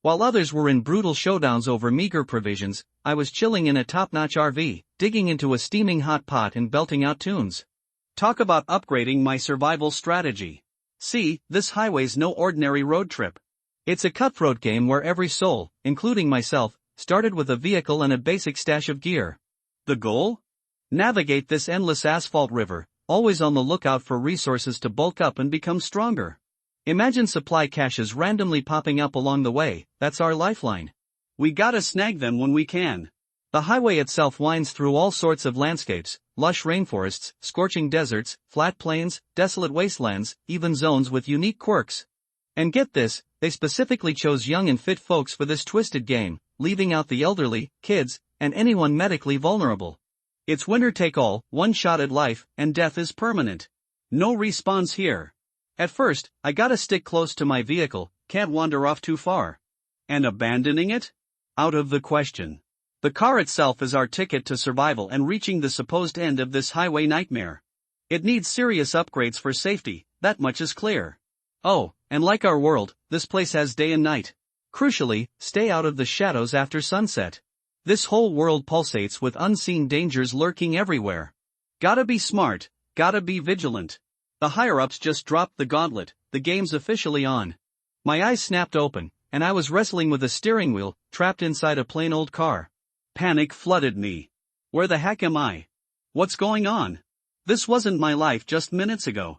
While others were in brutal showdowns over meager provisions, I was chilling in a top-notch RV, digging into a steaming hot pot and belting out tunes. Talk about upgrading my survival strategy. See, this highway's no ordinary road trip. It's a cutthroat game where every soul, including myself, started with a vehicle and a basic stash of gear. The goal? Navigate this endless asphalt river, always on the lookout for resources to bulk up and become stronger. Imagine supply caches randomly popping up along the way. That's our lifeline. We gotta snag them when we can. The highway itself winds through all sorts of landscapes: lush rainforests, scorching deserts, flat plains, desolate wastelands, even zones with unique quirks. And get this, they specifically chose young and fit folks for this twisted game, leaving out the elderly, kids, and anyone medically vulnerable. It's winner take all, one shot at life, and death is permanent. No respawns here. At first, I gotta stick close to my vehicle, can't wander off too far. And abandoning it? Out of the question. The car itself is our ticket to survival and reaching the supposed end of this highway nightmare. It needs serious upgrades for safety, that much is clear. Oh, and like our world, this place has day and night. Crucially, stay out of the shadows after sunset. This whole world pulsates with unseen dangers lurking everywhere. Gotta be smart, gotta be vigilant. The higher-ups just dropped the gauntlet, the game's officially on. My eyes snapped open, and I was wrestling with a steering wheel, trapped inside a plain old car. Panic flooded me. Where the heck am I? What's going on? This wasn't my life just minutes ago.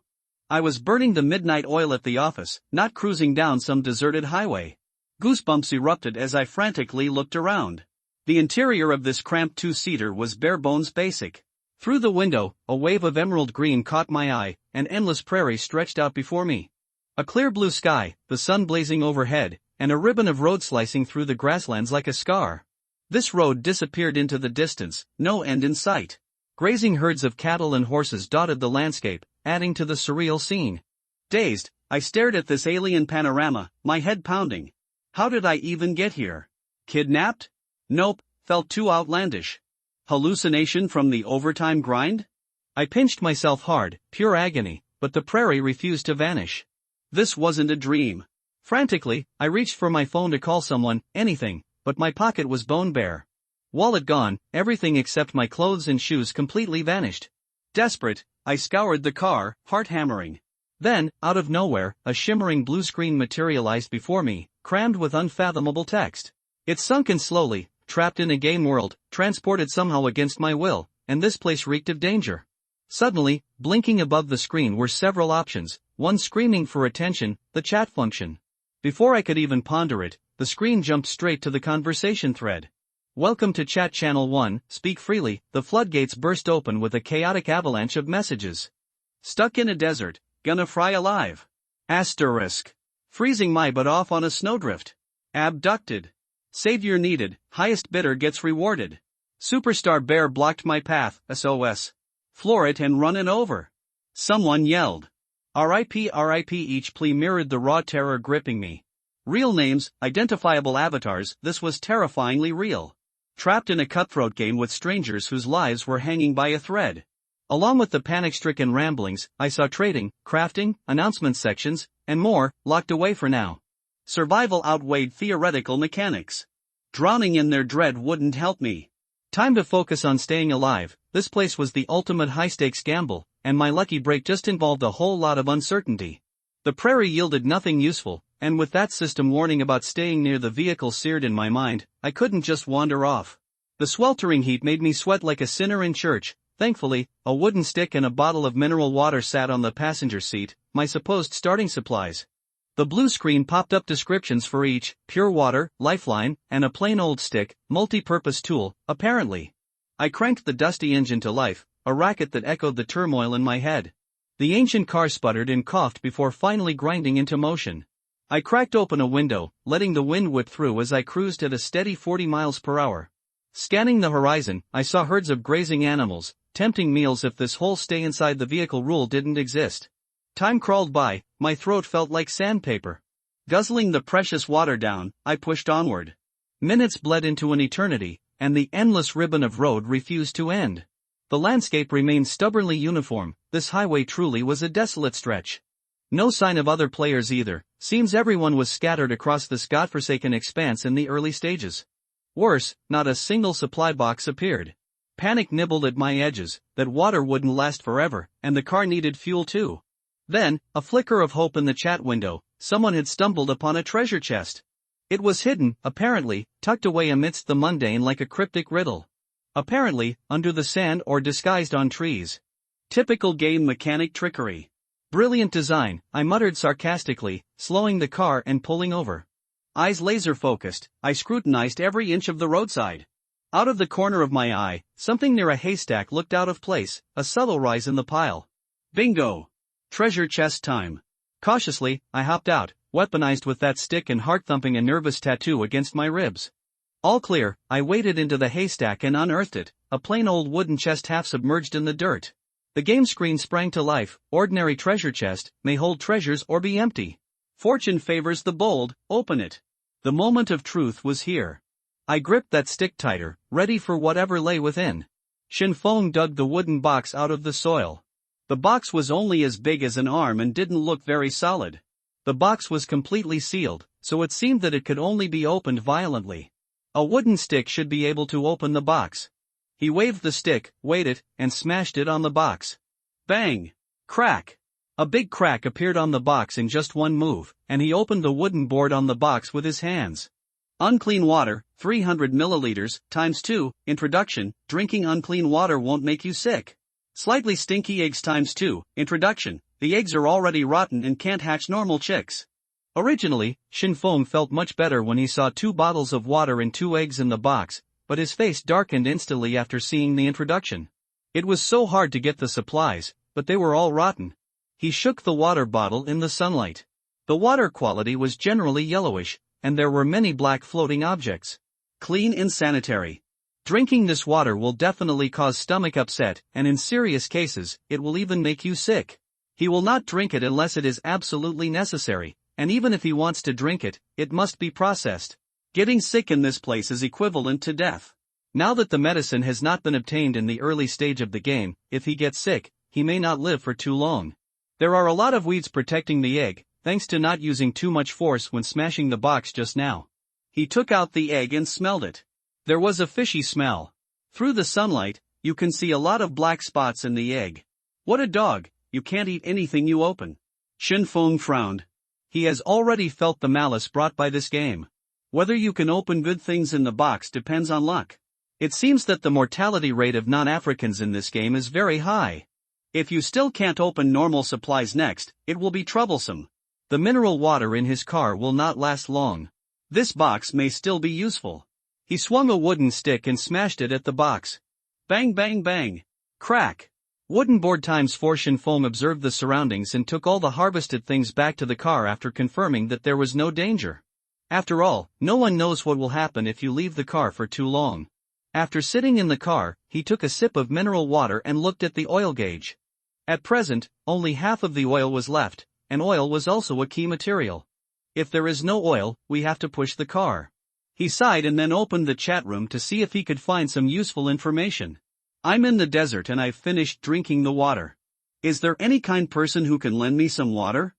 I was burning the midnight oil at the office, not cruising down some deserted highway. Goosebumps erupted as I frantically looked around. The interior of this cramped two-seater was bare-bones basic. Through the window, a wave of emerald green caught my eye, an endless prairie stretched out before me. A clear blue sky, the sun blazing overhead, and a ribbon of road slicing through the grasslands like a scar. This road disappeared into the distance, no end in sight. Grazing herds of cattle and horses dotted the landscape, adding to the surreal scene. Dazed, I stared at this alien panorama, my head pounding. How did I even get here? Kidnapped? Nope, felt too outlandish. Hallucination from the overtime grind? I pinched myself hard, pure agony, but the prairie refused to vanish. This wasn't a dream. Frantically, I reached for my phone to call someone, anything, but my pocket was bone bare. Wallet gone, everything except my clothes and shoes completely vanished. Desperate, I scoured the car, heart hammering. Then, out of nowhere, a shimmering blue screen materialized before me, crammed with unfathomable text. It sunk in slowly, trapped in a game world, transported somehow against my will, and this place reeked of danger. Suddenly, blinking above the screen were several options, one screaming for attention, the chat function. Before I could even ponder it, the screen jumped straight to the conversation thread. Welcome to Chat Channel 1, speak freely. The floodgates burst open with a chaotic avalanche of messages. Stuck in a desert, gonna fry alive. Asterisk. Freezing my butt off on a snowdrift. Abducted. Savior needed, highest bidder gets rewarded. Superstar bear blocked my path, SOS. Floor it and run it over. Someone yelled. RIP RIP. Each plea mirrored the raw terror gripping me. Real names, identifiable avatars, this was terrifyingly real. Trapped in a cutthroat game with strangers whose lives were hanging by a thread. Along with the panic-stricken ramblings, I saw trading, crafting, announcement sections, and more, locked away for now. Survival outweighed theoretical mechanics. Drowning in their dread wouldn't help me. Time to focus on staying alive. This place was the ultimate high-stakes gamble, and my lucky break just involved a whole lot of uncertainty. The prairie yielded nothing useful, and with that system warning about staying near the vehicle seared in my mind, I couldn't just wander off. The sweltering heat made me sweat like a sinner in church. Thankfully, a wooden stick and a bottle of mineral water sat on the passenger seat, my supposed starting supplies. The blue screen popped up descriptions for each: pure water, lifeline, and a plain old stick, multi-purpose tool, apparently. I cranked the dusty engine to life, a racket that echoed the turmoil in my head. The ancient car sputtered and coughed before finally grinding into motion. I cracked open a window, letting the wind whip through as I cruised at a steady 40 miles per hour. Scanning the horizon, I saw herds of grazing animals, tempting meals if this whole stay inside the vehicle rule didn't exist. Time crawled by, my throat felt like sandpaper. Guzzling the precious water down, I pushed onward. Minutes bled into an eternity, and the endless ribbon of road refused to end. The landscape remained stubbornly uniform. This highway truly was a desolate stretch. No sign of other players either, Seems everyone was scattered across this godforsaken expanse in the early stages. Worse, not a single supply box appeared. Panic nibbled at my edges, that water wouldn't last forever, and the car needed fuel too. Then, a flicker of hope in the chat window, someone had stumbled upon a treasure chest. It was hidden, apparently, tucked away amidst the mundane like a cryptic riddle. Apparently, under the sand or disguised on trees. Typical game mechanic trickery. Brilliant design, I muttered sarcastically, slowing the car and pulling over. Eyes laser-focused, I scrutinized every inch of the roadside. Out of the corner of my eye, something near a haystack looked out of place, a subtle rise in the pile. Bingo! Treasure chest time. Cautiously, I hopped out, weaponized with that stick and heart-thumping a nervous tattoo against my ribs. All clear, I waded into the haystack and unearthed it, a plain old wooden chest half submerged in the dirt. The game screen sprang to life. Ordinary treasure chest, may hold treasures or be empty. Fortune favors the bold, open it. The moment of truth was here. I gripped that stick tighter, ready for whatever lay within. Shinfeng dug the wooden box out of the soil. The box was only as big as an arm and didn't look very solid. The box was completely sealed, so it seemed that it could only be opened violently. A wooden stick should be able to open the box. He waved the stick, weighed it, and smashed it on the box. Bang! Crack! A big crack appeared on the box in just one move, and he opened the wooden board on the box with his hands. Unclean water, 300 milliliters, times 2, introduction, drinking unclean water won't make you sick. Slightly stinky eggs times 2, introduction, the eggs are already rotten and can't hatch normal chicks. Originally, Shinfeng felt much better when he saw 2 bottles of water and 2 eggs in the box, but his face darkened instantly after seeing the introduction. It was so hard to get the supplies, but they were all rotten. He shook the water bottle in the sunlight. The water quality was generally yellowish, and there were many black floating objects. Clean and sanitary. Drinking this water will definitely cause stomach upset, and in serious cases, it will even make you sick. He will not drink it unless it is absolutely necessary, and even if he wants to drink it, it must be processed. Getting sick in this place is equivalent to death. Now that the medicine has not been obtained in the early stage of the game, if he gets sick, he may not live for too long. There are a lot of weeds protecting the egg, thanks to not using too much force when smashing the box just now. He took out the egg and smelled it. There was a fishy smell. Through the sunlight, you can see a lot of black spots in the egg. What a dog, you can't eat anything you open. Shinfeng frowned. He has already felt the malice brought by this game. Whether you can open good things in the box depends on luck. It seems that the mortality rate of non-Africans in this game is very high. If you still can't open normal supplies next, it will be troublesome. The mineral water in his car will not last long. This box may still be useful. He swung a wooden stick and smashed it at the box. Bang bang bang. Crack. Wooden board times 4. Shinfeng observed the surroundings and took all the harvested things back to the car after confirming that there was no danger. After all, no one knows what will happen if you leave the car for too long. After sitting in the car, he took a sip of mineral water and looked at the oil gauge. At present, only half of the oil was left, and oil was also a key material. If there is no oil, we have to push the car. He sighed and then opened the chat room to see if he could find some useful information. I'm in the desert and I've finished drinking the water. Is there any kind person who can lend me some water?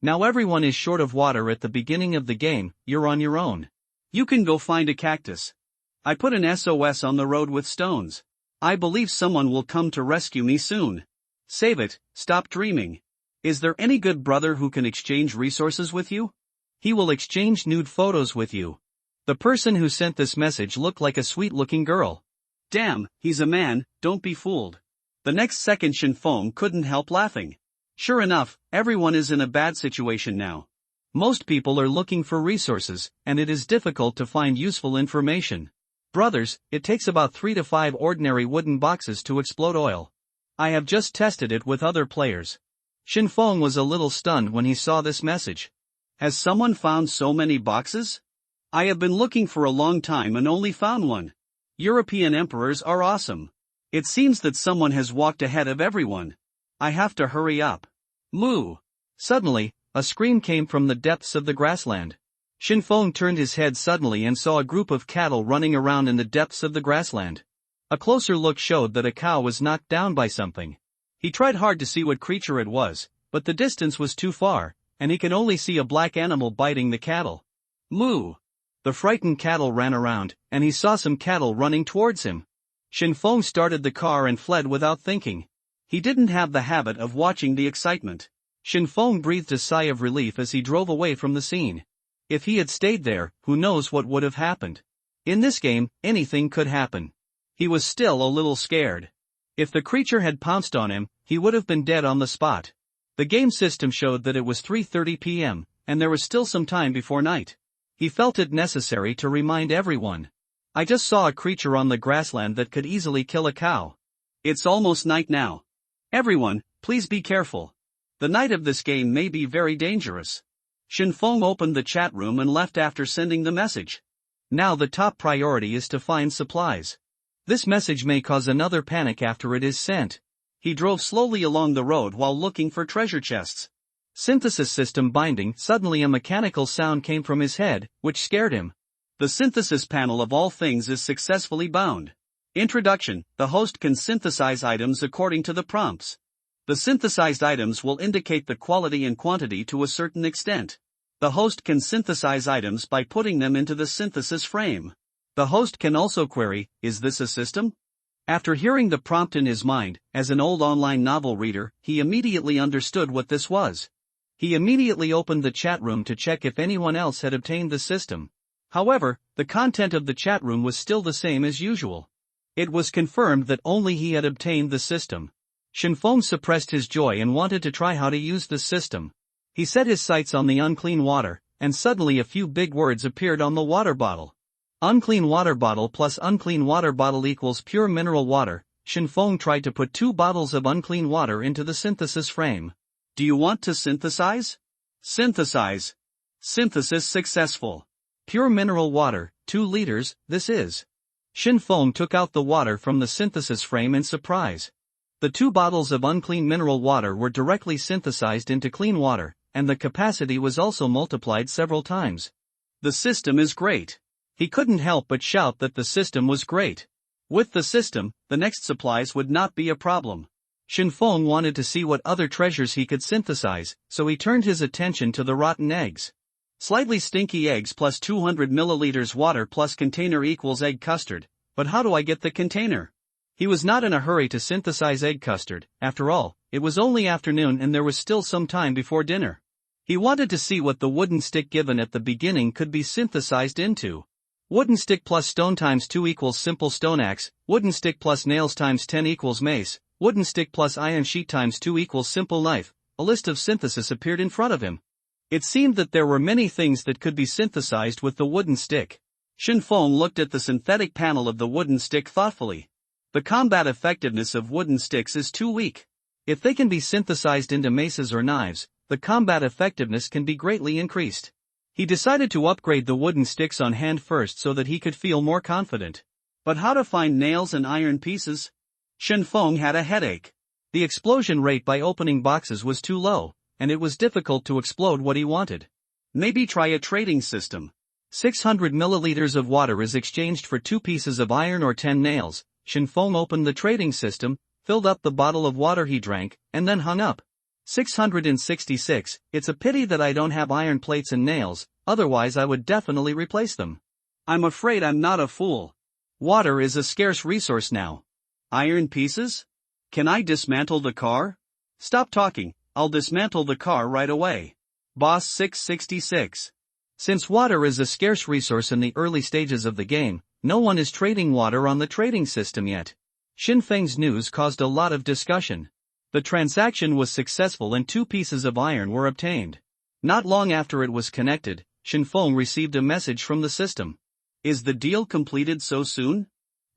Now everyone is short of water at the beginning of the game, you're on your own. You can go find a cactus. I put an SOS on the road with stones. I believe someone will come to rescue me soon. Save it, stop dreaming. Is there any good brother who can exchange resources with you? He will exchange nude photos with you. The person who sent this message looked like a sweet-looking girl. Damn, he's a man, don't be fooled. The next second Shinfeng couldn't help laughing. Sure enough, everyone is in a bad situation now. Most people are looking for resources, and it is difficult to find useful information. Brothers, it takes about 3 to 5 ordinary wooden boxes to explode oil. I have just tested it with other players. Shinfeng was a little stunned when he saw this message. Has someone found so many boxes? I have been looking for a long time and only found one. European emperors are awesome. It seems that someone has walked ahead of everyone. I have to hurry up. Moo! Suddenly, a scream came from the depths of the grassland. Shinfeng turned his head suddenly and saw a group of cattle running around in the depths of the grassland. A closer look showed that a cow was knocked down by something. He tried hard to see what creature it was, but the distance was too far, and he can only see a black animal biting the cattle. Moo! The frightened cattle ran around, and he saw some cattle running towards him. Shinfeng started the car and fled without thinking. He didn't have the habit of watching the excitement. Shinfeng breathed a sigh of relief as he drove away from the scene. If he had stayed there, who knows what would have happened. In this game, anything could happen. He was still a little scared. If the creature had pounced on him, he would have been dead on the spot. The game system showed that it was 3:30 p.m., and there was still some time before night. He felt it necessary to remind everyone. I just saw a creature on the grassland that could easily kill a cow. It's almost night now. Everyone, please be careful. The night of this game may be very dangerous. Shinfeng opened the chat room and left after sending the message. Now the top priority is to find supplies. This message may cause another panic after it is sent. He drove slowly along the road while looking for treasure chests. Synthesis system binding. Suddenly a mechanical sound came from his head, which scared him. The synthesis panel of all things is successfully bound. Introduction. The host can synthesize items according to the prompts. The synthesized items will indicate the quality and quantity to a certain extent. The host can synthesize items by putting them into the synthesis frame. The host can also query, is this a system? After hearing the prompt in his mind, as an old online novel reader, he immediately understood what this was. He immediately opened the chat room to check if anyone else had obtained the system. However, the content of the chat room was still the same as usual. It was confirmed that only he had obtained the system. Shinfeng suppressed his joy and wanted to try how to use the system. He set his sights on the unclean water, and suddenly a few big words appeared on the water bottle. Unclean water bottle plus unclean water bottle equals pure mineral water. Shinfeng tried to put 2 bottles of unclean water into the synthesis frame. Do you want to synthesize? Synthesize. Synthesis successful. Pure mineral water, 2 liters, this is. Shinfeng took out the water from the synthesis frame in surprise. The 2 bottles of unclean mineral water were directly synthesized into clean water, and the capacity was also multiplied several times. The system is great. He couldn't help but shout that the system was great. With the system, the next supplies would not be a problem. Shinfeng wanted to see what other treasures he could synthesize, so he turned his attention to the rotten eggs. Slightly stinky eggs plus 200 milliliters water plus container equals egg custard, but how do I get the container? He was not in a hurry to synthesize egg custard. After all, it was only afternoon and there was still some time before dinner. He wanted to see what the wooden stick given at the beginning could be synthesized into. Wooden stick plus stone times 2 equals simple stone axe, wooden stick plus nails times 10 equals mace, wooden stick plus iron sheet times 2 equals simple knife. A list of synthesis appeared in front of him. It seemed that there were many things that could be synthesized with the wooden stick. Shinfeng looked at the synthetic panel of the wooden stick thoughtfully. The combat effectiveness of wooden sticks is too weak. If they can be synthesized into maces or knives, the combat effectiveness can be greatly increased. He decided to upgrade the wooden sticks on hand first so that he could feel more confident. But how to find nails and iron pieces? Shinfeng had a headache. The explosion rate by opening boxes was too low, and it was difficult to explode what he wanted. Maybe try a trading system. 600 milliliters of water is exchanged for 2 pieces of iron or 10 nails. Shinfeng opened the trading system, filled up the bottle of water he drank, and then hung up. 666, it's a pity that I don't have iron plates and nails, otherwise I would definitely replace them. I'm afraid I'm not a fool. Water is a scarce resource now. Iron pieces? Can I dismantle the car? Stop talking, I'll dismantle the car right away. Boss 666. Since water is a scarce resource in the early stages of the game, no one is trading water on the trading system yet. Shinfeng's news caused a lot of discussion. The transaction was successful and 2 pieces of iron were obtained. Not long after it was connected, Shinfeng received a message from the system. Is the deal completed so soon?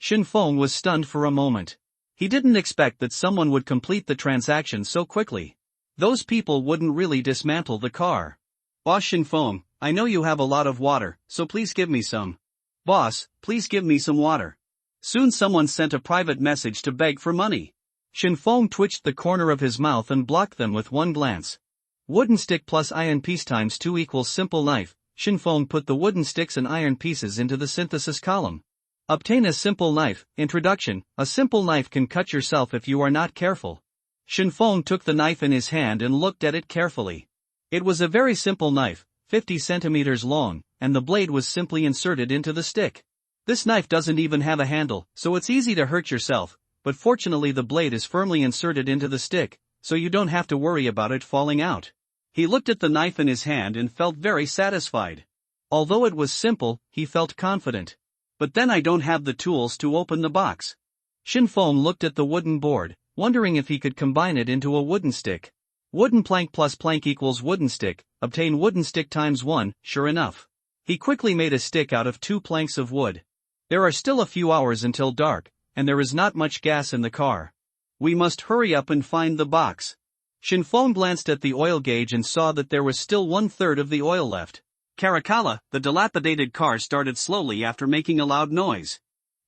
Shinfeng was stunned for a moment. He didn't expect that someone would complete the transaction so quickly. Those people wouldn't really dismantle the car. Boss Shinfeng, I know you have a lot of water, so please give me some. Boss, please give me some water. Soon someone sent a private message to beg for money. Shinfeng twitched the corner of his mouth and blocked them with one glance. Wooden stick plus iron piece times 2 equals simple knife. Shinfeng put the wooden sticks and iron pieces into the synthesis column. Obtain a simple knife. Introduction. A simple knife can cut yourself if you are not careful. Shinfeng took the knife in his hand and looked at it carefully. It was a very simple knife, 50 centimeters long, and the blade was simply inserted into the stick. This knife doesn't even have a handle, so it's easy to hurt yourself, but fortunately the blade is firmly inserted into the stick, so you don't have to worry about it falling out. He looked at the knife in his hand and felt very satisfied. Although it was simple, he felt confident. But then I don't have the tools to open the box. Shinfeng looked at the wooden board, wondering if he could combine it into a wooden stick. Wooden plank plus plank equals wooden stick, obtain wooden stick times 1, sure enough. He quickly made a stick out of 2 planks of wood. There are still a few hours until dark, and there is not much gas in the car. We must hurry up and find the box. Shinfeng glanced at the oil gauge and saw that there was still 1/3 of the oil left. Caracalla, the dilapidated car started slowly after making a loud noise.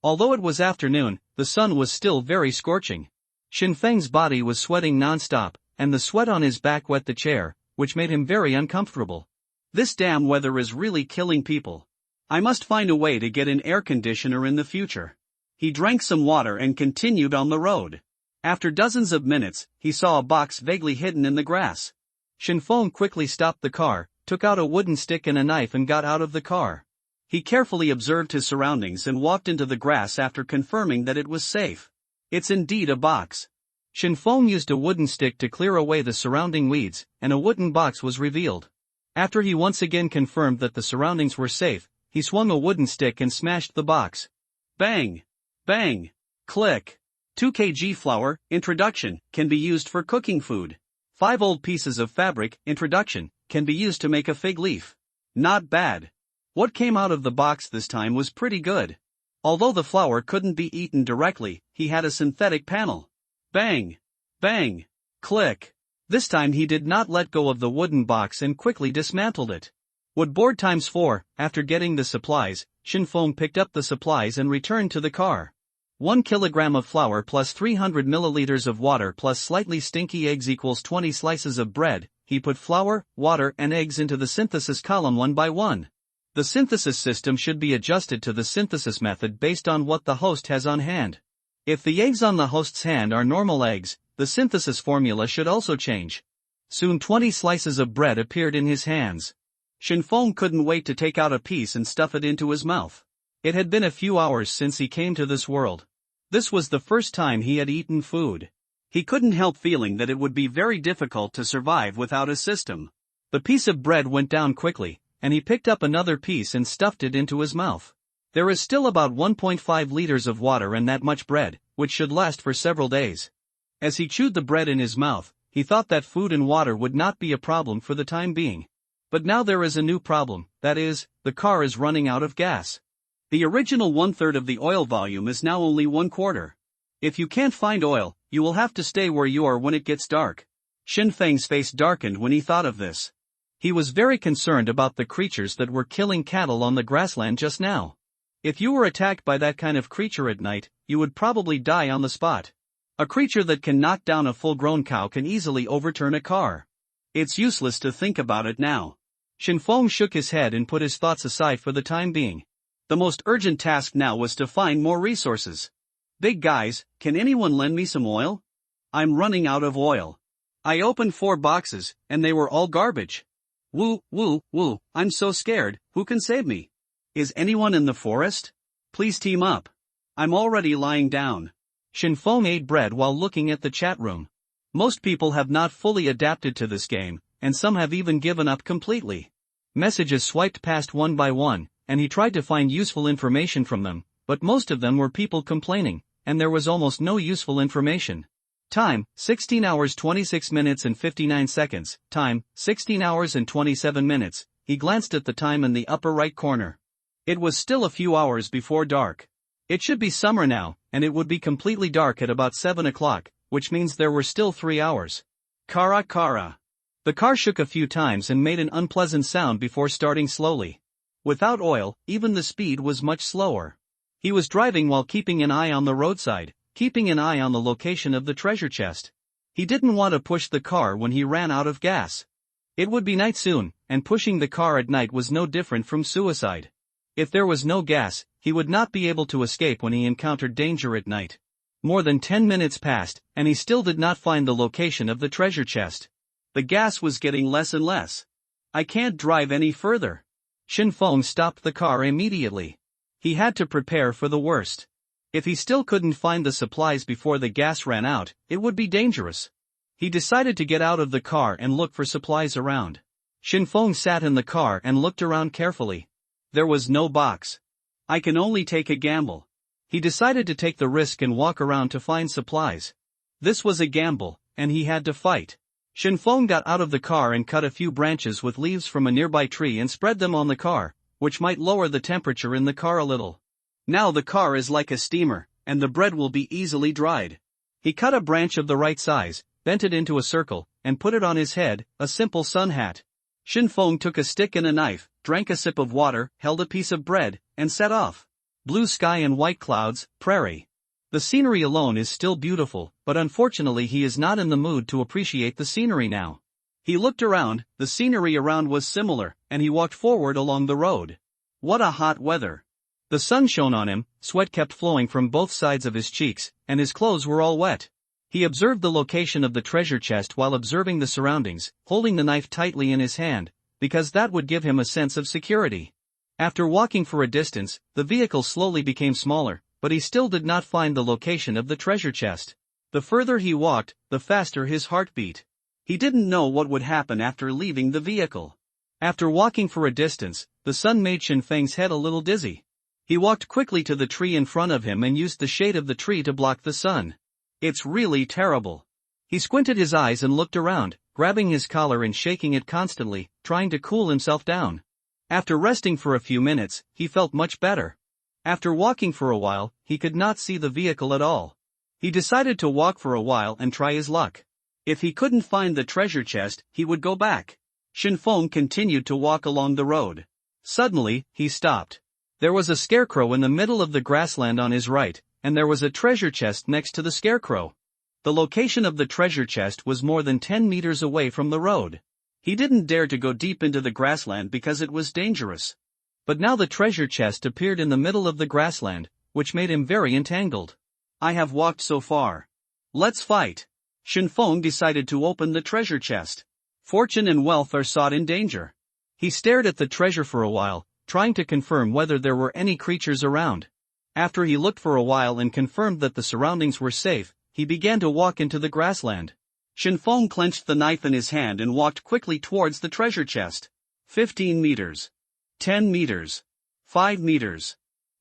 Although it was afternoon, the sun was still very scorching. Shinfeng's body was sweating non-stop, and the sweat on his back wet the chair, which made him very uncomfortable. This damn weather is really killing people. I must find a way to get an air conditioner in the future. He drank some water and continued on the road. After dozens of minutes, he saw a box vaguely hidden in the grass. Shinfeng quickly stopped the car, took out a wooden stick and a knife and got out of the car. He carefully observed his surroundings and walked into the grass after confirming that it was safe. It's indeed a box. Shinfeng used a wooden stick to clear away the surrounding weeds, and a wooden box was revealed. After he once again confirmed that the surroundings were safe, he swung a wooden stick and smashed the box. Bang! Bang! Click! 2 kg flour, introduction, can be used for cooking food. 5 old pieces of fabric, introduction, can be used to make a fig leaf. Not bad. What came out of the box this time was pretty good. Although the flour couldn't be eaten directly, he had a synthetic panel. Bang! Bang! Click! This time he did not let go of the wooden box and quickly dismantled it. Wood board times 4, after getting the supplies, Shinfeng picked up the supplies and returned to the car. 1 kilogram of flour plus 300 milliliters of water plus slightly stinky eggs equals 20 slices of bread. He put flour, water and eggs into the synthesis column one by one. The synthesis system should be adjusted to the synthesis method based on what the host has on hand. If the eggs on the host's hand are normal eggs, the synthesis formula should also change. Soon 20 slices of bread appeared in his hands. Shinfeng couldn't wait to take out a piece and stuff it into his mouth. It had been a few hours since he came to this world. This was the first time he had eaten food. He couldn't help feeling that it would be very difficult to survive without a system. The piece of bread went down quickly, and he picked up another piece and stuffed it into his mouth. There is still about 1.5 liters of water and that much bread, which should last for several days. As he chewed the bread in his mouth, he thought that food and water would not be a problem for the time being. But now there is a new problem, that is, the car is running out of gas. The original 1/3 of the oil volume is now only 1/4. If you can't find oil, you will have to stay where you are when it gets dark. Shinfeng's face darkened when he thought of this. He was very concerned about the creatures that were killing cattle on the grassland just now. If you were attacked by that kind of creature at night, you would probably die on the spot. A creature that can knock down a full-grown cow can easily overturn a car. It's useless to think about it now. Shinfeng shook his head and put his thoughts aside for the time being. The most urgent task now was to find more resources. Big guys, can anyone lend me some oil? I'm running out of oil. I opened 4 boxes, and they were all garbage. Woo, woo, woo, I'm so scared, who can save me? Is anyone in the forest? Please team up. I'm already lying down. Shinfeng ate bread while looking at the chat room. Most people have not fully adapted to this game, and some have even given up completely. Messages swiped past one by one, and he tried to find useful information from them, but most of them were people complaining, and there was almost no useful information. Time, 16 hours 26 minutes and 59 seconds. Time, 16 hours and 27 minutes. He glanced at the time in the upper right corner. It was still a few hours before dark. It should be summer now, and it would be completely dark at about 7 o'clock, which means there were still 3 hours. Kara kara. The car shook a few times and made an unpleasant sound before starting slowly. Without oil, even the speed was much slower. He was driving while keeping an eye on the roadside, keeping an eye on the location of the treasure chest. He didn't want to push the car when he ran out of gas. It would be night soon, and pushing the car at night was no different from suicide. If there was no gas, he would not be able to escape when he encountered danger at night. More than 10 minutes passed, and he still did not find the location of the treasure chest. The gas was getting less and less. I can't drive any further. Shin Feng stopped the car immediately. He had to prepare for the worst. If he still couldn't find the supplies before the gas ran out, it would be dangerous. He decided to get out of the car and look for supplies around. Shin Feng sat in the car and looked around carefully. There was no box. I can only take a gamble. He decided to take the risk and walk around to find supplies. This was a gamble, and he had to fight. Shin Feng got out of the car and cut a few branches with leaves from a nearby tree and spread them on the car, which might lower the temperature in the car a little. Now the car is like a steamer, and the bread will be easily dried. He cut a branch of the right size, bent it into a circle, and put it on his head, a simple sun hat. Shin Feng took a stick and a knife, drank a sip of water, held a piece of bread, and set off. Blue sky and white clouds, prairie. The scenery alone is still beautiful, but unfortunately he is not in the mood to appreciate the scenery now. He looked around, the scenery around was similar, and he walked forward along the road. What a hot weather! The sun shone on him, sweat kept flowing from both sides of his cheeks, and his clothes were all wet. He observed the location of the treasure chest while observing the surroundings, holding the knife tightly in his hand, because that would give him a sense of security. After walking for a distance, the vehicle slowly became smaller, but he still did not find the location of the treasure chest. The further he walked, the faster his heart beat. He didn't know what would happen after leaving the vehicle. After walking for a distance, the sun made Shin Feng's head a little dizzy. He walked quickly to the tree in front of him and used the shade of the tree to block the sun. It's really terrible. He squinted his eyes and looked around, grabbing his collar and shaking it constantly, trying to cool himself down. After resting for a few minutes, he felt much better. After walking for a while, he could not see the vehicle at all. He decided to walk for a while and try his luck. If he couldn't find the treasure chest, he would go back. Shin Feng continued to walk along the road. Suddenly, he stopped. There was a scarecrow in the middle of the grassland on his right, and there was a treasure chest next to the scarecrow. The location of the treasure chest was more than 10 meters away from the road. He didn't dare to go deep into the grassland because it was dangerous. But now the treasure chest appeared in the middle of the grassland, which made him very entangled. I have walked so far. Let's fight. Shin Feng decided to open the treasure chest. Fortune and wealth are sought in danger. He stared at the treasure for a while, trying to confirm whether there were any creatures around. After he looked for a while and confirmed that the surroundings were safe, he began to walk into the grassland. Shin Feng clenched the knife in his hand and walked quickly towards the treasure chest. 15 meters. 10 meters. 5 meters.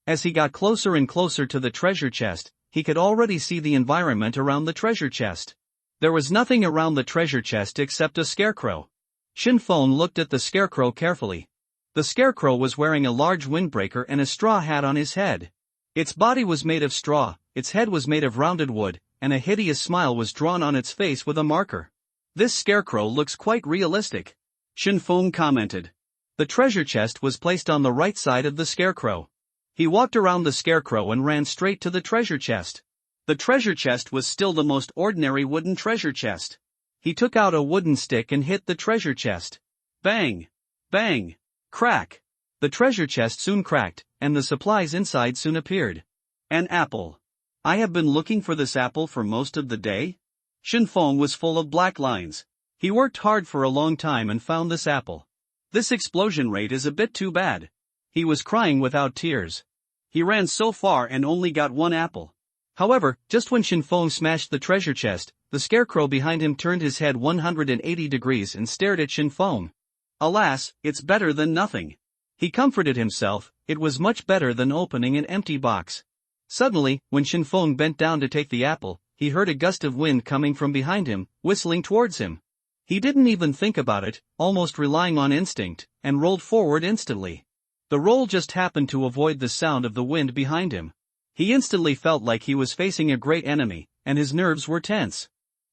As he got closer and closer to the treasure chest, he could already see the environment around the treasure chest. There was nothing around the treasure chest except a scarecrow. Shin Feng looked at the scarecrow carefully. The scarecrow was wearing a large windbreaker and a straw hat on his head. Its body was made of straw, its head was made of rounded wood, and a hideous smile was drawn on its face with a marker. This scarecrow looks quite realistic. Shin Feng commented. The treasure chest was placed on the right side of the scarecrow. He walked around the scarecrow and ran straight to the treasure chest. The treasure chest was still the most ordinary wooden treasure chest. He took out a wooden stick and hit the treasure chest. Bang! Bang! Crack! The treasure chest soon cracked, and the supplies inside soon appeared. An apple. I have been looking for this apple for most of the day. Shin Feng was full of black lines. He worked hard for a long time and found this apple. This explosion rate is a bit too bad. He was crying without tears. He ran so far and only got one apple. However, just when Shin Feng smashed the treasure chest, the scarecrow behind him turned his head 180 degrees and stared at Shin Feng. Alas, it's better than nothing. He comforted himself, it was much better than opening an empty box. Suddenly, when Shin Feng bent down to take the apple, he heard a gust of wind coming from behind him, whistling towards him. He didn't even think about it, almost relying on instinct, and rolled forward instantly. The roll just happened to avoid the sound of the wind behind him. He instantly felt like he was facing a great enemy, and his nerves were tense.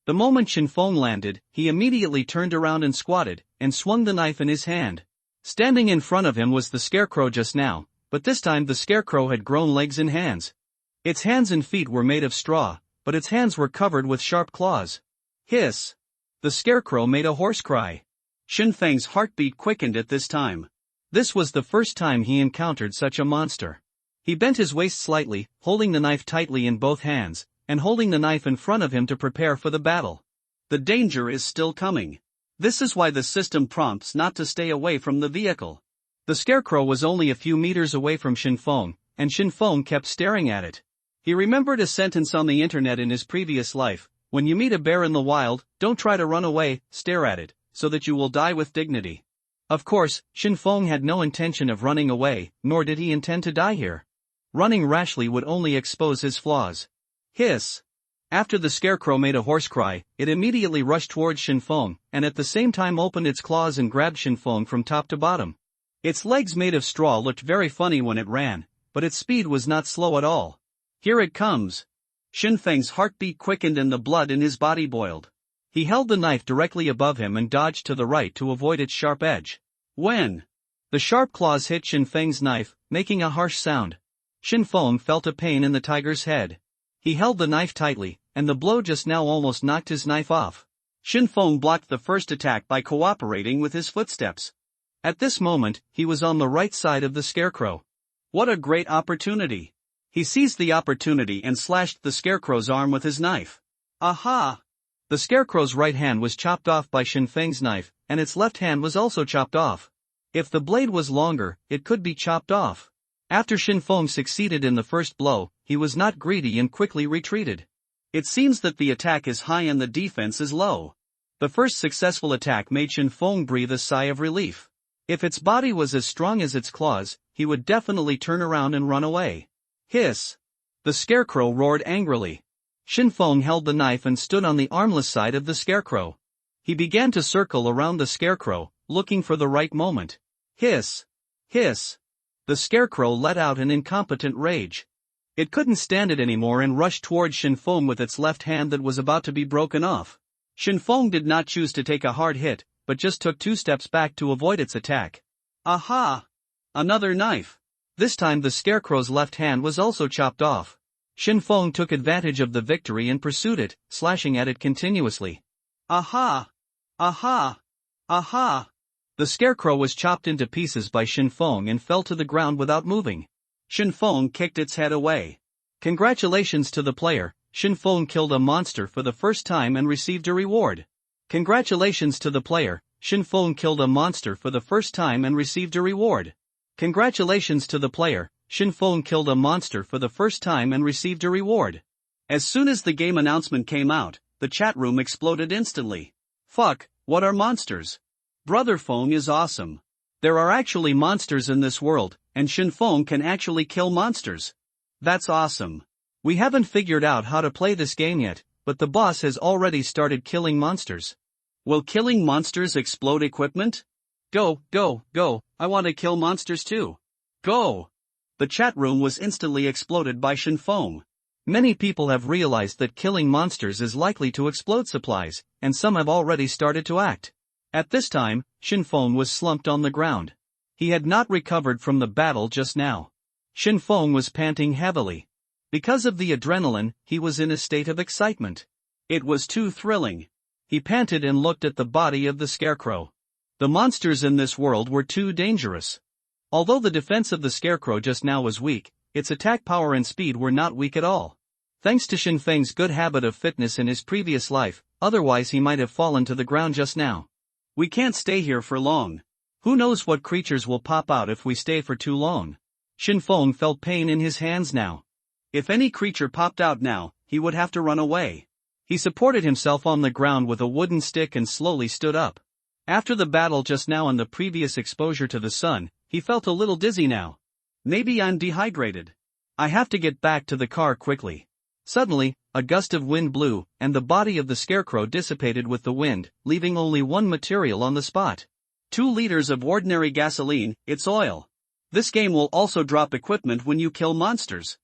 The moment Shin Feng landed, he immediately turned around and squatted, and swung the knife in his hand. Standing in front of him was the scarecrow just now, but this time the scarecrow had grown legs and hands. Its hands and feet were made of straw, but its hands were covered with sharp claws. Hiss! The scarecrow made a hoarse cry. Shin Feng's heartbeat quickened at this time. This was the first time he encountered such a monster. He bent his waist slightly, holding the knife tightly in both hands, and holding the knife in front of him to prepare for the battle. The danger is still coming. This is why the system prompts not to stay away from the vehicle. The scarecrow was only a few meters away from Shinfeng, and Shinfeng kept staring at it. He remembered a sentence on the internet in his previous life: when you meet a bear in the wild, don't try to run away, stare at it, so that you will die with dignity. Of course, Shinfeng had no intention of running away, nor did he intend to die here. Running rashly would only expose his flaws. Hiss! After the scarecrow made a hoarse cry, it immediately rushed towards Shinfeng, and at the same time opened its claws and grabbed Shinfeng from top to bottom. Its legs made of straw looked very funny when it ran, but its speed was not slow at all. Here it comes! Shinfeng's heartbeat quickened and the blood in his body boiled. He held the knife directly above him and dodged to the right to avoid its sharp edge. When the sharp claws hit Shinfeng's knife, making a harsh sound, Shinfeng felt a pain in the tiger's head. He held the knife tightly, and the blow just now almost knocked his knife off. Shinfeng blocked the first attack by cooperating with his footsteps. At this moment, he was on the right side of the scarecrow. What a great opportunity! He seized the opportunity and slashed the scarecrow's arm with his knife. Aha! The scarecrow's right hand was chopped off by Shinfeng's knife, and its left hand was also chopped off. If the blade was longer, it could be chopped off. After Shinfeng succeeded in the first blow, he was not greedy and quickly retreated. It seems that the attack is high and the defense is low. The first successful attack made Shinfeng breathe a sigh of relief. If its body was as strong as its claws, he would definitely turn around and run away. Hiss! The scarecrow roared angrily. Shinfeng held the knife and stood on the armless side of the scarecrow. He began to circle around the scarecrow, looking for the right moment. Hiss! Hiss! The scarecrow let out an incompetent rage. It couldn't stand it anymore and rushed towards Shinfeng with its left hand that was about to be broken off. Shinfeng did not choose to take a hard hit, but just took 2 steps back to avoid its attack. Aha! Another knife! This time the scarecrow's left hand was also chopped off. Shinfeng took advantage of the victory and pursued it, slashing at it continuously. Aha! Aha! Aha! The scarecrow was chopped into pieces by Shinfeng and fell to the ground without moving. Shinfeng kicked its head away. Congratulations to the player, Shinfeng killed a monster for the first time and received a reward. Congratulations to the player, Shinfeng killed a monster for the first time and received a reward. Congratulations to the player, Shinfeng killed a monster for the first time and received a reward. As soon as the game announcement came out, the chat room exploded instantly. Fuck, what are monsters? Brother Feng is awesome. There are actually monsters in this world, and Shinfeng can actually kill monsters. That's awesome. We haven't figured out how to play this game yet, but the boss has already started killing monsters. Will killing monsters explode equipment? Go, go, go, I want to kill monsters too. Go! The chat room was instantly exploded by Shinfeng. Many people have realized that killing monsters is likely to explode supplies, and some have already started to act. At this time, Shinfeng was slumped on the ground. He had not recovered from the battle just now. Shinfeng was panting heavily. Because of the adrenaline, he was in a state of excitement. It was too thrilling. He panted and looked at the body of the scarecrow. The monsters in this world were too dangerous. Although the defense of the scarecrow just now was weak, its attack power and speed were not weak at all. Thanks to Shinfeng's good habit of fitness in his previous life, otherwise he might have fallen to the ground just now. We can't stay here for long. Who knows what creatures will pop out if we stay for too long. Shinfeng felt pain in his hands now. If any creature popped out now, he would have to run away. He supported himself on the ground with a wooden stick and slowly stood up. After the battle just now and the previous exposure to the sun, he felt a little dizzy now. Maybe I'm dehydrated. I have to get back to the car quickly. Suddenly, a gust of wind blew, and the body of the scarecrow dissipated with the wind, leaving only one material on the spot. 2 liters of ordinary gasoline, it's oil. This game will also drop equipment when you kill monsters.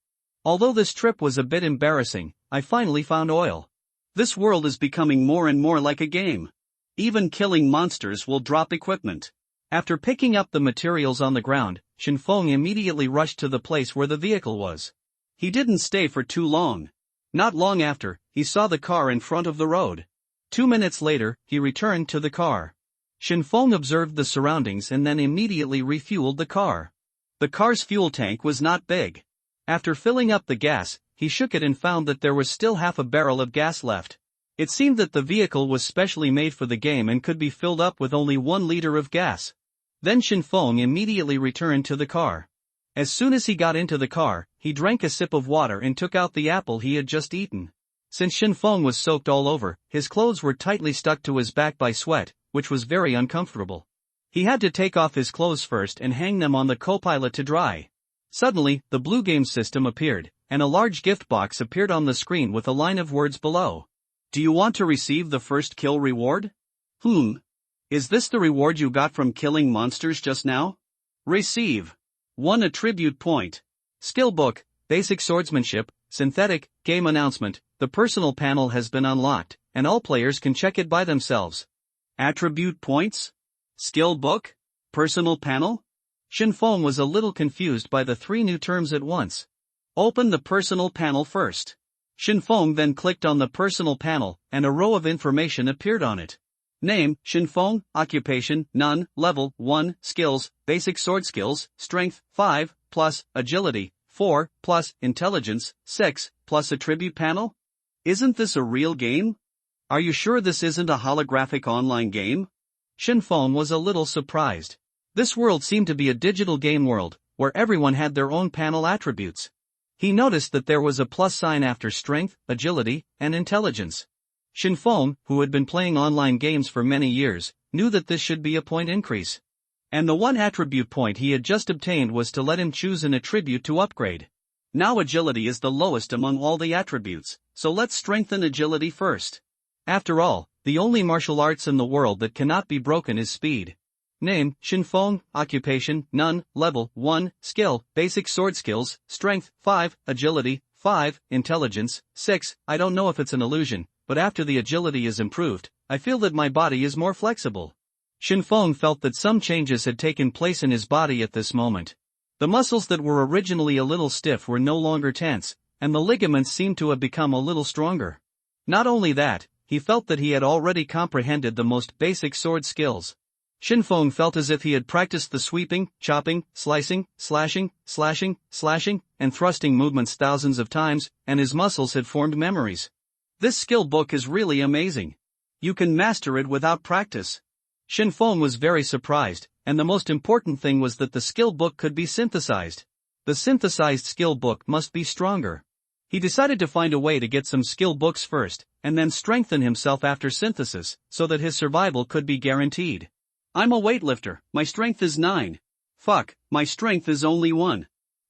Although this trip was a bit embarrassing, I finally found oil. This world is becoming more and more like a game. Even killing monsters will drop equipment. After picking up the materials on the ground, Shinfeng immediately rushed to the place where the vehicle was. He didn't stay for too long. Not long after, he saw the car in front of the road. 2 minutes later, he returned to the car. Shinfeng observed the surroundings and then immediately refueled the car. The car's fuel tank was not big. After filling up the gas, he shook it and found that there was still half a barrel of gas left. It seemed that the vehicle was specially made for the game and could be filled up with only 1 liter of gas. Then Shinfeng immediately returned to the car. As soon as he got into the car, he drank a sip of water and took out the apple he had just eaten. Since Shinfeng was soaked all over, his clothes were tightly stuck to his back by sweat, which was very uncomfortable. He had to take off his clothes first and hang them on the co-pilot to dry. Suddenly, the blue game system appeared, and a large gift box appeared on the screen with a line of words below. Do you want to receive the first kill reward? Is this the reward you got from killing monsters just now? Receive 1 attribute point. Skill book, basic swordsmanship, synthetic, game announcement, the personal panel has been unlocked, and all players can check it by themselves. Attribute points? Skill book? Personal panel? Shinfeng was a little confused by the 3 new terms at once. Open the personal panel first. Shinfeng then clicked on the personal panel, and a row of information appeared on it. Name, Shinfeng, occupation, none, level, 1, skills, basic sword skills, strength, 5, plus, agility, 4, plus, intelligence, 6, plus attribute panel? Isn't this a real game? Are you sure this isn't a holographic online game? Shinfeng was a little surprised. This world seemed to be a digital game world, where everyone had their own panel attributes. He noticed that there was a plus sign after strength, agility, and intelligence. Shinfeng, who had been playing online games for many years, knew that this should be a point increase. And the 1 attribute point he had just obtained was to let him choose an attribute to upgrade. Now agility is the lowest among all the attributes, so let's strengthen agility first. After all, the only martial arts in the world that cannot be broken is speed. Name, Shinfeng, occupation, none, level, 1, skill, basic sword skills, strength, 5, agility, 5, intelligence, 6, I don't know if it's an illusion, but after the agility is improved, I feel that my body is more flexible. Shinfeng felt that some changes had taken place in his body at this moment. The muscles that were originally a little stiff were no longer tense, and the ligaments seemed to have become a little stronger. Not only that, he felt that he had already comprehended the most basic sword skills. Shinfeng felt as if he had practiced the sweeping, chopping, slicing, slashing, and thrusting movements thousands of times, and his muscles had formed memories. This skill book is really amazing. You can master it without practice. Shinfeng was very surprised, and the most important thing was that the skill book could be synthesized. The synthesized skill book must be stronger. He decided to find a way to get some skill books first, and then strengthen himself after synthesis, so that his survival could be guaranteed. I'm a weightlifter, my strength is 9. Fuck, my strength is only 1.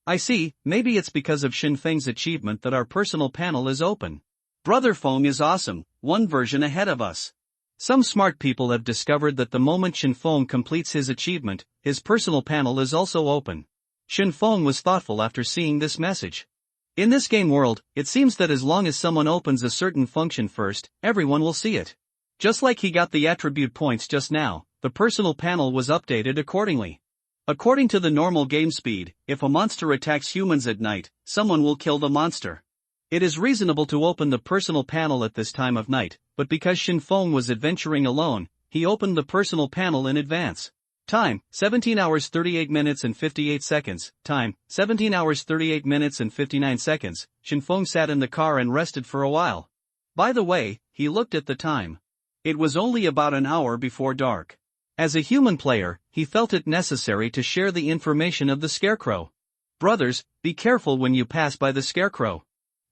I see, maybe it's because of Shinfeng's achievement that our personal panel is open. Brother Feng is awesome, 1 version ahead of us. Some smart people have discovered that the moment Shinfeng completes his achievement, his personal panel is also open. Shinfeng was thoughtful after seeing this message. In this game world, it seems that as long as someone opens a certain function first, everyone will see it. Just like he got the attribute points just now, the personal panel was updated accordingly. According to the normal game speed, if a monster attacks humans at night, someone will kill the monster. It is reasonable to open the personal panel at this time of night, but because Shinfeng was adventuring alone, he opened the personal panel in advance. Time, 17 hours 38 minutes and 58 seconds. Time, 17 hours 38 minutes and 59 seconds. Shinfeng sat in the car and rested for a while. By the way, he looked at the time. It was only about an hour before dark. As a human player, he felt it necessary to share the information of the scarecrow. Brothers, be careful when you pass by the scarecrow.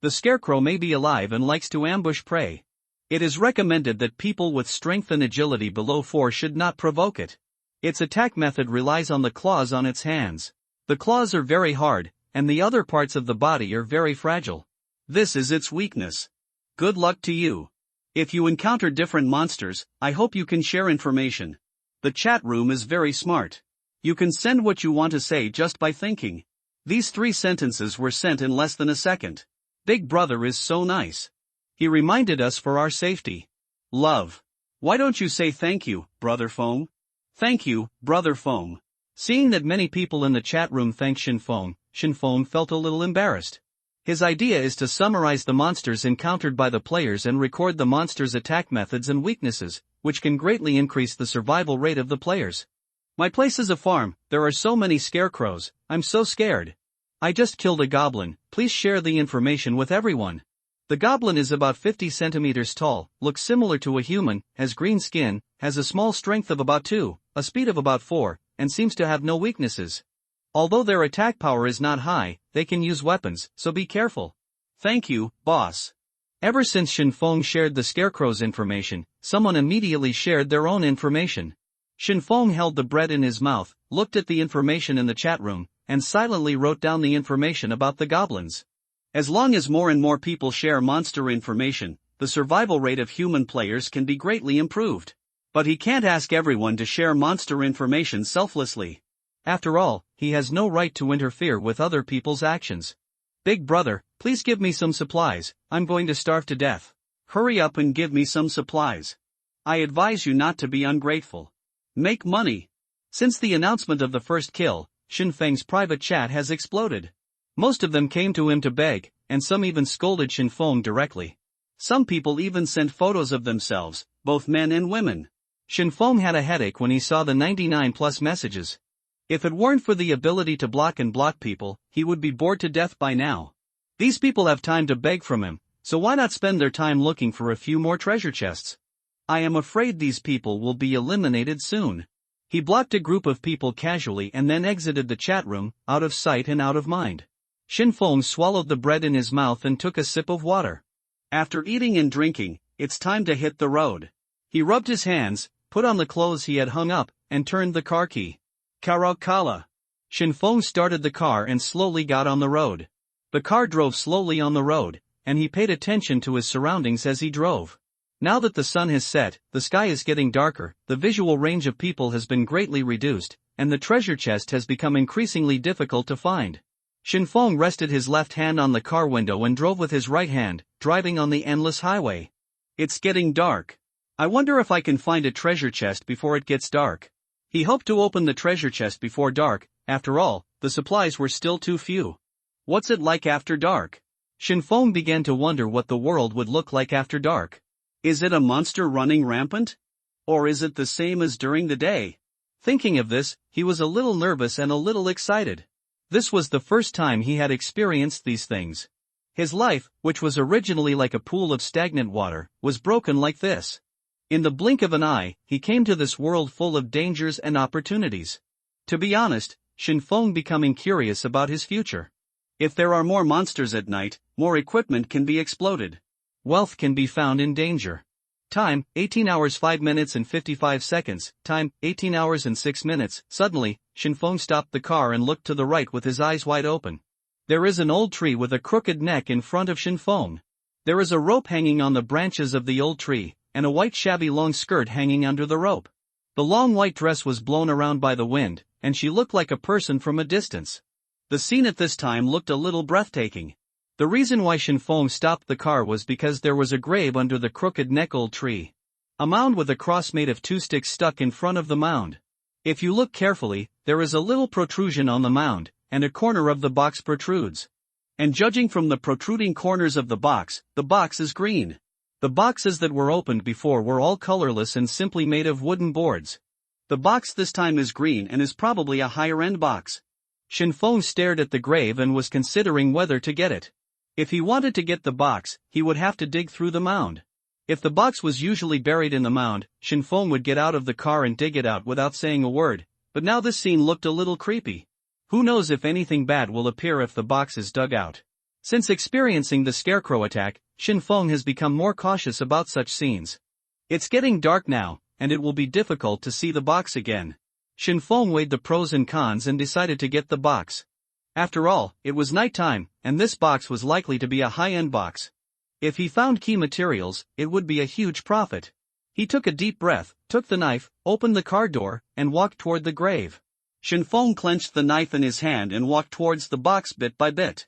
The scarecrow may be alive and likes to ambush prey. It is recommended that people with strength and agility below 4 should not provoke it. Its attack method relies on the claws on its hands. The claws are very hard, and the other parts of the body are very fragile. This is its weakness. Good luck to you. If you encounter different monsters, I hope you can share information. The chat room is very smart. You can send what you want to say just by thinking. These 3 sentences were sent in less than a second. Big Brother is so nice. He reminded us for our safety. Love. Why don't you say thank you, Brother Feng? Thank you, Brother Feng. Seeing that many people in the chat room thanked Shinfeng felt a little embarrassed. His idea is to summarize the monsters encountered by the players and record the monsters' attack methods and weaknesses, which can greatly increase the survival rate of the players. My place is a farm, there are so many scarecrows, I'm so scared. I just killed a goblin, please share the information with everyone. The goblin is about 50 centimeters tall, looks similar to a human, has green skin, has a small strength of about 2, a speed of about 4, and seems to have no weaknesses. Although their attack power is not high, they can use weapons, so be careful. Thank you, boss. Ever since Shinfeng shared the scarecrow's information, someone immediately shared their own information. Shinfeng held the bread in his mouth, looked at the information in the chat room, and silently wrote down the information about the goblins. As long as more and more people share monster information, the survival rate of human players can be greatly improved. But he can't ask everyone to share monster information selflessly. After all, he has no right to interfere with other people's actions. Big brother, please give me some supplies, I'm going to starve to death. Hurry up and give me some supplies. I advise you not to be ungrateful. Make money. Since the announcement of the first kill, Shinfeng's private chat has exploded. Most of them came to him to beg, and some even scolded Shinfeng directly. Some people even sent photos of themselves, both men and women. Shinfeng had a headache when he saw the 99+ messages. If it weren't for the ability to block and block people, he would be bored to death by now. These people have time to beg from him, so why not spend their time looking for a few more treasure chests? I am afraid these people will be eliminated soon. He blocked a group of people casually and then exited the chat room, out of sight and out of mind. Shinfeng swallowed the bread in his mouth and took a sip of water. After eating and drinking, it's time to hit the road. He rubbed his hands, put on the clothes he had hung up, and turned the car key. Karakala. Shinfeng started the car and slowly got on the road. The car drove slowly on the road, and he paid attention to his surroundings as he drove. Now that the sun has set, the sky is getting darker, the visual range of people has been greatly reduced, and the treasure chest has become increasingly difficult to find. Shinfeng rested his left hand on the car window and drove with his right hand, driving on the endless highway. It's getting dark. I wonder if I can find a treasure chest before it gets dark. He hoped to open the treasure chest before dark. After all, the supplies were still too few. What's it like after dark? Shinfeng began to wonder what the world would look like after dark. Is it a monster running rampant? Or is it the same as during the day? Thinking of this, he was a little nervous and a little excited. This was the first time he had experienced these things. His life, which was originally like a pool of stagnant water, was broken like this. In the blink of an eye, he came to this world full of dangers and opportunities. To be honest, Shinfeng becoming curious about his future. If there are more monsters at night, more equipment can be exploded. Wealth can be found in danger. Time, 18 hours 5 minutes and 55 seconds. Time, 18 hours and 6 minutes. Suddenly, Shinfeng stopped the car and looked to the right with his eyes wide open. There is an old tree with a crooked neck in front of Shinfeng. There is a rope hanging on the branches of the old tree, and a white shabby long skirt hanging under the rope. The long white dress was blown around by the wind, and she looked like a person from a distance. The scene at this time looked a little breathtaking. The reason why Shinfeng stopped the car was because there was a grave under the crooked neck old tree. A mound with a cross made of 2 sticks stuck in front of the mound. If you look carefully, there is a little protrusion on the mound, and a corner of the box protrudes. And judging from the protruding corners of the box is green. The boxes that were opened before were all colorless and simply made of wooden boards. The box this time is green and is probably a higher-end box. Shinfeng stared at the grave and was considering whether to get it. If he wanted to get the box, he would have to dig through the mound. If the box was usually buried in the mound, Shinfeng would get out of the car and dig it out without saying a word, but now this scene looked a little creepy. Who knows if anything bad will appear if the box is dug out. Since experiencing the scarecrow attack, Shinfeng has become more cautious about such scenes. It's getting dark now, and it will be difficult to see the box again. Shinfeng weighed the pros and cons and decided to get the box. After all, it was nighttime, and this box was likely to be a high-end box. If he found key materials, it would be a huge profit. He took a deep breath, took the knife, opened the car door, and walked toward the grave. Shinfeng clenched the knife in his hand and walked towards the box bit by bit.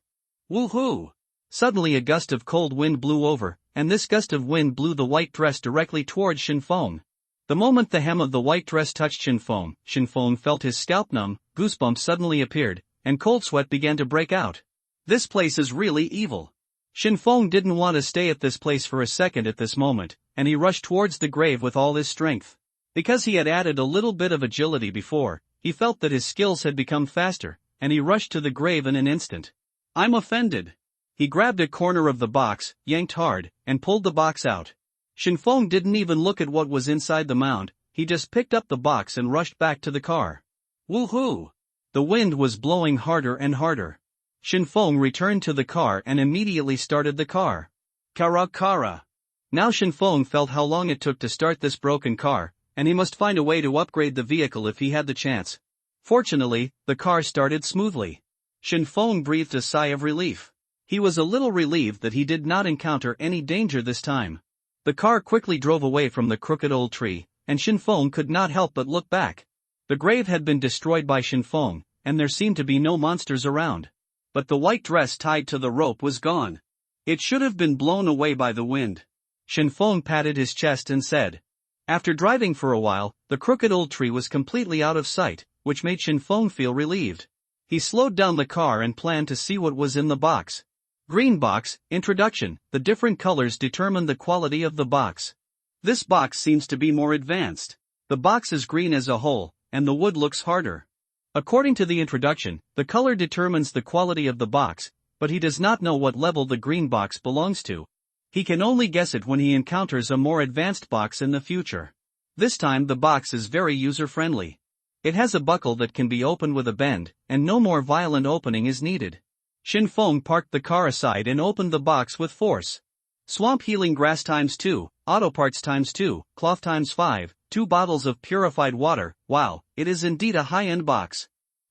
Woohoo! Suddenly a gust of cold wind blew over, and this gust of wind blew the white dress directly towards Shinfeng. The moment the hem of the white dress touched Shinfeng felt his scalp numb, goosebumps suddenly appeared, and cold sweat began to break out. This place is really evil. Shinfeng didn't want to stay at this place for a second at this moment, and he rushed towards the grave with all his strength. Because he had added a little bit of agility before, he felt that his skills had become faster, and he rushed to the grave in an instant. I'm offended. He grabbed a corner of the box, yanked hard, and pulled the box out. Shinfeng didn't even look at what was inside the mound, he just picked up the box and rushed back to the car. Woohoo! The wind was blowing harder and harder. Shinfeng returned to the car and immediately started the car. Kara. Now Shinfeng felt how long it took to start this broken car, and he must find a way to upgrade the vehicle if he had the chance. Fortunately, the car started smoothly. Shinfeng breathed a sigh of relief. He was a little relieved that he did not encounter any danger this time. The car quickly drove away from the crooked old tree, and Shinfeng could not help but look back. The grave had been destroyed by Shinfeng, and there seemed to be no monsters around. But the white dress tied to the rope was gone. It should have been blown away by the wind. Shinfeng patted his chest and said. After driving for a while, the crooked old tree was completely out of sight, which made Shinfeng feel relieved. He slowed down the car and planned to see what was in the box. Green box, introduction. The different colors determine the quality of the box. This box seems to be more advanced. The box is green as a whole, and the wood looks harder. According to the introduction, the color determines the quality of the box, but he does not know what level the green box belongs to. He can only guess it when he encounters a more advanced box in the future. This time the box is very user-friendly. It has a buckle that can be opened with a bend, and no more violent opening is needed. Shinfeng parked the car aside and opened the box with force. Swamp healing grass ×2, auto parts ×2, cloth ×5, 2 bottles of purified water. Wow, it is indeed a high-end box.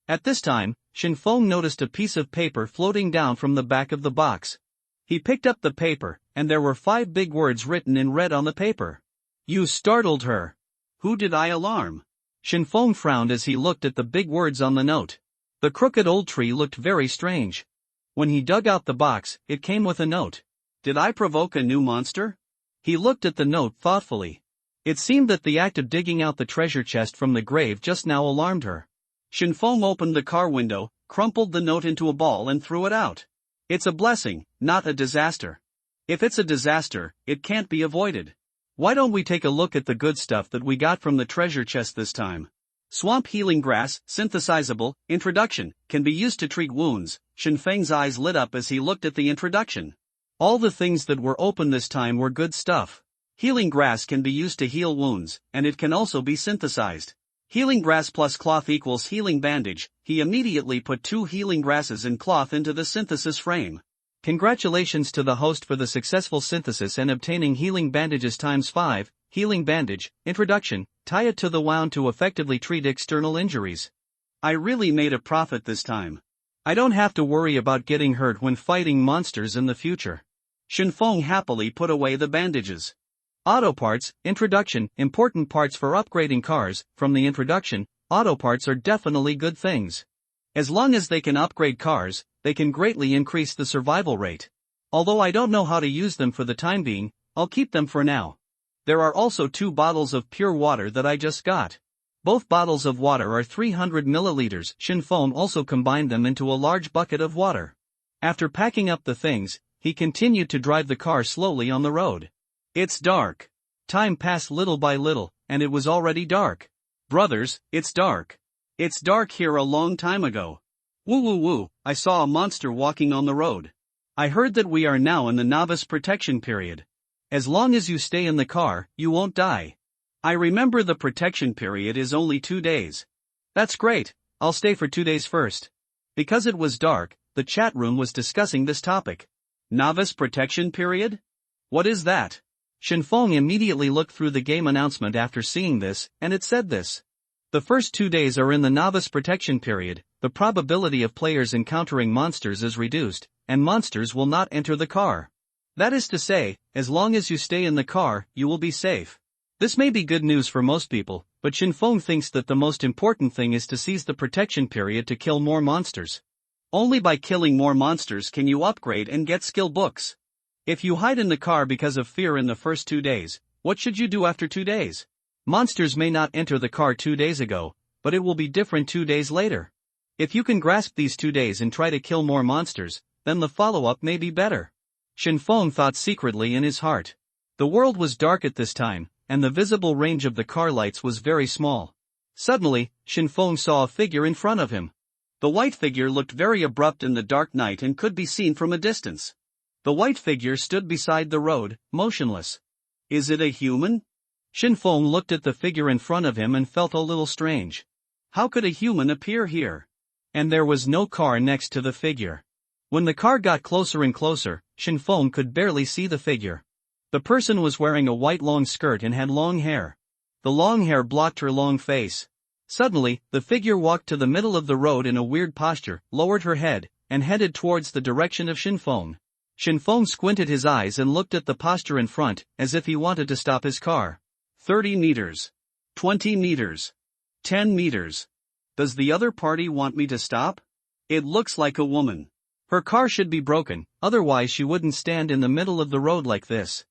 At this time, Shinfeng noticed a piece of paper floating down from the back of the box. He picked up the paper, and there were 5 big words written in red on the paper. You startled her. Who did I alarm? Shinfeng frowned as he looked at the big words on the note. The crooked old tree looked very strange. When he dug out the box, it came with a note. Did I provoke a new monster? He looked at the note thoughtfully. It seemed that the act of digging out the treasure chest from the grave just now alarmed her. Shinfeng opened the car window, crumpled the note into a ball and threw it out. It's a blessing, not a disaster. If it's a disaster, it can't be avoided. Why don't we take a look at the good stuff that we got from the treasure chest this time? Swamp healing grass, synthesizable, introduction, can be used to treat wounds. Shinfeng's eyes lit up as he looked at the introduction. All the things that were open this time were good stuff. Healing grass can be used to heal wounds, and it can also be synthesized. Healing grass plus cloth equals healing bandage. He immediately put 2 healing grasses and cloth into the synthesis frame. Congratulations to the host for the successful synthesis and obtaining healing bandages ×5. Healing bandage, introduction, tie it to the wound to effectively treat external injuries. I really made a profit this time. I don't have to worry about getting hurt when fighting monsters in the future. Shinfeng happily put away the bandages. Auto parts, introduction, important parts for upgrading cars. From the introduction, auto parts are definitely good things. As long as they can upgrade cars, they can greatly increase the survival rate. Although I don't know how to use them for the time being, I'll keep them for now. There are also 2 bottles of pure water that I just got. Both bottles of water are 300 milliliters. Shinfeng also combined them into a large bucket of water. After packing up the things, he continued to drive the car slowly on the road. It's dark. Time passed little by little, and it was already dark. Brothers, it's dark. It's dark here a long time ago. Woo, I saw a monster walking on the road. I heard that we are now in the novice protection period. As long as you stay in the car, you won't die. I remember the protection period is only 2 days. That's great, I'll stay for 2 days first. Because it was dark, the chat room was discussing this topic. Novice protection period? What is that? Shinfeng immediately looked through the game announcement after seeing this, and it said this. The first 2 days are in the novice protection period. The probability of players encountering monsters is reduced, and monsters will not enter the car. That is to say, as long as you stay in the car, you will be safe. This may be good news for most people, but Shinfeng thinks that the most important thing is to seize the protection period to kill more monsters. Only by killing more monsters can you upgrade and get skill books. If you hide in the car because of fear in the first 2 days, what should you do after 2 days? Monsters may not enter the car 2 days ago, but it will be different 2 days later. If you can grasp these 2 days and try to kill more monsters, then the follow-up may be better. Shinfeng thought secretly in his heart. The world was dark at this time, and the visible range of the car lights was very small. Suddenly, Shinfeng saw a figure in front of him. The white figure looked very abrupt in the dark night and could be seen from a distance. The white figure stood beside the road, motionless. Is it a human? Shinfeng looked at the figure in front of him and felt a little strange. How could a human appear here? And there was no car next to the figure. When the car got closer and closer, Shinfeng could barely see the figure. The person was wearing a white long skirt and had long hair. The long hair blocked her long face. Suddenly, the figure walked to the middle of the road in a weird posture, lowered her head, and headed towards the direction of Shinfeng. Shinfeng squinted his eyes and looked at the posture in front, as if he wanted to stop his car. 30 meters. 20 meters. 10 meters. Does the other party want me to stop? It looks like a woman. Her car should be broken, otherwise she wouldn't stand in the middle of the road like this.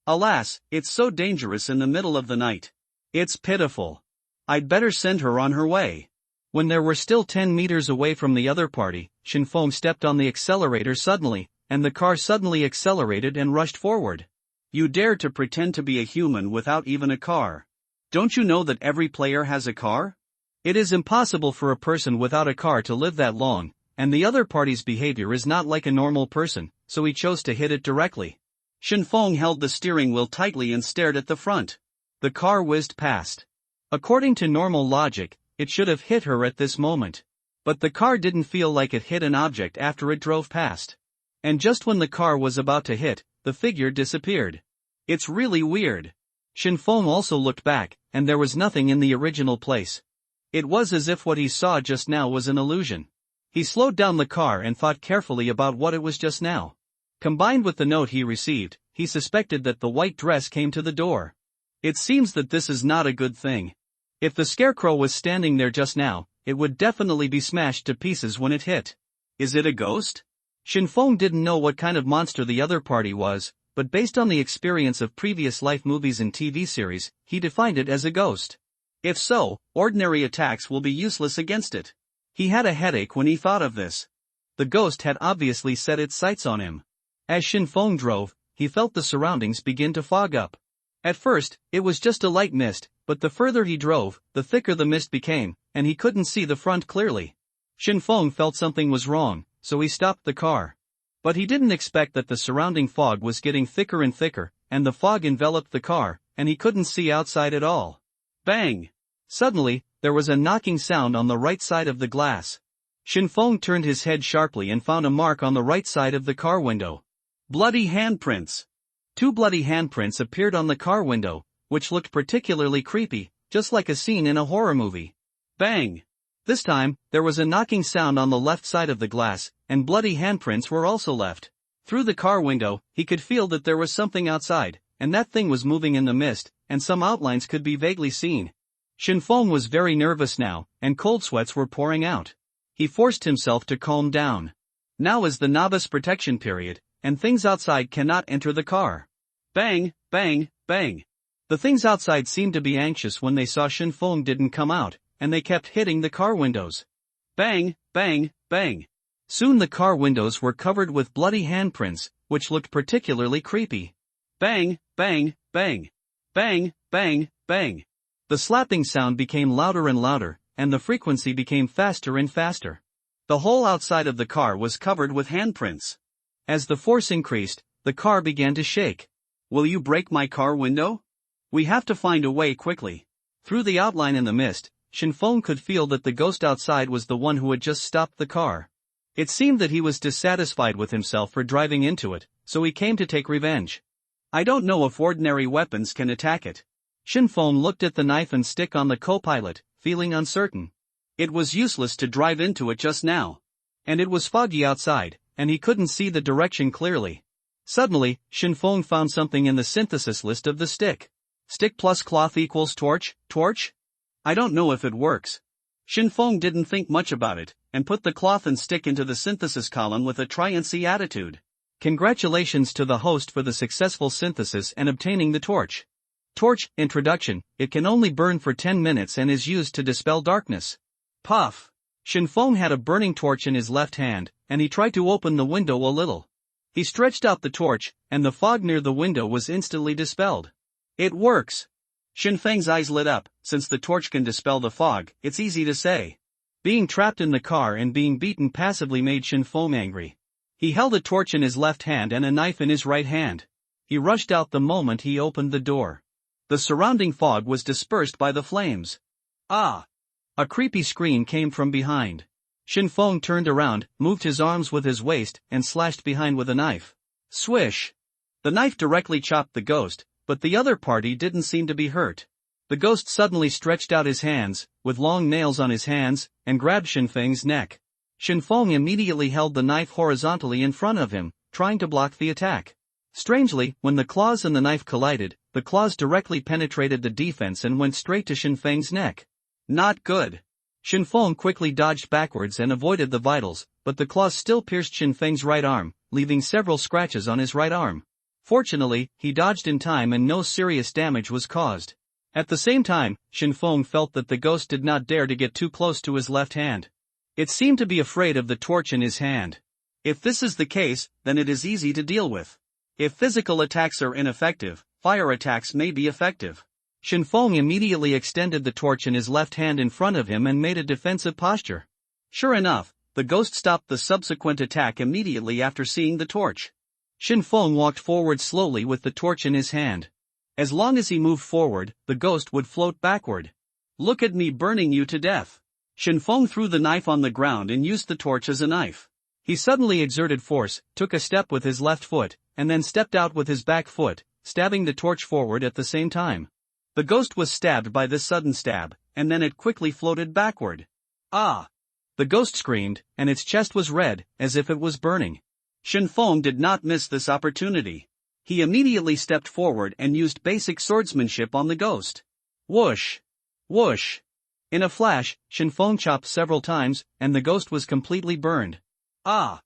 Alas, it's so dangerous in the middle of the night. It's pitiful. I'd better send her on her way. When they were still 10 meters away from the other party, Shinfeng stepped on the accelerator suddenly, and the car suddenly accelerated and rushed forward. You dare to pretend to be a human without even a car. Don't you know that every player has a car? It is impossible for a person without a car to live that long, and the other party's behavior is not like a normal person, so he chose to hit it directly. Shinfeng held the steering wheel tightly and stared at the front. The car whizzed past. According to normal logic, it should have hit her at this moment. But the car didn't feel like it hit an object after it drove past. And just when the car was about to hit, the figure disappeared. It's really weird. Shinfeng also looked back, and there was nothing in the original place. It was as if what he saw just now was an illusion. He slowed down the car and thought carefully about what it was just now. Combined with the note he received, he suspected that the white dress came to the door. It seems that this is not a good thing. If the scarecrow was standing there just now, it would definitely be smashed to pieces when it hit. Is it a ghost? Shinfeng didn't know what kind of monster the other party was, but based on the experience of previous life movies and TV series, he defined it as a ghost. If so, ordinary attacks will be useless against it. He had a headache when he thought of this. The ghost had obviously set its sights on him. As Shinfeng drove, he felt the surroundings begin to fog up. At first, it was just a light mist, but the further he drove, the thicker the mist became, and he couldn't see the front clearly. Shinfeng felt something was wrong, so he stopped the car. But he didn't expect that the surrounding fog was getting thicker and thicker, and the fog enveloped the car, and he couldn't see outside at all. Bang! Suddenly, there was a knocking sound on the right side of the glass. Shinfeng turned his head sharply and found a mark on the right side of the car window. Bloody handprints! 2 bloody handprints appeared on the car window, which looked particularly creepy, just like a scene in a horror movie. Bang! This time, there was a knocking sound on the left side of the glass, and bloody handprints were also left. Through the car window, he could feel that there was something outside, and that thing was moving in the mist, and some outlines could be vaguely seen. Shinfeng was very nervous now, and cold sweats were pouring out. He forced himself to calm down. Now is the novice protection period, and things outside cannot enter the car. Bang, bang, bang. The things outside seemed to be anxious when they saw Shinfeng didn't come out, and they kept hitting the car windows. Bang, bang, bang. Soon the car windows were covered with bloody handprints, which looked particularly creepy. Bang, bang, bang. Bang, bang, bang. The slapping sound became louder and louder, and the frequency became faster and faster. The whole outside of the car was covered with handprints. As the force increased, the car began to shake. Will you break my car window? We have to find a way quickly. Through the outline in the mist, Shinfeng could feel that the ghost outside was the one who had just stopped the car. It seemed that he was dissatisfied with himself for driving into it, so he came to take revenge. I don't know if ordinary weapons can attack it. Shinfeng looked at the knife and stick on the co-pilot, feeling uncertain. It was useless to drive into it just now. And it was foggy outside, and he couldn't see the direction clearly. Suddenly, Shinfeng found something in the synthesis list of the stick. Stick plus cloth equals torch? I don't know if it works. Shinfeng didn't think much about it, and put the cloth and stick into the synthesis column with a try-and-see attitude. Congratulations to the host for the successful synthesis and obtaining the torch. Torch, introduction, it can only burn for 10 minutes and is used to dispel darkness. Puff! Shinfeng had a burning torch in his left hand, and he tried to open the window a little. He stretched out the torch, and the fog near the window was instantly dispelled. It works! Shinfeng's eyes lit up. Since the torch can dispel the fog, it's easy to say. Being trapped in the car and being beaten passively made Shinfeng angry. He held a torch in his left hand and a knife in his right hand. He rushed out the moment he opened the door. The surrounding fog was dispersed by the flames. Ah! A creepy scream came from behind. Shinfeng turned around, moved his arms with his waist, and slashed behind with a knife. Swish! The knife directly chopped the ghost, but the other party didn't seem to be hurt. The ghost suddenly stretched out his hands, with long nails on his hands, and grabbed Shinfeng's neck. Shinfeng immediately held the knife horizontally in front of him, trying to block the attack. Strangely, when the claws and the knife collided, the claws directly penetrated the defense and went straight to Shinfeng's neck. Not good. Shinfeng quickly dodged backwards and avoided the vitals, but the claws still pierced Shinfeng's right arm, leaving several scratches on his right arm. Fortunately, he dodged in time and no serious damage was caused. At the same time, Shinfeng felt that the ghost did not dare to get too close to his left hand. It seemed to be afraid of the torch in his hand. If this is the case, then it is easy to deal with. If physical attacks are ineffective, fire attacks may be effective. Shinfeng immediately extended the torch in his left hand in front of him and made a defensive posture. Sure enough, the ghost stopped the subsequent attack immediately after seeing the torch. Shinfeng walked forward slowly with the torch in his hand. As long as he moved forward, the ghost would float backward. Look at me burning you to death. Shinfeng threw the knife on the ground and used the torch as a knife. He suddenly exerted force, took a step with his left foot, and then stepped out with his back foot, stabbing the torch forward at the same time. The ghost was stabbed by this sudden stab, and then it quickly floated backward. Ah! The ghost screamed, and its chest was red, as if it was burning. Shinfeng did not miss this opportunity. He immediately stepped forward and used basic swordsmanship on the ghost. Whoosh! Whoosh! In a flash, Shinfeng chopped several times, and the ghost was completely burned. Ah!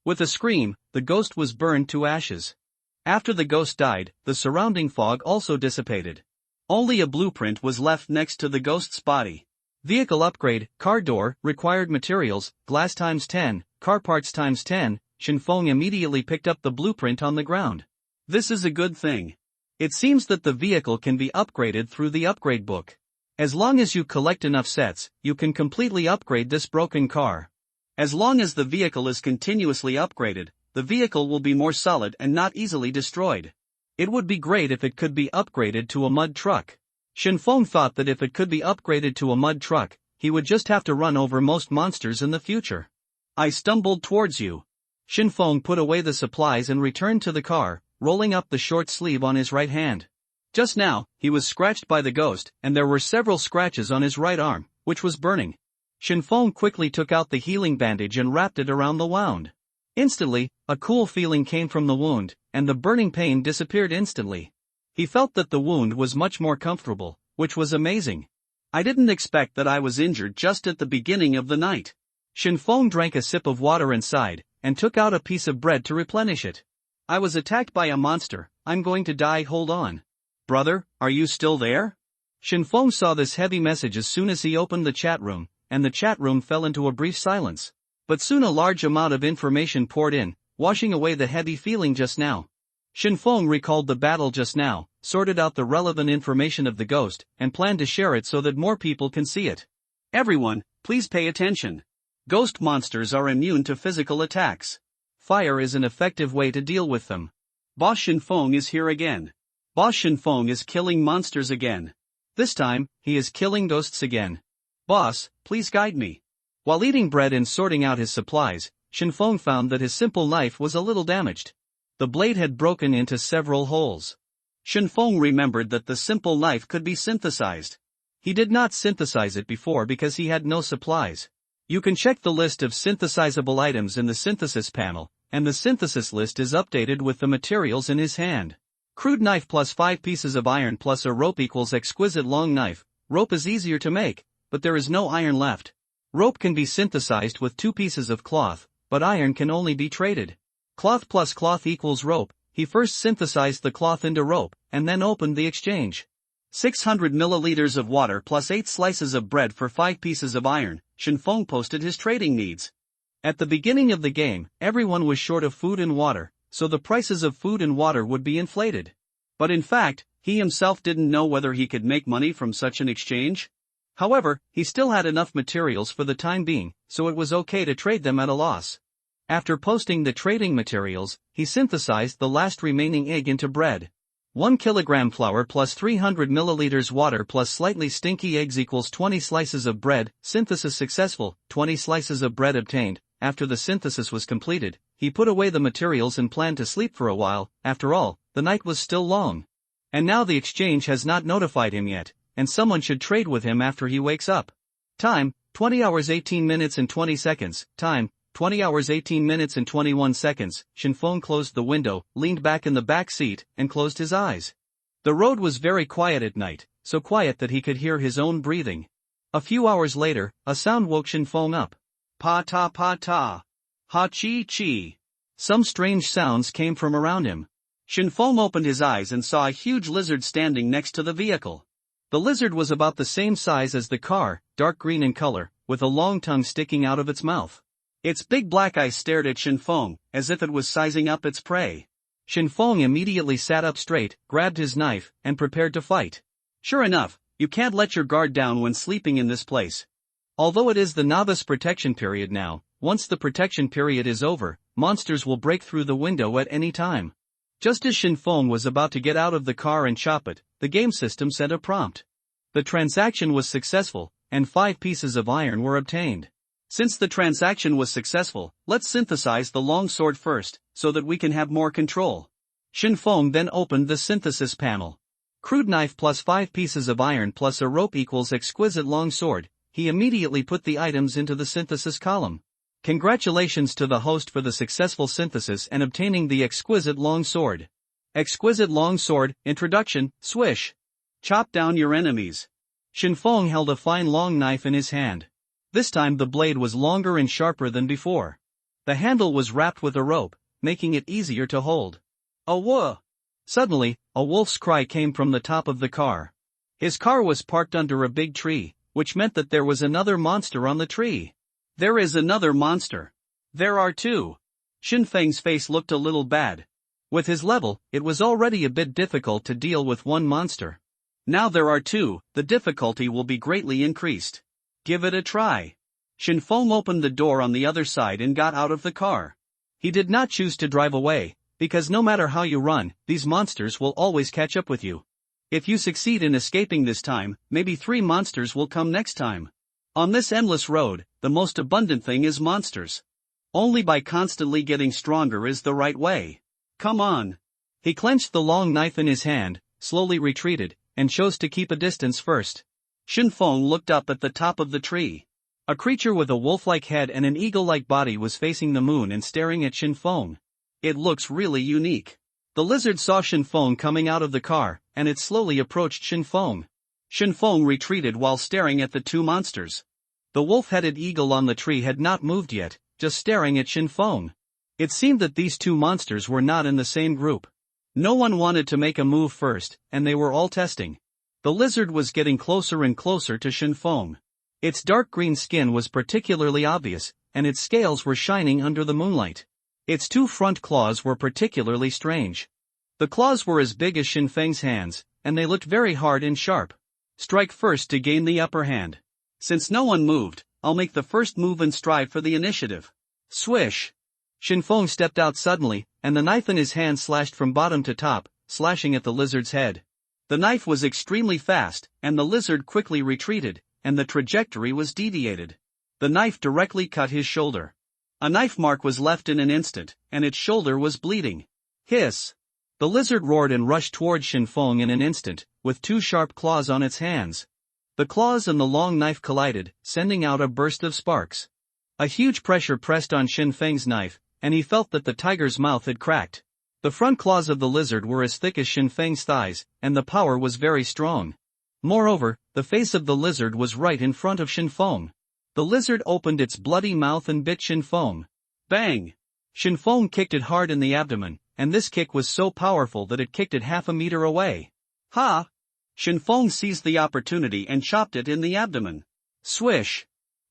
With a scream, the ghost was burned to ashes. After the ghost died, the surrounding fog also dissipated. Only a blueprint was left next to the ghost's body. Vehicle upgrade, car door, required materials, glass times 10, car parts times 10, Shinfeng immediately picked up the blueprint on the ground. This is a good thing. It seems that the vehicle can be upgraded through the upgrade book. As long as you collect enough sets, you can completely upgrade this broken car. As long as the vehicle is continuously upgraded, the vehicle will be more solid and not easily destroyed. It would be great if it could be upgraded to a mud truck. Shinfeng thought that if it could be upgraded to a mud truck, he would just have to run over most monsters in the future. I stumbled towards you. Shinfeng put away the supplies and returned to the car, rolling up the short sleeve on his right hand. Just now, he was scratched by the ghost, and there were several scratches on his right arm, which was burning. Shinfeng quickly took out the healing bandage and wrapped it around the wound. Instantly, a cool feeling came from the wound, and the burning pain disappeared instantly. He felt that the wound was much more comfortable, which was amazing. I didn't expect that I was injured just at the beginning of the night. Shinfeng drank a sip of water and sighed, and took out a piece of bread to replenish it. I was attacked by a monster, I'm going to die, hold on. Brother, are you still there? Shinfeng saw this heavy message as soon as he opened the chat room, and the chat room fell into a brief silence. But soon a large amount of information poured in, washing away the heavy feeling just now. Shinfeng recalled the battle just now, sorted out the relevant information of the ghost, and planned to share it so that more people can see it. Everyone, please pay attention. Ghost monsters are immune to physical attacks. Fire is an effective way to deal with them. Boss Shinfeng is here again. Boss Shinfeng is killing monsters again. This time, he is killing ghosts again. Boss, please guide me. While eating bread and sorting out his supplies, Shinfeng found that his simple knife was a little damaged. The blade had broken into several holes. Shinfeng remembered that the simple knife could be synthesized. He did not synthesize it before because he had no supplies. You can check the list of synthesizable items in the synthesis panel, and the synthesis list is updated with the materials in his hand. Crude knife plus 5 pieces of iron plus a rope equals exquisite long knife. Rope is easier to make, but there is no iron left. Rope can be synthesized with 2 pieces of cloth, but iron can only be traded. Cloth plus cloth equals rope. He first synthesized the cloth into rope, and then opened the exchange. 600 milliliters of water plus 8 slices of bread for 5 pieces of iron. Shinfeng posted his trading needs. At the beginning of the game, everyone was short of food and water, so the prices of food and water would be inflated. But in fact, he himself didn't know whether he could make money from such an exchange. However, he still had enough materials for the time being, so it was okay to trade them at a loss. After posting the trading materials, he synthesized the last remaining egg into bread. 1 kilogram flour plus 300 milliliters water plus slightly stinky eggs equals 20 slices of bread. Synthesis successful, 20 slices of bread obtained. After the synthesis was completed, he put away the materials and planned to sleep for a while. After all, the night was still long. And now the exchange has not notified him yet, and someone should trade with him after he wakes up. Time, 20 hours 18 minutes and 20 seconds. Time, 20 hours 18 minutes and 21 seconds. Shinfeng closed the window, leaned back in the back seat, and closed his eyes. The road was very quiet at night, so quiet that he could hear his own breathing. A few hours later, a sound woke Shinfeng up. Pa-ta pa-ta. Ha-chi-chi. Some strange sounds came from around him. Shinfeng opened his eyes and saw a huge lizard standing next to the vehicle. The lizard was about the same size as the car, dark green in color, with a long tongue sticking out of its mouth. Its big black eyes stared at Shinfeng, as if it was sizing up its prey. Shinfeng immediately sat up straight, grabbed his knife, and prepared to fight. Sure enough, you can't let your guard down when sleeping in this place. Although it is the novice protection period now, once the protection period is over, monsters will break through the window at any time. Just as Shinfeng was about to get out of the car and chop it, the game system sent a prompt. The transaction was successful, and 5 pieces of iron were obtained. Since the transaction was successful, let's synthesize the long sword first, so that we can have more control. Shinfeng then opened the synthesis panel. Crude knife plus 5 pieces of iron plus a rope equals exquisite long sword. He immediately put the items into the synthesis column. Congratulations to the host for the successful synthesis and obtaining the exquisite long sword. Exquisite long sword, introduction, swish. Chop down your enemies. Shinfeng held a fine long knife in his hand. This time the blade was longer and sharper than before. The handle was wrapped with a rope, making it easier to hold. A whoa! Suddenly, a wolf's cry came from the top of the car. His car was parked under a big tree, which meant that there was another monster on the tree. There is another monster. There are 2. Shinfeng's face looked a little bad. With his level, it was already a bit difficult to deal with one monster. Now there are 2, the difficulty will be greatly increased. Give it a try. Shinfeng opened the door on the other side and got out of the car. He did not choose to drive away, because no matter how you run, these monsters will always catch up with you. If you succeed in escaping this time, maybe 3 monsters will come next time. On this endless road, the most abundant thing is monsters. Only by constantly getting stronger is the right way. Come on. He clenched the long knife in his hand, slowly retreated, and chose to keep a distance first. Shinfeng looked up at the top of the tree. A creature with a wolf-like head and an eagle-like body was facing the moon and staring at Shinfeng. It looks really unique. The lizard saw Shinfeng coming out of the car, and it slowly approached Shinfeng. Shinfeng retreated while staring at the 2 monsters. The wolf-headed eagle on the tree had not moved yet, just staring at Shinfeng. It seemed that these 2 monsters were not in the same group. No one wanted to make a move first, and they were all testing. The lizard was getting closer and closer to Shinfeng. Its dark green skin was particularly obvious, and its scales were shining under the moonlight. Its 2 front claws were particularly strange. The claws were as big as Shinfeng's hands, and they looked very hard and sharp. Strike first to gain the upper hand. Since no one moved, I'll make the first move and strive for the initiative. Swish! Shinfeng stepped out suddenly, and the knife in his hand slashed from bottom to top, slashing at the lizard's head. The knife was extremely fast, and the lizard quickly retreated, and the trajectory was deviated. The knife directly cut his shoulder. A knife mark was left in an instant, and its shoulder was bleeding. Hiss! The lizard roared and rushed towards Shinfeng in an instant, with 2 sharp claws on its hands. The claws and the long knife collided, sending out a burst of sparks. A huge pressure pressed on Shinfeng's knife, and he felt that the tiger's mouth had cracked. The front claws of the lizard were as thick as Shinfeng's thighs, and the power was very strong. Moreover, the face of the lizard was right in front of Shinfeng. The lizard opened its bloody mouth and bit Shinfeng. Bang! Shinfeng kicked it hard in the abdomen, and this kick was so powerful that it kicked it half a meter away. Ha! Shinfeng seized the opportunity and chopped it in the abdomen. Swish!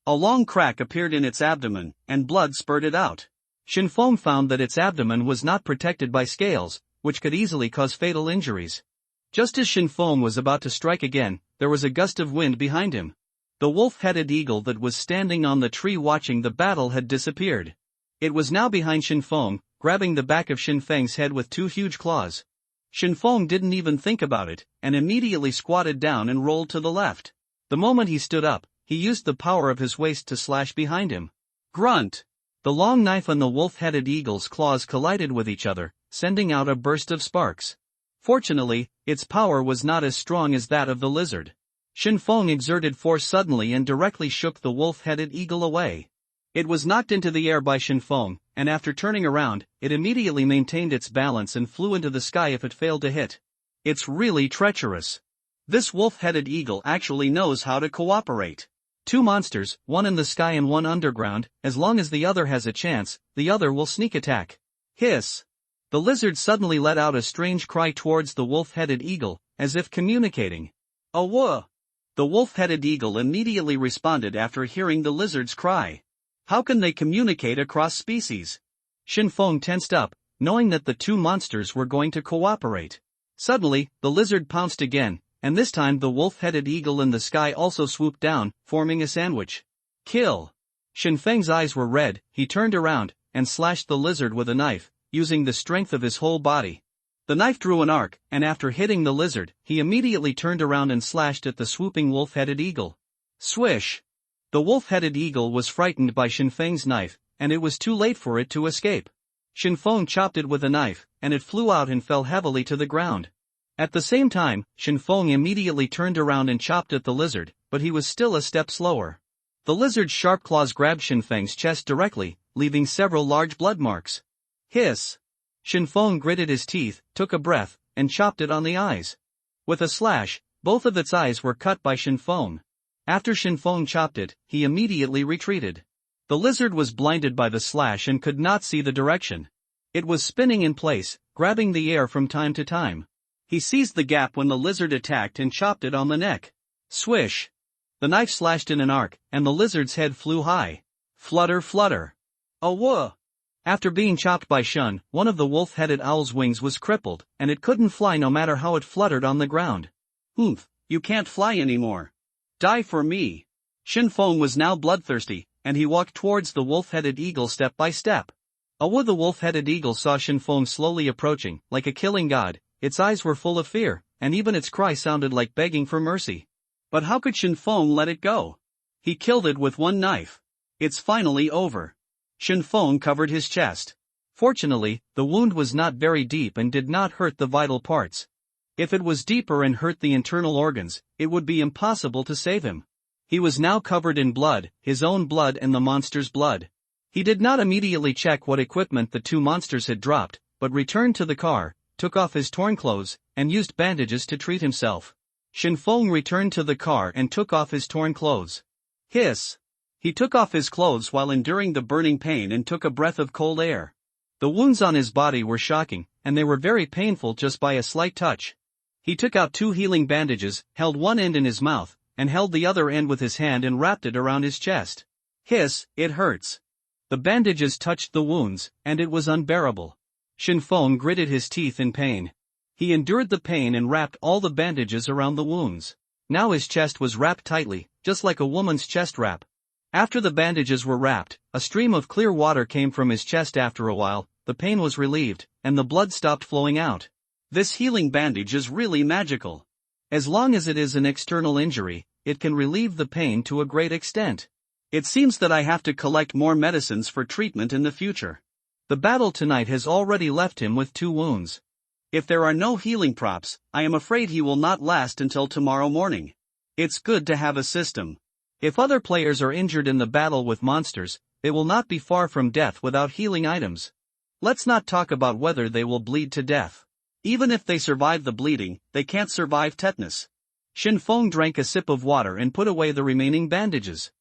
A long crack appeared in its abdomen, and blood spurted out. Shinfeng found that its abdomen was not protected by scales, which could easily cause fatal injuries. Just as Shinfeng was about to strike again, there was a gust of wind behind him. The wolf-headed eagle that was standing on the tree watching the battle had disappeared. It was now behind Shinfeng, grabbing the back of Shinfeng's head with two huge claws. Shinfeng didn't even think about it, and immediately squatted down and rolled to the left. The moment he stood up, he used the power of his waist to slash behind him. Grunt! The long knife and the wolf-headed eagle's claws collided with each other, sending out a burst of sparks. Fortunately, its power was not as strong as that of the lizard. Shinfeng exerted force suddenly and directly shook the wolf-headed eagle away. It was knocked into the air by Shinfeng, and after turning around, it immediately maintained its balance and flew into the sky if it failed to hit. It's really treacherous. This wolf-headed eagle actually knows how to cooperate. Two monsters, one in the sky and one underground, as long as the other has a chance, the other will sneak attack. Hiss! The lizard suddenly let out a strange cry towards the wolf-headed eagle, as if communicating. Awah! The wolf-headed eagle immediately responded after hearing the lizard's cry. How can they communicate across species? Shinfeng tensed up, knowing that the two monsters were going to cooperate. Suddenly, the lizard pounced again, and this time the wolf-headed eagle in the sky also swooped down, forming a sandwich. Kill! Shinfeng's eyes were red. He turned around, and slashed the lizard with a knife, using the strength of his whole body. The knife drew an arc, and after hitting the lizard, he immediately turned around and slashed at the swooping wolf-headed eagle. Swish! The wolf-headed eagle was frightened by Shinfeng's knife, and it was too late for it to escape. Shinfeng chopped it with a knife, and it flew out and fell heavily to the ground. At the same time, Shinfeng immediately turned around and chopped at the lizard, but he was still a step slower. The lizard's sharp claws grabbed Shinfeng's chest directly, leaving several large blood marks. Hiss! Shinfeng gritted his teeth, took a breath, and chopped it on the eyes. With a slash, both of its eyes were cut by Shinfeng. After Shinfeng chopped it, he immediately retreated. The lizard was blinded by the slash and could not see the direction. It was spinning in place, grabbing the air from time to time. He seized the gap when the lizard attacked and chopped it on the neck. Swish! The knife slashed in an arc, and the lizard's head flew high. Flutter, flutter! Awah! After being chopped by Shun, one of the wolf-headed owl's wings was crippled, and it couldn't fly no matter how it fluttered on the ground. Oomph! You can't fly anymore. Die for me! Shinfeng was now bloodthirsty, and he walked towards the wolf-headed eagle step by step. Awah! The wolf-headed eagle saw Shinfeng slowly approaching, like a killing god. Its eyes were full of fear, and even its cry sounded like begging for mercy. But how could Shinfeng let it go? He killed it with one knife. It's finally over. Shinfeng covered his chest. Fortunately, the wound was not very deep and did not hurt the vital parts. If it was deeper and hurt the internal organs, it would be impossible to save him. He was now covered in blood, his own blood and the monster's blood. He did not immediately check what equipment the two monsters had dropped, but returned to the car, took off his torn clothes, and used bandages to treat himself. Shinfeng returned to the car and took off his torn clothes. Hiss! He took off his clothes while enduring the burning pain and took a breath of cold air. The wounds on his body were shocking, and they were very painful just by a slight touch. He took out two healing bandages, held one end in his mouth, and held the other end with his hand and wrapped it around his chest. Hiss! It hurts. The bandages touched the wounds, and it was unbearable. Shinfeng gritted his teeth in pain. He endured the pain and wrapped all the bandages around the wounds. Now his chest was wrapped tightly, just like a woman's chest wrap. After the bandages were wrapped, a stream of clear water came from his chest. After a while, the pain was relieved, and the blood stopped flowing out. This healing bandage is really magical. As long as it is an external injury, it can relieve the pain to a great extent. It seems that I have to collect more medicines for treatment in the future. The battle tonight has already left him with two wounds. If there are no healing props, I am afraid he will not last until tomorrow morning. It's good to have a system. If other players are injured in the battle with monsters, they will not be far from death without healing items. Let's not talk about whether they will bleed to death. Even if they survive the bleeding, they can't survive tetanus. Shinfeng drank a sip of water and put away the remaining bandages.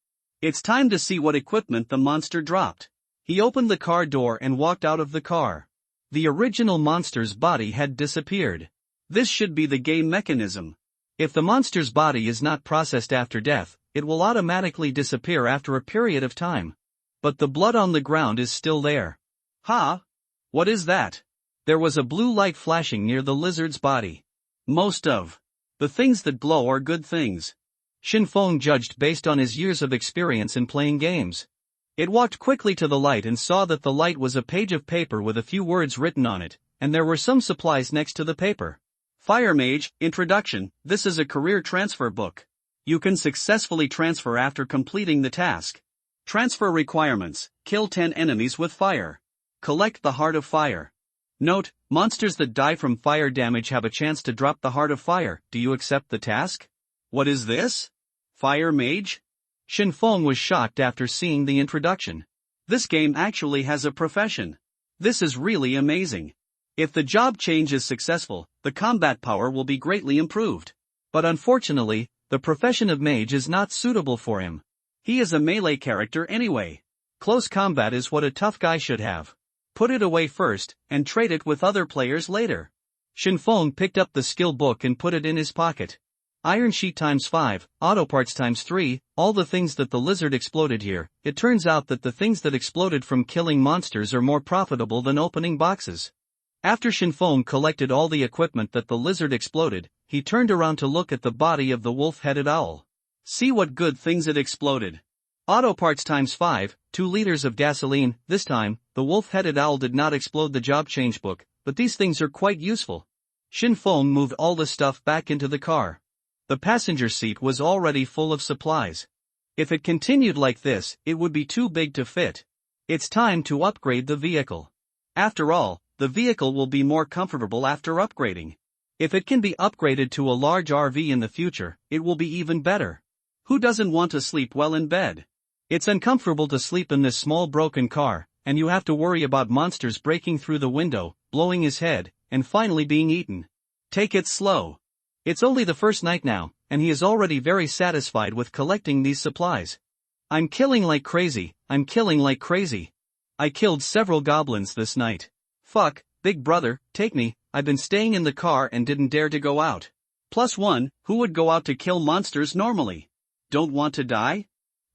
It's time to see what equipment the monster dropped. He opened the car door and walked out of the car. The original monster's body had disappeared. This should be the game mechanism. If the monster's body is not processed after death, it will automatically disappear after a period of time. But the blood on the ground is still there. Ha! What is that? There was a blue light flashing near the lizard's body. Most of the things that glow are good things. Shinfeng judged based on his years of experience in playing games. It walked quickly to the light and saw that the light was a page of paper with a few words written on it, and there were some supplies next to the paper. Fire Mage, Introduction. This is a career transfer book. You can successfully transfer after completing the task. Transfer requirements: kill 10 enemies with fire. Collect the Heart of Fire. Note: monsters that die from fire damage have a chance to drop the Heart of Fire. Do you accept the task? What is this? Fire Mage? Shinfeng was shocked after seeing the introduction. This game actually has a profession. This is really amazing. If the job change is successful, the combat power will be greatly improved. But unfortunately, the profession of mage is not suitable for him. He is a melee character anyway. Close combat is what a tough guy should have. Put it away first, and trade it with other players later. Shinfeng picked up the skill book and put it in his pocket. Iron sheet times 5, auto parts times 3, all the things that the lizard exploded here. It turns out that the things that exploded from killing monsters are more profitable than opening boxes. After Shinfeng collected all the equipment that the lizard exploded, he turned around to look at the body of the wolf-headed owl. See what good things it exploded. Auto parts times 5, 2 liters of gasoline. This time, the wolf-headed owl did not explode the job change book, but these things are quite useful. Shinfeng moved all the stuff back into the car. The passenger seat was already full of supplies. If it continued like this, it would be too big to fit. It's time to upgrade the vehicle. After all, the vehicle will be more comfortable after upgrading. If it can be upgraded to a large RV in the future, it will be even better. Who doesn't want to sleep well in bed? It's uncomfortable to sleep in this small broken car, and you have to worry about monsters breaking through the window, blowing his head, and finally being eaten. Take it slow. It's only the first night now, and he is already very satisfied with collecting these supplies. I'm killing like crazy. I killed several goblins this night. Fuck, big brother, take me. I've been staying in the car and didn't dare to go out. +1, who would go out to kill monsters normally? Don't want to die?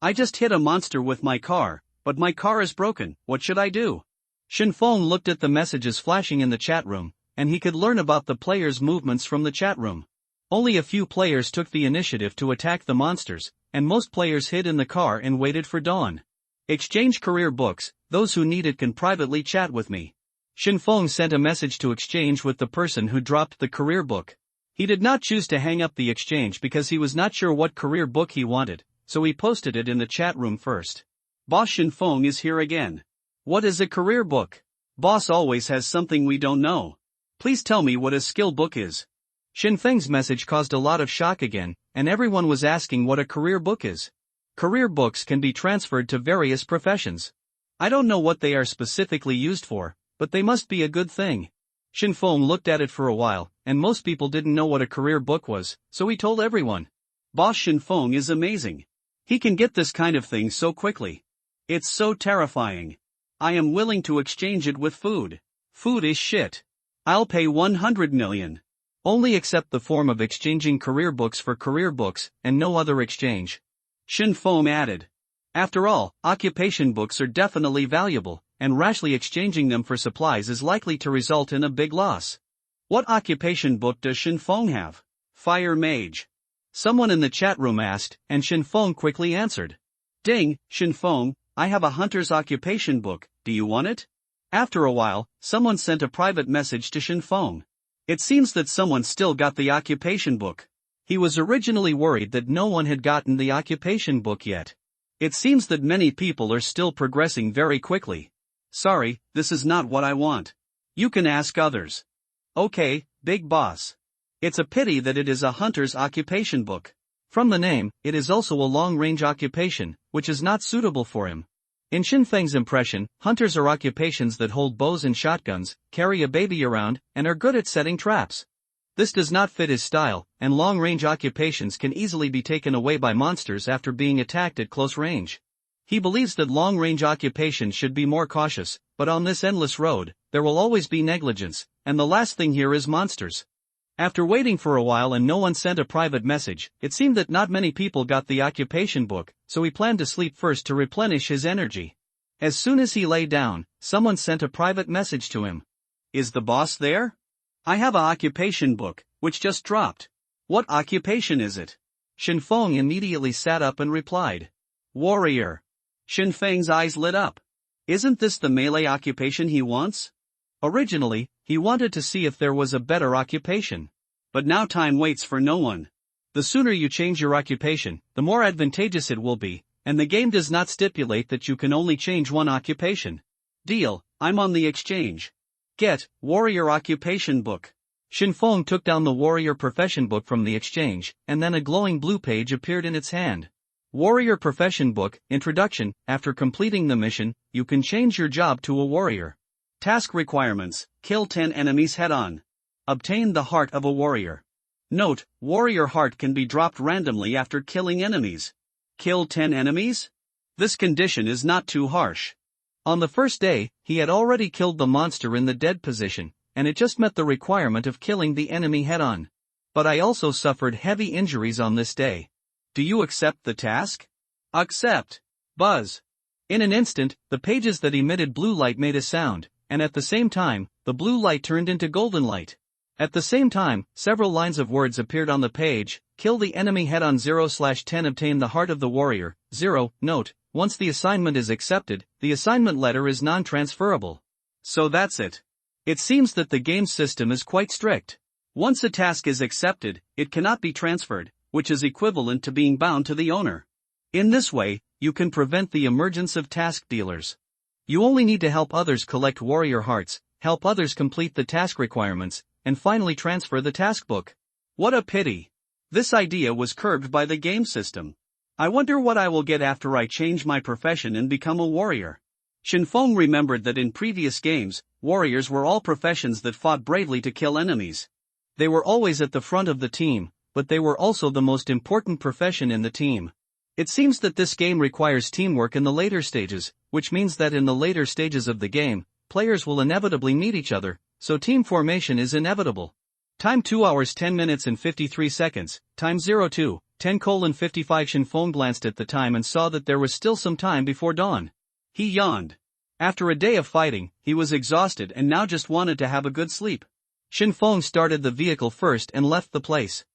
I just hit a monster with my car, but my car is broken. What should I do? Shinfeng looked at the messages flashing in the chat room, and he could learn about the players' movements from the chat room. Only a few players took the initiative to attack the monsters, and most players hid in the car and waited for dawn. Exchange career books. Those who need it can privately chat with me. Shinfeng sent a message to exchange with the person who dropped the career book. He did not choose to hang up the exchange because he was not sure what career book he wanted, so he posted it in the chat room first. Boss Shinfeng is here again. What is a career book? Boss always has something we don't know. Please tell me what a skill book is. Shinfeng's message caused a lot of shock again, and everyone was asking what a career book is. Career books can be transferred to various professions. I don't know what they are specifically used for, but they must be a good thing. Shinfeng looked at it for a while, and most people didn't know what a career book was, so he told everyone. Boss Shinfeng is amazing. He can get this kind of thing so quickly. It's so terrifying. I am willing to exchange it with food. Food is shit. I'll pay 100 million. Only accept the form of exchanging career books for career books, and no other exchange. Shinfeng added. After all, occupation books are definitely valuable, and rashly exchanging them for supplies is likely to result in a big loss. What occupation book does Shinfeng have? Fire Mage. Someone in the chat room asked, and Shinfeng quickly answered. Ding, Shinfeng, I have a hunter's occupation book, do you want it? After a while, someone sent a private message to Shinfeng. It seems that someone still got the occupation book. He was originally worried that no one had gotten the occupation book yet. It seems that many people are still progressing very quickly. Sorry, this is not what I want. You can ask others. Okay, big boss. It's a pity that it is a hunter's occupation book. From the name, it is also a long-range occupation, which is not suitable for him. In Shinfeng's impression, hunters are occupations that hold bows and shotguns, carry a baby around, and are good at setting traps. This does not fit his style, and long-range occupations can easily be taken away by monsters after being attacked at close range. He believes that long-range occupations should be more cautious, but on this endless road, there will always be negligence, and the last thing here is monsters. After waiting for a while and no one sent a private message, it seemed that not many people got the occupation book, so he planned to sleep first to replenish his energy. As soon as he lay down, someone sent a private message to him. Is the boss there? I have an occupation book, which just dropped. What occupation is it? Shinfeng immediately sat up and replied. Warrior. Shin Feng's eyes lit up. Isn't this the melee occupation he wants? Originally, he wanted to see if there was a better occupation. But now time waits for no one. The sooner you change your occupation, the more advantageous it will be, and the game does not stipulate that you can only change one occupation. Deal, I'm on the exchange. Get, Warrior Occupation Book. Shin Feng took down the Warrior Profession Book from the exchange, and then a glowing blue page appeared in its hand. Warrior Profession Book, Introduction. After completing the mission, you can change your job to a warrior. Task requirements: kill 10 enemies head-on. Obtain the Heart of a Warrior. Note, Warrior Heart can be dropped randomly after killing enemies. Kill 10 enemies? This condition is not too harsh. On the first day, he had already killed the monster in the dead position, and it just met the requirement of killing the enemy head-on. But I also suffered heavy injuries on this day. Do you accept the task? Accept. Buzz. In an instant, the pages that emitted blue light made a sound, and at the same time, the blue light turned into golden light. At the same time, several lines of words appeared on the page: kill the enemy head-on 0/10, obtain the Heart of the Warrior, 0. Note, once the assignment is accepted, the assignment letter is non-transferable. So that's it. It seems that the game system is quite strict. Once a task is accepted, it cannot be transferred, which is equivalent to being bound to the owner. In this way, you can prevent the emergence of task dealers. You only need to help others collect warrior hearts, help others complete the task requirements, and finally transfer the task book. What a pity. This idea was curbed by the game system. I wonder what I will get after I change my profession and become a warrior. Shin Feng remembered that in previous games, warriors were all professions that fought bravely to kill enemies. They were always at the front of the team, but they were also the most important profession in the team. It seems that this game requires teamwork in the later stages, which means that in the later stages of the game, players will inevitably meet each other, so team formation is inevitable. Time 2 hours 10 minutes and 53 seconds, time 02:10:55. Shin Feng glanced at the time and saw that there was still some time before dawn. He yawned. After a day of fighting, he was exhausted and now just wanted to have a good sleep. Shin Feng started the vehicle first and left the place.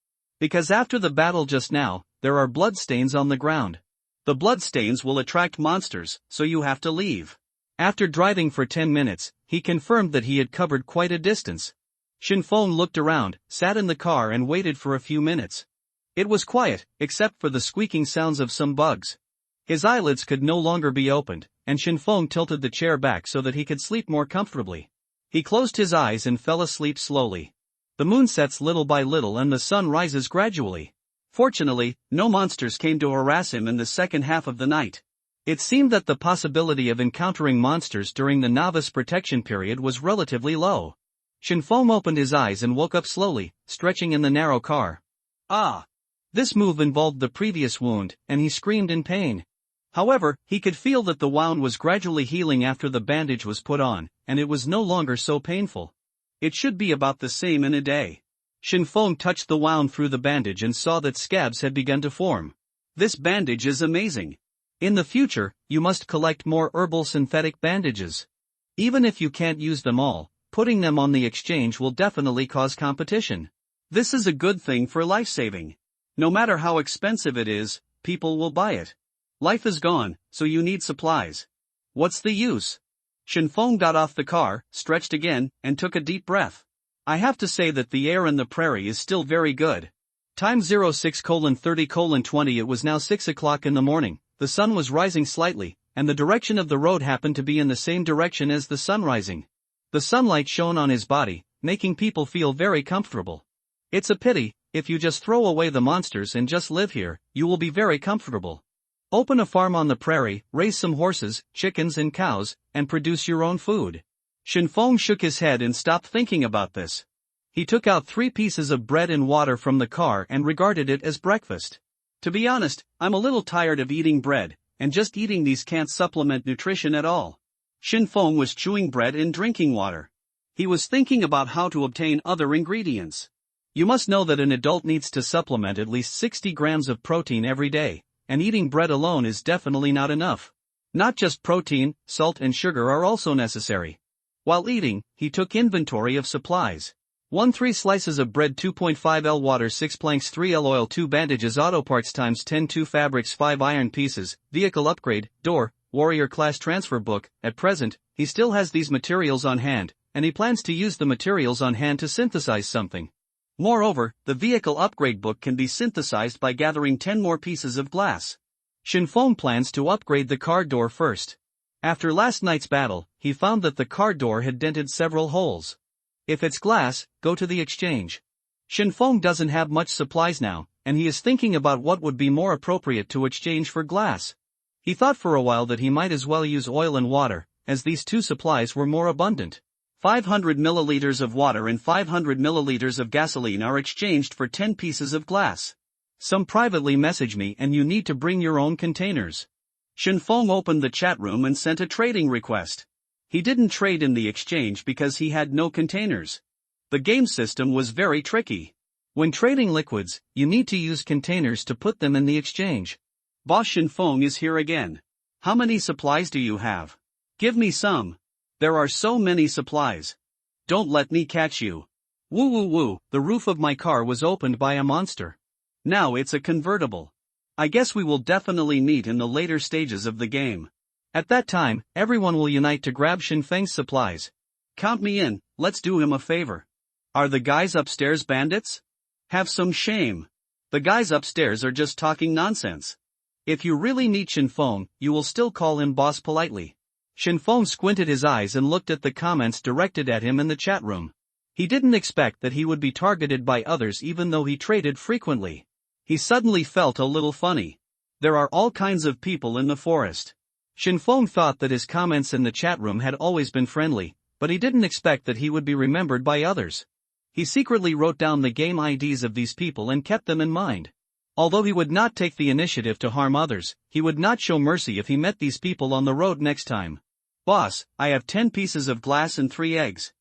Because after the battle just now, there are bloodstains on the ground. The bloodstains will attract monsters, so you have to leave. After driving for 10 minutes, he confirmed that he had covered quite a distance. Shin Feng looked around, sat in the car and waited for a few minutes. It was quiet, except for the squeaking sounds of some bugs. His eyelids could no longer be opened, and Shin Feng tilted the chair back so that he could sleep more comfortably. He closed his eyes and fell asleep slowly. The moon sets little by little and the sun rises gradually. Fortunately, no monsters came to harass him in the second half of the night. It seemed that the possibility of encountering monsters during the novice protection period was relatively low. Shin Feng opened his eyes and woke up slowly, stretching in the narrow car. Ah! This move involved the previous wound, and he screamed in pain. However, he could feel that the wound was gradually healing after the bandage was put on, and it was no longer so painful. It should be about the same in a day. Shin Feng touched the wound through the bandage and saw that scabs had begun to form. This bandage is amazing. In the future, you must collect more herbal synthetic bandages. Even if you can't use them all, putting them on the exchange will definitely cause competition. This is a good thing for life-saving. No matter how expensive it is, people will buy it. Life is gone, so you need supplies. What's the use? Shin Feng got off the car, stretched again, and took a deep breath. I have to say that the air in the prairie is still very good. Time 06:30:20. It was now 6 o'clock in the morning, the sun was rising slightly, and the direction of the road happened to be in the same direction as the sun rising. The sunlight shone on his body, making people feel very comfortable. It's a pity, if you just throw away the monsters and just live here, you will be very comfortable. Open a farm on the prairie, raise some horses, chickens and cows, and produce your own food. Shin Feng shook his head and stopped thinking about this. He took out 3 pieces of bread and water from the car and regarded it as breakfast. To be honest, I'm a little tired of eating bread, and just eating these can't supplement nutrition at all. Shin Feng was chewing bread and drinking water. He was thinking about how to obtain other ingredients. You must know that an adult needs to supplement at least 60 grams of protein every day, and eating bread alone is definitely not enough. Not just protein, salt and sugar are also necessary. While eating, he took inventory of supplies. 3 slices of bread, 2.5 L water, 6 planks, 3 L oil, 2 bandages, auto parts times 10, 2 fabrics, 5 iron pieces, vehicle upgrade, door, warrior class transfer book. At present, he still has these materials on hand, and he plans to use the materials on hand to synthesize something. Moreover, the vehicle upgrade book can be synthesized by gathering 10 more pieces of glass. Shinfeng plans to upgrade the car door first. After last night's battle, he found that the car door had dented several holes. If it's glass, go to the exchange. Shinfeng doesn't have much supplies now, and he is thinking about what would be more appropriate to exchange for glass. He thought for a while that he might as well use oil and water, as these two supplies were more abundant. 500 milliliters of water and 500 milliliters of gasoline are exchanged for 10 pieces of glass. Some privately message me and you need to bring your own containers. Shinfeng opened the chat room and sent a trading request. He didn't trade in the exchange because he had no containers. The game system was very tricky. When trading liquids, you need to use containers to put them in the exchange. Boss Shinfeng is here again. How many supplies do you have? Give me some. There are so many supplies. Don't let me catch you. Woo woo woo, the roof of my car was opened by a monster. Now it's a convertible. I guess we will definitely meet in the later stages of the game. At that time, everyone will unite to grab Shinfeng's supplies. Count me in, let's do him a favor. Are the guys upstairs bandits? Have some shame. The guys upstairs are just talking nonsense. If you really meet Shinfeng, you will still call him boss politely. Shinfeng squinted his eyes and looked at the comments directed at him in the chat room. He didn't expect that he would be targeted by others even though he traded frequently. He suddenly felt a little funny. There are all kinds of people in the forest. Shinfeng thought that his comments in the chat room had always been friendly, but he didn't expect that he would be remembered by others. He secretly wrote down the game IDs of these people and kept them in mind. Although he would not take the initiative to harm others, he would not show mercy if he met these people on the road next time. Boss, I have 10 pieces of glass and 3 eggs.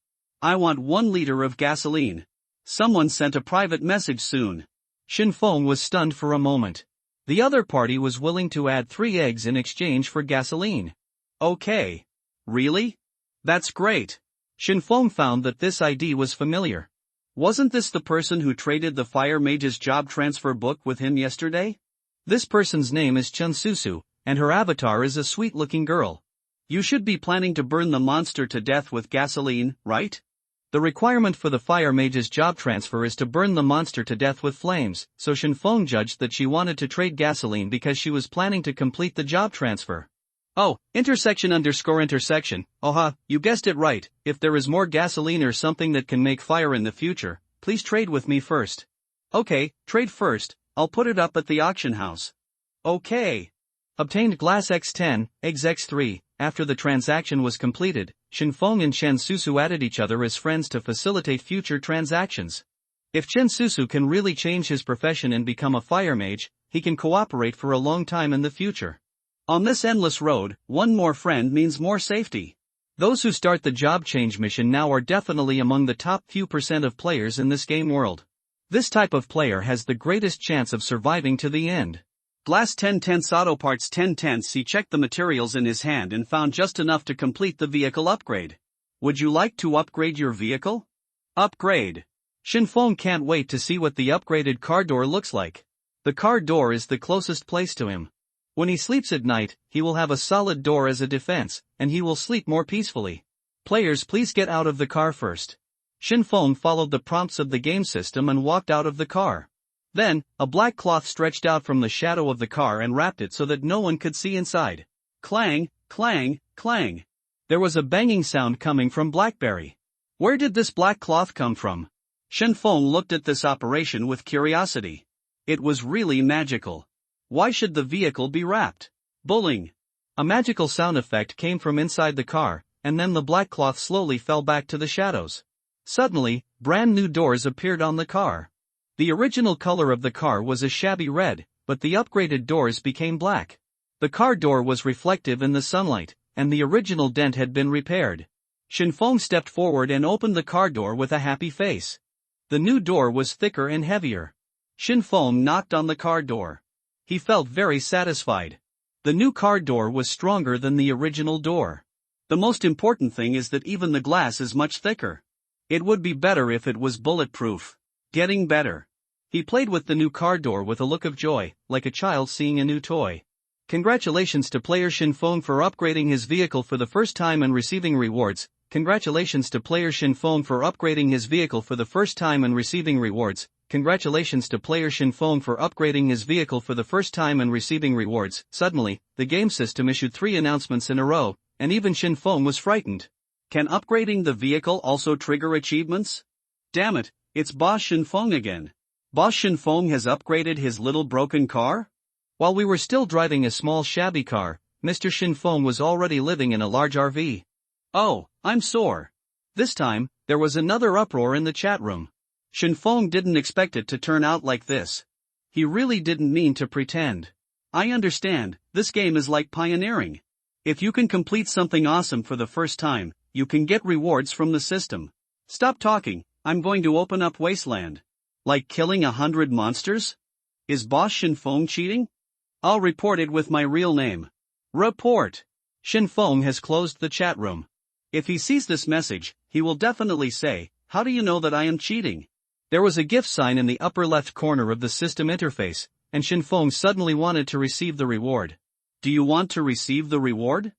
I want 1 liter of gasoline. Someone sent a private message soon. Shinfeng was stunned for a moment. The other party was willing to add 3 eggs in exchange for gasoline. Okay. Really? That's great. Shinfeng found that this ID was familiar. Wasn't this the person who traded the fire mage's job transfer book with him yesterday? This person's name is Chunsusu, and her avatar is a sweet-looking girl. You should be planning to burn the monster to death with gasoline, right? The requirement for the fire mage's job transfer is to burn the monster to death with flames, so Shinfeng judged that she wanted to trade gasoline because she was planning to complete the job transfer. Oh, intersection. Oha, you guessed it right. If there is more gasoline or something that can make fire in the future, please trade with me first. Okay, trade first, I'll put it up at the auction house. Okay. Obtained glass X10, eggs X3. After the transaction was completed, Shinfeng and Chunsusu added each other as friends to facilitate future transactions. If Chunsusu can really change his profession and become a fire mage, he can cooperate for a long time in the future. On this endless road, one more friend means more safety. Those who start the job change mission now are definitely among the top few % of players in this game world. This type of player has the greatest chance of surviving to the end. Glass 10/10 auto parts 10/10. He checked the materials in his hand and found just enough to complete the vehicle upgrade. Would you like to upgrade your vehicle? Upgrade. Shinfeng can't wait to see what the upgraded car door looks like. The car door is the closest place to him. When he sleeps at night, he will have a solid door as a defense, and he will sleep more peacefully. Players, please get out of the car first. Shinfeng followed the prompts of the game system and walked out of the car. Then, a black cloth stretched out from the shadow of the car and wrapped it so that no one could see inside. Clang, clang, clang. There was a banging sound coming from Blackberry. Where did this black cloth come from? Shinfeng looked at this operation with curiosity. It was really magical. Why should the vehicle be wrapped? Bulling. A magical sound effect came from inside the car, and then the black cloth slowly fell back to the shadows. Suddenly, brand new doors appeared on the car. The original color of the car was a shabby red, but the upgraded doors became black. The car door was reflective in the sunlight, and the original dent had been repaired. Shinfeng stepped forward and opened the car door with a happy face. The new door was thicker and heavier. Shinfeng knocked on the car door. He felt very satisfied. The new car door was stronger than the original door. The most important thing is that even the glass is much thicker. It would be better if it was bulletproof. Getting better. He played with the new car door with a look of joy, like a child seeing a new toy. Congratulations to player Shinfeng for upgrading his vehicle for the first time and receiving rewards. Congratulations to player Shinfeng for upgrading his vehicle for the first time and receiving rewards. Congratulations to player Shinfeng for upgrading his vehicle for the first time and receiving rewards. Suddenly, the game system issued 3 announcements in a row, and even Shinfeng was frightened. Can upgrading the vehicle also trigger achievements? Damn it, it's Boss Shinfeng again. Boss Shinfeng has upgraded his little broken car? While we were still driving a small shabby car, Mr. Shinfeng was already living in a large RV. Oh, I'm sore. This time, there was another uproar in the chat room. Shinfeng didn't expect it to turn out like this. He really didn't mean to pretend. I understand, this game is like pioneering. If you can complete something awesome for the first time, you can get rewards from the system. Stop talking, I'm going to open up Wasteland. Like killing 100 monsters? Is Boss Shinfeng cheating? I'll report it with my real name. Report. Shinfeng has closed the chat room. If he sees this message, he will definitely say, "How do you know that I am cheating?" There was a gift sign in the upper left corner of the system interface, and Shinfeng suddenly wanted to receive the reward. Do you want to receive the reward?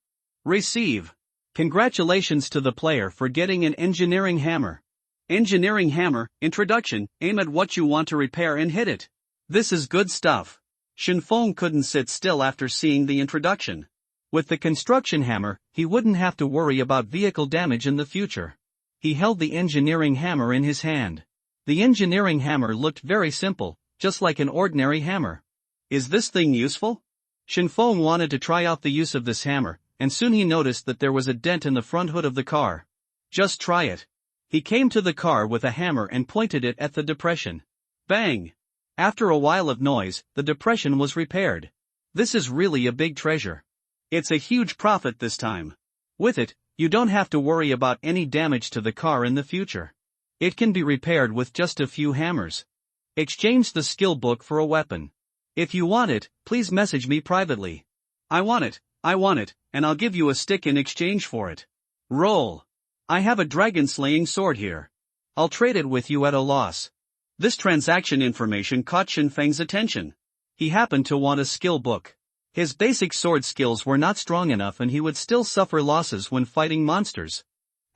Receive. Congratulations to the player for getting an engineering hammer. Engineering hammer, introduction, aim at what you want to repair and hit it. This is good stuff. Shinfeng couldn't sit still after seeing the introduction. With the construction hammer, he wouldn't have to worry about vehicle damage in the future. He held the engineering hammer in his hand. The engineering hammer looked very simple, just like an ordinary hammer. Is this thing useful? Shinfeng wanted to try out the use of this hammer, and soon he noticed that there was a dent in the front hood of the car. Just try it. He came to the car with a hammer and pointed it at the depression. Bang! After a while of noise, the depression was repaired. This is really a big treasure. It's a huge profit this time. With it, you don't have to worry about any damage to the car in the future. It can be repaired with just a few hammers. Exchange the skill book for a weapon. If you want it, please message me privately. I want it, and I'll give you a stick in exchange for it. Roll. I have a dragon-slaying sword here. I'll trade it with you at a loss. This transaction information caught Shinfeng's attention. He happened to want a skill book. His basic sword skills were not strong enough and he would still suffer losses when fighting monsters.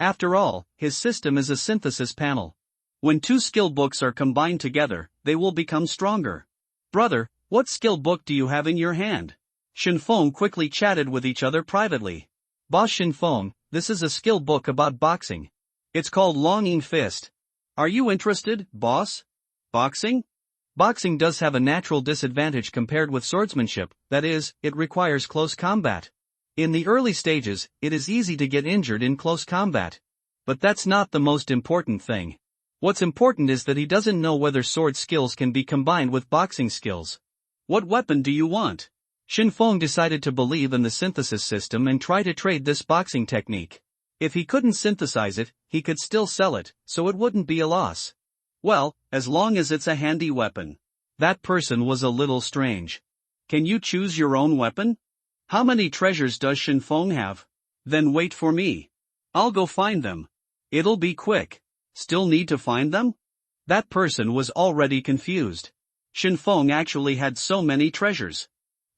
After all, his system is a synthesis panel. When 2 skill books are combined together, they will become stronger. Brother, what skill book do you have in your hand? Shinfeng quickly chatted with each other privately. Boss Shinfeng, this is a skill book about boxing. It's called Longing Fist. Are you interested, boss? Boxing? Boxing does have a natural disadvantage compared with swordsmanship, that is, it requires close combat. In the early stages, it is easy to get injured in close combat. But that's not the most important thing. What's important is that he doesn't know whether sword skills can be combined with boxing skills. What weapon do you want? Shinfeng decided to believe in the synthesis system and try to trade this boxing technique. If he couldn't synthesize it, he could still sell it, so it wouldn't be a loss. Well, as long as it's a handy weapon. That person was a little strange. Can you choose your own weapon? How many treasures does Shinfeng have? Then wait for me. I'll go find them. It'll be quick. Still need to find them? That person was already confused. Shinfeng actually had so many treasures.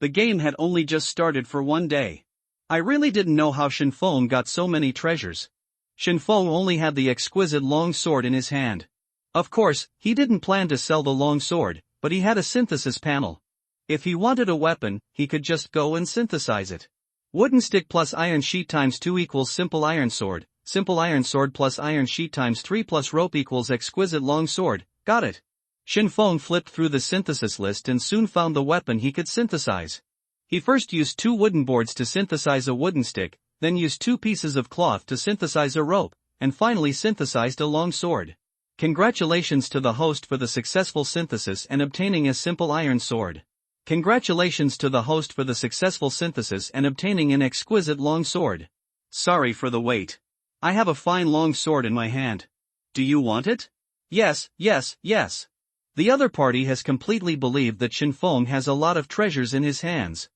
The game had only just started for one day. I really didn't know how Shinfeng got so many treasures. Shinfeng only had the exquisite long sword in his hand. Of course, he didn't plan to sell the long sword, but he had a synthesis panel. If he wanted a weapon, he could just go and synthesize it. Wooden stick plus iron sheet times 2 equals simple iron sword plus iron sheet times 3 plus rope equals exquisite long sword. Got it. Shinfeng flipped through the synthesis list and soon found the weapon he could synthesize. He first used 2 wooden boards to synthesize a wooden stick, then used 2 pieces of cloth to synthesize a rope, and finally synthesized a long sword. Congratulations to the host for the successful synthesis and obtaining a simple iron sword. Congratulations to the host for the successful synthesis and obtaining an exquisite long sword. Sorry for the wait. I have a fine long sword in my hand. Do you want it? Yes, yes, yes. The other party has completely believed that Shinfeng has a lot of treasures in his hands.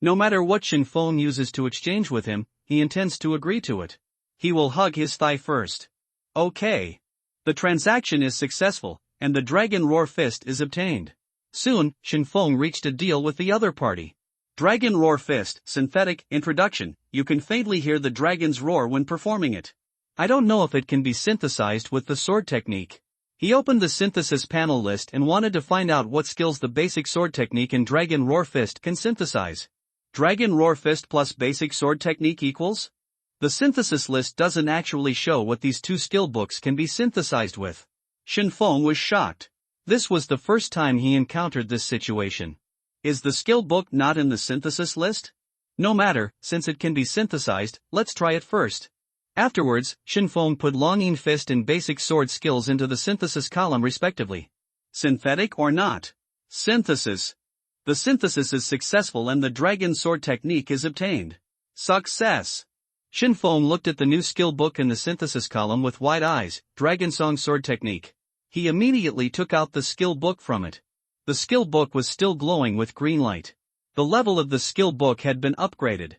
No matter what Shinfeng uses to exchange with him, he intends to agree to it. He will hug his thigh first. Okay. The transaction is successful, and the Dragon Roar Fist is obtained. Soon, Shinfeng reached a deal with the other party. Dragon Roar Fist, Synthetic, Introduction. You can faintly hear the dragon's roar when performing it. I don't know if it can be synthesized with the sword technique. He opened the synthesis panel list and wanted to find out what skills the basic sword technique in Dragon Roar Fist can synthesize. Dragon Roar Fist plus basic sword technique equals? The synthesis list doesn't actually show what these two skill books can be synthesized with. Shinfeng was shocked. This was the first time he encountered this situation. Is the skill book not in the synthesis list? No matter, since it can be synthesized, let's try it first. Afterwards, Shinfeng put Longing Fist and basic sword skills into the synthesis column respectively. Synthetic or not? Synthesis. The synthesis is successful and the dragon sword technique is obtained. Success. Shinfeng looked at the new skill book in the synthesis column with wide eyes, Dragon Song Sword Technique. He immediately took out the skill book from it. The skill book was still glowing with green light. The level of the skill book had been upgraded.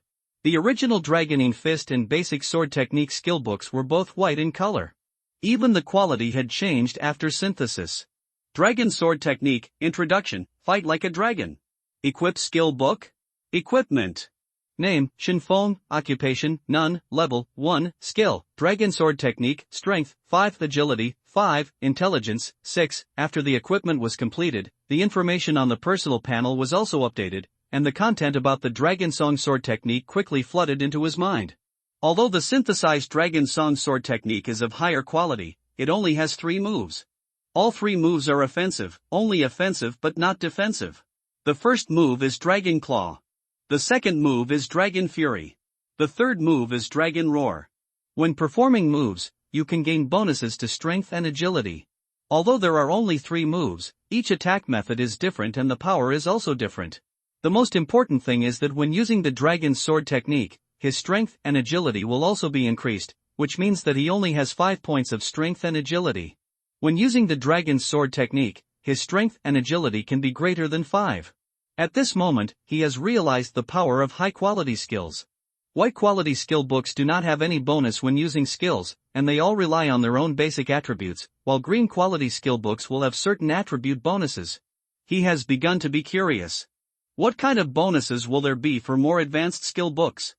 The original Dragoning Fist and basic sword technique skill books were both white in color. Even the quality had changed after synthesis. Dragon Sword Technique, Introduction, Fight Like a Dragon. Equip Skill Book. Equipment. Name, Shinfeng, Occupation, None, Level, 1, Skill, Dragon Sword Technique, Strength, 5, Agility, 5, Intelligence, 6. After the equipment was completed, the information on the personal panel was also updated, and the content about the Dragon Song Sword Technique quickly flooded into his mind. Although the synthesized Dragon Song Sword Technique is of higher quality, it only has 3 moves. All 3 moves are offensive, only offensive but not defensive. The first move is Dragon Claw. The second move is Dragon Fury. The third move is Dragon Roar. When performing moves, you can gain bonuses to strength and agility. Although there are only 3 moves, each attack method is different and the power is also different. The most important thing is that when using the Dragon Sword Technique, his strength and agility will also be increased, which means that he only has 5 points of strength and agility. When using the Dragon Sword Technique, his strength and agility can be greater than 5. At this moment, he has realized the power of high-quality skills. White-quality skill books do not have any bonus when using skills, and they all rely on their own basic attributes, while green-quality skill books will have certain attribute bonuses. He has begun to be curious. What kind of bonuses will there be for more advanced skill books?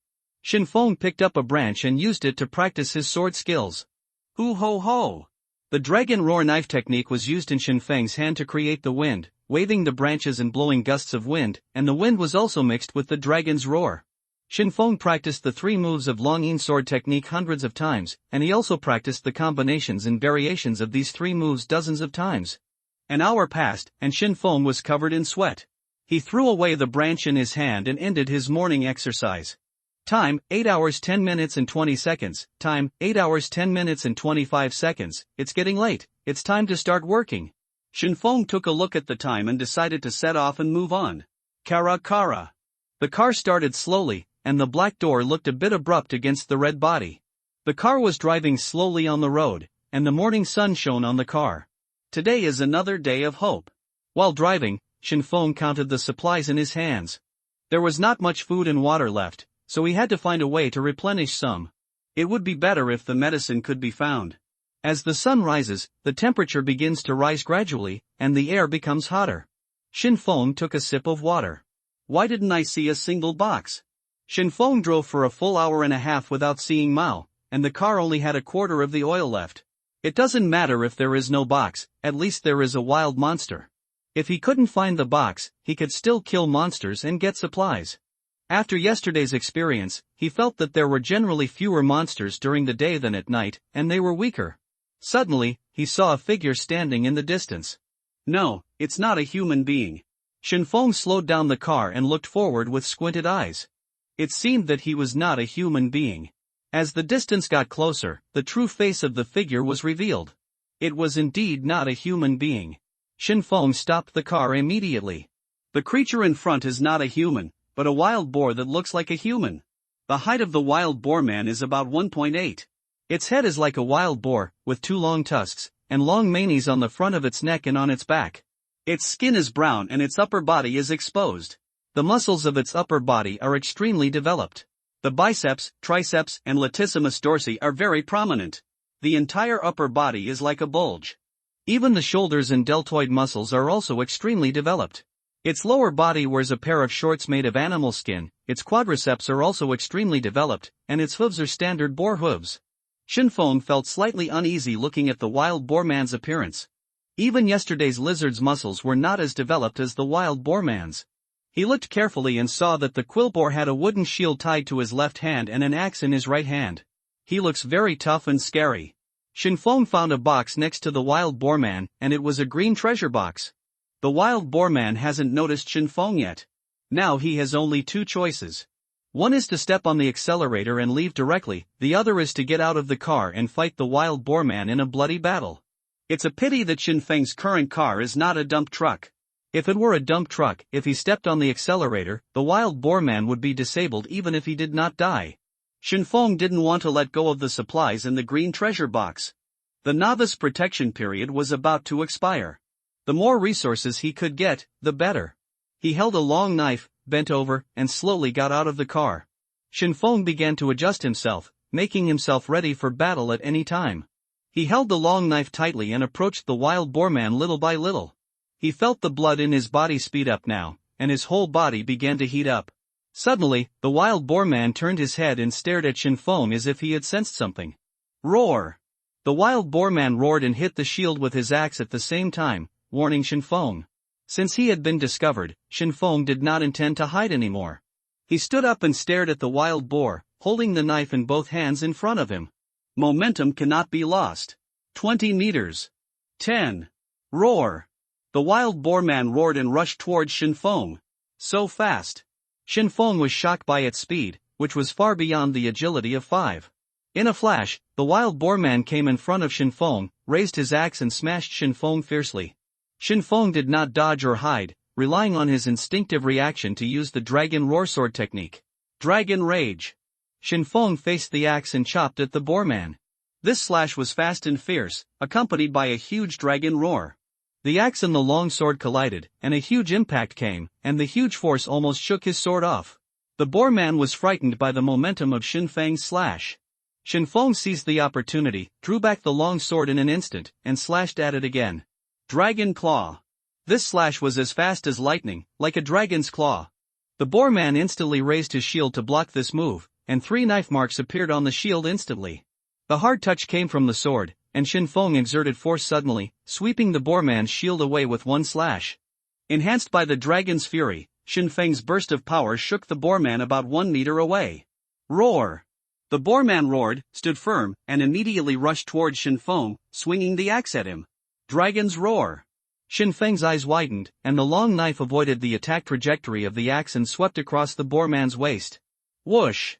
Shinfeng picked up a branch and used it to practice his sword skills. Hoo ho ho! The Dragon Roar Knife technique was used in Shinfeng's hand to create the wind, waving the branches and blowing gusts of wind, and the wind was also mixed with the dragon's roar. Shinfeng practiced the 3 moves of Longing Sword Technique hundreds of times, and he also practiced the combinations and variations of these 3 moves dozens of times. An hour passed, and Shinfeng was covered in sweat. He threw away the branch in his hand and ended his morning exercise. Time, 8 hours 10 minutes and 20 seconds. Time, 8 hours 10 minutes and 25 seconds. It's getting late. It's time to start working. Shinfeng took a look at the time and decided to set off and move on. Kara kara. The car started slowly, and the black door looked a bit abrupt against the red body. The car was driving slowly on the road, and the morning sun shone on the car. Today is another day of hope. While driving, Shinfeng counted the supplies in his hands. There was not much food and water left, so he had to find a way to replenish some. It would be better if the medicine could be found. As the sun rises, the temperature begins to rise gradually, and the air becomes hotter. Shinfeng took a sip of water. Why didn't I see a single box? Shinfeng drove for a full hour and a half without seeing Mao, and the car only had a quarter of the oil left. It doesn't matter if there is no box, at least there is a wild monster. If he couldn't find the box, he could still kill monsters and get supplies. After yesterday's experience, he felt that there were generally fewer monsters during the day than at night, and they were weaker. Suddenly, he saw a figure standing in the distance. No, it's not a human being. Shinfeng slowed down the car and looked forward with squinted eyes. It seemed that he was not a human being. As the distance got closer, the true face of the figure was revealed. It was indeed not a human being. Shinfeng stopped the car immediately. The creature in front is not a human, but a wild boar that looks like a human. The height of the wild boar man is about 1.8. Its head is like a wild boar, with 2 long tusks, and long manes on the front of its neck and on its back. Its skin is brown and its upper body is exposed. The muscles of its upper body are extremely developed. The biceps, triceps, and latissimus dorsi are very prominent. The entire upper body is like a bulge. Even the shoulders and deltoid muscles are also extremely developed. Its lower body wears a pair of shorts made of animal skin, its quadriceps are also extremely developed, and its hooves are standard boar hooves. Shinfeng felt slightly uneasy looking at the wild boar man's appearance. Even yesterday's lizard's muscles were not as developed as the wild boar man's. He looked carefully and saw that the quillboar had a wooden shield tied to his left hand and an axe in his right hand. He looks very tough and scary. Shinfeng found a box next to the wild boar man, and it was a green treasure box. The wild boar man hasn't noticed Shinfeng yet. Now he has only two choices. One is to step on the accelerator and leave directly, the other is to get out of the car and fight the wild boar man in a bloody battle. It's a pity that Shinfeng's current car is not a dump truck. If it were a dump truck, if he stepped on the accelerator, the wild boar man would be disabled even if he did not die. Shinfeng didn't want to let go of the supplies in the green treasure box. The novice protection period was about to expire. The more resources he could get, the better. He held a long knife, bent over, and slowly got out of the car. Shinfeng began to adjust himself, making himself ready for battle at any time. He held the long knife tightly and approached the wild boar man little by little. He felt the blood in his body speed up now, and his whole body began to heat up. Suddenly, the wild boar man turned his head and stared at Shinfeng as if he had sensed something. Roar! The wild boar man roared and hit the shield with his axe at the same time, warning Shinfeng. Since he had been discovered, Shinfeng did not intend to hide anymore. He stood up and stared at the wild boar, holding the knife in both hands in front of him. Momentum cannot be lost. 20 meters. 10. Roar! The wild boar man roared and rushed towards Shinfeng. So fast. Shinfeng was shocked by its speed, which was far beyond the agility of 5. In a flash, the wild boar man came in front of Shinfeng, raised his axe and smashed Shinfeng fiercely. Shinfeng did not dodge or hide, relying on his instinctive reaction to use the dragon roar sword technique. Dragon Rage. Shinfeng faced the axe and chopped at the boar man. This slash was fast and fierce, accompanied by a huge dragon roar. The axe and the long sword collided, and a huge impact came, and the huge force almost shook his sword off. The boar man was frightened by the momentum of Shinfeng's slash. Shinfeng seized the opportunity, drew back the long sword in an instant, and slashed at it again. Dragon Claw. This slash was as fast as lightning, like a dragon's claw. The boar man instantly raised his shield to block this move, and 3 knife marks appeared on the shield instantly. The hard touch came from the sword, and Shinfeng exerted force suddenly, sweeping the boar man's shield away with one slash. Enhanced by the dragon's fury, Shinfeng's burst of power shook the boar man about 1 meter away. Roar! The boar man roared, stood firm, and immediately rushed towards Shinfeng, swinging the axe at him. Dragon's Roar! Shinfeng's eyes widened, and the long knife avoided the attack trajectory of the axe and swept across the boar man's waist. Whoosh!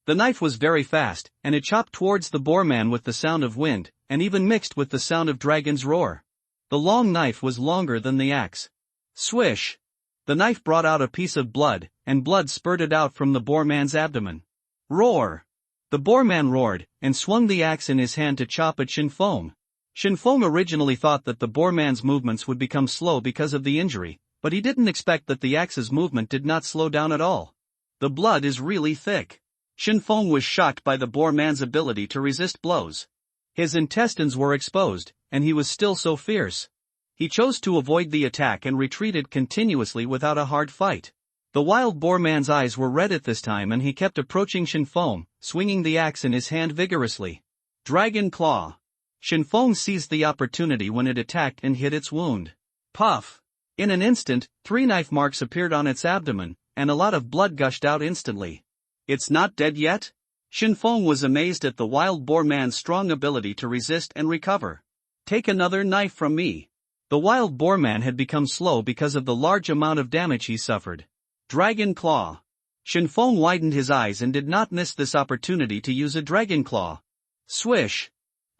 The knife was very fast, and it chopped towards the boar man with the sound of wind, and even mixed with the sound of dragon's roar. The long knife was longer than the axe. Swish! The knife brought out a piece of blood, and blood spurted out from the boar man's abdomen. Roar! The boar man roared, and swung the axe in his hand to chop at Shinfeng. Shinfeng originally thought that the boar man's movements would become slow because of the injury, but he didn't expect that the axe's movement did not slow down at all. The blood is really thick. Shinfeng was shocked by the boar man's ability to resist blows. His intestines were exposed, and he was still so fierce. He chose to avoid the attack and retreated continuously without a hard fight. The wild boar man's eyes were red at this time and he kept approaching Shinfeng, swinging the axe in his hand vigorously. Dragon Claw. Shinfeng seized the opportunity when it attacked and hit its wound. Puff! In an instant, 3 knife marks appeared on its abdomen, and a lot of blood gushed out instantly. It's not dead yet? Shinfeng was amazed at the wild boar man's strong ability to resist and recover. Take another knife from me. The wild boar man had become slow because of the large amount of damage he suffered. Dragon Claw. Shinfeng widened his eyes and did not miss this opportunity to use a dragon claw. Swish!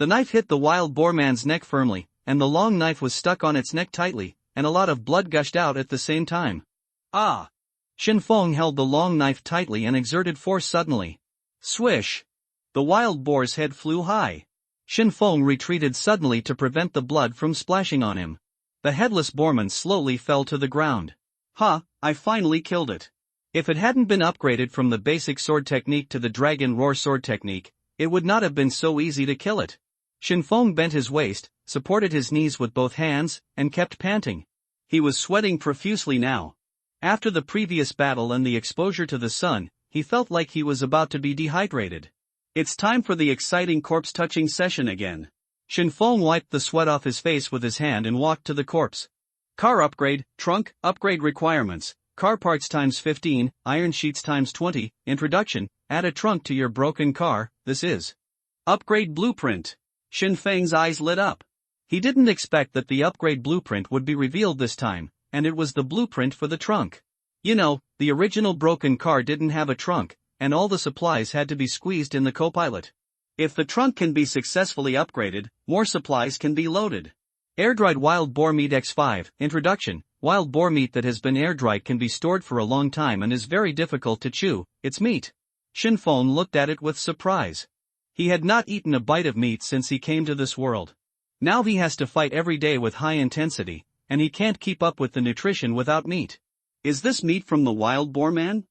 The knife hit the wild boar man's neck firmly, and the long knife was stuck on its neck tightly, and a lot of blood gushed out at the same time. Ah! Shinfeng held the long knife tightly and exerted force suddenly. Swish! The wild boar's head flew high. Shinfeng retreated suddenly to prevent the blood from splashing on him. The headless boarman slowly fell to the ground. Ha, I finally killed it. If it hadn't been upgraded from the basic sword technique to the dragon roar sword technique, it would not have been so easy to kill it. Shinfeng bent his waist, supported his knees with both hands, and kept panting. He was sweating profusely now. After the previous battle and the exposure to the sun, he felt like he was about to be dehydrated. It's time for the exciting corpse-touching session again. Shinfeng wiped the sweat off his face with his hand and walked to the corpse. Car upgrade, trunk, upgrade requirements, car parts times 15, iron sheets times 20, introduction, add a trunk to your broken car, this is. Upgrade blueprint. Shinfeng's eyes lit up. He didn't expect that the upgrade blueprint would be revealed this time, and it was the blueprint for the trunk. You know, the original broken car didn't have a trunk, and all the supplies had to be squeezed in the co-pilot. If the trunk can be successfully upgraded, more supplies can be loaded. Air-dried wild boar meat X5, introduction. Wild boar meat that has been air-dried can be stored for a long time and is very difficult to chew, it's meat. Shinfeng looked at it with surprise. He had not eaten a bite of meat since he came to this world. Now he has to fight every day with high intensity, and he can't keep up with the nutrition without meat. Is this meat from the wild boar man?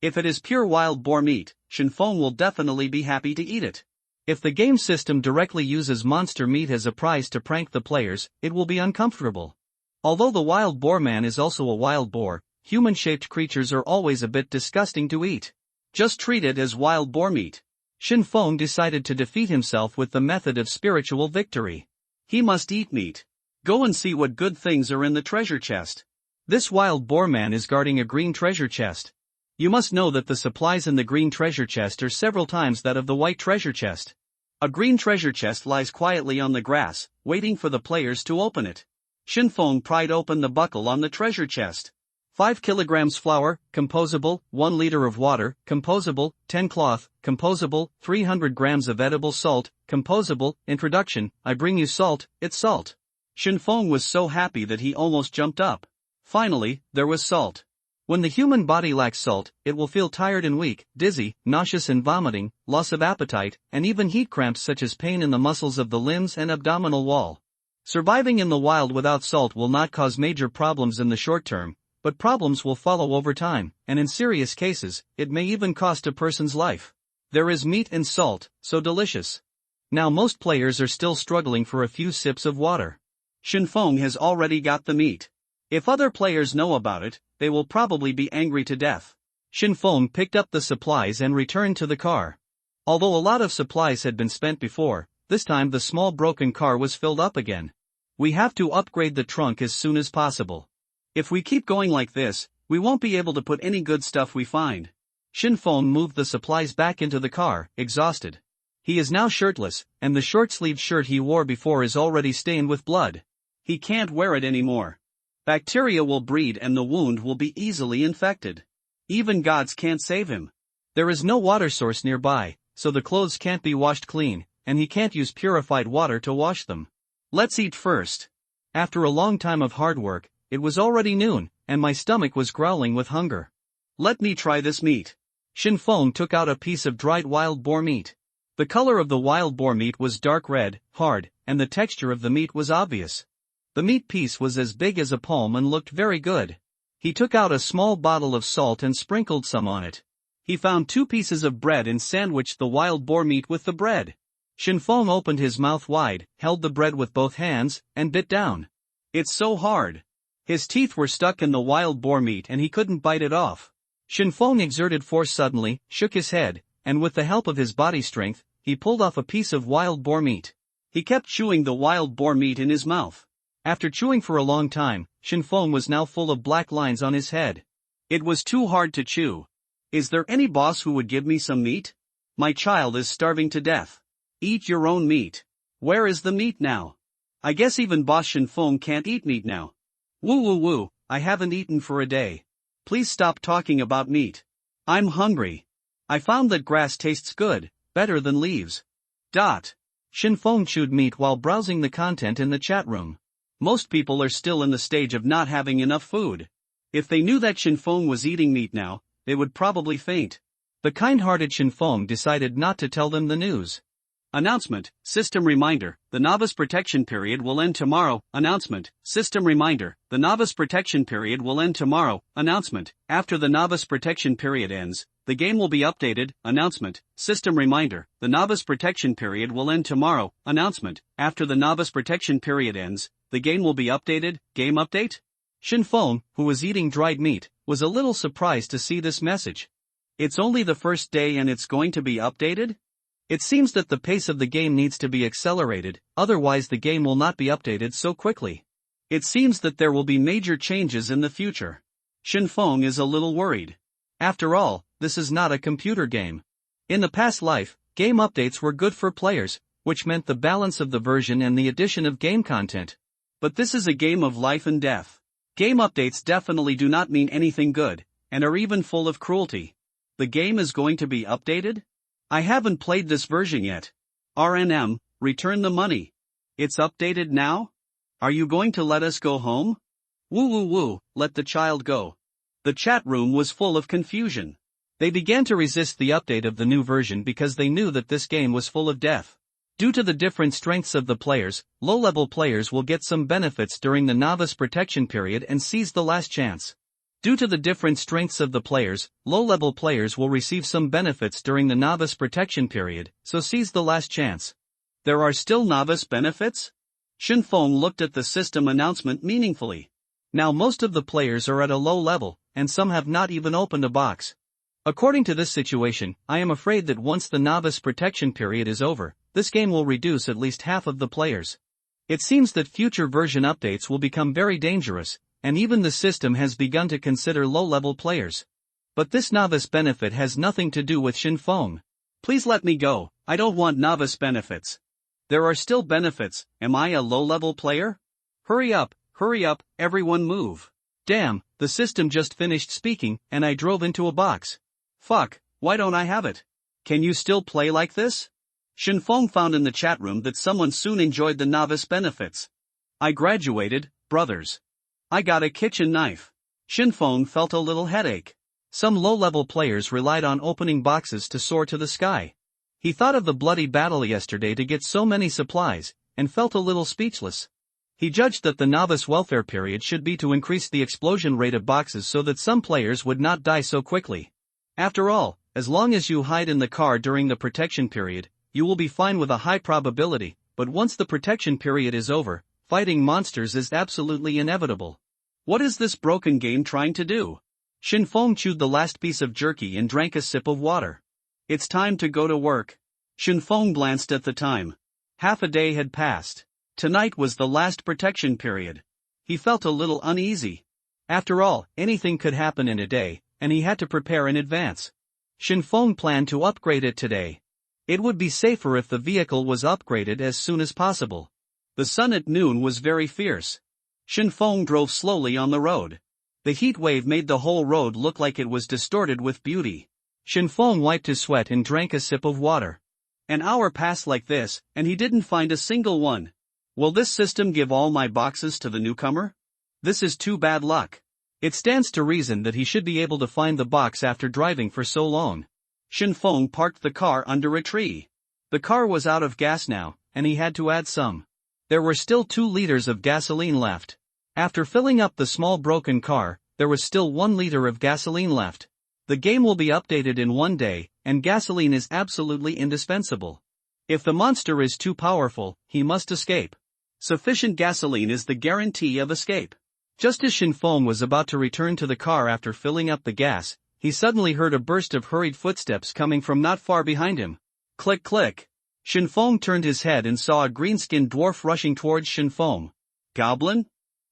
If it is pure wild boar meat, Shinfeng will definitely be happy to eat it. If the game system directly uses monster meat as a prize to prank the players, it will be uncomfortable. Although the wild boar man is also a wild boar, human-shaped creatures are always a bit disgusting to eat. Just treat it as wild boar meat. Shinfeng decided to defeat himself with the method of spiritual victory. He must eat meat. Go and see what good things are in the treasure chest. This wild boar man is guarding a green treasure chest. You must know that the supplies in the green treasure chest are several times that of the white treasure chest. A green treasure chest lies quietly on the grass, waiting for the players to open it. Shinfeng pried open the buckle on the treasure chest. 5 kilograms flour, composable, 1 liter of water, composable, 10 cloth, composable, 300 grams of edible salt, composable, introduction, I bring you salt, it's salt. Shinfeng was so happy that he almost jumped up. Finally, there was salt. When the human body lacks salt, it will feel tired and weak, dizzy, nauseous and vomiting, loss of appetite, and even heat cramps such as pain in the muscles of the limbs and abdominal wall. Surviving in the wild without salt will not cause major problems in the short term, but problems will follow over time, and in serious cases, it may even cost a person's life. There is meat and salt, so delicious. Now most players are still struggling for a few sips of water. Shinfeng has already got the meat. If other players know about it, they will probably be angry to death. Shinfeng picked up the supplies and returned to the car. Although a lot of supplies had been spent before, this time the small broken car was filled up again. We have to upgrade the trunk as soon as possible. If we keep going like this, we won't be able to put any good stuff we find. Shinfeng moved the supplies back into the car, exhausted. He is now shirtless, and the short-sleeved shirt he wore before is already stained with blood. He can't wear it anymore. Bacteria will breed and the wound will be easily infected. Even gods can't save him. There is no water source nearby, so the clothes can't be washed clean, and he can't use purified water to wash them. Let's eat first. After a long time of hard work, it was already noon, and my stomach was growling with hunger. Let me try this meat. Shinfeng took out a piece of dried wild boar meat. The color of the wild boar meat was dark red, hard, and the texture of the meat was obvious. The meat piece was as big as a palm and looked very good. He took out a small bottle of salt and sprinkled some on it. He found 2 pieces of bread and sandwiched the wild boar meat with the bread. Shinfeng opened his mouth wide, held the bread with both hands, and bit down. It's so hard. His teeth were stuck in the wild boar meat and he couldn't bite it off. Shinfeng exerted force suddenly, shook his head, and with the help of his body strength, he pulled off a piece of wild boar meat. He kept chewing the wild boar meat in his mouth. After chewing for a long time, Shinfeng was now full of black lines on his head. It was too hard to chew. Is there any boss who would give me some meat? My child is starving to death. Eat your own meat. Where is the meat now? I guess even boss Shinfeng can't eat meat now. Woo woo woo, I haven't eaten for a day. Please stop talking about meat. I'm hungry. I found that grass tastes good, better than leaves. Shinfeng chewed meat while browsing the content in the chat room. Most people are still in the stage of not having enough food. If they knew that Shinfeng was eating meat now, they would probably faint. The kind-hearted Shinfeng decided not to tell them the news. Announcement, system reminder, the novice protection period will end tomorrow. Announcement, system reminder, the novice protection period will end tomorrow. Announcement, after the novice protection period ends, the game will be updated. Announcement, system reminder, the novice protection period will end tomorrow. Announcement, after the novice protection period ends, the game will be updated. Game update? Shinfeng, who was eating dried meat, was a little surprised to see this message. It's only the first day and it's going to be updated? It seems that the pace of the game needs to be accelerated, otherwise the game will not be updated so quickly. It seems that there will be major changes in the future. Shinfeng is a little worried. After all, this is not a computer game. In the past life, game updates were good for players, which meant the balance of the version and the addition of game content. But this is a game of life and death. Game updates definitely do not mean anything good, and are even full of cruelty. The game is going to be updated? I haven't played this version yet. RNM, return the money. It's updated now? Are you going to let us go home? Woo woo woo, let the child go. The chat room was full of confusion. They began to resist the update of the new version because they knew that this game was full of death. Due to the different strengths of the players, low-level players will get some benefits during the novice protection period and seize the last chance. Due to the different strengths of the players, low-level players will receive some benefits during the novice protection period, so seize the last chance. There are still novice benefits? Shinfeng looked at the system announcement meaningfully. Now most of the players are at a low level, and some have not even opened a box. According to this situation, I am afraid that once the novice protection period is over, this game will reduce at least half of the players. It seems that future version updates will become very dangerous, and even the system has begun to consider low-level players. But this novice benefit has nothing to do with Shinfeng. Please let me go, I don't want novice benefits. There are still benefits, am I a low-level player? Hurry up, everyone move. Damn, the system just finished speaking, and I drove into a box. Fuck, why don't I have it? Can you still play like this? Shinfeng found in the chat room that someone soon enjoyed the novice benefits. I graduated, brothers. I got a kitchen knife. Shinfeng felt a little headache. Some low-level players relied on opening boxes to soar to the sky. He thought of the bloody battle yesterday to get so many supplies, and felt a little speechless. He judged that the novice welfare period should be to increase the explosion rate of boxes so that some players would not die so quickly. After all, as long as you hide in the car during the protection period, you will be fine with a high probability, but once the protection period is over, fighting monsters is absolutely inevitable. What is this broken game trying to do? Shinfeng chewed the last piece of jerky and drank a sip of water. It's time to go to work. Shinfeng glanced at the time. Half a day had passed. Tonight was the last protection period. He felt a little uneasy. After all, anything could happen in a day, and he had to prepare in advance. Shinfeng planned to upgrade it today. It would be safer if the vehicle was upgraded as soon as possible. The sun at noon was very fierce. Shinfeng drove slowly on the road. The heat wave made the whole road look like it was distorted with beauty. Shinfeng wiped his sweat and drank a sip of water. An hour passed like this, and he didn't find a single one. Will this system give all my boxes to the newcomer? This is too bad luck. It stands to reason that he should be able to find the box after driving for so long. Shinfeng parked the car under a tree. The car was out of gas now, and he had to add some. There were still 2 liters of gasoline left. After filling up the small broken car, there was still 1 liter of gasoline left. The game will be updated in 1 day, and gasoline is absolutely indispensable. If the monster is too powerful, he must escape. Sufficient gasoline is the guarantee of escape. Just as Shinfeng was about to return to the car after filling up the gas, he suddenly heard a burst of hurried footsteps coming from not far behind him. Click click. Shinfeng turned his head and saw a green-skinned dwarf rushing towards Shinfeng. Goblin?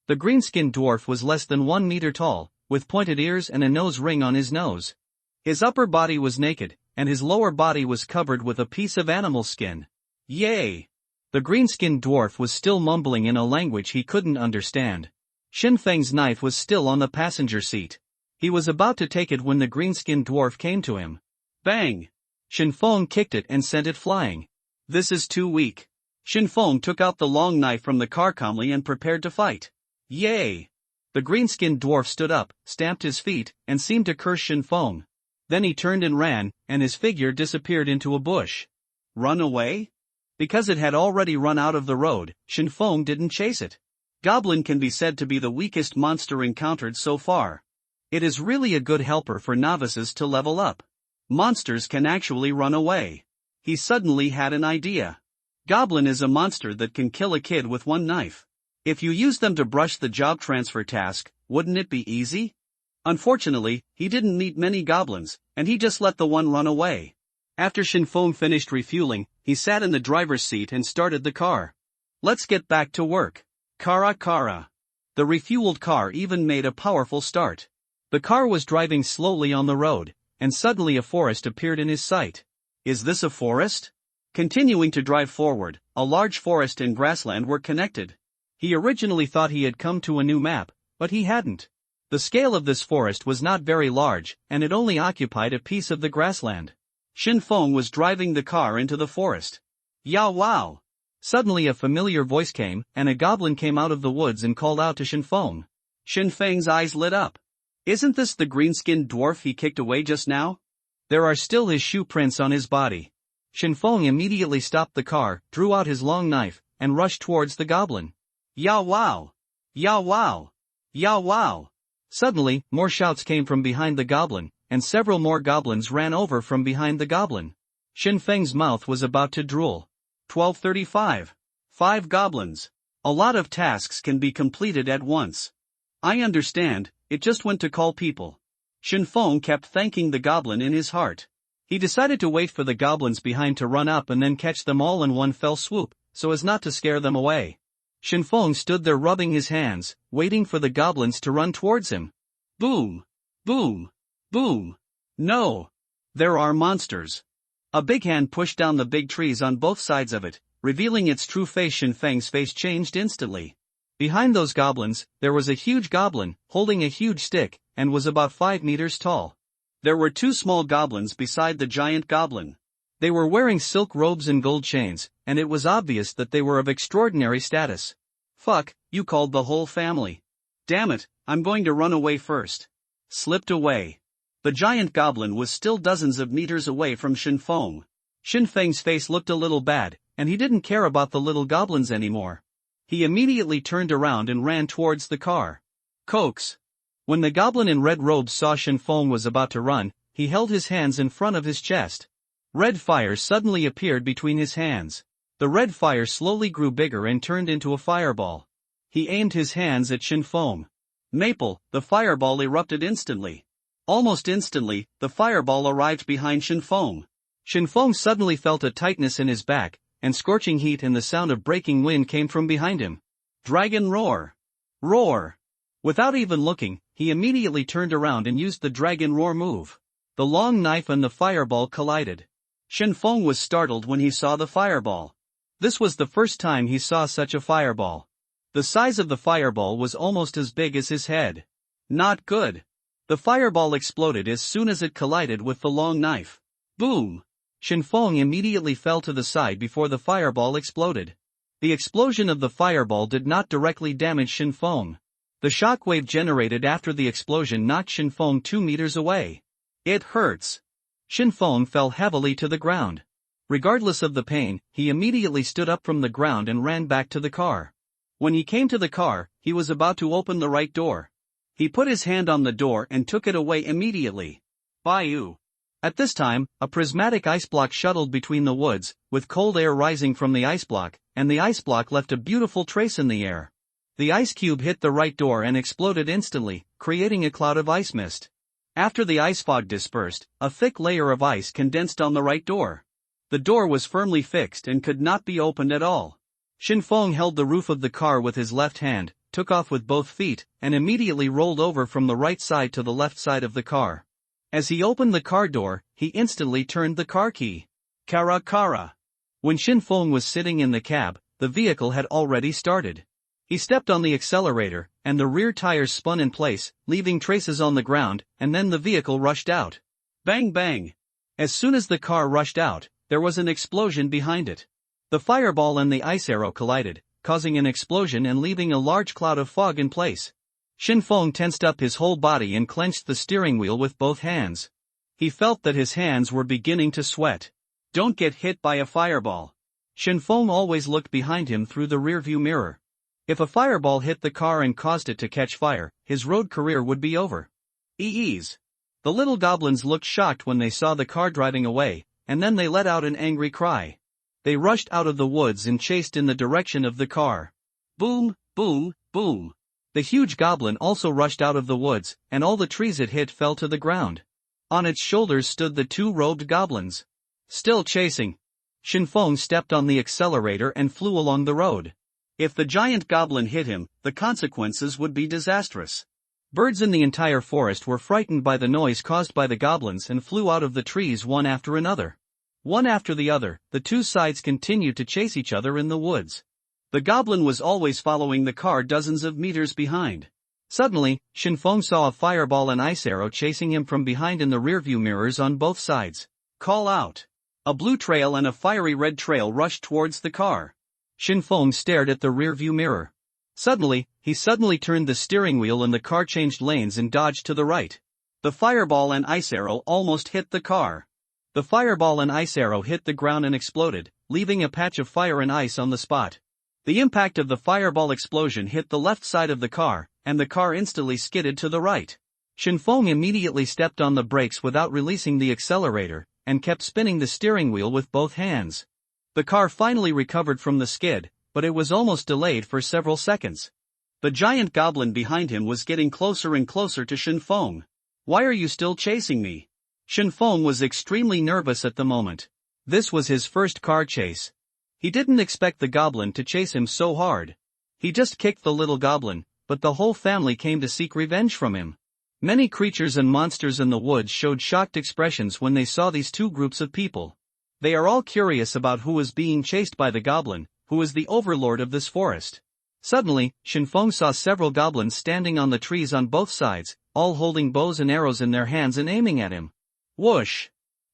The green-skinned dwarf was less than 1 meter tall, with pointed ears and a nose ring on his nose. His upper body was naked, and his lower body was covered with a piece of animal skin. Yay! The green-skinned dwarf was still mumbling in a language he couldn't understand. Shinfeng's knife was still on the passenger seat. He was about to take it when the green-skinned dwarf came to him. Bang! Shinfeng kicked it and sent it flying. This is too weak. Shinfeng took out the long knife from the car calmly and prepared to fight. Yay! The green-skinned dwarf stood up, stamped his feet, and seemed to curse Shinfeng. Then he turned and ran, and his figure disappeared into a bush. Run away? Because it had already run out of the road, Shinfeng didn't chase it. Goblin can be said to be the weakest monster encountered so far. It is really a good helper for novices to level up. Monsters can actually run away. He suddenly had an idea. Goblin is a monster that can kill a kid with 1 knife. If you use them to brush the job transfer task, Wouldn't it be easy? Unfortunately, he didn't meet many goblins, and he just let the one run away. After Shinfeng finished refueling, he sat in the driver's seat and started the car. Let's get back to work. Kara kara. The refueled car even made a powerful start. The car was driving slowly on the road, and suddenly a forest appeared in his sight. Is this a forest? Continuing to drive forward, a large forest and grassland were connected. He originally thought he had come to a new map, but he hadn't. The scale of this forest was not very large, and it only occupied a piece of the grassland. Shinfeng was driving the car into the forest. Ya wow! Suddenly a familiar voice came, and a goblin came out of the woods and called out to Shinfeng. Shinfeng's eyes lit up. Isn't this the green-skinned dwarf he kicked away just now? There are still his shoe prints on his body. Shinfeng immediately stopped the car, drew out his long knife, and rushed towards the goblin. Ya wow! Ya wow! Ya wow! Suddenly, more shouts came from behind the goblin, and several more goblins ran over from behind the goblin. Shinfeng's mouth was about to drool. 12:35. 5 goblins. A lot of tasks can be completed at once. I understand, it just went to call people. Shinfeng kept thanking the goblin in his heart. He decided to wait for the goblins behind to run up and then catch them all in one fell swoop, so as not to scare them away. Shinfeng stood there rubbing his hands, waiting for the goblins to run towards him. Boom! Boom! Boom! No! There are monsters. A big hand pushed down the big trees on both sides of it, revealing its true face. Shinfeng's face changed instantly. Behind those goblins, there was a huge goblin, holding a huge stick, and was about 5 meters tall. There were 2 small goblins beside the giant goblin. They were wearing silk robes and gold chains, and it was obvious that they were of extraordinary status. Fuck, you called the whole family. Damn it, I'm going to run away first. Slipped away. The giant goblin was still dozens of meters away from Shinfeng. Shinfeng's face looked a little bad, and he didn't care about the little goblins anymore. He immediately turned around and ran towards the car. Coax. When the goblin in red robes saw Shinfeng was about to run, he held his hands in front of his chest. Red fire suddenly appeared between his hands. The red fire slowly grew bigger and turned into a fireball. He aimed his hands at Shinfeng. Maple, the fireball erupted instantly. Almost instantly, the fireball arrived behind Shinfeng. Shinfeng suddenly felt a tightness in his back, and scorching heat and the sound of breaking wind came from behind him. Dragon roar! Roar! Without even looking, he immediately turned around and used the dragon roar move. The long knife and the fireball collided. Shinfeng was startled when he saw the fireball. This was the first time he saw such a fireball. The size of the fireball was almost as big as his head. Not good. The fireball exploded as soon as it collided with the long knife. Boom! Shinfeng immediately fell to the side before the fireball exploded. The explosion of the fireball did not directly damage Shinfeng. The shockwave generated after the explosion knocked Shinfeng 2 meters away. It hurts. Shinfeng fell heavily to the ground. Regardless of the pain, he immediately stood up from the ground and ran back to the car. When he came to the car, he was about to open the right door. He put his hand on the door and took it away immediately. Bayou. At this time, a prismatic ice block shuttled between the woods, with cold air rising from the ice block, and the ice block left a beautiful trace in the air. The ice cube hit the right door and exploded instantly, creating a cloud of ice mist. After the ice fog dispersed, a thick layer of ice condensed on the right door. The door was firmly fixed and could not be opened at all. Shinfeng held the roof of the car with his left hand, took off with both feet, and immediately rolled over from the right side to the left side of the car. As he opened the car door, he instantly turned the car key. Kara kara. When Shinfeng was sitting in the cab, the vehicle had already started. He stepped on the accelerator, and the rear tires spun in place, leaving traces on the ground, and then the vehicle rushed out. Bang bang! As soon as the car rushed out, there was an explosion behind it. The fireball and the ice arrow collided, causing an explosion and leaving a large cloud of fog in place. Shinfeng tensed up his whole body and clenched the steering wheel with both hands. He felt that his hands were beginning to sweat. Don't get hit by a fireball. Shinfeng always looked behind him through the rearview mirror. If a fireball hit the car and caused it to catch fire, his road career would be over. Ease. The little goblins looked shocked when they saw the car driving away, and then they let out an angry cry. They rushed out of the woods and chased in the direction of the car. Boom, boom, boom. The huge goblin also rushed out of the woods, and all the trees it hit fell to the ground. On its shoulders stood the two robed goblins. Still chasing. Shinfeng stepped on the accelerator and flew along the road. If the giant goblin hit him, the consequences would be disastrous. Birds in the entire forest were frightened by the noise caused by the goblins and flew out of the trees one after another. One after the other, the two sides continued to chase each other in the woods. The goblin was always following the car dozens of meters behind. Suddenly, Shinfeng saw a fireball and ice arrow chasing him from behind in the rearview mirrors on both sides. Call out! A blue trail and a fiery red trail rushed towards the car. Shinfeng stared at the rearview mirror. Suddenly, he turned the steering wheel and the car changed lanes and dodged to the right. The fireball and ice arrow almost hit the car. The fireball and ice arrow hit the ground and exploded, leaving a patch of fire and ice on the spot. The impact of the fireball explosion hit the left side of the car, and the car instantly skidded to the right. Shinfeng immediately stepped on the brakes without releasing the accelerator, and kept spinning the steering wheel with both hands. The car finally recovered from the skid, but it was almost delayed for several seconds. The giant goblin behind him was getting closer and closer to Shinfeng. Why are you still chasing me? Shinfeng was extremely nervous at the moment. This was his first car chase. He didn't expect the goblin to chase him so hard. He just kicked the little goblin, but the whole family came to seek revenge from him. Many creatures and monsters in the woods showed shocked expressions when they saw these two groups of people. They are all curious about who is being chased by the goblin, who is the overlord of this forest. Suddenly, Shinfeng saw several goblins standing on the trees on both sides, all holding bows and arrows in their hands and aiming at him. Whoosh!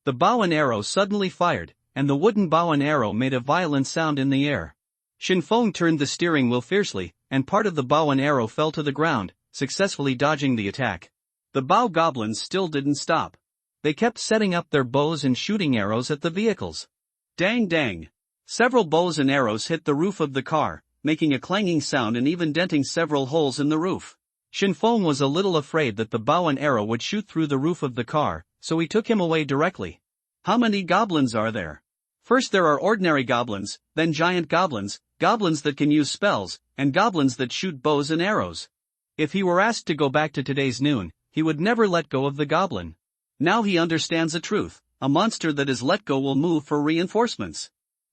The bow and arrow suddenly fired, and the wooden bow and arrow made a violent sound in the air. Shinfeng turned the steering wheel fiercely, and part of the bow and arrow fell to the ground, successfully dodging the attack. The bow goblins still didn't stop. They kept setting up their bows and shooting arrows at the vehicles. Dang dang! Several bows and arrows hit the roof of the car, making a clanging sound and even denting several holes in the roof. Shinfeng was a little afraid that the bow and arrow would shoot through the roof of the car, so he took him away directly. How many goblins are there? First there are ordinary goblins, then giant goblins, goblins that can use spells, and goblins that shoot bows and arrows. If he were asked to go back to today's noon, he would never let go of the goblin. Now he understands the truth: a monster that is let go will move for reinforcements.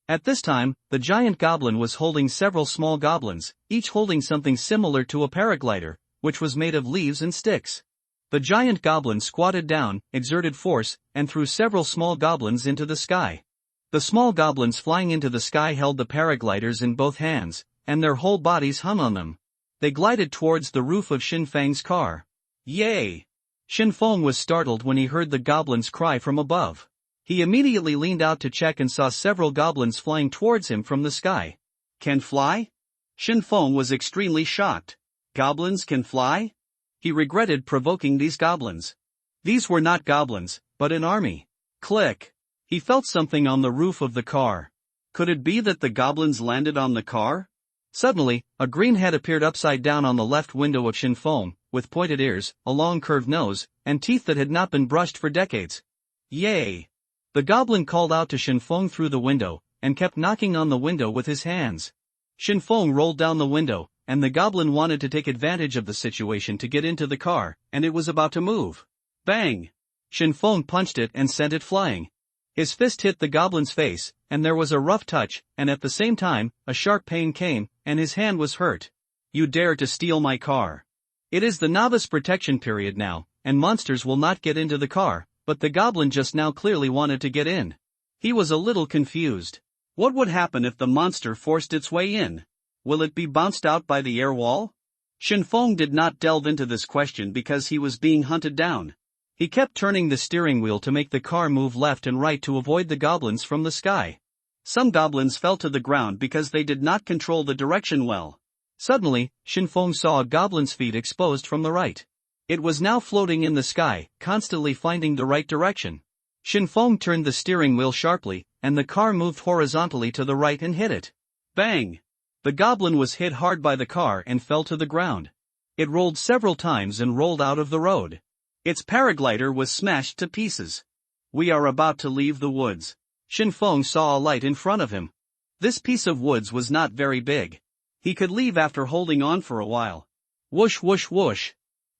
At this time, the giant goblin was holding several small goblins, each holding something similar to a paraglider, which was made of leaves and sticks. The giant goblin squatted down, exerted force, and threw several small goblins into the sky. The small goblins flying into the sky held the paragliders in both hands, and their whole bodies hung on them. They glided towards the roof of Shinfeng's car. Yay! Shinfeng was startled when he heard the goblins cry from above. He immediately leaned out to check and saw several goblins flying towards him from the sky. Can fly? Shinfeng was extremely shocked. Goblins can fly? He regretted provoking these goblins. These were not goblins, but an army. Click! He felt something on the roof of the car. Could it be that the goblins landed on the car? Suddenly, a green head appeared upside down on the left window of Shinfeng, with pointed ears, a long curved nose, and teeth that had not been brushed for decades. Yay! The goblin called out to Shinfeng through the window, and kept knocking on the window with his hands. Shinfeng rolled down the window, and the goblin wanted to take advantage of the situation to get into the car, and it was about to move. Bang! Shinfeng punched it and sent it flying. His fist hit the goblin's face, and there was a rough touch, and at the same time, a sharp pain came, and his hand was hurt. You dare to steal my car. It is the novice protection period now, and monsters will not get into the car, but the goblin just now clearly wanted to get in. He was a little confused. What would happen if the monster forced its way in? Will it be bounced out by the air wall? Shinfeng did not delve into this question because he was being hunted down. He kept turning the steering wheel to make the car move left and right to avoid the goblins from the sky. Some goblins fell to the ground because they did not control the direction well. Suddenly, Shinfeng saw a goblin's feet exposed from the right. It was now floating in the sky, constantly finding the right direction. Shinfeng turned the steering wheel sharply, and the car moved horizontally to the right and hit it. Bang! The goblin was hit hard by the car and fell to the ground. It rolled several times and rolled out of the road. Its paraglider was smashed to pieces. We are about to leave the woods. Shinfeng saw a light in front of him. This piece of woods was not very big. He could leave after holding on for a while. Whoosh whoosh whoosh.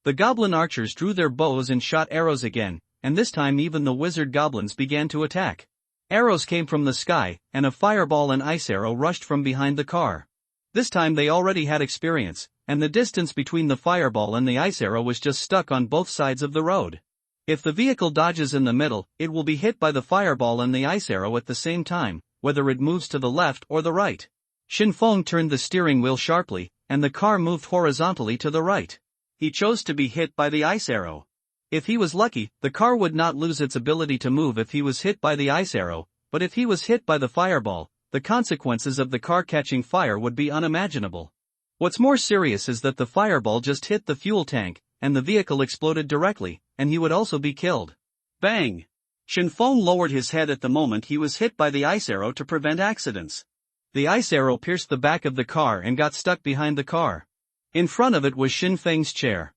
The goblin archers drew their bows and shot arrows again, and this time even the wizard goblins began to attack. Arrows came from the sky, and a fireball and ice arrow rushed from behind the car. This time they already had experience, and the distance between the fireball and the ice arrow was just stuck on both sides of the road. If the vehicle dodges in the middle, it will be hit by the fireball and the ice arrow at the same time, whether it moves to the left or the right. Shinfeng turned the steering wheel sharply, and the car moved horizontally to the right. He chose to be hit by the ice arrow. If he was lucky, the car would not lose its ability to move if he was hit by the ice arrow, but if he was hit by the fireball, the consequences of the car catching fire would be unimaginable. What's more serious is that the fireball just hit the fuel tank, and the vehicle exploded directly, and he would also be killed. Bang! Shinfeng lowered his head at the moment he was hit by the ice arrow to prevent accidents. The ice arrow pierced the back of the car and got stuck behind the car. In front of it was Shinfeng's chair.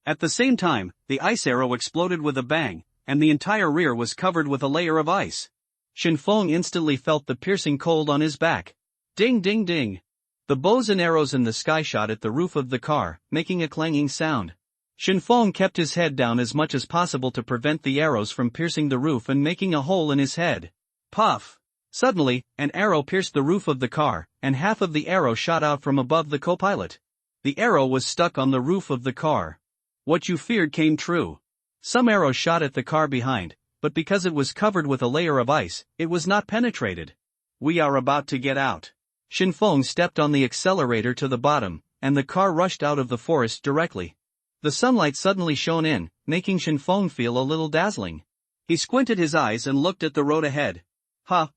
At the same time, the ice arrow exploded with a bang, and the entire rear was covered with a layer of ice. Shinfeng instantly felt the piercing cold on his back. Ding ding ding! The bows and arrows in the sky shot at the roof of the car, making a clanging sound. Shinfeng kept his head down as much as possible to prevent the arrows from piercing the roof and making a hole in his head. Puff! Suddenly, an arrow pierced the roof of the car, and half of the arrow shot out from above the co-pilot. The arrow was stuck on the roof of the car. What you feared came true. Some arrows shot at the car behind, but because it was covered with a layer of ice, it was not penetrated. We are about to get out. Shinfeng stepped on the accelerator to the bottom, and the car rushed out of the forest directly. The sunlight suddenly shone in, making Shinfeng feel a little dazzling. He squinted his eyes and looked at the road ahead.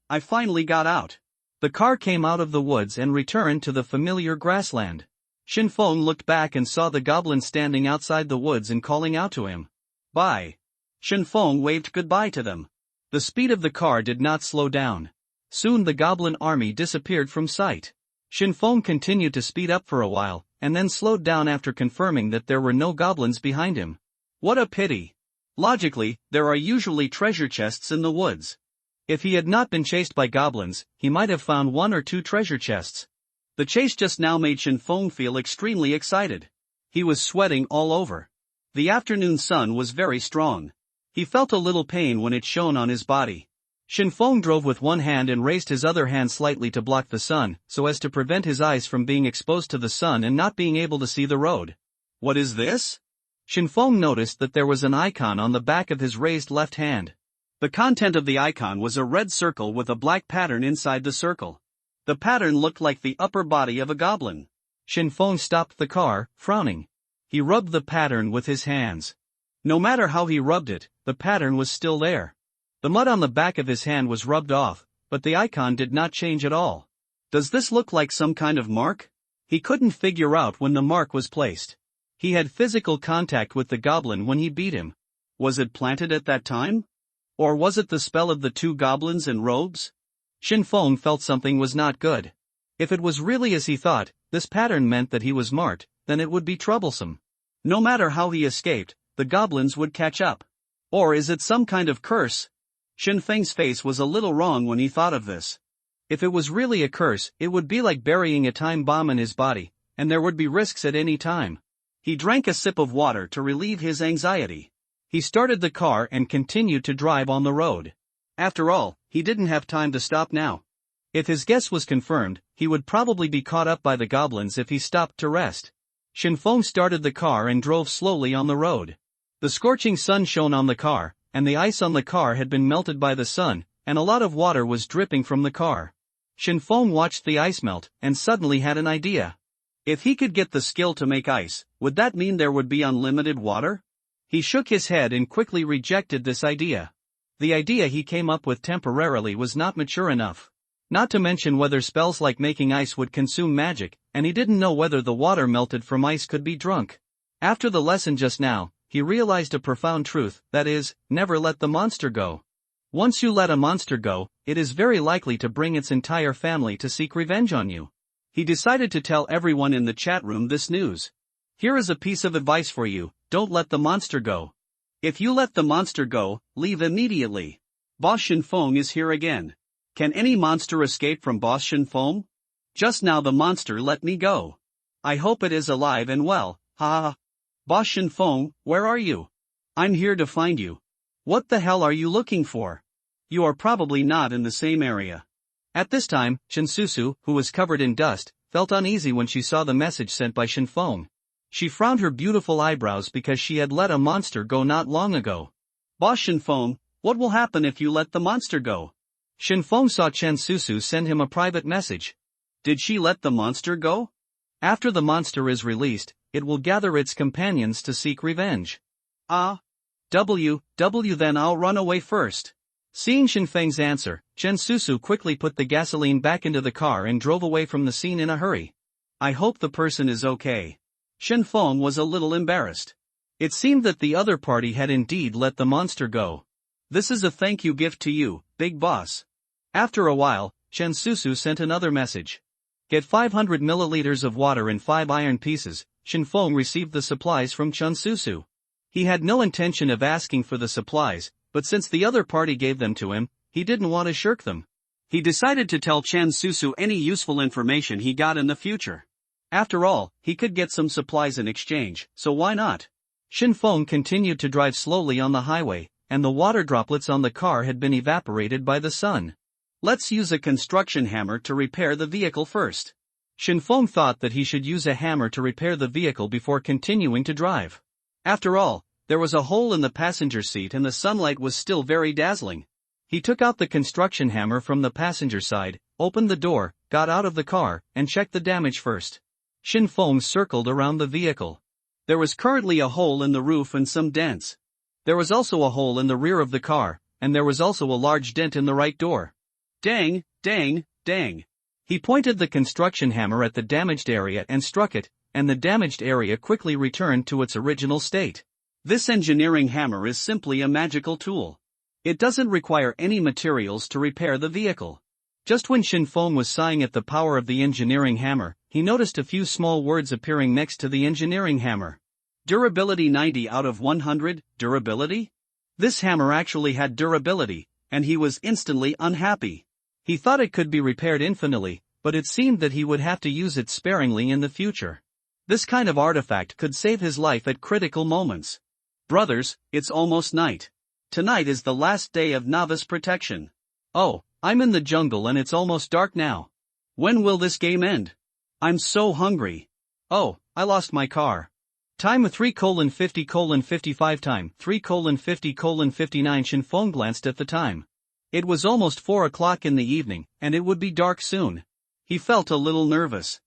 I finally got out. The car came out of the woods and returned to the familiar grassland. Shinfeng looked back and saw the goblin standing outside the woods and calling out to him. Bye. Shinfeng waved goodbye to them. The speed of the car did not slow down. Soon the goblin army disappeared from sight. Shinfeng continued to speed up for a while, and then slowed down after confirming that there were no goblins behind him. What a pity. Logically, there are usually treasure chests in the woods. If he had not been chased by goblins, he might have found 1 or 2 treasure chests. The chase just now made Shinfeng feel extremely excited. He was sweating all over. The afternoon sun was very strong. He felt a little pain when it shone on his body. Shinfeng drove with one hand and raised his other hand slightly to block the sun, so as to prevent his eyes from being exposed to the sun and not being able to see the road. What is this? Shinfeng noticed that there was an icon on the back of his raised left hand. The content of the icon was a red circle with a black pattern inside the circle. The pattern looked like the upper body of a goblin. Shinfeng stopped the car, frowning. He rubbed the pattern with his hands. No matter how he rubbed it, the pattern was still there. The mud on the back of his hand was rubbed off, but the icon did not change at all. Does this look like some kind of mark? He couldn't figure out when the mark was placed. He had physical contact with the goblin when he beat him. Was it planted at that time? Or was it the spell of the 2 goblins in robes? Shinfeng felt something was not good. If it was really as he thought, this pattern meant that he was marked, then it would be troublesome. No matter how he escaped, the goblins would catch up. Or is it some kind of curse? Shinfeng's face was a little wrong when he thought of this. If it was really a curse, it would be like burying a time bomb in his body, and there would be risks at any time. He drank a sip of water to relieve his anxiety. He started the car and continued to drive on the road. After all, he didn't have time to stop now. If his guess was confirmed, he would probably be caught up by the goblins if he stopped to rest. Shinfeng started the car and drove slowly on the road. The scorching sun shone on the car, and the ice on the car had been melted by the sun, and a lot of water was dripping from the car. Shinfeng watched the ice melt, and suddenly had an idea. If he could get the skill to make ice, would that mean there would be unlimited water? He shook his head and quickly rejected this idea. The idea he came up with temporarily was not mature enough. Not to mention whether spells like making ice would consume magic, and he didn't know whether the water melted from ice could be drunk. After the lesson just now, he realized a profound truth, that is, never let the monster go. Once you let a monster go, it is very likely to bring its entire family to seek revenge on you. He decided to tell everyone in the chat room this news. Here is a piece of advice for you, don't let the monster go. If you let the monster go, leave immediately. Boss Shinfeng is here again. Can any monster escape from Boss Shinfeng? Just now the monster let me go. I hope it is alive and well, Ah. Boss Shinfeng, where are you? I'm here to find you. What the hell are you looking for? You are probably not in the same area. At this time, Shinsusu, who was covered in dust, felt uneasy when she saw the message sent by Shinfeng. She frowned her beautiful eyebrows because she had let a monster go not long ago. Boss Shinfeng, what will happen if you let the monster go? Shinfeng saw Shinsusu send him a private message. Did she let the monster go? After the monster is released, it will gather its companions to seek revenge. Ah. Then I'll run away first. Seeing Shinfeng's answer, Shinsusu quickly put the gasoline back into the car and drove away from the scene in a hurry. I hope the person is okay. Shinfeng was a little embarrassed. It seemed that the other party had indeed let the monster go. This is a thank you gift to you, big boss. After a while, Shinsusu sent another message. Get 500 milliliters of water in 5 iron pieces. Shinfeng received the supplies from Shinsusu. He had no intention of asking for the supplies, but since the other party gave them to him, he didn't want to shirk them. He decided to tell Shinsusu any useful information he got in the future. After all, he could get some supplies in exchange, so why not? Shinfeng continued to drive slowly on the highway, and the water droplets on the car had been evaporated by the sun. Let's use a construction hammer to repair the vehicle first. Shinfeng thought that he should use a hammer to repair the vehicle before continuing to drive. After all, there was a hole in the passenger seat and the sunlight was still very dazzling. He took out the construction hammer from the passenger side, opened the door, got out of the car, and checked the damage first. Shinfeng circled around the vehicle. There was currently a hole in the roof and some dents. There was also a hole in the rear of the car, and there was also a large dent in the right door. Dang. He pointed the construction hammer at the damaged area and struck it, and the damaged area quickly returned to its original state. This engineering hammer is simply a magical tool. It doesn't require any materials to repair the vehicle. Just when Shinfeng was sighing at the power of the engineering hammer, he noticed a few small words appearing next to the engineering hammer. Durability 90 out of 100, durability? This hammer actually had durability, and he was instantly unhappy. He thought it could be repaired infinitely, but it seemed that he would have to use it sparingly in the future. This kind of artifact could save his life at critical moments. Brothers, it's almost night. Tonight is the last day of novice protection. Oh, I'm in the jungle and it's almost dark now. When will this game end? I'm so hungry. Oh, I lost my car. Time 3:50:55 time 3:50:59. Shinfeng glanced at the time. It was almost 4 o'clock in the evening, and it would be dark soon. He felt a little nervous.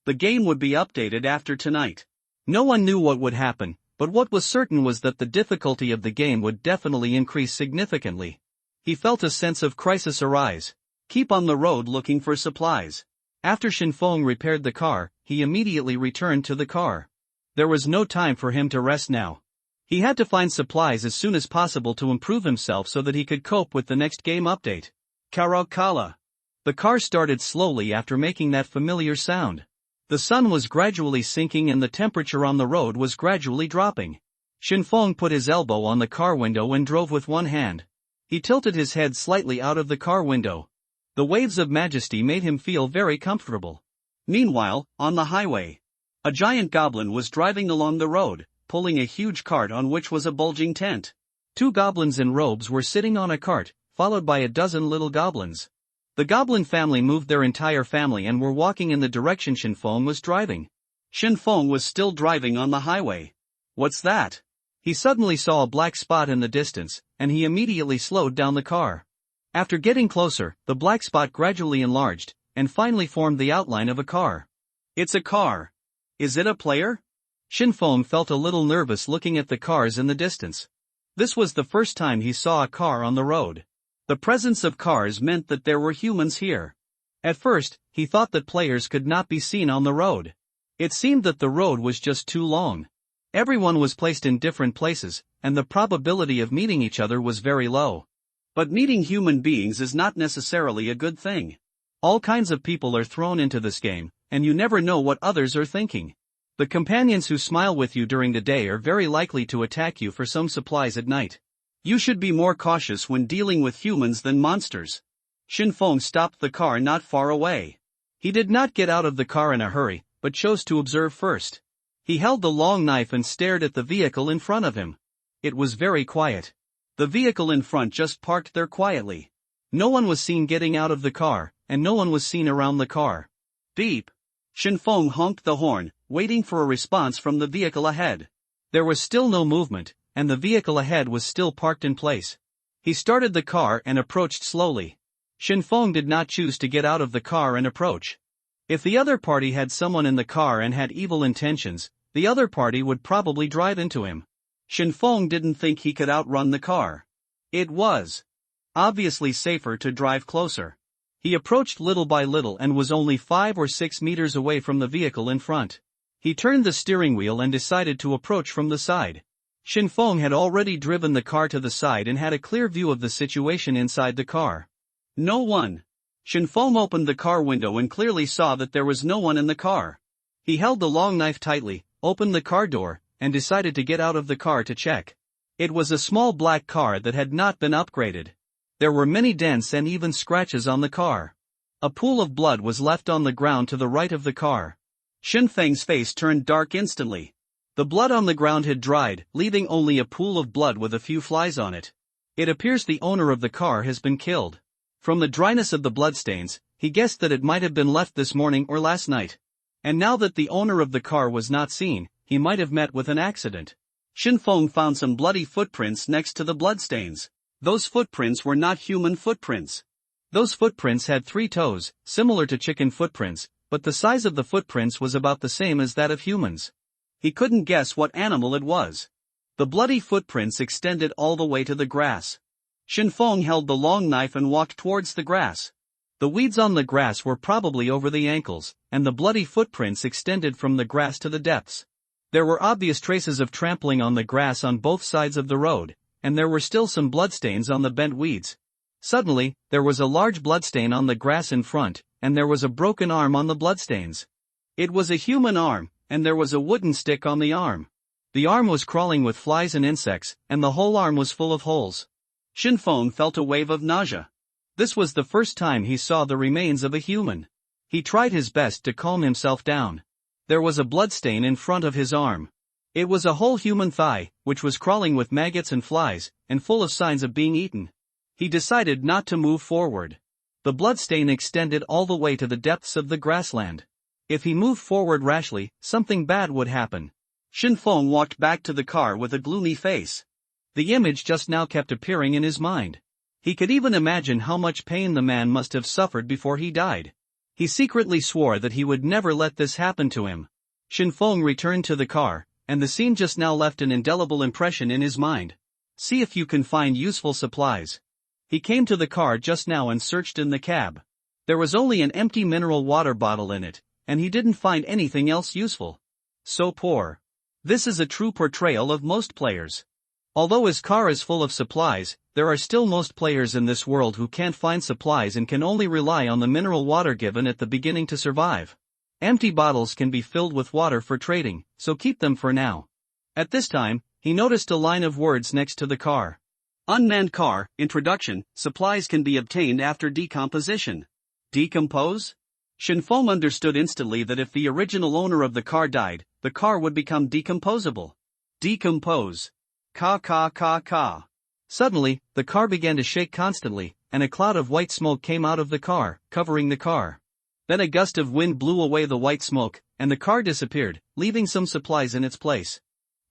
The game would be updated after tonight. No one knew what would happen, but what was certain was that the difficulty of the game would definitely increase significantly. He felt a sense of crisis arise. Keep on the road looking for supplies. After Shinfeng repaired the car, he immediately returned to the car. There was no time for him to rest now. He had to find supplies as soon as possible to improve himself so that he could cope with the next game update. Karakala. The car started slowly after making that familiar sound. The sun was gradually sinking and the temperature on the road was gradually dropping. Shinfeng put his elbow on the car window and drove with one hand. He tilted his head slightly out of the car window. The waves of majesty made him feel very comfortable. Meanwhile, on the highway, a giant goblin was driving along the road, pulling a huge cart on which was a bulging tent. 2 goblins in robes were sitting on a cart, followed by a dozen little goblins. The goblin family moved their entire family and were walking in the direction Shinfeng was driving. Shinfeng was still driving on the highway. What's that? He suddenly saw a black spot in the distance, and he immediately slowed down the car. After getting closer, the black spot gradually enlarged, and finally formed the outline of a car. It's a car. Is it a player? Shinfeng felt a little nervous looking at the cars in the distance. This was the first time he saw a car on the road. The presence of cars meant that there were humans here. At first, he thought that players could not be seen on the road. It seemed that the road was just too long. Everyone was placed in different places, and the probability of meeting each other was very low. But meeting human beings is not necessarily a good thing. All kinds of people are thrown into this game, and you never know what others are thinking. The companions who smile with you during the day are very likely to attack you for some supplies at night. You should be more cautious when dealing with humans than monsters. Shinfeng stopped the car not far away. He did not get out of the car in a hurry, but chose to observe first. He held the long knife and stared at the vehicle in front of him. It was very quiet. The vehicle in front just parked there quietly. No one was seen getting out of the car, and no one was seen around the car. Beep! Shenfeng honked the horn, waiting for a response from the vehicle ahead. There was still no movement, and the vehicle ahead was still parked in place. He started the car and approached slowly. Shenfeng did not choose to get out of the car and approach. If the other party had someone in the car and had evil intentions, the other party would probably drive into him. Shenfeng didn't think he could outrun the car. It was obviously safer to drive closer. He approached little by little and was only 5 or 6 meters away from the vehicle in front. He turned the steering wheel and decided to approach from the side. Shenfeng had already driven the car to the side and had a clear view of the situation inside the car. No one. Shenfeng opened the car window and clearly saw that there was no one in the car. He held the long knife tightly, opened the car door, and decided to get out of the car to check. It was a small black car that had not been upgraded. There were many dents and even scratches on the car. A pool of blood was left on the ground to the right of the car. Shenfeng's face turned dark instantly. The blood on the ground had dried, leaving only a pool of blood with a few flies on it. It appears the owner of the car has been killed. From the dryness of the bloodstains, he guessed that it might have been left this morning or last night. And now that the owner of the car was not seen, he might have met with an accident. Shenfeng found some bloody footprints next to the bloodstains. Those footprints were not human footprints. Those footprints had 3 toes, similar to chicken footprints, but the size of the footprints was about the same as that of humans. He couldn't guess what animal it was. The bloody footprints extended all the way to the grass. Shenfeng held the long knife and walked towards the grass. The weeds on the grass were probably over the ankles, and the bloody footprints extended from the grass to the depths. There were obvious traces of trampling on the grass on both sides of the road, and there were still some bloodstains on the bent weeds. Suddenly, there was a large bloodstain on the grass in front, and there was a broken arm on the bloodstains. It was a human arm, and there was a wooden stick on the arm. The arm was crawling with flies and insects, and the whole arm was full of holes. Shenfeng felt a wave of nausea. This was the first time he saw the remains of a human. He tried his best to calm himself down. There was a bloodstain in front of his arm. It was a whole human thigh, which was crawling with maggots and flies, and full of signs of being eaten. He decided not to move forward. The bloodstain extended all the way to the depths of the grassland. If he moved forward rashly, something bad would happen. Shenfeng walked back to the car with a gloomy face. The image just now kept appearing in his mind. He could even imagine how much pain the man must have suffered before he died. He secretly swore that he would never let this happen to him. Shenfeng returned to the car, and the scene just now left an indelible impression in his mind. See if you can find useful supplies. He came to the car just now and searched in the cab. There was only an empty mineral water bottle in it, and he didn't find anything else useful. So poor. This is a true portrayal of most players. Although his car is full of supplies, there are still most players in this world who can't find supplies and can only rely on the mineral water given at the beginning to survive. Empty bottles can be filled with water for trading, so keep them for now. At this time, he noticed a line of words next to the car. Unmanned car, introduction, supplies can be obtained after decomposition. Decompose? Shenfeng understood instantly that if the original owner of the car died, the car would become decomposable. Decompose. Ka. Suddenly, the car began to shake constantly, and a cloud of white smoke came out of the car, covering the car. Then a gust of wind blew away the white smoke, and the car disappeared, leaving some supplies in its place.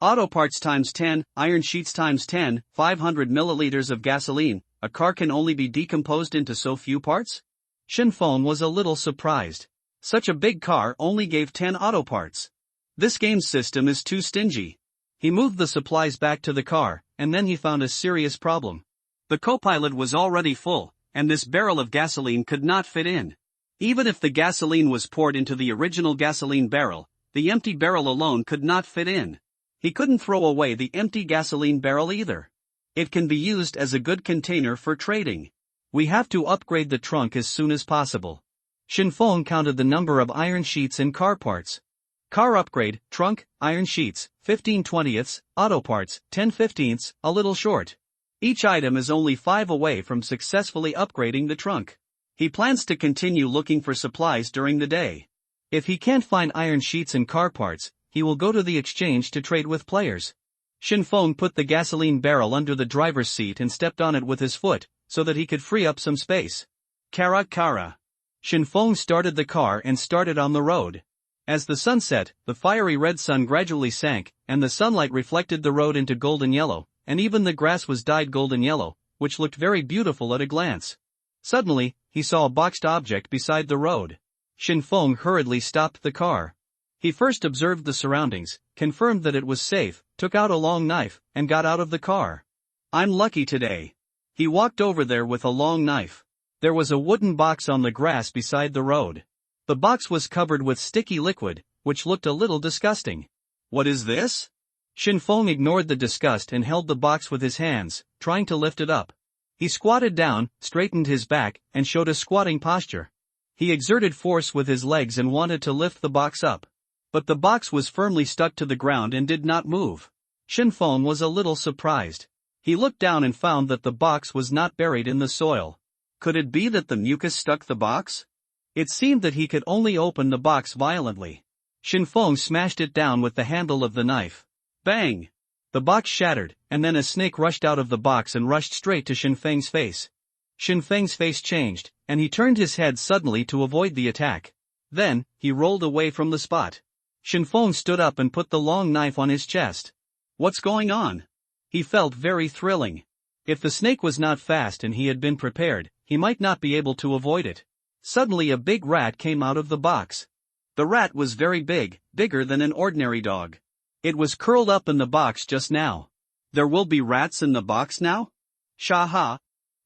Auto parts times 10, iron sheets times 10, 500 milliliters of gasoline. A car can only be decomposed into so few parts? Shenfeng was a little surprised. Such a big car only gave 10 auto parts. This game's system is too stingy. He moved the supplies back to the car, and then he found a serious problem. The co-pilot was already full, and this barrel of gasoline could not fit in. Even if the gasoline was poured into the original gasoline barrel, the empty barrel alone could not fit in. He couldn't throw away the empty gasoline barrel either. It can be used as a good container for trading. We have to upgrade the trunk as soon as possible. Shenfeng counted the number of iron sheets and car parts. Car upgrade, trunk, iron sheets, 15/20, auto parts, 10/15, a little short. Each item is only 5 away from successfully upgrading the trunk. He plans to continue looking for supplies during the day. If he can't find iron sheets and car parts, he will go to the exchange to trade with players. Shinfeng put the gasoline barrel under the driver's seat and stepped on it with his foot, so that he could free up some space. Kara kara. Shinfeng started the car and started on the road. As the sun set, the fiery red sun gradually sank, and the sunlight reflected the road into golden yellow, and even the grass was dyed golden yellow, which looked very beautiful at a glance. Suddenly, he saw a boxed object beside the road. Shinfeng hurriedly stopped the car. He first observed the surroundings, confirmed that it was safe, took out a long knife, and got out of the car. I'm lucky today. He walked over there with a long knife. There was a wooden box on the grass beside the road. The box was covered with sticky liquid, which looked a little disgusting. What is this? Shinfeng ignored the disgust and held the box with his hands, trying to lift it up. He squatted down, straightened his back, and showed a squatting posture. He exerted force with his legs and wanted to lift the box up. But the box was firmly stuck to the ground and did not move. Shinfeng was a little surprised. He looked down and found that the box was not buried in the soil. Could it be that the mucus stuck the box? It seemed that he could only open the box violently. Shinfeng smashed it down with the handle of the knife. Bang! The box shattered, and then a snake rushed out of the box and rushed straight to Shinfeng's face. Shinfeng's face changed, and he turned his head suddenly to avoid the attack. Then, he rolled away from the spot. Shinfeng stood up and put the long knife on his chest. What's going on? He felt very thrilling. If the snake was not fast and he had been prepared, he might not be able to avoid it. Suddenly a big rat came out of the box. The rat was very big, bigger than an ordinary dog. It was curled up in the box just now. There will be rats in the box now? Shaha!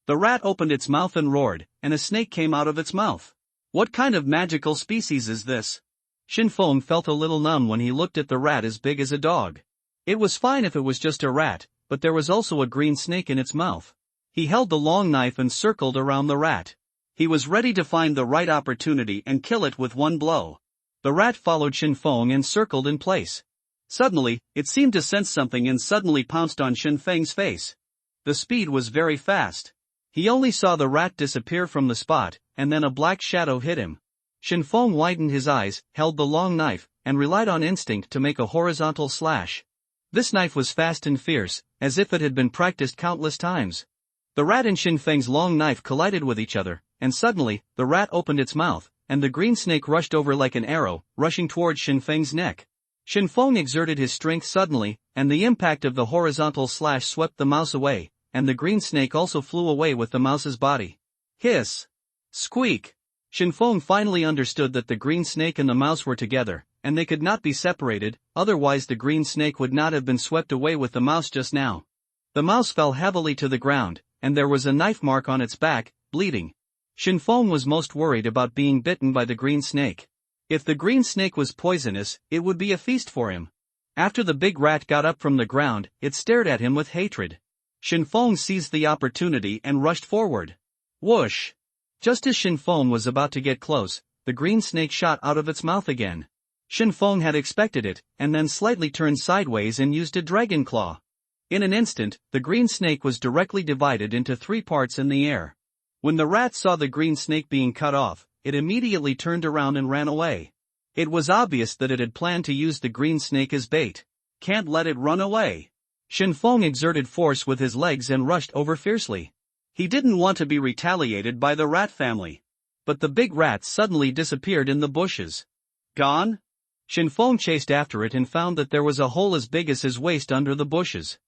The rat opened its mouth and roared, and a snake came out of its mouth. What kind of magical species is this? Shinfeng felt a little numb when he looked at the rat as big as a dog. It was fine if it was just a rat, but there was also a green snake in its mouth. He held the long knife and circled around the rat. He was ready to find the right opportunity and kill it with one blow. The rat followed Shinfeng and circled in place. Suddenly, it seemed to sense something and suddenly pounced on Shinfeng's face. The speed was very fast. He only saw the rat disappear from the spot, and then a black shadow hit him. Shinfeng widened his eyes, held the long knife, and relied on instinct to make a horizontal slash. This knife was fast and fierce, as if it had been practiced countless times. The rat and Shinfeng's long knife collided with each other, and suddenly, the rat opened its mouth, and the green snake rushed over like an arrow, rushing towards Shinfeng's neck. Shinfeng exerted his strength suddenly, and the impact of the horizontal slash swept the mouse away, and the green snake also flew away with the mouse's body. Hiss! Squeak! Shinfeng finally understood that the green snake and the mouse were together, and they could not be separated, otherwise the green snake would not have been swept away with the mouse just now. The mouse fell heavily to the ground, and there was a knife mark on its back, bleeding. Shinfeng was most worried about being bitten by the green snake. If the green snake was poisonous, it would be a feast for him. After the big rat got up from the ground, it stared at him with hatred. Shinfeng seized the opportunity and rushed forward. Whoosh! Just as Shinfeng was about to get close, the green snake shot out of its mouth again. Shinfeng had expected it, and then slightly turned sideways and used a dragon claw. In an instant, the green snake was directly divided into 3 parts in the air. When the rat saw the green snake being cut off, it immediately turned around and ran away. It was obvious that it had planned to use the green snake as bait. Can't let it run away. Shinfeng exerted force with his legs and rushed over fiercely. He didn't want to be retaliated by the rat family. But the big rat suddenly disappeared in the bushes. Gone? Shinfeng chased after it and found that there was a hole as big as his waist under the bushes.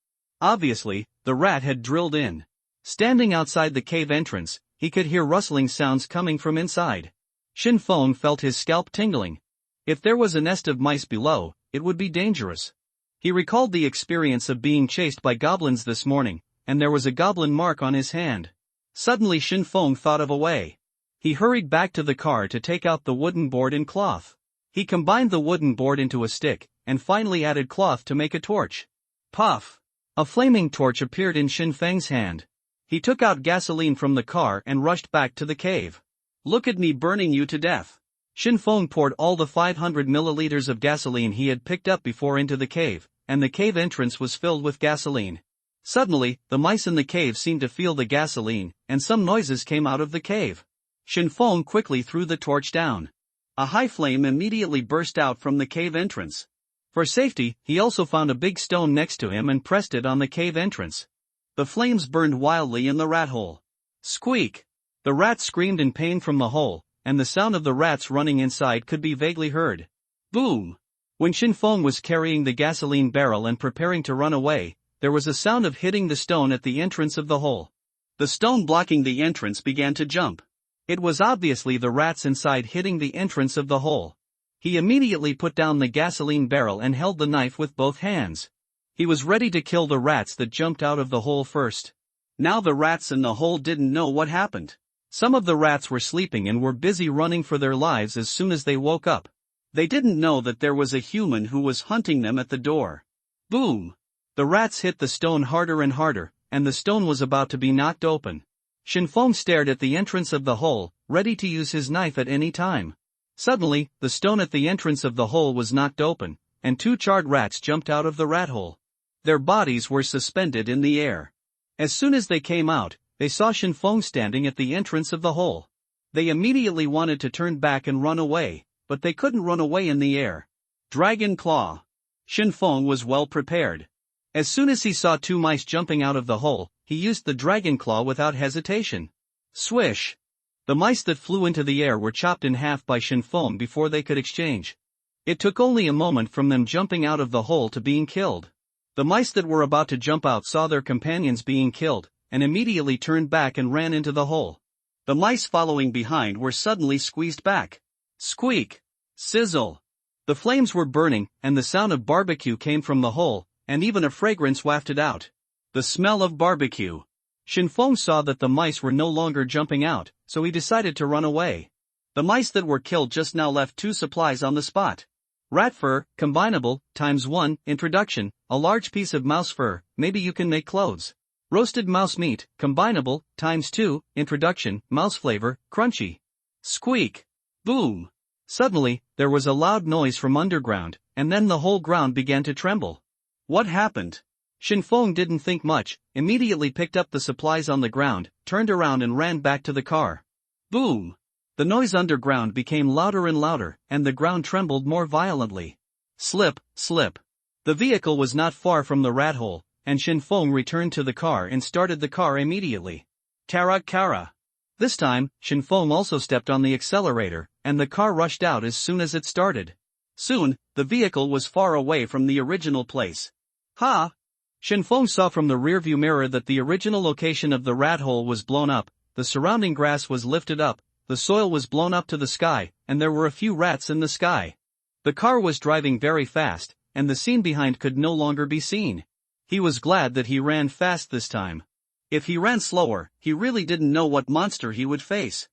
Obviously, the rat had drilled in. Standing outside the cave entrance, he could hear rustling sounds coming from inside. Shinfeng felt his scalp tingling. If there was a nest of mice below, it would be dangerous. He recalled the experience of being chased by goblins this morning, and there was a goblin mark on his hand. Suddenly Shinfeng thought of a way. He hurried back to the car to take out the wooden board and cloth. He combined the wooden board into a stick, and finally added cloth to make a torch. Puff! A flaming torch appeared in Shinfeng's hand. He took out gasoline from the car and rushed back to the cave. Look at me burning you to death. Shinfeng poured all the 500 milliliters of gasoline he had picked up before into the cave, and the cave entrance was filled with gasoline. Suddenly, the mice in the cave seemed to feel the gasoline, and some noises came out of the cave. Shinfeng quickly threw the torch down. A high flame immediately burst out from the cave entrance. For safety, he also found a big stone next to him and pressed it on the cave entrance. The flames burned wildly in the rat hole. Squeak! The rats screamed in pain from the hole, and the sound of the rats running inside could be vaguely heard. Boom! When Shinfeng was carrying the gasoline barrel and preparing to run away, there was a sound of hitting the stone at the entrance of the hole. The stone blocking the entrance began to jump. It was obviously the rats inside hitting the entrance of the hole. He immediately put down the gasoline barrel and held the knife with both hands. He was ready to kill the rats that jumped out of the hole first. Now the rats in the hole didn't know what happened. Some of the rats were sleeping and were busy running for their lives as soon as they woke up. They didn't know that there was a human who was hunting them at the door. Boom! The rats hit the stone harder and harder, and the stone was about to be knocked open. Shinfeng stared at the entrance of the hole, ready to use his knife at any time. Suddenly, the stone at the entrance of the hole was knocked open, and 2 charred rats jumped out of the rat hole. Their bodies were suspended in the air. As soon as they came out, they saw Shinfeng standing at the entrance of the hole. They immediately wanted to turn back and run away, but they couldn't run away in the air. Dragon Claw. Shinfeng was well prepared. As soon as he saw 2 mice jumping out of the hole, he used the dragon claw without hesitation. Swish! The mice that flew into the air were chopped in half by Shinfeng before they could exchange. It took only a moment from them jumping out of the hole to being killed. The mice that were about to jump out saw their companions being killed, and immediately turned back and ran into the hole. The mice following behind were suddenly squeezed back. Squeak! Sizzle! The flames were burning, and the sound of barbecue came from the hole, and even a fragrance wafted out. The smell of barbecue. Shinfeng saw that the mice were no longer jumping out, so he decided to run away. The mice that were killed just now left 2 supplies on the spot. Rat fur, combinable, ×1, introduction, a large piece of mouse fur, maybe you can make clothes. Roasted mouse meat, combinable, ×2, introduction, mouse flavor, crunchy. Squeak! Boom! Suddenly, there was a loud noise from underground, and then the whole ground began to tremble. What happened? Shinfeng didn't think much, immediately picked up the supplies on the ground, turned around and ran back to the car. Boom! The noise underground became louder and louder, and the ground trembled more violently. Slip, slip. The vehicle was not far from the rat hole, and Shinfeng returned to the car and started the car immediately. Kara kara. This time, Shinfeng also stepped on the accelerator, and the car rushed out as soon as it started. Soon, the vehicle was far away from the original place. Ha! Shinfeng saw from the rearview mirror that the original location of the rat hole was blown up, the surrounding grass was lifted up, the soil was blown up to the sky, and there were a few rats in the sky. The car was driving very fast, and the scene behind could no longer be seen. He was glad that he ran fast this time. If he ran slower, he really didn't know what monster he would face.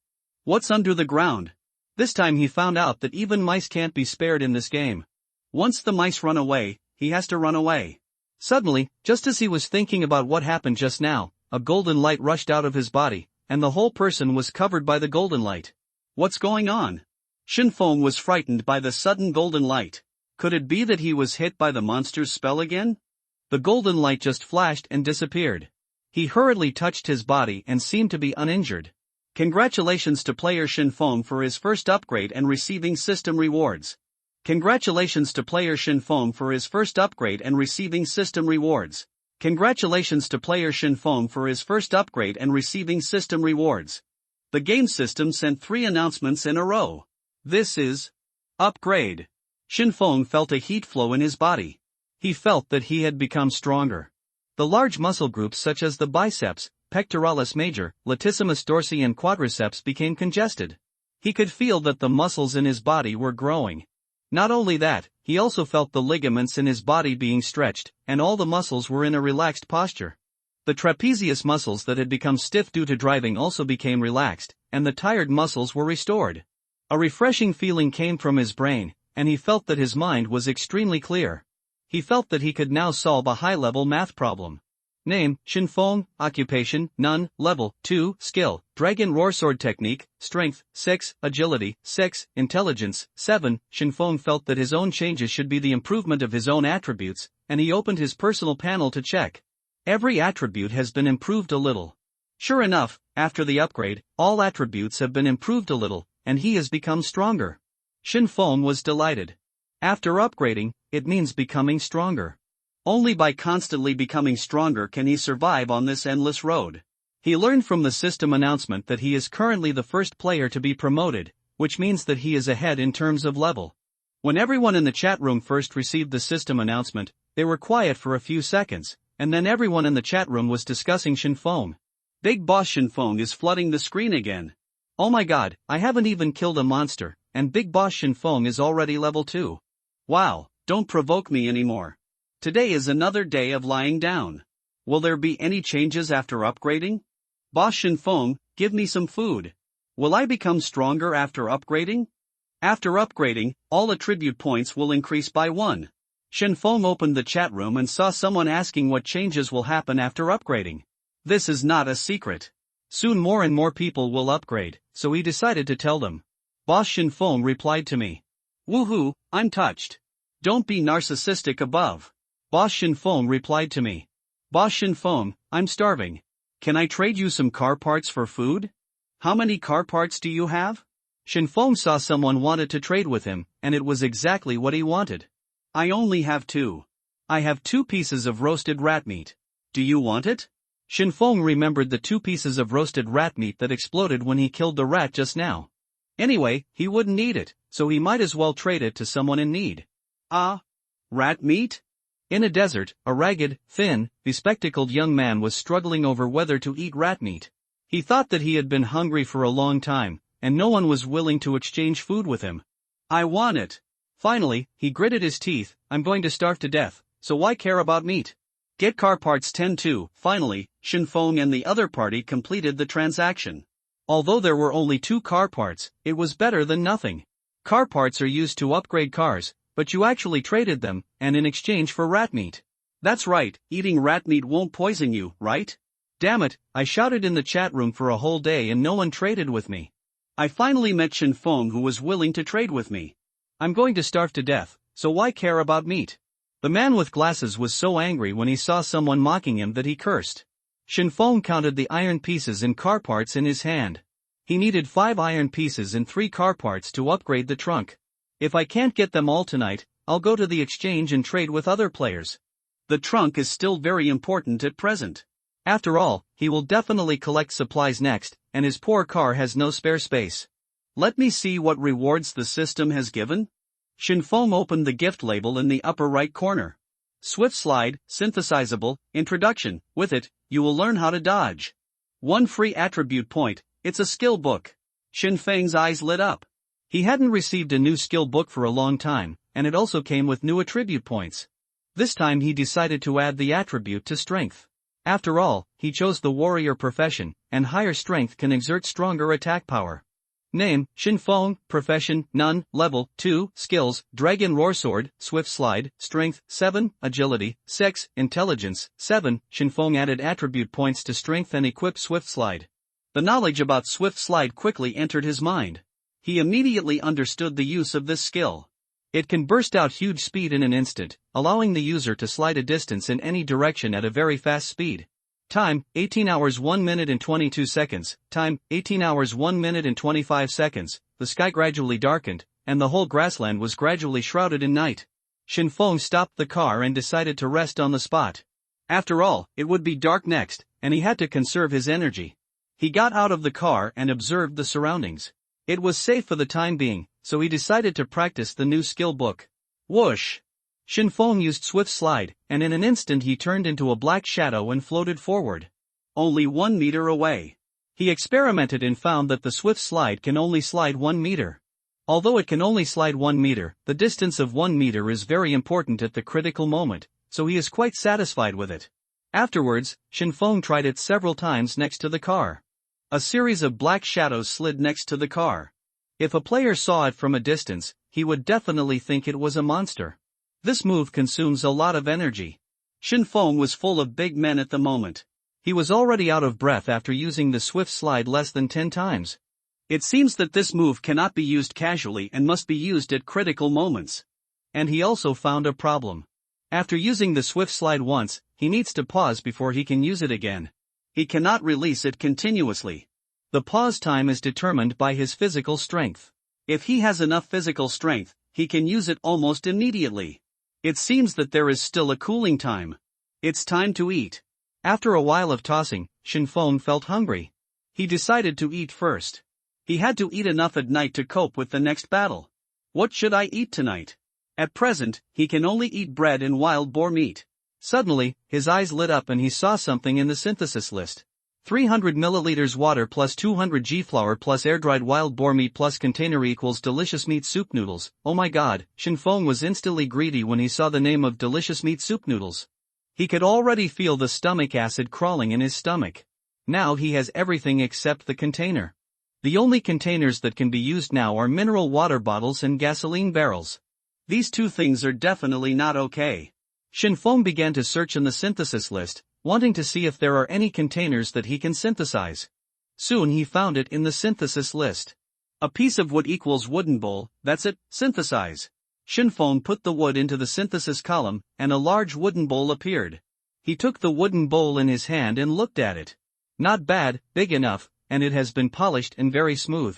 What's under the ground? This time he found out that even mice can't be spared in this game. Once the mice run away, he has to run away. Suddenly, just as he was thinking about what happened just now, a golden light rushed out of his body, and the whole person was covered by the golden light. What's going on? Shinfeng was frightened by the sudden golden light. Could it be that he was hit by the monster's spell again? The golden light just flashed and disappeared. He hurriedly touched his body and seemed to be uninjured. Congratulations to player Shinfeng for his first upgrade and receiving system rewards. Congratulations to player Shinfeng for his first upgrade and receiving system rewards. Congratulations to player Shinfeng for his first upgrade and receiving system rewards. The game system sent 3 announcements in a row. This is upgrade. Shinfeng felt a heat flow in his body. He felt that he had become stronger. The large muscle groups such as the biceps, pectoralis major, latissimus dorsi and quadriceps became congested. He could feel that the muscles in his body were growing. Not only that, he also felt the ligaments in his body being stretched, and all the muscles were in a relaxed posture. The trapezius muscles that had become stiff due to driving also became relaxed, and the tired muscles were restored. A refreshing feeling came from his brain, and he felt that his mind was extremely clear. He felt that he could now solve a high-level math problem. Name, Shinfeng, occupation, none, level, 2, skill, dragon roar sword technique, strength, 6, agility, 6, intelligence, 7, Shinfeng felt that his own changes should be the improvement of his own attributes, and he opened his personal panel to check. Every attribute has been improved a little. Sure enough, after the upgrade, all attributes have been improved a little, and he has become stronger. Shinfeng was delighted. After upgrading, it means becoming stronger. Only by constantly becoming stronger can he survive on this endless road. He learned from the system announcement that he is currently the first player to be promoted, which means that he is ahead in terms of level. When everyone in the chat room first received the system announcement, they were quiet for a few seconds, and then everyone in the chat room was discussing Shinfeng. Big Boss Shinfeng is flooding the screen again. Oh my god, I haven't even killed a monster, and Big Boss Shinfeng is already level 2. Wow, don't provoke me anymore. Today is another day of lying down. Will there be any changes after upgrading? Boss Shinfeng, give me some food. Will I become stronger after upgrading? After upgrading, all attribute points will increase by 1. Shinfeng opened the chat room and saw someone asking what changes will happen after upgrading. This is not a secret. Soon more and more people will upgrade, so he decided to tell them. Boss Shinfeng replied to me. Woohoo, I'm touched. Don't be narcissistic above. Boss Shinfeng replied to me. Boss Shinfeng, I'm starving. Can I trade you some car parts for food? How many car parts do you have? Shinfeng saw someone wanted to trade with him, and it was exactly what he wanted. I only have 2. I have 2 pieces of roasted rat meat. Do you want it? Shinfeng remembered the 2 pieces of roasted rat meat that exploded when he killed the rat just now. Anyway, he wouldn't eat it, so he might as well trade it to someone in need. Ah? Rat meat? In a desert, a ragged, thin, bespectacled young man was struggling over whether to eat rat meat. He thought that he had been hungry for a long time, and no one was willing to exchange food with him. I want it. Finally, he gritted his teeth. I'm going to starve to death, so why care about meat? Get car parts 10-2. Finally, Shinfeng and the other party completed the transaction. Although there were only 2 car parts, it was better than nothing. Car parts are used to upgrade cars, but you actually traded them, and in exchange for rat meat. That's right, eating rat meat won't poison you, right? Damn it, I shouted in the chat room for a whole day and no one traded with me. I finally met Shinfeng who was willing to trade with me. I'm going to starve to death, so why care about meat? The man with glasses was so angry when he saw someone mocking him that he cursed. Shinfeng counted the iron pieces and car parts in his hand. He needed 5 iron pieces and 3 car parts to upgrade the trunk. If I can't get them all tonight, I'll go to the exchange and trade with other players. The trunk is still very important at present. After all, he will definitely collect supplies next, and his poor car has no spare space. Let me see what rewards the system has given. Shinfeng opened the gift label in the upper right corner. Swift slide, synthesizable, introduction. With it, you will learn how to dodge. 1 free attribute point, it's a skill book. Shinfeng's eyes lit up. He hadn't received a new skill book for a long time, and it also came with new attribute points. This time he decided to add the attribute to strength. After all, he chose the warrior profession, and higher strength can exert stronger attack power. Name, Shinfeng, profession, none, level, 2, skills, dragon roar sword, swift slide, strength, 7, agility, 6, intelligence, 7, Shinfeng added attribute points to strength and equipped swift slide. The knowledge about swift slide quickly entered his mind. He immediately understood the use of this skill. It can burst out huge speed in an instant, allowing the user to slide a distance in any direction at a very fast speed. Time, 18 hours 1 minute and 22 seconds. Time, 18 hours 1 minute and 25 seconds. The sky gradually darkened, and the whole grassland was gradually shrouded in night. Shinfeng stopped the car and decided to rest on the spot. After all, it would be dark next, and he had to conserve his energy. He got out of the car and observed the surroundings. It was safe for the time being, so he decided to practice the new skill book. Whoosh! Shinfeng used swift slide, and in an instant he turned into a black shadow and floated forward. Only 1 meter away. He experimented and found that the swift slide can only slide 1 meter. Although it can only slide 1 meter, the distance of 1 meter is very important at the critical moment, so he is quite satisfied with it. Afterwards, Shinfeng tried it several times next to the car. A series of black shadows slid next to the car. If a player saw it from a distance, he would definitely think it was a monster. This move consumes a lot of energy. Shinfeng was full of big men at the moment. He was already out of breath after using the swift slide less than 10 times. It seems that this move cannot be used casually and must be used at critical moments. And he also found a problem. After using the swift slide once, he needs to pause before he can use it again. He cannot release it continuously. The pause time is determined by his physical strength. If he has enough physical strength, he can use it almost immediately. It seems that there is still a cooling time. It's time to eat. After a while of tossing, Shinfeng felt hungry. He decided to eat first. He had to eat enough at night to cope with the next battle. What should I eat tonight? At present, he can only eat bread and wild boar meat. Suddenly, his eyes lit up and he saw something in the synthesis list. 300 milliliters water plus 200 g flour plus air-dried wild boar meat plus container equals delicious meat soup noodles. Oh my god, Shinfeng was instantly greedy when he saw the name of delicious meat soup noodles. He could already feel the stomach acid crawling in his stomach. Now he has everything except the container. The only containers that can be used now are mineral water bottles and gasoline barrels. These two things are definitely not okay. Shinfeng began to search in the synthesis list, wanting to see if there are any containers that he can synthesize. Soon he found it in the synthesis list. A piece of wood equals wooden bowl, that's it, synthesize. Shinfeng put the wood into the synthesis column, and a large wooden bowl appeared. He took the wooden bowl in his hand and looked at it. Not bad, big enough, and it has been polished and very smooth.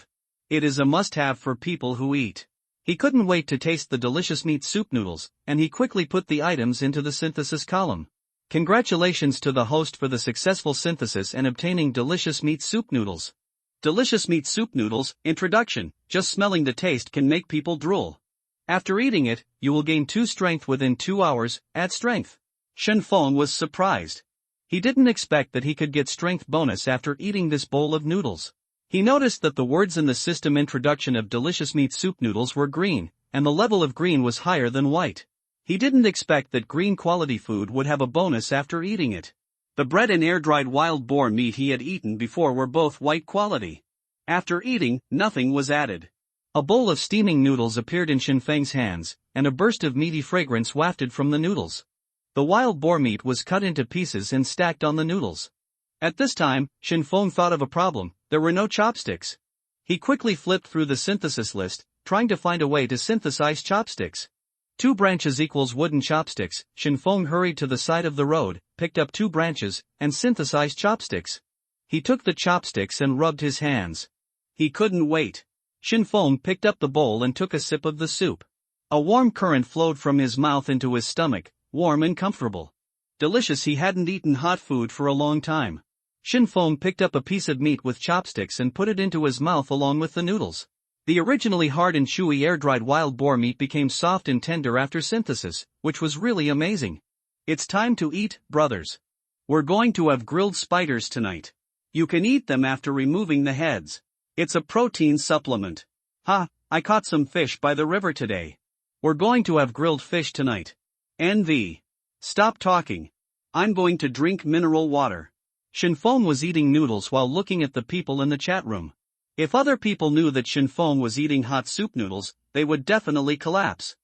It is a must-have for people who eat. He couldn't wait to taste the delicious meat soup noodles, and he quickly put the items into the synthesis column. Congratulations to the host for the successful synthesis and obtaining delicious meat soup noodles. Delicious meat soup noodles, introduction, just smelling the taste can make people drool. After eating it, you will gain 2 strength within 2 hours, add strength. Shinfeng was surprised. He didn't expect that he could get strength bonus after eating this bowl of noodles. He noticed that the words in the system introduction of delicious meat soup noodles were green, and the level of green was higher than white. He didn't expect that green quality food would have a bonus after eating it. The bread and air-dried wild boar meat he had eaten before were both white quality. After eating, nothing was added. A bowl of steaming noodles appeared in Shinfeng's hands, and a burst of meaty fragrance wafted from the noodles. The wild boar meat was cut into pieces and stacked on the noodles. At this time, Shinfeng thought of a problem: there were no chopsticks. He quickly flipped through the synthesis list, trying to find a way to synthesize chopsticks. 2 branches equals wooden chopsticks. Shinfeng hurried to the side of the road, picked up 2 branches, and synthesized chopsticks. He took the chopsticks and rubbed his hands. He couldn't wait. Shinfeng picked up the bowl and took a sip of the soup. A warm current flowed from his mouth into his stomach, warm and comfortable. Delicious. He hadn't eaten hot food for a long time. Shinfeng picked up a piece of meat with chopsticks and put it into his mouth along with the noodles. The originally hard and chewy air-dried wild boar meat became soft and tender after synthesis, which was really amazing. It's time to eat, brothers. We're going to have grilled spiders tonight. You can eat them after removing the heads. It's a protein supplement. Ha, I caught some fish by the river today. We're going to have grilled fish tonight. NV. Stop talking. I'm going to drink mineral water. Shinfeng was eating noodles while looking at the people in the chat room. If other people knew that Shinfeng was eating hot soup noodles, they would definitely collapse.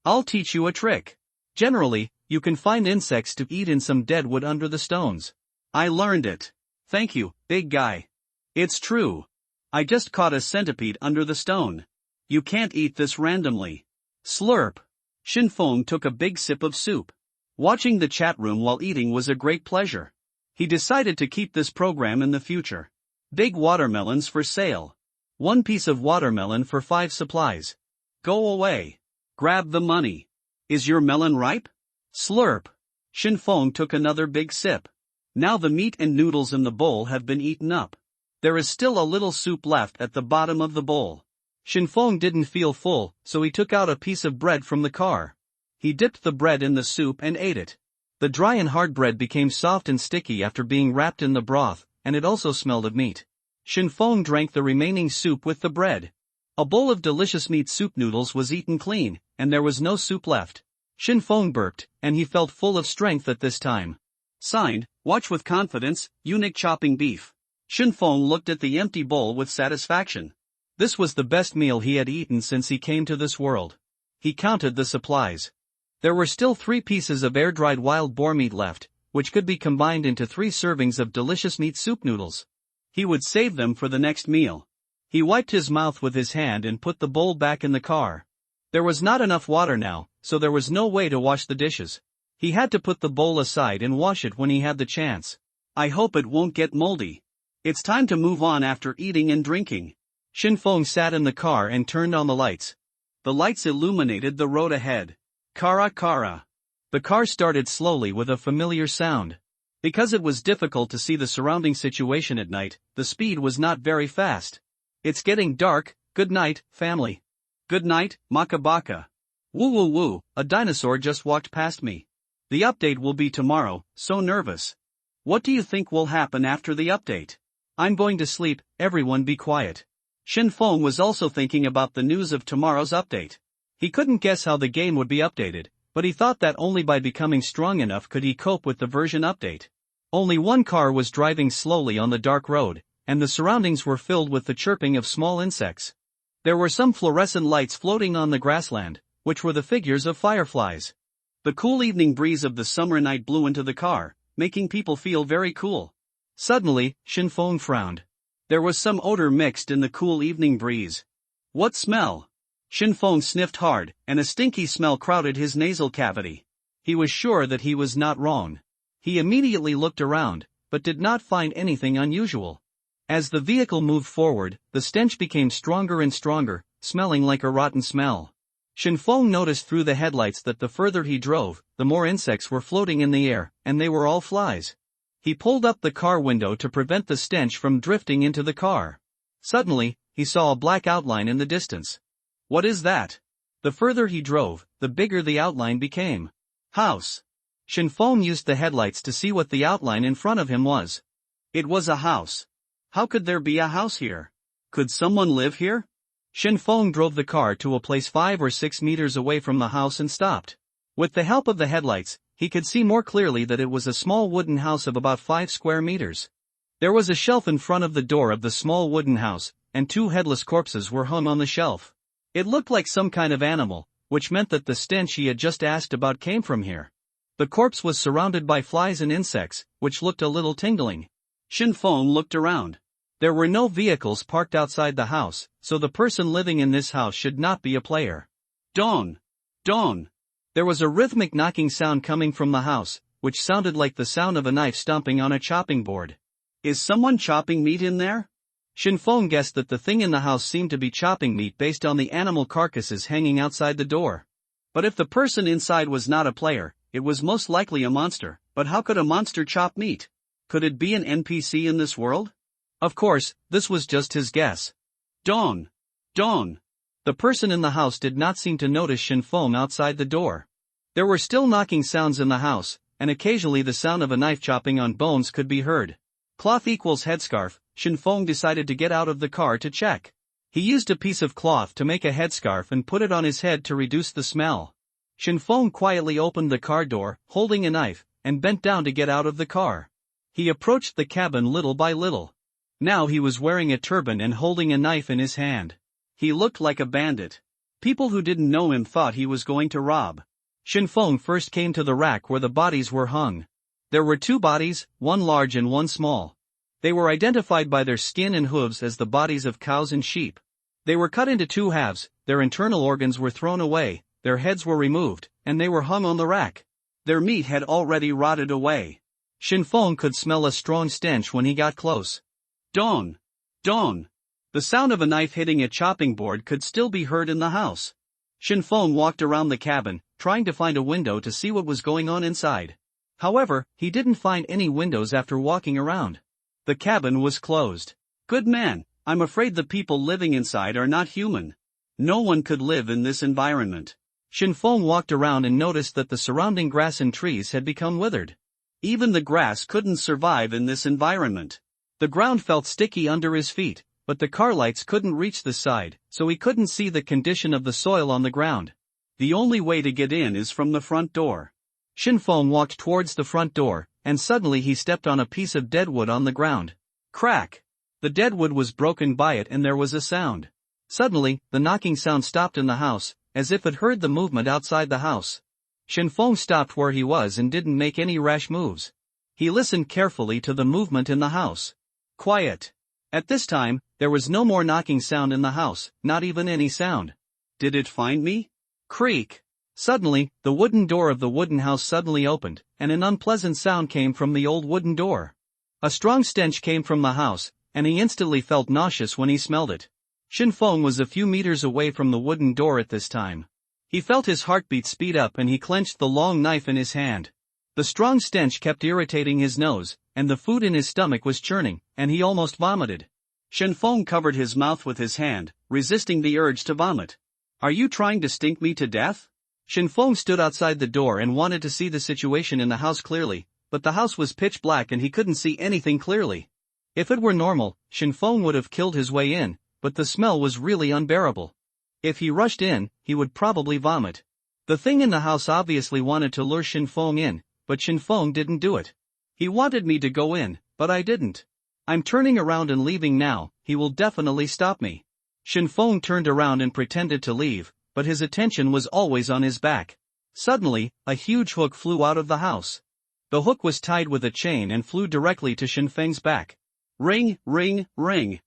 I'll teach you a trick. Generally, you can find insects to eat in some dead wood under the stones. I learned it. Thank you, big guy. It's true. I just caught a centipede under the stone. You can't eat this randomly. Slurp. Shinfeng took a big sip of soup. Watching the chat room while eating was a great pleasure. He decided to keep this program in the future. Big watermelons for sale. 1 piece of watermelon for 5 supplies. Go away. Grab the money. Is your melon ripe? Slurp. Shinfeng took another big sip. Now the meat and noodles in the bowl have been eaten up. There is still a little soup left at the bottom of the bowl. Shinfeng didn't feel full, so he took out a piece of bread from the car. He dipped the bread in the soup and ate it. The dry and hard bread became soft and sticky after being wrapped in the broth, and it also smelled of meat. Shinfeng drank the remaining soup with the bread. A bowl of delicious meat soup noodles was eaten clean, and there was no soup left. Shinfeng burped, and he felt full of strength at this time. Signed, Watch with Confidence, Eunuch Chopping Beef. Shinfeng looked at the empty bowl with satisfaction. This was the best meal he had eaten since he came to this world. He counted the supplies. There were still 3 pieces of air-dried wild boar meat left, which could be combined into 3 servings of delicious meat soup noodles. He would save them for the next meal. He wiped his mouth with his hand and put the bowl back in the car. There was not enough water now, so there was no way to wash the dishes. He had to put the bowl aside and wash it when he had the chance. I hope it won't get moldy. It's time to move on after eating and drinking. Shinfeng sat in the car and turned on the lights. The lights illuminated the road ahead. Kara kara. The car started slowly with a familiar sound. Because it was difficult to see the surrounding situation at night, the speed was not very fast. It's getting dark, good night, family. Good night, Makabaka. Woo woo woo, a dinosaur just walked past me. The update will be tomorrow, so nervous. What do you think will happen after the update? I'm going to sleep, everyone be quiet. Shinfeng was also thinking about the news of tomorrow's update. He couldn't guess how the game would be updated, but he thought that only by becoming strong enough could he cope with the version update. Only one car was driving slowly on the dark road, and the surroundings were filled with the chirping of small insects. There were some fluorescent lights floating on the grassland, which were the figures of fireflies. The cool evening breeze of the summer night blew into the car, making people feel very cool. Suddenly, Shinfeng frowned. There was some odor mixed in the cool evening breeze. What smell? Shinfeng sniffed hard, and a stinky smell crowded his nasal cavity. He was sure that he was not wrong. He immediately looked around, but did not find anything unusual. As the vehicle moved forward, the stench became stronger and stronger, smelling like a rotten smell. Shinfeng noticed through the headlights that the further he drove, the more insects were floating in the air, and they were all flies. He pulled up the car window to prevent the stench from drifting into the car. Suddenly, he saw a black outline in the distance. What is that? The further he drove, the bigger the outline became. House. Shinfeng used the headlights to see what the outline in front of him was. It was a house. How could there be a house here? Could someone live here? Shinfeng drove the car to a place 5 or 6 meters away from the house and stopped. With the help of the headlights, he could see more clearly that it was a small wooden house of about 5 square meters. There was a shelf in front of the door of the small wooden house, and 2 headless corpses were hung on the shelf. It looked like some kind of animal, which meant that the stench he had just asked about came from here. The corpse was surrounded by flies and insects, which looked a little tingling. Shinfeng looked around. There were no vehicles parked outside the house, so the person living in this house should not be a player. Don! Don! There was a rhythmic knocking sound coming from the house, which sounded like the sound of a knife stomping on a chopping board. Is someone chopping meat in there? Shinfeng guessed that the thing in the house seemed to be chopping meat based on the animal carcasses hanging outside the door. But if the person inside was not a player, it was most likely a monster. But how could a monster chop meat? Could it be an NPC in this world? Of course, this was just his guess. Don! Don! The person in the house did not seem to notice Shinfeng outside the door. There were still knocking sounds in the house, and occasionally the sound of a knife chopping on bones could be heard. Cloth equals headscarf. Shinfeng decided to get out of the car to check. He used a piece of cloth to make a headscarf and put it on his head to reduce the smell. Shinfeng quietly opened the car door, holding a knife, and bent down to get out of the car. He approached the cabin little by little. Now he was wearing a turban and holding a knife in his hand. He looked like a bandit. People who didn't know him thought he was going to rob. Shinfeng first came to the rack where the bodies were hung. There were 2 bodies, one large and one small. They were identified by their skin and hooves as the bodies of cows and sheep. They were cut into 2 halves, their internal organs were thrown away, their heads were removed, and they were hung on the rack. Their meat had already rotted away. Shinfeng could smell a strong stench when he got close. Don! Don! The sound of a knife hitting a chopping board could still be heard in the house. Shinfeng walked around the cabin, trying to find a window to see what was going on inside. However, he didn't find any windows after walking around. The cabin was closed. Good man, I'm afraid the people living inside are not human. No one could live in this environment. Shinfeng walked around and noticed that the surrounding grass and trees had become withered. Even the grass couldn't survive in this environment. The ground felt sticky under his feet, but the car lights couldn't reach the side, so he couldn't see the condition of the soil on the ground. The only way to get in is from the front door. Shinfeng walked towards the front door, and suddenly he stepped on a piece of deadwood on the ground. Crack! The deadwood was broken by it and there was a sound. Suddenly, the knocking sound stopped in the house, as if it heard the movement outside the house. Shinfeng stopped where he was and didn't make any rash moves. He listened carefully to the movement in the house. Quiet. At this time, there was no more knocking sound in the house, not even any sound. Did it find me? Creak. Suddenly, the wooden door of the wooden house suddenly opened, and an unpleasant sound came from the old wooden door. A strong stench came from the house, and he instantly felt nauseous when he smelled it. Shinfeng was a few meters away from the wooden door at this time. He felt his heartbeat speed up and he clenched the long knife in his hand. The strong stench kept irritating his nose, and the food in his stomach was churning, and he almost vomited. Shenfeng covered his mouth with his hand, resisting the urge to vomit. "Are you trying to stink me to death?" Shenfeng stood outside the door and wanted to see the situation in the house clearly, but the house was pitch black and he couldn't see anything clearly. If it were normal, Shenfeng would have killed his way in, but the smell was really unbearable. If he rushed in, he would probably vomit. The thing in the house obviously wanted to lure Shenfeng in, but Shenfeng didn't do it. "He wanted me to go in, but I didn't. I'm turning around and leaving now, he will definitely stop me." Shenfeng turned around and pretended to leave, but his attention was always on his back. Suddenly, a huge hook flew out of the house. The hook was tied with a chain and flew directly to Shenfeng's back. Ring, ring, ring.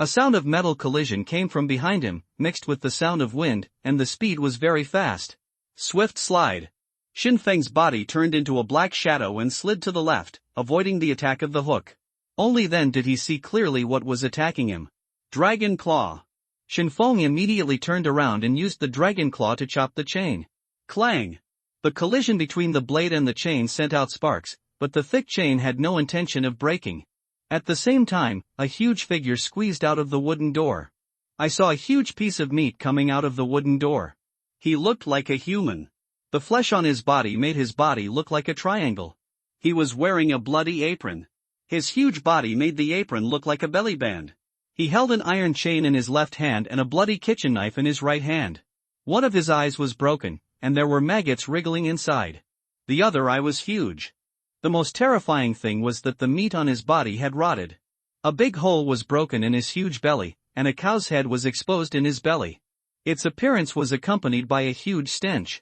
A sound of metal collision came from behind him, mixed with the sound of wind, and the speed was very fast. Swift slide. Shenfeng's body turned into a black shadow and slid to the left, avoiding the attack of the hook. Only then did he see clearly what was attacking him. Dragon Claw. Shenfeng immediately turned around and used the Dragon Claw to chop the chain. Clang! The collision between the blade and the chain sent out sparks, but the thick chain had no intention of breaking. At the same time, a huge figure squeezed out of the wooden door. I saw a huge piece of meat coming out of the wooden door. He looked like a human. The flesh on his body made his body look like a triangle. He was wearing a bloody apron. His huge body made the apron look like a belly band. He held an iron chain in his left hand and a bloody kitchen knife in his right hand. One of his eyes was broken, and there were maggots wriggling inside. The other eye was huge. The most terrifying thing was that the meat on his body had rotted. A big hole was broken in his huge belly, and a cow's head was exposed in his belly. Its appearance was accompanied by a huge stench.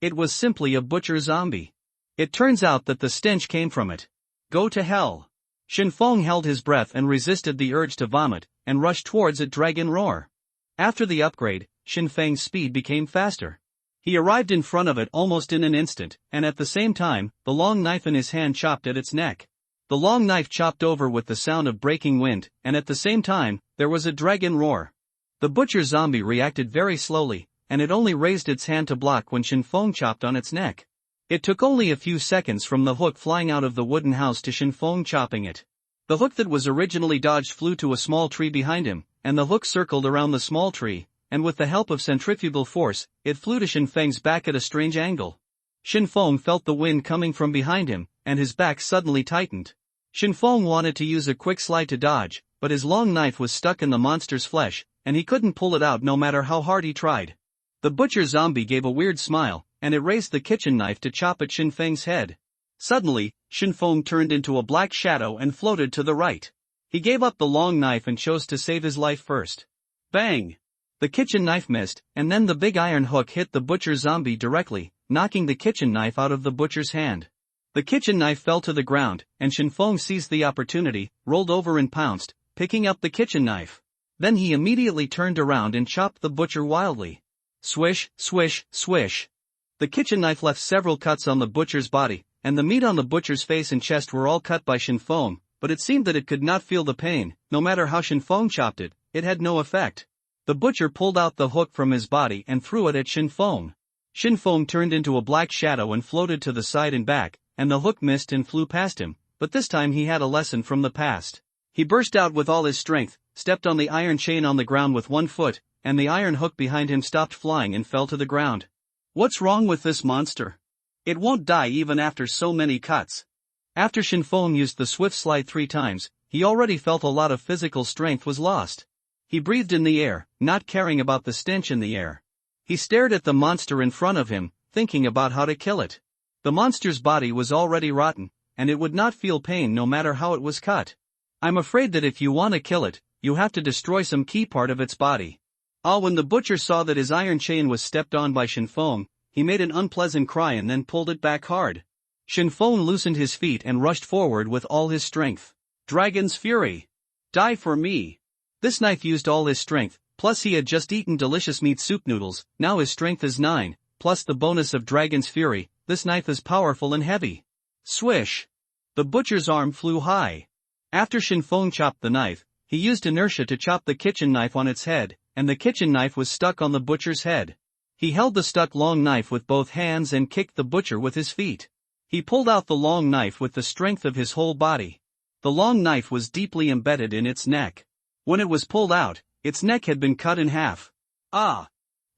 It was simply a butcher zombie. It turns out that the stench came from it. Go to hell. Shenfeng held his breath and resisted the urge to vomit, and rushed towards it. Dragon Roar. After the upgrade, Shenfeng's speed became faster. He arrived in front of it almost in an instant, and at the same time, the long knife in his hand chopped at its neck. The long knife chopped over with the sound of breaking wind, and at the same time, there was a dragon roar. The butcher zombie reacted very slowly, and it only raised its hand to block when Shenfeng chopped on its neck. It took only a few seconds from the hook flying out of the wooden house to Shenfeng chopping it. The hook that was originally dodged flew to a small tree behind him, and the hook circled around the small tree, and with the help of centrifugal force, it flew to Shenfeng's back at a strange angle. Shenfeng felt the wind coming from behind him, and his back suddenly tightened. Shenfeng wanted to use a quick slide to dodge, but his long knife was stuck in the monster's flesh, and he couldn't pull it out no matter how hard he tried. The butcher zombie gave a weird smile, and it raised the kitchen knife to chop at Shenfeng's head. Suddenly, Shenfeng turned into a black shadow and floated to the right. He gave up the long knife and chose to save his life first. Bang! The kitchen knife missed, and then the big iron hook hit the butcher zombie directly, knocking the kitchen knife out of the butcher's hand. The kitchen knife fell to the ground, and Shenfeng seized the opportunity, rolled over and pounced, picking up the kitchen knife. Then he immediately turned around and chopped the butcher wildly. Swish, swish, swish. The kitchen knife left several cuts on the butcher's body, and the meat on the butcher's face and chest were all cut by Shenfeng, but it seemed that it could not feel the pain. No matter how Shenfeng chopped it, it had no effect. The butcher pulled out the hook from his body and threw it at Shenfeng. Shenfeng turned into a black shadow and floated to the side and back, and the hook missed and flew past him, but this time he had a lesson from the past. He burst out with all his strength, stepped on the iron chain on the ground with one foot, and the iron hook behind him stopped flying and fell to the ground. What's wrong with this monster? It won't die even after so many cuts. After Shenfeng used the swift slide 3 times, he already felt a lot of physical strength was lost. He breathed in the air, not caring about the stench in the air. He stared at the monster in front of him, thinking about how to kill it. The monster's body was already rotten, and it would not feel pain no matter how it was cut. I'm afraid that if you want to kill it, you have to destroy some key part of its body. When the butcher saw that his iron chain was stepped on by Shenfeng, he made an unpleasant cry and then pulled it back hard. Shenfeng loosened his feet and rushed forward with all his strength. Dragon's Fury! Die for me! This knife used all his strength, plus he had just eaten delicious meat soup noodles. Now his strength is 9, plus the bonus of Dragon's Fury. This knife is powerful and heavy. Swish! The butcher's arm flew high. After Shenfeng chopped the knife, he used inertia to chop the kitchen knife on its head, and the kitchen knife was stuck on the butcher's head. He held the stuck long knife with both hands and kicked the butcher with his feet. He pulled out the long knife with the strength of his whole body. The long knife was deeply embedded in its neck. When it was pulled out, its neck had been cut in half. Ah!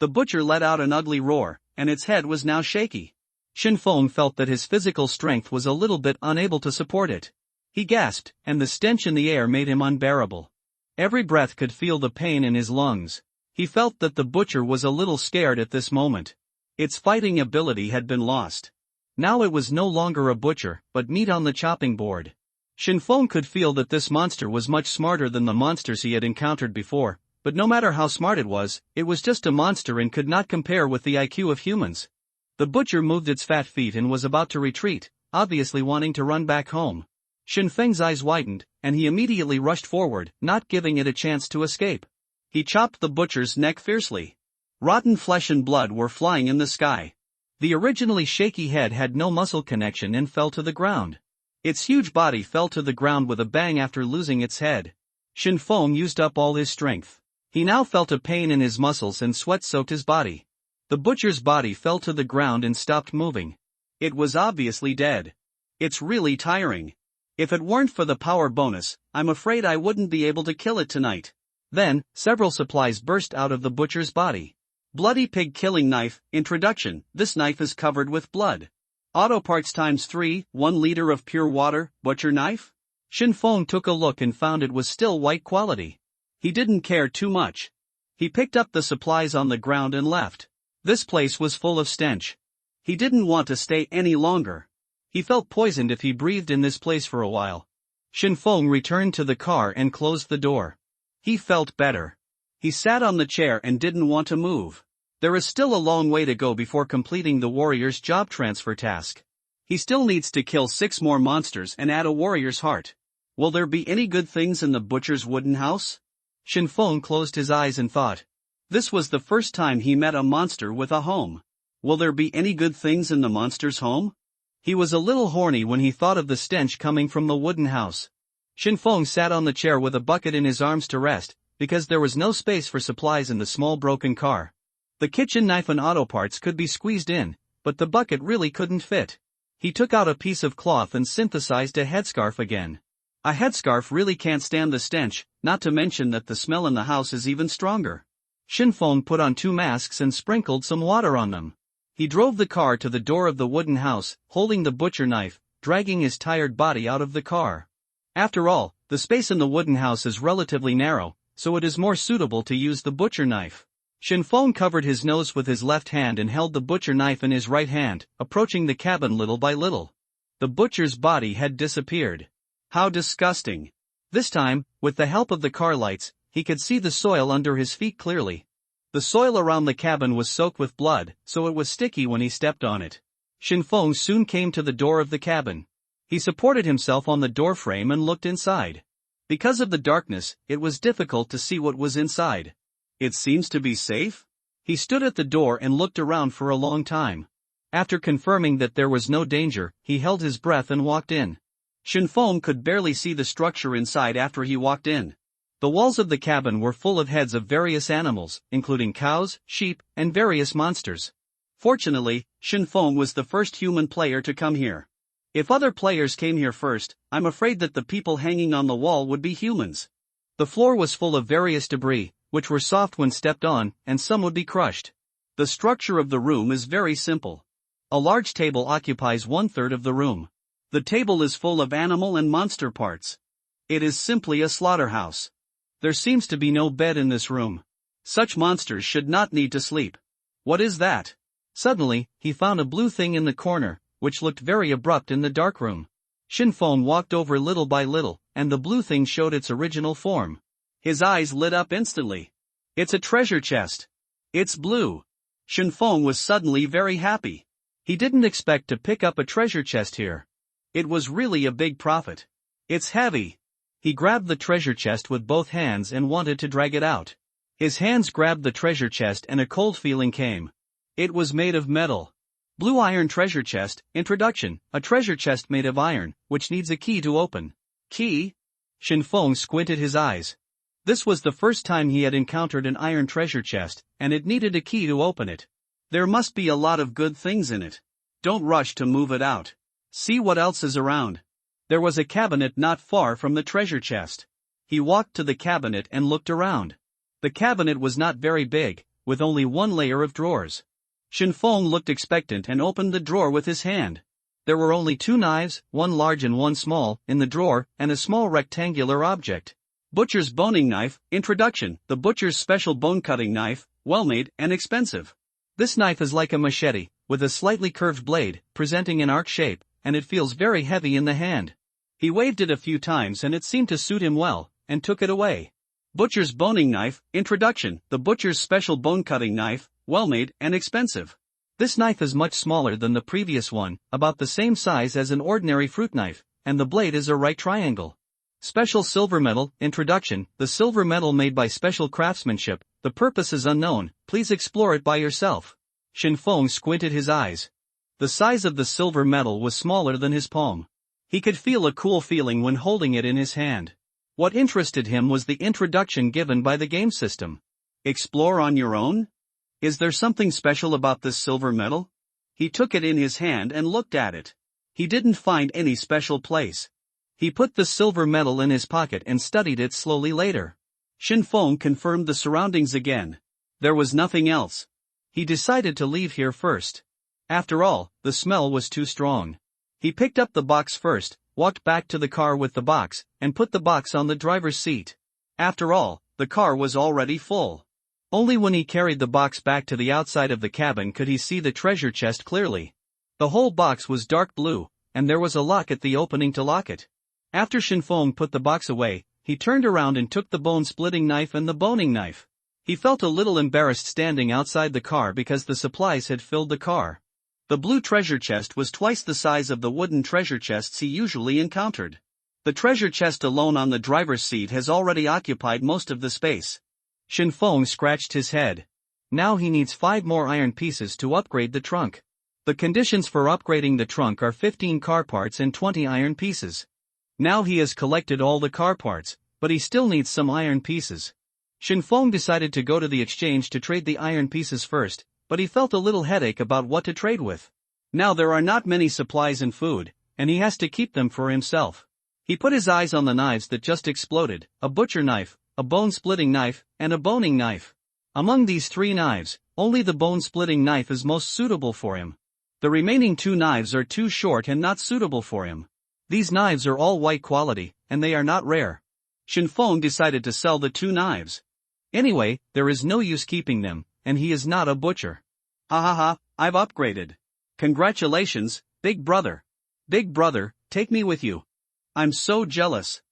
The butcher let out an ugly roar, and its head was now shaky. Shinfeng felt that his physical strength was a little bit unable to support it. He gasped, and the stench in the air made him unbearable. Every breath could feel the pain in his lungs. He felt that the butcher was a little scared at this moment. Its fighting ability had been lost. Now it was no longer a butcher, but meat on the chopping board. Shinfeng could feel that this monster was much smarter than the monsters he had encountered before, but no matter how smart it was just a monster and could not compare with the IQ of humans. The butcher moved its fat feet and was about to retreat, obviously wanting to run back home. Shinfeng's eyes widened, and he immediately rushed forward, not giving it a chance to escape. He chopped the butcher's neck fiercely. Rotten flesh and blood were flying in the sky. The originally shaky head had no muscle connection and fell to the ground. Its huge body fell to the ground with a bang after losing its head. Shinfeng used up all his strength. He now felt a pain in his muscles and sweat soaked his body. The butcher's body fell to the ground and stopped moving. It was obviously dead. It's really tiring. If it weren't for the power bonus, I'm afraid I wouldn't be able to kill it tonight. Then, several supplies burst out of the butcher's body. Bloody pig killing knife. Introduction. This knife is covered with blood. Auto parts ×3, 1 liter of pure water. Butcher knife? Shinfeng took a look and found it was still white quality. He didn't care too much. He picked up the supplies on the ground and left. This place was full of stench. He didn't want to stay any longer. He felt poisoned if he breathed in this place for a while. Shinfeng returned to the car and closed the door. He felt better. He sat on the chair and didn't want to move. There is still a long way to go before completing the warrior's job transfer task. He still needs to kill 6 more monsters and add a warrior's heart. Will there be any good things in the butcher's wooden house? Shinfeng closed his eyes and thought. This was the first time he met a monster with a home. Will there be any good things in the monster's home? He was a little horny when he thought of the stench coming from the wooden house. Shinfeng sat on the chair with a bucket in his arms to rest, because there was no space for supplies in the small broken car. The kitchen knife and auto parts could be squeezed in, but the bucket really couldn't fit. He took out a piece of cloth and synthesized a headscarf again. A headscarf really can't stand the stench, not to mention that the smell in the house is even stronger. Shinfeng put on 2 masks and sprinkled some water on them. He drove the car to the door of the wooden house, holding the butcher knife, dragging his tired body out of the car. After all, the space in the wooden house is relatively narrow, so it is more suitable to use the butcher knife. Shinfeng covered his nose with his left hand and held the butcher knife in his right hand, approaching the cabin little by little. The butcher's body had disappeared. How disgusting. This time, with the help of the car lights, he could see the soil under his feet clearly. The soil around the cabin was soaked with blood, so it was sticky when he stepped on it. Shinfeng soon came to the door of the cabin. He supported himself on the doorframe and looked inside. Because of the darkness, it was difficult to see what was inside. It seems to be safe? He stood at the door and looked around for a long time. After confirming that there was no danger, he held his breath and walked in. Shinfeng could barely see the structure inside after he walked in. The walls of the cabin were full of heads of various animals, including cows, sheep, and various monsters. Fortunately, Shinfeng was the first human player to come here. If other players came here first, I'm afraid that the people hanging on the wall would be humans. The floor was full of various debris, which were soft when stepped on, and some would be crushed. The structure of the room is very simple. A large table occupies 1/3 of the room. The table is full of animal and monster parts. It is simply a slaughterhouse. There seems to be no bed in this room. Such monsters should not need to sleep. What is that? Suddenly, he found a blue thing in the corner, which looked very abrupt in the dark room. Shinfeng walked over little by little, and the blue thing showed its original form. His eyes lit up instantly. It's a treasure chest. It's blue. Shinfeng was suddenly very happy. He didn't expect to pick up a treasure chest here. It was really a big profit. It's heavy. He grabbed the treasure chest with both hands and wanted to drag it out. His hands grabbed the treasure chest and a cold feeling came. It was made of metal. Blue iron treasure chest. Introduction. A treasure chest made of iron, which needs a key to open. Key? Shinfeng squinted his eyes. This was the first time he had encountered an iron treasure chest, and it needed a key to open it. There must be a lot of good things in it. Don't rush to move it out. See what else is around. There was a cabinet not far from the treasure chest. He walked to the cabinet and looked around. The cabinet was not very big, with only one layer of drawers. Shenfeng looked expectant and opened the drawer with his hand. There were only 2 knives, one large and one small, in the drawer, and a small rectangular object. Butcher's boning knife. Introduction. The butcher's special bone-cutting knife, well-made and expensive. This knife is like a machete, with a slightly curved blade, presenting an arc shape, and it feels very heavy in the hand. He waved it a few times and it seemed to suit him well, and took it away. Butcher's boning knife. Introduction. The butcher's special bone-cutting knife, well-made and expensive. This knife is much smaller than the previous one, about the same size as an ordinary fruit knife, and the blade is a right triangle. Special silver metal. Introduction. The silver metal made by special craftsmanship, the purpose is unknown, please explore it by yourself. Shenfeng squinted his eyes. The size of the silver metal was smaller than his palm. He could feel a cool feeling when holding it in his hand. What interested him was the introduction given by the game system. Explore on your own? Is there something special about this silver metal? He took it in his hand and looked at it. He didn't find any special place. He put the silver metal in his pocket and studied it slowly later. Shenfeng confirmed the surroundings again. There was nothing else. He decided to leave here first. After all, the smell was too strong. He picked up the box first, walked back to the car with the box, and put the box on the driver's seat. After all, the car was already full. Only when he carried the box back to the outside of the cabin could he see the treasure chest clearly. The whole box was dark blue, and there was a lock at the opening to lock it. After Shenfeng put the box away, he turned around and took the bone-splitting knife and the boning knife. He felt a little embarrassed standing outside the car because the supplies had filled the car. The blue treasure chest was twice the size of the wooden treasure chests he usually encountered. The treasure chest alone on the driver's seat has already occupied most of the space. Shenfeng scratched his head. Now he needs 5 more iron pieces to upgrade the trunk. The conditions for upgrading the trunk are 15 car parts and 20 iron pieces. Now he has collected all the car parts, but he still needs some iron pieces. Shenfeng decided to go to the exchange to trade the iron pieces first, but he felt a little headache about what to trade with. Now there are not many supplies and food, and he has to keep them for himself. He put his eyes on the knives that just exploded, a butcher knife, a bone-splitting knife, and a boning knife. Among these 3 knives, only the bone-splitting knife is most suitable for him. The remaining 2 knives are too short and not suitable for him. These knives are all white quality, and they are not rare. Shenfeng decided to sell the 2 knives. Anyway, there is no use keeping them, and he is not a butcher. Ha ha ha, I've upgraded. Congratulations, big brother. Big brother, take me with you. I'm so jealous.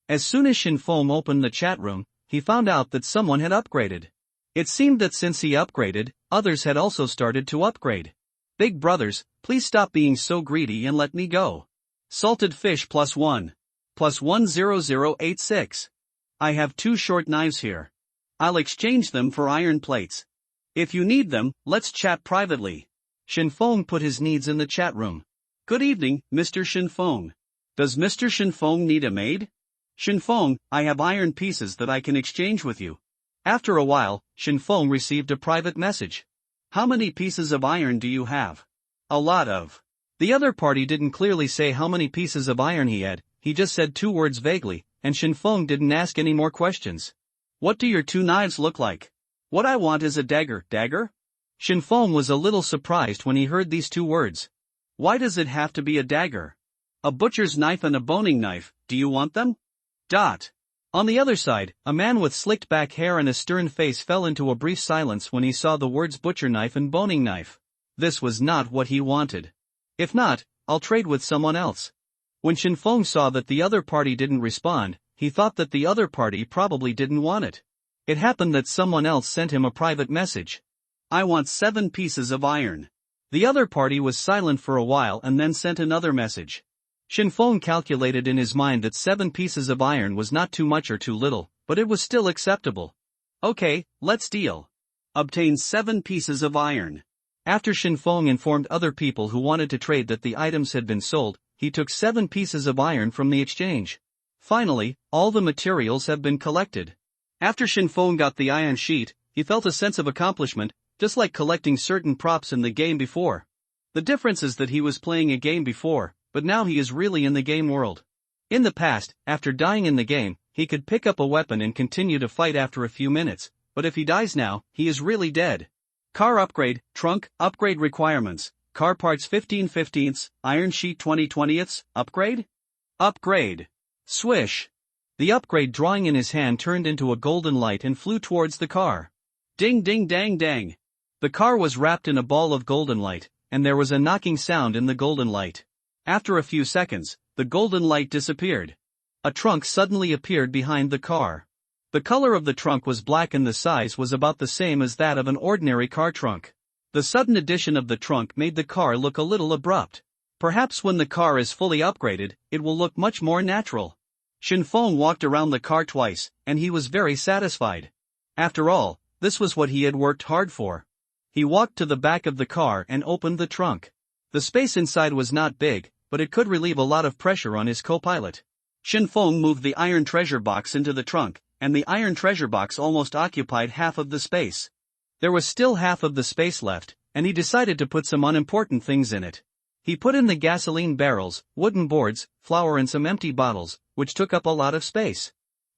As soon as Shenfeng opened the chat room, he found out that someone had upgraded. It seemed that since he upgraded, others had also started to upgrade. Big brothers, please stop being so greedy and let me go. Salted fish +1. +10086. I have 2 short knives here. I'll exchange them for iron plates. If you need them, let's chat privately. Shenfeng put his needs in the chat room. Good evening, Mr. Shenfeng. Does Mr. Shenfeng need a maid? Shenfeng, I have iron pieces that I can exchange with you. After a while, Shenfeng received a private message. How many pieces of iron do you have? A lot of. The other party didn't clearly say how many pieces of iron he had, he just said 2 words vaguely, and Shenfeng didn't ask any more questions. What do your 2 knives look like? What I want is a dagger. Dagger? Shenfeng was a little surprised when he heard these 2 words. Why does it have to be a dagger? A butcher's knife and a boning knife, do you want them? On the other side, a man with slicked back hair and a stern face fell into a brief silence when he saw the words butcher knife and boning knife. This was not what he wanted. If not, I'll trade with someone else. When Shenfeng saw that the other party didn't respond, he thought that the other party probably didn't want it. It happened that someone else sent him a private message. I want 7 pieces of iron. The other party was silent for a while and then sent another message. Shenfeng calculated in his mind that 7 pieces of iron was not too much or too little, but it was still acceptable. Okay, let's deal. Obtain 7 pieces of iron. After Shenfeng informed other people who wanted to trade that the items had been sold, he took 7 pieces of iron from the exchange. Finally, all the materials have been collected. After Shenfeng got the iron sheet, he felt a sense of accomplishment, just like collecting certain props in the game before. The difference is that he was playing a game before, but now he is really in the game world. In the past, after dying in the game, he could pick up a weapon and continue to fight after a few minutes, but if he dies now, he is really dead. Car upgrade, trunk, upgrade requirements, car parts 15/15, iron sheet 20/20, upgrade? Upgrade. Swish. The upgrade drawing in his hand turned into a golden light and flew towards the car. Ding ding dang dang. The car was wrapped in a ball of golden light, and there was a knocking sound in the golden light. After a few seconds, the golden light disappeared. A trunk suddenly appeared behind the car. The color of the trunk was black and the size was about the same as that of an ordinary car trunk. The sudden addition of the trunk made the car look a little abrupt. Perhaps when the car is fully upgraded, it will look much more natural. Shinfeng walked around the car twice, and he was very satisfied. After all, this was what he had worked hard for. He walked to the back of the car and opened the trunk. The space inside was not big, but it could relieve a lot of pressure on his co-pilot. Shinfeng moved the iron treasure box into the trunk, and the iron treasure box almost occupied half of the space. There was still half of the space left, and he decided to put some unimportant things in it. He put in the gasoline barrels, wooden boards, flour and some empty bottles, which took up a lot of space.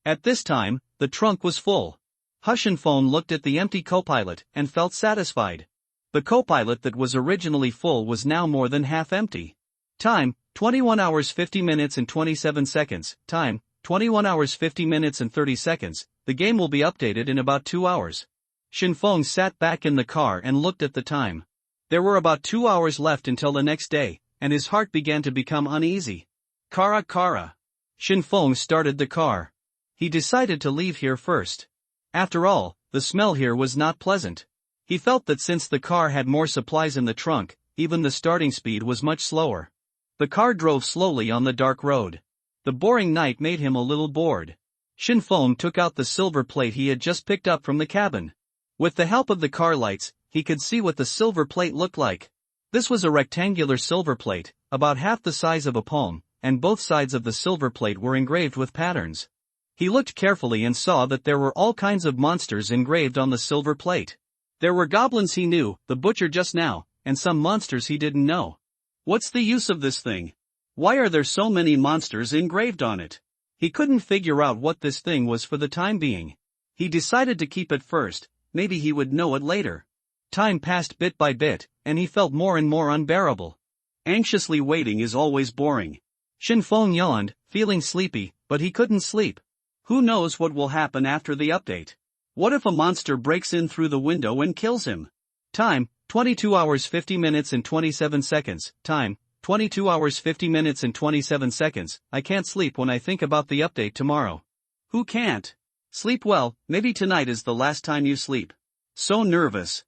At this time, the trunk was full. Shinfeng looked at the empty co-pilot and felt satisfied. The co-pilot that was originally full was now more than half empty. Time, 21 hours 50 minutes and 27 seconds. Time, 21 hours 50 minutes and 30 seconds. The game will be updated in about 2 hours. Shinfeng sat back in the car and looked at the time. There were about 2 hours left until the next day, and his heart began to become uneasy. Kara. Shinfeng started the car. He decided to leave here first. After all, the smell here was not pleasant. He felt that since the car had more supplies in the trunk, even the starting speed was much slower. The car drove slowly on the dark road. The boring night made him a little bored. Shinfeng took out the silver plate he had just picked up from the cabin. With the help of the car lights, he could see what the silver plate looked like. This was a rectangular silver plate, about half the size of a palm, and both sides of the silver plate were engraved with patterns. He looked carefully and saw that there were all kinds of monsters engraved on the silver plate. There were goblins he knew, the butcher just now, and some monsters he didn't know. What's the use of this thing? Why are there so many monsters engraved on it? He couldn't figure out what this thing was for the time being. He decided to keep it first, maybe he would know it later. Time passed bit by bit, and he felt more and more unbearable. Anxiously waiting is always boring. Shinfeng yawned, feeling sleepy, but he couldn't sleep. Who knows what will happen after the update? What if a monster breaks in through the window and kills him? Time, 22 hours 50 minutes and 27 seconds. Time, 22 hours 50 minutes and 27 seconds. I can't sleep when I think about the update tomorrow. Who can't? Sleep well, maybe tonight is the last time you sleep. So nervous.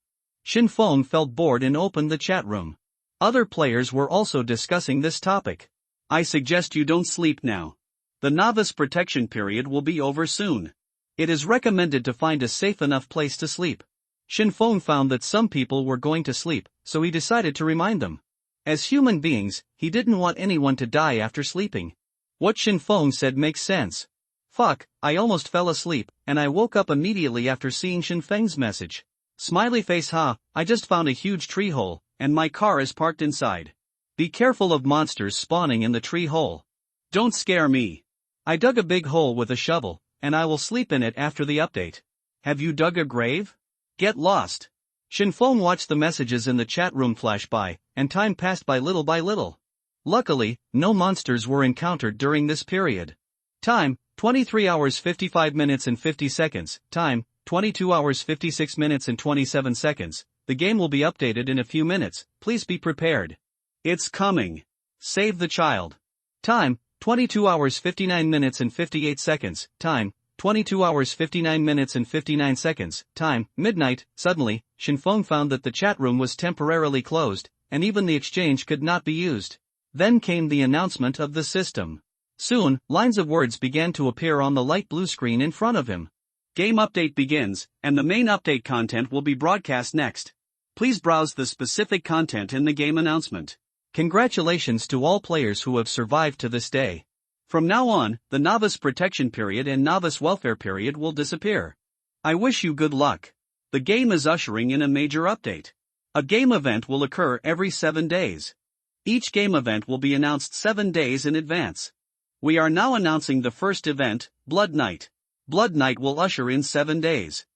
Shinfeng felt bored and opened the chat room. Other players were also discussing this topic. I suggest you don't sleep now. The novice protection period will be over soon. It is recommended to find a safe enough place to sleep. Shinfeng found that some people were going to sleep, so he decided to remind them. As human beings, he didn't want anyone to die after sleeping. What Shinfeng said makes sense. Fuck, I almost fell asleep, and I woke up immediately after seeing Shinfeng's message. Smiley face I just found a huge tree hole, and my car is parked inside. Be careful of monsters spawning in the tree hole. Don't scare me. I dug a big hole with a shovel, and I will sleep in it after the update. Have you dug a grave? Get lost. Shinfeng watched the messages in the chat room flash by, and time passed by little by little. Luckily, no monsters were encountered during this period. Time, 23 hours 55 minutes and 50 seconds. Time, 22 hours 56 minutes and 27 seconds. The game will be updated in a few minutes, please be prepared. It's coming. Save the child. Time, 22 hours 59 minutes and 58 seconds. Time, 22 hours 59 minutes and 59 seconds. Time, midnight. Suddenly, Shinfeng found that the chat room was temporarily closed, and even the exchange could not be used. Then came the announcement of the system. Soon, lines of words began to appear on the light blue screen in front of him. Game update begins, and the main update content will be broadcast next. Please browse the specific content in the game announcement. Congratulations to all players who have survived to this day. From now on, the novice protection period and novice welfare period will disappear. I wish you good luck. The game is ushering in a major update. A game event will occur every 7 days. Each game event will be announced 7 days in advance. We are now announcing the first event, Blood Night. Blood Night will usher in 7 days.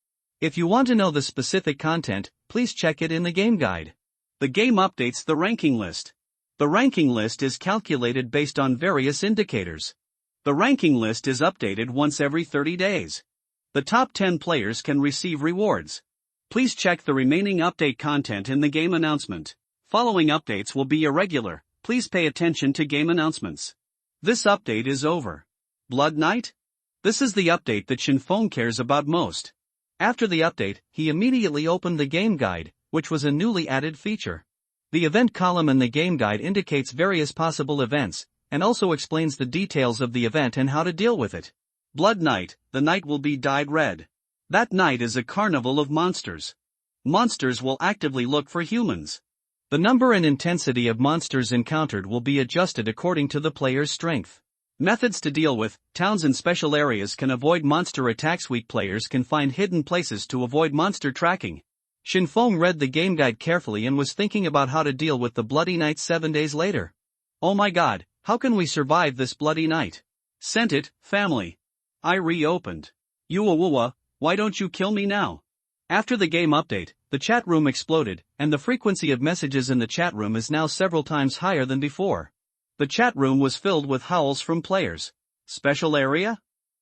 If you want to know the specific content, please check it in the game guide. The game updates the ranking list. The ranking list is calculated based on various indicators. The ranking list is updated once every 30 days. The top 10 players can receive rewards. Please check the remaining update content in the game announcement. Following updates will be irregular. Please pay attention to game announcements. This update is over. Blood Night? This is the update that Shinfeng cares about most. After the update, he immediately opened the game guide, which was a newly added feature. The event column in the game guide indicates various possible events, and also explains the details of the event and how to deal with it. Blood Night, the night will be dyed red. That night is a carnival of monsters. Monsters will actively look for humans. The number and intensity of monsters encountered will be adjusted according to the player's strength. Methods to deal with: towns and special areas can avoid monster attacks. Weak players can find hidden places to avoid monster tracking. Shinfeng read the game guide carefully and was thinking about how to deal with the Bloody Night 7 days later. Oh my god, how can we survive this bloody night? Sent it, family. I reopened. Yuawuwa, why don't you kill me now? After the game update, the chat room exploded, and the frequency of messages in the chat room is now several times higher than before. The chat room was filled with howls from players. Special area?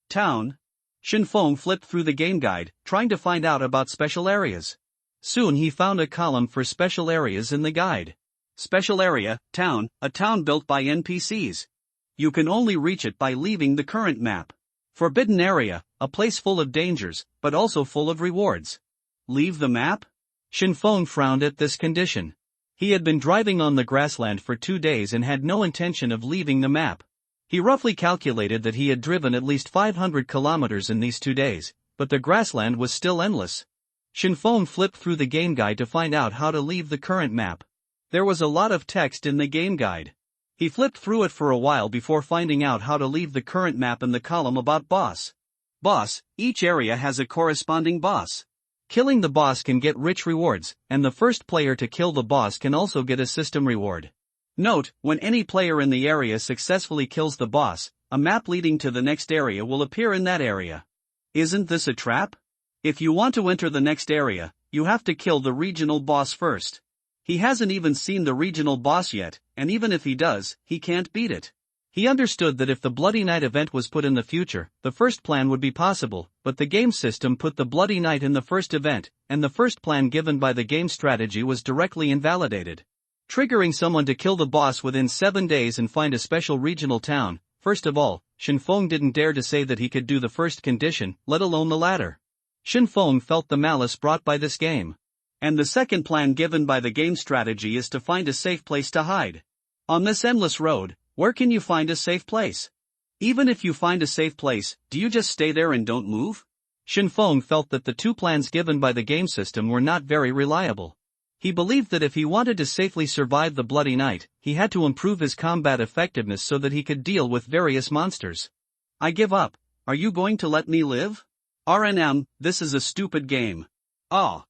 Town? Shinfeng flipped through the game guide, trying to find out about special areas. Soon he found a column for special areas in the guide. Special area, town, a town built by NPCs. You can only reach it by leaving the current map. Forbidden area, a place full of dangers, but also full of rewards. Leave the map? Shinfeng frowned at this condition. He had been driving on the grassland for 2 days and had no intention of leaving the map. He roughly calculated that he had driven at least 500 kilometers in these 2 days, but the grassland was still endless. Shinfeng flipped through the game guide to find out how to leave the current map. There was a lot of text in the game guide. He flipped through it for a while before finding out how to leave the current map in the column about boss. Boss, each area has a corresponding boss. Killing the boss can get rich rewards, and the first player to kill the boss can also get a system reward. Note, when any player in the area successfully kills the boss, a map leading to the next area will appear in that area. Isn't this a trap? If you want to enter the next area, you have to kill the regional boss first. He hasn't even seen the regional boss yet, and even if he does, he can't beat it. He understood that if the Bloody Night event was put in the future, the first plan would be possible, but the game system put the Bloody Night in the first event, and the first plan given by the game strategy was directly invalidated. Triggering someone to kill the boss within 7 days and find a special regional town. First of all, Shinfeng didn't dare to say that he could do the first condition, let alone the latter. Shinfeng felt the malice brought by this game. And the second plan given by the game strategy is to find a safe place to hide. On this endless road, where can you find a safe place? Even if you find a safe place, do you just stay there and don't move? Shinfeng felt that the 2 plans given by the game system were not very reliable. He believed that if he wanted to safely survive the Bloody Night, he had to improve his combat effectiveness so that he could deal with various monsters. I give up. Are you going to let me live? RNM, this is a stupid game. Ah.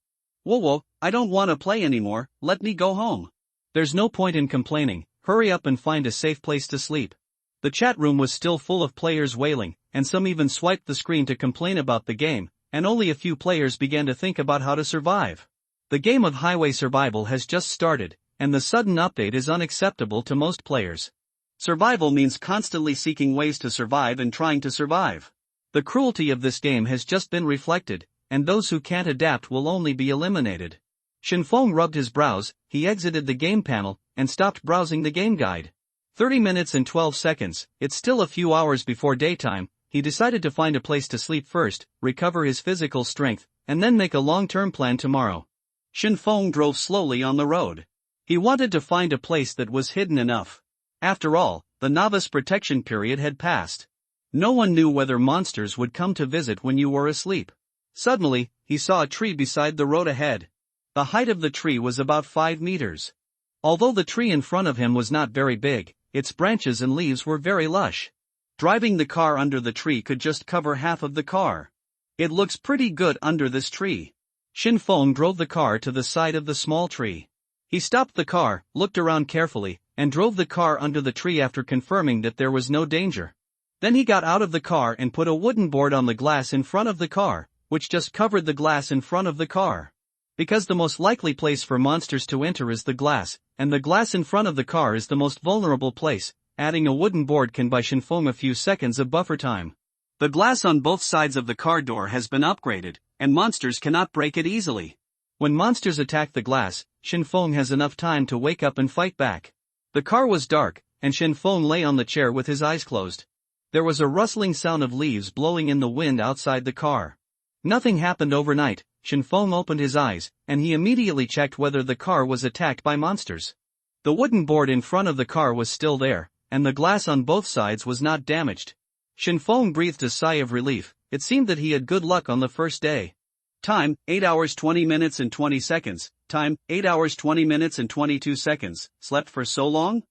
Whoa, I don't want to play anymore, let me go home. There's no point in complaining. Hurry up and find a safe place to sleep. The chat room was still full of players wailing, and some even swiped the screen to complain about the game, and only a few players began to think about how to survive. The game of highway survival has just started, and the sudden update is unacceptable to most players. Survival means constantly seeking ways to survive and trying to survive. The cruelty of this game has just been reflected, and those who can't adapt will only be eliminated. Shinfeng rubbed his brows, he exited the game panel, and stopped browsing the game guide. 30 minutes and 12 seconds, it's still a few hours before daytime. He decided to find a place to sleep first, recover his physical strength, and then make a long-term plan tomorrow. Shinfeng drove slowly on the road. He wanted to find a place that was hidden enough. After all, the novice protection period had passed. No one knew whether monsters would come to visit when you were asleep. Suddenly, he saw a tree beside the road ahead. The height of the tree was about 5 meters. Although the tree in front of him was not very big, its branches and leaves were very lush. Driving the car under the tree could just cover half of the car. It looks pretty good under this tree. Xin Feng drove the car to the side of the small tree. He stopped the car, looked around carefully, and drove the car under the tree after confirming that there was no danger. Then he got out of the car and put a wooden board on the glass in front of the car, which just covered the glass in front of the car. Because the most likely place for monsters to enter is the glass, and the glass in front of the car is the most vulnerable place, adding a wooden board can buy Xin Feng a few seconds of buffer time. The glass on both sides of the car door has been upgraded, and monsters cannot break it easily. When monsters attack the glass, Xin Feng has enough time to wake up and fight back. The car was dark, and Xin Feng lay on the chair with his eyes closed. There was a rustling sound of leaves blowing in the wind outside the car. Nothing happened overnight. Xin Feng opened his eyes, and he immediately checked whether the car was attacked by monsters. The wooden board in front of the car was still there, and the glass on both sides was not damaged. Xin Feng breathed a sigh of relief. It seemed that he had good luck on the first day. Time, 8 hours 20 minutes and 20 seconds. Time, 8 hours 20 minutes and 22 seconds. Slept for so long?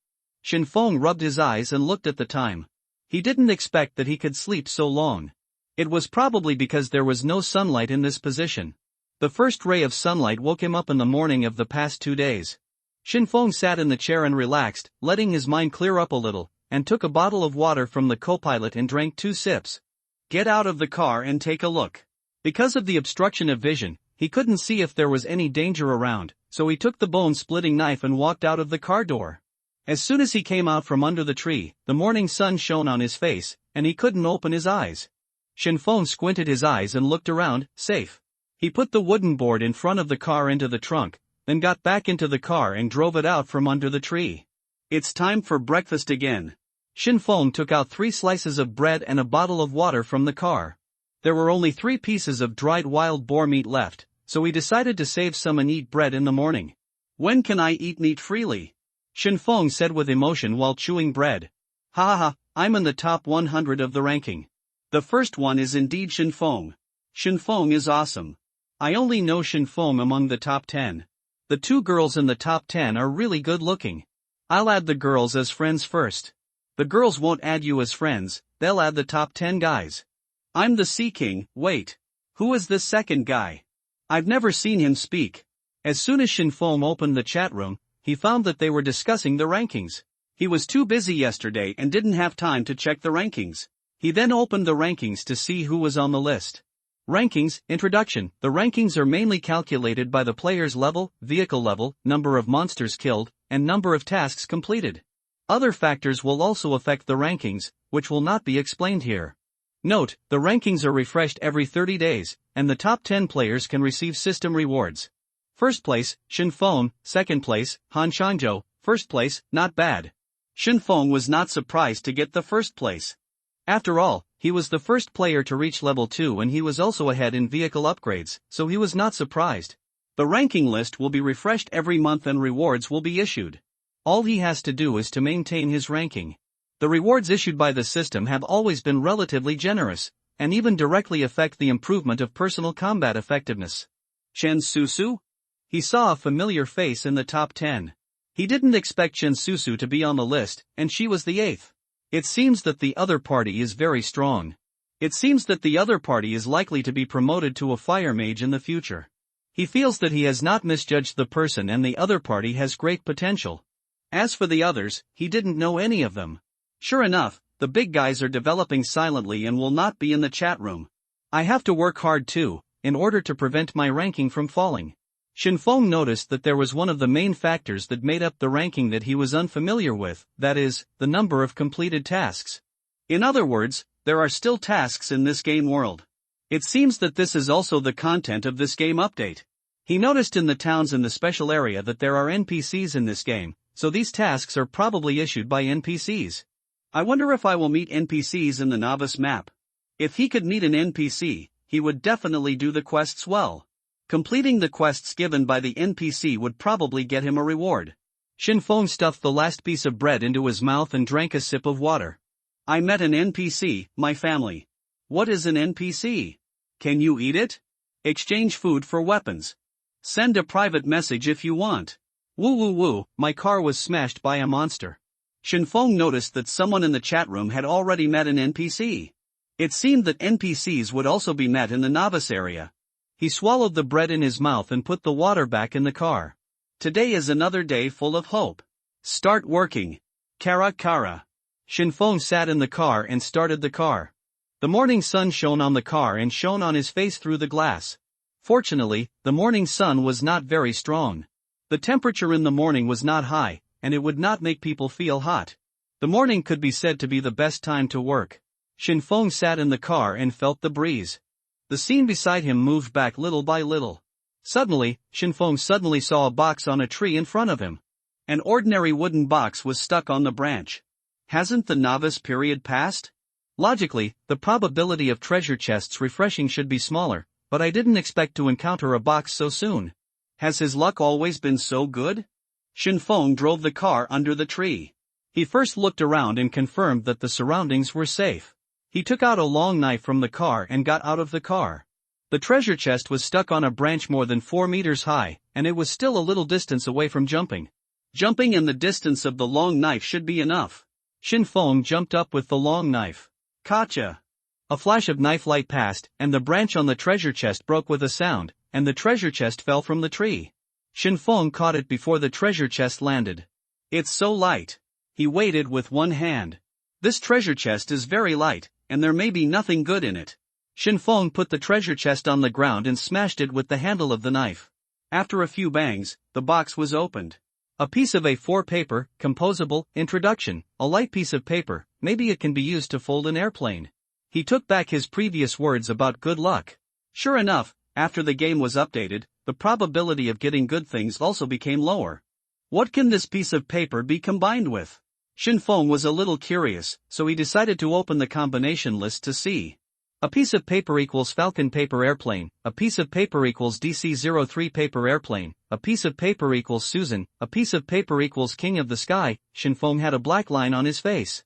Xin Feng rubbed his eyes and looked at the time. He didn't expect that he could sleep so long. It was probably because there was no sunlight in this position. The first ray of sunlight woke him up in the morning of the past 2 days. Xin Feng sat in the chair and relaxed, letting his mind clear up a little, and took a bottle of water from the co-pilot and drank 2 sips. Get out of the car and take a look. Because of the obstruction of vision, he couldn't see if there was any danger around, so he took the bone-splitting knife and walked out of the car door. As soon as he came out from under the tree, the morning sun shone on his face, and he couldn't open his eyes. Xin Feng squinted his eyes and looked around, safe. He put the wooden board in front of the car into the trunk, then got back into the car and drove it out from under the tree. It's time for breakfast again. Xin Feng took out 3 slices of bread and a bottle of water from the car. There were only 3 pieces of dried wild boar meat left, so he decided to save some and eat bread in the morning. When can I eat meat freely? Xin Feng said with emotion while chewing bread. Ha ha ha, I'm in the top 100 of the ranking. The first one is indeed Xin Feng. Xin Feng is awesome. I only know Xin Feng among the top 10. The 2 girls in the top 10 are really good looking. I'll add the girls as friends first. The girls won't add you as friends, they'll add the top 10 guys. I'm the Sea King. Wait. Who is this second guy? I've never seen him speak. As soon as Xin Feng opened the chat room, he found that they were discussing the rankings. He was too busy yesterday and didn't have time to check the rankings. He then opened the rankings to see who was on the list. Rankings, Introduction. The rankings are mainly calculated by the player's level, vehicle level, number of monsters killed, and number of tasks completed. Other factors will also affect the rankings, which will not be explained here. Note, the rankings are refreshed every 30 days, and the top 10 players can receive system rewards. First place, Xin Feng. Second place, Han Shangzhou. First place, not bad. Xin Feng was not surprised to get the first place. After all, he was the first player to reach level 2 and he was also ahead in vehicle upgrades, so he was not surprised. The ranking list will be refreshed every month and rewards will be issued. All he has to do is to maintain his ranking. The rewards issued by the system have always been relatively generous, and even directly affect the improvement of personal combat effectiveness. Chen Susu? He saw a familiar face in the top 10. He didn't expect Chen Susu to be on the list, and she was the 8th. It seems that the other party is very strong. It seems that the other party is likely to be promoted to a fire mage in the future. He feels that he has not misjudged the person and the other party has great potential. As for the others, he didn't know any of them. Sure enough, the big guys are developing silently and will not be in the chat room. I have to work hard too, in order to prevent my ranking from falling. Xin Feng noticed that there was one of the main factors that made up the ranking that he was unfamiliar with, that is, the number of completed tasks. In other words, there are still tasks in this game world. It seems that this is also the content of this game update. He noticed in the towns in the special area that there are NPCs in this game, so these tasks are probably issued by NPCs. I wonder if I will meet NPCs in the novice map. If he could meet an NPC, he would definitely do the quests well. Completing the quests given by the NPC would probably get him a reward. Xin Feng stuffed the last piece of bread into his mouth and drank a sip of water. I met an NPC, my family. What is an NPC? Can you eat it? Exchange food for weapons. Send a private message if you want. Woo woo woo, my car was smashed by a monster. Xin Feng noticed that someone in the chat room had already met an NPC. It seemed that NPCs would also be met in the novice area. He swallowed the bread in his mouth and put the water back in the car. Today is another day full of hope. Start working. Kara Kara. Shinfeng sat in the car and started the car. The morning sun shone on the car and shone on his face through the glass. Fortunately, the morning sun was not very strong. The temperature in the morning was not high, and it would not make people feel hot. The morning could be said to be the best time to work. Shinfeng sat in the car and felt the breeze. The scene beside him moved back little by little. Suddenly, Shinfeng suddenly saw a box on a tree in front of him. An ordinary wooden box was stuck on the branch. Hasn't the novice period passed? Logically, the probability of treasure chests refreshing should be smaller, but I didn't expect to encounter a box so soon. Has his luck always been so good? Shinfeng drove the car under the tree. He first looked around and confirmed that the surroundings were safe. He took out a long knife from the car and got out of the car. The treasure chest was stuck on a branch more than 4 meters high, and it was still a little distance away from jumping. Jumping and the distance of the long knife should be enough. Shinfeng jumped up with the long knife. Gotcha! A flash of knife light passed, and the branch on the treasure chest broke with a sound, and the treasure chest fell from the tree. Shinfeng caught it before the treasure chest landed. It's so light. He waited with one hand. This treasure chest is very light, and there may be nothing good in it. Shinfeng put the treasure chest on the ground and smashed it with the handle of the knife. After a few bangs, the box was opened. A piece of A4 paper, composable, introduction, a light piece of paper, maybe it can be used to fold an airplane. He took back his previous words about good luck. Sure enough, after the game was updated, the probability of getting good things also became lower. What can this piece of paper be combined with? Shinfeng was a little curious, so he decided to open the combination list to see. A piece of paper equals Falcon paper airplane, a piece of paper equals DC-03 paper airplane, a piece of paper equals Susan, a piece of paper equals King of the Sky. Shinfeng had a black line on his face.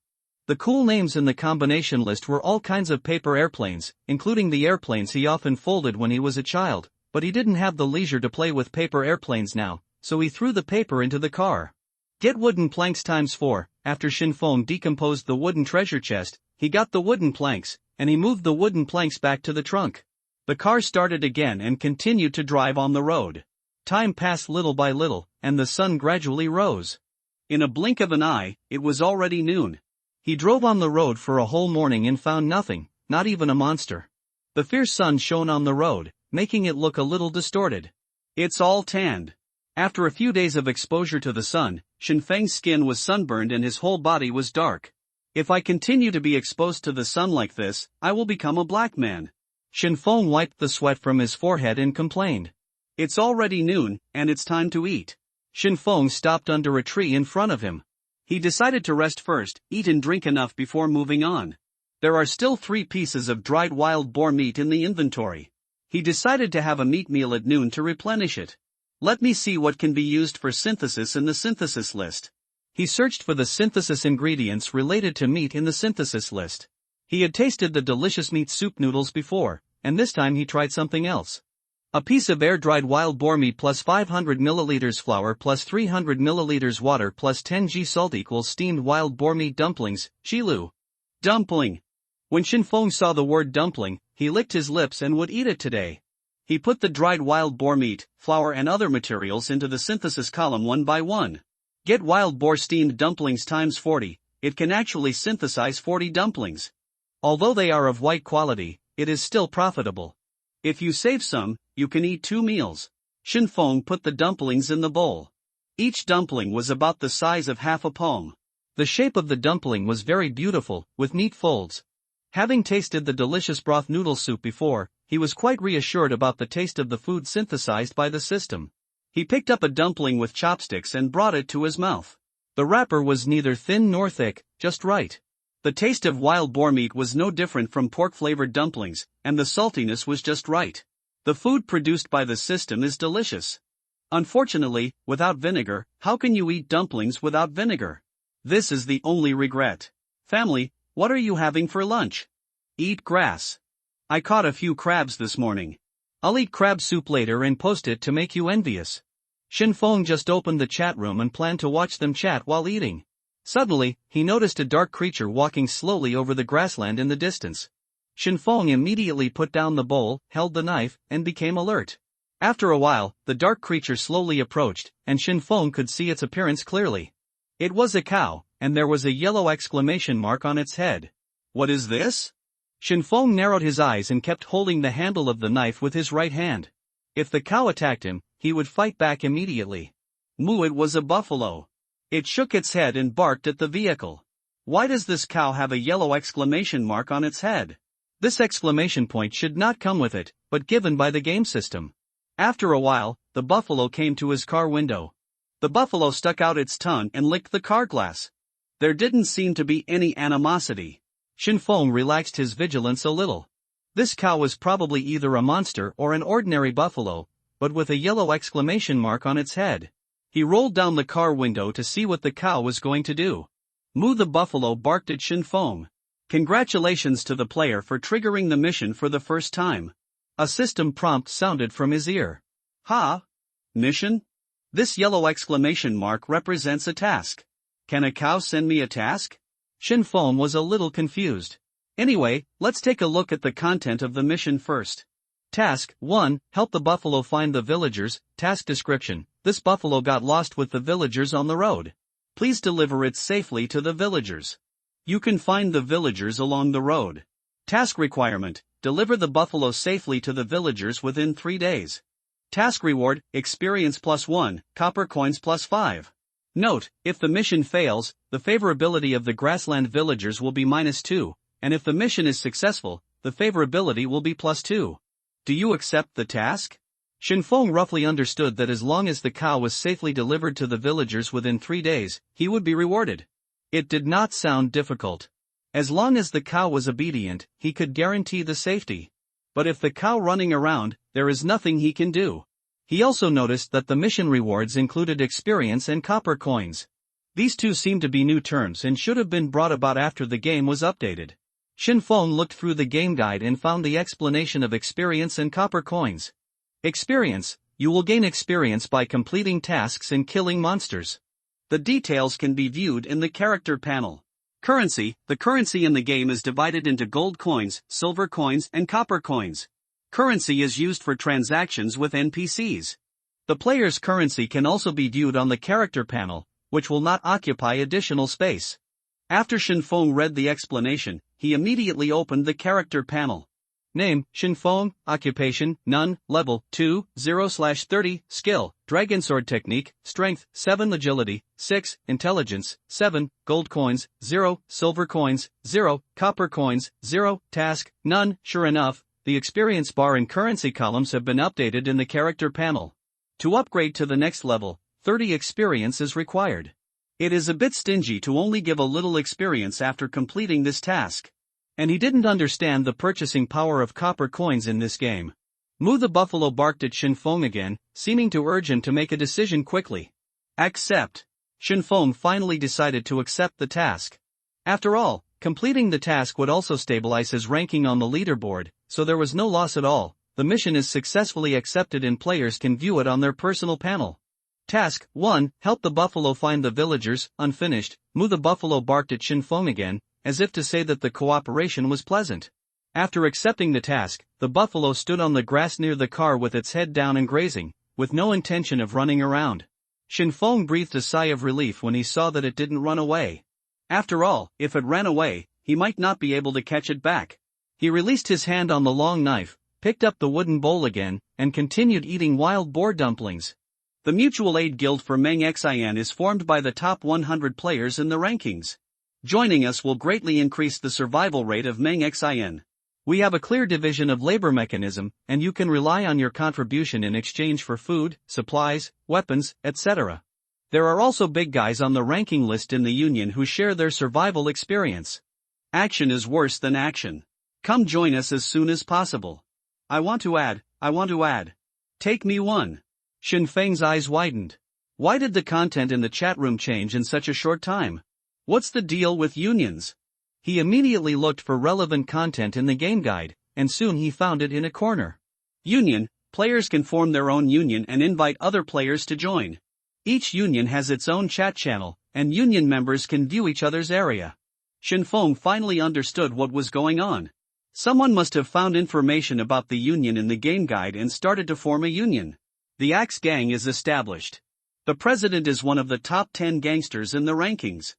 The cool names in the combination list were all kinds of paper airplanes, including the airplanes he often folded when he was a child, but he didn't have the leisure to play with paper airplanes now, so he threw the paper into the car. Get wooden planks ×4. After Shinfeng decomposed the wooden treasure chest, he got the wooden planks, and he moved the wooden planks back to the trunk. The car started again and continued to drive on the road. Time passed little by little, and the sun gradually rose. In a blink of an eye, it was already noon. He drove on the road for a whole morning and found nothing, not even a monster. The fierce sun shone on the road, making it look a little distorted. It's all tanned. After a few days of exposure to the sun, Shinfeng's skin was sunburned and his whole body was dark. If I continue to be exposed to the sun like this, I will become a black man. Shinfeng wiped the sweat from his forehead and complained. It's already noon, and it's time to eat. Shinfeng stopped under a tree in front of him. He decided to rest first, eat and drink enough before moving on. There are still 3 pieces of dried wild boar meat in the inventory. He decided to have a meat meal at noon to replenish it. Let me see what can be used for synthesis in the synthesis list. He searched for the synthesis ingredients related to meat in the synthesis list. He had tasted the delicious meat soup noodles before, and this time he tried something else. A piece of air-dried wild boar meat plus 500 milliliters flour plus 300 milliliters water plus 10 g salt equals steamed wild boar meat dumplings, Shilu. Dumpling. When Shinfeng saw the word dumpling, he licked his lips and would eat it today. He put the dried wild boar meat, flour and other materials into the synthesis column one by one. Get wild boar steamed dumplings ×40, it can actually synthesize 40 dumplings. Although they are of white quality, it is still profitable. If you save some, you can eat 2 meals. Shinfeng put the dumplings in the bowl. Each dumpling was about the size of half a palm. The shape of the dumpling was very beautiful, with neat folds. Having tasted the delicious broth noodle soup before, he was quite reassured about the taste of the food synthesized by the system. He picked up a dumpling with chopsticks and brought it to his mouth. The wrapper was neither thin nor thick, just right. The taste of wild boar meat was no different from pork-flavored dumplings, and the saltiness was just right. The food produced by the system is delicious. Unfortunately, without vinegar, how can you eat dumplings without vinegar? This is the only regret. Family, what are you having for lunch? Eat grass. I caught a few crabs this morning. I'll eat crab soup later and post it to make you envious. Shinfeng just opened the chat room and planned to watch them chat while eating. Suddenly, he noticed a dark creature walking slowly over the grassland in the distance. Shinfeng immediately put down the bowl, held the knife, and became alert. After a while, the dark creature slowly approached, and Shinfeng could see its appearance clearly. It was a cow, and there was a yellow exclamation mark on its head. What is this? Shinfeng narrowed his eyes and kept holding the handle of the knife with his right hand. If the cow attacked him, he would fight back immediately. Moo, it was a buffalo. It shook its head and barked at the vehicle. Why does this cow have a yellow exclamation mark on its head? This exclamation point should not come with it, but given by the game system. After a while, the buffalo came to his car window. The buffalo stuck out its tongue and licked the car glass. There didn't seem to be any animosity. Shinfeng relaxed his vigilance a little. This cow was probably either a monster or an ordinary buffalo, but with a yellow exclamation mark on its head. He rolled down the car window to see what the cow was going to do. Moo the buffalo barked at Shinfeng. Congratulations to the player for triggering the mission for the first time. A system prompt sounded from his ear. Ha? Mission? This yellow exclamation mark represents a task. Can a cow send me a task? Shinfeng was a little confused. Anyway, let's take a look at the content of the mission first. Task 1, help the buffalo find the villagers. Task description, this buffalo got lost with the villagers on the road. Please deliver it safely to the villagers. You can find the villagers along the road. Task requirement, deliver the buffalo safely to the villagers within 3 days. Task reward, experience +1, copper coins +5. Note, if the mission fails, the favorability of the grassland villagers will be -2, and if the mission is successful, the favorability will be +2. Do you accept the task? Shinfeng roughly understood that as long as the cow was safely delivered to the villagers within 3 days, he would be rewarded. It did not sound difficult. As long as the cow was obedient, he could guarantee the safety. But if the cow running around, there is nothing he can do. He also noticed that the mission rewards included experience and copper coins. These two seemed to be new terms and should have been brought about after the game was updated. Shinfeng looked through the game guide and found the explanation of experience and copper coins. Experience, you will gain experience by completing tasks and killing monsters. The details can be viewed in the character panel. Currency, the currency in the game is divided into gold coins, silver coins, and copper coins. Currency is used for transactions with NPCs. The player's currency can also be viewed on the character panel, which will not occupy additional space. After Shinfeng read the explanation, he immediately opened the character panel. Name, Shinfeng, occupation, none, level, 2, 0/30, skill, dragon sword technique, strength, 7 agility, 6, intelligence, 7, gold coins, 0, silver coins, 0, copper coins, 0, task, none. Sure enough, the experience bar and currency columns have been updated in the character panel. To upgrade to the next level, 30 experience is required. It is a bit stingy to only give a little experience after completing this task. And he didn't understand the purchasing power of copper coins in this game. Moo the buffalo barked at Shinfeng again, seeming to urge him to make a decision quickly. Accept. Shinfeng finally decided to accept the task. After all, completing the task would also stabilize his ranking on the leaderboard, so there was no loss at all. The mission is successfully accepted and players can view it on their personal panel. Task 1, help the buffalo find the villagers, unfinished. Moo the buffalo barked at Shinfeng again, as if to say that the cooperation was pleasant. After accepting the task, the buffalo stood on the grass near the car with its head down and grazing, with no intention of running around. Shinfeng breathed a sigh of relief when he saw that it didn't run away. After all, if it ran away, he might not be able to catch it back. He released his hand on the long knife, picked up the wooden bowl again, and continued eating wild boar dumplings. The mutual aid guild for mangarecap is formed by the top 100 players in the rankings. Joining us will greatly increase the survival rate of mangarecap. We have a clear division of labor mechanism, and you can rely on your contribution in exchange for food, supplies, weapons, etc. There are also big guys on the ranking list in the union who share their survival experience. Action is worse than action. Come join us as soon as possible. I want to add. Take me one. Shinfeng's eyes widened. Why did the content in the chat room change in such a short time? What's the deal with unions? He immediately looked for relevant content in the game guide, and soon he found it in a corner. Union, players can form their own union and invite other players to join. Each union has its own chat channel, and union members can view each other's area. Shinfeng finally understood what was going on. Someone must have found information about the union in the game guide and started to form a union. The Axe Gang is established. The president is one of the top 10 gangsters in the rankings.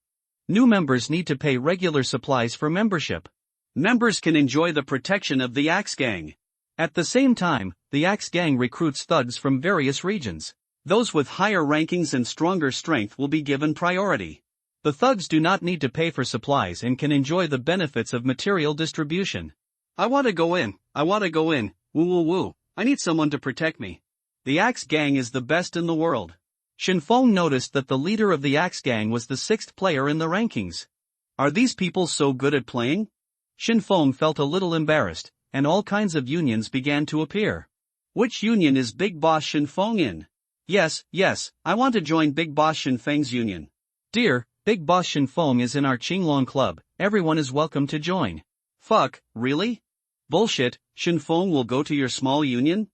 New members need to pay regular supplies for membership. Members can enjoy the protection of the Axe Gang. At the same time, the Axe Gang recruits thugs from various regions. Those with higher rankings and stronger strength will be given priority. The thugs do not need to pay for supplies and can enjoy the benefits of material distribution. I want to go in, woo woo woo, I need someone to protect me. The Axe Gang is the best in the world. Shinfeng noticed that the leader of the Axe Gang was the 6th player in the rankings. Are these people so good at playing? Shinfeng felt a little embarrassed, and all kinds of unions began to appear. Which union is Big Boss Shinfeng in? Yes, I want to join Big Boss Shinfeng's union. Dear, Big Boss Shinfeng is in our Qinglong club, everyone is welcome to join. Fuck, really? Bullshit, Shinfeng will go to your small union?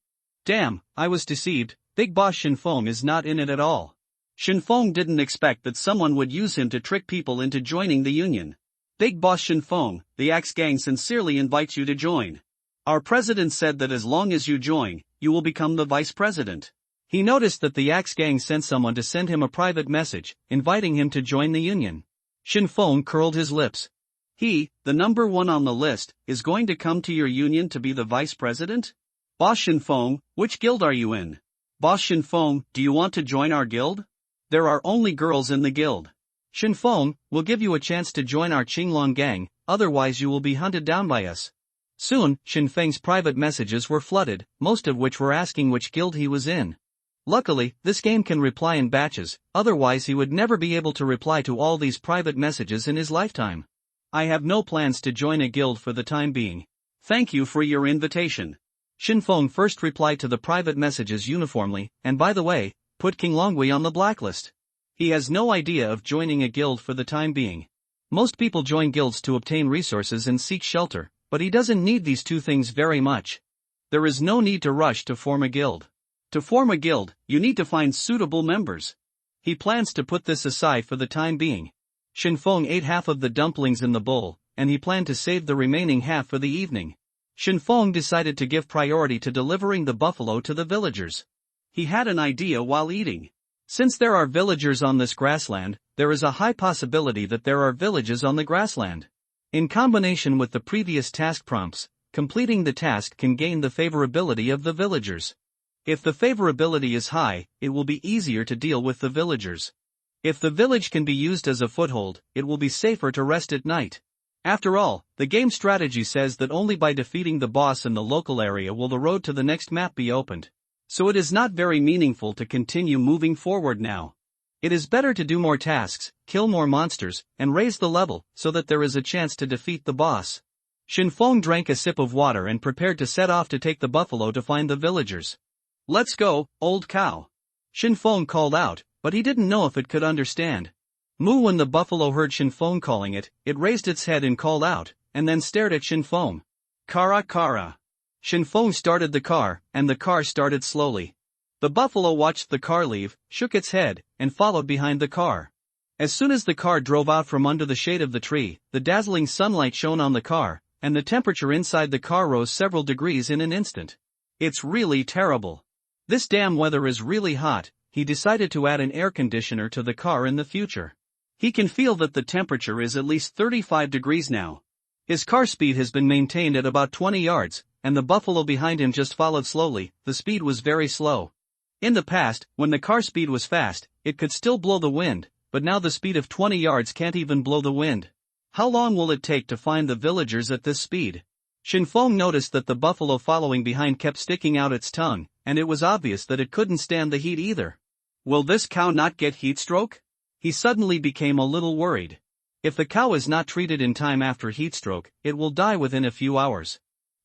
Damn, I was deceived, Big Boss Shinfeng is not in it at all. Shinfeng didn't expect that someone would use him to trick people into joining the union. Big Boss Shinfeng, the Axe Gang sincerely invites you to join. Our president said that as long as you join, you will become the vice president. He noticed that the Axe Gang sent someone to send him a private message, inviting him to join the union. Shinfeng curled his lips. He, the number 1 on the list, is going to come to your union to be the vice president? Boss Shinfeng, which guild are you in? Boss Shinfeng, do you want to join our guild? There are only girls in the guild. Shinfeng, we'll give you a chance to join our Qinglong gang, otherwise you will be hunted down by us. Soon, Shinfeng's private messages were flooded, most of which were asking which guild he was in. Luckily, this game can reply in batches, otherwise he would never be able to reply to all these private messages in his lifetime. I have no plans to join a guild for the time being. Thank you for your invitation. Shinfeng first replied to the private messages uniformly, and by the way, put King Longwei on the blacklist. He has no idea of joining a guild for the time being. Most people join guilds to obtain resources and seek shelter, but he doesn't need these two things very much. There is no need to rush to form a guild. To form a guild, you need to find suitable members. He plans to put this aside for the time being. Shinfeng ate half of the dumplings in the bowl, and he planned to save the remaining half for the evening. Shinfeng decided to give priority to delivering the buffalo to the villagers. He had an idea while eating. Since there are villagers on this grassland, there is a high possibility that there are villages on the grassland. In combination with the previous task prompts, completing the task can gain the favorability of the villagers. If the favorability is high, it will be easier to deal with the villagers. If the village can be used as a foothold, it will be safer to rest at night. After all, the game strategy says that only by defeating the boss in the local area will the road to the next map be opened. So it is not very meaningful to continue moving forward now. It is better to do more tasks, kill more monsters, and raise the level, so that there is a chance to defeat the boss. Shinfeng drank a sip of water and prepared to set off to take the buffalo to find the villagers. Let's go, old cow. Shinfeng called out, but he didn't know if it could understand. Moo. When the buffalo heard Shinfeng calling it, it raised its head and called out, and then stared at Shinfeng. Kara kara. Shinfeng started the car, and the car started slowly. The buffalo watched the car leave, shook its head, and followed behind the car. As soon as the car drove out from under the shade of the tree, the dazzling sunlight shone on the car, and the temperature inside the car rose several degrees in an instant. It's really terrible. This damn weather is really hot. He decided to add an air conditioner to the car in the future. He can feel that the temperature is at least 35 degrees now. His car speed has been maintained at about 20 yards, and the buffalo behind him just followed slowly. The speed was very slow. In the past, when the car speed was fast, it could still blow the wind, but now the speed of 20 yards can't even blow the wind. How long will it take to find the villagers at this speed? Shinfeng noticed that the buffalo following behind kept sticking out its tongue, and it was obvious that it couldn't stand the heat either. Will this cow not get heat stroke? He suddenly became a little worried. If the cow is not treated in time after heat stroke, it will die within a few hours.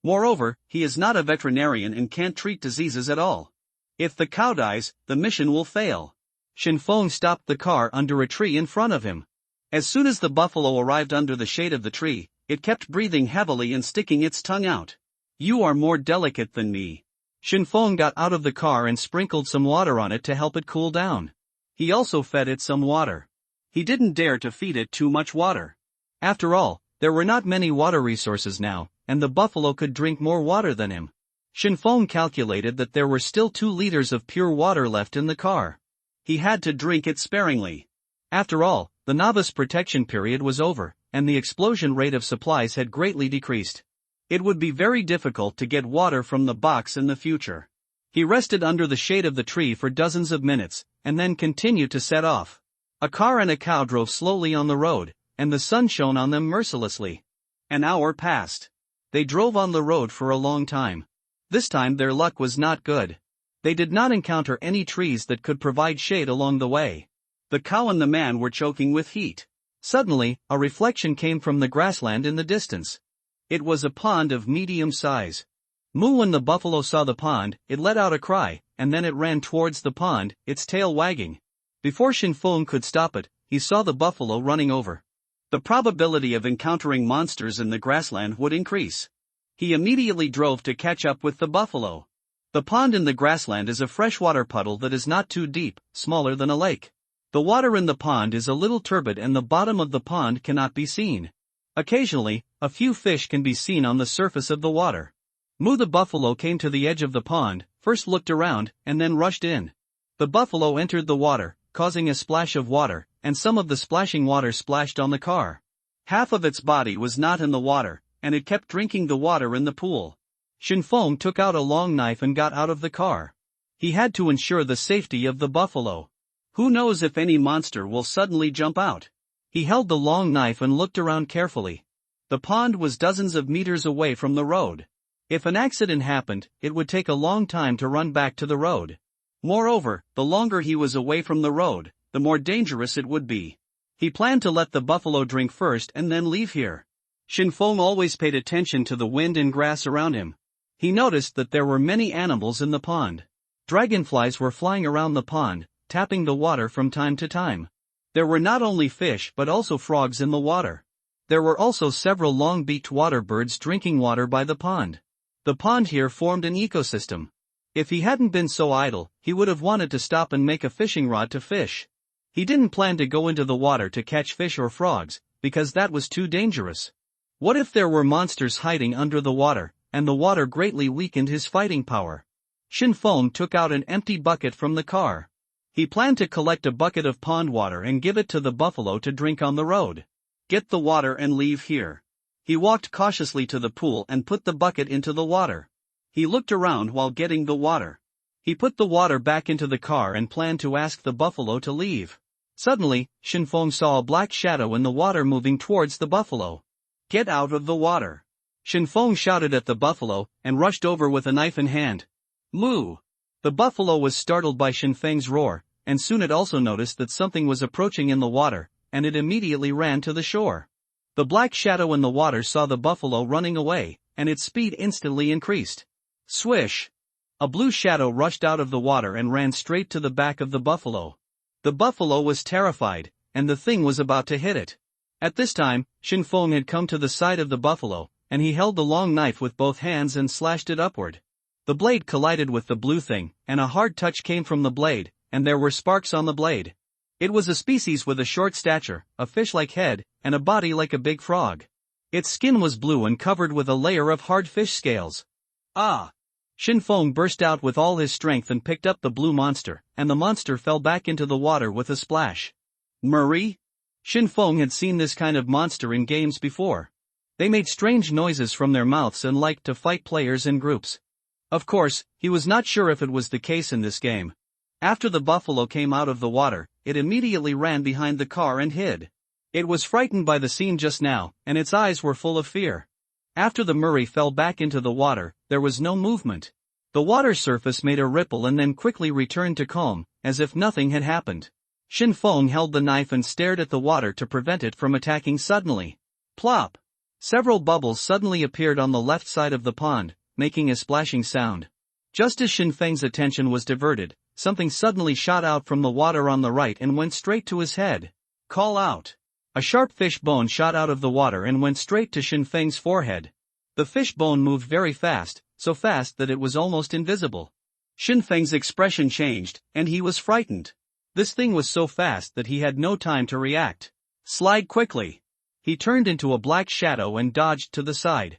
Moreover, he is not a veterinarian and can't treat diseases at all. If the cow dies, the mission will fail. Shinfeng stopped the car under a tree in front of him. As soon as the buffalo arrived under the shade of the tree, it kept breathing heavily and sticking its tongue out. You are more delicate than me. Shinfeng got out of the car and sprinkled some water on it to help it cool down. He also fed it some water. He didn't dare to feed it too much water. After all, there were not many water resources now, and the buffalo could drink more water than him. Shinfeng calculated that there were still 2 liters of pure water left in the car. He had to drink it sparingly. After all, the novice protection period was over, and the explosion rate of supplies had greatly decreased. It would be very difficult to get water from the box in the future. He rested under the shade of the tree for dozens of minutes, and then continued to set off. A car and a cow drove slowly on the road, and the sun shone on them mercilessly. An hour passed. They drove on the road for a long time. This time their luck was not good. They did not encounter any trees that could provide shade along the way. The cow and the man were choking with heat. Suddenly, a reflection came from the grassland in the distance. It was a pond of medium size. When the buffalo saw the pond, it let out a cry, and then it ran towards the pond, its tail wagging. Before Shinfeng could stop it, he saw the buffalo running over. The probability of encountering monsters in the grassland would increase. He immediately drove to catch up with the buffalo. The pond in the grassland is a freshwater puddle that is not too deep, smaller than a lake. The water in the pond is a little turbid and the bottom of the pond cannot be seen. Occasionally, a few fish can be seen on the surface of the water. The buffalo came to the edge of the pond, first looked around, and then rushed in. The buffalo entered the water, causing a splash of water, and some of the splashing water splashed on the car. Half of its body was not in the water, and it kept drinking the water in the pool. Shinfeng took out a long knife and got out of the car. He had to ensure the safety of the buffalo. Who knows if any monster will suddenly jump out? He held the long knife and looked around carefully. The pond was dozens of meters away from the road. If an accident happened, it would take a long time to run back to the road. Moreover, the longer he was away from the road, the more dangerous it would be. He planned to let the buffalo drink first and then leave here. Shinfeng always paid attention to the wind and grass around him. He noticed that there were many animals in the pond. Dragonflies were flying around the pond, tapping the water from time to time. There were not only fish but also frogs in the water. There were also several long-beaked water birds drinking water by the pond. The pond here formed an ecosystem. If he hadn't been so idle, he would have wanted to stop and make a fishing rod to fish. He didn't plan to go into the water to catch fish or frogs, because that was too dangerous. What if there were monsters hiding under the water, and the water greatly weakened his fighting power? Shinfeng took out an empty bucket from the car. He planned to collect a bucket of pond water and give it to the buffalo to drink on the road. Get the water and leave here. He walked cautiously to the pool and put the bucket into the water. He looked around while getting the water. He put the water back into the car and planned to ask the buffalo to leave. Suddenly, Shinfeng saw a black shadow in the water moving towards the buffalo. Get out of the water! Shinfeng shouted at the buffalo, and rushed over with a knife in hand. Moo! The buffalo was startled by Shinfeng's roar, and soon it also noticed that something was approaching in the water, and it immediately ran to the shore. The black shadow in the water saw the buffalo running away, and its speed instantly increased. Swish! A blue shadow rushed out of the water and ran straight to the back of the buffalo. The buffalo was terrified, and the thing was about to hit it. At this time, Shinfeng had come to the side of the buffalo, and he held the long knife with both hands and slashed it upward. The blade collided with the blue thing, and a hard touch came from the blade, and there were sparks on the blade. It was a species with a short stature, a fish-like head, and a body like a big frog. Its skin was blue and covered with a layer of hard fish scales. Ah! Shinfeng burst out with all his strength and picked up the blue monster, and the monster fell back into the water with a splash. Murray? Shinfeng had seen this kind of monster in games before. They made strange noises from their mouths and liked to fight players in groups. Of course, he was not sure if it was the case in this game. After the buffalo came out of the water, it immediately ran behind the car and hid. It was frightened by the scene just now, and its eyes were full of fear. After the Murray fell back into the water, there was no movement. The water surface made a ripple and then quickly returned to calm, as if nothing had happened. Shinfeng held the knife and stared at the water to prevent it from attacking suddenly. Plop! Several bubbles suddenly appeared on the left side of the pond, making a splashing sound. Just as Shinfeng's attention was diverted, something suddenly shot out from the water on the right and went straight to his head. Call out! A sharp fish bone shot out of the water and went straight to Shinfeng's forehead. The fish bone moved very fast, so fast that it was almost invisible. Shinfeng's expression changed, and he was frightened. This thing was so fast that he had no time to react. Slide quickly! He turned into a black shadow and dodged to the side.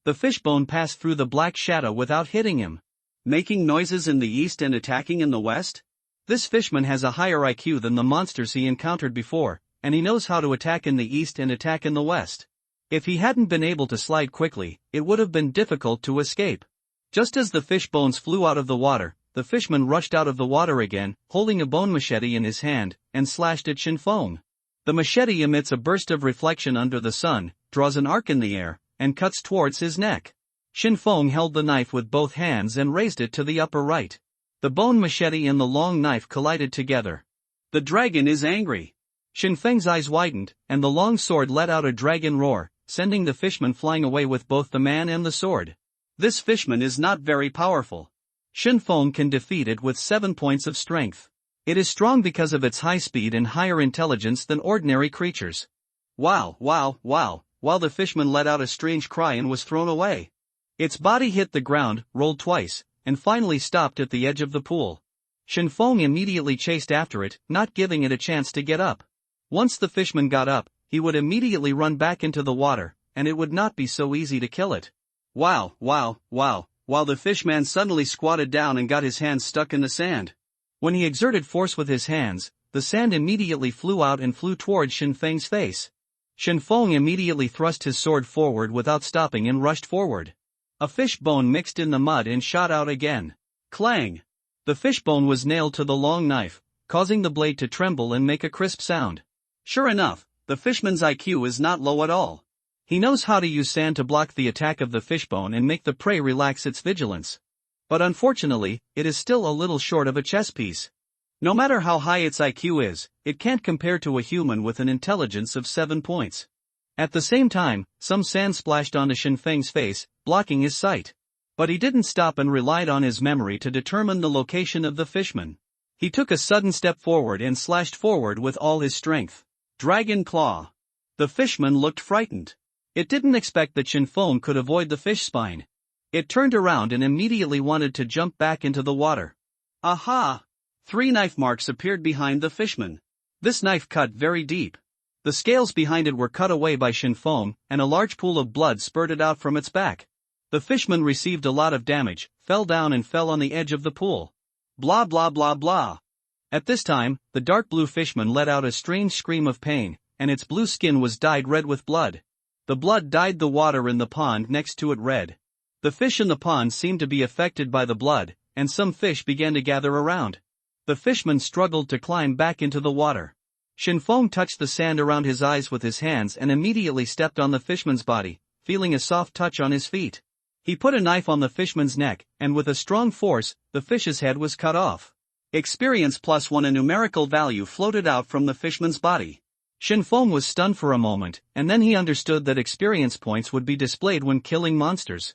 The fishbone passed through the black shadow without hitting him, making noises in the east and attacking in the west. This fishman has a higher IQ than the monsters he encountered before, and he knows how to attack in the east and attack in the west. If he hadn't been able to slide quickly, it would have been difficult to escape. Just as the fish bones flew out of the water, the fishman rushed out of the water again, holding a bone machete in his hand, and slashed at Shinfeng. The machete emits a burst of reflection under the sun, draws an arc in the air, and cuts towards his neck. Shinfeng held the knife with both hands and raised it to the upper right. The bone machete and the long knife collided together. The dragon is angry. Shinfeng's eyes widened, and the long sword let out a dragon roar, sending the fishman flying away with both the man and the sword. This fishman is not very powerful. Shinfeng can defeat it with 7 points of strength. It is strong because of its high speed and higher intelligence than ordinary creatures. Wow, wow, wow, while the fishman let out a strange cry and was thrown away. Its body hit the ground, rolled twice, and finally stopped at the edge of the pool. Shinfeng immediately chased after it, not giving it a chance to get up. Once the fishman got up, he would immediately run back into the water, and it would not be so easy to kill it. Wow, wow, wow, while the fishman suddenly squatted down and got his hands stuck in the sand. When he exerted force with his hands, the sand immediately flew out and flew towards Shinfeng's face. Shinfeng immediately thrust his sword forward without stopping and rushed forward. A fish bone mixed in the mud and shot out again. Clang! The fish bone was nailed to the long knife, causing the blade to tremble and make a crisp sound. Sure enough, the fishman's IQ is not low at all. He knows how to use sand to block the attack of the fishbone and make the prey relax its vigilance. But unfortunately, it is still a little short of a chess piece. No matter how high its IQ is, it can't compare to a human with an intelligence of 7 points. At the same time, some sand splashed onto Shinfeng's face, blocking his sight. But he didn't stop and relied on his memory to determine the location of the fishman. He took a sudden step forward and slashed forward with all his strength. Dragon Claw. The fishman looked frightened. It didn't expect that Shinfeng could avoid the fish spine. It turned around and immediately wanted to jump back into the water. Aha! 3 knife marks appeared behind the fishman. This knife cut very deep. The scales behind it were cut away by Shinfeng, and a large pool of blood spurted out from its back. The fishman received a lot of damage, fell down and fell on the edge of the pool. Blah blah blah blah. At this time, the dark blue fishman let out a strange scream of pain, and its blue skin was dyed red with blood. The blood dyed the water in the pond next to it red. The fish in the pond seemed to be affected by the blood, and some fish began to gather around. The fishman struggled to climb back into the water. Shinfeng touched the sand around his eyes with his hands and immediately stepped on the fishman's body, feeling a soft touch on his feet. He put a knife on the fishman's neck, and with a strong force, the fish's head was cut off. Experience +1, a numerical value floated out from the fishman's body. Shinfeng was stunned for a moment, and then he understood that experience points would be displayed when killing monsters.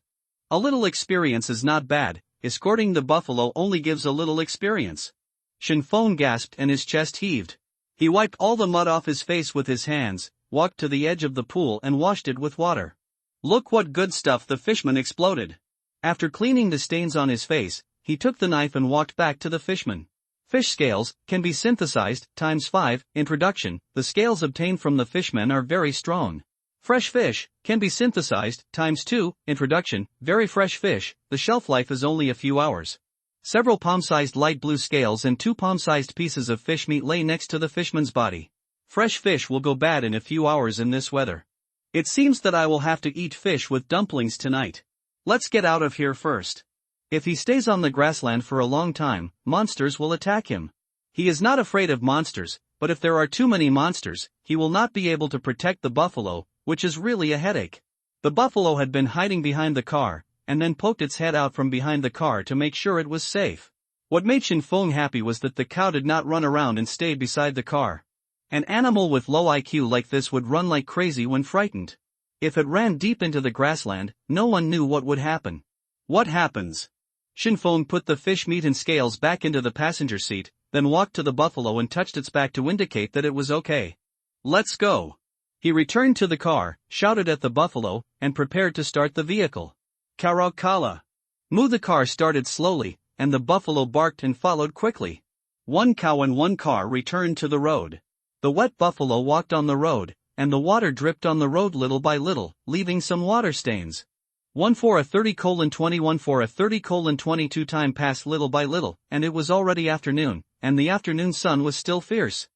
A little experience is not bad, escorting the buffalo only gives a little experience. Shinfeng gasped and his chest heaved. He wiped all the mud off his face with his hands, walked to the edge of the pool and washed it with water. Look what good stuff, the fishman exploded. After cleaning the stains on his face, he took the knife and walked back to the fishman. Fish scales can be synthesized, ×5. Introduction: the scales obtained from the fishmen are very strong. Fresh fish can be synthesized, ×2. Introduction: very fresh fish, the shelf life is only a few hours. Several palm-sized light blue scales and 2 palm-sized pieces of fish meat lay next to the fishman's body. Fresh fish will go bad in a few hours in this weather. It seems that I will have to eat fish with dumplings tonight. Let's get out of here first. If he stays on the grassland for a long time, monsters will attack him. He is not afraid of monsters, but if there are too many monsters, he will not be able to protect the buffalo, which is really a headache. The buffalo had been hiding behind the car, and then poked its head out from behind the car to make sure it was safe. What made Shinfeng happy was that the cow did not run around and stayed beside the car. An animal with low IQ like this would run like crazy when frightened. If it ran deep into the grassland, no one knew what would happen. What happens? Shinfeng put the fish meat and scales back into the passenger seat, then walked to the buffalo and touched its back to indicate that it was okay. Let's go. He returned to the car, shouted at the buffalo, and prepared to start the vehicle. Karakala. Moo. The car started slowly, and the buffalo barked and followed quickly. 1 cow and 1 car returned to the road. The wet buffalo walked on the road, and the water dripped on the road little by little, leaving some water stains. 1 for a 30:21 for a 30:22 time passed little by little, and it was already afternoon, and the afternoon sun was still fierce.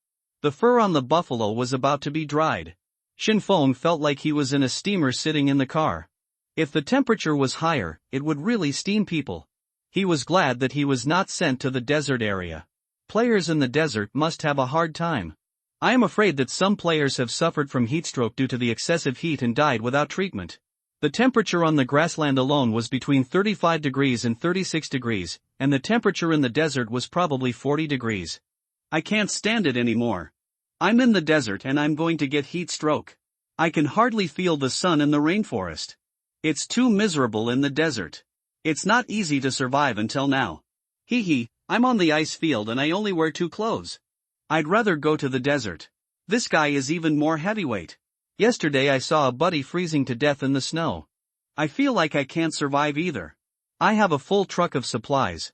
The fur on the buffalo was about to be dried. Shin Feng felt like he was in a steamer sitting in the car. If the temperature was higher, it would really steam people. He was glad that he was not sent to the desert area. Players in the desert must have a hard time. I am afraid that some players have suffered from heatstroke due to the excessive heat and died without treatment. The temperature on the grassland alone was between 35 degrees and 36 degrees, and the temperature in the desert was probably 40 degrees. I can't stand it anymore. I'm in the desert and I'm going to get heat stroke. I can hardly feel the sun in the rainforest. It's too miserable in the desert. It's not easy to survive until now. Hee hee, I'm on the ice field and I only wear 2 clothes. I'd rather go to the desert. This guy is even more heavyweight. Yesterday I saw a buddy freezing to death in the snow. I feel like I can't survive either. I have a full truck of supplies.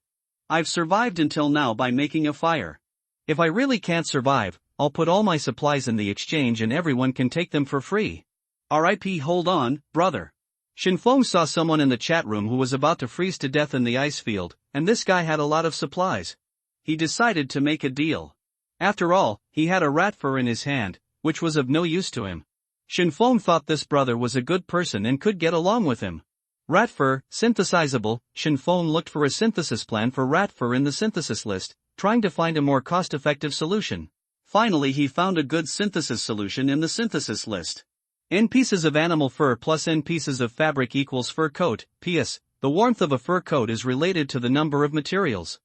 I've survived until now by making a fire. If I really can't survive, I'll put all my supplies in the exchange and everyone can take them for free. RIP, hold on, brother. Shin Feng saw someone in the chat room who was about to freeze to death in the ice field, and this guy had a lot of supplies. He decided to make a deal. After all, he had a rat fur in his hand, which was of no use to him. Shin Feng thought this brother was a good person and could get along with him. Rat fur, synthesizable. Shin Feng looked for a synthesis plan for rat fur in the synthesis list, trying to find a more cost-effective solution. Finally he found a good synthesis solution in the synthesis list. N pieces of animal fur plus N pieces of fabric equals fur coat. PS, the warmth of a fur coat is related to the number of materials.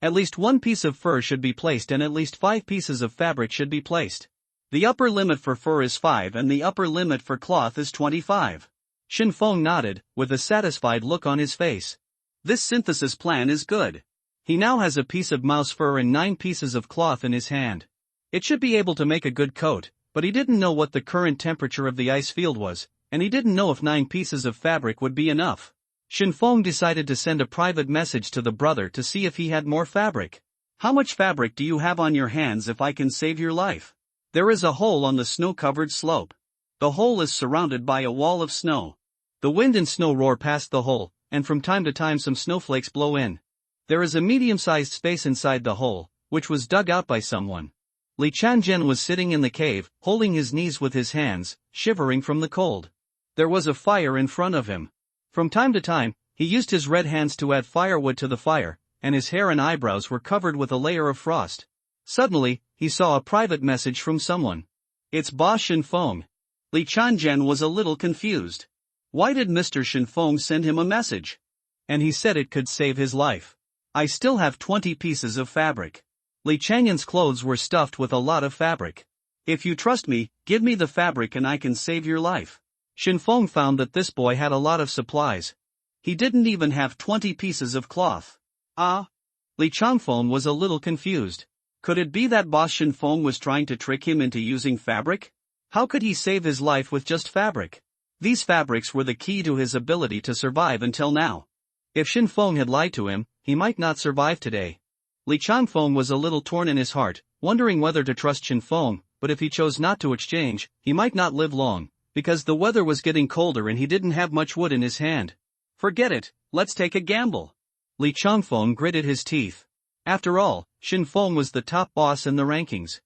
At least 1 piece of fur should be placed and at least 5 pieces of fabric should be placed. The upper limit for fur is 5 and the upper limit for cloth is 25. Shin Feng nodded, with a satisfied look on his face. This synthesis plan is good. He now has a piece of mouse fur and 9 pieces of cloth in his hand. It should be able to make a good coat, but he didn't know what the current temperature of the ice field was, and he didn't know if 9 pieces of fabric would be enough. Shin Feng decided to send a private message to the brother to see if he had more fabric. How much fabric do you have on your hands if I can save your life? There is a hole on the snow-covered slope. The hole is surrounded by a wall of snow. The wind and snow roar past the hole, and from time to time some snowflakes blow in. There is a medium-sized space inside the hole, which was dug out by someone. Li Chanzhen was sitting in the cave, holding his knees with his hands, shivering from the cold. There was a fire in front of him. From time to time, he used his red hands to add firewood to the fire, and his hair and eyebrows were covered with a layer of frost. Suddenly, he saw a private message from someone. It's Boss Shin Feng. Li Chanzhen was a little confused. Why did Mr. Shin Feng send him a message? And he said it could save his life. I still have 20 pieces of fabric. Li Changyan's clothes were stuffed with a lot of fabric. If you trust me, give me the fabric and I can save your life. Shin Feng found that this boy had a lot of supplies. He didn't even have 20 pieces of cloth. Li Changfeng was a little confused. Could it be that Boss Shin Feng was trying to trick him into using fabric? How could he save his life with just fabric? These fabrics were the key to his ability to survive until now. If Shin Feng had lied to him, he might not survive today. Li Changfeng was a little torn in his heart, wondering whether to trust Shin Feng, but if he chose not to exchange, he might not live long, because the weather was getting colder and he didn't have much wood in his hand. Forget it, let's take a gamble. Li Changfeng gritted his teeth. After all, Shin Feng was the top boss in the rankings.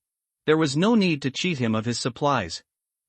There was no need to cheat him of his supplies.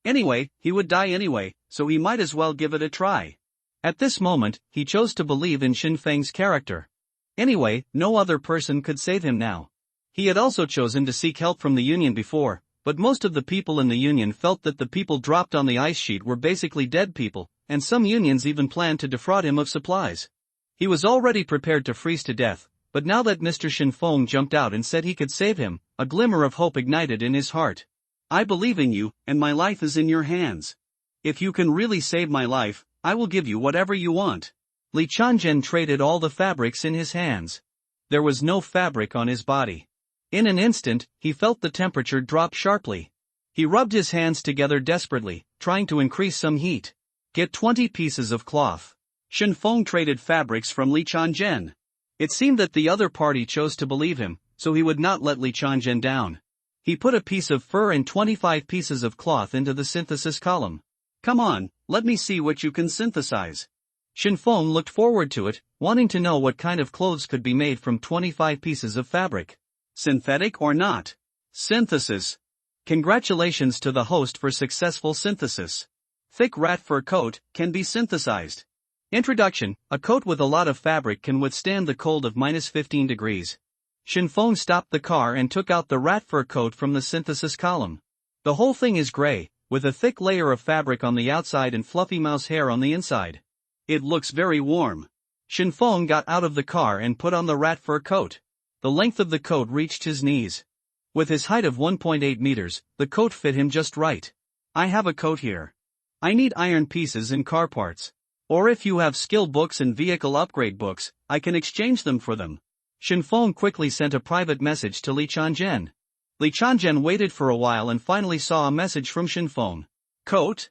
Anyway, he would die anyway, so he might as well give it a try. At this moment, he chose to believe in Shin Feng's character. Anyway, no other person could save him now. He had also chosen to seek help from the Union before, but most of the people in the Union felt that the people dropped on the ice sheet were basically dead people, and some unions even planned to defraud him of supplies. He was already prepared to freeze to death, but now that Mr. Shin Feng jumped out and said he could save him, a glimmer of hope ignited in his heart. I believe in you, and my life is in your hands. If you can really save my life, I will give you whatever you want. Li Chanzhen traded all the fabrics in his hands. There was no fabric on his body. In an instant, he felt the temperature drop sharply. He rubbed his hands together desperately, trying to increase some heat. Get 20 pieces of cloth. Shin Feng traded fabrics from Li Chanzhen. It seemed that the other party chose to believe him, so he would not let Li Chanzhen down. He put a piece of fur and 25 pieces of cloth into the synthesis column. Come on, let me see what you can synthesize. Shinfeng looked forward to it, wanting to know what kind of clothes could be made from 25 pieces of fabric. Synthetic or not? Synthesis. Congratulations to the host for successful synthesis. Thick rat fur coat can be synthesized. Introduction: a coat with a lot of fabric can withstand the cold of -15 degrees. Shinfeng stopped the car and took out the rat fur coat from the synthesis column. The whole thing is gray, with a thick layer of fabric on the outside and fluffy mouse hair on the inside. It looks very warm. Shinfeng got out of the car and put on the rat fur coat. The length of the coat reached his knees. With his height of 1.8 meters, the coat fit him just right. I have a coat here. I need iron pieces and car parts. Or if you have skill books and vehicle upgrade books, I can exchange them for them. Shinfeng quickly sent a private message to Li Chanzhen. Li Chanzhen waited for a while and finally saw a message from Shinfeng. Coat?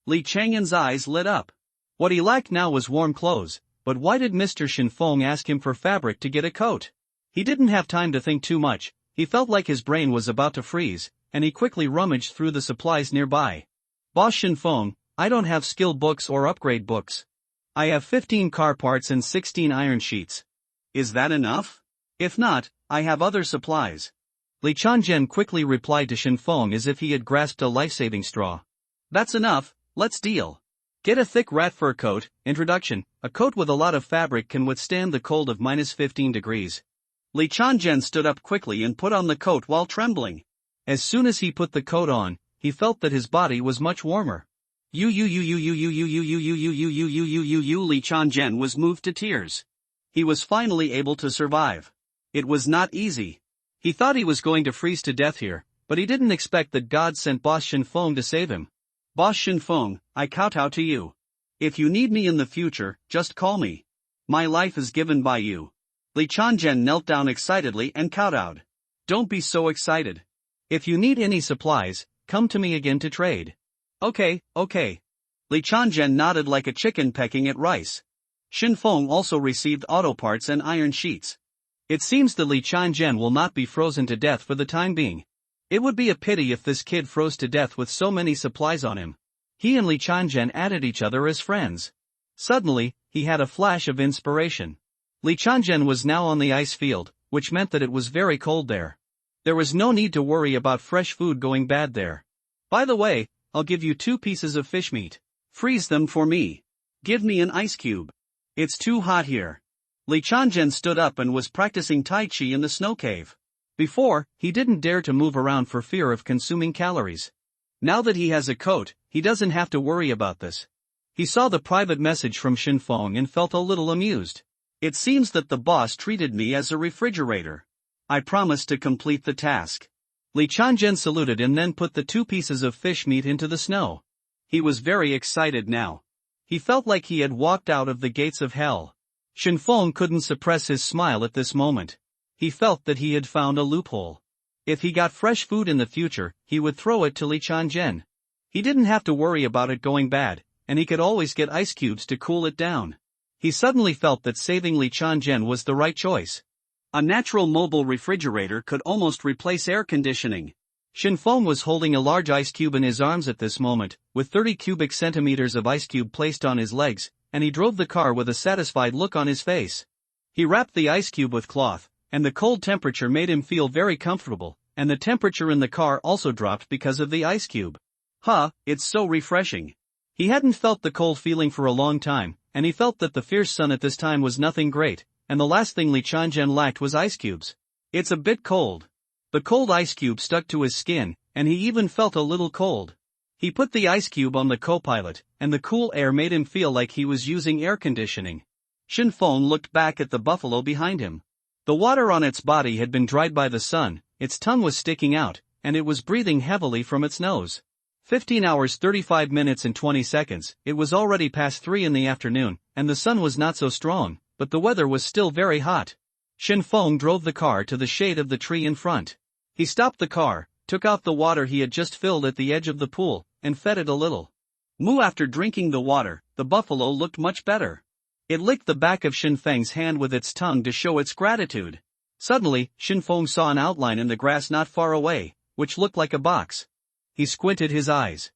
Li Chang'an's eyes lit up. What he lacked now was warm clothes, but why did Mr. Shinfeng ask him for fabric to get a coat? He didn't have time to think too much. He felt like his brain was about to freeze, and he quickly rummaged through the supplies nearby. Boss Shinfeng, I don't have skill books or upgrade books. I have 15 car parts and 16 iron sheets. Is that enough? If not, I have other supplies. Li Chanzhen quickly replied to Shinfeng as if he had grasped a life-saving straw. That's enough, let's deal. Get a thick rat fur coat. Introduction: a coat with a lot of fabric can withstand the cold of -15 degrees. Li Chanzhen stood up quickly and put on the coat while trembling. As soon as he put the coat on, he felt that his body was much warmer. Li Chanzhen was moved to tears. He was finally able to survive. It was not easy. He thought he was going to freeze to death here, but he didn't expect that God sent Boss Shinfeng to save him. Boss Shinfeng, I kowtow to you. If you need me in the future, just call me. My life is given by you. Li Chanzhen knelt down excitedly and kowtowed. Don't be so excited. If you need any supplies, come to me again to trade. Okay. Li Chanzhen nodded like a chicken pecking at rice. Shinfeng also received auto parts and iron sheets. It seems that Li Chanzhen will not be frozen to death for the time being. It would be a pity if this kid froze to death with so many supplies on him. He and Li Chanzhen added each other as friends. Suddenly, he had a flash of inspiration. Li Chanzhen was now on the ice field, which meant that it was very cold there. There was no need to worry about fresh food going bad there. By the way, I'll give you 2 pieces of fish meat. Freeze them for me. Give me an ice cube. It's too hot here. Li Chanzhen stood up and was practicing Tai Chi in the snow cave. Before, he didn't dare to move around for fear of consuming calories. Now that he has a coat, he doesn't have to worry about this. He saw the private message from Shinfeng and felt a little amused. It seems that the boss treated me as a refrigerator. I promised to complete the task. Li Chanzhen saluted and then put the 2 pieces of fish meat into the snow. He was very excited now. He felt like he had walked out of the gates of hell. Shinfeng couldn't suppress his smile at this moment. He felt that he had found a loophole. If he got fresh food in the future, he would throw it to Li Chanzhen. He didn't have to worry about it going bad, and he could always get ice cubes to cool it down. He suddenly felt that saving Li Chanzhen was the right choice. A natural mobile refrigerator could almost replace air conditioning. Shinfeng was holding a large ice cube in his arms at this moment, with 30 cubic centimeters of ice cube placed on his legs, and he drove the car with a satisfied look on his face. He wrapped the ice cube with cloth, and the cold temperature made him feel very comfortable, and the temperature in the car also dropped because of the ice cube. It's so refreshing. He hadn't felt the cold feeling for a long time, and he felt that the fierce sun at this time was nothing great, and the last thing Li Chanzhen lacked was ice cubes. It's a bit cold. The cold ice cube stuck to his skin, and he even felt a little cold. He put the ice cube on the co-pilot, and the cool air made him feel like he was using air conditioning. Shinfeng looked back at the buffalo behind him. The water on its body had been dried by the sun, its tongue was sticking out, and it was breathing heavily from its nose. 15 hours 35 minutes and 20 seconds, it was already past 3 in the afternoon, and the sun was not so strong, but the weather was still very hot. Shinfeng drove the car to the shade of the tree in front. He stopped the car, took out the water he had just filled at the edge of the pool, and fed it a little. Moo. After drinking the water, the buffalo looked much better. It licked the back of Shinfeng's hand with its tongue to show its gratitude. Suddenly, Shinfeng saw an outline in the grass not far away, which looked like a box. He squinted his eyes.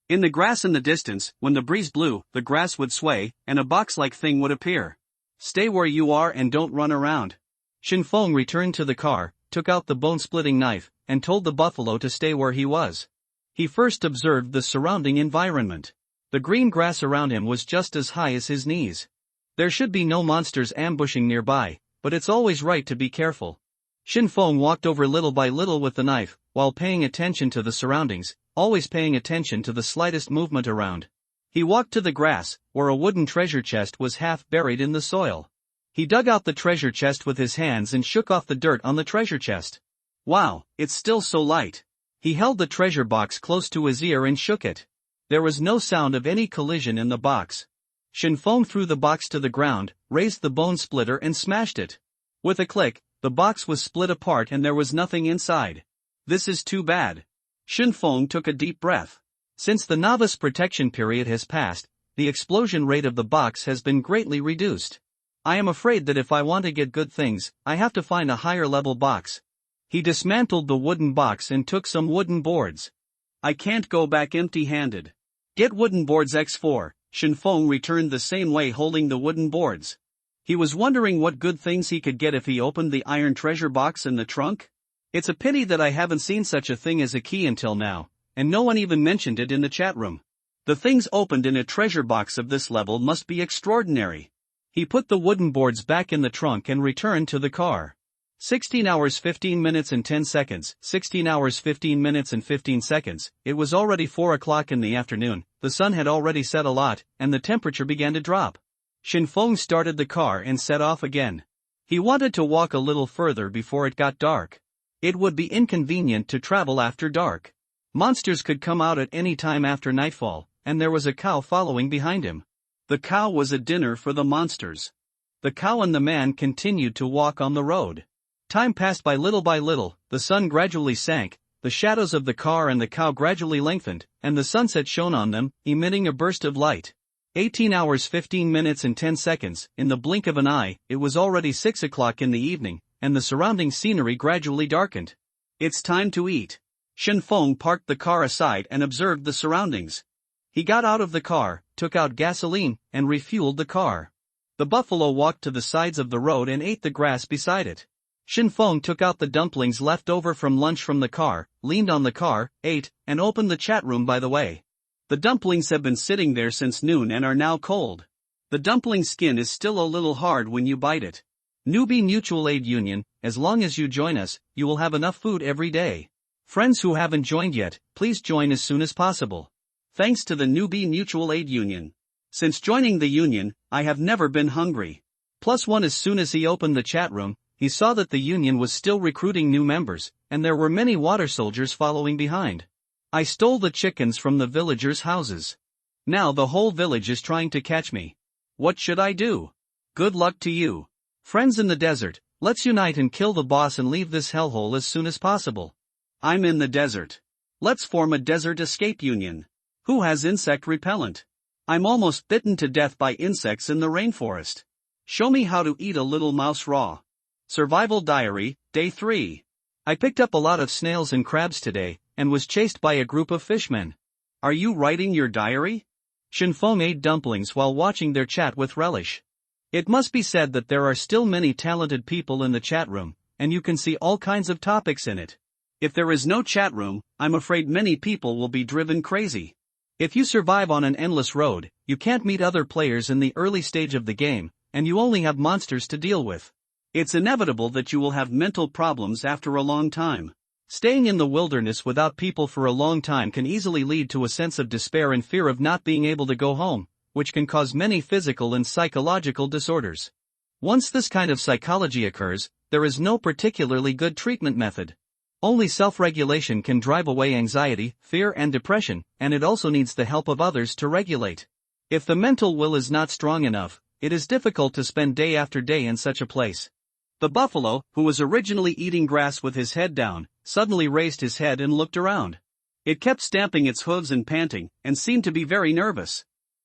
In the grass in the distance, when the breeze blew, the grass would sway, and a box-like thing would appear. Stay where you are and don't run around. Shinfeng returned to the car, took out the bone-splitting knife, and told the buffalo to stay where he was. He first observed the surrounding environment. The green grass around him was just as high as his knees. There should be no monsters ambushing nearby, but it's always right to be careful. Shinfeng walked over little by little with the knife, while paying attention to the surroundings, always paying attention to the slightest movement around. He walked to the grass, where a wooden treasure chest was half buried in the soil. He dug out the treasure chest with his hands and shook off the dirt on the treasure chest. Wow, it's still so light. He held the treasure box close to his ear and shook it. There was no sound of any collision in the box. Shinfeng threw the box to the ground, raised the bone splitter and smashed it. With a click, the box was split apart and there was nothing inside. This is too bad. Shinfeng took a deep breath. Since the novice protection period has passed, the explosion rate of the box has been greatly reduced. I am afraid that if I want to get good things, I have to find a higher level box. He dismantled the wooden box and took some wooden boards. I can't go back empty-handed. Get wooden boards X4, Shinfeng returned the same way holding the wooden boards. He was wondering what good things he could get if he opened the iron treasure box in the trunk. It's a pity that I haven't seen such a thing as a key until now, and no one even mentioned it in the chat room. The things opened in a treasure box of this level must be extraordinary. He put the wooden boards back in the trunk and returned to the car. 16 hours 15 minutes and 10 seconds, 16 hours 15 minutes and 15 seconds, it was already 4 o'clock in the afternoon, the sun had already set a lot, and the temperature began to drop. Shinfeng started the car and set off again. He wanted to walk a little further before it got dark. It would be inconvenient to travel after dark. Monsters could come out at any time after nightfall, and there was a cow following behind him. The cow was a dinner for the monsters. The cow and the man continued to walk on the road. Time passed by little, the sun gradually sank, the shadows of the car and the cow gradually lengthened, and the sunset shone on them, emitting a burst of light. 18 hours 15 minutes and 10 seconds, in the blink of an eye, it was already 6 o'clock in the evening, and the surrounding scenery gradually darkened. It's time to eat. Shinfeng parked the car aside and observed the surroundings. He got out of the car, took out gasoline, and refueled the car. The buffalo walked to the sides of the road and ate the grass beside it. Shinfeng took out the dumplings left over from lunch from the car, leaned on the car, ate, and opened the chat room by the way. The dumplings have been sitting there since noon and are now cold. The dumpling skin is still a little hard when you bite it. Newbie Mutual Aid Union, as long as you join us, you will have enough food every day. Friends who haven't joined yet, please join as soon as possible. Thanks to the Newbie Mutual Aid Union. Since joining the union, I have never been hungry. +1 As soon as he opened the chat room, he saw that the union was still recruiting new members, and there were many water soldiers following behind. I stole the chickens from the villagers' houses. Now the whole village is trying to catch me. What should I do? Good luck to you. Friends in the desert, let's unite and kill the boss and leave this hellhole as soon as possible. I'm in the desert. Let's form a desert escape union. Who has insect repellent? I'm almost bitten to death by insects in the rainforest. Show me how to eat a little mouse raw. Survival Diary, Day 3. I picked up a lot of snails and crabs today, and was chased by a group of fishmen. Are you writing your diary? Shinfeng ate dumplings while watching their chat with relish. It must be said that there are still many talented people in the chat room, and you can see all kinds of topics in it. If there is no chat room, I'm afraid many people will be driven crazy. If you survive on an endless road, you can't meet other players in the early stage of the game, and you only have monsters to deal with. It's inevitable that you will have mental problems after a long time. Staying in the wilderness without people for a long time can easily lead to a sense of despair and fear of not being able to go home, which can cause many physical and psychological disorders. Once this kind of psychology occurs, there is no particularly good treatment method. Only self-regulation can drive away anxiety, fear and depression, and it also needs the help of others to regulate. If the mental will is not strong enough, it is difficult to spend day after day in such a place. The buffalo, who was originally eating grass with his head down, suddenly raised his head and looked around. It kept stamping its hooves and panting, and seemed to be very nervous.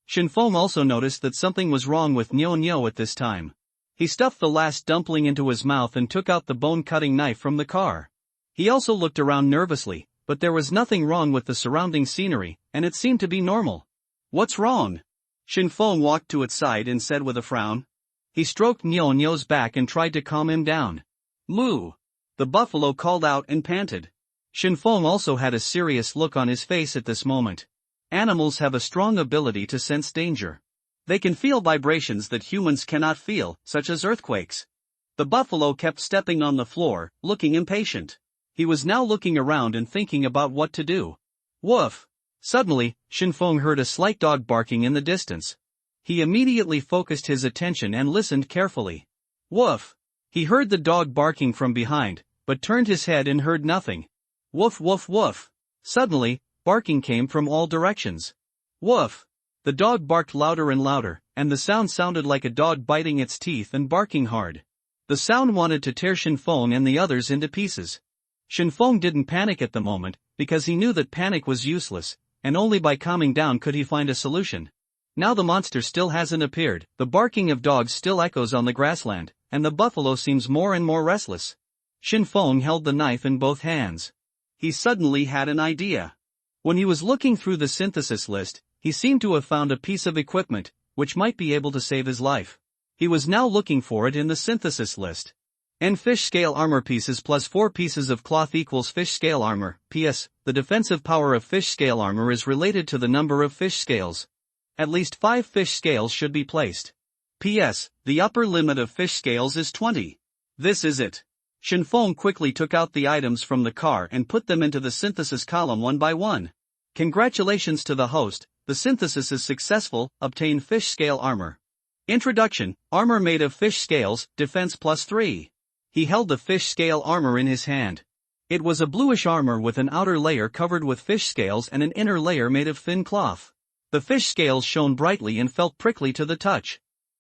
Shinfeng also noticed that something was wrong with Nyo at this time. He stuffed the last dumpling into his mouth and took out the bone-cutting knife from the car. He also looked around nervously, but there was nothing wrong with the surrounding scenery, and it seemed to be normal. What's wrong? Shinfeng walked to its side and said with a frown. He stroked Nyo Nyo's back and tried to calm him down. Moo! The buffalo called out and panted. Shinfeng also had a serious look on his face at this moment. Animals have a strong ability to sense danger. They can feel vibrations that humans cannot feel, such as earthquakes. The buffalo kept stepping on the floor, looking impatient. He was now looking around and thinking about what to do. Woof! Suddenly, Shinfeng heard a slight dog barking in the distance. He immediately focused his attention and listened carefully. Woof! He heard the dog barking from behind, but turned his head and heard nothing. Woof woof woof! Suddenly, barking came from all directions. Woof! The dog barked louder and louder, and the sound sounded like a dog biting its teeth and barking hard. The sound wanted to tear Shinfeng and the others into pieces. Shinfeng didn't panic at the moment, because he knew that panic was useless, and only by calming down could he find a solution. Now the monster still hasn't appeared, the barking of dogs still echoes on the grassland, and the buffalo seems more and more restless. Shinfeng held the knife in both hands. He suddenly had an idea. When he was looking through the synthesis list, he seemed to have found a piece of equipment, which might be able to save his life. He was now looking for it in the synthesis list. N fish scale armor pieces plus 4 pieces of cloth equals fish scale armor. P.S. The defensive power of fish scale armor is related to the number of fish scales. At least 5 fish scales should be placed. P.S. The upper limit of fish scales is 20. This is it. Shinfeng quickly took out the items from the car and put them into the synthesis column one by one. Congratulations to the host, the synthesis is successful, obtain fish scale armor. Introduction, armor made of fish scales, defense plus 3. He held the fish scale armor in his hand. It was a bluish armor with an outer layer covered with fish scales and an inner layer made of thin cloth. The fish scales shone brightly and felt prickly to the touch.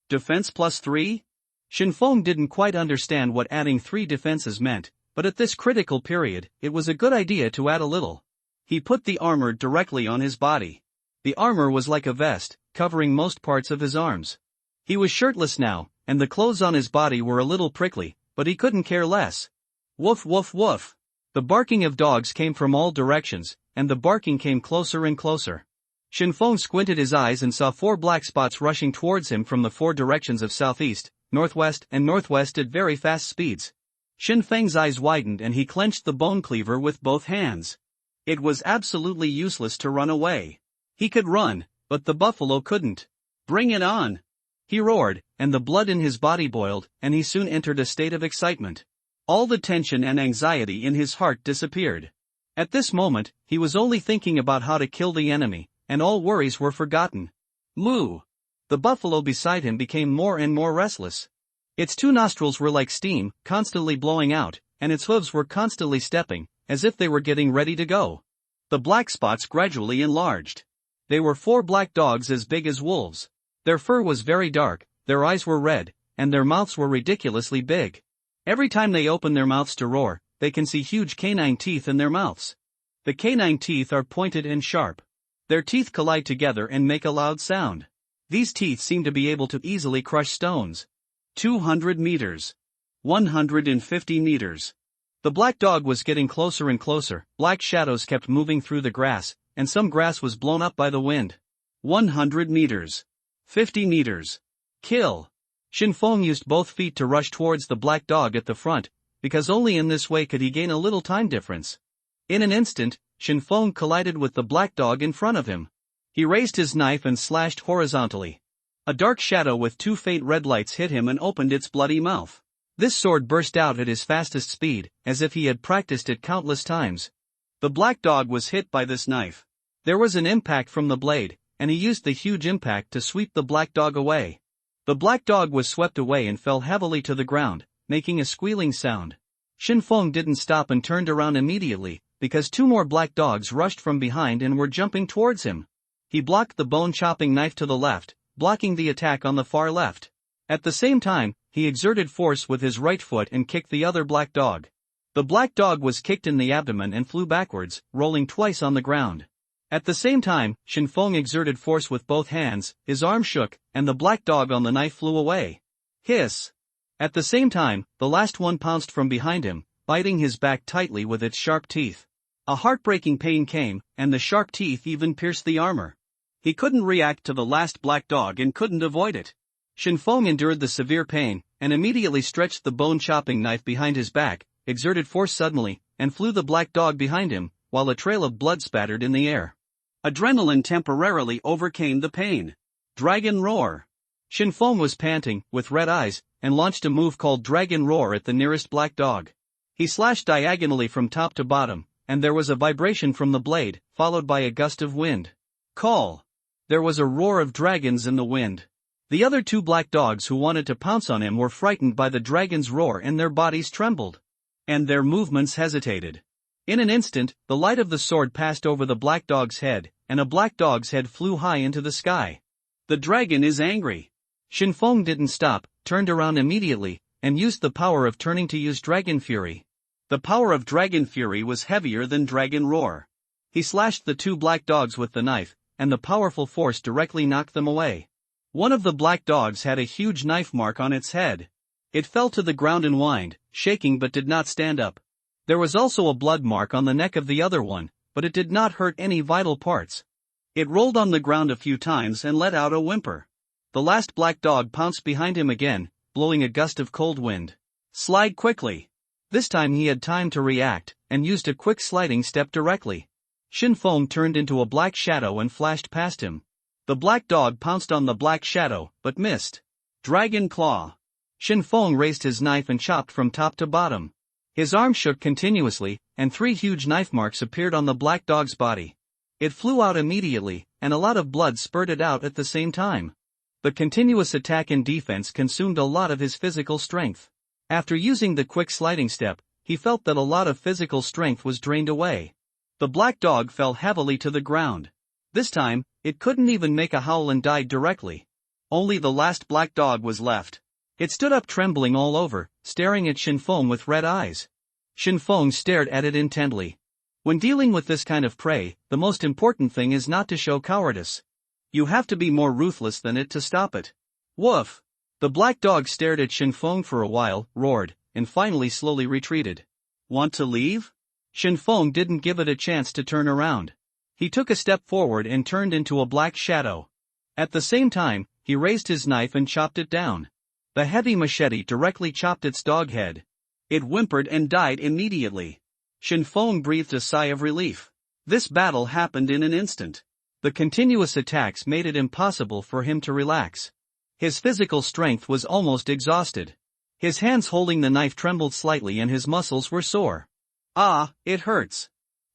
Defense plus 3? Shinfeng didn't quite understand what adding 3 defenses meant, but at this critical period, it was a good idea to add a little. He put the armor directly on his body. The armor was like a vest, covering most parts of his arms. He was shirtless now, and the clothes on his body were a little prickly, but he couldn't care less. Woof woof woof! The barking of dogs came from all directions, and the barking came closer and closer. Shinfeng squinted his eyes and saw 4 black spots rushing towards him from the 4 directions of southeast, northwest and northwest at very fast speeds. Shinfeng's eyes widened and he clenched the bone cleaver with both hands. It was absolutely useless to run away. He could run, but the buffalo couldn't. Bring it on! He roared, and the blood in his body boiled, and he soon entered a state of excitement. All the tension and anxiety in his heart disappeared. At this moment, he was only thinking about how to kill the enemy, and all worries were forgotten. Moo! The buffalo beside him became more and more restless. Its 2 nostrils were like steam, constantly blowing out, and its hooves were constantly stepping, as if they were getting ready to go. The black spots gradually enlarged. They were 4 black dogs as big as wolves. Their fur was very dark, their eyes were red, and their mouths were ridiculously big. Every time they open their mouths to roar, they can see huge canine teeth in their mouths. The canine teeth are pointed and sharp. Their teeth collide together and make a loud sound. These teeth seem to be able to easily crush stones. 200 meters. 150 meters. The black dog was getting closer and closer, black shadows kept moving through the grass, and some grass was blown up by the wind. 100 meters. 50 meters. Kill! Shinfeng used both feet to rush towards the black dog at the front, because only in this way could he gain a little time difference. In an instant, Shinfeng collided with the black dog in front of him. He raised his knife and slashed horizontally. A dark shadow with 2 faint red lights hit him and opened its bloody mouth. This sword burst out at his fastest speed, as if he had practiced it countless times. The black dog was hit by this knife. There was an impact from the blade, and he used the huge impact to sweep the black dog away. The black dog was swept away and fell heavily to the ground, making a squealing sound. Shinfeng didn't stop and turned around immediately, because 2 more black dogs rushed from behind and were jumping towards him. He blocked the bone-chopping knife to the left, blocking the attack on the far left. At the same time, he exerted force with his right foot and kicked the other black dog. The black dog was kicked in the abdomen and flew backwards, rolling twice on the ground. At the same time, Shinfeng exerted force with both hands, his arm shook, and the black dog on the knife flew away. Hiss! At the same time, the last one pounced from behind him, biting his back tightly with its sharp teeth. A heartbreaking pain came, and the sharp teeth even pierced the armor. He couldn't react to the last black dog and couldn't avoid it. Shinfeng endured the severe pain, and immediately stretched the bone-chopping knife behind his back, exerted force suddenly, and flew the black dog behind him, while a trail of blood spattered in the air. Adrenaline temporarily overcame the pain. Dragon Roar. Shinfeng was panting, with red eyes, and launched a move called Dragon Roar at the nearest black dog. He slashed diagonally from top to bottom, and there was a vibration from the blade, followed by a gust of wind. Call. There was a roar of dragons in the wind. The other two black dogs who wanted to pounce on him were frightened by the dragon's roar and their bodies trembled. And their movements hesitated. In an instant, the light of the sword passed over the black dog's head, and a black dog's head flew high into the sky. The dragon is angry. Shinfeng didn't stop, turned around immediately, and used the power of turning to use Dragon Fury. The power of Dragon Fury was heavier than Dragon Roar. He slashed the two black dogs with the knife, and the powerful force directly knocked them away. One of the black dogs had a huge knife mark on its head. It fell to the ground and whined, shaking but did not stand up. There was also a blood mark on the neck of the other one, but it did not hurt any vital parts. It rolled on the ground a few times and let out a whimper. The last black dog pounced behind him again, blowing a gust of cold wind. Slide quickly. This time he had time to react, and used a quick sliding step directly. Shinfeng turned into a black shadow and flashed past him. The black dog pounced on the black shadow, but missed. Dragon Claw. Shinfeng raised his knife and chopped from top to bottom. His arm shook continuously, and 3 huge knife marks appeared on the black dog's body. It flew out immediately, and a lot of blood spurted out at the same time. The continuous attack and defense consumed a lot of his physical strength. After using the quick sliding step, he felt that a lot of physical strength was drained away. The black dog fell heavily to the ground. This time, it couldn't even make a howl and died directly. Only the last black dog was left. It stood up trembling all over, staring at Shinfeng with red eyes. Shinfeng stared at it intently. When dealing with this kind of prey, the most important thing is not to show cowardice. You have to be more ruthless than it to stop it. Woof! The black dog stared at Shinfeng for a while, roared, and finally slowly retreated. Want to leave? Shinfeng didn't give it a chance to turn around. He took a step forward and turned into a black shadow. At the same time, he raised his knife and chopped it down. The heavy machete directly chopped its dog head. It whimpered and died immediately. Shinfeng breathed a sigh of relief. This battle happened in an instant. The continuous attacks made it impossible for him to relax. His physical strength was almost exhausted. His hands holding the knife trembled slightly and his muscles were sore. Ah, it hurts.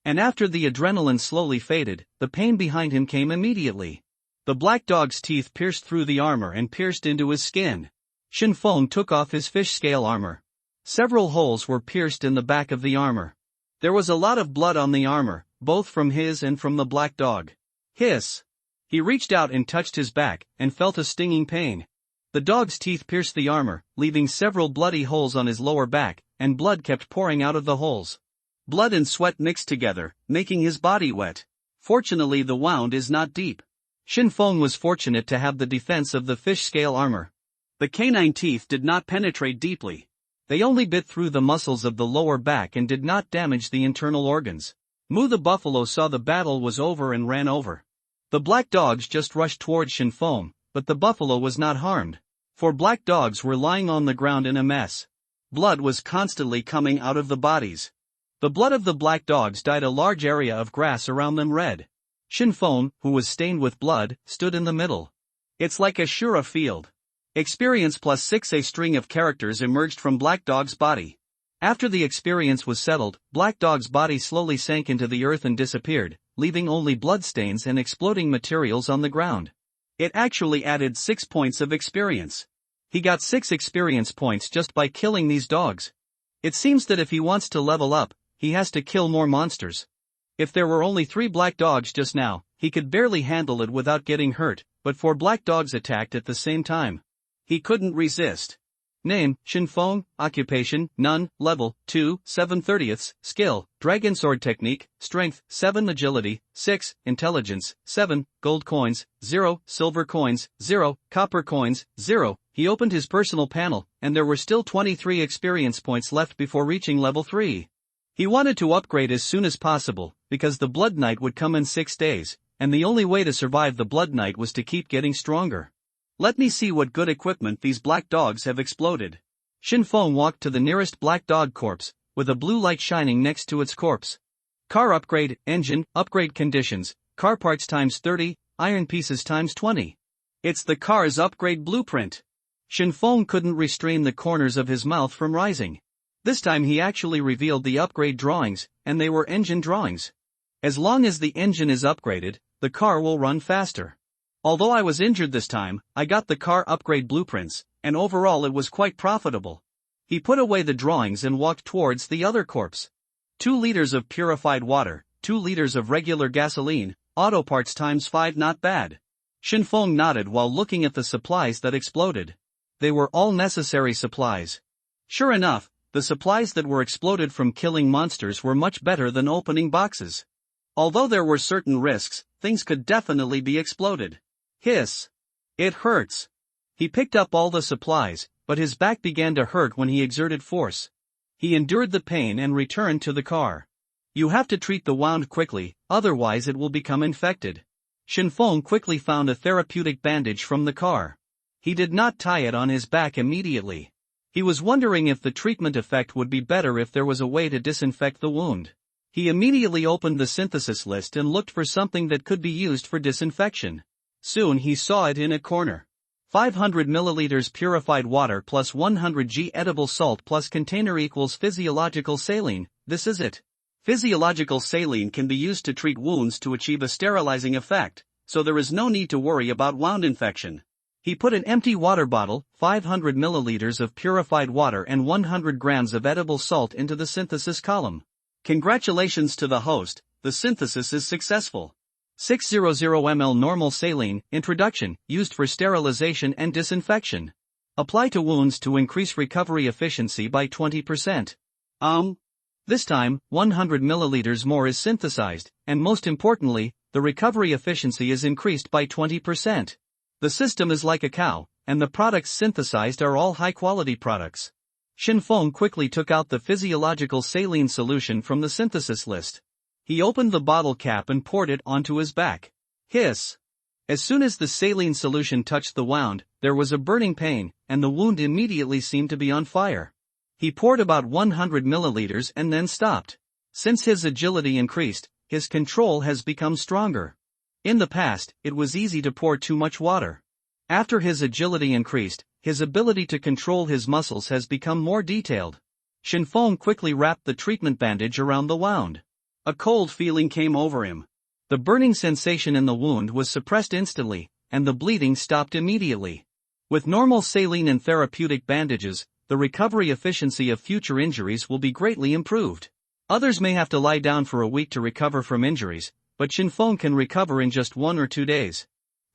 And after the adrenaline slowly faded, the pain behind him came immediately. The black dog's teeth pierced through the armor and pierced into his skin. Shinfeng took off his fish scale armor. Several holes were pierced in the back of the armor. There was a lot of blood on the armor, both from his and from the black dog. Hiss! He reached out and touched his back, and felt a stinging pain. The dog's teeth pierced the armor, leaving several bloody holes on his lower back, and blood kept pouring out of the holes. Blood and sweat mixed together, making his body wet. Fortunately the wound is not deep. Shinfeng was fortunate to have the defense of the fish scale armor. The canine teeth did not penetrate deeply. They only bit through the muscles of the lower back and did not damage the internal organs. Mu the buffalo saw the battle was over and ran over. The black dogs just rushed towards Shinfeng, but the buffalo was not harmed. 4 black dogs were lying on the ground in a mess. Blood was constantly coming out of the bodies. The blood of the black dogs dyed a large area of grass around them red. Shinfeng, who was stained with blood, stood in the middle. It's like a Shura field. Experience plus 6. A string of characters emerged from Black Dog's body. After the experience was settled, Black Dog's body slowly sank into the earth and disappeared, leaving only bloodstains and exploding materials on the ground. It actually added 6 points of experience. He got 6 experience points just by killing these dogs. It seems that if he wants to level up, he has to kill more monsters. If there were only 3 black dogs just now, he could barely handle it without getting hurt, but 4 black dogs attacked at the same time. He couldn't resist. Name, Shinfeng, Occupation, None, Level, 2, 7/30, Skill, Dragon Sword Technique, Strength, 7 Agility, 6, Intelligence, 7, Gold Coins, 0, Silver Coins, 0, Copper Coins, 0. He opened his personal panel, and there were still 23 experience points left before reaching Level 3. He wanted to upgrade as soon as possible, because the Blood Knight would come in 6 days, and the only way to survive the Blood Knight was to keep getting stronger. Let me see what good equipment these black dogs have exploded. Shinfeng walked to the nearest black dog corpse, with a blue light shining next to its corpse. Car upgrade, engine, upgrade conditions, car parts times 30, iron pieces times 20. It's the car's upgrade blueprint. Shinfeng couldn't restrain the corners of his mouth from rising. This time he actually revealed the upgrade drawings, and they were engine drawings. As long as the engine is upgraded, the car will run faster. Although I was injured this time, I got the car upgrade blueprints, and overall it was quite profitable. He put away the drawings and walked towards the other corpse. 2 liters of purified water, 2 liters of regular gasoline, auto parts times 5, not bad. Shinfeng nodded while looking at the supplies that exploded. They were all necessary supplies. Sure enough, the supplies that were exploded from killing monsters were much better than opening boxes. Although there were certain risks, things could definitely be exploded. Hiss. It hurts. He picked up all the supplies, but his back began to hurt when he exerted force. He endured the pain and returned to the car. You have to treat the wound quickly, otherwise it will become infected. Shinfeng quickly found a therapeutic bandage from the car. He did not tie it on his back immediately. He was wondering if the treatment effect would be better if there was a way to disinfect the wound. He immediately opened the synthesis list and looked for something that could be used for disinfection. Soon he saw it in a corner. 500 milliliters purified water plus 100 g edible salt plus container equals physiological saline. This is it. Physiological saline can be used to treat wounds to achieve a sterilizing effect, so there is no need to worry about wound infection. He put an empty water bottle, 500 milliliters of purified water and 100 grams of edible salt into the synthesis column. Congratulations to the host, the synthesis is successful. 600 ml normal saline, introduction, used for sterilization and disinfection. Apply to wounds to increase recovery efficiency by 20%. This time, 100 milliliters more is synthesized, and most importantly, the recovery efficiency is increased by 20%. The system is like a cow, and the products synthesized are all high-quality products. Shinfeng quickly took out the physiological saline solution from the synthesis list. He opened the bottle cap and poured it onto his back. Hiss! As soon as the saline solution touched the wound, there was a burning pain, and the wound immediately seemed to be on fire. He poured about 100 milliliters and then stopped. Since his agility increased, his control has become stronger. In the past, it was easy to pour too much water. After his agility increased, his ability to control his muscles has become more detailed. Shinfeng quickly wrapped the treatment bandage around the wound. A cold feeling came over him. The burning sensation in the wound was suppressed instantly, and the bleeding stopped immediately. With normal saline and therapeutic bandages, the recovery efficiency of future injuries will be greatly improved. Others may have to lie down for a week to recover from injuries, but Shinfeng can recover in just 1 or 2 days.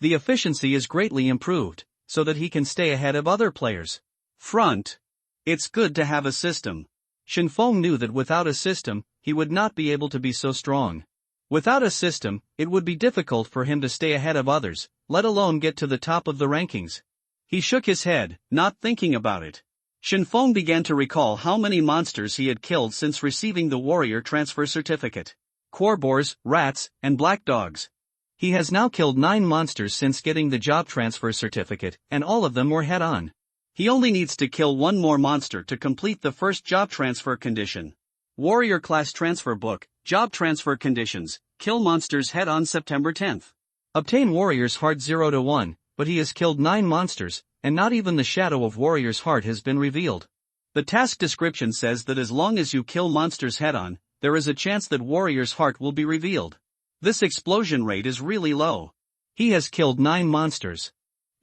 The efficiency is greatly improved, so that he can stay ahead of other players. Front. It's good to have a system. Shinfeng knew that without a system, he would not be able to be so strong. Without a system, it would be difficult for him to stay ahead of others, let alone get to the top of the rankings. He shook his head, not thinking about it. Shinfeng began to recall how many monsters he had killed since receiving the warrior transfer certificate. Korbors, rats, and black dogs. He has now killed 9 monsters since getting the job transfer certificate, and all of them were head-on. He only needs to kill 1 more monster to complete the first job transfer condition. Warrior class transfer book, job transfer conditions, kill monsters head-on September 10th. Obtain warrior's heart 0 to 1, but he has killed 9 monsters, and not even the shadow of warrior's heart has been revealed. The task description says that as long as you kill monsters head-on, there is a chance that warrior's heart will be revealed. This explosion rate is really low. He has killed 9 monsters.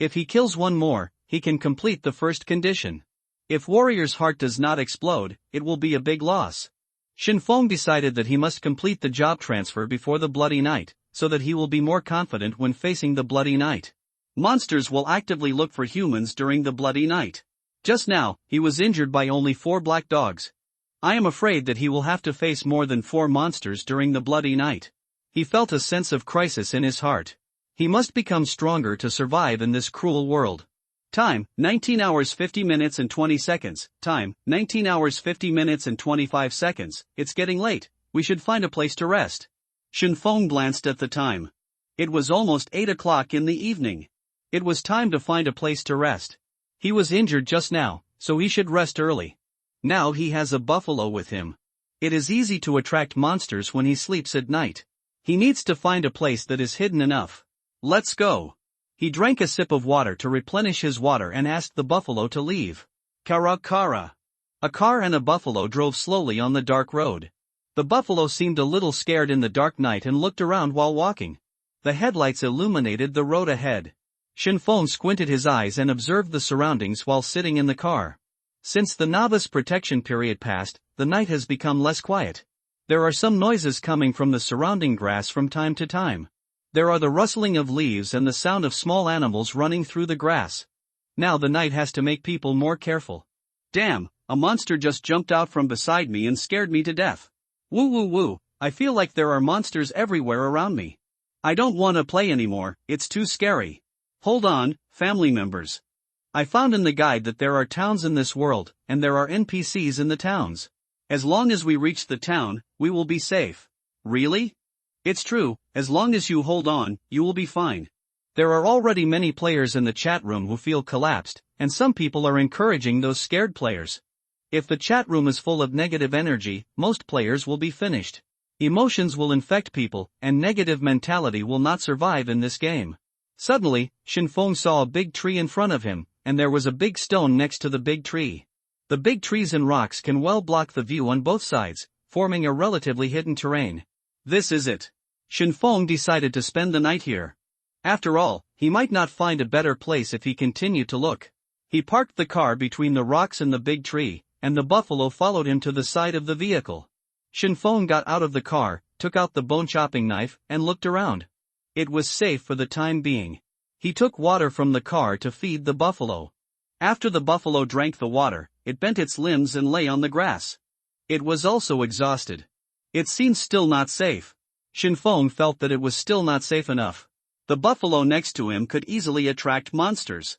If he kills 1 more, he can complete the first condition. If warrior's heart does not explode, it will be a big loss. Shinfeng decided that he must complete the job transfer before the Bloody Night, so that he will be more confident when facing the Bloody Night. Monsters will actively look for humans during the Bloody Night. Just now, he was injured by only 4 black dogs. I am afraid that he will have to face more than 4 monsters during the Bloody Night. He felt a sense of crisis in his heart. He must become stronger to survive in this cruel world. Time, 19 hours 50 minutes and 20 seconds. Time, 19 hours 50 minutes and 25 seconds. It's getting late. We should find a place to rest. Shenfeng glanced at the time. It was almost 8 o'clock in the evening. It was time to find a place to rest. He was injured just now, so he should rest early. Now he has a buffalo with him. It is easy to attract monsters when he sleeps at night. He needs to find a place that is hidden enough. Let's go. He drank a sip of water to replenish his water and asked the buffalo to leave. Kara kara. A car and a buffalo drove slowly on the dark road. The buffalo seemed a little scared in the dark night and looked around while walking. The headlights illuminated the road ahead. Shenfeng squinted his eyes and observed the surroundings while sitting in the car. Since the novice protection period passed, the night has become less quiet. There are some noises coming from the surrounding grass from time to time. There are the rustling of leaves and the sound of small animals running through the grass. Now the night has to make people more careful. Damn, a monster just jumped out from beside me and scared me to death. Woo woo woo, I feel like there are monsters everywhere around me. I don't want to play anymore, it's too scary. Hold on, family members. I found in the guide that there are towns in this world, and there are NPCs in the towns. As long as we reach the town, we will be safe. Really? It's true, as long as you hold on, you will be fine. There are already many players in the chat room who feel collapsed, and some people are encouraging those scared players. If the chat room is full of negative energy, most players will be finished. Emotions will infect people, and negative mentality will not survive in this game. Suddenly, Shenfeng saw a big tree in front of him, and there was a big stone next to the big tree. The big trees and rocks can well block the view on both sides, forming a relatively hidden terrain. This is it. Shenfeng decided to spend the night here. After all, he might not find a better place if he continued to look. He parked the car between the rocks and the big tree, and the buffalo followed him to the side of the vehicle. Shenfeng got out of the car, took out the bone-chopping knife, and looked around. It was safe for the time being. He took water from the car to feed the buffalo. After the buffalo drank the water, it bent its limbs and lay on the grass. It was also exhausted. It seemed still not safe. Shenfeng felt that it was still not safe enough. The buffalo next to him could easily attract monsters.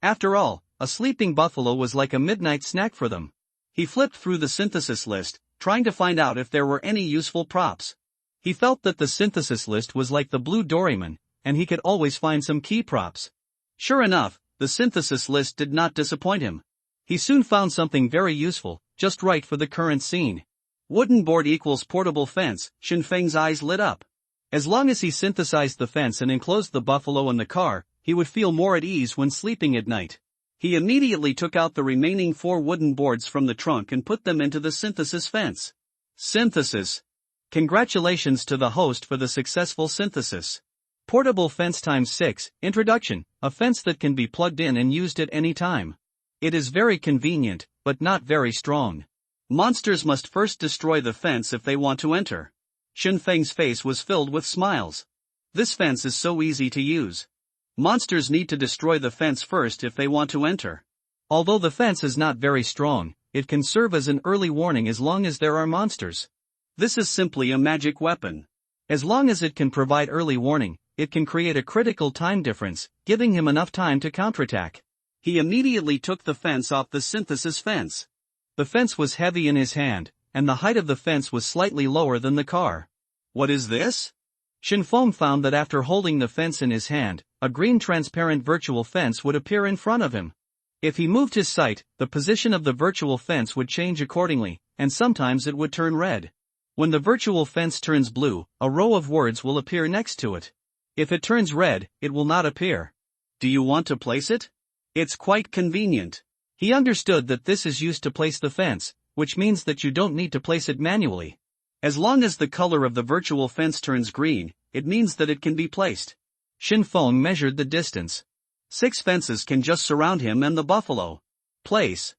After all, a sleeping buffalo was like a midnight snack for them. He flipped through the synthesis list, trying to find out if there were any useful props. He felt that the synthesis list was like the blue Doraemon, and he could always find some key props. Sure enough, the synthesis list did not disappoint him. He soon found something very useful, just right for the current scene. Wooden board equals portable fence. Shenfeng's eyes lit up. As long as he synthesized the fence and enclosed the buffalo in the car, he would feel more at ease when sleeping at night. He immediately took out the remaining 4 wooden boards from the trunk and put them into the synthesis fence. Synthesis. Congratulations to the host for the successful synthesis. Portable fence times 6. Introduction. A fence that can be plugged in and used at any time. It is very convenient, but not very strong. Monsters must first destroy the fence if they want to enter. Shenfeng's face was filled with smiles. This fence is so easy to use. Monsters need to destroy the fence first if they want to enter. Although the fence is not very strong, it can serve as an early warning as long as there are monsters. This is simply a magic weapon. As long as it can provide early warning, it can create a critical time difference, giving him enough time to counterattack. He immediately took the fence off the synthesis fence. The fence was heavy in his hand, and the height of the fence was slightly lower than the car. What is this? Shenfeng found that after holding the fence in his hand, a green transparent virtual fence would appear in front of him. If he moved his sight, the position of the virtual fence would change accordingly, and sometimes it would turn red. When the virtual fence turns blue, a row of words will appear next to it. If it turns red, it will not appear. Do you want to place it? It's quite convenient. He understood that this is used to place the fence, which means that you don't need to place it manually. As long as the color of the virtual fence turns green, it means that it can be placed. Shenfeng measured the distance. 6 fences can just surround him and the buffalo. Place.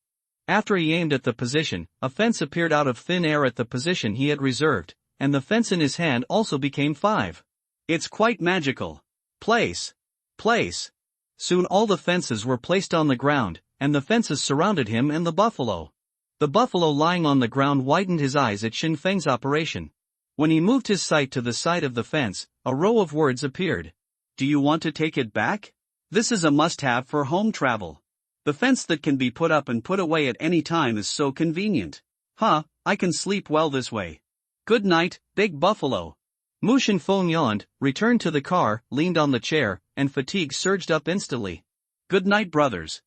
After he aimed at the position, a fence appeared out of thin air at the position he had reserved, and the fence in his hand also became 5. It's quite magical. Place. Place. Soon all the fences were placed on the ground, and the fences surrounded him and the buffalo. The buffalo lying on the ground widened his eyes at Shenfeng's operation. When he moved his sight to the side of the fence, a row of words appeared. Do you want to take it back? This is a must-have for home travel. The fence that can be put up and put away at any time is so convenient. I can sleep well this way. Good night, Big Buffalo. Mu Shenfeng yawned, returned to the car, leaned on the chair, and fatigue surged up instantly. Good night, brothers.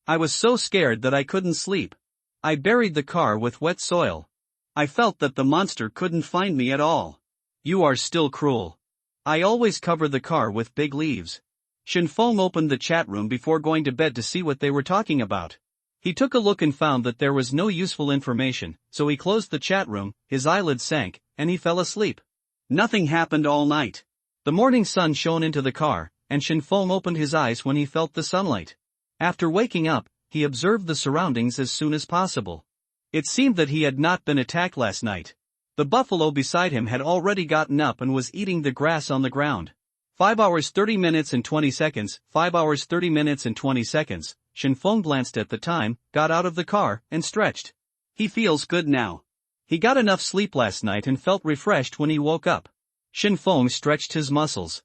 I was so scared that I couldn't sleep. I buried the car with wet soil. I felt that the monster couldn't find me at all. You are still cruel. I always cover the car with big leaves. Shenfeng opened the chat room before going to bed to see what they were talking about. He took a look and found that there was no useful information, so he closed the chat room, his eyelids sank, and he fell asleep. Nothing happened all night. The morning sun shone into the car, and Shenfeng opened his eyes when he felt the sunlight. After waking up, he observed the surroundings as soon as possible. It seemed that he had not been attacked last night. The buffalo beside him had already gotten up and was eating the grass on the ground. 5 hours 30 minutes and 20 seconds, 5 hours 30 minutes and 20 seconds, Shenfeng glanced at the time, got out of the car, and stretched. He feels good now. He got enough sleep last night and felt refreshed when he woke up. Shenfeng stretched his muscles.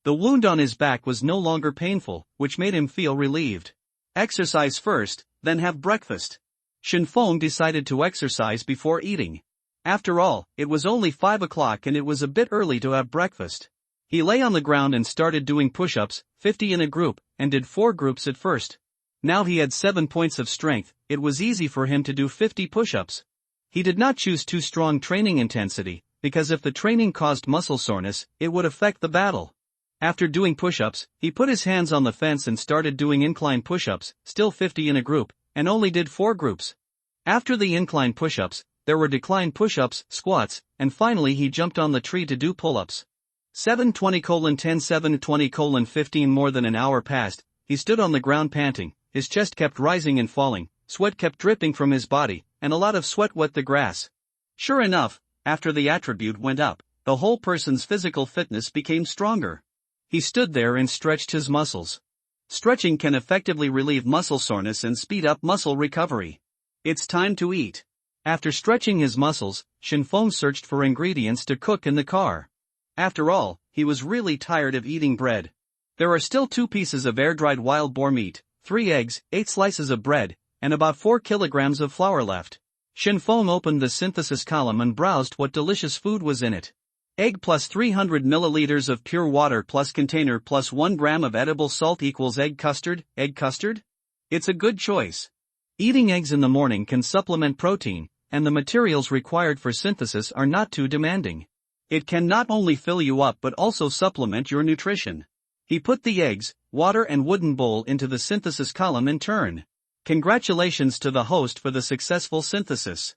The wound on his back was no longer painful, which made him feel relieved. Exercise first, then have breakfast. Shenfeng decided to exercise before eating. After all, it was only 5 o'clock and it was a bit early to have breakfast. He lay on the ground and started doing push-ups, 50 in a group, and did 4 groups at first. Now he had 7 points of strength, it was easy for him to do 50 push-ups. He did not choose too strong training intensity, because if the training caused muscle soreness, it would affect the battle. After doing push-ups, he put his hands on the fence and started doing incline push-ups, still 50 in a group, and only did 4 groups. After the incline push-ups, there were decline push-ups, squats, and finally he jumped on the tree to do pull-ups. 7:20:10 7:20:15 More than an hour passed, he stood on the ground panting, his chest kept rising and falling, sweat kept dripping from his body, and a lot of sweat wet the grass. Sure enough, after the attribute went up, the whole person's physical fitness became stronger. He stood there and stretched his muscles. Stretching can effectively relieve muscle soreness and speed up muscle recovery. It's time to eat. After stretching his muscles, Shenfeng searched for ingredients to cook in the car. After all, he was really tired of eating bread. There are still 2 pieces of air-dried wild boar meat, 3 eggs, 8 slices of bread, and about 4 kilograms of flour left. Shenfeng opened the synthesis column and browsed what delicious food was in it. Egg plus 300 milliliters of pure water plus container plus 1 gram of edible salt equals egg custard. Egg custard? It's a good choice. Eating eggs in the morning can supplement protein, and the materials required for synthesis are not too demanding. It can not only fill you up but also supplement your nutrition. He put the eggs, water and wooden bowl into the synthesis column in turn. Congratulations to the host for the successful synthesis.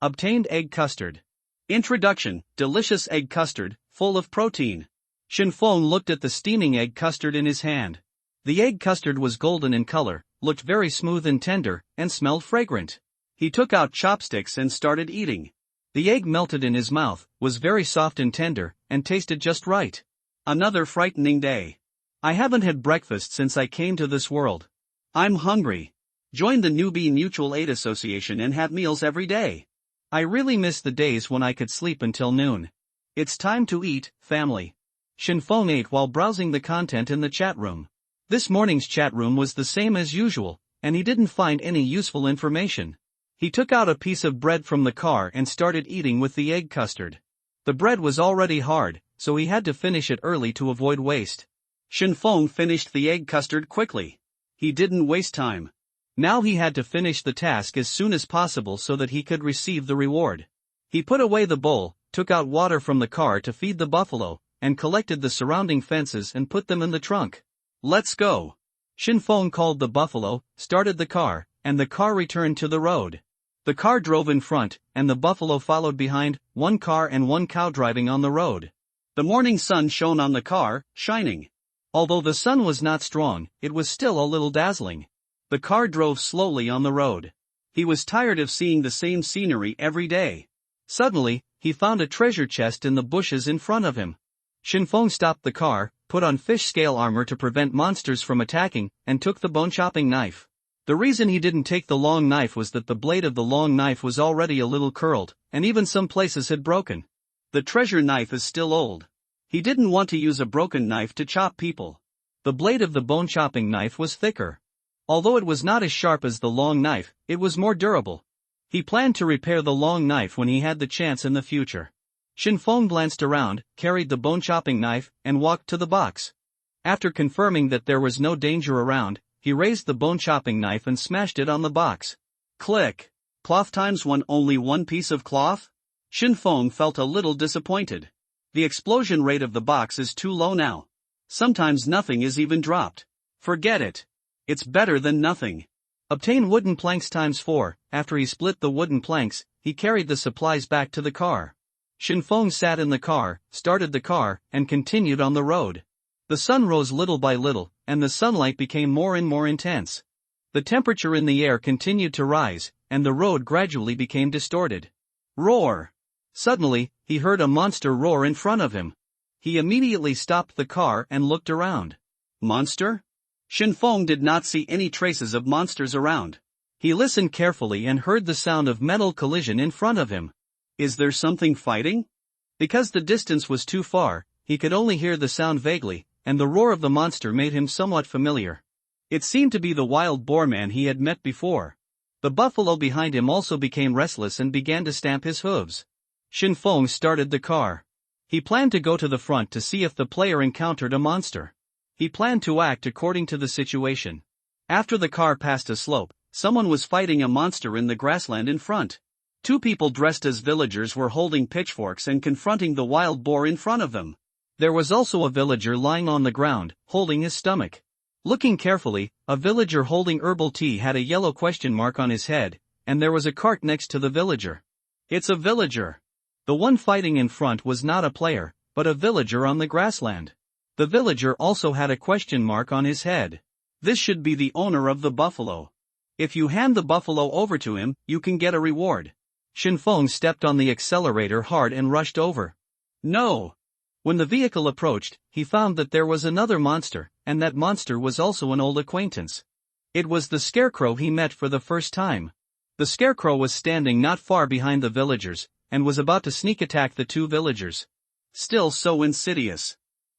Obtained egg custard. Introduction: delicious egg custard, full of protein. Shenfeng looked at the steaming egg custard in his hand. The egg custard was golden in color, looked very smooth and tender, and smelled fragrant. He took out chopsticks and started eating. The egg melted in his mouth, was very soft and tender, and tasted just right. Another frightening day. I haven't had breakfast since I came to this world. I'm hungry. Join the Newbie Mutual Aid Association and have meals every day. I really miss the days when I could sleep until noon. It's time to eat, family. Shenfeng ate while browsing the content in the chat room. This morning's chat room was the same as usual, and he didn't find any useful information. He took out a piece of bread from the car and started eating with the egg custard. The bread was already hard, so he had to finish it early to avoid waste. Shenfeng finished the egg custard quickly. He didn't waste time. Now he had to finish the task as soon as possible so that he could receive the reward. He put away the bowl, took out water from the car to feed the buffalo, and collected the surrounding fences and put them in the trunk. Let's go. Shenfeng called the buffalo, started the car, and the car returned to the road. The car drove in front, and the buffalo followed behind, 1 car and 1 cow driving on the road. The morning sun shone on the car, shining. Although the sun was not strong, it was still a little dazzling. The car drove slowly on the road. He was tired of seeing the same scenery every day. Suddenly, he found a treasure chest in the bushes in front of him. Shenfeng stopped the car, put on fish scale armor to prevent monsters from attacking, and took the bone-chopping knife. The reason he didn't take the long knife was that the blade of the long knife was already a little curled, and even some places had broken. The treasure knife is still old. He didn't want to use a broken knife to chop people. The blade of the bone-chopping knife was thicker. Although it was not as sharp as the long knife, it was more durable. He planned to repair the long knife when he had the chance in the future. Shinfeng glanced around, carried the bone-chopping knife, and walked to the box. After confirming that there was no danger around, he raised the bone-chopping knife and smashed it on the box. Click! Cloth times one, only one piece of cloth? Shinfeng felt a little disappointed. The explosion rate of the box is too low now. Sometimes nothing is even dropped. Forget it. It's better than nothing. Obtain wooden planks times 4. After he split the wooden planks, he carried the supplies back to the car. Shinfeng sat in the car, started the car, and continued on the road. The sun rose little by little, and the sunlight became more and more intense. The temperature in the air continued to rise, and the road gradually became distorted. Roar! Suddenly, he heard a monster roar in front of him. He immediately stopped the car and looked around. Monster? Shinfeng did not see any traces of monsters around. He listened carefully and heard the sound of metal collision in front of him. Is there something fighting? Because the distance was too far, he could only hear the sound vaguely, and the roar of the monster made him somewhat familiar. It seemed to be the wild boar man he had met before. The buffalo behind him also became restless and began to stamp his hooves. Shinfeng started the car. He planned to go to the front to see if the player encountered a monster. He planned to act according to the situation. After the car passed a slope, someone was fighting a monster in the grassland in front. Two people dressed as villagers were holding pitchforks and confronting the wild boar in front of them. There was also a villager lying on the ground, holding his stomach. Looking carefully, a villager holding herbal tea had a yellow question mark on his head, and there was a cart next to the villager. It's a villager. The one fighting in front was not a player, but a villager on the grassland. The villager also had a question mark on his head. This should be the owner of the buffalo. If you hand the buffalo over to him, you can get a reward. Shinfeng stepped on the accelerator hard and rushed over. No! When the vehicle approached, he found that there was another monster, and that monster was also an old acquaintance. It was the scarecrow he met for the first time. The scarecrow was standing not far behind the villagers, and was about to sneak attack the two villagers. Still so insidious.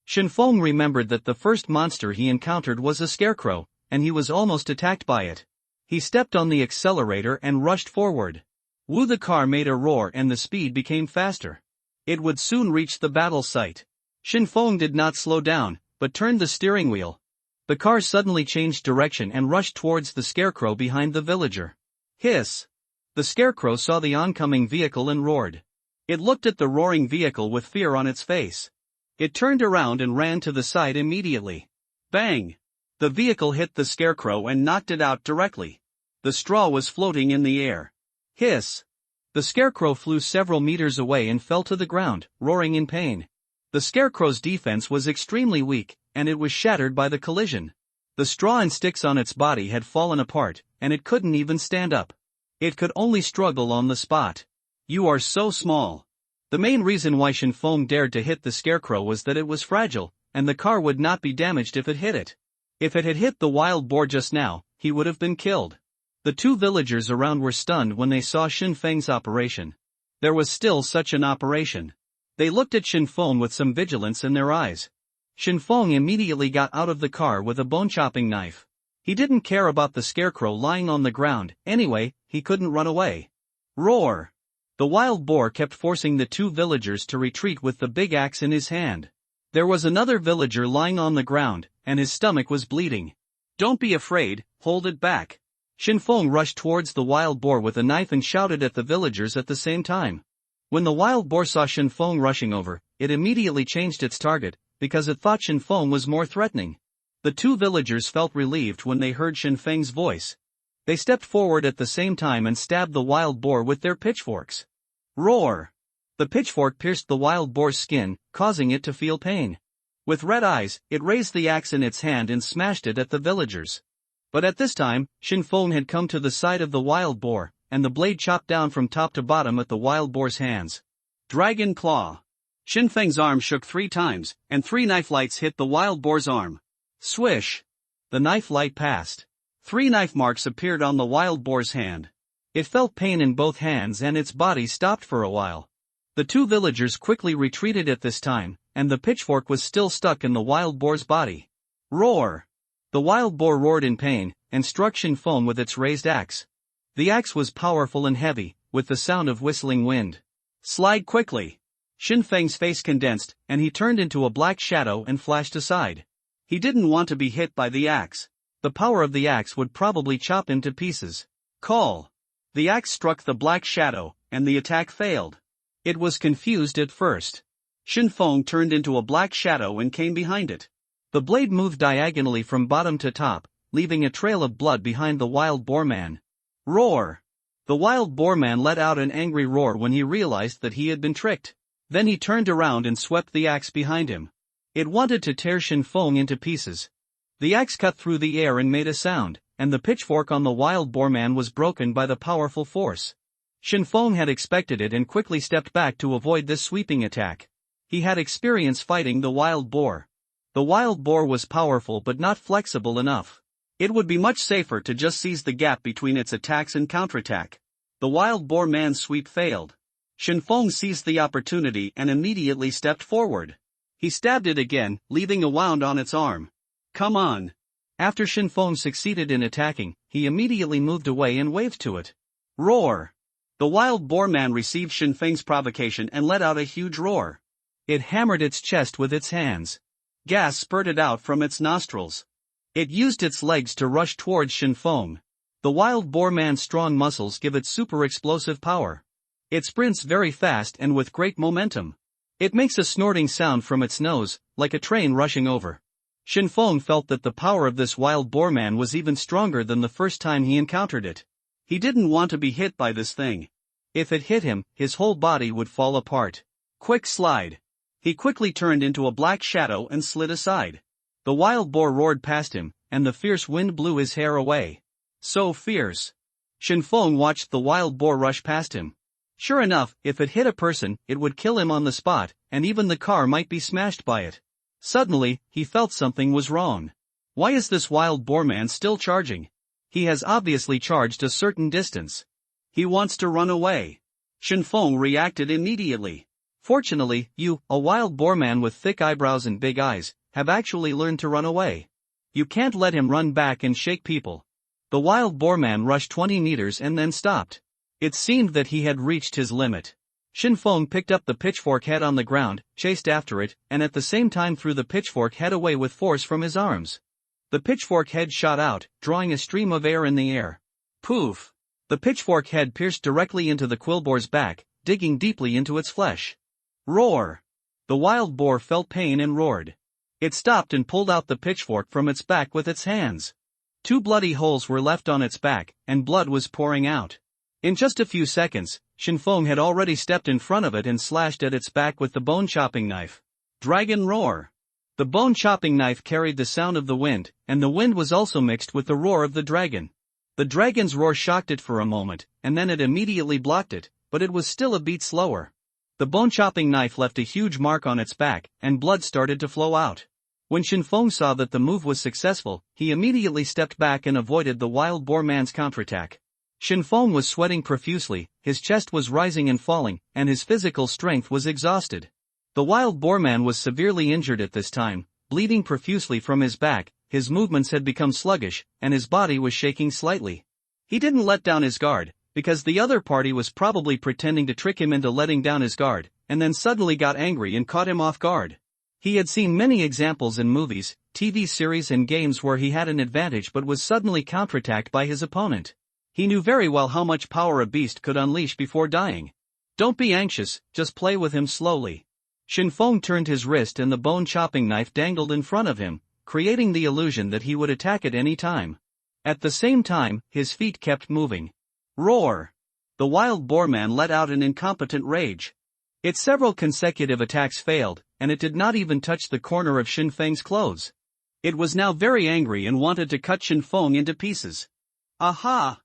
Shinfeng remembered that the first monster he encountered was a scarecrow, and he was almost attacked by it. He stepped on the accelerator and rushed forward. Woo! The car made a roar and the speed became faster. It would soon reach the battle site. Shinfeng did not slow down, but turned the steering wheel. The car suddenly changed direction and rushed towards the scarecrow behind the villager. Hiss! The scarecrow saw the oncoming vehicle and roared. It looked at the roaring vehicle with fear on its face. It turned around and ran to the side immediately. Bang! The vehicle hit the scarecrow and knocked it out directly. The straw was floating in the air. Hiss! The scarecrow flew several meters away and fell to the ground, roaring in pain. The scarecrow's defense was extremely weak, and it was shattered by the collision. The straw and sticks on its body had fallen apart, and it couldn't even stand up. It could only struggle on the spot. You are so small. The main reason why Shinfeng dared to hit the scarecrow was that it was fragile, and the car would not be damaged if it hit it. If it had hit the wild boar just now, he would have been killed. The two villagers around were stunned when they saw Shinfeng's operation. There was still such an operation. They looked at Shinfeng with some vigilance in their eyes. Shinfeng immediately got out of the car with a bone-chopping knife. He didn't care about the scarecrow lying on the ground, anyway, he couldn't run away. Roar! The wild boar kept forcing the two villagers to retreat with the big axe in his hand. There was another villager lying on the ground, and his stomach was bleeding. Don't be afraid, hold it back. Shinfeng rushed towards the wild boar with a knife and shouted at the villagers at the same time. When the wild boar saw Shinfeng rushing over, it immediately changed its target, because it thought Shinfeng was more threatening. The two villagers felt relieved when they heard Shinfeng's voice. They stepped forward at the same time and stabbed the wild boar with their pitchforks. Roar! The pitchfork pierced the wild boar's skin, causing it to feel pain. With red eyes, it raised the axe in its hand and smashed it at the villagers. But at this time, Shinfeng had come to the side of the wild boar, and the blade chopped down from top to bottom at the wild boar's hands. Dragon Claw! Shinfeng's arm shook 3 times, and 3 knife lights hit the wild boar's arm. Swish! The knife light passed. 3 knife marks appeared on the wild boar's hand. It felt pain in both hands and its body stopped for a while. The two villagers quickly retreated at this time, and the pitchfork was still stuck in the wild boar's body. Roar! The wild boar roared in pain, and struck Shin Feng with its raised axe. The axe was powerful and heavy, with the sound of whistling wind. Slide quickly! Shin Feng's face condensed, and he turned into a black shadow and flashed aside. He didn't want to be hit by the axe. The power of the axe would probably chop him to pieces. Call! The axe struck the black shadow, and the attack failed. It was confused at first. Shin Feng turned into a black shadow and came behind it. The blade moved diagonally from bottom to top, leaving a trail of blood behind the wild boar man. Roar! The wild boar man let out an angry roar when he realized that he had been tricked. Then he turned around and swept the axe behind him. It wanted to tear Shin Feng into pieces. The axe cut through the air and made a sound, and the pitchfork on the wild boar man was broken by the powerful force. Shin Feng had expected it and quickly stepped back to avoid this sweeping attack. He had experience fighting the wild boar. The wild boar was powerful but not flexible enough. It would be much safer to just seize the gap between its attacks and counterattack. The wild boar man's sweep failed. Shin Feng seized the opportunity and immediately stepped forward. He stabbed it again, leaving a wound on its arm. Come on! After Shin Feng succeeded in attacking, he immediately moved away and waved to it. Roar! The wild boar man received Shin Feng's provocation and let out a huge roar. It hammered its chest with its hands. Gas spurted out from its nostrils. It used its legs to rush towards Shin Feng. The wild boar man's strong muscles give it super explosive power. It sprints very fast and with great momentum. It makes a snorting sound from its nose, like a train rushing over. Shin Feng felt that the power of this wild boar man was even stronger than the first time he encountered it. He didn't want to be hit by this thing. If it hit him, his whole body would fall apart. Quick slide! He quickly turned into a black shadow and slid aside. The wild boar roared past him, and the fierce wind blew his hair away. So fierce! Shin Feng watched the wild boar rush past him. Sure enough, if it hit a person, it would kill him on the spot, and even the car might be smashed by it. Suddenly, he felt something was wrong. Why is this wild boar man still charging? He has obviously charged a certain distance. He wants to run away. Shin Feng reacted immediately. Fortunately, you, a wild boar man with thick eyebrows and big eyes, have actually learned to run away. You can't let him run back and shake people. The wild boar man rushed 20 meters and then stopped. It seemed that he had reached his limit. Shin Feng picked up the pitchfork head on the ground, chased after it, and at the same time threw the pitchfork head away with force from his arms. The pitchfork head shot out, drawing a stream of air in the air. Poof! The pitchfork head pierced directly into the quillboar's back, digging deeply into its flesh. Roar! The wild boar felt pain and roared. It stopped and pulled out the pitchfork from its back with its hands. 2 bloody holes were left on its back, and blood was pouring out. In just a few seconds, Shin Feng had already stepped in front of it and slashed at its back with the bone-chopping knife. Dragon roar! The bone-chopping knife carried the sound of the wind, and the wind was also mixed with the roar of the dragon. The dragon's roar shocked it for a moment, and then it immediately blocked it, but it was still a beat slower. The bone-chopping knife left a huge mark on its back, and blood started to flow out. When Shin Feng saw that the move was successful, he immediately stepped back and avoided the wild boar man's counterattack. Shin Feng was sweating profusely, his chest was rising and falling, and his physical strength was exhausted. The wild boar man was severely injured at this time, bleeding profusely from his back, his movements had become sluggish, and his body was shaking slightly. He didn't let down his guard, because the other party was probably pretending to trick him into letting down his guard, and then suddenly got angry and caught him off guard. He had seen many examples in movies, TV series and games where he had an advantage but was suddenly counterattacked by his opponent. He knew very well how much power a beast could unleash before dying. Don't be anxious, just play with him slowly. Shin Feng turned his wrist and the bone-chopping knife dangled in front of him, creating the illusion that he would attack at any time. At the same time, his feet kept moving. Roar! The wild boar man let out an incompetent rage. Its several consecutive attacks failed, and it did not even touch the corner of Shin Feng's clothes. It was now very angry and wanted to cut Shin Feng into pieces. Aha!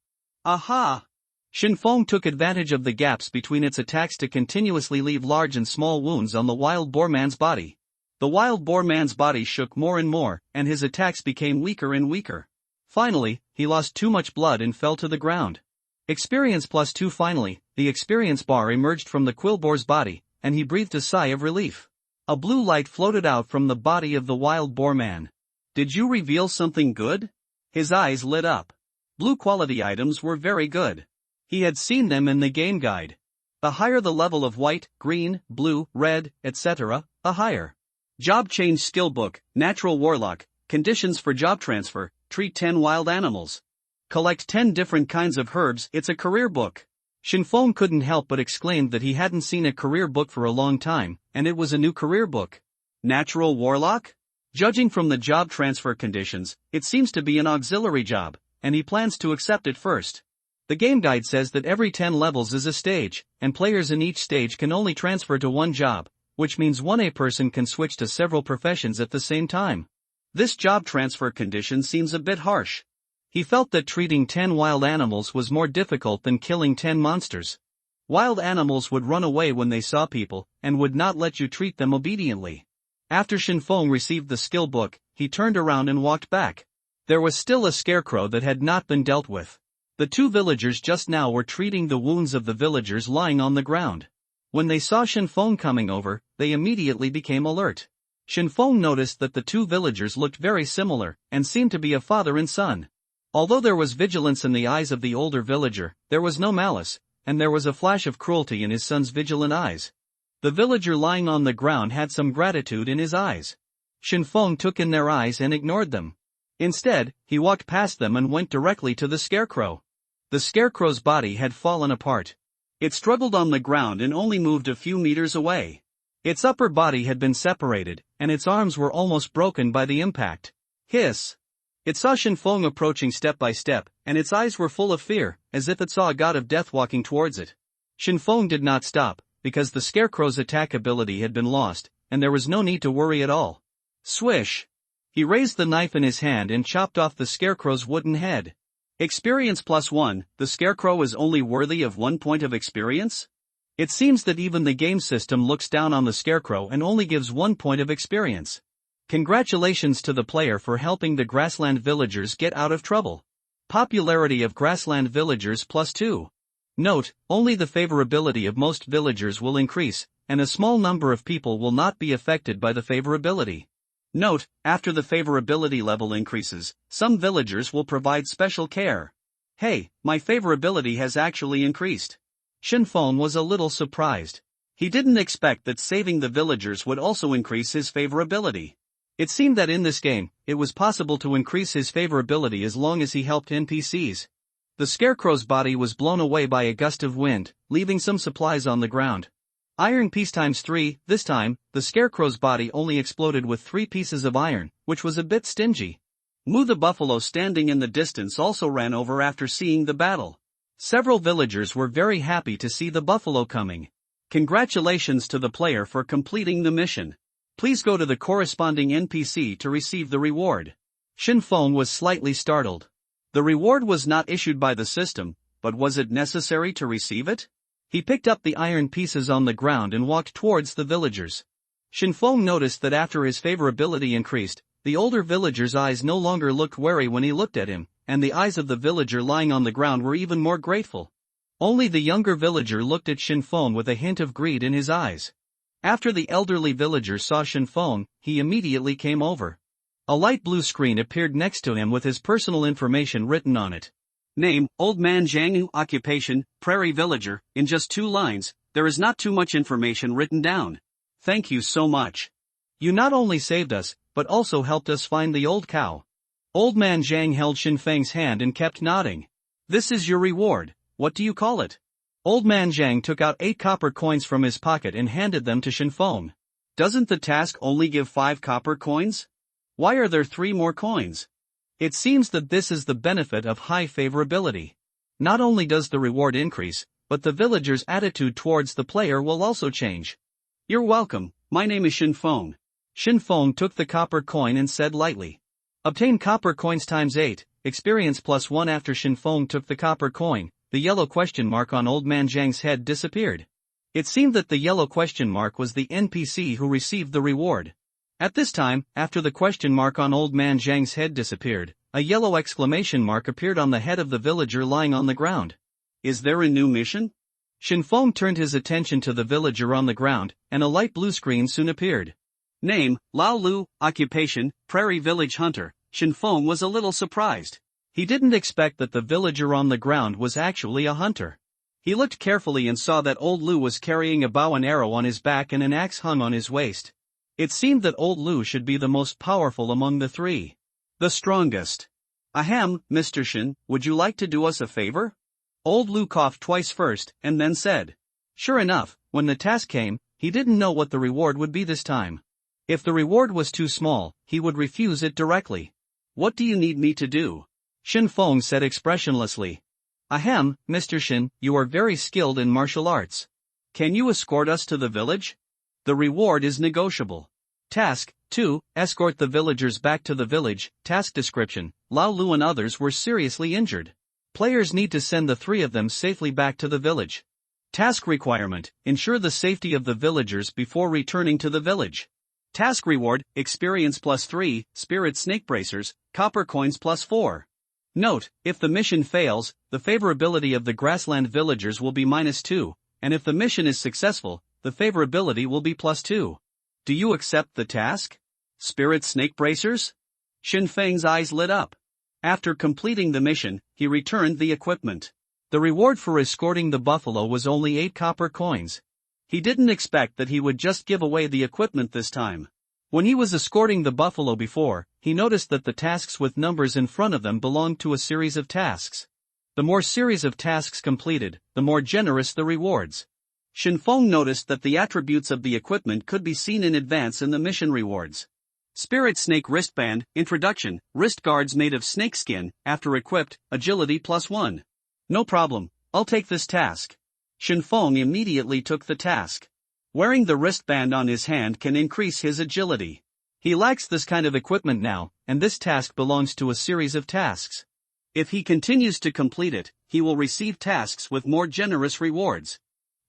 Aha! Shin Feng took advantage of the gaps between its attacks to continuously leave large and small wounds on the wild boar man's body. The wild boar man's body shook more and more, and his attacks became weaker and weaker. Finally, he lost too much blood and fell to the ground. Experience +2. Finally, the experience bar emerged from the quillboar's body, and he breathed a sigh of relief. A blue light floated out from the body of the wild boar man. Did you reveal something good? His eyes lit up. Blue quality items were very good. He had seen them in the game guide. The higher the level of white, green, blue, red, etc., the higher. Job change skill book, natural warlock, conditions for job transfer, treat 10 wild animals. Collect 10 different kinds of herbs. It's a career book. Shinfeng couldn't help but exclaim that he hadn't seen a career book for a long time, and it was a new career book. Natural warlock? Judging from the job transfer conditions, it seems to be an auxiliary job, and he plans to accept it first. The game guide says that every 10 levels is a stage, and players in each stage can only transfer to one job, which means one person can switch to several professions at the same time. This job transfer condition seems a bit harsh. He felt that treating 10 wild animals was more difficult than killing 10 monsters. Wild animals would run away when they saw people, and would not let you treat them obediently. After Shinfeng received the skill book, he turned around and walked back. There was still a scarecrow that had not been dealt with. The two villagers just now were treating the wounds of the villagers lying on the ground. When they saw Shinfeng coming over, they immediately became alert. Shinfeng noticed that the two villagers looked very similar, and seemed to be a father and son. Although there was vigilance in the eyes of the older villager, there was no malice, and there was a flash of cruelty in his son's vigilant eyes. The villager lying on the ground had some gratitude in his eyes. Shinfeng took in their eyes and ignored them. Instead, he walked past them and went directly to the scarecrow. The scarecrow's body had fallen apart. It struggled on the ground and only moved a few meters away. Its upper body had been separated, and its arms were almost broken by the impact. Hiss! It saw Shinfeng approaching step by step, and its eyes were full of fear, as if it saw a god of death walking towards it. Shinfeng did not stop, because the scarecrow's attack ability had been lost, and there was no need to worry at all. Swish! He raised the knife in his hand and chopped off the scarecrow's wooden head. Experience +1, the scarecrow is only worthy of 1 point of experience? It seems that even the game system looks down on the scarecrow and only gives 1 point of experience. Congratulations to the player for helping the grassland villagers get out of trouble. Popularity of grassland villagers +2. Note, only the favorability of most villagers will increase, and a small number of people will not be affected by the favorability. Note, after the favorability level increases, some villagers will provide special care. Hey, my favorability has actually increased. Shinfeng was a little surprised. He didn't expect that saving the villagers would also increase his favorability. It seemed that in this game, it was possible to increase his favorability as long as he helped NPCs. The scarecrow's body was blown away by a gust of wind, leaving some supplies on the ground. Iron piece ×3, this time, the scarecrow's body only exploded with 3 pieces of iron, which was a bit stingy. Mu the buffalo standing in the distance also ran over after seeing the battle. Several villagers were very happy to see the buffalo coming. Congratulations to the player for completing the mission. Please go to the corresponding NPC to receive the reward. Shinfeng was slightly startled. The reward was not issued by the system, but was it necessary to receive it? He picked up the iron pieces on the ground and walked towards the villagers. Shinfeng noticed that after his favorability increased, the older villager's eyes no longer looked wary when he looked at him, and the eyes of the villager lying on the ground were even more grateful. Only the younger villager looked at Shinfeng with a hint of greed in his eyes. After the elderly villager saw Shinfeng, he immediately came over. A light blue screen appeared next to him with his personal information written on it. Name, Old Man Zhang. Occupation, Prairie Villager. In just 2 lines, there is not too much information written down. Thank you so much. You not only saved us, but also helped us find the old cow. Old Man Zhang held Shinfeng's hand and kept nodding. This is your reward, what do you call it? Old Man Zhang took out 8 copper coins from his pocket and handed them to Shinfeng. Doesn't the task only give 5 copper coins? Why are there 3 more coins? It seems that this is the benefit of high favorability. Not only does the reward increase, but the villager's attitude towards the player will also change. You're welcome, my name is Shinfeng. Shinfeng took the copper coin and said lightly. Obtain copper coins ×8, experience +1. After Shinfeng took the copper coin, the yellow question mark on Old Man Zhang's head disappeared. It seemed that the yellow question mark was the NPC who received the reward. At this time, after the question mark on Old Man Zhang's head disappeared, a yellow exclamation mark appeared on the head of the villager lying on the ground. Is there a new mission? Shinfeng turned his attention to the villager on the ground, and a light blue screen soon appeared. Name, Lao Lu, occupation, prairie village hunter. Shinfeng was a little surprised. He didn't expect that the villager on the ground was actually a hunter. He looked carefully and saw that old Lu was carrying a bow and arrow on his back and an axe hung on his waist. It seemed that old Lu should be the most powerful among the three. The strongest. Ahem, Mr. Shin, would you like to do us a favor? Old Lu coughed twice first, and then said. Sure enough, when the task came, he didn't know what the reward would be this time. If the reward was too small, he would refuse it directly. What do you need me to do? Shinfeng said expressionlessly. Ahem, Mr. Shin, you are very skilled in martial arts. Can you escort us to the village? The reward is negotiable. Task 2, escort the villagers back to the village. Task description, Lao Lu and others were seriously injured. Players need to send the three of them safely back to the village. Task requirement, ensure the safety of the villagers before returning to the village. Task reward, experience +3, spirit snake bracers, copper coins +4. Note, if the mission fails, the favorability of the grassland villagers will be -2, and if the mission is successful, the favorability will be +2. Do you accept the task? Spirit snake bracers? Shinfeng's eyes lit up. After completing the mission, he returned the equipment. The reward for escorting the buffalo was only 8 copper coins. He didn't expect that he would just give away the equipment this time. When he was escorting the buffalo before, he noticed that the tasks with numbers in front of them belonged to a series of tasks. The more series of tasks completed, the more generous the rewards. Shinfeng noticed that the attributes of the equipment could be seen in advance in the mission rewards. Spirit Snake Wristband, Introduction, wrist guards made of snake skin, after equipped, agility +1. No problem, I'll take this task. Shinfeng immediately took the task. Wearing the wristband on his hand can increase his agility. He lacks this kind of equipment now, and this task belongs to a series of tasks. If he continues to complete it, he will receive tasks with more generous rewards.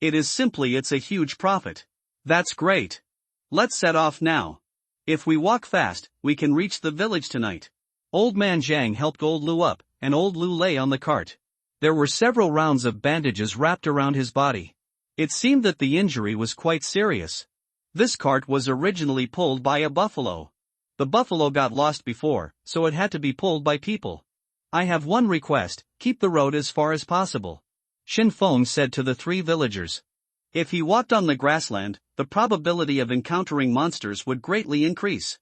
It's a huge profit. That's great. Let's set off now. If we walk fast, we can reach the village tonight. Old man Zhang helped old Lu up, and old Lu lay on the cart. There were several rounds of bandages wrapped around his body. It seemed that the injury was quite serious. This cart was originally pulled by a buffalo. The buffalo got lost before, so it had to be pulled by people. I have one request, keep the road as far as possible. Shinfeng said to the 3 villagers. If he walked on the grassland, the probability of encountering monsters would greatly increase.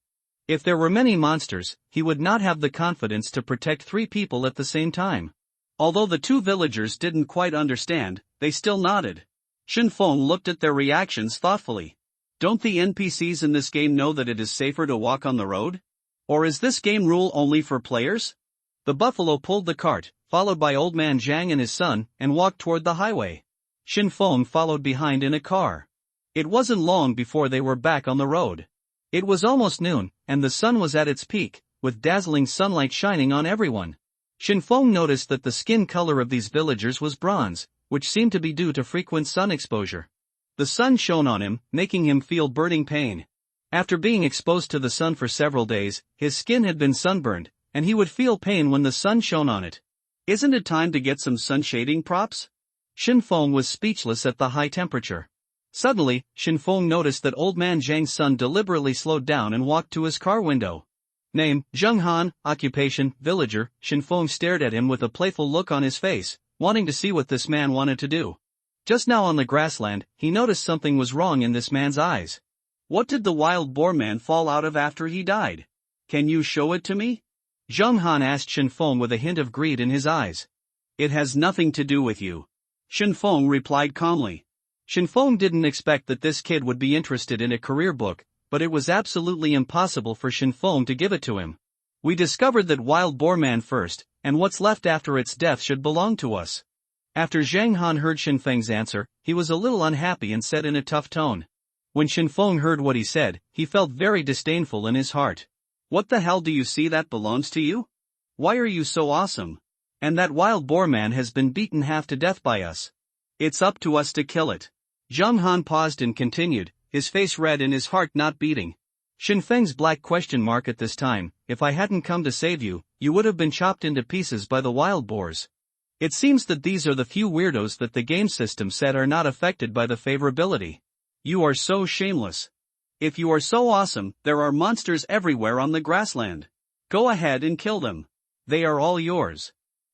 If there were many monsters, he would not have the confidence to protect 3 people at the same time. Although the 2 villagers didn't quite understand, they still nodded. Shinfeng looked at their reactions thoughtfully. Don't the NPCs in this game know that it is safer to walk on the road? Or is this game rule only for players? The buffalo pulled the cart, followed by old man Zhang and his son, and walked toward the highway. Shinfeng followed behind in a car. It wasn't long before they were back on the road. It was almost noon, and the sun was at its peak, with dazzling sunlight shining on everyone. Shinfeng noticed that the skin color of these villagers was bronze, which seemed to be due to frequent sun exposure. The sun shone on him, making him feel burning pain. After being exposed to the sun for several days, his skin had been sunburned, and he would feel pain when the sun shone on it. Isn't it time to get some sun shading props? Shinfeng was speechless at the high temperature. Suddenly, Shinfeng noticed that old man Zhang's son deliberately slowed down and walked to his car window. Name, Zheng Han, occupation, villager. Shinfeng stared at him with a playful look on his face, wanting to see what this man wanted to do. Just now on the grassland, he noticed something was wrong in this man's eyes. What did the wild boar man fall out of after he died? Can you show it to me? Zheng Han asked Shinfeng with a hint of greed in his eyes. It has nothing to do with you. Shinfeng replied calmly. Shinfeng didn't expect that this kid would be interested in a career book, but it was absolutely impossible for Shinfeng to give it to him. We discovered that wild boar man first, and what's left after its death should belong to us. After Zheng Han heard Shinfeng's answer, he was a little unhappy and said in a tough tone. When Shinfeng heard what he said, he felt very disdainful in his heart. What the hell do you see that belongs to you? Why are you so awesome? And that wild boar man has been beaten half to death by us. It's up to us to kill it. Zheng Han paused and continued, his face red and his heart not beating. Shinfeng's black question mark at this time, if I hadn't come to save you, you would have been chopped into pieces by the wild boars. It seems that these are the few weirdos that the game system said are not affected by the favorability. You are so shameless. If you are so awesome, there are monsters everywhere on the grassland. Go ahead and kill them. They are all yours.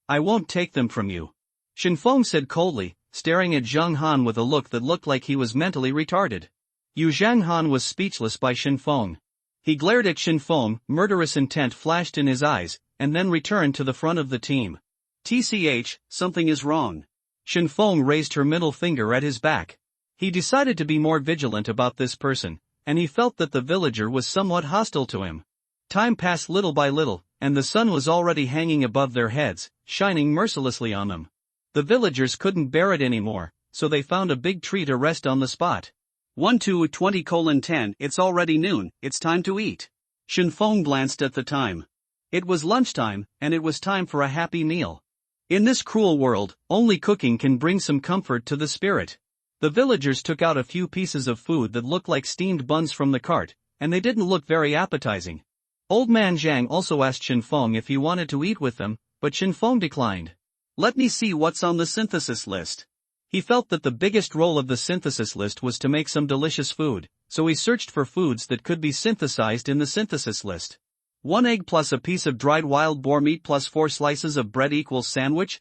I won't take them from you. Shinfeng said coldly, staring at Zhang Han with a look that looked like he was mentally retarded. Yu Zhanghan was speechless by Shinfeng. He glared at Shinfeng, murderous intent flashed in his eyes, and then returned to the front of the team. TCH, something is wrong. Shinfeng raised her middle finger at his back. He decided to be more vigilant about this person, and he felt that the villager was somewhat hostile to him. Time passed little by little, and the sun was already hanging above their heads, shining mercilessly on them. The villagers couldn't bear it anymore, so they found a big tree to rest on the spot. 1-20:10 It's already noon, it's time to eat. Shinfeng glanced at the time. It was lunchtime, and it was time for a happy meal. In this cruel world, only cooking can bring some comfort to the spirit. The villagers took out a few pieces of food that looked like steamed buns from the cart, and they didn't look very appetizing. Old man Zhang also asked Shinfeng if he wanted to eat with them, but Shinfeng declined. Let me see what's on the synthesis list. He felt that the biggest role of the synthesis list was to make some delicious food, so he searched for foods that could be synthesized in the synthesis list. 1 egg plus a piece of dried wild boar meat plus 4 slices of bread equals sandwich?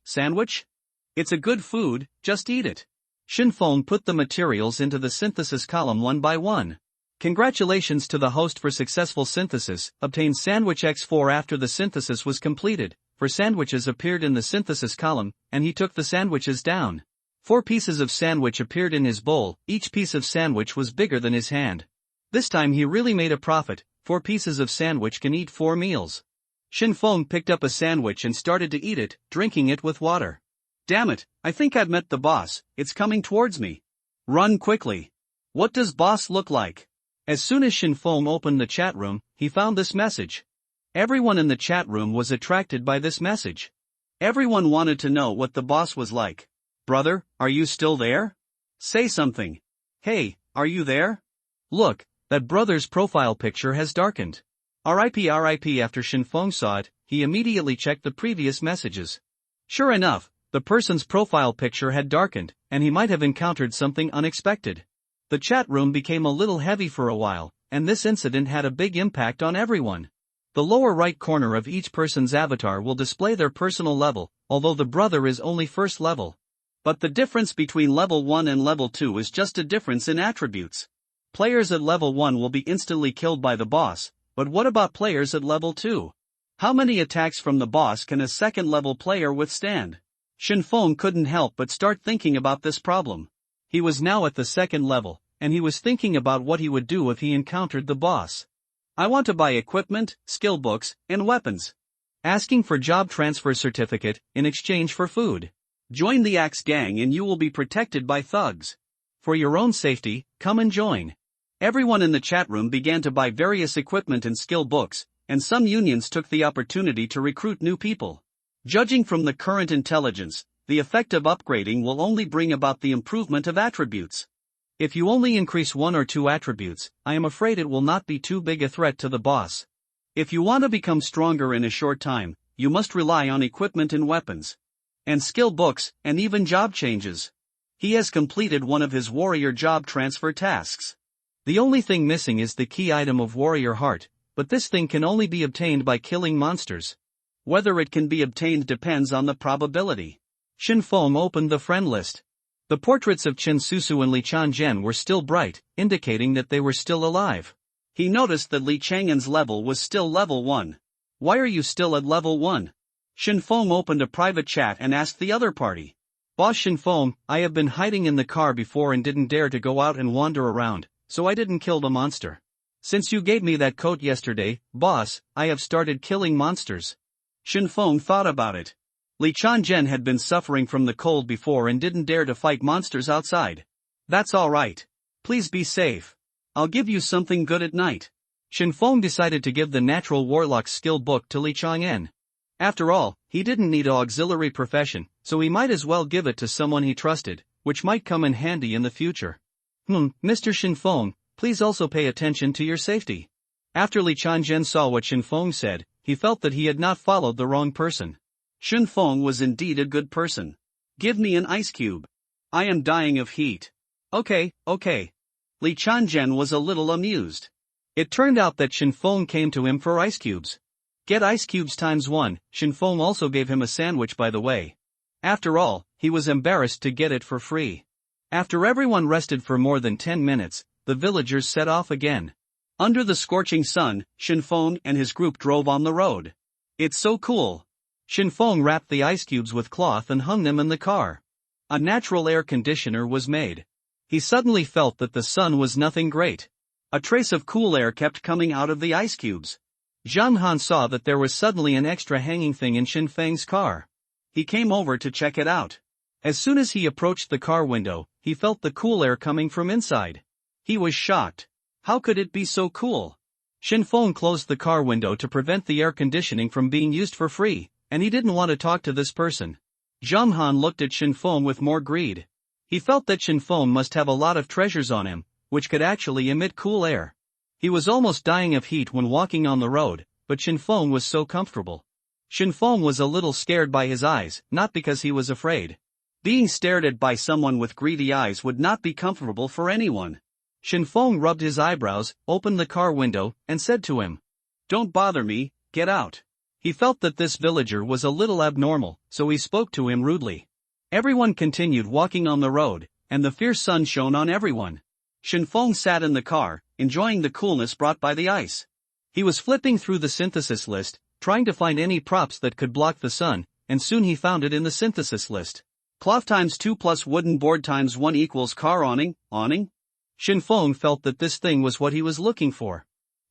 It's a good food, just eat it. Shinfeng put the materials into the synthesis column one by one. Congratulations to the host for successful synthesis, obtained sandwich X4 after the synthesis was completed, for sandwiches appeared in the synthesis column, and he took the sandwiches down. 4 pieces of sandwich appeared in his bowl, each piece of sandwich was bigger than his hand. This time he really made a profit, 4 pieces of sandwich can eat 4 meals. Shinfeng picked up a sandwich and started to eat it, drinking it with water. Damn it, I think I've met the boss, it's coming towards me. Run quickly. What does boss look like? As soon as Shinfeng opened the chat room, he found this message. Everyone in the chat room was attracted by this message. Everyone wanted to know what the boss was like. Brother, are you still there? Say something. Hey, are you there? Look, that brother's profile picture has darkened. RIP after Shinfeng saw it, he immediately checked the previous messages. Sure enough, the person's profile picture had darkened, and he might have encountered something unexpected. The chat room became a little heavy for a while, and this incident had a big impact on everyone. The lower right corner of each person's avatar will display their personal level, although the brother is only first level. But the difference between level 1 and level 2 is just a difference in attributes. Players at level 1 will be instantly killed by the boss, but what about players at level 2? How many attacks from the boss can a second level player withstand? Shinfeng couldn't help but start thinking about this problem. He was now at the second level, and he was thinking about what he would do if he encountered the boss. I want to buy equipment, skill books, and weapons. Asking for job transfer certificate in exchange for food. Join the Axe Gang and you will be protected by thugs. For your own safety, come and join. Everyone in the chat room began to buy various equipment and skill books, and some unions took the opportunity to recruit new people. Judging from the current intelligence, the effect of upgrading will only bring about the improvement of attributes. If you only increase 1 or 2 attributes, I am afraid it will not be too big a threat to the boss. If you want to become stronger in a short time, you must rely on equipment and weapons. And skill books, and even job changes. He has completed one of his warrior job transfer tasks. The only thing missing is the key item of warrior heart, but this thing can only be obtained by killing monsters. Whether it can be obtained depends on the probability. Shinfeng opened the friend list. The portraits of Chen Susu and Li Changzhen were still bright, indicating that they were still alive. He noticed that Li Chang'an's level was still level 1. Why are you still at level 1? Shinfeng opened a private chat and asked the other party. Boss Shinfeng, I have been hiding in the car before and didn't dare to go out and wander around, so I didn't kill the monster. Since you gave me that coat yesterday, boss, I have started killing monsters. Shinfeng thought about it. Li Changzhen had been suffering from the cold before and didn't dare to fight monsters outside. That's alright. Please be safe. I'll give you something good at night. Shinfeng decided to give the natural warlock skill book to Li Chang'an. After all, he didn't need an auxiliary profession, so he might as well give it to someone he trusted, which might come in handy in the future. Mr. Shinfeng, please also pay attention to your safety. After Li Changzhen saw what Shinfeng said, he felt that he had not followed the wrong person. Shinfeng was indeed a good person. Give me an ice cube. I am dying of heat. Okay. Li Chanzhen was a little amused. It turned out that Shinfeng came to him for ice cubes. Get ice cubes ×1, Shinfeng also gave him a sandwich by the way. After all, he was embarrassed to get it for free. After everyone rested for more than 10 minutes, the villagers set off again. Under the scorching sun, Shinfeng and his group drove on the road. It's so cool. Shinfeng wrapped the ice cubes with cloth and hung them in the car. A natural air conditioner was made. He suddenly felt that the sun was nothing great. A trace of cool air kept coming out of the ice cubes. Zhang Han saw that there was suddenly an extra hanging thing in Shinfeng's car. He came over to check it out. As soon as he approached the car window, he felt the cool air coming from inside. He was shocked. How could it be so cool? Shinfeng closed the car window to prevent the air conditioning from being used for free, and he didn't want to talk to this person. Zhang Han looked at Shinfeng with more greed. He felt that Shinfeng must have a lot of treasures on him, which could actually emit cool air. He was almost dying of heat when walking on the road, but Shinfeng was so comfortable. Shinfeng was a little scared by his eyes, not because he was afraid. Being stared at by someone with greedy eyes would not be comfortable for anyone. Shinfeng rubbed his eyebrows, opened the car window, and said to him, "Don't bother me, get out." He felt that this villager was a little abnormal, so he spoke to him rudely. Everyone continued walking on the road, and the fierce sun shone on everyone. Shinfeng sat in the car, enjoying the coolness brought by the ice. He was flipping through the synthesis list, trying to find any props that could block the sun, and soon he found it in the synthesis list. Cloth ×2 plus wooden board ×1 equals car awning. Shinfeng felt that this thing was what he was looking for.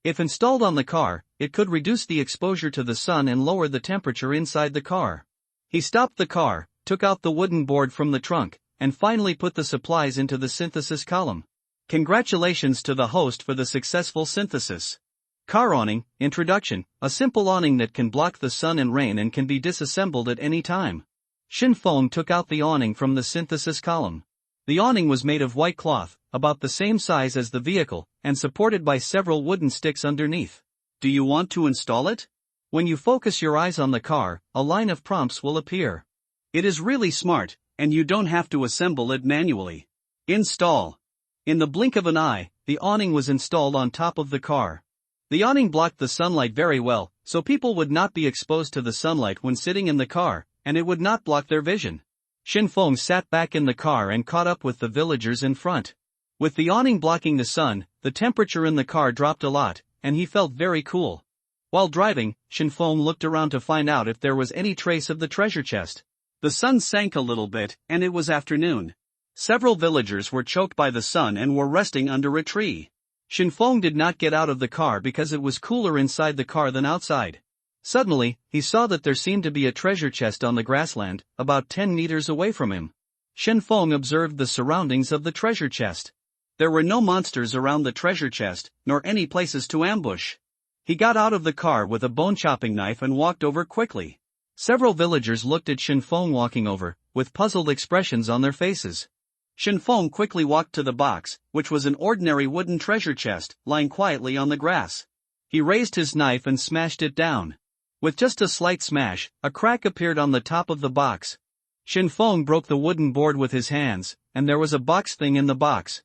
If installed on the car, it could reduce the exposure to the sun and lower the temperature inside the car. He stopped the car, took out the wooden board from the trunk, and finally put the supplies into the synthesis column. Congratulations to the host for the successful synthesis. Car awning. Introduction: a simple awning that can block the sun and rain and can be disassembled at any time. Shinfeng took out the awning from the synthesis column. The awning was made of white cloth, about the same size as the vehicle, and supported by several wooden sticks underneath. Do you want to install it? When you focus your eyes on the car, a line of prompts will appear. It is really smart, and you don't have to assemble it manually. Install. In the blink of an eye, the awning was installed on top of the car. The awning blocked the sunlight very well, so people would not be exposed to the sunlight when sitting in the car, and it would not block their vision. Shinfeng sat back in the car and caught up with the villagers in front. With the awning blocking the sun, the temperature in the car dropped a lot, and he felt very cool. While driving, Shinfeng looked around to find out if there was any trace of the treasure chest. The sun sank a little bit, and it was afternoon. Several villagers were choked by the sun and were resting under a tree. Shinfeng did not get out of the car because it was cooler inside the car than outside. Suddenly, he saw that there seemed to be a treasure chest on the grassland, about 10 meters away from him. Shinfeng observed the surroundings of the treasure chest. There were no monsters around the treasure chest, nor any places to ambush. He got out of the car with a bone-chopping knife and walked over quickly. Several villagers looked at Shinfeng walking over, with puzzled expressions on their faces. Shinfeng quickly walked to the box, which was an ordinary wooden treasure chest, lying quietly on the grass. He raised his knife and smashed it down. With just a slight smash, a crack appeared on the top of the box. Shinfeng broke the wooden board with his hands, and there was a box thing in the box.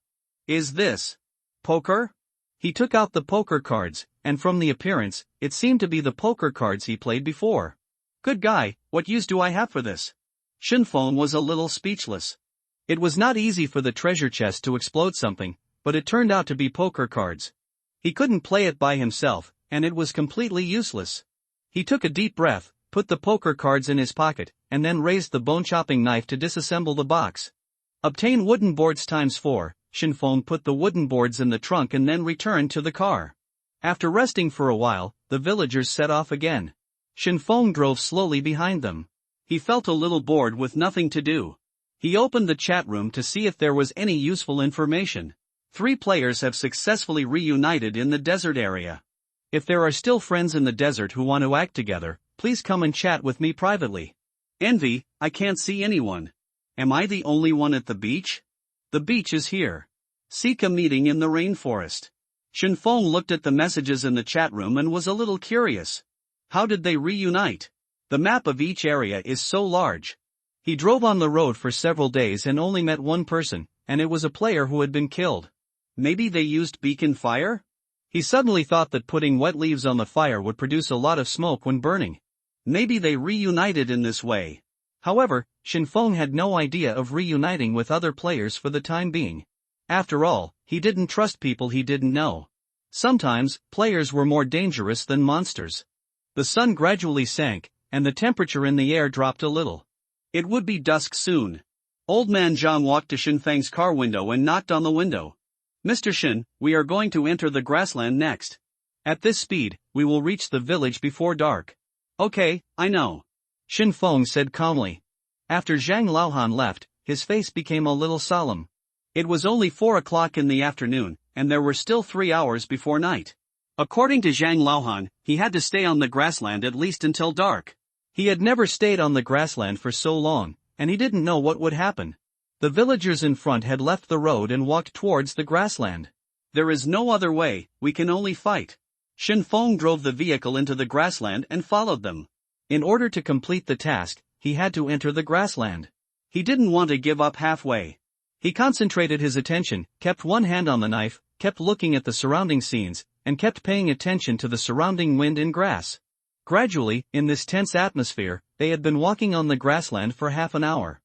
Is this poker? He took out the poker cards, and from the appearance, it seemed to be the poker cards he played before. Good guy, what use do I have for this? Shinfeng was a little speechless. It was not easy for the treasure chest to explode something, but it turned out to be poker cards. He couldn't play it by himself, and it was completely useless. He took a deep breath, put the poker cards in his pocket, and then raised the bone-chopping knife to disassemble the box. Obtain wooden boards ×4, Shinfeng put the wooden boards in the trunk and then returned to the car. After resting for a while, the villagers set off again. Shinfeng drove slowly behind them. He felt a little bored with nothing to do. He opened the chat room to see if there was any useful information. 3 players have successfully reunited in the desert area. If there are still friends in the desert who want to act together, please come and chat with me privately. Envy, I can't see anyone. Am I the only one at the beach? The beach is here. Seek a meeting in the rainforest. Shinfeng looked at the messages in the chat room and was a little curious. How did they reunite? The map of each area is so large. He drove on the road for several days and only met one person, and it was a player who had been killed. Maybe they used beacon fire? He suddenly thought that putting wet leaves on the fire would produce a lot of smoke when burning. Maybe they reunited in this way. However, Shinfeng had no idea of reuniting with other players for the time being. After all, he didn't trust people he didn't know. Sometimes, players were more dangerous than monsters. The sun gradually sank, and the temperature in the air dropped a little. It would be dusk soon. Old man Zhang walked to Shinfeng's car window and knocked on the window. "Mr. Shin, we are going to enter the grassland next. At this speed, we will reach the village before dark." "Okay, I know," Shinfeng said calmly. After Zhang Laohan left, his face became a little solemn. It was only 4 o'clock in the afternoon, and there were still 3 hours before night. According to Zhang Laohan, he had to stay on the grassland at least until dark. He had never stayed on the grassland for so long, and he didn't know what would happen. The villagers in front had left the road and walked towards the grassland. "There is no other way, we can only fight." Shinfeng drove the vehicle into the grassland and followed them. In order to complete the task, he had to enter the grassland. He didn't want to give up halfway. He concentrated his attention, kept one hand on the knife, kept looking at the surrounding scenes, and kept paying attention to the surrounding wind and grass. Gradually, in this tense atmosphere, they had been walking on the grassland for half an hour.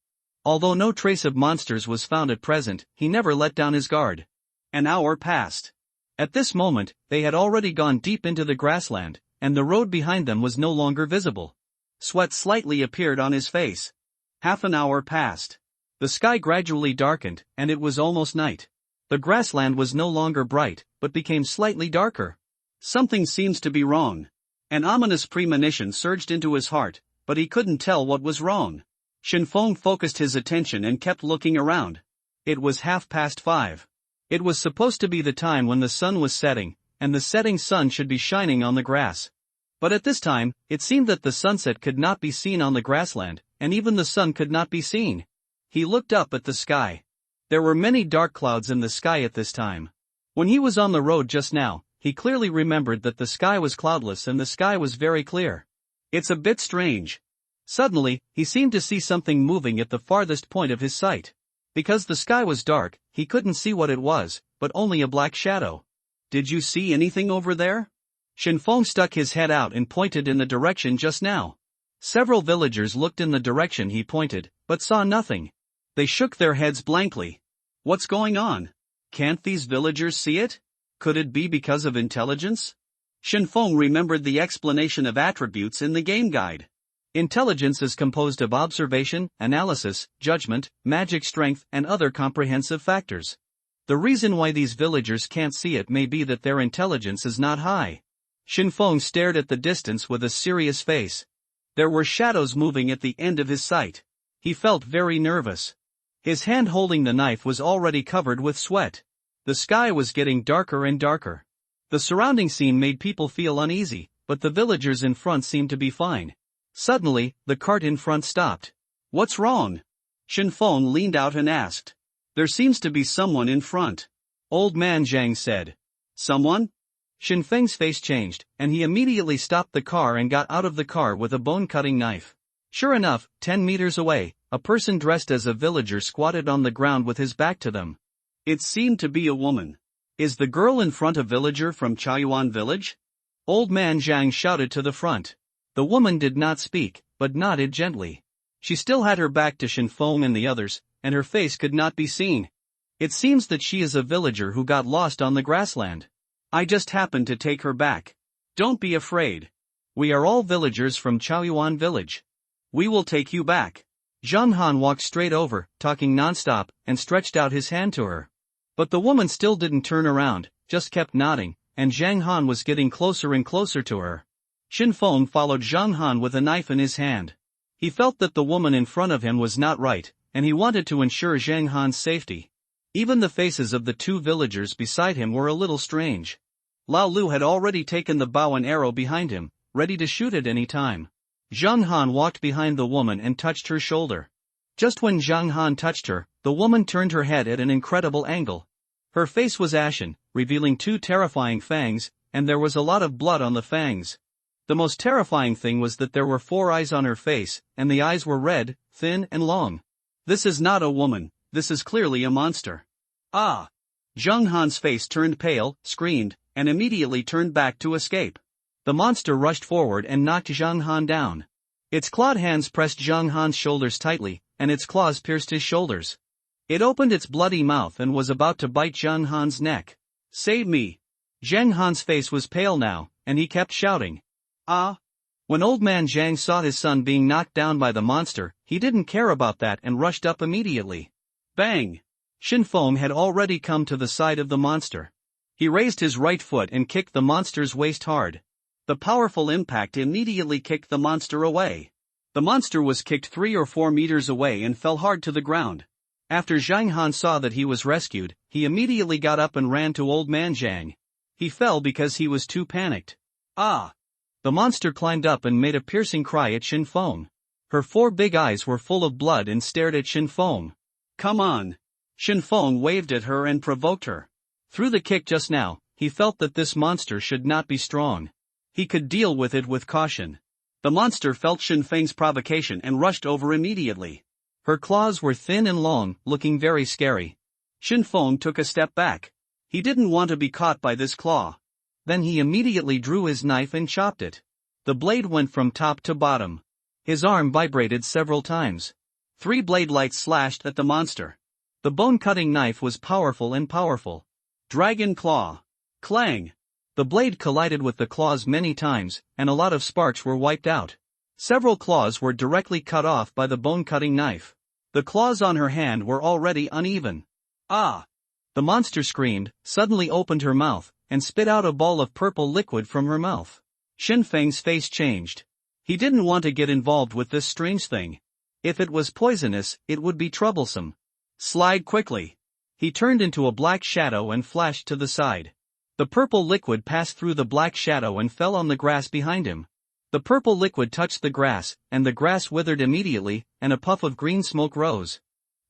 Although no trace of monsters was found at present, he never let down his guard. An hour passed. At this moment, they had already gone deep into the grassland, and the road behind them was no longer visible. Sweat slightly appeared on his face. Half an hour passed. The sky gradually darkened, and it was almost night. The grassland was no longer bright, but became slightly darker. Something seems to be wrong. An ominous premonition surged into his heart, but he couldn't tell what was wrong. Shinfeng focused his attention and kept looking around. It was 5:30. It was supposed to be the time when the sun was setting, and the setting sun should be shining on the grass. But at this time, it seemed that the sunset could not be seen on the grassland, and even the sun could not be seen. He looked up at the sky. There were many dark clouds in the sky at this time. When he was on the road just now, he clearly remembered that the sky was cloudless and the sky was very clear. It's a bit strange. Suddenly, he seemed to see something moving at the farthest point of his sight. Because the sky was dark, he couldn't see what it was, but only a black shadow. "Did you see anything over there?" Shinfeng stuck his head out and pointed in the direction just now. Several villagers looked in the direction he pointed, but saw nothing. They shook their heads blankly. "What's going on? Can't these villagers see it? Could it be because of intelligence?" Shinfeng remembered the explanation of attributes in the game guide. Intelligence is composed of observation, analysis, judgment, magic strength, and other comprehensive factors. The reason why these villagers can't see it may be that their intelligence is not high. Shinfeng stared at the distance with a serious face. There were shadows moving at the end of his sight. He felt very nervous. His hand holding the knife was already covered with sweat. The sky was getting darker and darker. The surrounding scene made people feel uneasy, but the villagers in front seemed to be fine. Suddenly, the cart in front stopped. "What's wrong?" Shinfeng leaned out and asked. "There seems to be someone in front," Old Man Zhang said. "Someone?" Shinfeng's face changed, and he immediately stopped the car and got out of the car with a bone-cutting knife. Sure enough, 10 meters away, a person dressed as a villager squatted on the ground with his back to them. It seemed to be a woman. "Is the girl in front a villager from Chaoyuan village?" Old Man Zhang shouted to the front. The woman did not speak, but nodded gently. She still had her back to Shinfeng and the others, and her face could not be seen. "It seems that she is a villager who got lost on the grassland. I just happened to take her back. Don't be afraid. We are all villagers from Chaoyuan village. We will take you back." Zhang Han walked straight over, talking non-stop, and stretched out his hand to her. But the woman still didn't turn around, just kept nodding, and Zhang Han was getting closer and closer to her. Shinfeng followed Zhang Han with a knife in his hand. He felt that the woman in front of him was not right, and he wanted to ensure Zhang Han's safety. Even the faces of the two villagers beside him were a little strange. Lao Lu had already taken the bow and arrow behind him, ready to shoot at any time. Zhang Han walked behind the woman and touched her shoulder. Just when Zhang Han touched her, the woman turned her head at an incredible angle. Her face was ashen, revealing 2 terrifying fangs, and there was a lot of blood on the fangs. The most terrifying thing was that there were 4 eyes on her face, and the eyes were red, thin and long. "This is not a woman, this is clearly a monster." "Ah!" Zheng Han's face turned pale, screamed, and immediately turned back to escape. The monster rushed forward and knocked Zheng Han down. Its clawed hands pressed Zheng Han's shoulders tightly, and its claws pierced his shoulders. It opened its bloody mouth and was about to bite Zheng Han's neck. "Save me!" Zheng Han's face was pale now, and he kept shouting. "Ah!" When Old Man Zhang saw his son being knocked down by the monster, he didn't care about that and rushed up immediately. Bang! Shin Feng had already come to the side of the monster. He raised his right foot and kicked the monster's waist hard. The powerful impact immediately kicked the monster away. The monster was kicked 3 or 4 meters away and fell hard to the ground. After Zhang Han saw that he was rescued, he immediately got up and ran to Old Man Zhang. He fell because he was too panicked. "Ah!" The monster climbed up and made a piercing cry at Shin Feng. Her 4 big eyes were full of blood and stared at Shin Feng. "Come on!" Shin Feng waved at her and provoked her. Through the kick just now, he felt that this monster should not be strong. He could deal with it with caution. The monster felt Shin Feng's provocation and rushed over immediately. Her claws were thin and long, looking very scary. Shin Feng took a step back. He didn't want to be caught by this claw. Then he immediately drew his knife and chopped it. The blade went from top to bottom. His arm vibrated several times. 3 blade lights slashed at the monster. The bone-cutting knife was powerful and powerful. Dragon claw. Clang! The blade collided with the claws many times, and a lot of sparks were wiped out. Several claws were directly cut off by the bone-cutting knife. The claws on her hand were already uneven. "Ah!" The monster screamed, suddenly opened her mouth, and spit out a ball of purple liquid from her mouth. Shin Feng's face changed. He didn't want to get involved with this strange thing. If it was poisonous, it would be troublesome. "Slide quickly." He turned into a black shadow and flashed to the side. The purple liquid passed through the black shadow and fell on the grass behind him. The purple liquid touched the grass, and the grass withered immediately, and a puff of green smoke rose.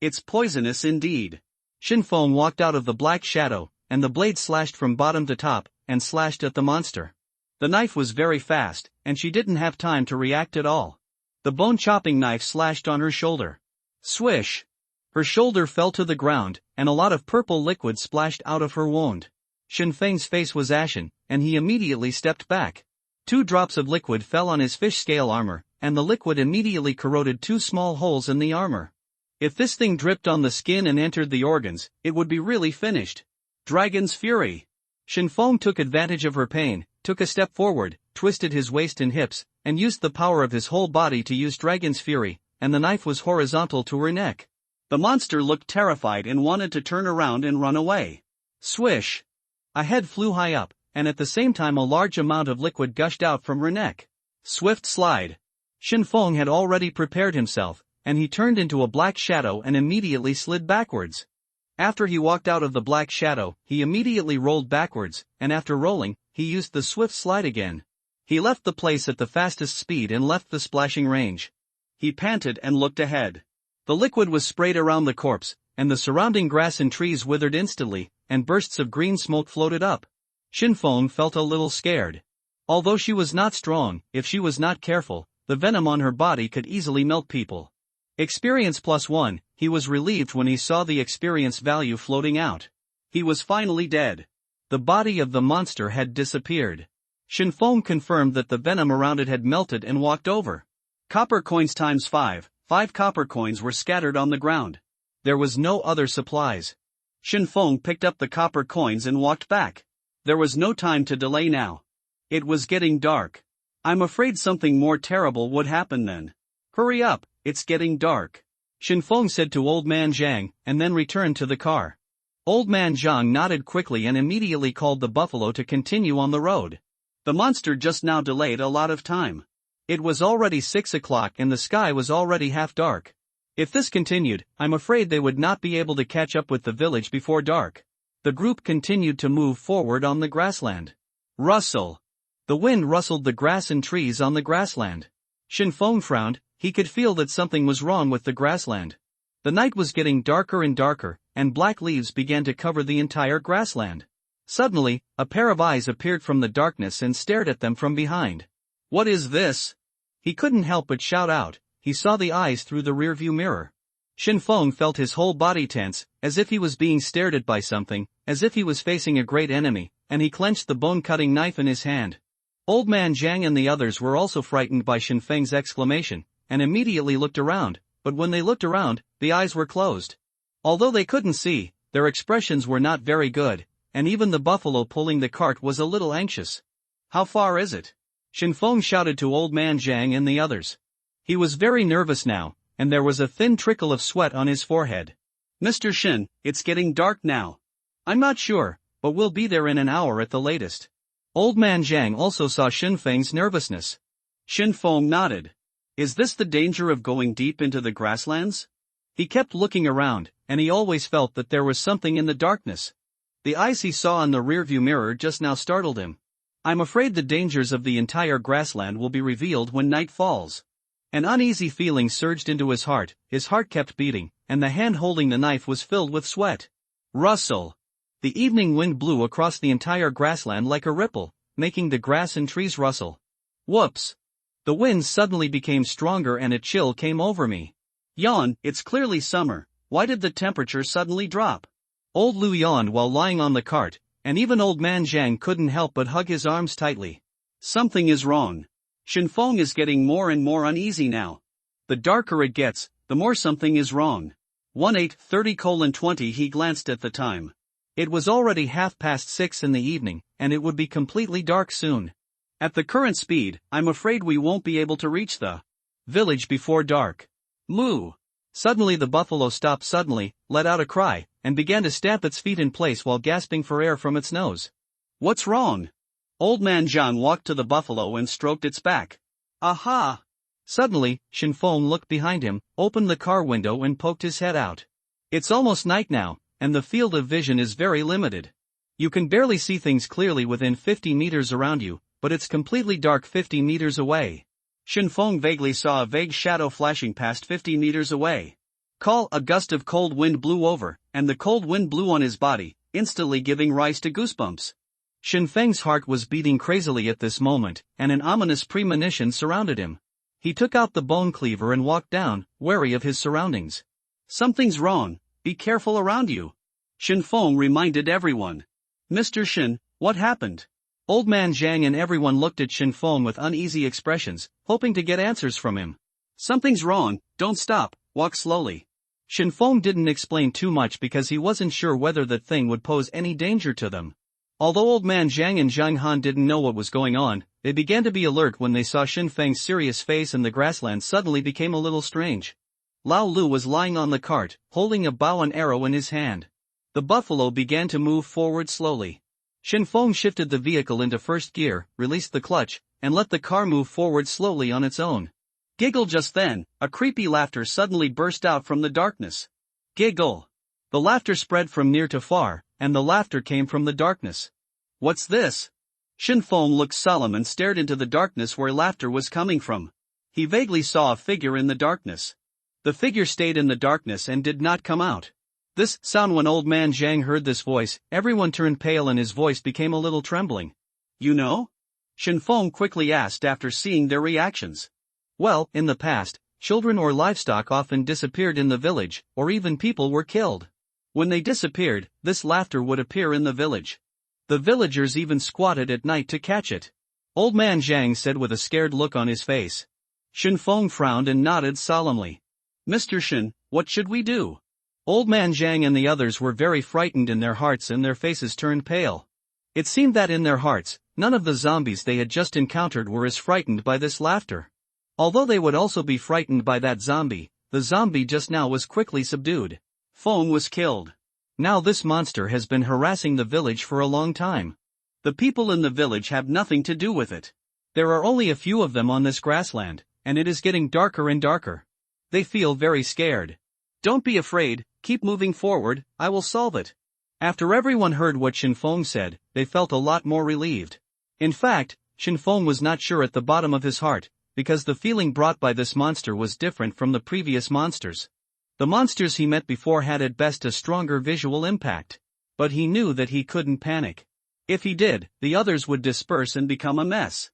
"It's poisonous indeed." Shin Feng walked out of the black shadow, and the blade slashed from bottom to top, and slashed at the monster. The knife was very fast, and she didn't have time to react at all. The bone-chopping knife slashed on her shoulder. Swish! Her shoulder fell to the ground, and a lot of purple liquid splashed out of her wound. Shin Feng's face was ashen, and he immediately stepped back. 2 drops of liquid fell on his fish-scale armor, and the liquid immediately corroded 2 small holes in the armor. If this thing dripped on the skin and entered the organs, it would be really finished. Dragon's Fury. Shin Feng took advantage of her pain, took a step forward, twisted his waist and hips, and used the power of his whole body to use Dragon's Fury, and the knife was horizontal to her neck. The monster looked terrified and wanted to turn around and run away. Swish! A head flew high up, and at the same time a large amount of liquid gushed out from her neck. Swift slide. Shin Feng had already prepared himself, and he turned into a black shadow and immediately slid backwards. After he walked out of the black shadow, he immediately rolled backwards, and after rolling, he used the swift slide again. He left the place at the fastest speed and left the splashing range. He panted and looked ahead. The liquid was sprayed around the corpse, and the surrounding grass and trees withered instantly, and bursts of green smoke floated up. Shin Feng felt a little scared. Although she was not strong, if she was not careful, the venom on her body could easily melt people. Experience +1, he was relieved when he saw the experience value floating out. He was finally dead. The body of the monster had disappeared. Shin Feng confirmed that the venom around it had melted and walked over. Copper coins times 5, 5 copper coins were scattered on the ground. There was no other supplies. Shin Feng picked up the copper coins and walked back. There was no time to delay now. It was getting dark. I'm afraid something more terrible would happen then. Hurry up, it's getting dark. Shin Feng said to Old Man Zhang, and then returned to the car. Old Man Zhang nodded quickly and immediately called the buffalo to continue on the road. The monster just now delayed a lot of time. It was already 6 o'clock and the sky was already half dark. If this continued, I'm afraid they would not be able to catch up with the village before dark. The group continued to move forward on the grassland. Rustle. The wind rustled the grass and trees on the grassland. Shin Feng frowned, he could feel that something was wrong with the grassland. The night was getting darker and darker, and black leaves began to cover the entire grassland. Suddenly, a pair of eyes appeared from the darkness and stared at them from behind. What is this? He couldn't help but shout out. He saw the eyes through the rearview mirror. Shin Feng felt his whole body tense, as if he was being stared at by something, as if he was facing a great enemy, and he clenched the bone-cutting knife in his hand. Old Man Zhang and the others were also frightened by Shin Feng's exclamation, and immediately looked around, but when they looked around, the eyes were closed. Although they couldn't see, their expressions were not very good, and even the buffalo pulling the cart was a little anxious. "How far is it?" Shin Feng shouted to Old Man Zhang and the others. He was very nervous now, and there was a thin trickle of sweat on his forehead. "Mr. Shin, it's getting dark now." "I'm not sure, but we'll be there in an hour at the latest." Old Man Zhang also saw Shin Feng's nervousness. Shin Feng nodded. "Is this the danger of going deep into the grasslands?" He kept looking around, and he always felt that there was something in the darkness. The eyes he saw in the rearview mirror just now startled him. "I'm afraid the dangers of the entire grassland will be revealed when night falls." An uneasy feeling surged into his heart kept beating, and the hand holding the knife was filled with sweat. Rustle! The evening wind blew across the entire grassland like a ripple, making the grass and trees rustle. Whoops! The wind suddenly became stronger and a chill came over me. "Yawn, it's clearly summer, why did the temperature suddenly drop?" Old Lu yawned while lying on the cart, and even Old Man Zhang couldn't help but hug his arms tightly. Something is wrong. Shin Feng is getting more and more uneasy now. The darker it gets, the more something is wrong. 18:30:20 He glanced at the time. It was already 6:30 in the evening, and it would be completely dark soon. At the current speed, I'm afraid we won't be able to reach the village before dark. Moo! Suddenly the buffalo stopped suddenly, let out a cry, and began to stamp its feet in place while gasping for air from its nose. "What's wrong?" Old Man Zhang walked to the buffalo and stroked its back. "Aha!" Suddenly, Shin Feng looked behind him, opened the car window and poked his head out. It's almost night now, and the field of vision is very limited. You can barely see things clearly within 50 meters around you, but it's completely dark 50 meters away. Shin Feng vaguely saw a vague shadow flashing past 50 meters away. A gust of cold wind blew over, and the cold wind blew on his body, instantly giving rise to goosebumps. Shin Feng's heart was beating crazily at this moment, and an ominous premonition surrounded him. He took out the bone cleaver and walked down, wary of his surroundings. "Something's wrong, be careful around you." Shin Feng reminded everyone. "Mr. Shin, what happened?" Old Man Zhang and everyone looked at Shin Feng with uneasy expressions, hoping to get answers from him. "Something's wrong, don't stop, walk slowly." Shin Feng didn't explain too much because he wasn't sure whether that thing would pose any danger to them. Although Old Man Zhang and Zhang Han didn't know what was going on, they began to be alert when they saw Shin Feng's serious face and the grassland suddenly became a little strange. Lao Lu was lying on the cart, holding a bow and arrow in his hand. The buffalo began to move forward slowly. Shin Feng shifted the vehicle into first gear, released the clutch, and let the car move forward slowly on its own. Giggle! Just then, a creepy laughter suddenly burst out from the darkness. Giggle! The laughter spread from near to far, and the laughter came from the darkness. "What's this?" Shin Feng looked solemn and stared into the darkness where laughter was coming from. He vaguely saw a figure in the darkness. The figure stayed in the darkness and did not come out. This sound. When Old Man Zhang heard this voice, everyone turned pale and his voice became a little trembling. "You know?" Shin Feng quickly asked after seeing their reactions. "Well, in the past, children or livestock often disappeared in the village, or even people were killed. When they disappeared, this laughter would appear in the village. The villagers even squatted at night to catch it," Old Man Zhang said with a scared look on his face. Shin Feng frowned and nodded solemnly. "Mr. Shin, what should we do?" Old Man Zhang and the others were very frightened in their hearts and their faces turned pale. It seemed that in their hearts, none of the zombies they had just encountered were as frightened by this laughter. Although they would also be frightened by that zombie, the zombie just now was quickly subdued. Feng was killed. Now this monster has been harassing the village for a long time. The people in the village have nothing to do with it. There are only a few of them on this grassland, and it is getting darker and darker. They feel very scared. "Don't be afraid, keep moving forward, I will solve it." After everyone heard what Shin Feng said, they felt a lot more relieved. In fact, Shin Feng was not sure at the bottom of his heart, because the feeling brought by this monster was different from the previous monsters. The monsters he met before had at best a stronger visual impact. But he knew that he couldn't panic. If he did, the others would disperse and become a mess.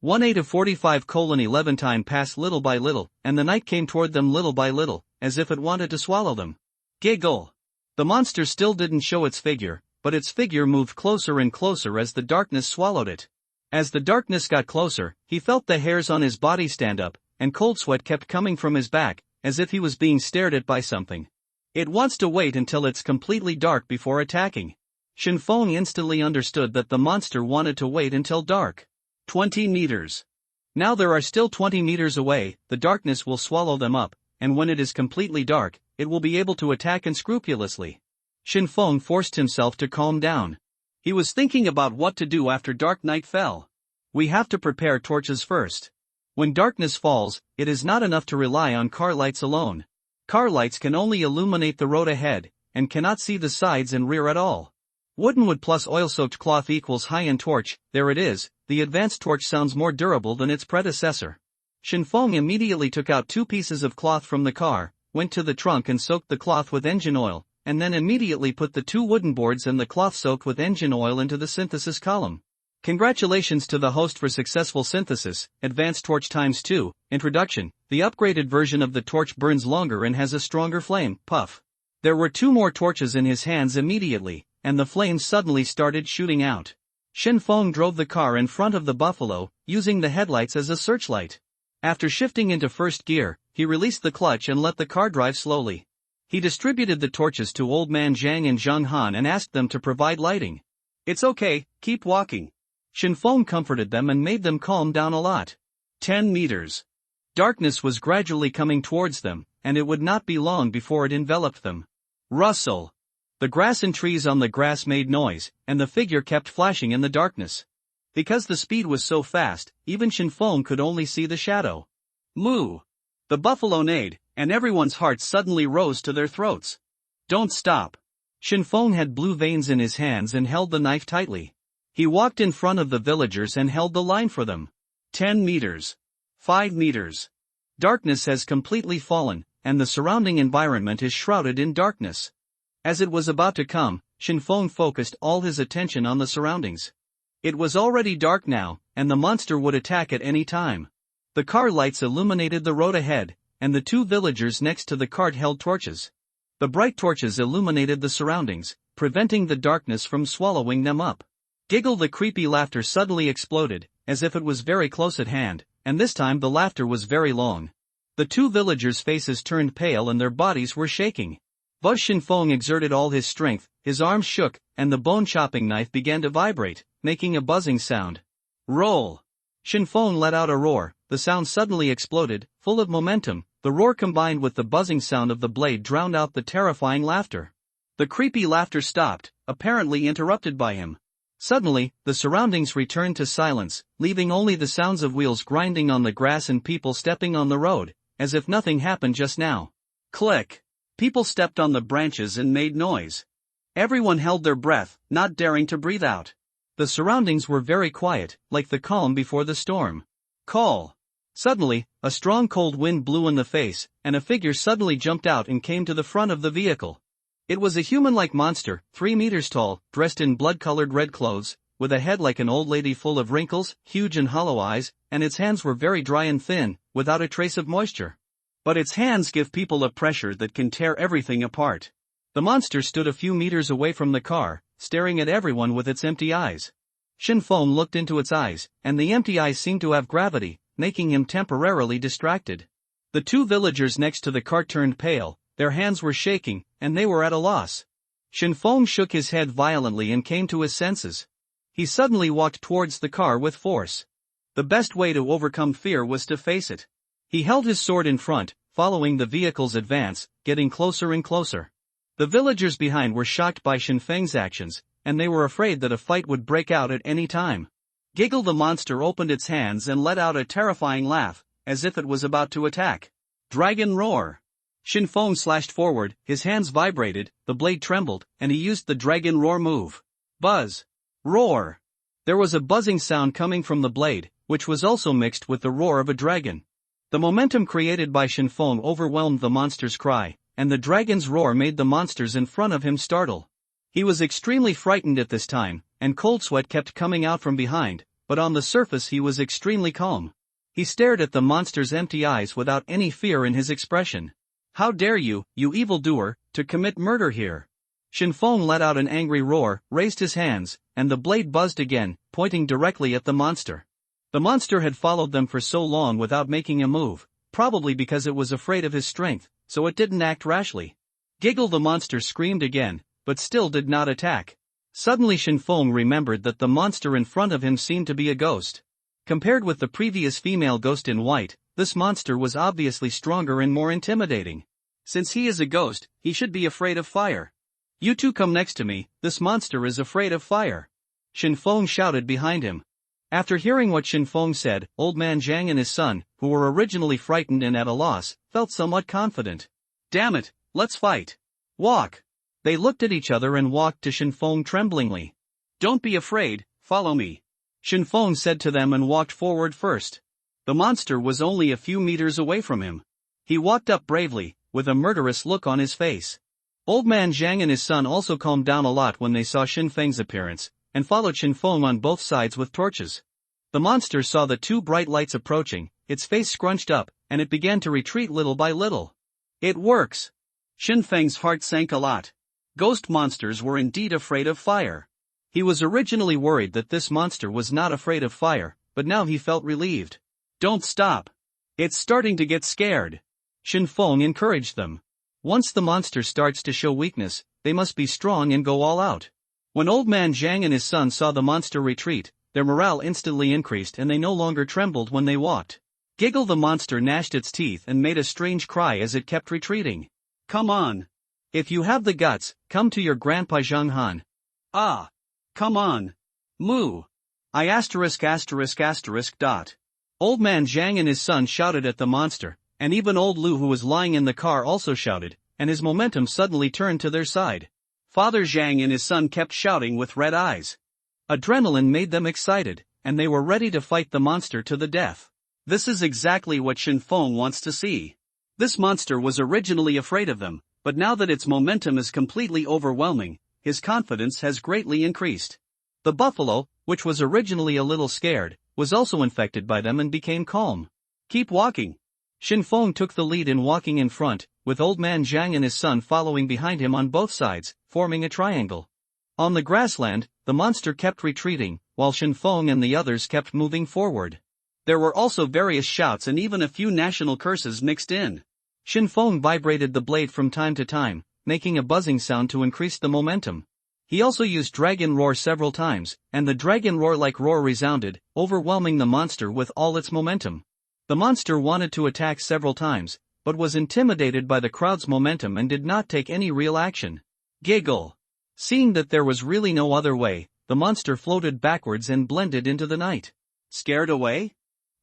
18:45:11 Time passed little by little, and the night came toward them little by little, as if it wanted to swallow them. Giggle. The monster still didn't show its figure, but its figure moved closer and closer as the darkness swallowed it. As the darkness got closer, he felt the hairs on his body stand up, and cold sweat kept coming from his back, as if he was being stared at by something. It wants to wait until it's completely dark before attacking. Shinfeng instantly understood that the monster wanted to wait until dark. 20 meters. Now there are still 20 meters away, the darkness will swallow them up, and when it is completely dark, it will be able to attack unscrupulously. Shinfeng forced himself to calm down. He was thinking about what to do after dark night fell. We have to prepare torches first. When darkness falls, it is not enough to rely on car lights alone. Car lights can only illuminate the road ahead, and cannot see the sides and rear at all. Wooden wood plus oil-soaked cloth equals high-end torch. There it is. The advanced torch sounds more durable than its predecessor. Shinfeng immediately took out 2 pieces of cloth from the car, went to the trunk and soaked the cloth with engine oil, and then immediately put the 2 wooden boards and the cloth soaked with engine oil into the synthesis column. Congratulations to the host for successful synthesis. Advanced torch times 2. Introduction. The upgraded version of the torch burns longer and has a stronger flame. Puff. There were 2 more torches in his hands immediately, and the flames suddenly started shooting out. Shinfeng drove the car in front of the buffalo, using the headlights as a searchlight. After shifting into first gear, he released the clutch and let the car drive slowly. He distributed the torches to Old Man Zhang and Zhang Han and asked them to provide lighting. It's okay, keep walking. Shinfeng comforted them and made them calm down a lot. 10 meters. Darkness was gradually coming towards them, and it would not be long before it enveloped them. Rustle. The grass and trees on the grass made noise, and the figure kept flashing in the darkness. Because the speed was so fast, even Shinfeng could only see the shadow. Moo! The buffalo neighed, and everyone's hearts suddenly rose to their throats. Don't stop. Shinfeng had blue veins in his hands and held the knife tightly. He walked in front of the villagers and held the line for them. 10 meters. 5 meters. Darkness has completely fallen, and the surrounding environment is shrouded in darkness. As it was about to come, Shinfeng focused all his attention on the surroundings. It was already dark now, and the monster would attack at any time. The car lights illuminated the road ahead, and the 2 villagers next to the cart held torches. The bright torches illuminated the surroundings, preventing the darkness from swallowing them up. Giggle. The creepy laughter suddenly exploded, as if it was very close at hand, and this time the laughter was very long. The 2 villagers' faces turned pale and their bodies were shaking. Buzz. Shinfeng exerted all his strength, his arms shook, and the bone-chopping knife began to vibrate, making a buzzing sound. Roll! Shinfeng let out a roar. The sound suddenly exploded, full of momentum. The roar combined with the buzzing sound of the blade drowned out the terrifying laughter. The creepy laughter stopped, apparently interrupted by him. Suddenly, the surroundings returned to silence, leaving only the sounds of wheels grinding on the grass and people stepping on the road, as if nothing happened just now. Click! People stepped on the branches and made noise. Everyone held their breath, not daring to breathe out. The surroundings were very quiet, like the calm before the storm. Call! Suddenly, a strong cold wind blew in the face, and a figure suddenly jumped out and came to the front of the vehicle. It was a human-like monster, 3 meters tall, dressed in blood-colored red clothes, with a head like an old lady full of wrinkles, huge and hollow eyes, and its hands were very dry and thin, without a trace of moisture. But its hands give people a pressure that can tear everything apart. The monster stood a few meters away from the car, staring at everyone with its empty eyes. Shinfeng looked into its eyes, and the empty eyes seemed to have gravity, making him temporarily distracted. The 2 villagers next to the cart turned pale, their hands were shaking, and they were at a loss. Shinfeng shook his head violently and came to his senses. He suddenly walked towards the car with force. The best way to overcome fear was to face it. He held his sword in front, following the vehicle's advance, getting closer and closer. The villagers behind were shocked by Shinfeng's actions, and they were afraid that a fight would break out at any time. Giggle. The monster opened its hands and let out a terrifying laugh, as if it was about to attack. Dragon roar! Shinfeng slashed forward, his hands vibrated, the blade trembled, and he used the dragon roar move. Buzz! Roar! There was a buzzing sound coming from the blade, which was also mixed with the roar of a dragon. The momentum created by Shinfeng overwhelmed the monster's cry, and the dragon's roar made the monsters in front of him startle. He was extremely frightened at this time, and cold sweat kept coming out from behind, but on the surface he was extremely calm. He stared at the monster's empty eyes without any fear in his expression. How dare you, you evildoer, to commit murder here? Shinfeng let out an angry roar, raised his hands, and the blade buzzed again, pointing directly at the monster. The monster had followed them for so long without making a move, probably because it was afraid of his strength, so it didn't act rashly. Giggle, the monster screamed again, but still did not attack. Suddenly Shinfeng remembered that the monster in front of him seemed to be a ghost. Compared with the previous female ghost in white, this monster was obviously stronger and more intimidating. Since he is a ghost, he should be afraid of fire. You two come next to me, this monster is afraid of fire. Shinfeng shouted behind him. After hearing what Shinfeng said, Old Man Zhang and his son, who were originally frightened and at a loss, felt somewhat confident. Damn it, let's fight. Walk. They looked at each other and walked to Shinfeng tremblingly. Don't be afraid, follow me. Shinfeng said to them and walked forward first. The monster was only a few meters away from him. He walked up bravely, with a murderous look on his face. Old Man Zhang and his son also calmed down a lot when they saw Shinfeng's appearance, and followed Shinfeng on both sides with torches. The monster saw the two bright lights approaching, its face scrunched up, and it began to retreat little by little. It works! Shinfeng's heart sank a lot. Ghost monsters were indeed afraid of fire. He was originally worried that this monster was not afraid of fire, but now he felt relieved. Don't stop. It's starting to get scared. Shinfeng encouraged them. Once the monster starts to show weakness, they must be strong and go all out. When Old Man Zhang and his son saw the monster retreat, their morale instantly increased and they no longer trembled when they walked. Giggle, the monster gnashed its teeth and made a strange cry as it kept retreating. Come on. If you have the guts, come to your grandpa Zhang Han. Ah. Come on. Moo. I asterisk. Old Man Zhang and his son shouted at the monster, and even old Lu, who was lying in the car, also shouted, and his momentum suddenly turned to their side. Father Zhang and his son kept shouting with red eyes. Adrenaline made them excited, and they were ready to fight the monster to the death. This is exactly what Shinfeng wants to see. This monster was originally afraid of them, but now that its momentum is completely overwhelming, his confidence has greatly increased. The buffalo, which was originally a little scared, was also infected by them and became calm. Keep walking. Shinfeng took the lead in walking in front, with Old Man Zhang and his son following behind him on both sides, forming a triangle. On the grassland, the monster kept retreating, while Shinfeng and the others kept moving forward. There were also various shouts and even a few national curses mixed in. Shinfeng vibrated the blade from time to time, making a buzzing sound to increase the momentum. He also used Dragon Roar several times, and the Dragon Roar-like roar resounded, overwhelming the monster with all its momentum. The monster wanted to attack several times, but was intimidated by the crowd's momentum and did not take any real action. Giggle. Seeing that there was really no other way, the monster floated backwards and blended into the night. Scared away?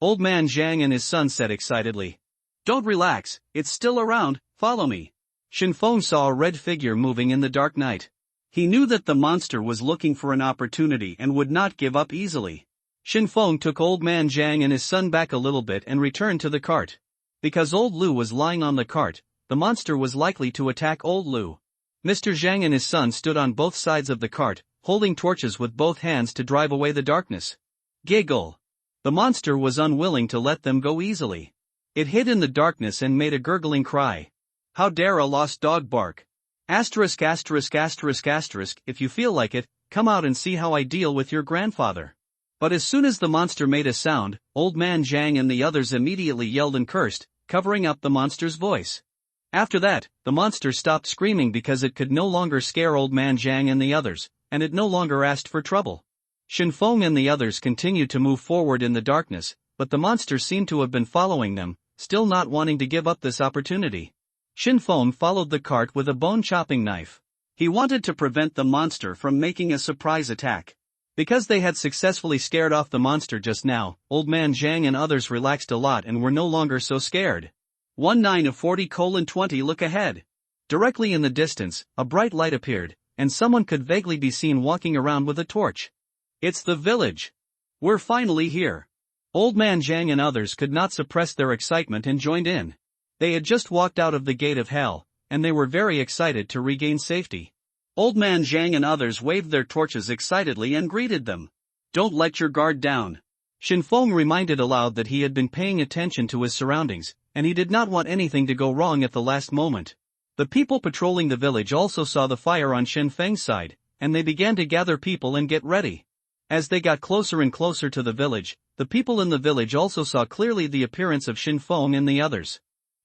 Old Man Zhang and his son said excitedly. Don't relax, it's still around, follow me. Shinfeng saw a red figure moving in the dark night. He knew that the monster was looking for an opportunity and would not give up easily. Shinfeng took Old Man Zhang and his son back a little bit and returned to the cart. Because Old Lu was lying on the cart, the monster was likely to attack Old Lu. Mr. Zhang and his son stood on both sides of the cart, holding torches with both hands to drive away the darkness. Giggle. The monster was unwilling to let them go easily. It hid in the darkness and made a gurgling cry. How dare a lost dog bark? If you feel like it, come out and see how I deal with your grandfather. But as soon as the monster made a sound, Old Man Zhang and the others immediately yelled and cursed, covering up the monster's voice. After that, the monster stopped screaming because it could no longer scare Old Man Zhang and the others, and it no longer asked for trouble. Shinfeng and the others continued to move forward in the darkness, but the monster seemed to have been following them, still not wanting to give up this opportunity. Shinfeng followed the cart with a bone-chopping knife. He wanted to prevent the monster from making a surprise attack. Because they had successfully scared off the monster just now, Old Man Zhang and others relaxed a lot and were no longer so scared. 19:40:20 Look ahead. Directly in the distance, a bright light appeared, and someone could vaguely be seen walking around with a torch. It's the village. We're finally here. Old Man Zhang and others could not suppress their excitement and joined in. They had just walked out of the gate of hell, and they were very excited to regain safety. Old Man Zhang and others waved their torches excitedly and greeted them. Don't let your guard down. Shinfeng reminded aloud that he had been paying attention to his surroundings, and he did not want anything to go wrong at the last moment. The people patrolling the village also saw the fire on Shin Feng's side, and they began to gather people and get ready. As they got closer and closer to the village, the people in the village also saw clearly the appearance of Shin Feng and the others.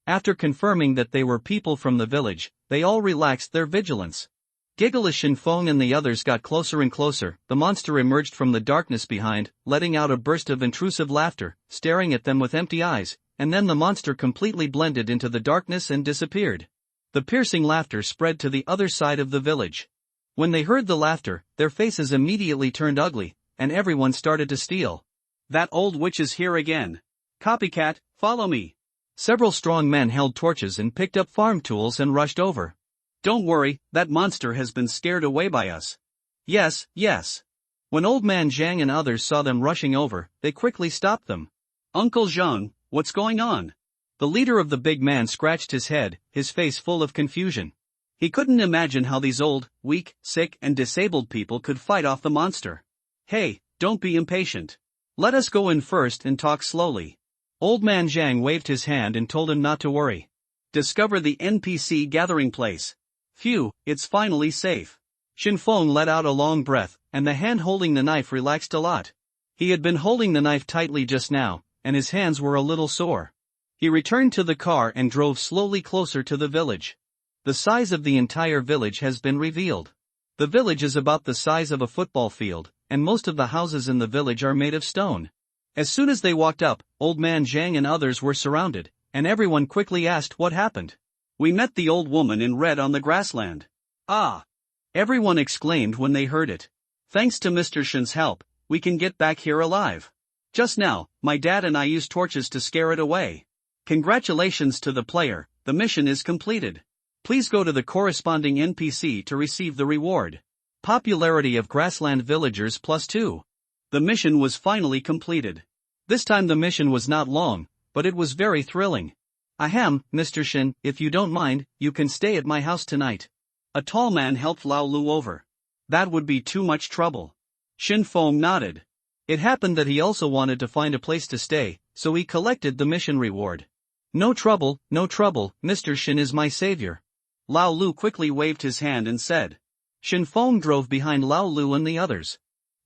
After confirming that they were people from the village, they all relaxed their vigilance. Giggle as Shin Feng and the others got closer and closer, the monster emerged from the darkness behind, letting out a burst of intrusive laughter, staring at them with empty eyes, and then the monster completely blended into the darkness and disappeared. The piercing laughter spread to the other side of the village. When they heard the laughter, their faces immediately turned ugly, and everyone started to steal. That old witch is here again. Copycat, follow me. Several strong men held torches and picked up farm tools and rushed over. Don't worry, that monster has been scared away by us. Yes, yes. When Old Man Zhang and others saw them rushing over, they quickly stopped them. Uncle Zhang, what's going on? The leader of the big man scratched his head, his face full of confusion. He couldn't imagine how these old, weak, sick and disabled people could fight off the monster. Hey, don't be impatient. Let us go in first and talk slowly. Old Man Zhang waved his hand and told him not to worry. Discover the NPC gathering place. Phew, it's finally safe. Shin Feng let out a long breath, and the hand holding the knife relaxed a lot. He had been holding the knife tightly just now, and his hands were a little sore. He returned to the car and drove slowly closer to the village. The size of the entire village has been revealed. The village is about the size of a football field, and most of the houses in the village are made of stone. As soon as they walked up, Old Man Zhang and others were surrounded, and everyone quickly asked what happened. We met the old woman in red on the grassland. Ah! Everyone exclaimed when they heard it. Thanks to Mr. Shin's help, we can get back here alive. Just now, my dad and I used torches to scare it away. Congratulations to the player, the mission is completed. Please go to the corresponding NPC to receive the reward. Popularity of Grassland Villagers +2. The mission was finally completed. This time the mission was not long, but it was very thrilling. Ahem, Mr. Shin, if you don't mind, you can stay at my house tonight. A tall man helped Lao Lu over. That would be too much trouble. Shin Feng nodded. It happened that he also wanted to find a place to stay, so he collected the mission reward. No trouble, Mr. Shin is my savior. Lao Lu quickly waved his hand and said. Shin Feng drove behind Lao Lu and the others.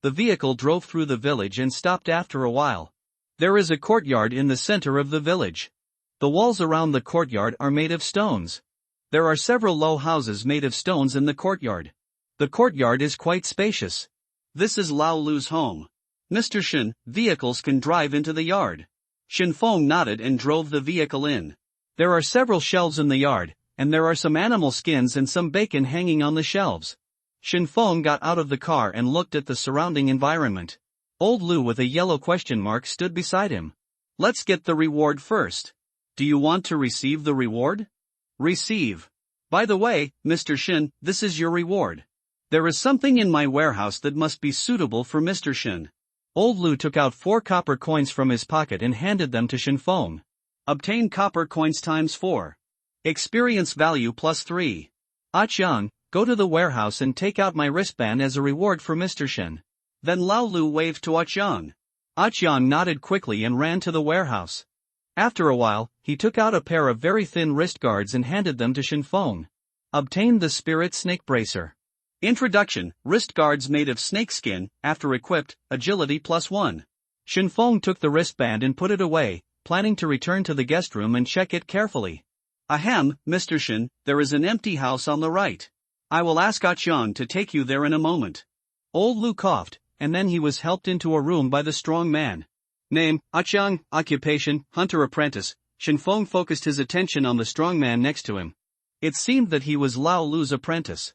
The vehicle drove through the village and stopped after a while. There is a courtyard in the center of the village. The walls around the courtyard are made of stones. There are several low houses made of stones in the courtyard. The courtyard is quite spacious. This is Lao Lu's home. Mr. Shin, vehicles can drive into the yard. Shin Feng nodded and drove the vehicle in. There are several shelves in the yard, and there are some animal skins and some bacon hanging on the shelves. Shin Feng got out of the car and looked at the surrounding environment. Old Lu with a yellow question mark stood beside him. Let's get the reward first. Do you want to receive the reward? Receive. By the way, Mr. Shin, this is your reward. There is something in my warehouse that must be suitable for Mr. Shin. Old Lu took out 4 copper coins from his pocket and handed them to Shin Feng. Obtain copper coins ×4. Experience value +3. Xiang, go to the warehouse and take out my wristband as a reward for Mr. Shin. Then Lao Lu waved to Xiang. Xiang nodded quickly and ran to the warehouse. After a while, he took out a pair of very thin wrist guards and handed them to Shin Feng. Obtain the Spirit Snake Bracer. Introduction, wrist guards made of snakeskin, after equipped, agility +1. Shin Feng took the wristband and put it away, planning to return to the guest room and check it carefully. Ahem, Mr. Shin, there is an empty house on the right. I will ask Xiang to take you there in a moment. Old Lu coughed, and then he was helped into a room by the strong man. Name, Xiang, occupation, hunter apprentice. Shin Feng focused his attention on the strong man next to him. It seemed that he was Lao Lu's apprentice.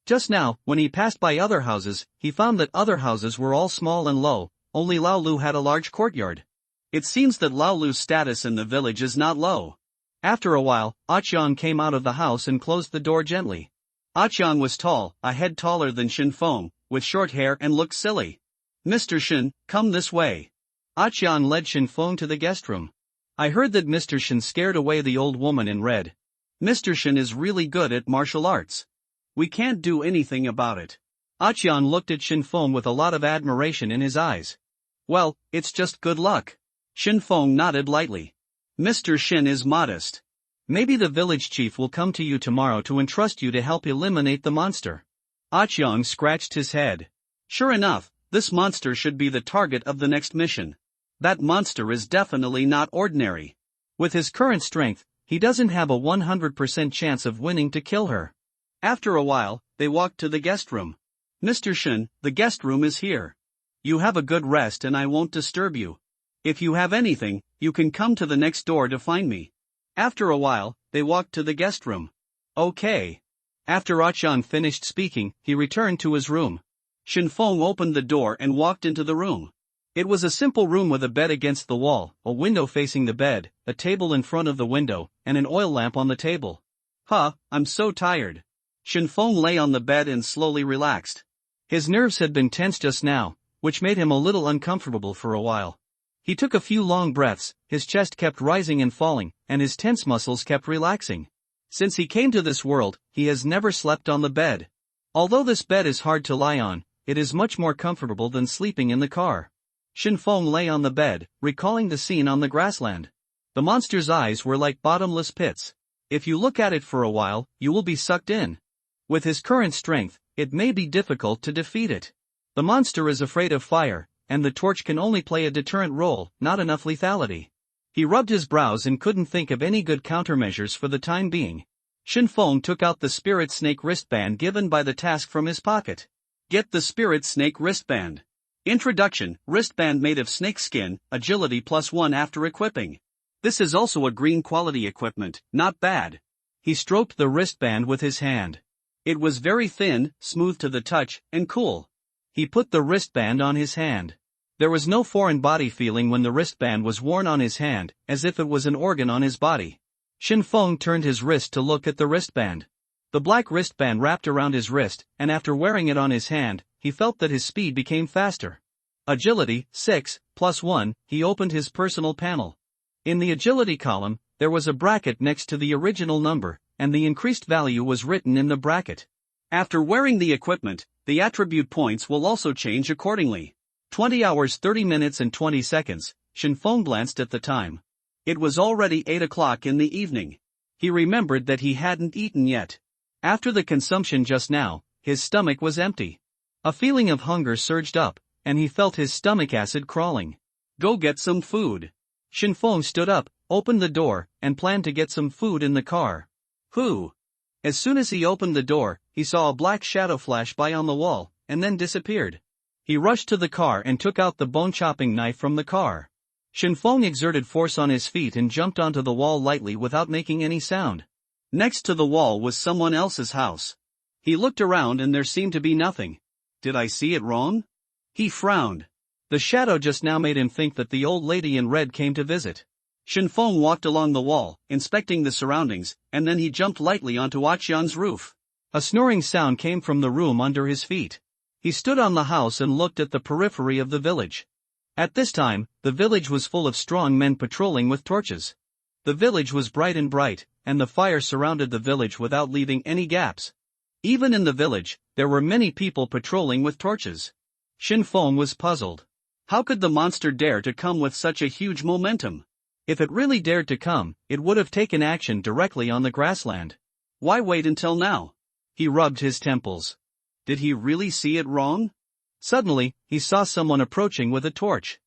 Just now, when he passed by other houses, he found that other houses were all small and low, only Lao Lu had a large courtyard. It seems that Lao Lu's status in the village is not low. After a while, Xiang came out of the house and closed the door gently. Xiang was tall, a head taller than Shin Feng, with short hair and looked silly. Mr. Shin, come this way. Xiang led Shin Feng to the guest room. I heard that Mr. Shin scared away the old woman in red. Mr. Shin is really good at martial arts. We can't do anything about it. Xiang looked at Shin Feng with a lot of admiration in his eyes. Well, it's just good luck. Shin Feng nodded lightly. Mr. Shin is modest. Maybe the village chief will come to you tomorrow to entrust you to help eliminate the monster. Ah-Cheong scratched his head. Sure enough, this monster should be the target of the next mission. That monster is definitely not ordinary. With his current strength, he doesn't have a 100% chance of winning to kill her. After a while, they walked to the guest room. Mr. Shin, the guest room is here. You have a good rest and I won't disturb you. If you have anything, you can come to the next door to find me. After a while, they walked to the guest room. Okay. After Ah-Cheong finished speaking, he returned to his room. Shin Feng opened the door and walked into the room. It was a simple room with a bed against the wall, a window facing the bed, a table in front of the window, and an oil lamp on the table. I'm so tired. Shin Feng lay on the bed and slowly relaxed. His nerves had been tense just now, which made him a little uncomfortable for a while. He took a few long breaths, his chest kept rising and falling, and his tense muscles kept relaxing. Since he came to this world, he has never slept on the bed. Although this bed is hard to lie on, it is much more comfortable than sleeping in the car. Shin Feng lay on the bed, recalling the scene on the grassland. The monster's eyes were like bottomless pits. If you look at it for a while, you will be sucked in. With his current strength, it may be difficult to defeat it. The monster is afraid of fire, and the torch can only play a deterrent role, not enough lethality. He rubbed his brows and couldn't think of any good countermeasures for the time being. Shin Feng took out the spirit snake wristband given by the task from his pocket. Get the spirit snake wristband. Introduction: wristband made of snake skin, agility +1 after equipping. This is also a green quality equipment, not bad. He stroked the wristband with his hand. It was very thin, smooth to the touch, and cool. He put the wristband on his hand. There was no foreign body feeling when the wristband was worn on his hand, as if it was an organ on his body. Shin Feng turned his wrist to look at the wristband. The black wristband wrapped around his wrist, and after wearing it on his hand, he felt that his speed became faster. Agility, 6, +1, he opened his personal panel. In the agility column, there was a bracket next to the original number, and the increased value was written in the bracket. After wearing the equipment, the attribute points will also change accordingly. 20 hours 30 minutes and 20 seconds, Shin Feng glanced at the time. It was already 8 o'clock in the evening. He remembered that he hadn't eaten yet. After the consumption just now, his stomach was empty. A feeling of hunger surged up, and he felt his stomach acid crawling. Go get some food. Shin Feng stood up, opened the door, and planned to get some food in the car. Who? As soon as he opened the door, he saw a black shadow flash by on the wall, and then disappeared. He rushed to the car and took out the bone-chopping knife from the car. Shin Feng exerted force on his feet and jumped onto the wall lightly without making any sound. Next to the wall was someone else's house. He looked around and there seemed to be nothing. Did I see it wrong? He frowned. The shadow just now made him think that the old lady in red came to visit. Shin Feng walked along the wall, inspecting the surroundings, and then he jumped lightly onto Ah-Cheong's roof. A snoring sound came from the room under his feet. He stood on the house and looked at the periphery of the village. At this time, the village was full of strong men patrolling with torches. The village was bright, and the fire surrounded the village without leaving any gaps. Even in the village, there were many people patrolling with torches. Shin Feng was puzzled. How could the monster dare to come with such a huge momentum? If it really dared to come, it would have taken action directly on the grassland. Why wait until now? He rubbed his temples. Did he really see it wrong? Suddenly, he saw someone approaching with a torch.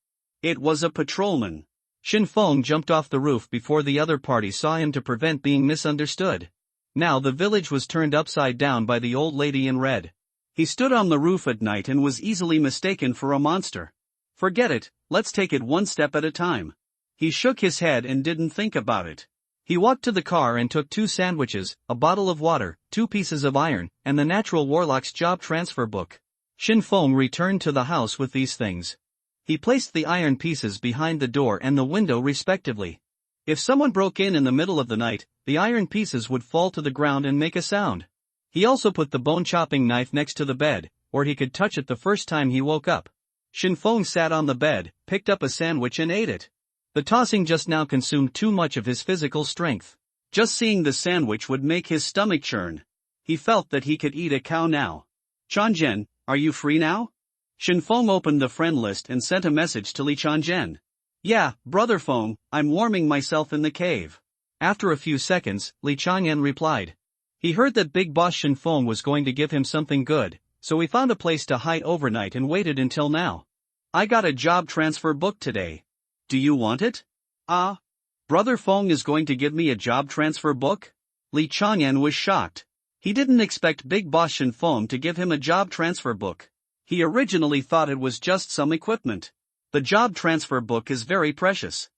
It was a patrolman. Shin Feng jumped off the roof before the other party saw him to prevent being misunderstood. Now the village was turned upside down by the old lady in red. He stood on the roof at night and was easily mistaken for a monster. Forget it, let's take it one step at a time. He shook his head and didn't think about it. He walked to the car and took 2 sandwiches, a bottle of water, 2 pieces of iron, and the natural warlock's job transfer book. Shin Feng returned to the house with these things. He placed the iron pieces behind the door and the window respectively. If someone broke in the middle of the night, the iron pieces would fall to the ground and make a sound. He also put the bone-chopping knife next to the bed, or he could touch it the first time he woke up. Shin Feng sat on the bed, picked up a sandwich and ate it. The tossing just now consumed too much of his physical strength. Just seeing the sandwich would make his stomach churn. He felt that he could eat a cow now. Changzhen, are you free now? Shin Feng opened the friend list and sent a message to Li Changzhen. Yeah, Brother Feng, I'm warming myself in the cave. After a few seconds, Li Changyan replied. He heard that Big Boss Shen Feng was going to give him something good, so he found a place to hide overnight and waited until now. I got a job transfer book today. Do you want it? Ah? Brother Feng is going to give me a job transfer book? Li Changyan was shocked. He didn't expect Big Boss Shen Feng to give him a job transfer book. He originally thought it was just some equipment. The job transfer book is very precious.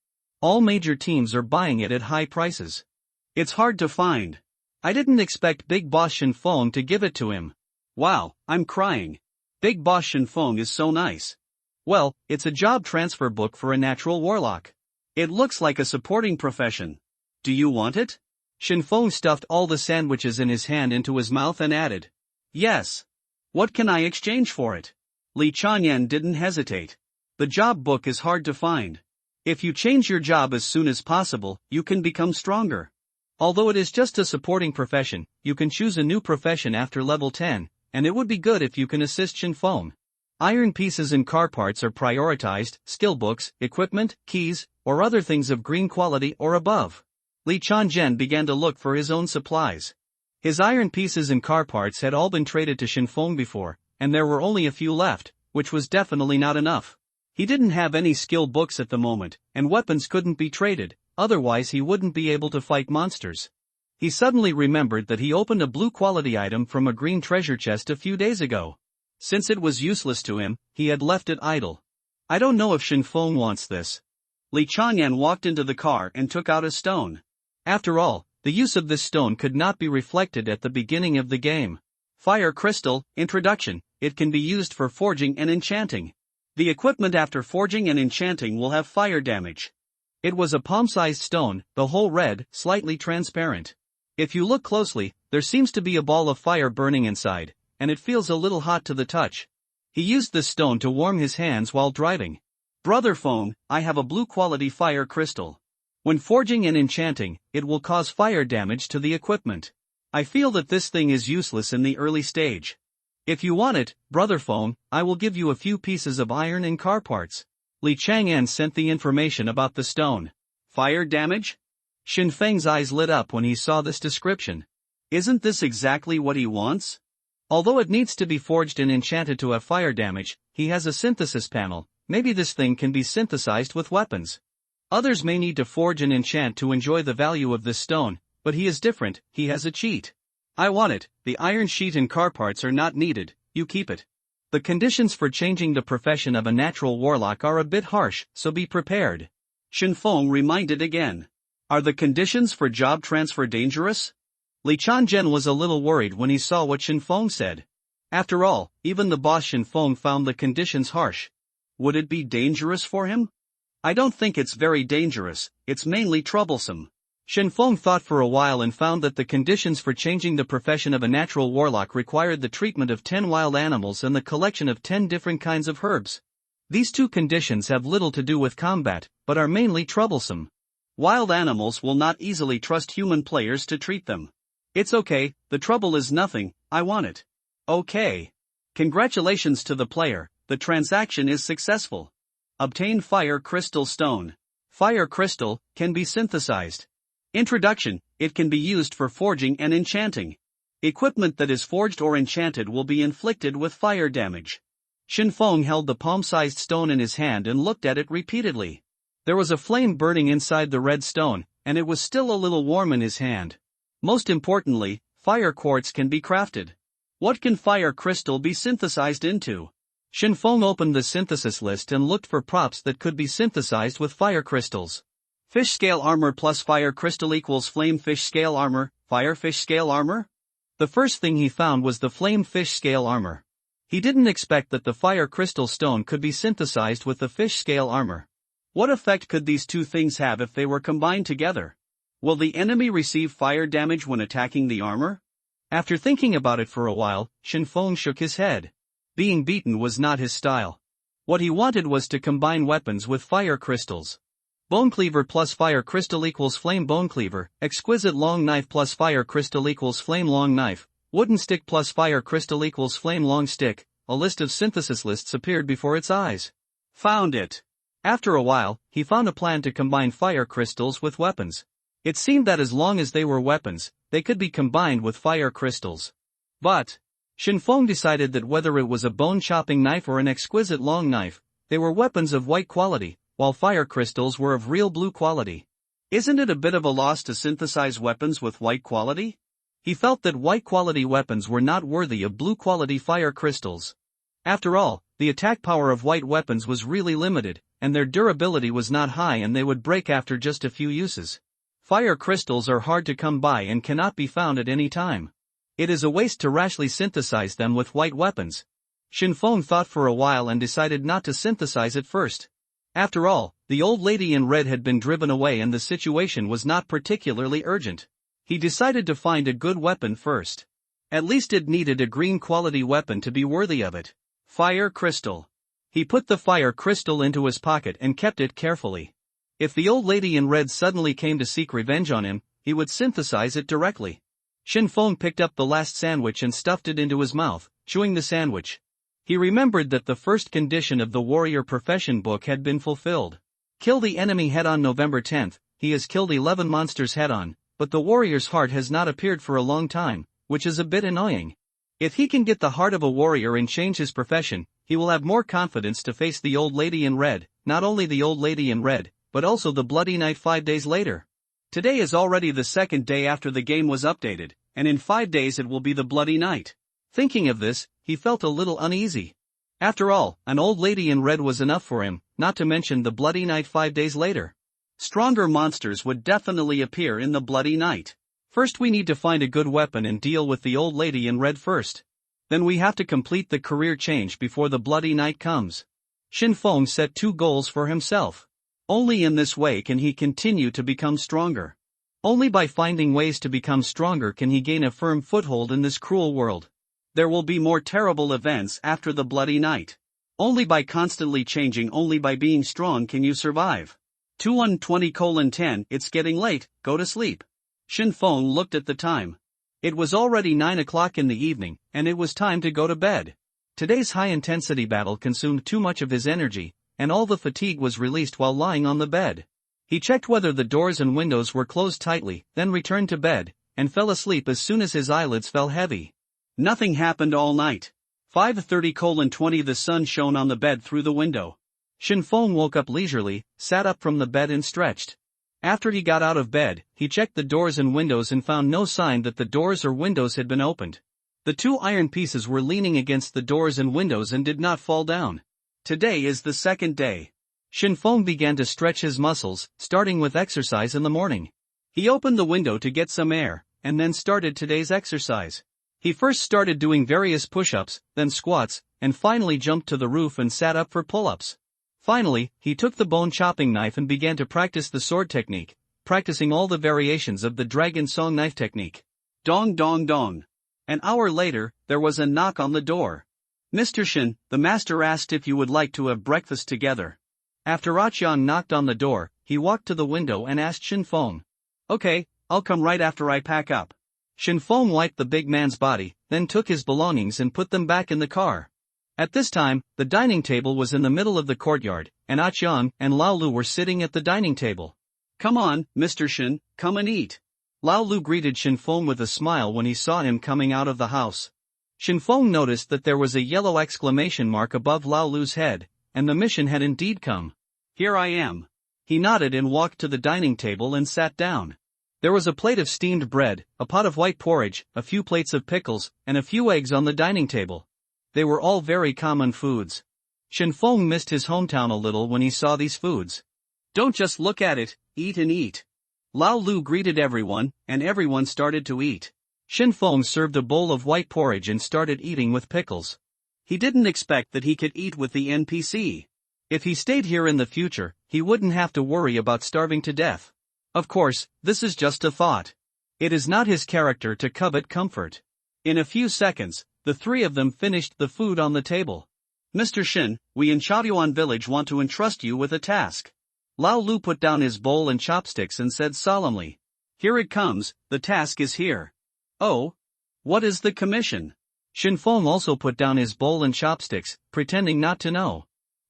All major teams are buying it at high prices. It's hard to find. I didn't expect Big Boss Shen Feng to give it to him. Wow, I'm crying. Big Boss Shen Feng is so nice. Well, it's a job transfer book for a natural warlock. It looks like a supporting profession. Do you want it? Shen Feng stuffed all the sandwiches in his hand into his mouth and added. Yes. What can I exchange for it? Li Changyan didn't hesitate. The job book is hard to find. If you change your job as soon as possible, you can become stronger. Although it is just a supporting profession, you can choose a new profession after level 10, and it would be good if you can assist Shen Feng. Iron pieces and car parts are prioritized, skill books, equipment, keys, or other things of green quality or above. Li Changyan began to look for his own supplies. His iron pieces and car parts had all been traded to Shen Feng before, and there were only a few left, which was definitely not enough. He didn't have any skill books at the moment, and weapons couldn't be traded, otherwise he wouldn't be able to fight monsters. He suddenly remembered that he opened a blue quality item from a green treasure chest a few days ago. Since it was useless to him, he had left it idle. I don't know if Shen Feng wants this. Li Changyan walked into the car and took out a stone. After all, the use of this stone could not be reflected at the beginning of the game. Fire Crystal, Introduction. It can be used for forging and enchanting. The equipment after forging and enchanting will have fire damage. It was a palm-sized stone, the whole red, slightly transparent. If you look closely, there seems to be a ball of fire burning inside, and it feels a little hot to the touch. He used this stone to warm his hands while driving. Brother Feng, I have a blue quality fire crystal. When forging and enchanting, it will cause fire damage to the equipment. I feel that this thing is useless in the early stage. If you want it, Brother Feng, I will give you a few pieces of iron and car parts. Li Changyan sent the information about the stone. Fire damage? Shen Feng's eyes lit up when he saw this description. Isn't this exactly what he wants? Although it needs to be forged and enchanted to have fire damage, he has a synthesis panel. Maybe this thing can be synthesized with weapons. Others may need to forge and enchant to enjoy the value of this stone, but he is different, he has a cheat. I want it, the iron sheet and car parts are not needed, you keep it. The conditions for changing the profession of a natural warlock are a bit harsh, so be prepared. Shen Feng reminded again. Are the conditions for job transfer dangerous? Li Changyan was a little worried when he saw what Shen Feng said. After all, even the boss Shen Feng found the conditions harsh. Would it be dangerous for him? I don't think it's very dangerous, it's mainly troublesome. Shen Feng thought for a while and found that the conditions for changing the profession of a natural warlock required the treatment of 10 wild animals and the collection of 10 different kinds of herbs. These two conditions have little to do with combat, but are mainly troublesome. Wild animals will not easily trust human players to treat them. It's okay, the trouble is nothing, I want it. Okay. Congratulations to the player, the transaction is successful. Obtain Fire Crystal Stone. Fire Crystal can be synthesized. Introduction, it can be used for forging and enchanting. Equipment that is forged or enchanted will be inflicted with fire damage. Shen Feng held the palm-sized stone in his hand and looked at it repeatedly. There was a flame burning inside the red stone, and it was still a little warm in his hand. Most importantly, fire quartz can be crafted. What can fire crystal be synthesized into? Shen Feng opened the synthesis list and looked for props that could be synthesized with fire crystals. Fish scale armor plus fire crystal equals flame fish scale armor, fire fish scale armor? The first thing he found was the flame fish scale armor. He didn't expect that the fire crystal stone could be synthesized with the fish scale armor. What effect could these two things have if they were combined together? Will the enemy receive fire damage when attacking the armor? After thinking about it for a while, Shen Feng shook his head. Being beaten was not his style. What he wanted was to combine weapons with fire crystals. Bone cleaver plus fire crystal equals flame bone cleaver, exquisite long knife plus fire crystal equals flame long knife, wooden stick plus fire crystal equals flame long stick. A list of synthesis lists appeared before its eyes. Found it. After a while, he found a plan to combine fire crystals with weapons. It seemed that as long as they were weapons, they could be combined with fire crystals. But Shinfeng decided that whether it was a bone-chopping knife or an exquisite long knife, they were weapons of white quality, while fire crystals were of real blue quality. Isn't it a bit of a loss to synthesize weapons with white quality? He felt that white quality weapons were not worthy of blue quality fire crystals. After all, the attack power of white weapons was really limited, and their durability was not high and they would break after just a few uses. Fire crystals are hard to come by and cannot be found at any time. It is a waste to rashly synthesize them with white weapons. Shinfeng thought for a while and decided not to synthesize at first. After all, the old lady in red had been driven away and the situation was not particularly urgent. He decided to find a good weapon first. At least it needed a green quality weapon to be worthy of it. Fire crystal. He put the fire crystal into his pocket and kept it carefully. If the old lady in red suddenly came to seek revenge on him, he would synthesize it directly. Shinfeng picked up the last sandwich and stuffed it into his mouth, chewing the sandwich. He remembered that the first condition of the warrior profession book had been fulfilled. Kill the enemy head-on. November 10th, he has killed 11 monsters head-on, but the warrior's heart has not appeared for a long time, which is a bit annoying. If he can get the heart of a warrior and change his profession, he will have more confidence to face the old lady in red, not only the old lady in red, but also the Bloody Knight 5 days later. Today is already the second day after the game was updated, and in 5 days it will be the Bloody Knight. Thinking of this, he felt a little uneasy. After all, an old lady in red was enough for him, not to mention the Bloody Knight 5 days later. Stronger monsters would definitely appear in the Bloody Knight. First we need to find a good weapon and deal with the old lady in red first. Then we have to complete the career change before the Bloody Knight comes. Shinfeng set 2 goals for himself. Only in this way can he continue to become stronger. Only by finding ways to become stronger can he gain a firm foothold in this cruel world. There will be more terrible events after the Bloody Knight. Only by constantly changing, only by being strong can you survive. 2120:10 It's getting late, go to sleep. Shinfeng looked at the time. It was already 9 o'clock in the evening, and it was time to go to bed. Today's high-intensity battle consumed too much of his energy, and all the fatigue was released while lying on the bed. He checked whether the doors and windows were closed tightly, then returned to bed, and fell asleep as soon as his eyelids fell heavy. Nothing happened all night. 5:30:20 The sun shone on the bed through the window. Shinfeng woke up leisurely, sat up from the bed and stretched. After he got out of bed, he checked the doors and windows and found no sign that the doors or windows had been opened. The 2 iron pieces were leaning against the doors and windows and did not fall down. Today is the second day. Shinfeng began to stretch his muscles, starting with exercise in the morning. He opened the window to get some air, and then started today's exercise. He first started doing various push-ups, then squats, and finally jumped to the roof and sat up for pull-ups. Finally, he took the bone-chopping knife and began to practice the sword technique, practicing all the variations of the dragon song knife technique. Dong dong dong. An hour later, there was a knock on the door. Mr. Shin, the master asked if you would like to have breakfast together. After Achan knocked on the door, he walked to the window and asked Shinfeng. Okay, I'll come right after I pack up. Shinfeng wiped the big man's body, then took his belongings and put them back in the car. At this time, the dining table was in the middle of the courtyard, and Achan and Lao Lu were sitting at the dining table. Come on, Mr. Shin, come and eat. Lao Lu greeted Shinfeng with a smile when he saw him coming out of the house. Shinfeng noticed that there was a yellow exclamation mark above Lao Lu's head, and the mission had indeed come. Here I am. He nodded and walked to the dining table and sat down. There was a plate of steamed bread, a pot of white porridge, a few plates of pickles, and a few eggs on the dining table. They were all very common foods. Shinfeng missed his hometown a little when he saw these foods. Don't just look at it, eat and eat. Lao Lu greeted everyone, and everyone started to eat. Shinfeng served a bowl of white porridge and started eating with pickles. He didn't expect that he could eat with the NPC. If he stayed here in the future, he wouldn't have to worry about starving to death. Of course, this is just a thought. It is not his character to covet comfort. In a few seconds, the 3 of them finished the food on the table. Mr. Shin, we in Chaoyuan village want to entrust you with a task. Lao Lu put down his bowl and chopsticks and said solemnly. Here it comes, the task is here. Oh? What is the commission? Shinfeng also put down his bowl and chopsticks, pretending not to know.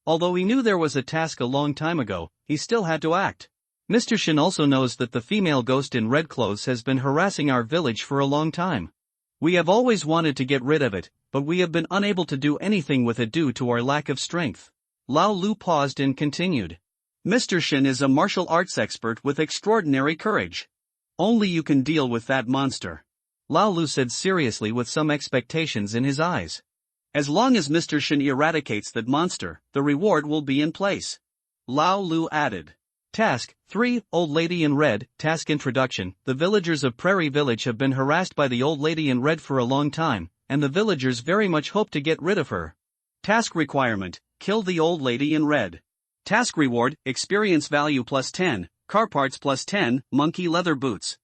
Although he knew there was a task a long time ago, he still had to act. Mr. Shin also knows that the female ghost in red clothes has been harassing our village for a long time. We have always wanted to get rid of it, but we have been unable to do anything with it due to our lack of strength. Lao Lu paused and continued. Mr. Shin is a martial arts expert with extraordinary courage. Only you can deal with that monster. Lao Lu said seriously with some expectations in his eyes. As long as Mr. Shin eradicates that monster, the reward will be in place. Lao Lu added. Task 3, Old Lady in Red. Task Introduction. The villagers of Prairie Village have been harassed by the Old Lady in Red for a long time, and the villagers very much hope to get rid of her. Task Requirement. Kill the Old Lady in Red. Task Reward. Experience value plus 10, car parts plus 10, monkey leather boots.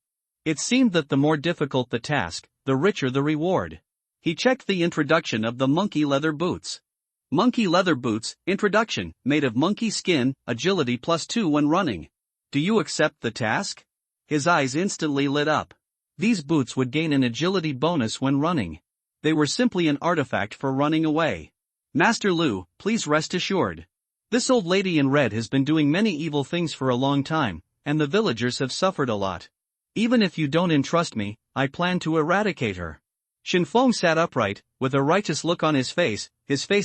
It seemed that the more difficult the task, the richer the reward. He checked the introduction of the monkey leather boots. Monkey leather boots, introduction, made of monkey skin, agility plus 2 when running. Do you accept the task? His eyes instantly lit up. These boots would gain an agility bonus when running. They were simply an artifact for running away. Master Lu, please rest assured. This old lady in red has been doing many evil things for a long time, and the villagers have suffered a lot. Even if you don't entrust me, I plan to eradicate her. Shin Feng sat upright, with a righteous look on his face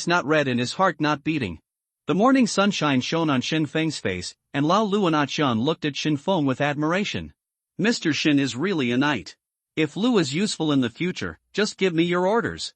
not red and his heart not beating. The morning sunshine shone on Shin Feng's face, and Lao Lu and Ah Chun looked at Shin Feng with admiration. Mr. Shin is really a knight. If Lu is useful in the future, just give me your orders.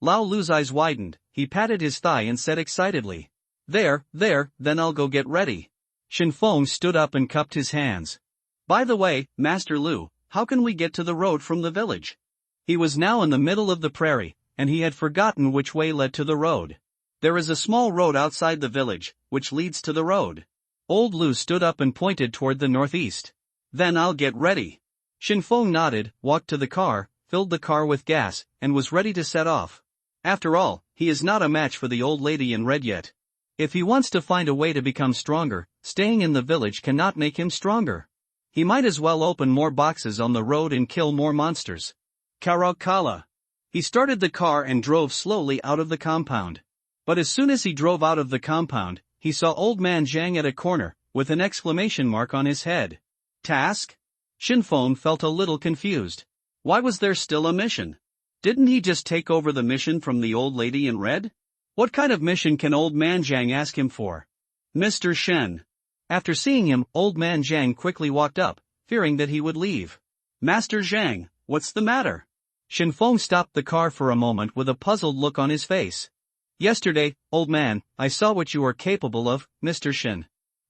Lao Lu's eyes widened, he patted his thigh and said excitedly. There, then I'll go get ready. Shin Feng stood up and cupped his hands. By the way, Master Lu, how can we get to the road from the village? He was now in the middle of the prairie, and he had forgotten which way led to the road. There is a small road outside the village, which leads to the road. Old Lu stood up and pointed toward the northeast. Then I'll get ready. Shin Feng nodded, walked to the car, filled the car with gas, and was ready to set off. After all, he is not a match for the old lady in red yet. If he wants to find a way to become stronger, staying in the village cannot make him stronger. He might as well open more boxes on the road and kill more monsters. Karakala. He started the car and drove slowly out of the compound. But as soon as he drove out of the compound, he saw Old Man Zhang at a corner, with an exclamation mark on his head. Task? Shin Feng felt a little confused. Why was there still a mission? Didn't he just take over the mission from the old lady in red? What kind of mission can Old Man Zhang ask him for? Mr. Shen. After seeing him, Old Man Zhang quickly walked up, fearing that he would leave. Master Zhang, what's the matter? Shin Feng stopped the car for a moment with a puzzled look on his face. Yesterday, old man, I saw what you are capable of, Mr. Shin.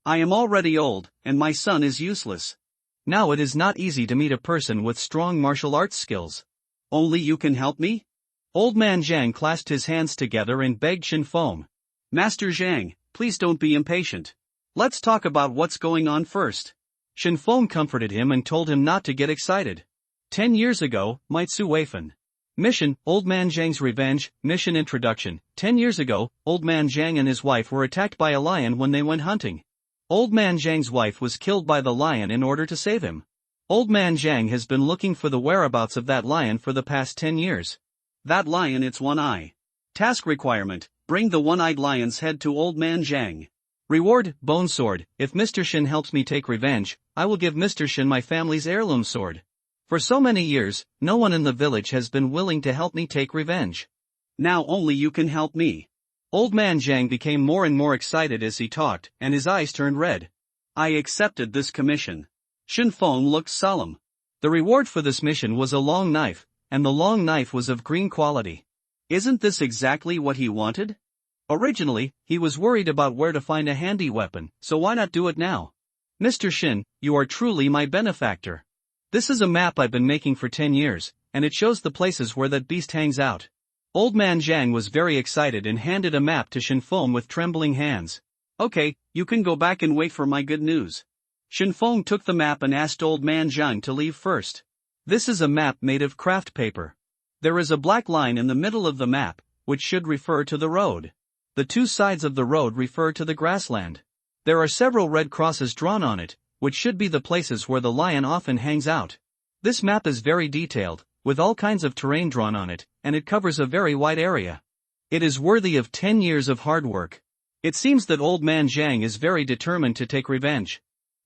I am already old, and my son is useless. Now it is not easy to meet a person with strong martial arts skills. Only you can help me? Old Man Zhang clasped his hands together and begged Shin Feng. Master Zhang, please don't be impatient. Let's talk about what's going on first. Shin Feng comforted him and told him not to get excited. 10 years ago, Maitsu Weifan. Mission, Old Man Zhang's Revenge. Mission Introduction. 10 years ago, Old Man Zhang and his wife were attacked by a lion when they went hunting. Old Man Zhang's wife was killed by the lion in order to save him. Old Man Zhang has been looking for the whereabouts of that lion for the past 10 years. That lion, its one eye. Task requirement, bring the one-eyed lion's head to Old Man Zhang. Reward, bone sword. If Mr. Shin helps me take revenge, I will give Mr. Shin my family's heirloom sword. For so many years, no one in the village has been willing to help me take revenge. Now only you can help me. Old Man Zhang became more and more excited as he talked, and his eyes turned red. I accepted this commission. Shin Feng looked solemn. The reward for this mission was a long knife, and the long knife was of green quality. Isn't this exactly what he wanted? Originally, he was worried about where to find a handy weapon, so why not do it now? Mr. Shin, you are truly my benefactor. This is a map I've been making for 10 years, and it shows the places where that beast hangs out. Old Man Zhang was very excited and handed a map to Shin Feng with trembling hands. Okay, you can go back and wait for my good news. Shin Feng took the map and asked Old Man Zhang to leave first. This is a map made of craft paper. There is a black line in the middle of the map, which should refer to the road. The two sides of the road refer to the grassland. There are several red crosses drawn on it, which should be the places where the lion often hangs out. This map is very detailed, with all kinds of terrain drawn on it, and it covers a very wide area. It is worthy of 10 years of hard work. It seems that Old Man Zhang is very determined to take revenge.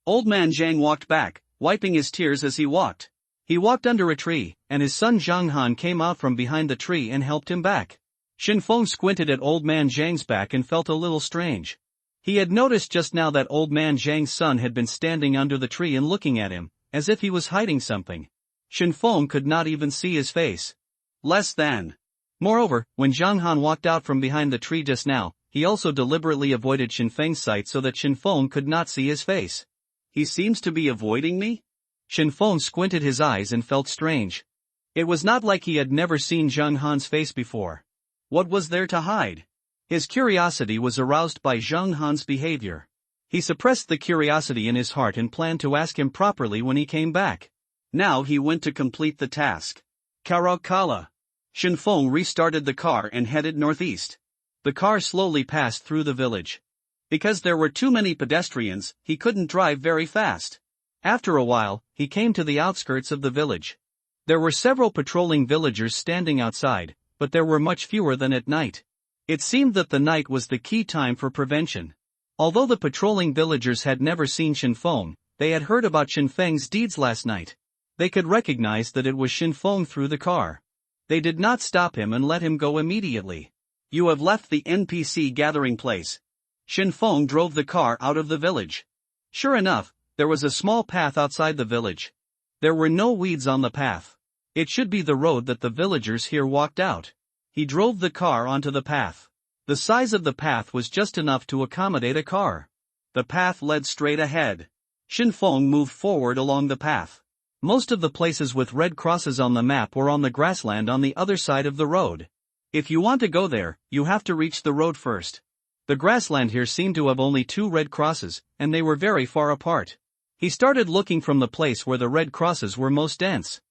Old Man Zhang walked back, wiping his tears as he walked. He walked under a tree, and his son Zhang Han came out from behind the tree and helped him back. Shin Feng squinted at Old Man Zhang's back and felt a little strange. He had noticed just now that Old Man Zhang's son had been standing under the tree and looking at him, as if he was hiding something. Shin Feng could not even see his face. Less than. Moreover, when Zhang Han walked out from behind the tree just now, he also deliberately avoided Shin Feng's sight so that Shin Feng could not see his face. He seems to be avoiding me? Shin Feng squinted his eyes and felt strange. It was not like he had never seen Zhang Han's face before. What was there to hide? His curiosity was aroused by Zhang Han's behavior. He suppressed the curiosity in his heart and planned to ask him properly when he came back. Now he went to complete the task. Karakala. Shin Feng restarted the car and headed northeast. The car slowly passed through the village. Because there were too many pedestrians, he couldn't drive very fast. After a while, he came to the outskirts of the village. There were several patrolling villagers standing outside, but there were much fewer than at night. It seemed that the night was the key time for prevention. Although the patrolling villagers had never seen Shin Feng, they had heard about Shin Feng's deeds last night. They could recognize that it was Shin Feng through the car. They did not stop him and let him go immediately. You have left the NPC gathering place. Shin Feng drove the car out of the village. Sure enough, there was a small path outside the village. There were no weeds on the path. It should be the road that the villagers here walked out. He drove the car onto the path. The size of the path was just enough to accommodate a car. The path led straight ahead. Shin Feng moved forward along the path. Most of the places with red crosses on the map were on the grassland on the other side of the road. If you want to go there, you have to reach the road first. The grassland here seemed to have only 2 red crosses, and they were very far apart. He started looking from the place where the red crosses were most dense.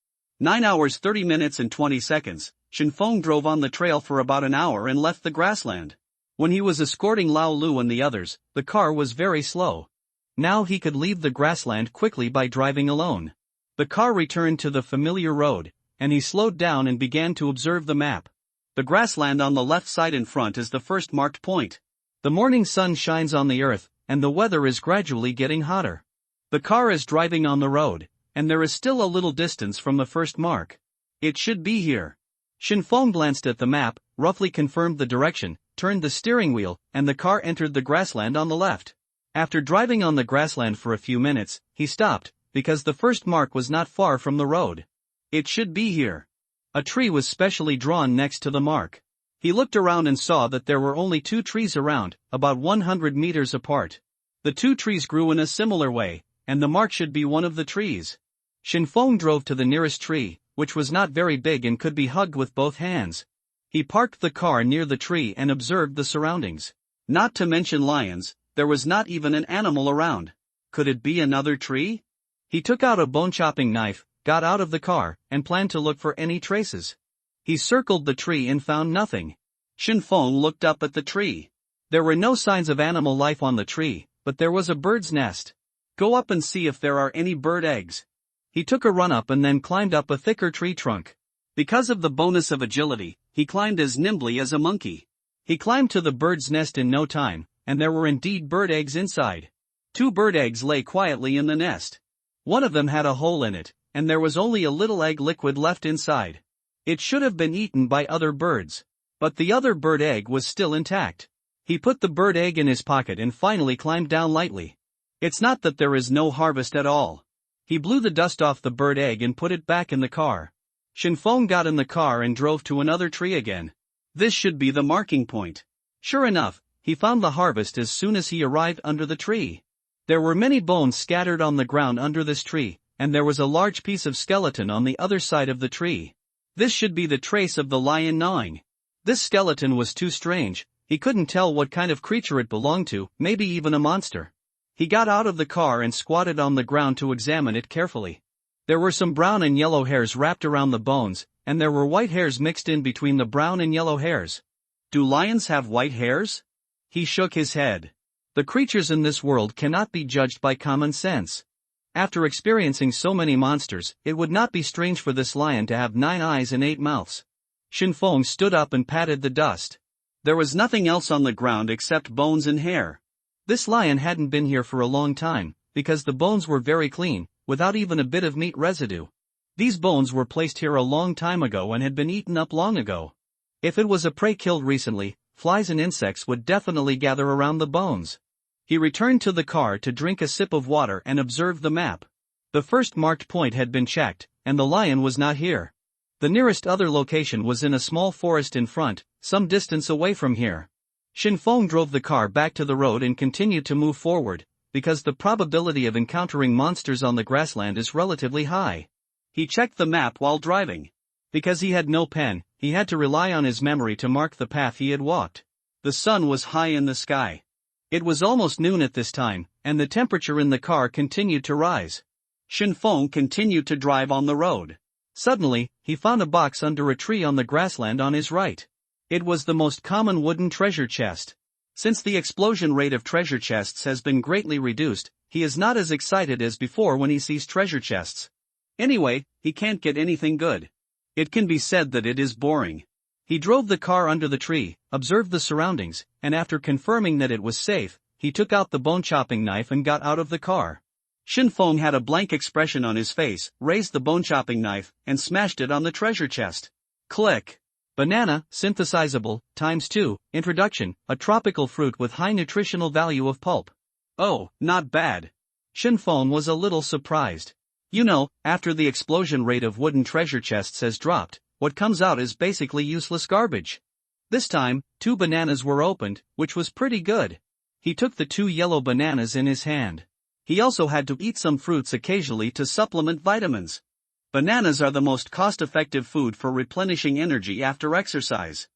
9 hours 30 minutes and 20 seconds, Shin Feng drove on the trail for about an hour and left the grassland. When he was escorting Lao Lu and the others, the car was very slow. Now he could leave the grassland quickly by driving alone. The car returned to the familiar road, and he slowed down and began to observe the map. The grassland on the left side in front is the first marked point. The morning sun shines on the earth, and the weather is gradually getting hotter. The car is driving on the road, and there is still a little distance from the first mark. It should be here. Shin Feng glanced at the map, roughly confirmed the direction, turned the steering wheel, and the car entered the grassland on the left. After driving on the grassland for a few minutes, he stopped, because the first mark was not far from the road. It should be here. A tree was specially drawn next to the mark. He looked around and saw that there were only 2 trees around, about 100 meters apart. The 2 trees grew in a similar way, and the mark should be one of the trees. Shin Feng drove to the nearest tree, which was not very big and could be hugged with both hands. He parked the car near the tree and observed the surroundings. Not to mention lions, there was not even an animal around. Could it be another tree? He took out a bone-chopping knife, got out of the car, and planned to look for any traces. He circled the tree and found nothing. Shin Feng looked up at the tree. There were no signs of animal life on the tree, but there was a bird's nest. Go up and see if there are any bird eggs. He took a run up and then climbed up a thicker tree trunk. Because of the bonus of agility, he climbed as nimbly as a monkey. He climbed to the bird's nest in no time, and there were indeed bird eggs inside. 2 bird eggs lay quietly in the nest. One of them had a hole in it, and there was only a little egg liquid left inside. It should have been eaten by other birds. But the other bird egg was still intact. He put the bird egg in his pocket and finally climbed down lightly. It's not that there is no harvest at all. He blew the dust off the bird egg and put it back in the car. Shin Feng got in the car and drove to another tree again. This should be the marking point. Sure enough, he found the harvest as soon as he arrived under the tree. There were many bones scattered on the ground under this tree, and there was a large piece of skeleton on the other side of the tree. This should be the trace of the lion gnawing. This skeleton was too strange, he couldn't tell what kind of creature it belonged to, maybe even a monster. He got out of the car and squatted on the ground to examine it carefully. There were some brown and yellow hairs wrapped around the bones, and there were white hairs mixed in between the brown and yellow hairs. Do lions have white hairs? He shook his head. The creatures in this world cannot be judged by common sense. After experiencing so many monsters, it would not be strange for this lion to have 9 eyes and 8 mouths. Shin Feng stood up and patted the dust. There was nothing else on the ground except bones and hair. This lion hadn't been here for a long time, because the bones were very clean, without even a bit of meat residue. These bones were placed here a long time ago and had been eaten up long ago. If it was a prey killed recently, flies and insects would definitely gather around the bones. He returned to the car to drink a sip of water and observed the map. The first marked point had been checked, and the lion was not here. The nearest other location was in a small forest in front, some distance away from here. Shinfeng drove the car back to the road and continued to move forward, because the probability of encountering monsters on the grassland is relatively high. He checked the map while driving. Because he had no pen, he had to rely on his memory to mark the path he had walked. The sun was high in the sky. It was almost noon at this time, and the temperature in the car continued to rise. Shinfeng continued to drive on the road. Suddenly, he found a box under a tree on the grassland on his right. It was the most common wooden treasure chest. Since the explosion rate of treasure chests has been greatly reduced, he is not as excited as before when he sees treasure chests. Anyway, he can't get anything good. It can be said that it is boring. He drove the car under the tree, observed the surroundings, and after confirming that it was safe, he took out the bone-chopping knife and got out of the car. Shinfeng had a blank expression on his face, raised the bone-chopping knife, and smashed it on the treasure chest. Click. Banana, synthesizable, ×2, introduction, a tropical fruit with high nutritional value of pulp. Oh, not bad. Shinfeng was a little surprised. You know, after the explosion rate of wooden treasure chests has dropped, what comes out is basically useless garbage. This time, 2 bananas were opened, which was pretty good. He took the 2 yellow bananas in his hand. He also had to eat some fruits occasionally to supplement vitamins. Bananas are the most cost-effective food for replenishing energy after exercise.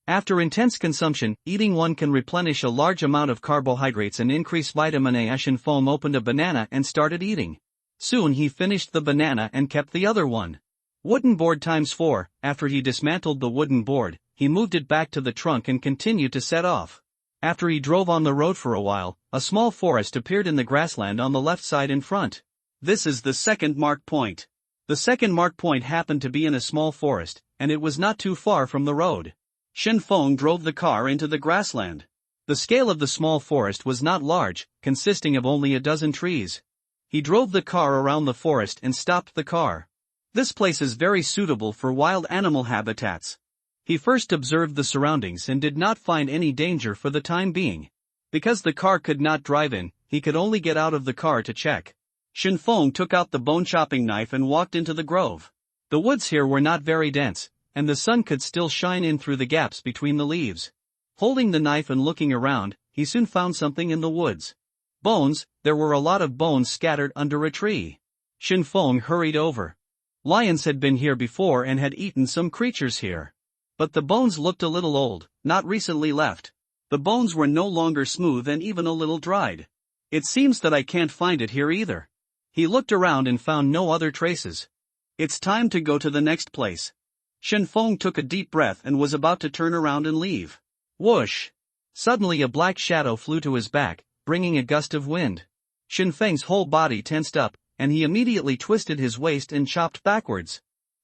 After intense consumption, eating one can replenish a large amount of carbohydrates and increase vitamin A. Shinfeng opened a banana and started eating. Soon he finished the banana and kept the other one. Wooden board ×4, after he dismantled the wooden board, he moved it back to the trunk and continued to set off. After he drove on the road for a while, a small forest appeared in the grassland on the left side in front. This is the second mark point. The second mark point happened to be in a small forest, and it was not too far from the road. Shinfeng drove the car into the grassland. The scale of the small forest was not large, consisting of only a dozen trees. He drove the car around the forest and stopped the car. This place is very suitable for wild animal habitats. He first observed the surroundings and did not find any danger for the time being. Because the car could not drive in, he could only get out of the car to check. Shinfeng took out the bone-chopping knife and walked into the grove. The woods here were not very dense, and the sun could still shine in through the gaps between the leaves. Holding the knife and looking around, he soon found something in the woods. Bones. There were a lot of bones scattered under a tree. Shinfeng hurried over. Lions had been here before and had eaten some creatures here. But the bones looked a little old, not recently left. The bones were no longer smooth and even a little dried. It seems that I can't find it here either. He looked around and found no other traces. It's time to go to the next place. Shinfeng took a deep breath and was about to turn around and leave. Whoosh! Suddenly a black shadow flew to his back, bringing a gust of wind. Shinfeng's whole body tensed up, and he immediately twisted his waist and chopped backwards.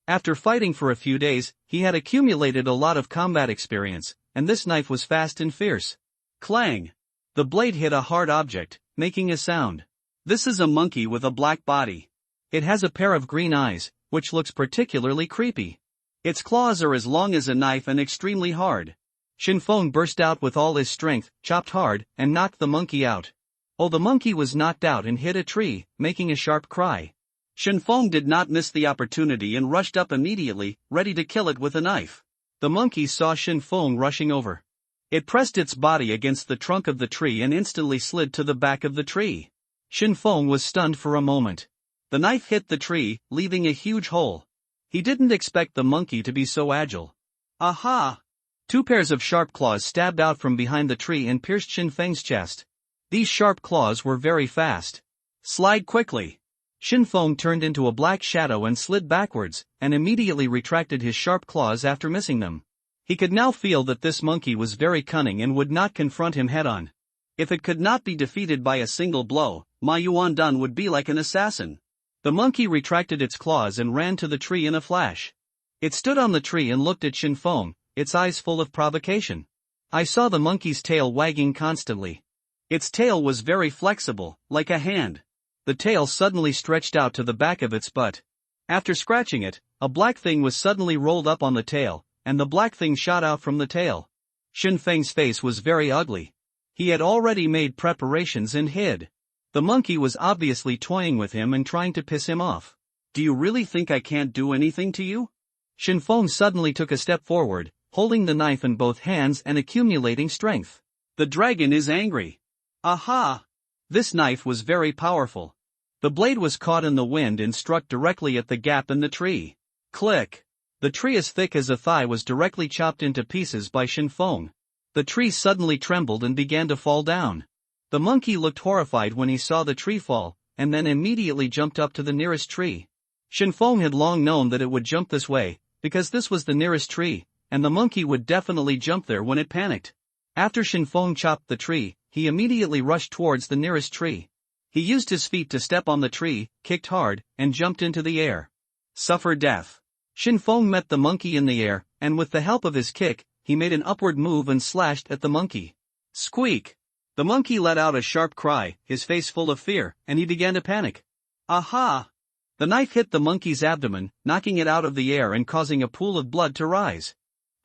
After fighting for a few days, he had accumulated a lot of combat experience, and this knife was fast and fierce. Clang! The blade hit a hard object, making a sound. This is a monkey with a black body. It has a pair of green eyes, which looks particularly creepy. Its claws are as long as a knife and extremely hard. Shinfeng burst out with all his strength, chopped hard, and knocked the monkey out. Oh, the monkey was knocked out and hit a tree, making a sharp cry. Shinfeng did not miss the opportunity and rushed up immediately, ready to kill it with a knife. The monkey saw Shinfeng rushing over. It pressed its body against the trunk of the tree and instantly slid to the back of the tree. Shinfeng was stunned for a moment. The knife hit the tree, leaving a huge hole. He didn't expect the monkey to be so agile. Aha! 2 pairs of sharp claws stabbed out from behind the tree and pierced Shinfeng's chest. These sharp claws were very fast. Slide quickly. Shinfeng turned into a black shadow and slid backwards, and immediately retracted his sharp claws after missing them. He could now feel that this monkey was very cunning and would not confront him head-on. If it could not be defeated by a single blow, Ma Yuan-dan would be like an assassin. The monkey retracted its claws and ran to the tree in a flash. It stood on the tree and looked at Shinfeng, its eyes full of provocation. I saw the monkey's tail wagging constantly. Its tail was very flexible, like a hand. The tail suddenly stretched out to the back of its butt. After scratching it, a black thing was suddenly rolled up on the tail, and the black thing shot out from the tail. Shin Feng's face was very ugly. He had already made preparations and hid. The monkey was obviously toying with him and trying to piss him off. Do you really think I can't do anything to you? Shin Feng suddenly took a step forward, holding the knife in both hands and accumulating strength. The dragon is angry. Aha! This knife was very powerful. The blade was caught in the wind and struck directly at the gap in the tree. Click! The tree as thick as a thigh was directly chopped into pieces by Shin Feng. The tree suddenly trembled and began to fall down. The monkey looked horrified when he saw the tree fall, and then immediately jumped up to the nearest tree. Shin Feng had long known that it would jump this way, because this was the nearest tree, and the monkey would definitely jump there when it panicked. After Shin Feng chopped the tree, he immediately rushed towards the nearest tree. He used his feet to step on the tree, kicked hard, and jumped into the air. Suffer death. Shin Feng met the monkey in the air, and with the help of his kick, he made an upward move and slashed at the monkey. Squeak! The monkey let out a sharp cry, his face full of fear, and he began to panic. Aha! The knife hit the monkey's abdomen, knocking it out of the air and causing a pool of blood to rise.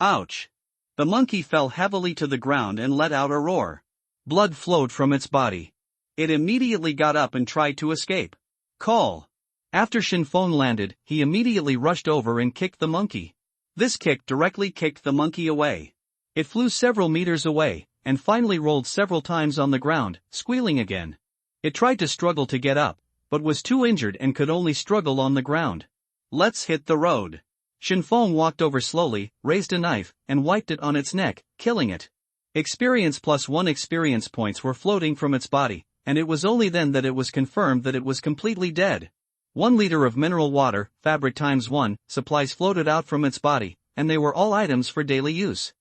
Ouch! The monkey fell heavily to the ground and let out a roar. Blood flowed from its body. It immediately got up and tried to escape. Call! After Shin Feng landed, he immediately rushed over and kicked the monkey. This kick directly kicked the monkey away. It flew several meters away, and finally rolled several times on the ground, squealing again. It tried to struggle to get up, but was too injured and could only struggle on the ground. Let's hit the road. Shin Feng walked over slowly, raised a knife, and wiped it on its neck, killing it. Experience plus 1 experience points were floating from its body, and it was only then that it was confirmed that it was completely dead. 1 liter of mineral water, fabric times 1, supplies floated out from its body, and they were all items for daily use.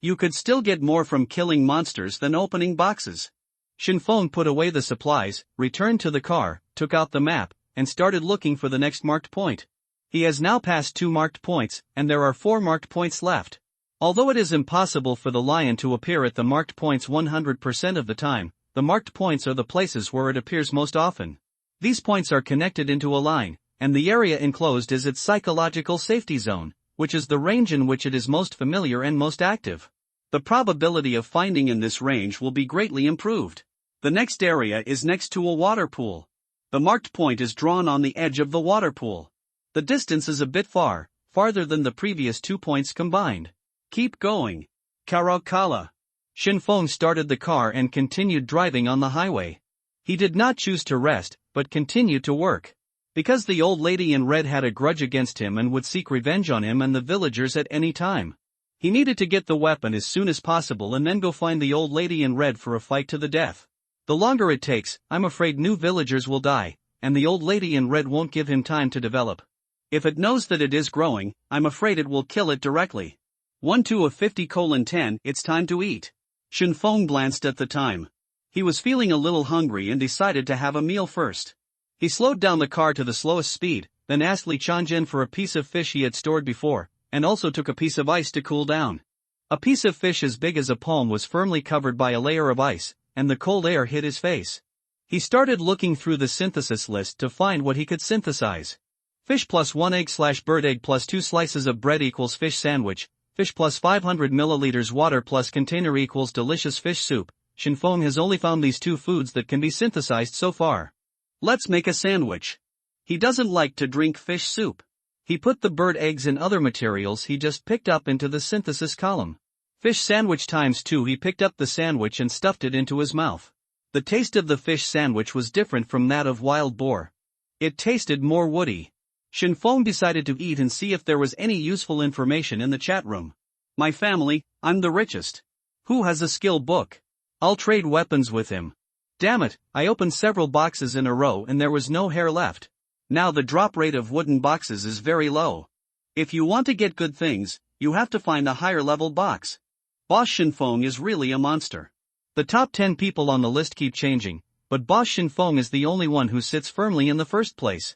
You could still get more from killing monsters than opening boxes. Shin Feng put away the supplies, returned to the car, took out the map, and started looking for the next marked point. He has now passed 2 marked points, and there are 4 marked points left. Although it is impossible for the lion to appear at the marked points 100% of the time, the marked points are the places where it appears most often. These points are connected into a line, and the area enclosed is its psychological safety zone, which is the range in which it is most familiar and most active. The probability of finding in this range will be greatly improved. The next area is next to a water pool. The marked point is drawn on the edge of the water pool. The distance is a bit farther than the previous 2 points combined. Keep going. Karakala. Shin Feng started the car and continued driving on the highway. He did not choose to rest, but continued to work. Because the old lady in red had a grudge against him and would seek revenge on him and the villagers at any time. He needed to get the weapon as soon as possible and then go find the old lady in red for a fight to the death. The longer it takes, I'm afraid new villagers will die, and the old lady in red won't give him time to develop. If it knows that it is growing, I'm afraid it will kill it directly. 1/2 of 50:10, it's time to eat. Shin Feng glanced at the time. He was feeling a little hungry and decided to have a meal first. He slowed down the car to the slowest speed, then asked Li Changjin for a piece of fish he had stored before, and also took a piece of ice to cool down. A piece of fish as big as a palm was firmly covered by a layer of ice, and the cold air hit his face. He started looking through the synthesis list to find what he could synthesize. Fish plus 1 egg/bird egg plus 2 slices of bread equals fish sandwich, fish plus 500 milliliters water plus container equals delicious fish soup. Shin Feng has only found these 2 foods that can be synthesized so far. Let's make a sandwich. He doesn't like to drink fish soup. He put the bird eggs and other materials he just picked up into the synthesis column. Fish sandwich times 2. He picked up the sandwich and stuffed it into his mouth. The taste of the fish sandwich was different from that of wild boar. It tasted more woody. Shin Feng decided to eat and see if there was any useful information in the chat room. My family, I'm the richest. Who has a skill book? I'll trade weapons with him. Damn it, I opened several boxes in a row and there was no hair left. Now the drop rate of wooden boxes is very low. If you want to get good things, you have to find a higher level box. Boss Shin Feng is really a monster. The top 10 people on the list keep changing, but Boss Shin Feng is the only one who sits firmly in the first place.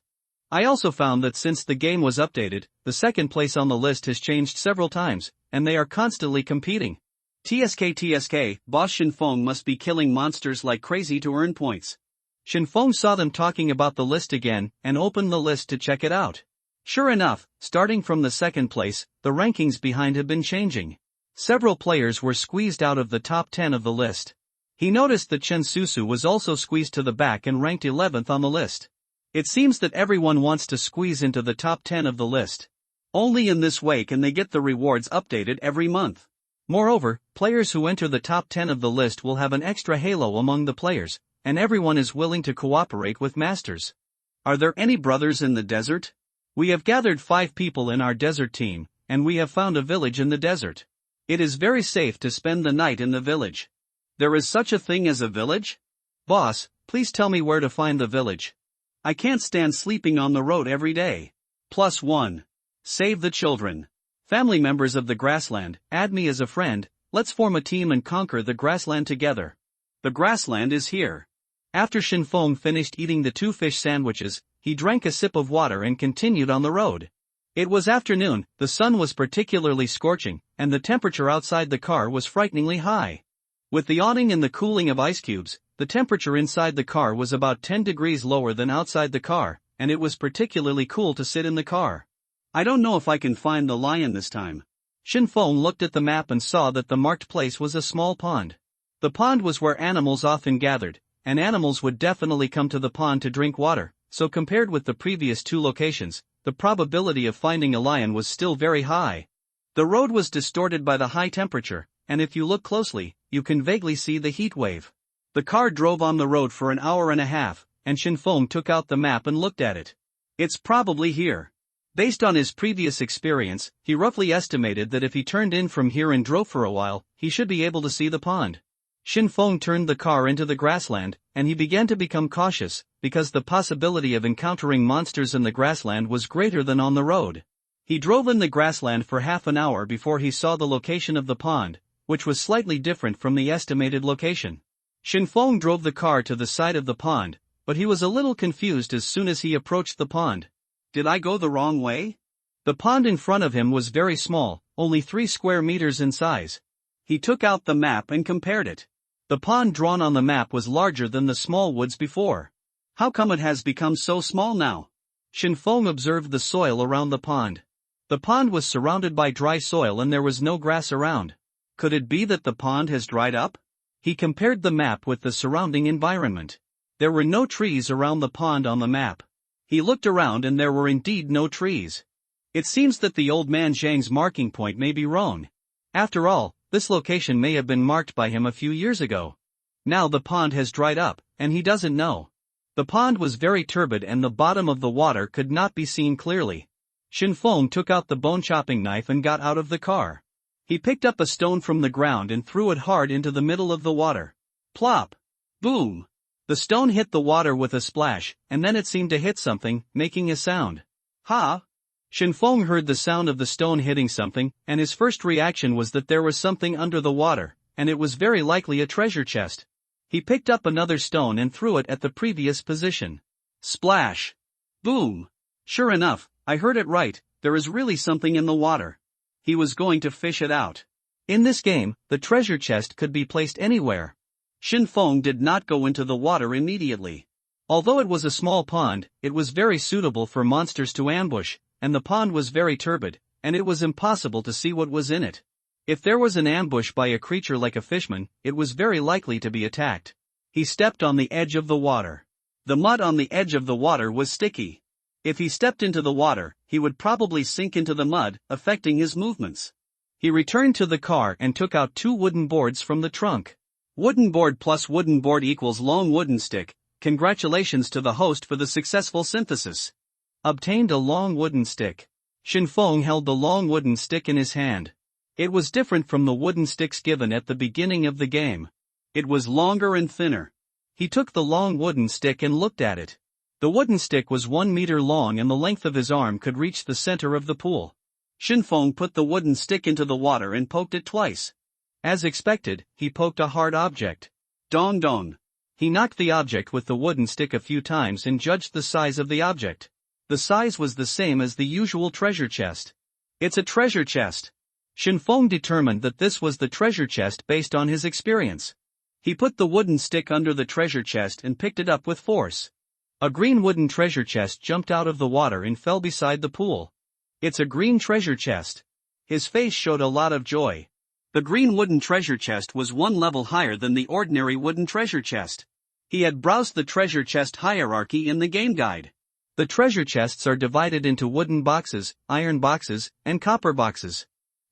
I also found that since the game was updated, the second place on the list has changed several times, and they are constantly competing. TSK, Boss Shinfeng must be killing monsters like crazy to earn points. Shinfeng saw them talking about the list again and opened the list to check it out. Sure enough, starting from the second place, the rankings behind had been changing. Several players were squeezed out of the top 10 of the list. He noticed that Chen Susu was also squeezed to the back and ranked 11th on the list. It seems that everyone wants to squeeze into the top 10 of the list. Only in this way can they get the rewards updated every month. Moreover, players who enter the top 10 of the list will have an extra halo among the players, and everyone is willing to cooperate with masters. Are there any brothers in the desert? We have gathered 5 people in our desert team, and we have found a village in the desert. It is very safe to spend the night in the village. There is such a thing as a village? Boss, please tell me where to find the village. I can't stand sleeping on the road every day. +1. Save the children. Family members of the grassland, add me as a friend, let's form a team and conquer the grassland together. The grassland is here. After Shinfeng finished eating the 2 fish sandwiches, he drank a sip of water and continued on the road. It was afternoon, the sun was particularly scorching, and the temperature outside the car was frighteningly high. With the awning and the cooling of ice cubes, the temperature inside the car was about 10 degrees lower than outside the car, and it was particularly cool to sit in the car. I don't know if I can find the lion this time. Shinfeng looked at the map and saw that the marked place was a small pond. The pond was where animals often gathered, and animals would definitely come to the pond to drink water, so compared with the previous 2 locations, the probability of finding a lion was still very high. The road was distorted by the high temperature, and if you look closely, you can vaguely see the heat wave. The car drove on the road for an hour and a half, and Shinfeng took out the map and looked at it. It's probably here. Based on his previous experience, he roughly estimated that if he turned in from here and drove for a while, he should be able to see the pond. Shinfeng turned the car into the grassland, and he began to become cautious, because the possibility of encountering monsters in the grassland was greater than on the road. He drove in the grassland for half an hour before he saw the location of the pond, which was slightly different from the estimated location. Shinfeng drove the car to the side of the pond, but he was a little confused as soon as he approached the pond. Did I go the wrong way? The pond in front of him was very small, only 3 square meters in size. He took out the map and compared it. The pond drawn on the map was larger than the small woods before. How come it has become so small now? Shinfeng observed the soil around the pond. The pond was surrounded by dry soil and there was no grass around. Could it be that the pond has dried up? He compared the map with the surrounding environment. There were no trees around the pond on the map. He looked around and there were indeed no trees. It seems that the old man Zhang's marking point may be wrong. After all, this location may have been marked by him a few years ago. Now the pond has dried up, and he doesn't know. The pond was very turbid and the bottom of the water could not be seen clearly. Shinfeng took out the bone-chopping knife and got out of the car. He picked up a stone from the ground and threw it hard into the middle of the water. Plop! Boom! The stone hit the water with a splash, and then it seemed to hit something, making a sound. Ha! Shinfeng heard the sound of the stone hitting something, and his first reaction was that there was something under the water, and it was very likely a treasure chest. He picked up another stone and threw it at the previous position. Splash! Boom! Sure enough, I heard it right, there is really something in the water. He was going to fish it out. In this game, the treasure chest could be placed anywhere. Shinfeng did not go into the water immediately. Although it was a small pond, it was very suitable for monsters to ambush, and the pond was very turbid, and it was impossible to see what was in it. If there was an ambush by a creature like a fishman, it was very likely to be attacked. He stepped on the edge of the water. The mud on the edge of the water was sticky. If he stepped into the water, he would probably sink into the mud, affecting his movements. He returned to the car and took out 2 wooden boards from the trunk. Wooden board plus wooden board equals long wooden stick. Congratulations to the host for the successful synthesis. Obtained a long wooden stick. Shinfeng held the long wooden stick in his hand. It was different from the wooden sticks given at the beginning of the game. It was longer and thinner. He took the long wooden stick and looked at it. The wooden stick was 1 meter long and the length of his arm could reach the center of the pool. Shinfeng put the wooden stick into the water and poked it twice. As expected, he poked a hard object. Dong dong. He knocked the object with the wooden stick a few times and judged the size of the object. The size was the same as the usual treasure chest. It's a treasure chest. Shinfeng determined that this was the treasure chest based on his experience. He put the wooden stick under the treasure chest and picked it up with force. A green wooden treasure chest jumped out of the water and fell beside the pool. "It's a green treasure chest." His face showed a lot of joy. The green wooden treasure chest was one level higher than the ordinary wooden treasure chest. He had browsed the treasure chest hierarchy in the game guide. The treasure chests are divided into wooden boxes, iron boxes, and copper boxes.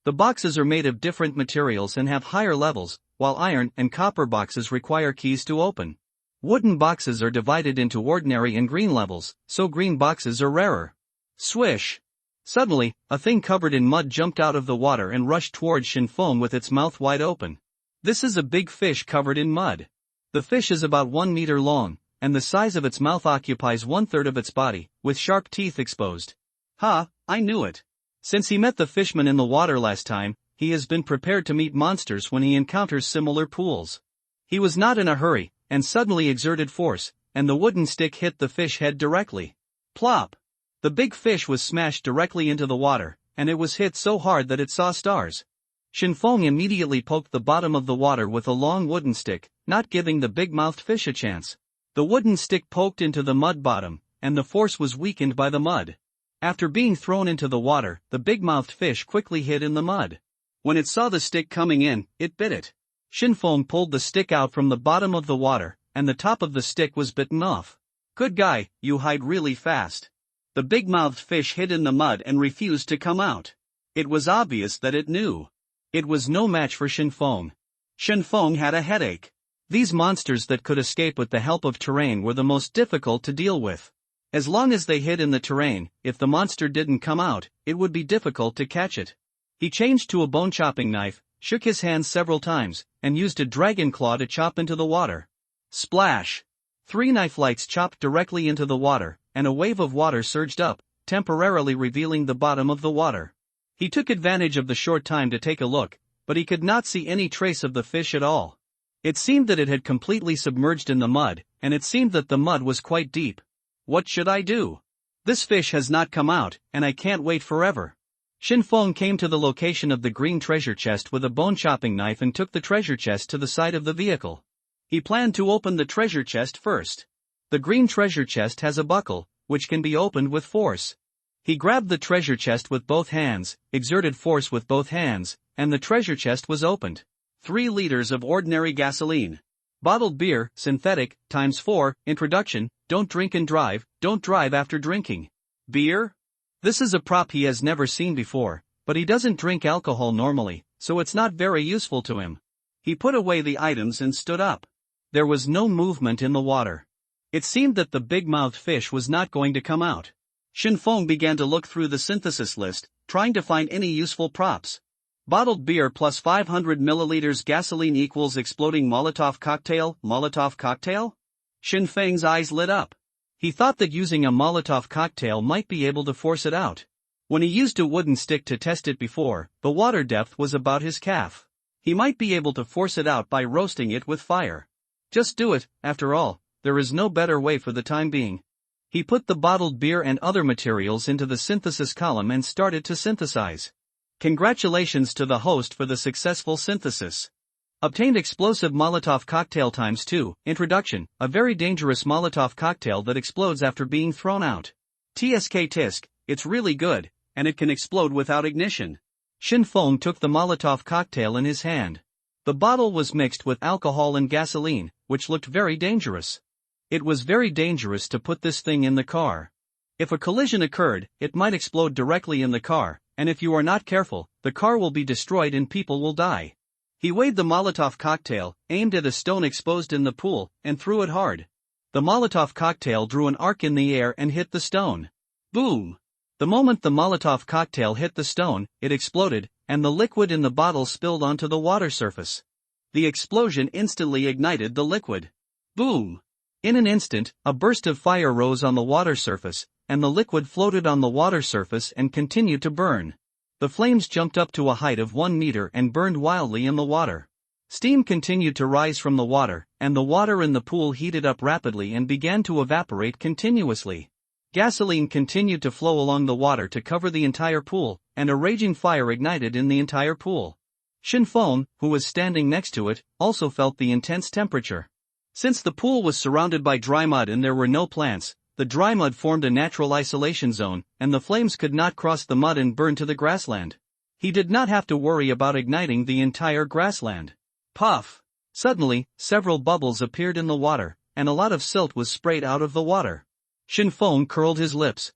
The boxes are made of different materials and have higher levels, while iron and copper boxes require keys to open. Wooden boxes are divided into ordinary and green levels, so green boxes are rarer. Swish! Suddenly, a thing covered in mud jumped out of the water and rushed towards Shinfeng with its mouth wide open. This is a big fish covered in mud. The fish is about 1 meter long, and the size of its mouth occupies 1/3 of its body, with sharp teeth exposed. Ha, I knew it. Since he met the fishman in the water last time, he has been prepared to meet monsters when he encounters similar pools. He was not in a hurry, and suddenly exerted force, and the wooden stick hit the fish head directly. Plop! The big fish was smashed directly into the water, and it was hit so hard that it saw stars. Shinfeng immediately poked the bottom of the water with a long wooden stick, not giving the big-mouthed fish a chance. The wooden stick poked into the mud bottom, and the force was weakened by the mud. After being thrown into the water, the big-mouthed fish quickly hid in the mud. When it saw the stick coming in, it bit it. Shinfeng pulled the stick out from the bottom of the water, and the top of the stick was bitten off. "Good guy, you hide really fast." The big-mouthed fish hid in the mud and refused to come out. It was obvious that it knew. It was no match for Shinfeng. Shinfeng had a headache. These monsters that could escape with the help of terrain were the most difficult to deal with. As long as they hid in the terrain, if the monster didn't come out, it would be difficult to catch it. He changed to a bone-chopping knife, shook his hands several times, and used a dragon claw to chop into the water. Splash! 3 knife lights chopped directly into the water, and a wave of water surged up, temporarily revealing the bottom of the water. He took advantage of the short time to take a look, but he could not see any trace of the fish at all. It seemed that it had completely submerged in the mud, and it seemed that the mud was quite deep. What should I do? This fish has not come out, and I can't wait forever. Shinfeng came to the location of the green treasure chest with a bone-chopping knife and took the treasure chest to the side of the vehicle. He planned to open the treasure chest first. The green treasure chest has a buckle, which can be opened with force. He grabbed the treasure chest with both hands, exerted force with both hands, and the treasure chest was opened. 3 liters of ordinary gasoline. Bottled beer, synthetic, ×4, introduction, don't drink and drive, don't drive after drinking. Beer? This is a prop he has never seen before, but he doesn't drink alcohol normally, so it's not very useful to him. He put away the items and stood up. There was no movement in the water. It seemed that the big-mouthed fish was not going to come out. Shinfeng began to look through the synthesis list, trying to find any useful props. Bottled beer plus 500 milliliters gasoline equals exploding Molotov cocktail, Molotov cocktail? Shinfeng's eyes lit up. He thought that using a Molotov cocktail might be able to force it out. When he used a wooden stick to test it before, the water depth was about his calf. He might be able to force it out by roasting it with fire. Just do it, after all, there is no better way for the time being. He put the bottled beer and other materials into the synthesis column and started to synthesize. Congratulations to the host for the successful synthesis. Obtained explosive Molotov cocktail ×2, introduction, a very dangerous Molotov cocktail that explodes after being thrown out. TSK tisk, it's really good, and it can explode without ignition. Shinfeng took the Molotov cocktail in his hand. The bottle was mixed with alcohol and gasoline, which looked very dangerous. It was very dangerous to put this thing in the car. If a collision occurred, it might explode directly in the car, and if you are not careful, the car will be destroyed and people will die. He weighed the Molotov cocktail, aimed at a stone exposed in the pool, and threw it hard. The Molotov cocktail drew an arc in the air and hit the stone. Boom! The moment the Molotov cocktail hit the stone, it exploded, and the liquid in the bottle spilled onto the water surface. The explosion instantly ignited the liquid. Boom! In an instant, a burst of fire rose on the water surface, and the liquid floated on the water surface and continued to burn. The flames jumped up to a height of 1 meter and burned wildly in the water. Steam continued to rise from the water, and the water in the pool heated up rapidly and began to evaporate continuously. Gasoline continued to flow along the water to cover the entire pool, and a raging fire ignited in the entire pool. Shinfeng, who was standing next to it, also felt the intense temperature. Since the pool was surrounded by dry mud and there were no plants, the dry mud formed a natural isolation zone, and the flames could not cross the mud and burn to the grassland. He did not have to worry about igniting the entire grassland. Puff! Suddenly, several bubbles appeared in the water, and a lot of silt was sprayed out of the water. Shinfeng curled his lips.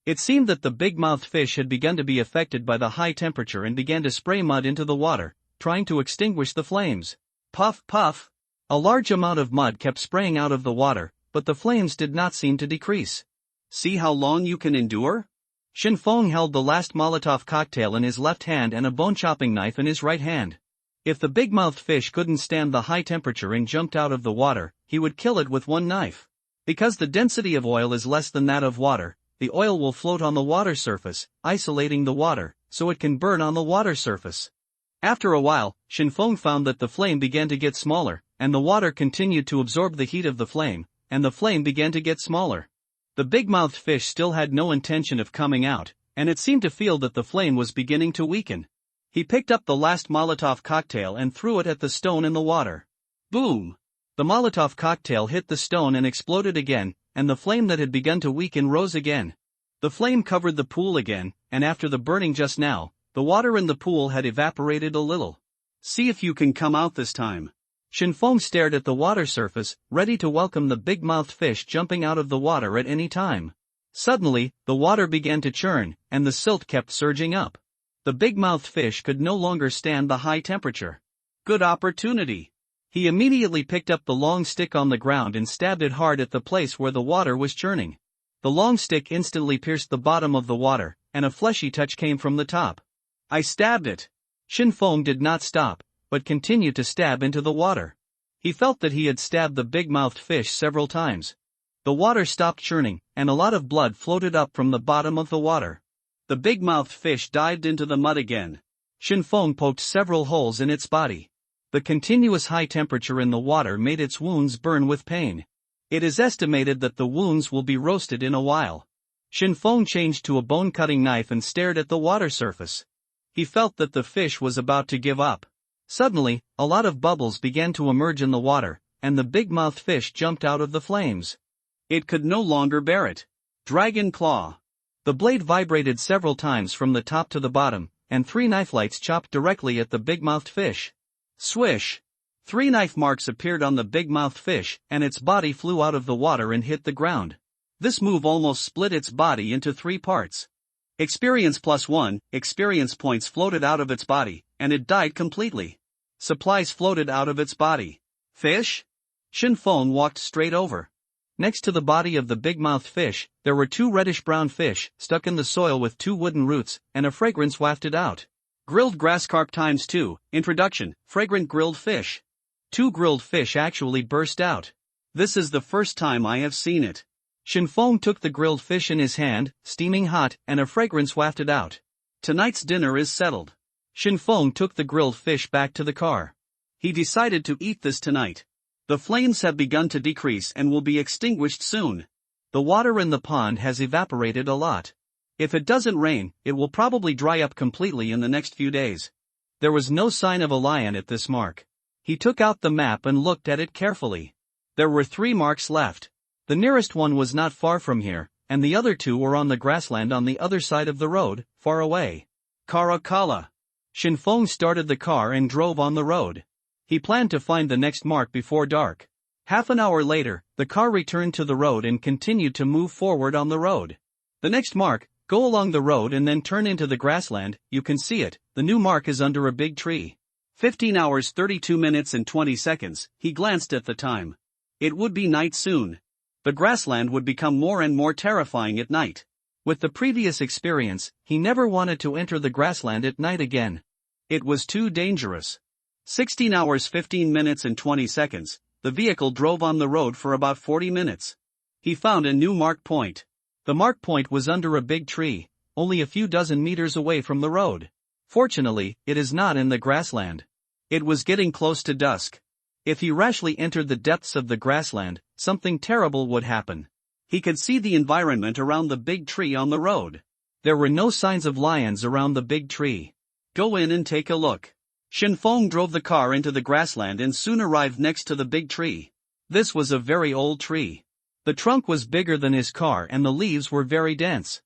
It seemed that the big-mouthed fish had begun to be affected by the high temperature and began to spray mud into the water, trying to extinguish the flames. Puff, puff! A large amount of mud kept spraying out of the water, but the flames did not seem to decrease. See how long you can endure? Shinfeng held the last Molotov cocktail in his left hand and a bone-chopping knife in his right hand. If the big-mouthed fish couldn't stand the high temperature and jumped out of the water, he would kill it with one knife. Because the density of oil is less than that of water, the oil will float on the water surface, isolating the water, so it can burn on the water surface. After a while, Shinfeng found that the flame began to get smaller, and the water continued to absorb the heat of the flame, and the flame began to get smaller. The big-mouthed fish still had no intention of coming out, and it seemed to feel that the flame was beginning to weaken. He picked up the last Molotov cocktail and threw it at the stone in the water. Boom! The Molotov cocktail hit the stone and exploded again, and the flame that had begun to weaken rose again. The flame covered the pool again, and after the burning just now, the water in the pool had evaporated a little. See if you can come out this time. Shinfeng stared at the water surface, ready to welcome the big-mouthed fish jumping out of the water at any time. Suddenly, the water began to churn, and the silt kept surging up. The big-mouthed fish could no longer stand the high temperature. Good opportunity. He immediately picked up the long stick on the ground and stabbed it hard at the place where the water was churning. The long stick instantly pierced the bottom of the water, and a fleshy touch came from the top. I stabbed it. Shinfeng did not stop, but continued to stab into the water. He felt that he had stabbed the big-mouthed fish several times. The water stopped churning, and a lot of blood floated up from the bottom of the water. The big-mouthed fish dived into the mud again. Shinfeng poked several holes in its body. The continuous high temperature in the water made its wounds burn with pain. It is estimated that the wounds will be roasted in a while. Shinfeng changed to a bone-cutting knife and stared at the water surface. He felt that the fish was about to give up. Suddenly, a lot of bubbles began to emerge in the water, and the big-mouthed fish jumped out of the flames. It could no longer bear it. Dragon Claw. The blade vibrated several times from the top to the bottom, and 3 knife lights chopped directly at the big-mouthed fish. Swish! 3 knife marks appeared on the big-mouthed fish, and its body flew out of the water and hit the ground. This move almost split its body into 3 parts. Experience +1, experience points floated out of its body, and it died completely. Supplies floated out of its body. Fish? Shinfeng walked straight over. Next to the body of the big-mouthed fish, there were 2 reddish-brown fish, stuck in the soil with 2 wooden roots, and a fragrance wafted out. Grilled grass carp ×2, introduction, fragrant grilled fish. 2 grilled fish actually burst out. This is the first time I have seen it. Shinfeng took the grilled fish in his hand, steaming hot, and a fragrance wafted out. Tonight's dinner is settled. Shinfeng took the grilled fish back to the car. He decided to eat this tonight. The flames have begun to decrease and will be extinguished soon. The water in the pond has evaporated a lot. If it doesn't rain, it will probably dry up completely in the next few days. There was no sign of a lion at this mark. He took out the map and looked at it carefully. There were 3 marks left. The nearest one was not far from here, and the other 2 were on the grassland on the other side of the road, far away. Karakala. Shinfeng started the car and drove on the road. He planned to find the next mark before dark. Half an hour later, the car returned to the road and continued to move forward on the road. The next mark, go along the road and then turn into the grassland, you can see it, the new mark is under a big tree. 15 hours 32 minutes and 20 seconds, he glanced at the time. It would be night soon. The grassland would become more and more terrifying at night. With the previous experience, he never wanted to enter the grassland at night again. It was too dangerous. 16 hours 15 minutes and 20 seconds, the vehicle drove on the road for about 40 minutes. He found a new mark point. The mark point was under a big tree, only a few dozen meters away from the road. Fortunately, it is not in the grassland. It was getting close to dusk. If he rashly entered the depths of the grassland, something terrible would happen. He could see the environment around the big tree on the road. There were no signs of lions around the big tree. Go in and take a look. Shenfeng drove the car into the grassland and soon arrived next to the big tree. This was a very old tree. The trunk was bigger than his car and the leaves were very dense.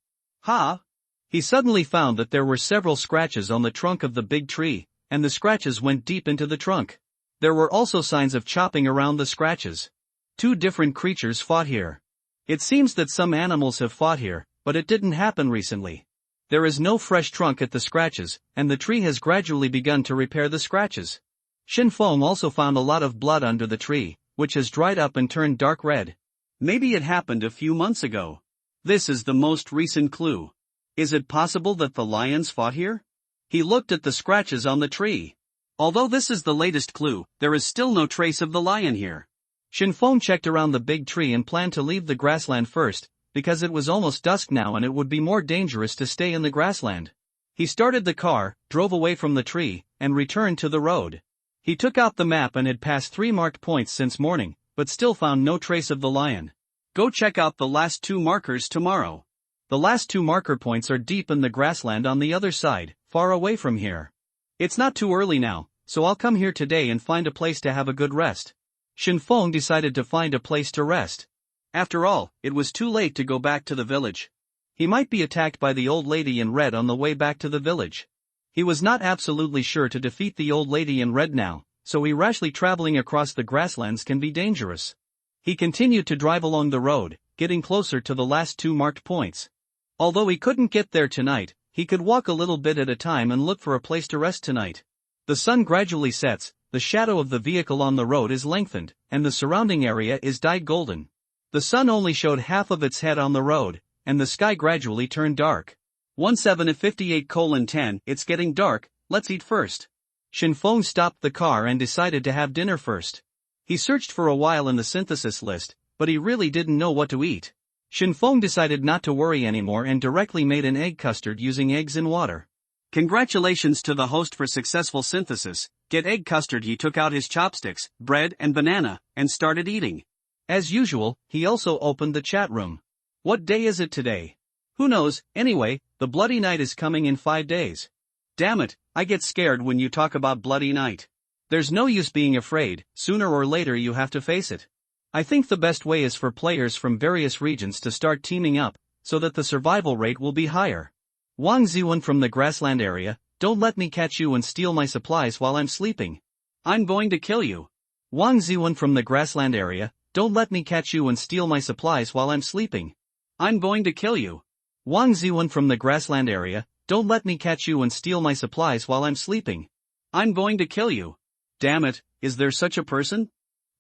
He suddenly found that there were several scratches on the trunk of the big tree, and the scratches went deep into the trunk. There were also signs of chopping around the scratches. Two different creatures fought here. It seems that some animals have fought here, but it didn't happen recently. There is no fresh trunk at the scratches, and the tree has gradually begun to repair the scratches. Shenfeng also found a lot of blood under the tree, which has dried up and turned dark red. Maybe it happened a few months ago. This is the most recent clue. Is it possible that the lions fought here? He looked at the scratches on the tree. Although this is the latest clue, there is still no trace of the lion here. Shenfeng checked around the big tree and planned to leave the grassland first, because it was almost dusk now and it would be more dangerous to stay in the grassland. He started the car, drove away from the tree, and returned to the road. He took out the map and had passed 3 marked points since morning, but still found no trace of the lion. Go check out the last 2 markers tomorrow. The last 2 marker points are deep in the grassland on the other side, far away from here. It's not too early now, so I'll come here today and find a place to have a good rest. Shenfeng decided to find a place to rest. After all, it was too late to go back to the village. He might be attacked by the old lady in red on the way back to the village. He was not absolutely sure to defeat the old lady in red now, so irrationally traveling across the grasslands can be dangerous. He continued to drive along the road, getting closer to the last 2 marked points. Although he couldn't get there tonight, he could walk a little bit at a time and look for a place to rest tonight. The sun gradually sets, the shadow of the vehicle on the road is lengthened, and the surrounding area is dyed golden. The sun only showed half of its head on the road, and the sky gradually turned dark. 17:58:10 It's getting dark, let's eat first. Shenfeng stopped the car and decided to have dinner first. He searched for a while in the synthesis list, but he really didn't know what to eat. Shenfeng decided not to worry anymore and directly made an egg custard using eggs and water. Congratulations to the host for successful synthesis. Get egg custard. He took out his chopsticks, bread and banana, and started eating. As usual, he also opened the chat room. What day is it today? Who knows, anyway, the bloody night is coming in 5 days. Damn it, I get scared when you talk about bloody night. There's no use being afraid, sooner or later you have to face it. I think the best way is for players from various regions to start teaming up, so that the survival rate will be higher. Wang Ziwen from the grassland area, don't let me catch you and steal my supplies while I'm sleeping. I'm going to kill you. Wang Ziwen from the grassland area, don't let me catch you and steal my supplies while I'm sleeping. I'm going to kill you. Wang Ziwen from the grassland area, don't let me catch you and steal my supplies while I'm sleeping. I'm going to kill you. Damn it, is there such a person?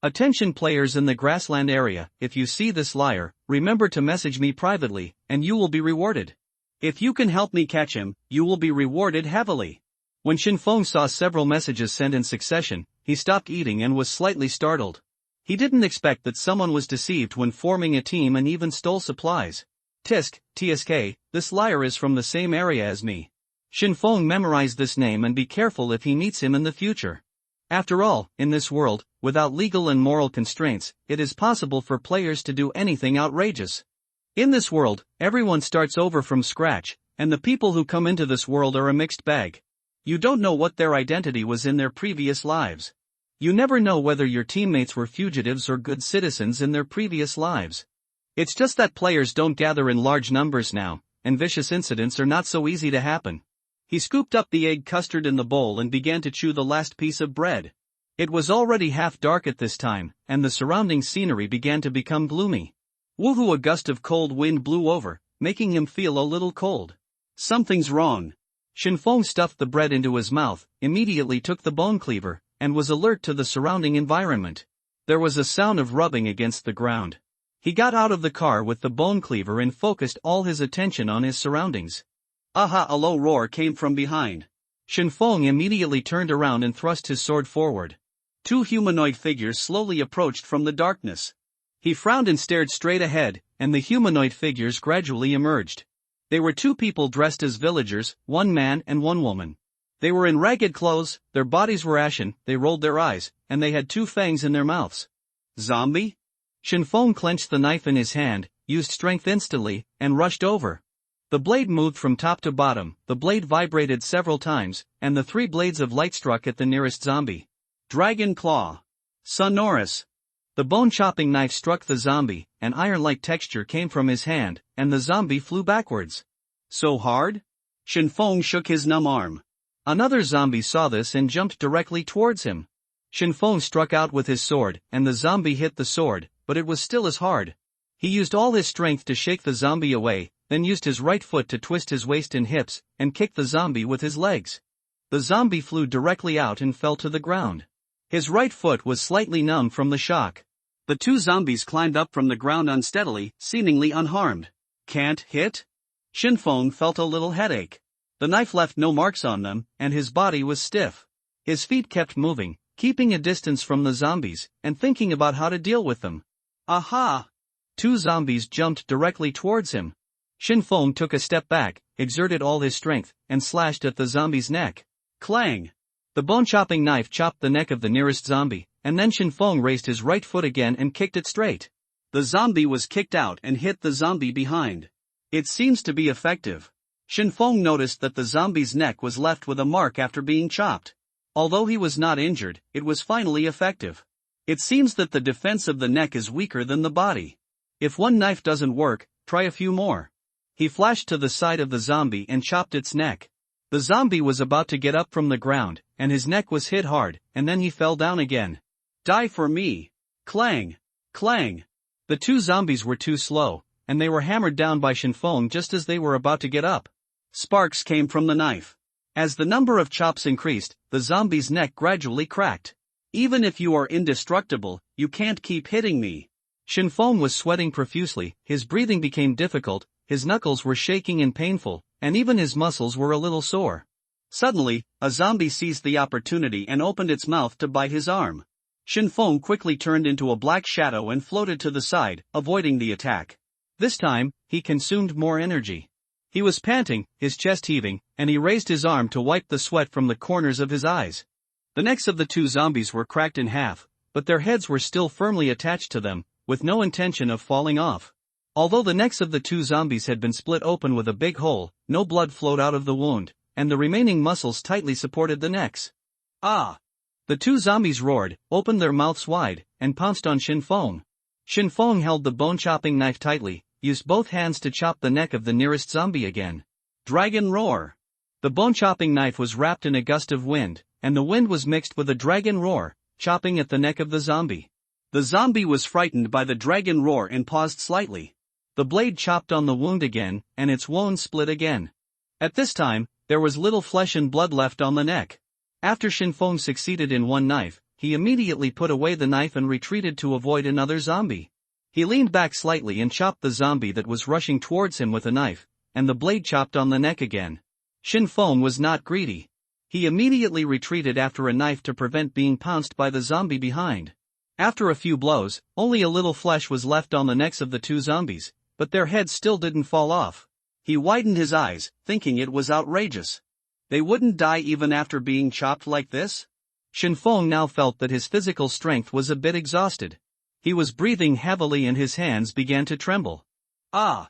Attention players in the grassland area, if you see this liar, remember to message me privately, and you will be rewarded. If you can help me catch him, you will be rewarded heavily. When Shenfeng saw several messages sent in succession, he stopped eating and was slightly startled. He didn't expect that someone was deceived when forming a team and even stole supplies. TSK, this liar is from the same area as me. Shenfeng memorized this name and be careful if he meets him in the future. After all, in this world, without legal and moral constraints, it is possible for players to do anything outrageous. In this world, everyone starts over from scratch, and the people who come into this world are a mixed bag. You don't know what their identity was in their previous lives. You never know whether your teammates were fugitives or good citizens in their previous lives. It's just that players don't gather in large numbers now, and vicious incidents are not so easy to happen. He scooped up the egg custard in the bowl and began to chew the last piece of bread. It was already half dark at this time, and the surrounding scenery began to become gloomy. Woohoo! A gust of cold wind blew over, making him feel a little cold. Something's wrong. Shenfeng stuffed the bread into his mouth, immediately took the bone cleaver, and was alert to the surrounding environment. There was a sound of rubbing against the ground. He got out of the car with the bone cleaver and focused all his attention on his surroundings. Aha! A low roar came from behind. Shenfeng immediately turned around and thrust his sword forward. 2 humanoid figures slowly approached from the darkness. He frowned and stared straight ahead, and the humanoid figures gradually emerged. They were 2 people dressed as villagers, 1 man and 1 woman. They were in ragged clothes, their bodies were ashen, they rolled their eyes, and they had 2 fangs in their mouths. Zombie? Shenfeng clenched the knife in his hand, used strength instantly, and rushed over. The blade moved from top to bottom, the blade vibrated several times, and the 3 blades of light struck at the nearest zombie. Dragon Claw. Sonorous. The bone-chopping knife struck the zombie, an iron-like texture came from his hand, and the zombie flew backwards. So hard? Shenfeng shook his numb arm. Another zombie saw this and jumped directly towards him. Shenfeng struck out with his sword, and the zombie hit the sword, but it was still as hard. He used all his strength to shake the zombie away, then used his right foot to twist his waist and hips, and kicked the zombie with his legs. The zombie flew directly out and fell to the ground. His right foot was slightly numb from the shock. The 2 zombies climbed up from the ground unsteadily, seemingly unharmed. Can't hit? Shenfeng felt a little headache. The knife left no marks on them, and his body was stiff. His feet kept moving, keeping a distance from the zombies, and thinking about how to deal with them. Aha! 2 zombies jumped directly towards him. Shenfeng took a step back, exerted all his strength, and slashed at the zombie's neck. Clang! The bone-chopping knife chopped the neck of the nearest zombie, and then Shenfeng raised his right foot again and kicked it straight. The zombie was kicked out and hit the zombie behind. It seems to be effective. Shenfeng noticed that the zombie's neck was left with a mark after being chopped. Although he was not injured, it was finally effective. It seems that the defense of the neck is weaker than the body. If one knife doesn't work, try a few more. He flashed to the side of the zombie and chopped its neck. The zombie was about to get up from the ground, and his neck was hit hard, and then he fell down again. Die for me! Clang! Clang! The 2 zombies were too slow, and they were hammered down by Shenfeng just as they were about to get up. Sparks came from the knife. As the number of chops increased, the zombie's neck gradually cracked. Even if you are indestructible, you can't keep hitting me. Shenfeng was sweating profusely, his breathing became difficult, his knuckles were shaking and painful, and even his muscles were a little sore. Suddenly, a zombie seized the opportunity and opened its mouth to bite his arm. Shenfeng quickly turned into a black shadow and floated to the side, avoiding the attack. This time, he consumed more energy. He was panting, his chest heaving, and he raised his arm to wipe the sweat from the corners of his eyes. The necks of the 2 zombies were cracked in half, but their heads were still firmly attached to them, with no intention of falling off. Although the necks of the 2 zombies had been split open with a big hole, no blood flowed out of the wound, and the remaining muscles tightly supported the necks. Ah! The 2 zombies roared, opened their mouths wide, and pounced on Shenfeng. Shenfeng held the bone-chopping knife tightly, used both hands to chop the neck of the nearest zombie again. Dragon roar! The bone-chopping knife was wrapped in a gust of wind, and the wind was mixed with a dragon roar, chopping at the neck of the zombie. The zombie was frightened by the dragon roar and paused slightly. The blade chopped on the wound again, and its wound split again. At this time, there was little flesh and blood left on the neck. After Shenfeng succeeded in one knife, he immediately put away the knife and retreated to avoid another zombie. He leaned back slightly and chopped the zombie that was rushing towards him with a knife, and the blade chopped on the neck again. Shenfeng was not greedy. He immediately retreated after a knife to prevent being pounced by the zombie behind. After a few blows, only a little flesh was left on the necks of the 2 zombies, but their heads still didn't fall off. He widened his eyes, thinking it was outrageous. They wouldn't die even after being chopped like this? Shenfeng now felt that his physical strength was a bit exhausted. He was breathing heavily and his hands began to tremble. Ah!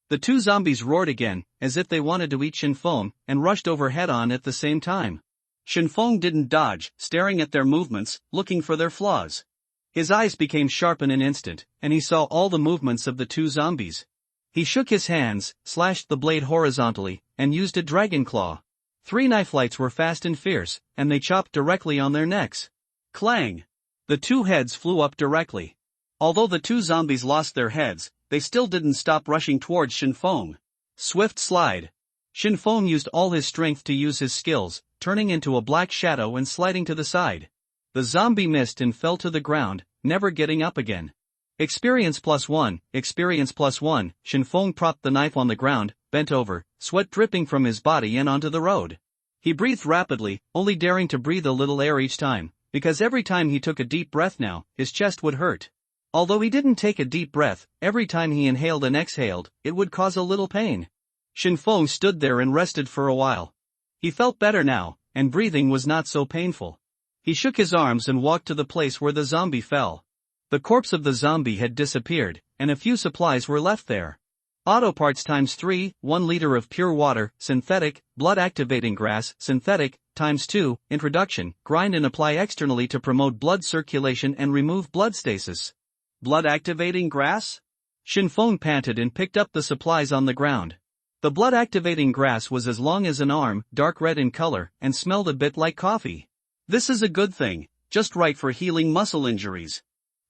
The 2 zombies roared again, as if they wanted to eat Shenfeng, and rushed over head-on at the same time. Shenfeng didn't dodge, staring at their movements, looking for their flaws. His eyes became sharp in an instant, and he saw all the movements of the 2 zombies. He shook his hands, slashed the blade horizontally, and used a dragon claw. 3 knife lights were fast and fierce, and they chopped directly on their necks. Clang! The 2 heads flew up directly. Although the 2 zombies lost their heads, they still didn't stop rushing towards Shenfeng. Swift slide. Shenfeng used all his strength to use his skills, turning into a black shadow and sliding to the side. The zombie missed and fell to the ground, never getting up again. Experience +1, experience +1, Shenfeng propped the knife on the ground, bent over, sweat dripping from his body and onto the road. He breathed rapidly, only daring to breathe a little air each time, because every time he took a deep breath now, his chest would hurt. Although he didn't take a deep breath, every time he inhaled and exhaled, it would cause a little pain. Shenfeng stood there and rested for a while. He felt better now, and breathing was not so painful. He shook his arms and walked to the place where the zombie fell. The corpse of the zombie had disappeared, and a few supplies were left there. Auto parts times 3, 1 liter of pure water, synthetic, blood activating grass, synthetic, times 2, introduction, grind and apply externally to promote blood circulation and remove blood stasis. Blood activating grass? Shinfeng panted and picked up the supplies on the ground. The blood activating grass was as long as an arm, dark red in color, and smelled a bit like coffee. This is a good thing, just right for healing muscle injuries.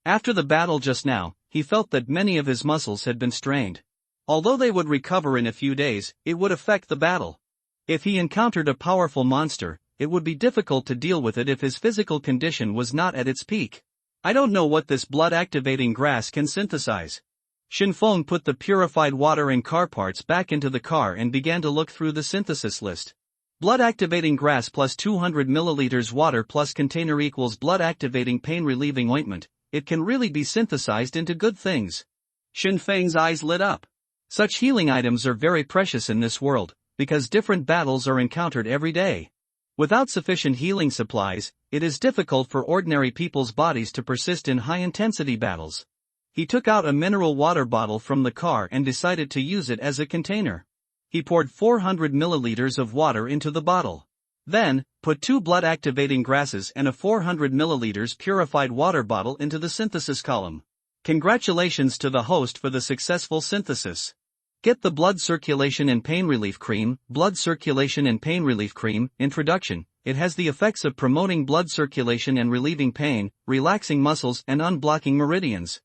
After the battle just now, he felt that many of his muscles had been strained. Although they would recover in a few days, it would affect the battle. If he encountered a powerful monster, it would be difficult to deal with it if his physical condition was not at its peak. I don't know what this blood-activating grass can synthesize. Shinfeng put the purified water and car parts back into the car and began to look through the synthesis list. Blood-activating grass plus 200 milliliters water plus container equals blood-activating pain-relieving ointment. It can really be synthesized into good things. Shinfeng's eyes lit up. Such healing items are very precious in this world, because different battles are encountered every day. Without sufficient healing supplies, it is difficult for ordinary people's bodies to persist in high-intensity battles. He took out a mineral water bottle from the car and decided to use it as a container. He poured 400 milliliters of water into the bottle. Then, put 2 blood-activating grasses and a 400 milliliters purified water bottle into the synthesis column. Congratulations to the host for the successful synthesis. Get the blood circulation and pain relief cream. Blood circulation and pain relief cream. Introduction. It has the effects of promoting blood circulation and relieving pain, relaxing muscles and unblocking meridians.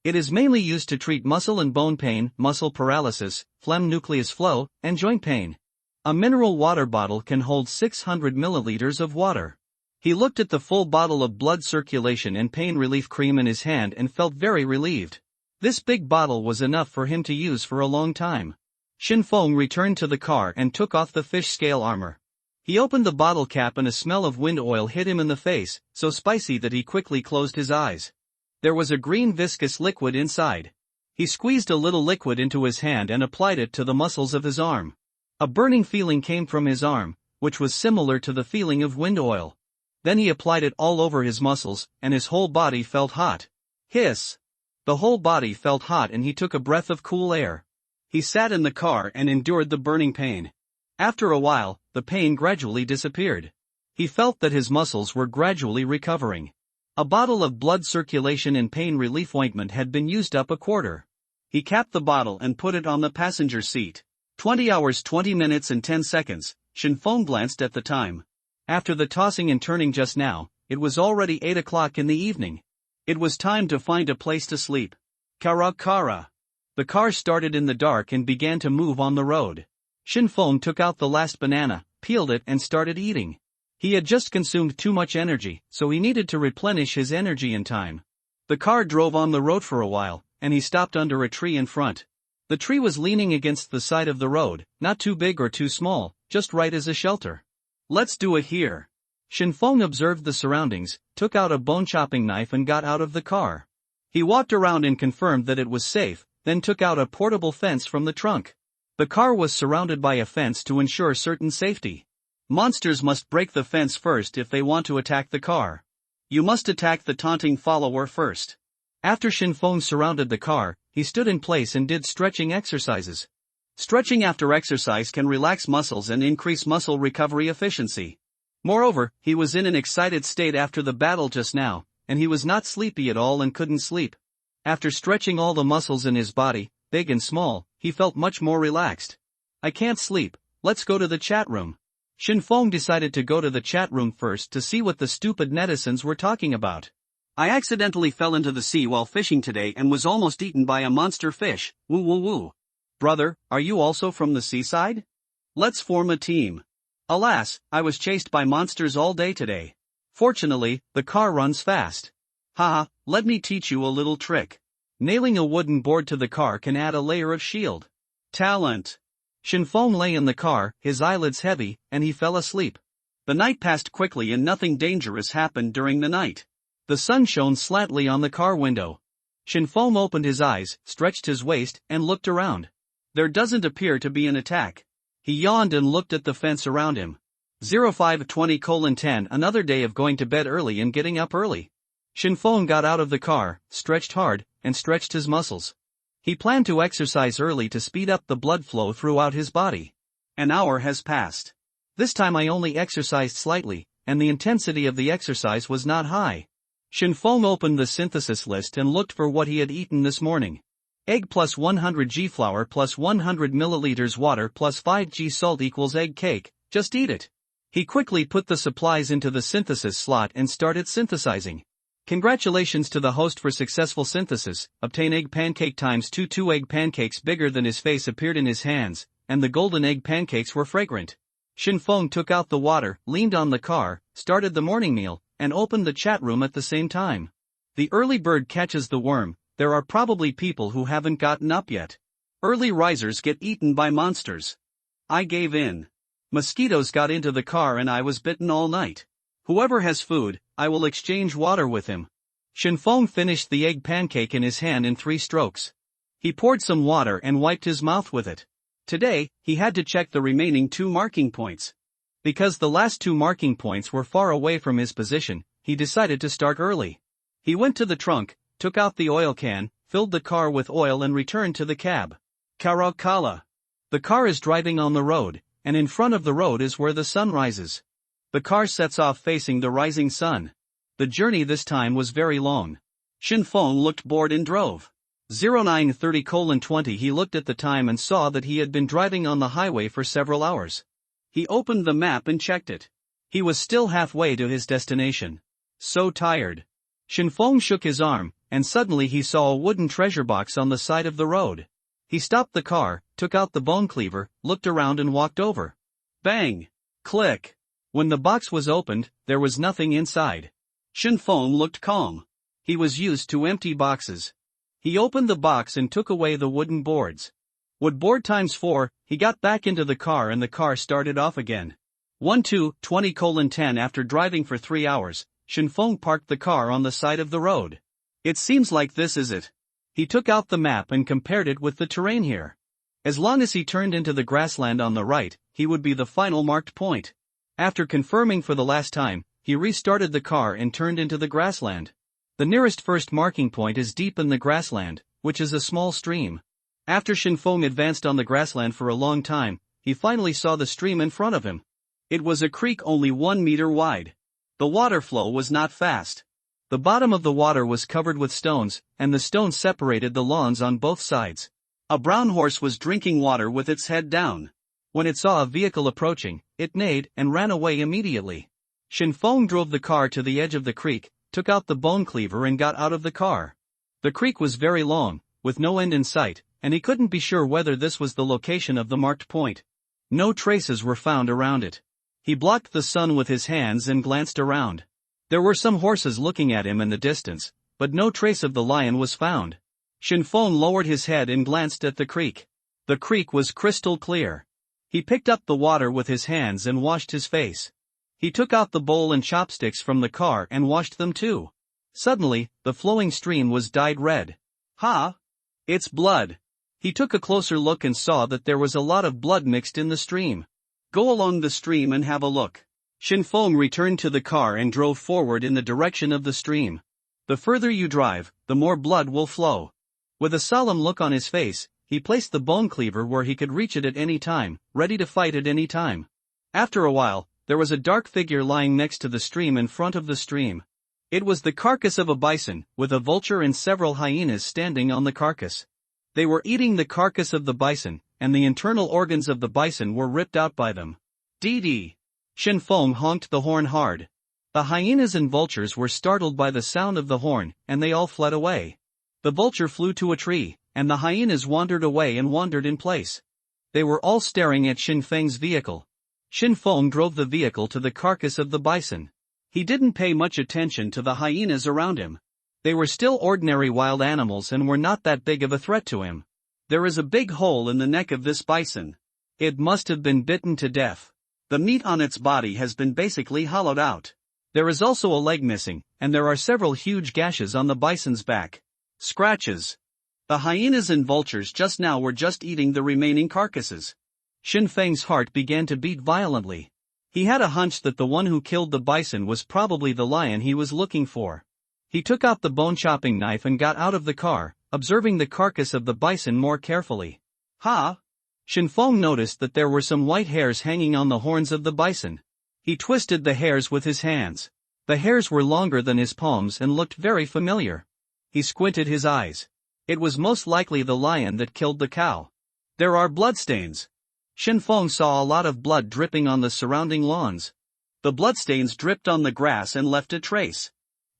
It is mainly used to treat muscle and bone pain, muscle paralysis, phlegm nucleus flow, and joint pain. A mineral water bottle can hold 600 milliliters of water. He looked at the full bottle of blood circulation and pain relief cream in his hand and felt very relieved. This big bottle was enough for him to use for a long time. Shinfeng returned to the car and took off the fish scale armor. He opened the bottle cap and a smell of wind oil hit him in the face, so spicy that he quickly closed his eyes. There was a green viscous liquid inside. He squeezed a little liquid into his hand and applied it to the muscles of his arm. A burning feeling came from his arm, which was similar to the feeling of wind oil. Then he applied it all over his muscles, and his whole body felt hot. Hiss! The whole body felt hot and he took a breath of cool air. He sat in the car and endured the burning pain. After a while, the pain gradually disappeared. He felt that his muscles were gradually recovering. A bottle of blood circulation and pain relief ointment had been used up a quarter. He capped the bottle and put it on the passenger seat. 20 hours 20 minutes and 10 seconds, Shinfeng glanced at the time. After the tossing and turning just now, it was already 8 o'clock in the evening. It was time to find a place to sleep. Kara. The car started in the dark and began to move on the road. Shinfeng took out the last banana, peeled it and started eating. He had just consumed too much energy, so he needed to replenish his energy in time. The car drove on the road for a while, and he stopped under a tree in front. The tree was leaning against the side of the road, not too big or too small, just right as a shelter. Let's do it here. Shinfeng observed the surroundings, took out a bone-chopping knife and got out of the car. He walked around and confirmed that it was safe, then took out a portable fence from the trunk. The car was surrounded by a fence to ensure certain safety. Monsters must break the fence first if they want to attack the car. You must attack the taunting follower first. After Shinfeng surrounded the car, he stood in place and did stretching exercises. Stretching after exercise can relax muscles and increase muscle recovery efficiency. Moreover, he was in an excited state after the battle just now, and he was not sleepy at all and couldn't sleep. After stretching all the muscles in his body, big and small, he felt much more relaxed. I can't sleep, let's go to the chat room. Shinfeng decided to go to the chat room first to see what the stupid netizens were talking about. I accidentally fell into the sea while fishing today and was almost eaten by a monster fish, woo woo woo. Brother, are you also from the seaside? Let's form a team. Alas, I was chased by monsters all day today. Fortunately, the car runs fast. Haha, let me teach you a little trick. Nailing a wooden board to the car can add a layer of shield. Talent. Shinfeng lay in the car, his eyelids heavy, and he fell asleep. The night passed quickly and nothing dangerous happened during the night. The sun shone slantingly on the car window. Shinfeng opened his eyes, stretched his waist, and looked around. There doesn't appear to be an attack. He yawned and looked at the fence around him. 0520:10 Another day of going to bed early and getting up early. Shinfeng got out of the car, stretched hard, and stretched his muscles. He planned to exercise early to speed up the blood flow throughout his body. An hour has passed. This time I only exercised slightly, and the intensity of the exercise was not high. Shinfeng opened the synthesis list and looked for what he had eaten this morning. Egg plus 100 g flour plus 100 milliliters water plus 5 g salt equals egg cake, just eat it. He quickly put the supplies into the synthesis slot and started synthesizing. Congratulations to the host for successful synthesis. Obtain egg pancake times 2. 2 egg pancakes bigger than his face appeared in his hands, and the golden egg pancakes were fragrant. Shinfeng took out the water, leaned on the car, started the morning meal, and opened the chat room at the same time. The early bird catches the worm. There are probably people who haven't gotten up yet. Early risers get eaten by monsters. I gave in. Mosquitoes got into the car and I was bitten all night. Whoever has food, I will exchange water with him. Shinfeng finished the egg pancake in his hand in 3 strokes. He poured some water and wiped his mouth with it. Today, he had to check the remaining 2 marking points. Because the last 2 marking points were far away from his position, he decided to start early. He went to the trunk, took out the oil can, filled the car with oil and returned to the cab. Karakala. The car is driving on the road, and in front of the road is where the sun rises. The car sets off facing the rising sun. The journey this time was very long. Shinfeng looked bored and drove. 0930:20 He looked at the time and saw that he had been driving on the highway for several hours. He opened the map and checked it. He was still halfway to his destination. So tired. Shinfeng shook his arm, and suddenly he saw a wooden treasure box on the side of the road. He stopped the car, took out the bone cleaver, looked around and walked over. Bang! Click! When the box was opened, there was nothing inside. Shinfeng looked calm. He was used to empty boxes. He opened the box and took away the wooden boards. Wood board times 4, he got back into the car and the car started off again. 12:20:10 After driving for 3 hours, Shinfeng parked the car on the side of the road. It seems like this is it. He took out the map and compared it with the terrain here. As long as he turned into the grassland on the right, he would be the final marked point. After confirming for the last time, he restarted the car and turned into the grassland. The nearest first marking point is deep in the grassland, which is a small stream. After Shinfeng advanced on the grassland for a long time, he finally saw the stream in front of him. It was a creek only 1 meter wide. The water flow was not fast. The bottom of the water was covered with stones, and the stones separated the lawns on both sides. A brown horse was drinking water with its head down. When it saw a vehicle approaching, it neighed and ran away immediately. Shinfeng drove the car to the edge of the creek, took out the bone cleaver and got out of the car. The creek was very long, with no end in sight, and he couldn't be sure whether this was the location of the marked point. No traces were found around it. He blocked the sun with his hands and glanced around. There were some horses looking at him in the distance, but no trace of the lion was found. Shinfeng lowered his head and glanced at the creek. The creek was crystal clear. He picked up the water with his hands and washed his face. He took out the bowl and chopsticks from the car and washed them too. Suddenly, the flowing stream was dyed red. Ha! It's blood. He took a closer look and saw that there was a lot of blood mixed in the stream. Go along the stream and have a look. Shinfeng returned to the car and drove forward in the direction of the stream. The further you drive, the more blood will flow. With a solemn look on his face, he placed the bone cleaver where he could reach it at any time, ready to fight at any time. After a while, there was a dark figure lying next to the stream in front of the stream. It was the carcass of a bison, with a vulture and several hyenas standing on the carcass. They were eating the carcass of the bison, and the internal organs of the bison were ripped out by them. Dee. Shinfeng honked the horn hard. The hyenas and vultures were startled by the sound of the horn, and they all fled away. The vulture flew to a tree, and the hyenas wandered away and wandered in place. They were all staring at Shinfeng's vehicle. Shinfeng drove the vehicle to the carcass of the bison. He didn't pay much attention to the hyenas around him. They were still ordinary wild animals and were not that big of a threat to him. There is a big hole in the neck of this bison. It must have been bitten to death. The meat on its body has been basically hollowed out. There is also a leg missing, and there are several huge gashes on the bison's back. Scratches. The hyenas and vultures just now were just eating the remaining carcasses. Shinfeng's heart began to beat violently. He had a hunch that the one who killed the bison was probably the lion he was looking for. He took out the bone-chopping knife and got out of the car, observing the carcass of the bison more carefully. Ha! Shinfeng noticed that there were some white hairs hanging on the horns of the bison. He twisted the hairs with his hands. The hairs were longer than his palms and looked very familiar. He squinted his eyes. It was most likely the lion that killed the cow. There are bloodstains. Shinfeng saw a lot of blood dripping on the surrounding lawns. The bloodstains dripped on the grass and left a trace.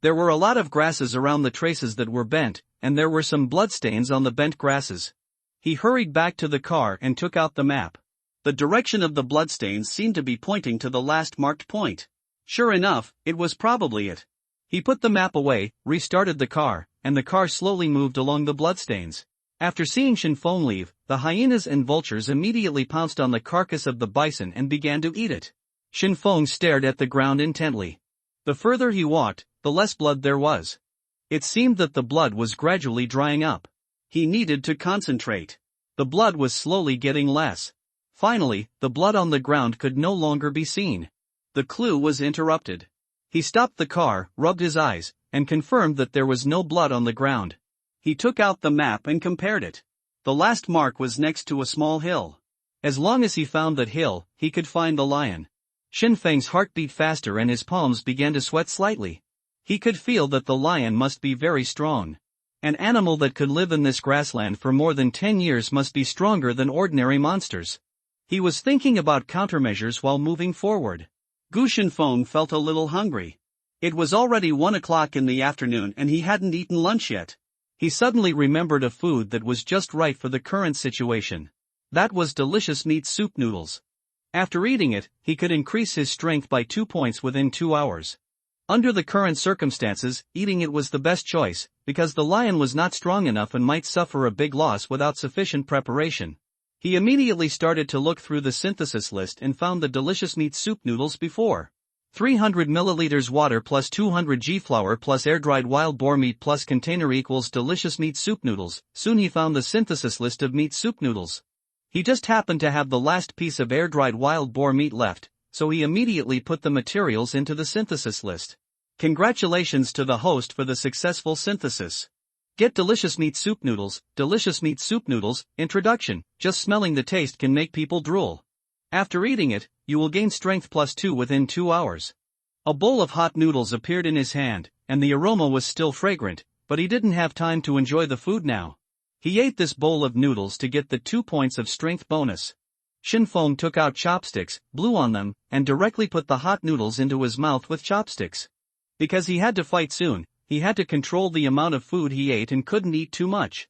There were a lot of grasses around the traces that were bent, and there were some bloodstains on the bent grasses. He hurried back to the car and took out the map. The direction of the bloodstains seemed to be pointing to the last marked point. Sure enough, it was probably it. He put the map away, restarted the car, and the car slowly moved along the bloodstains. After seeing Shinfeng leave, the hyenas and vultures immediately pounced on the carcass of the bison and began to eat it. Shinfeng stared at the ground intently. The further he walked, the less blood there was. It seemed that the blood was gradually drying up. He needed to concentrate. The blood was slowly getting less. Finally, the blood on the ground could no longer be seen. The clue was interrupted. He stopped the car, rubbed his eyes, and confirmed that there was no blood on the ground. He took out the map and compared it. The last mark was next to a small hill. As long as he found that hill, he could find the lion. Shinfeng's heart beat faster and his palms began to sweat slightly. He could feel that the lion must be very strong. An animal that could live in this grassland for more than 10 years must be stronger than ordinary monsters. He was thinking about countermeasures while moving forward. Gu Shinfeng felt a little hungry. It was already 1 o'clock in the afternoon and he hadn't eaten lunch yet. He suddenly remembered a food that was just right for the current situation. That was delicious meat soup noodles. After eating it, he could increase his strength by 2 points within 2 hours. Under the current circumstances, eating it was the best choice, because the lion was not strong enough and might suffer a big loss without sufficient preparation. He immediately started to look through the synthesis list and found the delicious meat soup noodles before. 300 milliliters water plus 200 g flour plus air-dried wild boar meat plus container equals delicious meat soup noodles. Soon he found the synthesis list of meat soup noodles. He just happened to have the last piece of air-dried wild boar meat left, so he immediately put the materials into the synthesis list. Congratulations to the host for the successful synthesis. Get delicious meat soup noodles. Introduction. Just smelling the taste can make people drool. After eating it, you will gain strength +2 within 2 hours. A bowl of hot noodles appeared in his hand, and the aroma was still fragrant, but he didn't have time to enjoy the food now. He ate this bowl of noodles to get the 2 points of strength bonus. Shinfeng took out chopsticks, blew on them, and directly put the hot noodles into his mouth with chopsticks. Because he had to fight soon, he had to control the amount of food he ate and couldn't eat too much.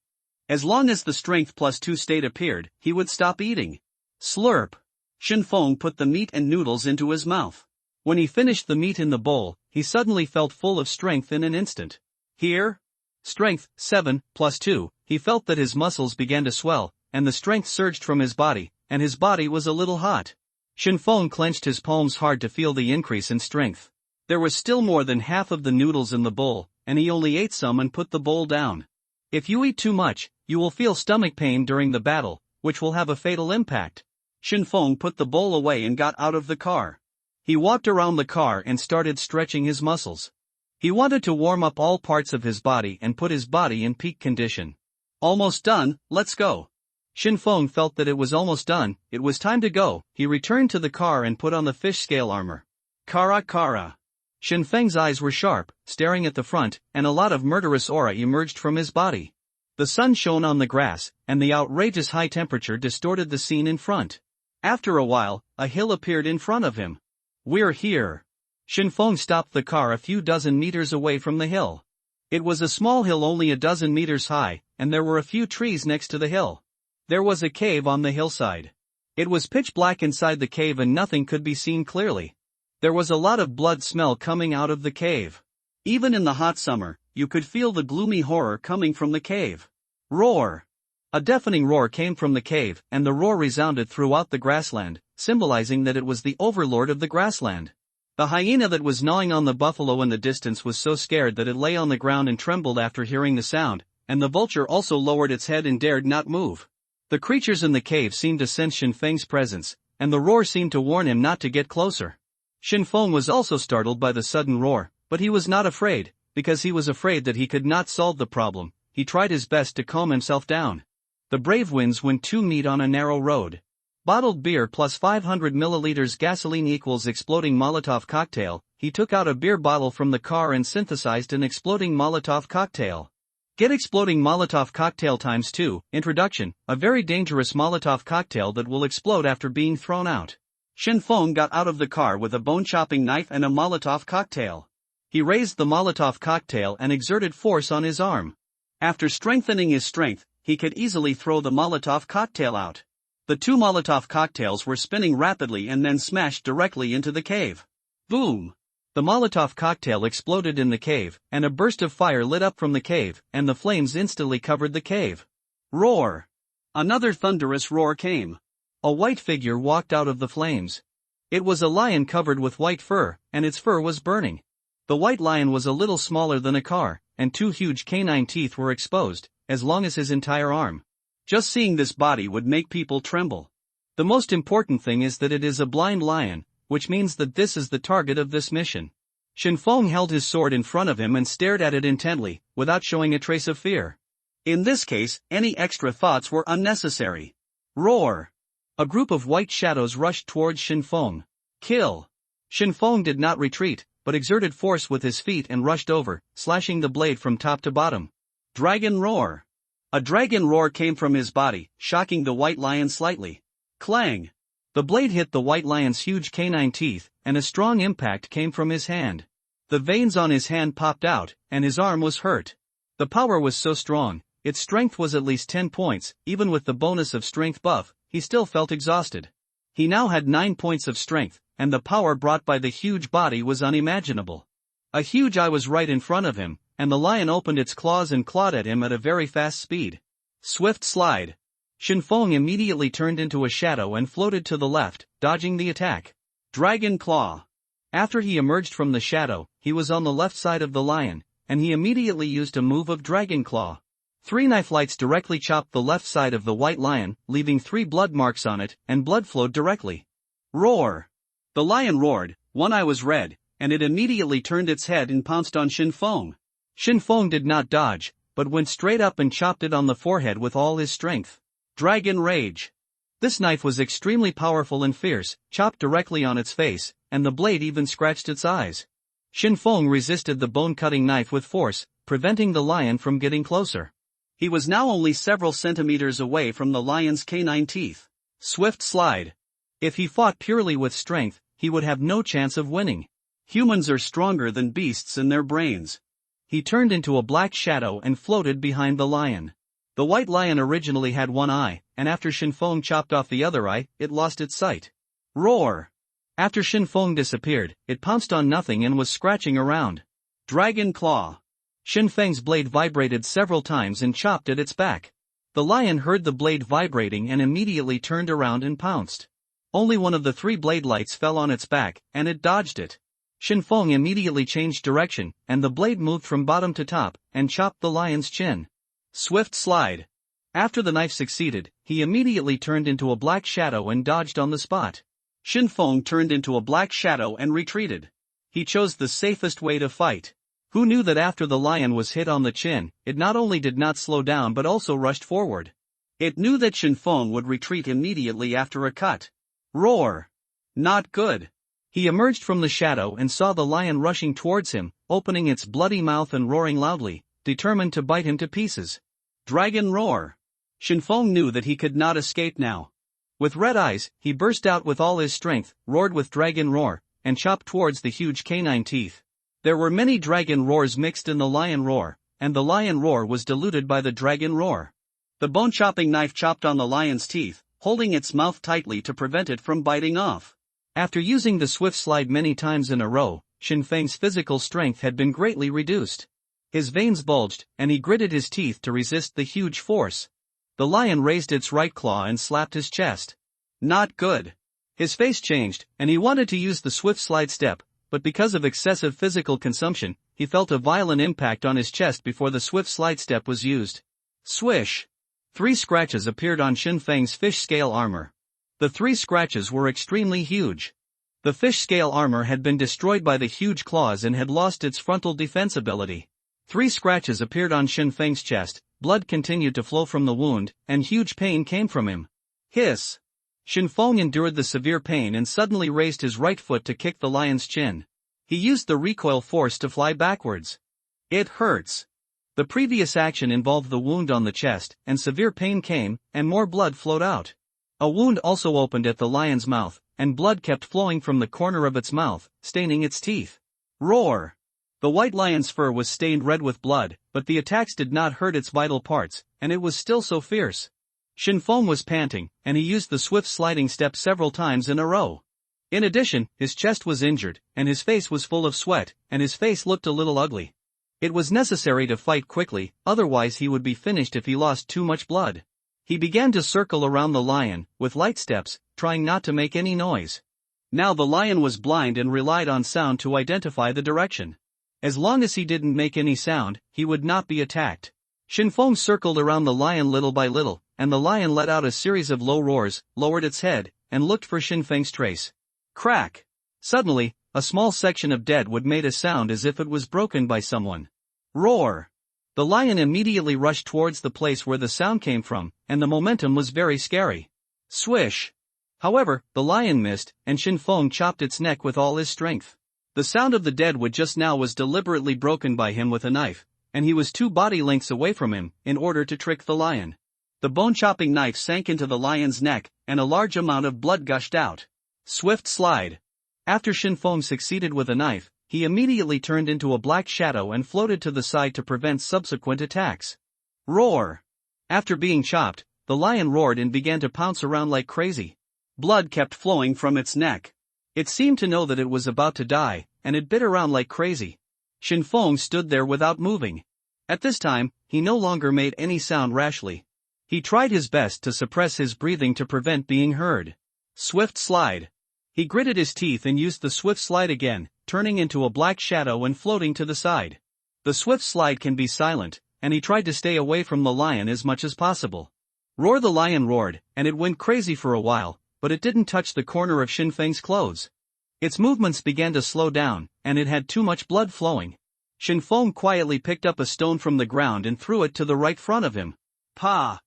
As long as the strength +2 state appeared, he would stop eating. Slurp. Shinfeng put the meat and noodles into his mouth. When he finished the meat in the bowl, he suddenly felt full of strength in an instant. Here? Strength, 7, +2, he felt that his muscles began to swell, and the strength surged from his body, and his body was a little hot. Shinfeng clenched his palms hard to feel the increase in strength. There was still more than half of the noodles in the bowl, and he only ate some and put the bowl down. If you eat too much, you will feel stomach pain during the battle, which will have a fatal impact. Shinfeng put the bowl away and got out of the car. He walked around the car and started stretching his muscles. He wanted to warm up all parts of his body and put his body in peak condition. Almost done, let's go. Shinfeng felt that it was almost done, it was time to go. He returned to the car and put on the fish scale armor. Kara. Shinfeng's eyes were sharp, staring at the front, and a lot of murderous aura emerged from his body. The sun shone on the grass, and the outrageous high temperature distorted the scene in front. After a while, a hill appeared in front of him. We're here. Shinfeng stopped the car a few dozen meters away from the hill. It was a small hill only a dozen meters high, and there were a few trees next to the hill. There was a cave on the hillside. It was pitch black inside the cave and nothing could be seen clearly. There was a lot of blood smell coming out of the cave. Even in the hot summer, you could feel the gloomy horror coming from the cave. Roar! A deafening roar came from the cave, and the roar resounded throughout the grassland, symbolizing that it was the overlord of the grassland. The hyena that was gnawing on the buffalo in the distance was so scared that it lay on the ground and trembled after hearing the sound, and the vulture also lowered its head and dared not move. The creatures in the cave seemed to sense Shinfeng's presence, and the roar seemed to warn him not to get closer. Shinfeng was also startled by the sudden roar, but he was not afraid, because he was afraid that he could not solve the problem. he tried his best to calm himself down. The brave winds when two meet on a narrow road. Bottled beer plus 500 milliliters gasoline equals exploding Molotov cocktail. He took out a beer bottle from the car and synthesized an exploding Molotov cocktail. Get exploding Molotov cocktail times 2. Introduction: a very dangerous Molotov cocktail that will explode after being thrown out. Shinfeng got out of the car with a bone-chopping knife and a Molotov cocktail. He raised the Molotov cocktail and exerted force on his arm. After strengthening his strength, he could easily throw the Molotov cocktail out. The two Molotov cocktails were spinning rapidly and then smashed directly into the cave. Boom! The Molotov cocktail exploded in the cave, and a burst of fire lit up from the cave, and the flames instantly covered the cave. Roar! Another thunderous roar came. A white figure walked out of the flames. It was a lion covered with white fur, and its fur was burning. The white lion was a little smaller than a car, and two huge canine teeth were exposed, as long as his entire arm. Just seeing this body would make people tremble. The most important thing is that it is a blind lion, which means that this is the target of this mission. Shinfeng held his sword in front of him and stared at it intently, without showing a trace of fear. In this case, any extra thoughts were unnecessary. Roar! A group of white shadows rushed towards Shinfeng. Kill! Shinfeng did not retreat, but exerted force with his feet and rushed over, slashing the blade from top to bottom. Dragon roar! A dragon roar came from his body, shocking the white lion slightly. Clang! The blade hit the white lion's huge canine teeth, and a strong impact came from his hand. The veins on his hand popped out, and his arm was hurt. The power was so strong, its strength was at least 10 points, even with the bonus of strength buff, he still felt exhausted. He now had 9 points of strength, and the power brought by the huge body was unimaginable. A huge eye was right in front of him, and the lion opened its claws and clawed at him at a very fast speed. Swift slide. Shinfeng immediately turned into a shadow and floated to the left, dodging the attack. Dragon claw. After he emerged from the shadow, he was on the left side of the lion, and he immediately used a move of dragon claw. 3 knife lights directly chopped the left side of the white lion, leaving 3 blood marks on it, and blood flowed directly. Roar. The lion roared, one eye was red, and it immediately turned its head and pounced on Shinfeng. Shinfeng did not dodge, but went straight up and chopped it on the forehead with all his strength. Dragon rage. This knife was extremely powerful and fierce, chopped directly on its face, and the blade even scratched its eyes. Shinfeng resisted the bone-cutting knife with force, preventing the lion from getting closer. He was now only several centimeters away from the lion's canine teeth. Swift slide. If he fought purely with strength, he would have no chance of winning. Humans are stronger than beasts in their brains. He turned into a black shadow and floated behind the lion. The white lion originally had one eye, and after Shinfeng chopped off the other eye, it lost its sight. Roar! After Shinfeng disappeared, it pounced on nothing and was scratching around. Dragon claw. Shinfeng's blade vibrated several times and chopped at its back. The lion heard the blade vibrating and immediately turned around and pounced. Only one of the 3 blade lights fell on its back, and it dodged it. Shinfeng immediately changed direction, and the blade moved from bottom to top, and chopped the lion's chin. Swift slide. After the knife succeeded, he immediately turned into a black shadow and dodged on the spot. Shinfeng turned into a black shadow and retreated. He chose the safest way to fight. Who knew that after the lion was hit on the chin, it not only did not slow down but also rushed forward. It knew that Shinfeng would retreat immediately after a cut. Roar! Not good. He emerged from the shadow and saw the lion rushing towards him, opening its bloody mouth and roaring loudly, determined to bite him to pieces. Dragon roar. Shinfeng knew that he could not escape now. With red eyes, he burst out with all his strength, roared with dragon roar, and chopped towards the huge canine teeth. There were many dragon roars mixed in the lion roar, and the lion roar was diluted by the dragon roar. The bone-chopping knife chopped on the lion's teeth, holding its mouth tightly to prevent it from biting off. After using the swift slide many times in a row, Shinfeng's physical strength had been greatly reduced. His veins bulged, and he gritted his teeth to resist the huge force. The lion raised its right claw and slapped his chest. Not good. His face changed, and he wanted to use the swift slide step, but because of excessive physical consumption, he felt a violent impact on his chest before the swift slide step was used. Swish! 3 scratches appeared on Shinfeng's fish scale armor. The 3 scratches were extremely huge. The fish scale armor had been destroyed by the huge claws and had lost its frontal defense ability. 3 scratches appeared on Shinfeng's chest, blood continued to flow from the wound, and huge pain came from him. Hiss! Shinfeng endured the severe pain and suddenly raised his right foot to kick the lion's chin. He used the recoil force to fly backwards. It hurts. The previous action involved the wound on the chest, and severe pain came, and more blood flowed out. A wound also opened at the lion's mouth, and blood kept flowing from the corner of its mouth, staining its teeth. Roar! The white lion's fur was stained red with blood, but the attacks did not hurt its vital parts, and it was still so fierce. Shinfeng was panting, and he used the swift sliding step several times in a row. In addition, his chest was injured, and his face was full of sweat, and his face looked a little ugly. It was necessary to fight quickly, otherwise he would be finished if he lost too much blood. He began to circle around the lion, with light steps, trying not to make any noise. Now the lion was blind and relied on sound to identify the direction. As long as he didn't make any sound, he would not be attacked. Shinfeng circled around the lion little by little, and the lion let out a series of low roars, lowered its head, and looked for Shinfeng's trace. Crack! Suddenly, a small section of dead wood made a sound as if it was broken by someone. Roar! The lion immediately rushed towards the place where the sound came from, and the momentum was very scary. Swish! However, the lion missed, and Shinfeng chopped its neck with all his strength. The sound of the dead wood just now was deliberately broken by him with a knife, and he was 2 body lengths away from him, in order to trick the lion. The bone-chopping knife sank into the lion's neck, and a large amount of blood gushed out. Swift slide! After Shinfeng succeeded with a knife, he immediately turned into a black shadow and floated to the side to prevent subsequent attacks. Roar! After being chopped, the lion roared and began to pounce around like crazy. Blood kept flowing from its neck. It seemed to know that it was about to die, and it bit around like crazy. Shinfeng stood there without moving. At this time, he no longer made any sound rashly. He tried his best to suppress his breathing to prevent being heard. Swift slide! He gritted his teeth and used the swift slide again, turning into a black shadow and floating to the side. The swift slide can be silent, and he tried to stay away from the lion as much as possible. Roar! The lion roared, and it went crazy for a while, but it didn't touch the corner of Shinfeng's clothes. Its movements began to slow down, and it had too much blood flowing. Shinfeng quietly picked up a stone from the ground and threw it to the right front of him. Pa!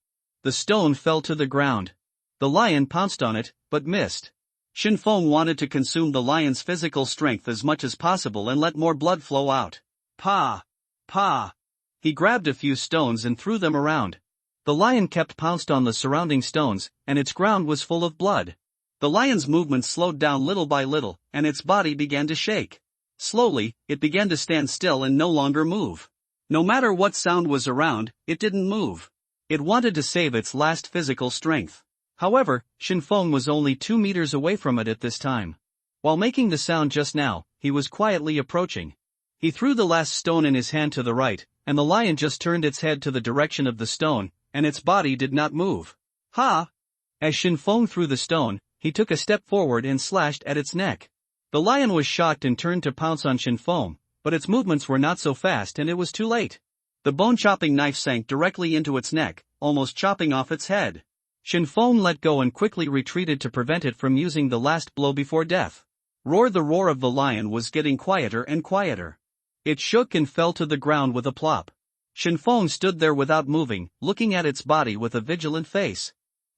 The stone fell to the ground. The lion pounced on it, but missed. Shinfeng wanted to consume the lion's physical strength as much as possible and let more blood flow out. Pa! Pa! He grabbed a few stones and threw them around. The lion kept pounced on the surrounding stones, and its ground was full of blood. The lion's movements slowed down little by little, and its body began to shake. Slowly, it began to stand still and no longer move. No matter what sound was around, it didn't move. It wanted to save its last physical strength. However, Shinfeng was only 2 meters away from it at this time. While making the sound just now, he was quietly approaching. He threw the last stone in his hand to the right, and the lion just turned its head to the direction of the stone, and its body did not move. Ha! As Shinfeng threw the stone, he took a step forward and slashed at its neck. The lion was shocked and turned to pounce on Shinfeng, but its movements were not so fast and it was too late. The bone-chopping knife sank directly into its neck, almost chopping off its head. Shinfeng let go and quickly retreated to prevent it from using the last blow before death. Roar! The roar of the lion was getting quieter and quieter. It shook and fell to the ground with a plop. Shinfeng stood there without moving, looking at its body with a vigilant face.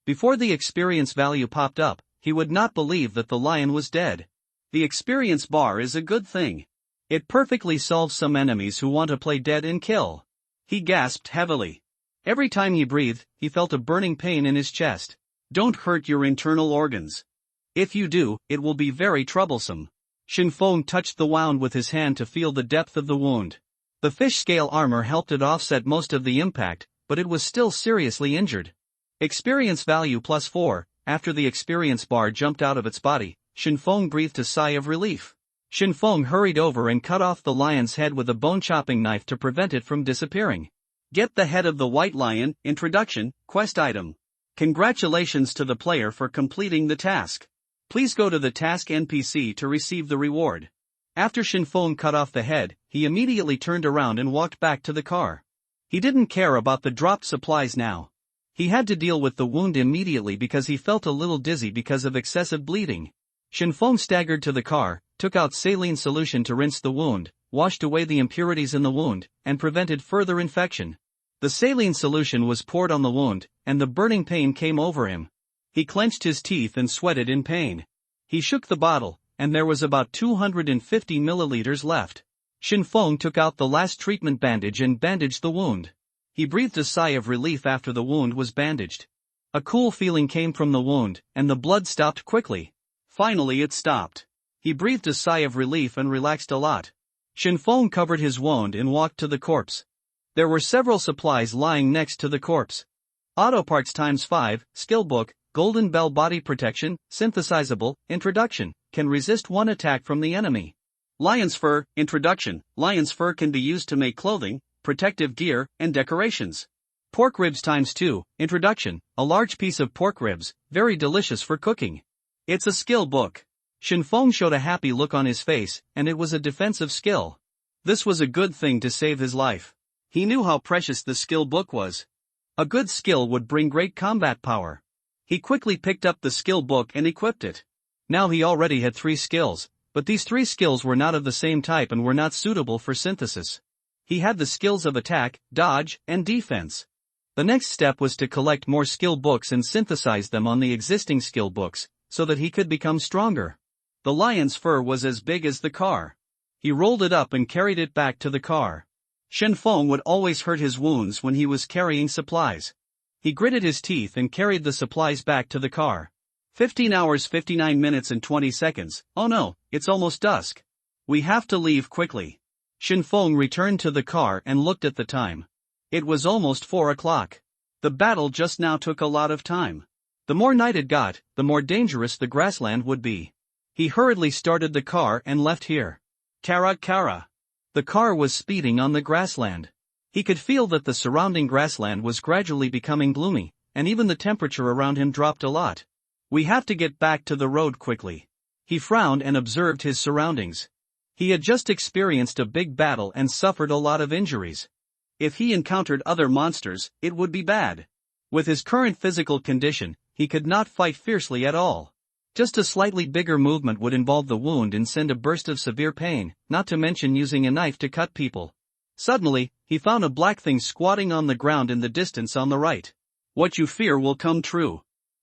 Before the experience value popped up, he would not believe that the lion was dead. The experience bar is a good thing. It perfectly solves some enemies who want to play dead and kill. He gasped heavily. Every time he breathed, he felt a burning pain in his chest. Don't hurt your internal organs. If you do, it will be very troublesome. Shinfeng touched the wound with his hand to feel the depth of the wound. The fish scale armor helped it offset most of the impact, but it was still seriously injured. Experience value +4, after the experience bar jumped out of its body, Shinfeng breathed a sigh of relief. Shinfeng hurried over and cut off the lion's head with a bone-chopping knife to prevent it from disappearing. Get the head of the white lion. Introduction, quest item. Congratulations to the player for completing the task. Please go to the task NPC to receive the reward. After Shinfeng cut off the head, he immediately turned around and walked back to the car. He didn't care about the dropped supplies now. He had to deal with the wound immediately because he felt a little dizzy because of excessive bleeding. Shinfeng staggered to the car, took out saline solution to rinse the wound, washed away the impurities in the wound, and prevented further infection. The saline solution was poured on the wound, and the burning pain came over him. He clenched his teeth and sweated in pain. He shook the bottle, and there was about 250 milliliters left. Shinfeng took out the last treatment bandage and bandaged the wound. He breathed a sigh of relief after the wound was bandaged. A cool feeling came from the wound, and the blood stopped quickly. Finally it stopped. He breathed a sigh of relief and relaxed a lot. Shinfeng covered his wound and walked to the corpse. There were several supplies lying next to the corpse. Auto parts ×5, skill book, golden bell body protection, synthesizable, introduction, can resist one attack from the enemy. Lion's fur, introduction, lion's fur can be used to make clothing, protective gear, and decorations. Pork ribs ×2, introduction, a large piece of pork ribs, very delicious for cooking. It's a skill book. Shinfeng showed a happy look on his face, and it was a defensive skill. This was a good thing to save his life. He knew how precious the skill book was. A good skill would bring great combat power. He quickly picked up the skill book and equipped it. Now he already had 3 skills, but these 3 skills were not of the same type and were not suitable for synthesis. He had the skills of attack, dodge, and defense. The next step was to collect more skill books and synthesize them on the existing skill books, so that he could become stronger. The lion's fur was as big as the car. He rolled it up and carried it back to the car. Shinfeng would always hurt his wounds when he was carrying supplies. He gritted his teeth and carried the supplies back to the car. 15 hours 59 minutes and 20 seconds, oh no, it's almost dusk. We have to leave quickly. Shinfeng returned to the car and looked at the time. It was almost 4 o'clock. The battle just now took a lot of time. The more night it got, the more dangerous the grassland would be. He hurriedly started the car and left here. Kara. The car was speeding on the grassland. He could feel that the surrounding grassland was gradually becoming gloomy, and even the temperature around him dropped a lot. We have to get back to the road quickly. He frowned and observed his surroundings. He had just experienced a big battle and suffered a lot of injuries. If he encountered other monsters, it would be bad. With his current physical condition, he could not fight fiercely at all. Just a slightly bigger movement would involve the wound and send a burst of severe pain, not to mention using a knife to cut people. Suddenly, he found a black thing squatting on the ground in the distance on the right. What you fear will come true.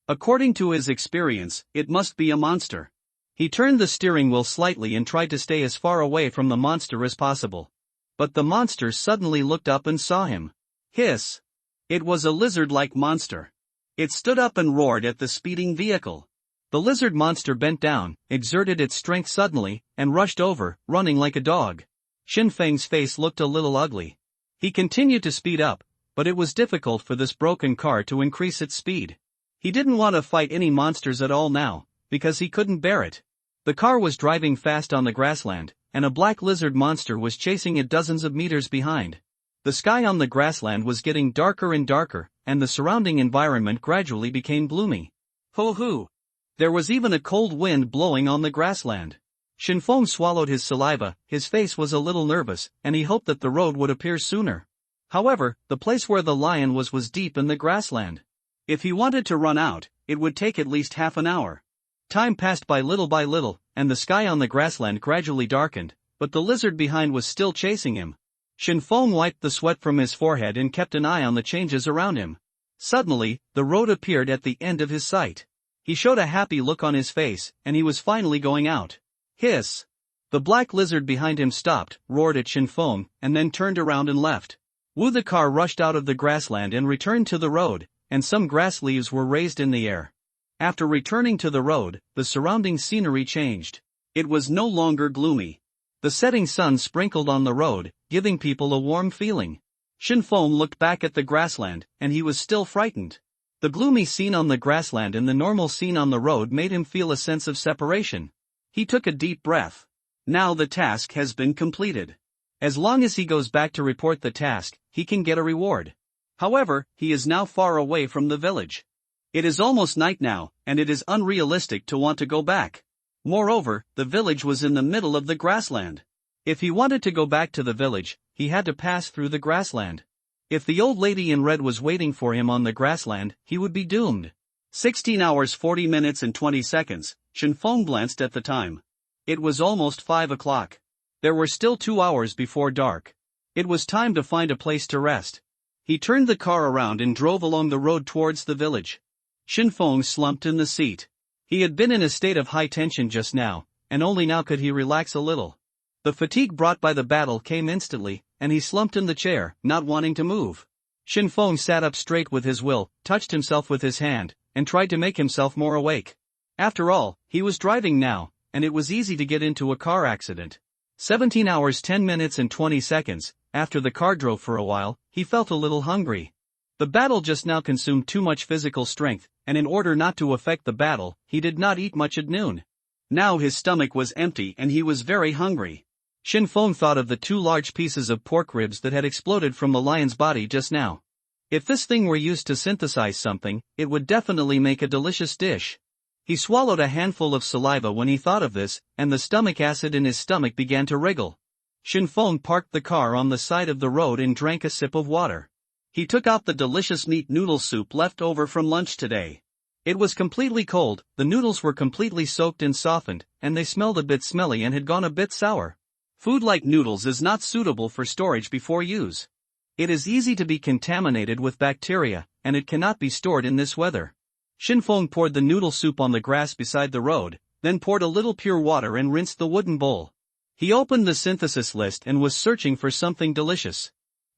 According to his experience, it must be a monster. He turned the steering wheel slightly and tried to stay as far away from the monster as possible. But the monster suddenly looked up and saw him. Hiss! It was a lizard-like monster. It stood up and roared at the speeding vehicle. The lizard monster bent down, exerted its strength suddenly, and rushed over, running like a dog. Shinfeng's face looked a little ugly. He continued to speed up, but it was difficult for this broken car to increase its speed. He didn't want to fight any monsters at all now, because he couldn't bear it. The car was driving fast on the grassland, and a black lizard monster was chasing it dozens of meters behind. The sky on the grassland was getting darker and darker, and the surrounding environment gradually became gloomy. Hoo-hoo! There was even a cold wind blowing on the grassland. Shinfeng swallowed his saliva, his face was a little nervous, and he hoped that the road would appear sooner. However, the place where the lion was deep in the grassland. If he wanted to run out, it would take at least half an hour. Time passed by little, and the sky on the grassland gradually darkened, but the lizard behind was still chasing him. Shinfeng wiped the sweat from his forehead and kept an eye on the changes around him. Suddenly, the road appeared at the end of his sight. He showed a happy look on his face, and he was finally going out. Hiss! The black lizard behind him stopped, roared at Shinfeng, and then turned around and left. Woo! The car rushed out of the grassland and returned to the road, and some grass leaves were raised in the air. After returning to the road, the surrounding scenery changed. It was no longer gloomy. The setting sun sprinkled on the road, giving people a warm feeling. Shinfeng looked back at the grassland, and he was still frightened. The gloomy scene on the grassland and the normal scene on the road made him feel a sense of separation. He took a deep breath. Now the task has been completed. As long as he goes back to report the task, he can get a reward. However, he is now far away from the village. It is almost night now, and it is unrealistic to want to go back. Moreover, the village was in the middle of the grassland. If he wanted to go back to the village, he had to pass through the grassland. If the old lady in red was waiting for him on the grassland, he would be doomed. 16 hours 40 minutes and 20 seconds, Shinfeng glanced at the time. It was almost 5 o'clock. There were still 2 hours before dark. It was time to find a place to rest. He turned the car around and drove along the road towards the village. Shinfeng slumped in the seat. He had been in a state of high tension just now, and only now could he relax a little. The fatigue brought by the battle came instantly, and he slumped in the chair, not wanting to move. Shinfeng sat up straight with his will, touched himself with his hand, and tried to make himself more awake. After all, he was driving now, and it was easy to get into a car accident. 17 hours 10 minutes and 20 seconds, after the car drove for a while, he felt a little hungry. The battle just now consumed too much physical strength, and in order not to affect the battle, he did not eat much at noon. Now his stomach was empty and he was very hungry. Shinfeng thought of the 2 large pieces of pork ribs that had exploded from the lion's body just now. If this thing were used to synthesize something, it would definitely make a delicious dish. He swallowed a handful of saliva when he thought of this, and the stomach acid in his stomach began to wriggle. Shinfeng parked the car on the side of the road and drank a sip of water. He took out the delicious meat noodle soup left over from lunch today. It was completely cold, the noodles were completely soaked and softened, and they smelled a bit smelly and had gone a bit sour. Food like noodles is not suitable for storage before use. It is easy to be contaminated with bacteria, and it cannot be stored in this weather. Shinfeng poured the noodle soup on the grass beside the road, then poured a little pure water and rinsed the wooden bowl. He opened the synthesis list and was searching for something delicious.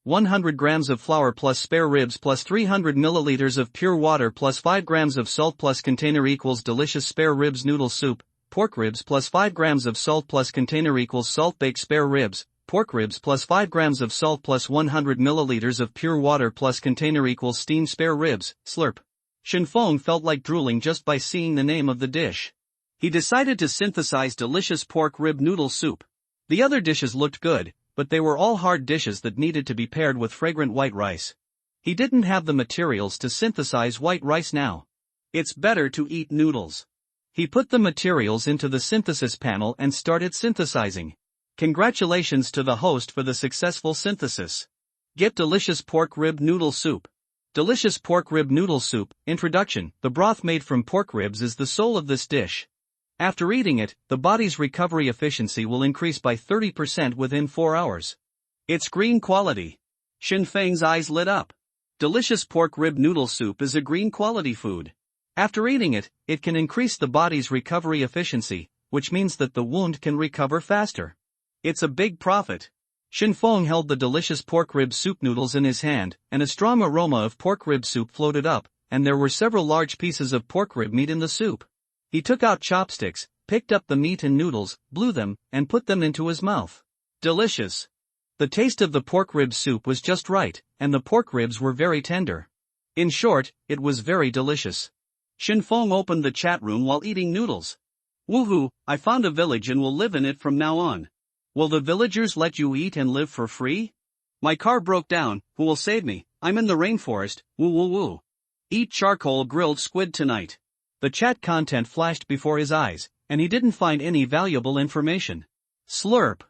100 grams of flour plus spare ribs plus 300 milliliters of pure water plus 5 grams of salt plus container equals delicious spare ribs noodle soup, pork ribs plus 5 grams of salt plus container equals salt baked spare ribs, pork ribs plus 5 grams of salt plus 100 milliliters of pure water plus container equals steamed spare ribs, slurp. Shinfeng felt like drooling just by seeing the name of the dish. He decided to synthesize delicious pork rib noodle soup. The other dishes looked good, but they were all hard dishes that needed to be paired with fragrant white rice. He didn't have the materials to synthesize white rice now. It's better to eat noodles. He put the materials into the synthesis panel and started synthesizing. Congratulations to the host for the successful synthesis. Get delicious pork rib noodle soup. Delicious pork rib noodle soup. Introduction. The broth made from pork ribs is the soul of this dish. After eating it, the body's recovery efficiency will increase by 30% within 4 hours. It's green quality. Shinfeng's eyes lit up. Delicious pork rib noodle soup is a green quality food. After eating it, it can increase the body's recovery efficiency, which means that the wound can recover faster. It's a big profit. Shinfeng held the delicious pork rib soup noodles in his hand, and a strong aroma of pork rib soup floated up, and there were several large pieces of pork rib meat in the soup. He took out chopsticks, picked up the meat and noodles, blew them, and put them into his mouth. Delicious. The taste of the pork rib soup was just right, and the pork ribs were very tender. In short, it was very delicious. Shinfeng opened the chat room while eating noodles. Woohoo, I found a village and will live in it from now on. Will the villagers let you eat and live for free? My car broke down, who will save me? I'm in the rainforest, woo woo woo. Eat charcoal grilled squid tonight. The chat content flashed before his eyes, and he didn't find any valuable information. Slurp.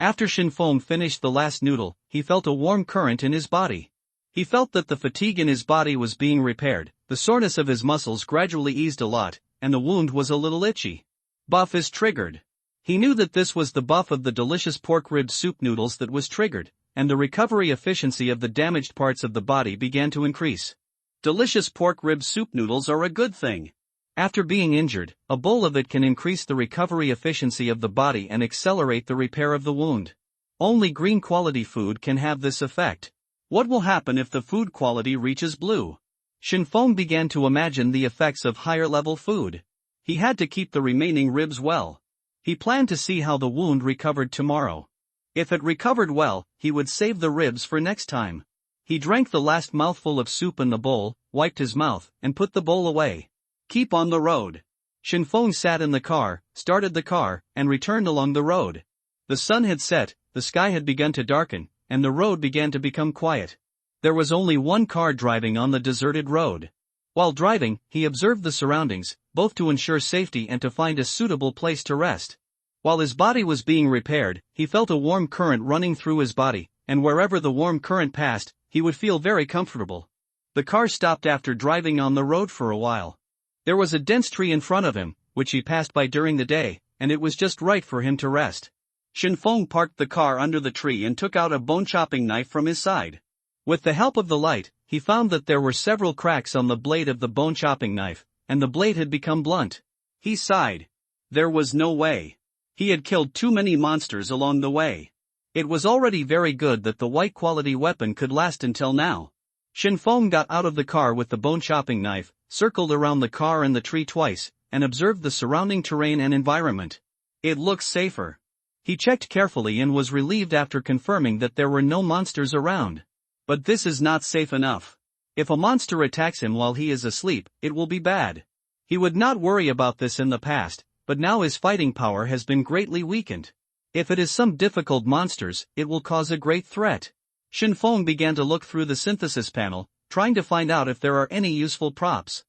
After Shinfeng finished the last noodle, he felt a warm current in his body. He felt that the fatigue in his body was being repaired, the soreness of his muscles gradually eased a lot, and the wound was a little itchy. Buff is triggered. He knew that this was the buff of the delicious pork rib soup noodles that was triggered, and the recovery efficiency of the damaged parts of the body began to increase. Delicious pork rib soup noodles are a good thing. After being injured, a bowl of it can increase the recovery efficiency of the body and accelerate the repair of the wound. Only green quality food can have this effect. What will happen if the food quality reaches blue? Shinfeng began to imagine the effects of higher level food. He had to keep the remaining ribs well. He planned to see how the wound recovered tomorrow. If it recovered well, he would save the ribs for next time. He drank the last mouthful of soup in the bowl, wiped his mouth, and put the bowl away. Keep on the road. Shinfeng sat in the car, started the car, and returned along the road. The sun had set, the sky had begun to darken, and the road began to become quiet. There was only one car driving on the deserted road. While driving, he observed the surroundings, both to ensure safety and to find a suitable place to rest. While his body was being repaired, he felt a warm current running through his body, and wherever the warm current passed, he would feel very comfortable. The car stopped after driving on the road for a while. There was a dense tree in front of him, which he passed by during the day, and it was just right for him to rest. Shinfeng parked the car under the tree and took out a bone-chopping knife from his side. With the help of the light, he found that there were several cracks on the blade of the bone-chopping knife, and the blade had become blunt. He sighed. There was no way. He had killed too many monsters along the way. It was already very good that the white-quality weapon could last until now. Shinfeng got out of the car with the bone-chopping knife, circled around the car and the tree twice, and observed the surrounding terrain and environment. It looks safer. He checked carefully and was relieved after confirming that there were no monsters around. But this is not safe enough. If a monster attacks him while he is asleep, it will be bad. He would not worry about this in the past, but now his fighting power has been greatly weakened. If it is some difficult monsters, it will cause a great threat. Shinfeng began to look through the synthesis panel, trying to find out if there are any useful props.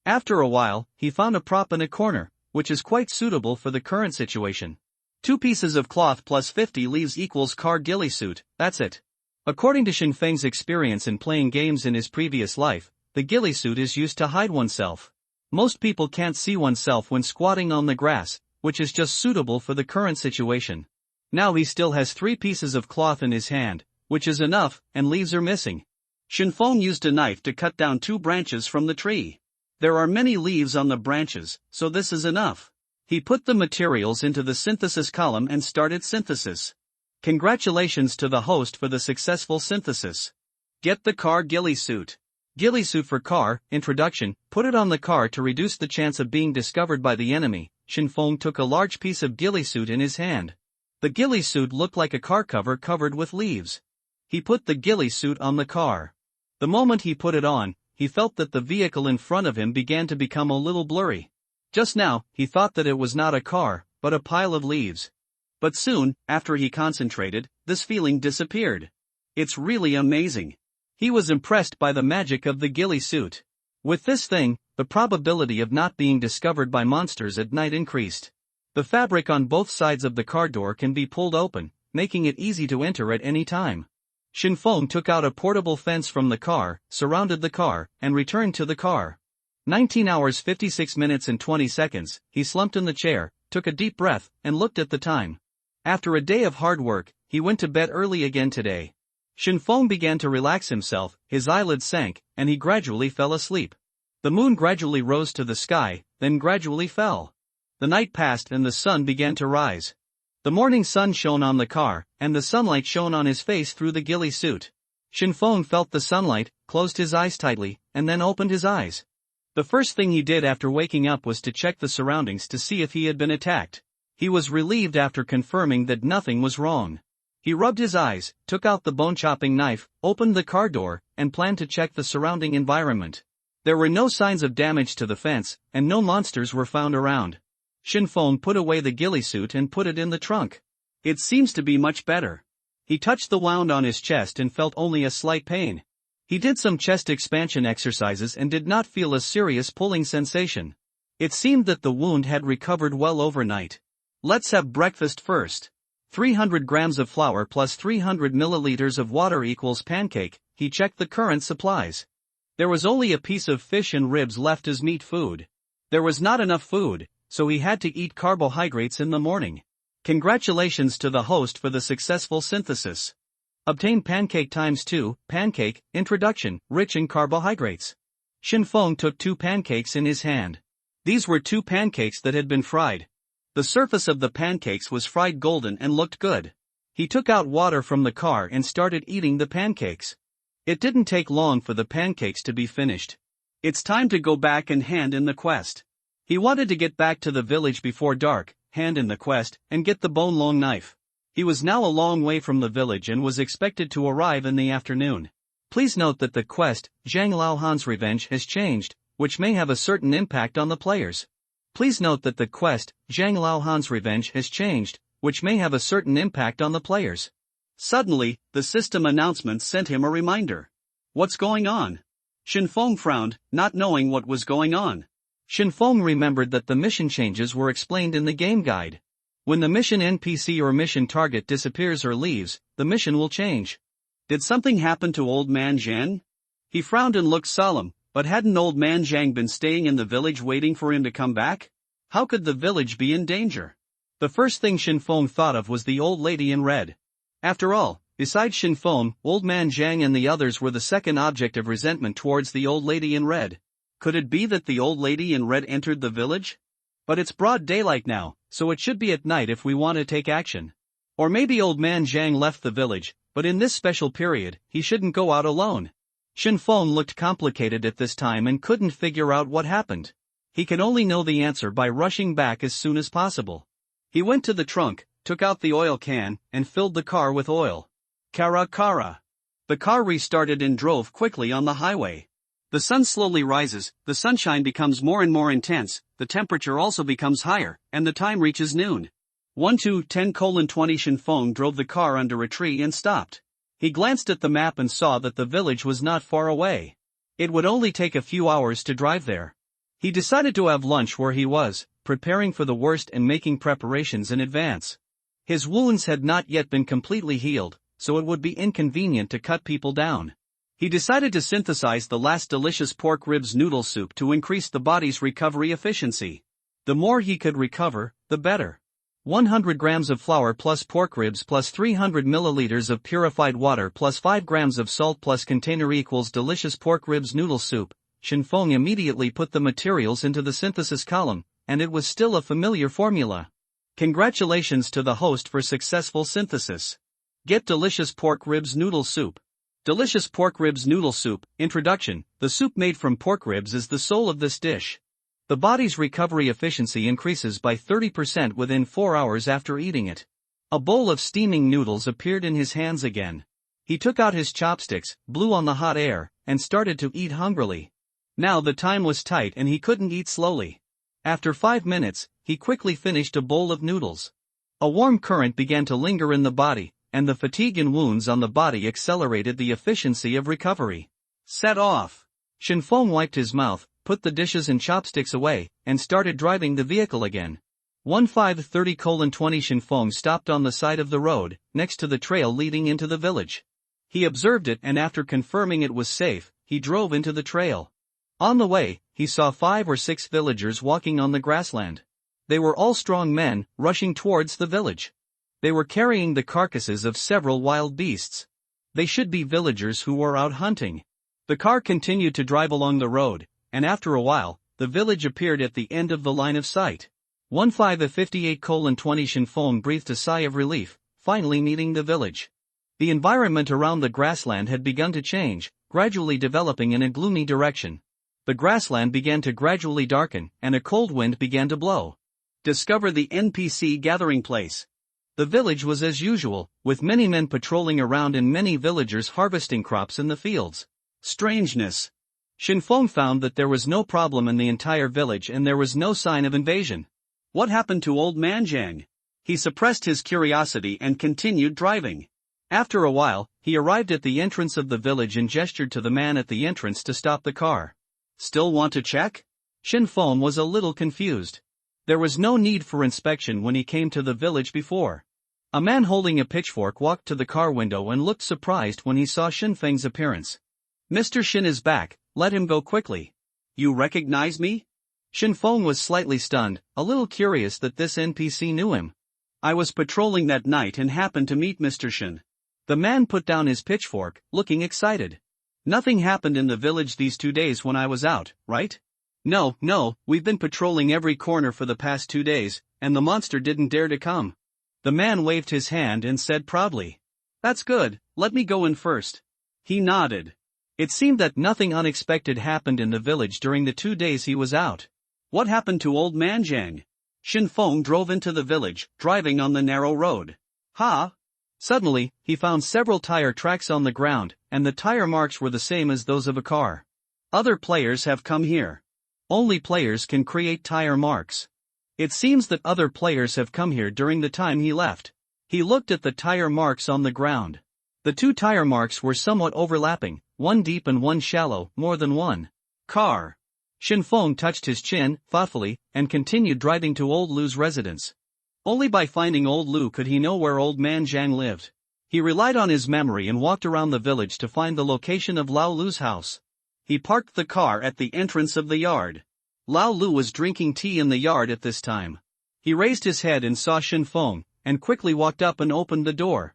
After a while, he found a prop in a corner, which is quite suitable for the current situation. 2 pieces of cloth plus 50 leaves equals car ghillie suit, that's it. According to Shinfeng's experience in playing games in his previous life, the ghillie suit is used to hide oneself. Most people can't see oneself when squatting on the grass, which is just suitable for the current situation. Now he still has 3 pieces of cloth in his hand, which is enough, and leaves are missing. Shinfeng used a knife to cut down 2 branches from the tree. There are many leaves on the branches, so this is enough. He put the materials into the synthesis column and started synthesis. Congratulations to the host for the successful synthesis. Get the car ghillie suit. Ghillie suit for car, introduction, put it on the car to reduce the chance of being discovered by the enemy. Shinfeng took a large piece of ghillie suit in his hand. The ghillie suit looked like a car cover covered with leaves. He put the ghillie suit on the car. The moment he put it on, he felt that the vehicle in front of him began to become a little blurry. Just now, he thought that it was not a car, but a pile of leaves. But soon, after he concentrated, this feeling disappeared. It's really amazing. He was impressed by the magic of the ghillie suit. With this thing, the probability of not being discovered by monsters at night increased. The fabric on both sides of the car door can be pulled open, making it easy to enter at any time. Shinfeng took out a portable fence from the car, surrounded the car, and returned to the car. 19 hours 56 minutes and 20 seconds, he slumped in the chair, took a deep breath, and looked at the time. After a day of hard work, he went to bed early again today. Shinfeng began to relax himself, his eyelids sank, and he gradually fell asleep. The moon gradually rose to the sky, then gradually fell. The night passed and the sun began to rise. The morning sun shone on the car, and the sunlight shone on his face through the ghillie suit. Shinfeng felt the sunlight, closed his eyes tightly, and then opened his eyes. The first thing he did after waking up was to check the surroundings to see if he had been attacked. He was relieved after confirming that nothing was wrong. He rubbed his eyes, took out the bone-chopping knife, opened the car door, and planned to check the surrounding environment. There were no signs of damage to the fence, and no monsters were found around. Shinfeng put away the ghillie suit and put it in the trunk. It seems to be much better. He touched the wound on his chest and felt only a slight pain. He did some chest expansion exercises and did not feel a serious pulling sensation. It seemed that the wound had recovered well overnight. Let's have breakfast first. 300 grams of flour plus 300 milliliters of water equals pancake. He checked the current supplies. There was only a piece of fish and ribs left as meat food. There was not enough food, so he had to eat carbohydrates in the morning. Congratulations to the host for the successful synthesis. Obtain pancake times 2, pancake, introduction, rich in carbohydrates. Shinfeng took 2 pancakes in his hand. These were 2 pancakes that had been fried. The surface of the pancakes was fried golden and looked good. He took out water from the car and started eating the pancakes. It didn't take long for the pancakes to be finished. It's time to go back and hand in the quest. He wanted to get back to the village before dark, hand in the quest, and get the bone-long knife. He was now a long way from the village and was expected to arrive in the afternoon. Please note that the quest, Zhang Laohan's Revenge, has changed, which may have a certain impact on the players. Please note that the quest, Zhang Laohan's Revenge, has changed, which may have a certain impact on the players. Suddenly, the system announcement sent him a reminder. What's going on? Shinfeng frowned, not knowing what was going on. Shinfeng remembered that the mission changes were explained in the game guide. When the mission NPC or mission target disappears or leaves, the mission will change. Did something happen to Old Man Zhang? He frowned and looked solemn, but hadn't Old Man Zhang been staying in the village waiting for him to come back? How could the village be in danger? The first thing Shinfeng thought of was the old lady in red. After all, Besides Shinfeng, Old Man Zhang and the others were the second object of resentment towards the old lady in red. Could it be that the old lady in red entered the village? But it's broad daylight now, so it should be at night if we want to take action. Or maybe Old Man Zhang left the village, but in this special period, he shouldn't go out alone. Shinfeng looked complicated at this time and couldn't figure out what happened. He can only know the answer by rushing back as soon as possible. He went to the trunk, took out the oil can, and filled the car with oil. Kara. The car restarted and drove quickly on the highway. The sun slowly rises, the sunshine becomes more and more intense, the temperature also becomes higher, and the time reaches noon. 12:10:20 Shinfeng drove the car under a tree and stopped. He glanced at the map and saw that the village was not far away. It would only take a few hours to drive there. He decided to have lunch where he was, preparing for the worst and making preparations in advance. His wounds had not yet been completely healed, so it would be inconvenient to cut people down. He decided to synthesize the last delicious pork ribs noodle soup to increase the body's recovery efficiency. The more he could recover, the better. 100 grams of flour plus pork ribs plus 300 milliliters of purified water plus 5 grams of salt plus container equals delicious pork ribs noodle soup. Shinfeng immediately put the materials into the synthesis column, and it was still a familiar formula. Congratulations to the host for successful synthesis. Get delicious pork ribs noodle soup. Delicious pork ribs noodle soup. Introduction. The soup made from pork ribs is the soul of this dish. The body's recovery efficiency increases by 30% within 4 hours after eating it. A bowl of steaming noodles appeared in his hands again. He took out his chopsticks, blew on the hot air, and started to eat hungrily. Now the time was tight and he couldn't eat slowly. After 5 minutes, he quickly finished a bowl of noodles. A warm current began to linger in the body, and the fatigue and wounds on the body accelerated the efficiency of recovery. Set off. Shinfeng wiped his mouth, put the dishes and chopsticks away, and started driving the vehicle again. 15:30:20 Shinfeng stopped on the side of the road, next to the trail leading into the village. He observed it and after confirming it was safe, he drove into the trail. On the way, he saw 5 or 6 villagers walking on the grassland. They were all strong men, rushing towards the village. They were carrying the carcasses of several wild beasts. They should be villagers who were out hunting. The car continued to drive along the road, and after a while, the village appeared at the end of the line of sight. 15:58:20 Shinfeng breathed a sigh of relief, finally meeting the village. The environment around the grassland had begun to change, gradually developing in a gloomy direction. The grassland began to gradually darken, and a cold wind began to blow. Discover the NPC gathering place. The village was as usual, with many men patrolling around and many villagers harvesting crops in the fields. Strangeness. Shinfeng found that there was no problem in the entire village and there was no sign of invasion. What happened to Old Man Zhang? He suppressed his curiosity and continued driving. After a while, he arrived at the entrance of the village and gestured to the man at the entrance to stop the car. Still want to check? Shinfeng was a little confused. There was no need for inspection when he came to the village before. A man holding a pitchfork walked to the car window and looked surprised when he saw Shinfeng's appearance. Mr. Shin is back, let him go quickly. You recognize me? Shinfeng was slightly stunned, a little curious that this NPC knew him. I was patrolling that night and happened to meet Mr. Shin. The man put down his pitchfork, looking excited. Nothing happened in the village these 2 days when I was out, right? No, we've been patrolling every corner for the past 2 days, and the monster didn't dare to come. The man waved his hand and said proudly. That's good, let me go in first. He nodded. It seemed that nothing unexpected happened in the village during the 2 days he was out. What happened to Old Man Zhang? Shinfeng drove into the village, driving on the narrow road. Suddenly, he found several tire tracks on the ground, and the tire marks were the same as those of a car. Other players have come here. Only players can create tire marks. It seems that other players have come here during the time he left. He looked at the tire marks on the ground. The 2 tire marks were somewhat overlapping, one deep and one shallow, more than one car. Shinfeng touched his chin, thoughtfully, and continued driving to Old Lu's residence. Only by finding Old Lu could he know where Old Man Zhang lived. He relied on his memory and walked around the village to find the location of Lao Lu's house. He parked the car at the entrance of the yard. Lao Lu was drinking tea in the yard at this time. He raised his head and saw Shinfeng, and quickly walked up and opened the door.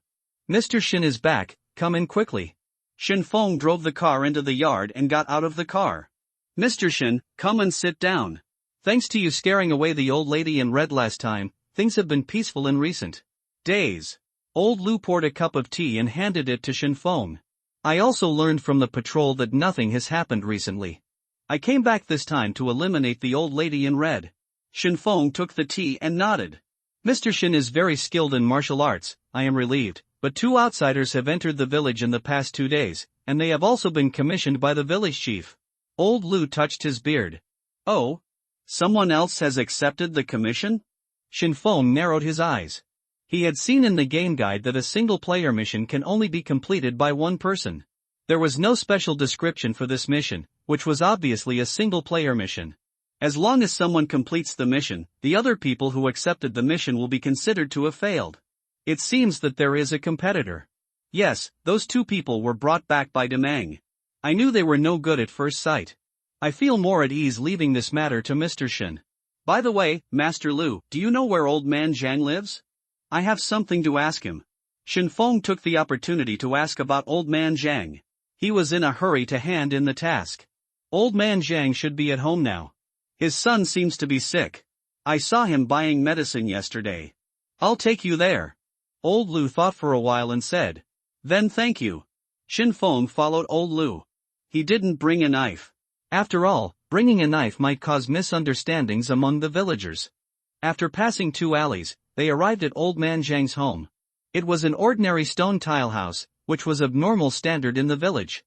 Mr. Shin is back, come in quickly. Shin Feng drove the car into the yard and got out of the car. Mr. Shin, come and sit down. Thanks to you scaring away the old lady in red last time, things have been peaceful in recent days. Old Lu poured a cup of tea and handed it to Shin Feng. I also learned from the patrol that nothing has happened recently. I came back this time to eliminate the old lady in red. Shin Feng took the tea and nodded. Mr. Shin is very skilled in martial arts, I am relieved, but 2 outsiders have entered the village in the past 2 days, and they have also been commissioned by the village chief. Old Lu touched his beard. Oh? Someone else has accepted the commission? Shin Feng narrowed his eyes. He had seen in the game guide that a single-player mission can only be completed by 1 person. There was no special description for this mission, which was obviously a single-player mission. As long as someone completes the mission, the other people who accepted the mission will be considered to have failed. It seems that there is a competitor. Yes, those 2 people were brought back by Demang. I knew they were no good at first sight. I feel more at ease leaving this matter to Mr. Shin. By the way, Master Lu, do you know where old man Zhang lives? I have something to ask him. Shin Feng took the opportunity to ask about old man Zhang. He was in a hurry to hand in the task. Old man Zhang should be at home now. His son seems to be sick. I saw him buying medicine yesterday. I'll take you there. Old Lu thought for a while and said, then thank you. Shin Feng followed old Lu. He didn't bring a knife. After all, bringing a knife might cause misunderstandings among the villagers. After passing 2 alleys, they arrived at old man Zhang's home. It was an ordinary stone tile house, which was of normal standard in the village.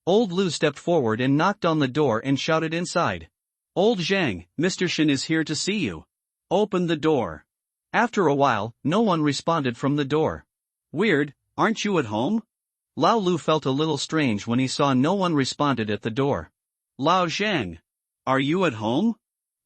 Old Lu stepped forward and knocked on the door and shouted inside. Old Zhang, Mr. Shin is here to see you. Open the door. After a while, no one responded from the door. Weird, aren't you at home? Lao Lu felt a little strange when he saw no one responded at the door. Lao Zhang. Are you at home?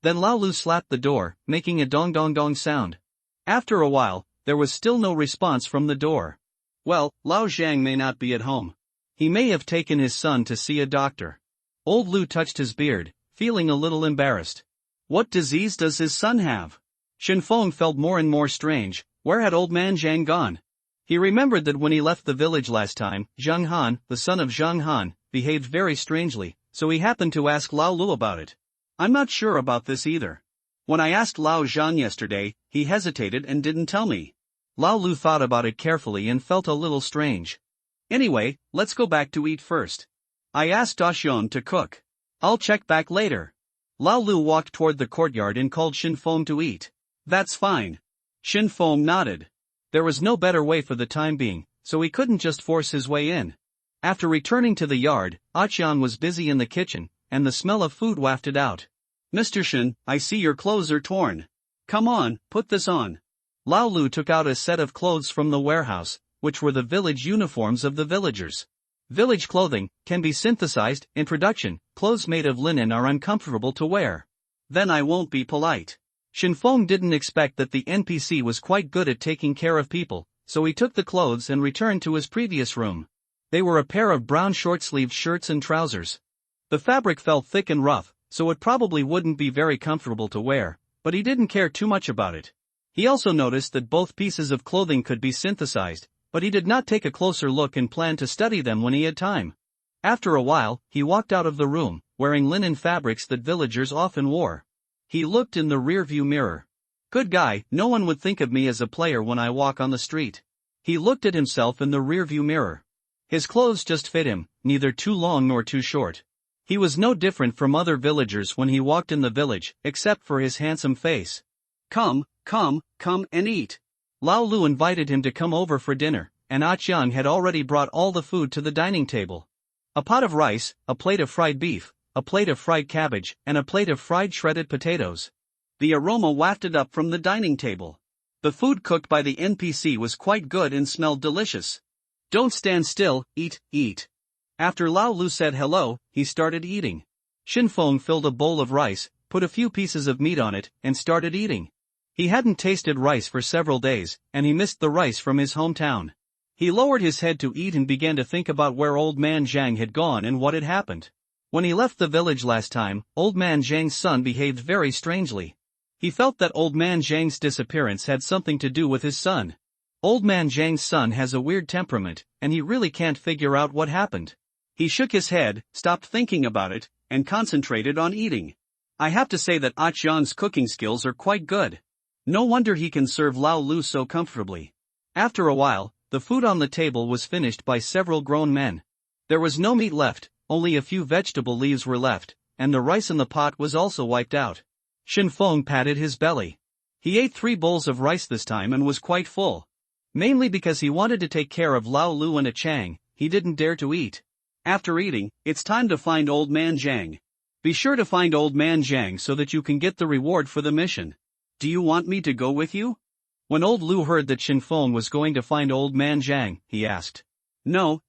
Then Lao Lu slapped the door, making a dong dong dong sound. After a while, there was still no response from the door. Well, Lao Zhang may not be at home. He may have taken his son to see a doctor. Old Lu touched his beard, feeling a little embarrassed. What disease does his son have? Shin Feng felt more and more strange. Where had old man Zhang gone? He remembered that when he left the village last time, Zhang Han, the son of Zhang Han, behaved very strangely, so he happened to ask Lao Lu about it. I'm not sure about this either. When I asked Lao Zhan yesterday, he hesitated and didn't tell me. Lao Lu thought about it carefully and felt a little strange. Anyway, let's go back to eat first. I asked Daxion to cook. I'll check back later. Lao Lu walked toward the courtyard and called Shin Feng to eat. That's fine. Shin Feng nodded. There was no better way for the time being, so he couldn't just force his way in. After returning to the yard, Aqian was busy in the kitchen, and the smell of food wafted out. Mr. Shin, I see your clothes are torn. Come on, put this on. Lao Lu took out a set of clothes from the warehouse, which were the village uniforms of the villagers. Village clothing can be synthesized. In production, clothes made of linen are uncomfortable to wear. Then I won't be polite. Shin Feng didn't expect that the NPC was quite good at taking care of people, so he took the clothes and returned to his previous room. They were a pair of brown short-sleeved shirts and trousers. The fabric felt thick and rough, so it probably wouldn't be very comfortable to wear, but he didn't care too much about it. He also noticed that both pieces of clothing could be synthesized, but he did not take a closer look and planned to study them when he had time. After a while, he walked out of the room, wearing linen fabrics that villagers often wore. He looked in the rearview mirror. Good guy, no one would think of me as a player when I walk on the street. He looked at himself in the rearview mirror. His clothes just fit him, neither too long nor too short. He was no different from other villagers when he walked in the village, except for his handsome face. Come and eat. Lao Lu invited him to come over for dinner, and Aqian had already brought all the food to the dining table. A pot of rice, a plate of fried beef, a plate of fried cabbage, and a plate of fried shredded potatoes. The aroma wafted up from the dining table. The food cooked by the NPC was quite good and smelled delicious. Don't stand still, eat. After Lao Lu said hello, he started eating. Shin Feng filled a bowl of rice, put a few pieces of meat on it, and started eating. He hadn't tasted rice for several days, and he missed the rice from his hometown. He lowered his head to eat and began to think about where old man Zhang had gone and what had happened. When he left the village last time, old man Zhang's son behaved very strangely. He felt that old man Zhang's disappearance had something to do with his son. Old man Zhang's son has a weird temperament, and he really can't figure out what happened. He shook his head, stopped thinking about it, and concentrated on eating. I have to say that Ah Zhang's cooking skills are quite good. No wonder he can serve Lao Lu so comfortably. After a while, the food on the table was finished by several grown men. There was no meat left, only a few vegetable leaves were left, and the rice in the pot was also wiped out. Shin Feng patted his belly. He ate 3 bowls of rice this time and was quite full. Mainly because he wanted to take care of Lao Lu and A Chang, he didn't dare to eat. After eating, it's time to find Old Man Zhang. Be sure to find Old Man Zhang so that you can get the reward for the mission. Do you want me to go with you? When Old Lu heard that Shin Feng was going to find Old Man Zhang, he asked. No.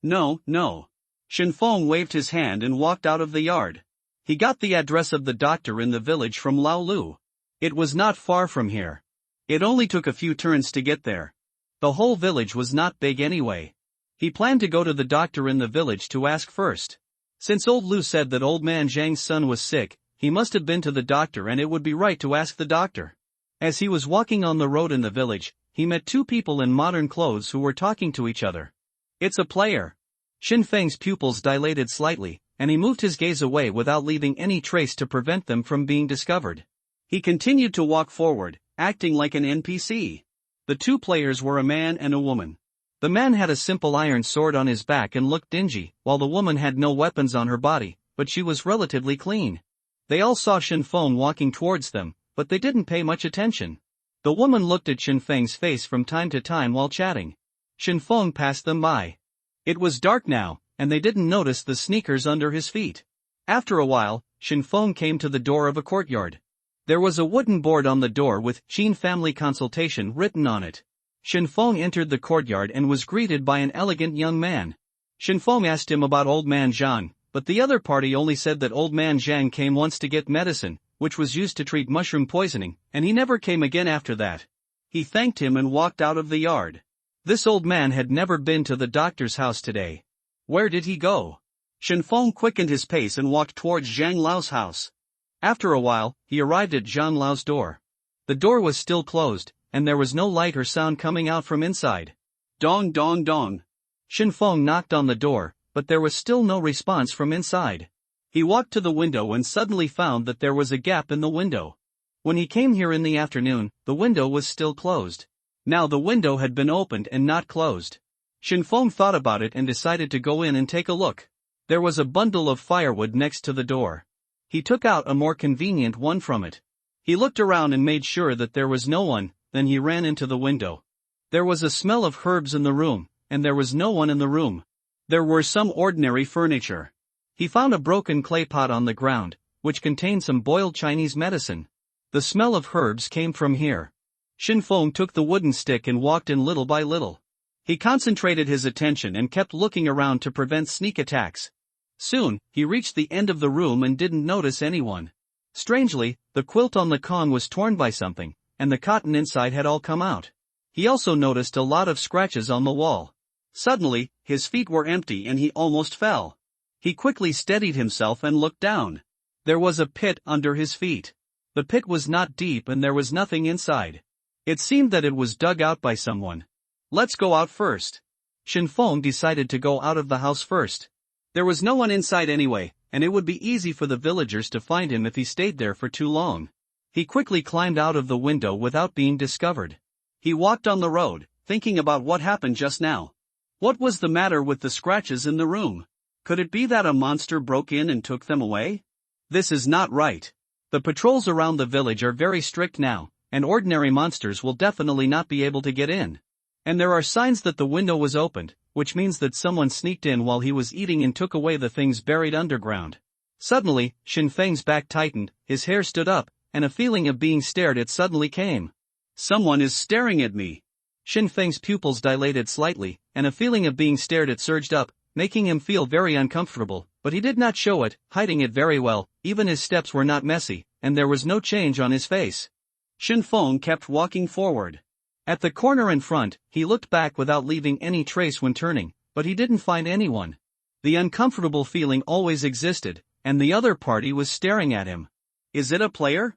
Shin Feng waved his hand and walked out of the yard. He got the address of the doctor in the village from Lao Lu. It was not far from here. It only took a few turns to get there. The whole village was not big anyway. He planned to go to the doctor in the village to ask first. Since Old Lu said that Old Man Zhang's son was sick, he must have been to the doctor and it would be right to ask the doctor. As he was walking on the road in the village, he met 2 people in modern clothes who were talking to each other. It's a player. Shin Feng's pupils dilated slightly, and he moved his gaze away without leaving any trace to prevent them from being discovered. He continued to walk forward, acting like an NPC. The 2 players were a man and a woman. The man had a simple iron sword on his back and looked dingy, while the woman had no weapons on her body, but she was relatively clean. They all saw Shin Feng walking towards them, but they didn't pay much attention. The woman looked at Shin Feng's face from time to time while chatting. Shin Feng passed them by. It was dark now, and they didn't notice the sneakers under his feet. After a while, Shin Feng came to the door of a courtyard. There was a wooden board on the door with Qin Family Consultation written on it. Shin Feng entered the courtyard and was greeted by an elegant young man. Shin Feng asked him about Old Man Zhang, but the other party only said that Old Man Zhang came once to get medicine, which was used to treat mushroom poisoning, and he never came again after that. He thanked him and walked out of the yard. This old man had never been to the doctor's house today. Where did he go? Shin Feng quickened his pace and walked towards Zhang Lao's house. After a while, he arrived at Zhang Lao's door. The door was still closed, and there was no light or sound coming out from inside. Dong dong dong. Shin Feng knocked on the door, but there was still no response from inside. He walked to the window and suddenly found that there was a gap in the window. When he came here in the afternoon, the window was still closed. Now the window had been opened and not closed. Shin Feng thought about it and decided to go in and take a look. There was a bundle of firewood next to the door. He took out a more convenient one from it. He looked around and made sure that there was no one, then he ran into the window. There was a smell of herbs in the room, and there was no one in the room. There were some ordinary furniture. He found a broken clay pot on the ground, which contained some boiled Chinese medicine. The smell of herbs came from here. Shin Feng took the wooden stick and walked in little by little. He concentrated his attention and kept looking around to prevent sneak attacks. Soon, he reached the end of the room and didn't notice anyone. Strangely, the quilt on the Kong was torn by something, and the cotton inside had all come out. He also noticed a lot of scratches on the wall. Suddenly, his feet were empty and he almost fell. He quickly steadied himself and looked down. There was a pit under his feet. The pit was not deep and there was nothing inside. It seemed that it was dug out by someone. Let's go out first. Shin Feng decided to go out of the house first. There was no one inside anyway, and it would be easy for the villagers to find him if he stayed there for too long. He quickly climbed out of the window without being discovered. He walked on the road, thinking about what happened just now. What was the matter with the scratches in the room? Could it be that a monster broke in and took them away? This is not right. The patrols around the village are very strict now, and ordinary monsters will definitely not be able to get in. And there are signs that the window was opened, which means that someone sneaked in while he was eating and took away the things buried underground. Suddenly, Shin Feng's back tightened, his hair stood up, and a feeling of being stared at suddenly came. Someone is staring at me. Shin Feng's pupils dilated slightly, and a feeling of being stared at surged up, making him feel very uncomfortable, but he did not show it, hiding it very well. Even his steps were not messy, and there was no change on his face. Shin Feng kept walking forward. At the corner in front, he looked back without leaving any trace when turning, but he didn't find anyone. The uncomfortable feeling always existed, and the other party was staring at him. Is it a player?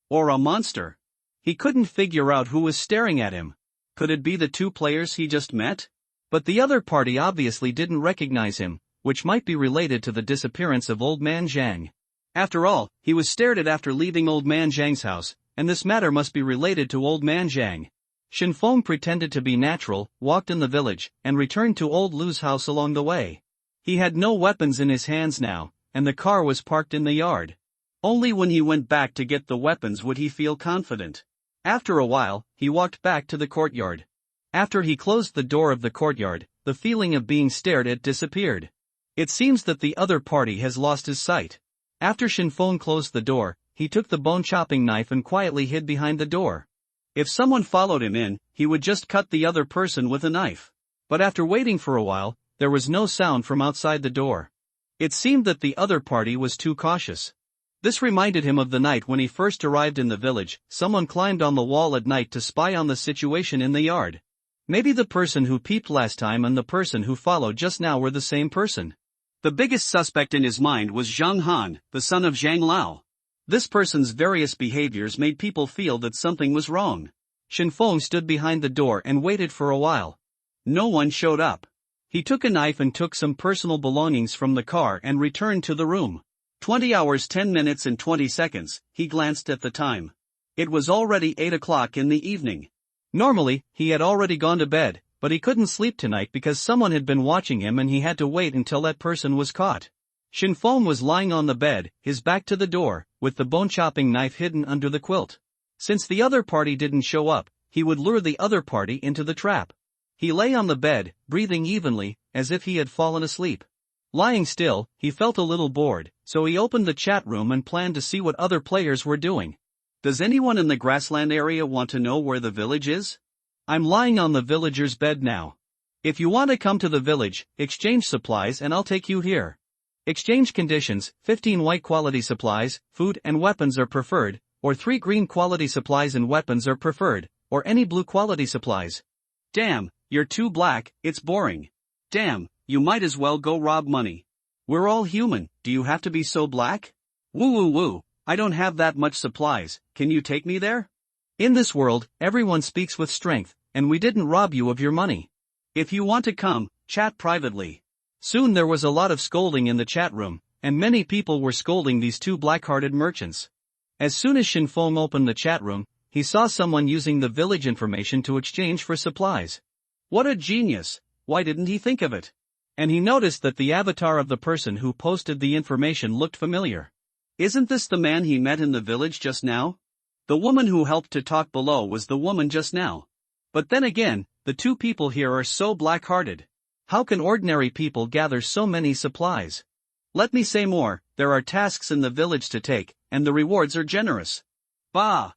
Or a monster? He couldn't figure out who was staring at him. Could it be the two players he just met? But the other party obviously didn't recognize him, which might be related to the disappearance of Old Man Zhang. After all, he was stared at after leaving Old Man Zhang's house, and this matter must be related to Old Man Zhang. Shinfeng pretended to be natural, walked in the village, and returned to Old Lu's house along the way. He had no weapons in his hands now, and the car was parked in the yard. Only when he went back to get the weapons would he feel confident. After a while, he walked back to the courtyard. After he closed the door of the courtyard, the feeling of being stared at disappeared. It seems that the other party has lost his sight. After Shinfeng closed the door, he took the bone-chopping knife and quietly hid behind the door. If someone followed him in, he would just cut the other person with a knife. But after waiting for a while, there was no sound from outside the door. It seemed that the other party was too cautious. This reminded him of the night when he first arrived in the village. Someone climbed on the wall at night to spy on the situation in the yard. Maybe the person who peeped last time and the person who followed just now were the same person. The biggest suspect in his mind was Zhang Han, the son of Zhang Lao. This person's various behaviors made people feel that something was wrong. Shinfeng stood behind the door and waited for a while. No one showed up. He took a knife and took some personal belongings from the car and returned to the room. 20 hours 10 minutes and 20 seconds, he glanced at the time. It was already 8 o'clock in the evening. Normally, he had already gone to bed, but he couldn't sleep tonight because someone had been watching him and he had to wait until that person was caught. Shinfeng was lying on the bed, his back to the door, with the bone-chopping knife hidden under the quilt. Since the other party didn't show up, he would lure the other party into the trap. He lay on the bed, breathing evenly, as if he had fallen asleep. Lying still, he felt a little bored, so he opened the chat room and planned to see what other players were doing. Does anyone in the grassland area want to know where the village is? I'm lying on the villager's bed now. If you want to come to the village, exchange supplies and I'll take you here. Exchange conditions: 15 white quality supplies, food and weapons are preferred, or 3 green quality supplies and weapons are preferred, or any blue quality supplies. Damn, you're too black, it's boring. Damn, you might as well go rob money. We're all human, do you have to be so black? Woo woo woo, I don't have that much supplies, can you take me there? In this world, everyone speaks with strength, and we didn't rob you of your money. If you want to come, chat privately. Soon there was a lot of scolding in the chat room, and many people were scolding these two black-hearted merchants. As soon as Shinfeng opened the chat room, he saw someone using the village information to exchange for supplies. What a genius! Why didn't he think of it? And he noticed that the avatar of the person who posted the information looked familiar. Isn't this the man he met in the village just now? The woman who helped to talk below was the woman just now. But then again, the two people here are so black-hearted. How can ordinary people gather so many supplies? Let me say more, there are tasks in the village to take, and the rewards are generous. Bah!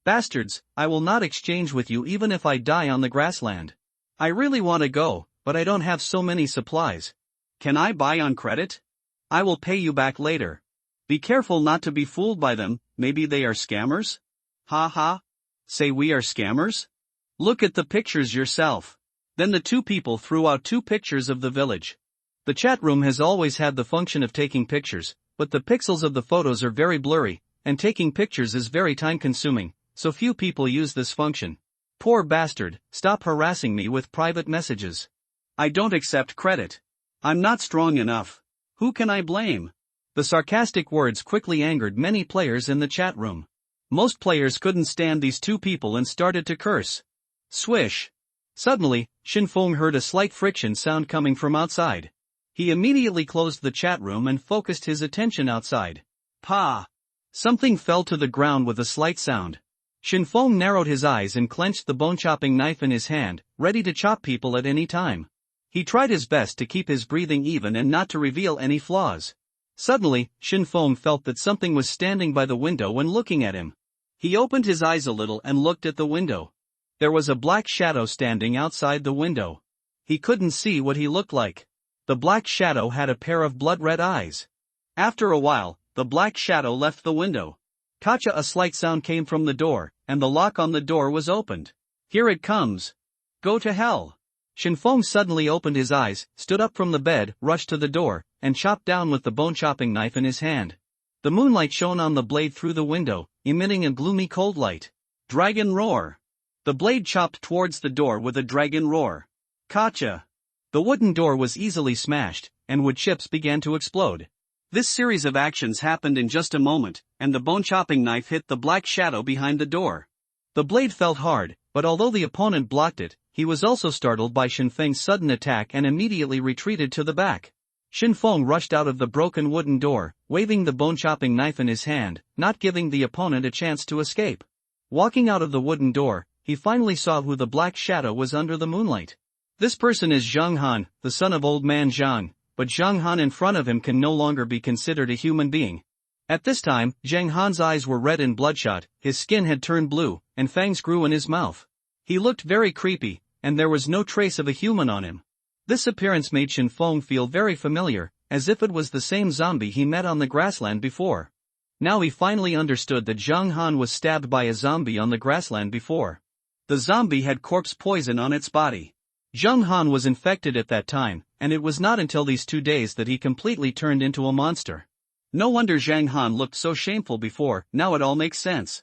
Bastards, I will not exchange with you even if I die on the grassland. I really want to go, but I don't have so many supplies. Can I buy on credit? I will pay you back later. Be careful not to be fooled by them, maybe they are scammers? Ha ha. Say we are scammers? Look at the pictures yourself. Then the two people threw out 2 pictures of the village. The chat room has always had the function of taking pictures, but the pixels of the photos are very blurry, and taking pictures is very time-consuming, so few people use this function. Poor bastard, stop harassing me with private messages. I don't accept credit. I'm not strong enough. Who can I blame? The sarcastic words quickly angered many players in the chat room. Most players couldn't stand these two people and started to curse. Swish. Suddenly, Shinfeng heard a slight friction sound coming from outside. He immediately closed the chat room and focused his attention outside. Pa! Something fell to the ground with a slight sound. Shinfeng narrowed his eyes and clenched the bone-chopping knife in his hand, ready to chop people at any time. He tried his best to keep his breathing even and not to reveal any flaws. Suddenly, Shinfeng felt that something was standing by the window and looking at him. He opened his eyes a little and looked at the window. There was a black shadow standing outside the window. He couldn't see what he looked like. The black shadow had a pair of blood-red eyes. After a while, the black shadow left the window. Kacha, a slight sound came from the door, and the lock on the door was opened. Here it comes. Go to hell. Shinfeng suddenly opened his eyes, stood up from the bed, rushed to the door, and chopped down with the bone-chopping knife in his hand. The moonlight shone on the blade through the window, emitting a gloomy cold light. Dragon roar. The blade chopped towards the door with a dragon roar. Gotcha! The wooden door was easily smashed, and wood chips began to explode. This series of actions happened in just a moment, and the bone-chopping knife hit the black shadow behind the door. The blade felt hard, but although the opponent blocked it, he was also startled by Xin Feng's sudden attack and immediately retreated to the back. Xin Feng rushed out of the broken wooden door, waving the bone-chopping knife in his hand, not giving the opponent a chance to escape. Walking out of the wooden door, he finally saw who the black shadow was under the moonlight. This person is Zhang Han, the son of old man Zhang, but Zhang Han in front of him can no longer be considered a human being. At this time, Zhang Han's eyes were red and bloodshot, his skin had turned blue, and fangs grew in his mouth. He looked very creepy, and there was no trace of a human on him. This appearance made Xin Feng feel very familiar, as if it was the same zombie he met on the grassland before. Now he finally understood that Zhang Han was stabbed by a zombie on the grassland before. The zombie had corpse poison on its body. Zhang Han was infected at that time, and it was not until these 2 days that he completely turned into a monster. No wonder Zhang Han looked so shameful before, now it all makes sense.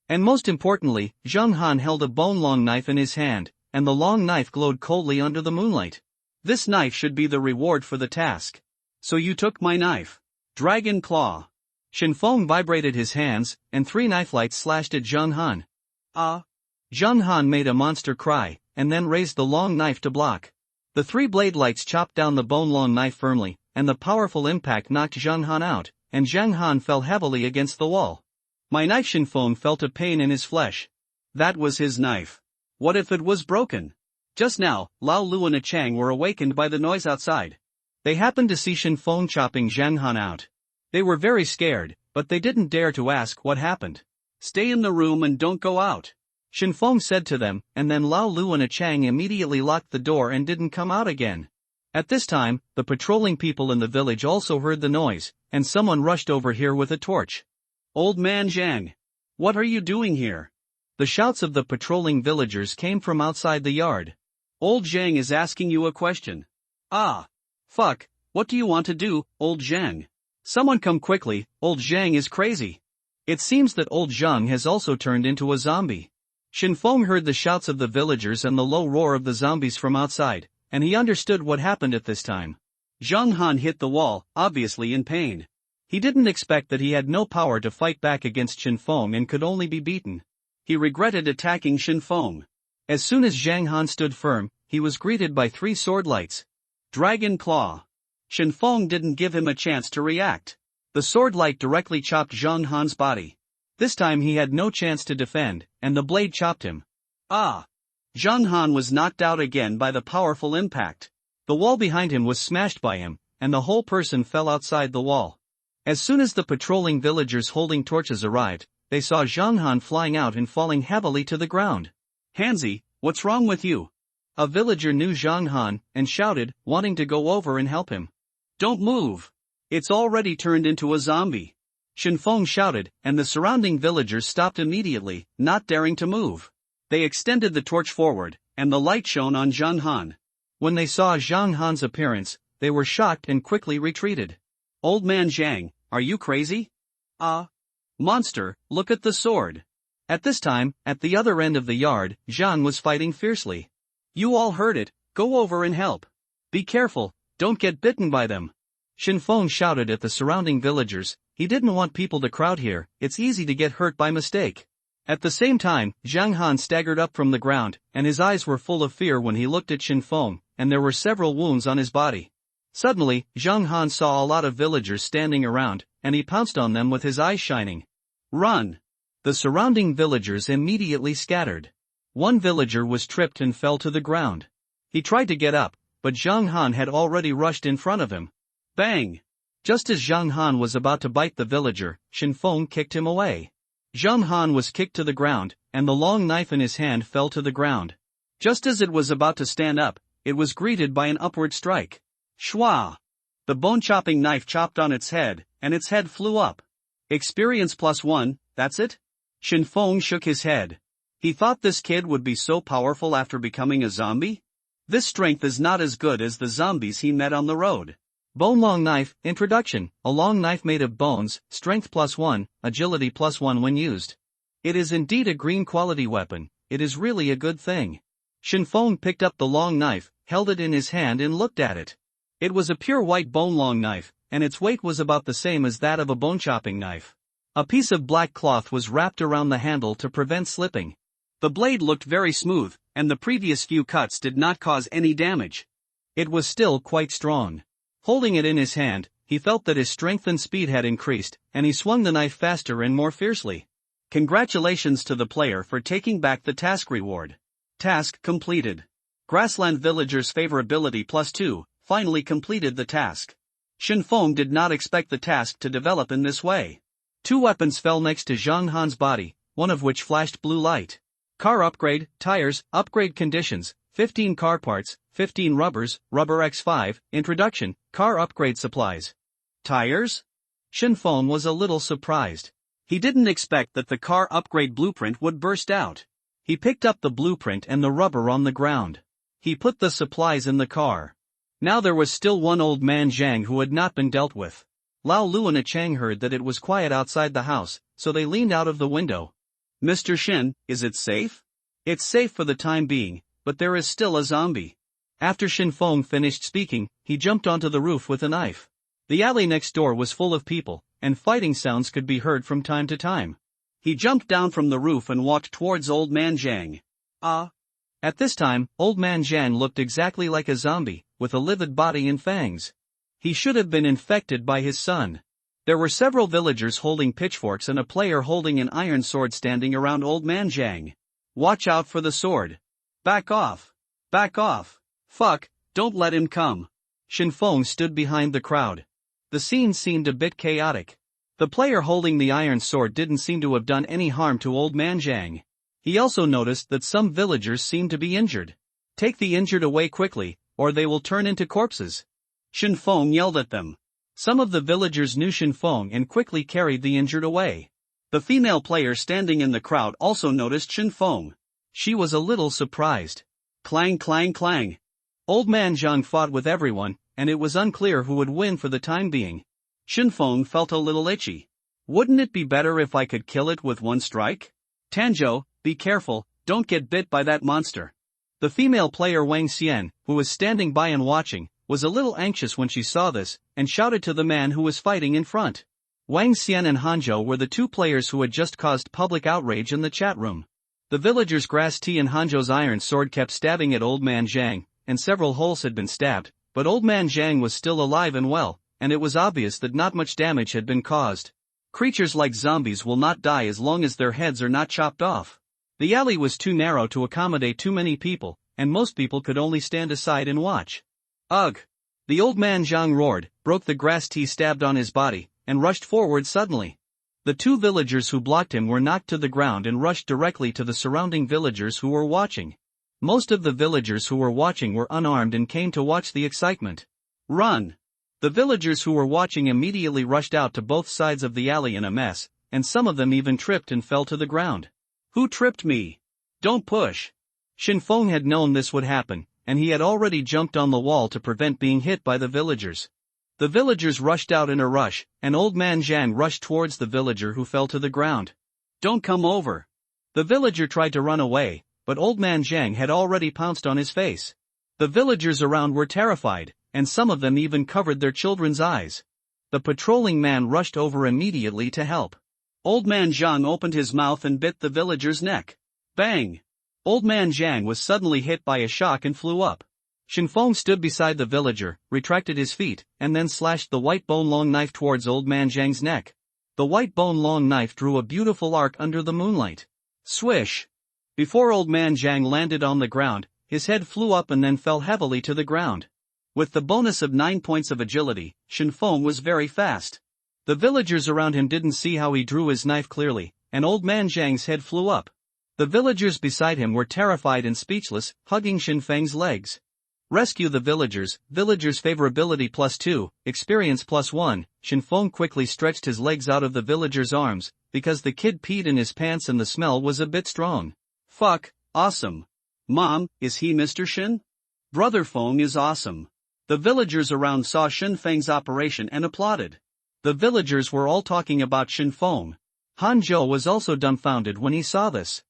And most importantly, Zhang Han held a bone-long knife in his hand, and the long knife glowed coldly under the moonlight. This knife should be the reward for the task. So you took my knife. Dragon Claw. Xin Feng vibrated his hands, and 3 knife lights slashed at Zhang Han. Ah! Zhang Han made a monster cry, and then raised the long knife to block. The 3 blade lights chopped down the bone-long knife firmly, and the powerful impact knocked Zhang Han out, and Zhang Han fell heavily against the wall. My knife. Xin Feng felt a pain in his flesh. That was his knife. What if it was broken? Just now, Lao Lu and A Chang were awakened by the noise outside. They happened to see Xin Feng chopping Zhang Han out. They were very scared, but they didn't dare to ask what happened. Stay in the room and don't go out, Xin Feng said to them, and then Lao Lu and A Chang immediately locked the door and didn't come out again. At this time, the patrolling people in the village also heard the noise, and someone rushed over here with a torch. Old man Zhang! What are you doing here? The shouts of the patrolling villagers came from outside the yard. Old Zhang is asking you a question. Ah! Fuck, what do you want to do, old Zhang? Someone come quickly, old Zhang is crazy. It seems that old Zhang has also turned into a zombie. Xin Feng heard the shouts of the villagers and the low roar of the zombies from outside, and he understood what happened at this time. Zhang Han hit the wall, obviously in pain. He didn't expect that he had no power to fight back against Xin Feng and could only be beaten. He regretted attacking Xin Feng. As soon as Zhang Han stood firm, he was greeted by 3 sword lights. Dragon Claw. Xin Feng didn't give him a chance to react. The sword light directly chopped Zhang Han's body. This time he had no chance to defend, and the blade chopped him. Ah! Zhang Han was knocked out again by the powerful impact. The wall behind him was smashed by him, and the whole person fell outside the wall. As soon as the patrolling villagers holding torches arrived, they saw Zhang Han flying out and falling heavily to the ground. Hanzi, what's wrong with you? A villager knew Zhang Han, and shouted, wanting to go over and help him. Don't move! It's already turned into a zombie. Xin Feng shouted, and the surrounding villagers stopped immediately, not daring to move. They extended the torch forward, and the light shone on Zhang Han. When they saw Zhang Han's appearance, they were shocked and quickly retreated. Old man Zhang, are you crazy? Monster, look at the sword. At this time, at the other end of the yard, Zhang was fighting fiercely. You all heard it, go over and help. Be careful, don't get bitten by them. Xin Feng shouted at the surrounding villagers. He didn't want people to crowd here, it's easy to get hurt by mistake. At the same time, Zhang Han staggered up from the ground, and his eyes were full of fear when he looked at Xin Feng, and there were several wounds on his body. Suddenly, Zhang Han saw a lot of villagers standing around, and he pounced on them with his eyes shining. Run! The surrounding villagers immediately scattered. One villager was tripped and fell to the ground. He tried to get up, but Zhang Han had already rushed in front of him. Bang! Just as Zhang Han was about to bite the villager, Xin Feng kicked him away. Zhang Han was kicked to the ground, and the long knife in his hand fell to the ground. Just as it was about to stand up, it was greeted by an upward strike. Shwa! The bone-chopping knife chopped on its head, and its head flew up. Experience +1, that's it? Xin Feng shook his head. He thought this kid would be so powerful after becoming a zombie? This strength is not as good as the zombies he met on the road. Bone long knife, introduction, a long knife made of bones, strength +1, agility +1 when used. It is indeed a green quality weapon, it is really a good thing. Shinfeng picked up the long knife, held it in his hand and looked at it. It was a pure white bone-long knife, and its weight was about the same as that of a bone-chopping knife. A piece of black cloth was wrapped around the handle to prevent slipping. The blade looked very smooth, and the previous few cuts did not cause any damage. It was still quite strong. Holding it in his hand, he felt that his strength and speed had increased, and he swung the knife faster and more fiercely. Congratulations to the player for taking back the task reward. Task completed. Grassland Villagers Favorability +2, finally completed the task. Shinfeng did not expect the task to develop in this way. 2 weapons fell next to Zhang Han's body, one of which flashed blue light. Car upgrade, tires, upgrade conditions, 15 car parts, 15 rubbers, rubber X5, introduction, car upgrade supplies. Tires? Shinfeng was a little surprised. He didn't expect that the car upgrade blueprint would burst out. He picked up the blueprint and the rubber on the ground. He put the supplies in the car. Now there was still one old man Zhang who had not been dealt with. Lao Lu and Chang heard that it was quiet outside the house, so they leaned out of the window. Mr. Shin, is it safe? It's safe for the time being, but there is still a zombie. After Shinfeng finished speaking, he jumped onto the roof with a knife. The alley next door was full of people, and fighting sounds could be heard from time to time. He jumped down from the roof and walked towards Old Man Zhang. At this time, Old Man Zhang looked exactly like a zombie, with a livid body and fangs. He should have been infected by his son. There were several villagers holding pitchforks and a player holding an iron sword standing around Old Man Zhang. Watch out for the sword. Back off. Back off. Fuck, don't let him come. Shinfeng stood behind the crowd. The scene seemed a bit chaotic. The player holding the iron sword didn't seem to have done any harm to Old Man Zhang. He also noticed that some villagers seemed to be injured. Take the injured away quickly, or they will turn into corpses. Shinfeng yelled at them. Some of the villagers knew Shinfeng and quickly carried the injured away. The female player standing in the crowd also noticed Shinfeng. She was a little surprised. Clang clang clang. Old Man Zhang fought with everyone, and it was unclear who would win for the time being. Shinfeng felt a little itchy. Wouldn't it be better if I could kill it with one strike? Tanzhou, be careful, don't get bit by that monster. The female player Wang Xian, who was standing by and watching, was a little anxious when she saw this, and shouted to the man who was fighting in front. Wang Xian and Hanzhou were the 2 players who had just caused public outrage in the chat room. The villagers' grass tea and Hanzhou's iron sword kept stabbing at Old Man Zhang, and several holes had been stabbed, but Old Man Zhang was still alive and well, and it was obvious that not much damage had been caused. Creatures like zombies will not die as long as their heads are not chopped off. The alley was too narrow to accommodate too many people, and most people could only stand aside and watch. Ugh! The Old Man Zhang roared, broke the grass tea stabbed on his body, and rushed forward suddenly. The 2 villagers who blocked him were knocked to the ground and rushed directly to the surrounding villagers who were watching. Most of the villagers who were watching were unarmed and came to watch the excitement. Run! The villagers who were watching immediately rushed out to both sides of the alley in a mess, and some of them even tripped and fell to the ground. Who tripped me? Don't push! Shinfeng had known this would happen, and he had already jumped on the wall to prevent being hit by the villagers. The villagers rushed out in a rush, and Old Man Zhang rushed towards the villager who fell to the ground. Don't come over! The villager tried to run away, but Old Man Zhang had already pounced on his face. The villagers around were terrified, and some of them even covered their children's eyes. The patrolling man rushed over immediately to help. Old Man Zhang opened his mouth and bit the villager's neck. Bang! Old Man Zhang was suddenly hit by a shock and flew up. Shinfeng stood beside the villager, retracted his feet, and then slashed the white bone-long knife towards Old Man Zhang's neck. The white bone-long knife drew a beautiful arc under the moonlight. Swish! Before Old Man Zhang landed on the ground, his head flew up and then fell heavily to the ground. With the bonus of 9 points of agility, Shinfeng was very fast. The villagers around him didn't see how he drew his knife clearly, and Old Man Zhang's head flew up. The villagers beside him were terrified and speechless, hugging Shinfeng's legs. Rescue the villagers, villagers favorability +2, experience +1, Shinfeng quickly stretched his legs out of the villager's arms, because the kid peed in his pants and the smell was a bit strong. Fuck, awesome. Mom, is he Mr. Shin? Brother Feng is awesome. The villagers around saw Shinfeng's operation and applauded. The villagers were all talking about Shinfeng. Hanzhou was also dumbfounded when he saw this.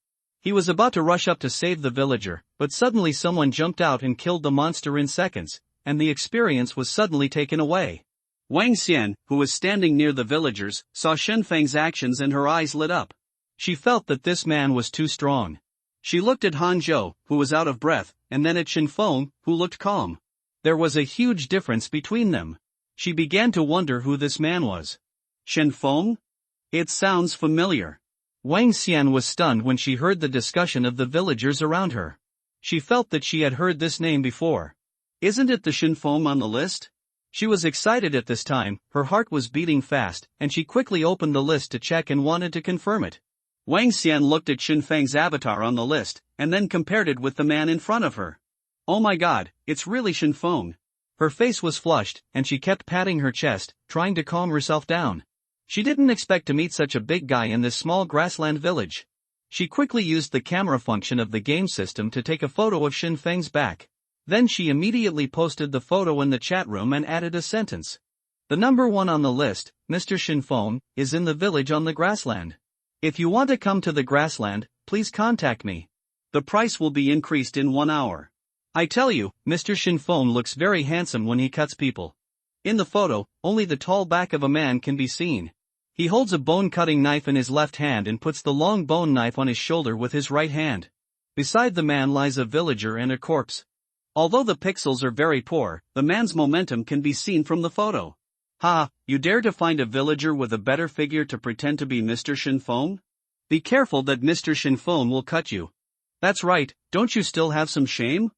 He was about to rush up to save the villager, but suddenly someone jumped out and killed the monster in seconds, and the experience was suddenly taken away. Wang Xian, who was standing near the villagers, saw Shen Feng's actions and her eyes lit up. She felt that this man was too strong. She looked at Han Zhou, who was out of breath, and then at Shen Feng, who looked calm. There was a huge difference between them. She began to wonder who this man was. Shen Feng? It sounds familiar. Wang Xian was stunned when she heard the discussion of the villagers around her. She felt that she had heard this name before. Isn't it the Shen Feng on the list? She was excited at this time, her heart was beating fast, and she quickly opened the list to check and wanted to confirm it. Wang Xian looked at Shen Feng's avatar on the list, and then compared it with the man in front of her. Oh my god, it's really Shen Feng. Her face was flushed, and she kept patting her chest, trying to calm herself down. She didn't expect to meet such a big guy in this small grassland village. She quickly used the camera function of the game system to take a photo of Shen Feng's back. Then she immediately posted the photo in the chat room and added a sentence. The number 1 on the list, Mr. Shen Feng, is in the village on the grassland. If you want to come to the grassland, please contact me. The price will be increased in 1 hour. I tell you, Mr. Shen Feng looks very handsome when he cuts people. In the photo, only the tall back of a man can be seen. He holds a bone-cutting knife in his left hand and puts the long bone knife on his shoulder with his right hand. Beside the man lies a villager and a corpse. Although the pixels are very poor, the man's momentum can be seen from the photo. Ha, you dare to find a villager with a better figure to pretend to be Mr. Shen Feng? Be careful that Mr. Shen Feng will cut you. That's right, don't you still have some shame?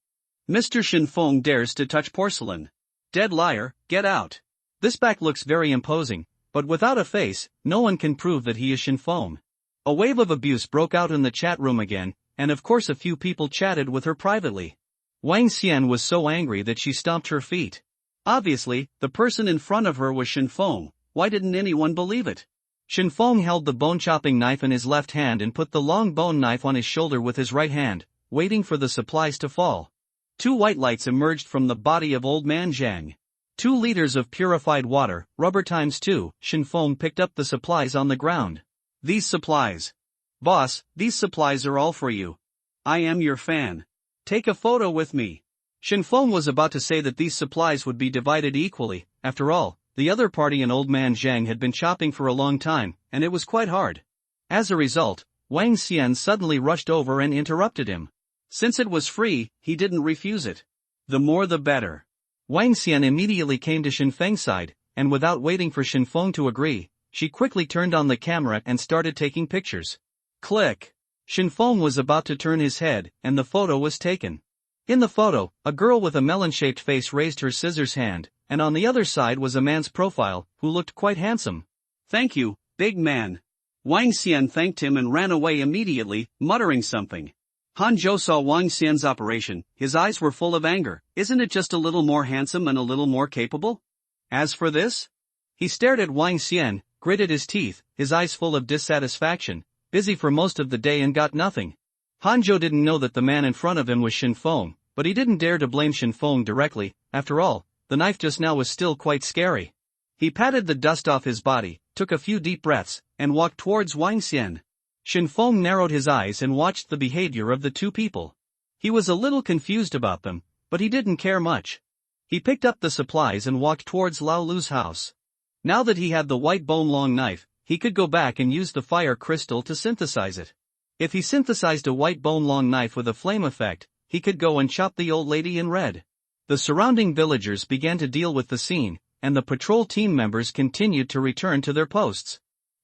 Mr. Shen Feng dares to touch porcelain. Dead liar, get out. This back looks very imposing, but without a face, no one can prove that he is Shen Feng. A wave of abuse broke out in the chat room again, and of course a few people chatted with her privately. Wang Xian was so angry that she stomped her feet. Obviously, the person in front of her was Shen Feng. Why didn't anyone believe it? Shen Feng held the bone-chopping knife in his left hand and put the long bone knife on his shoulder with his right hand, waiting for the supplies to fall. 2 white lights emerged from the body of Old Man Zhang. 2 liters of purified water, rubber ×2, Shen Feng picked up the supplies on the ground. These supplies. Boss, these supplies are all for you. I am your fan. Take a photo with me. Shen Feng was about to say that these supplies would be divided equally. After all, the other party and Old Man Zhang had been chopping for a long time, and it was quite hard. As a result, Wang Xian suddenly rushed over and interrupted him. Since it was free, he didn't refuse it. The more the better. Wang Xian immediately came to Shen Feng's side, and without waiting for Shen Feng to agree, she quickly turned on the camera and started taking pictures. Click. Shen Feng was about to turn his head, and the photo was taken. In the photo, a girl with a melon-shaped face raised her scissors hand, and on the other side was a man's profile, who looked quite handsome. Thank you, big man. Wang Xian thanked him and ran away immediately, muttering something. Han Zhou saw Wang Xian's operation, his eyes were full of anger. Isn't it just a little more handsome and a little more capable? As for this? He stared at Wang Xian, gritted his teeth, his eyes full of dissatisfaction, busy for most of the day and got nothing. Han Zhou didn't know that the man in front of him was Shen Feng, but he didn't dare to blame Shen Feng directly. After all, the knife just now was still quite scary. He patted the dust off his body, took a few deep breaths, and walked towards Wang Xian. Shen Feng narrowed his eyes and watched the behavior of the 2 people. He was a little confused about them, but he didn't care much. He picked up the supplies and walked towards Lao Lu's house. Now that he had the white bone-long knife, he could go back and use the fire crystal to synthesize it. If he synthesized a white bone-long knife with a flame effect, he could go and chop the old lady in red. The surrounding villagers began to deal with the scene, and the patrol team members continued to return to their posts.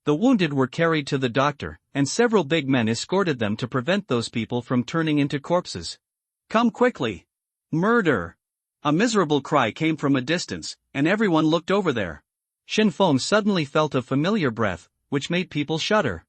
The wounded were carried to the doctor, and several big men escorted them to prevent those people from turning into corpses. Come quickly! Murder! A miserable cry came from a distance, and everyone looked over there. Shen Feng suddenly felt a familiar breath, which made people shudder.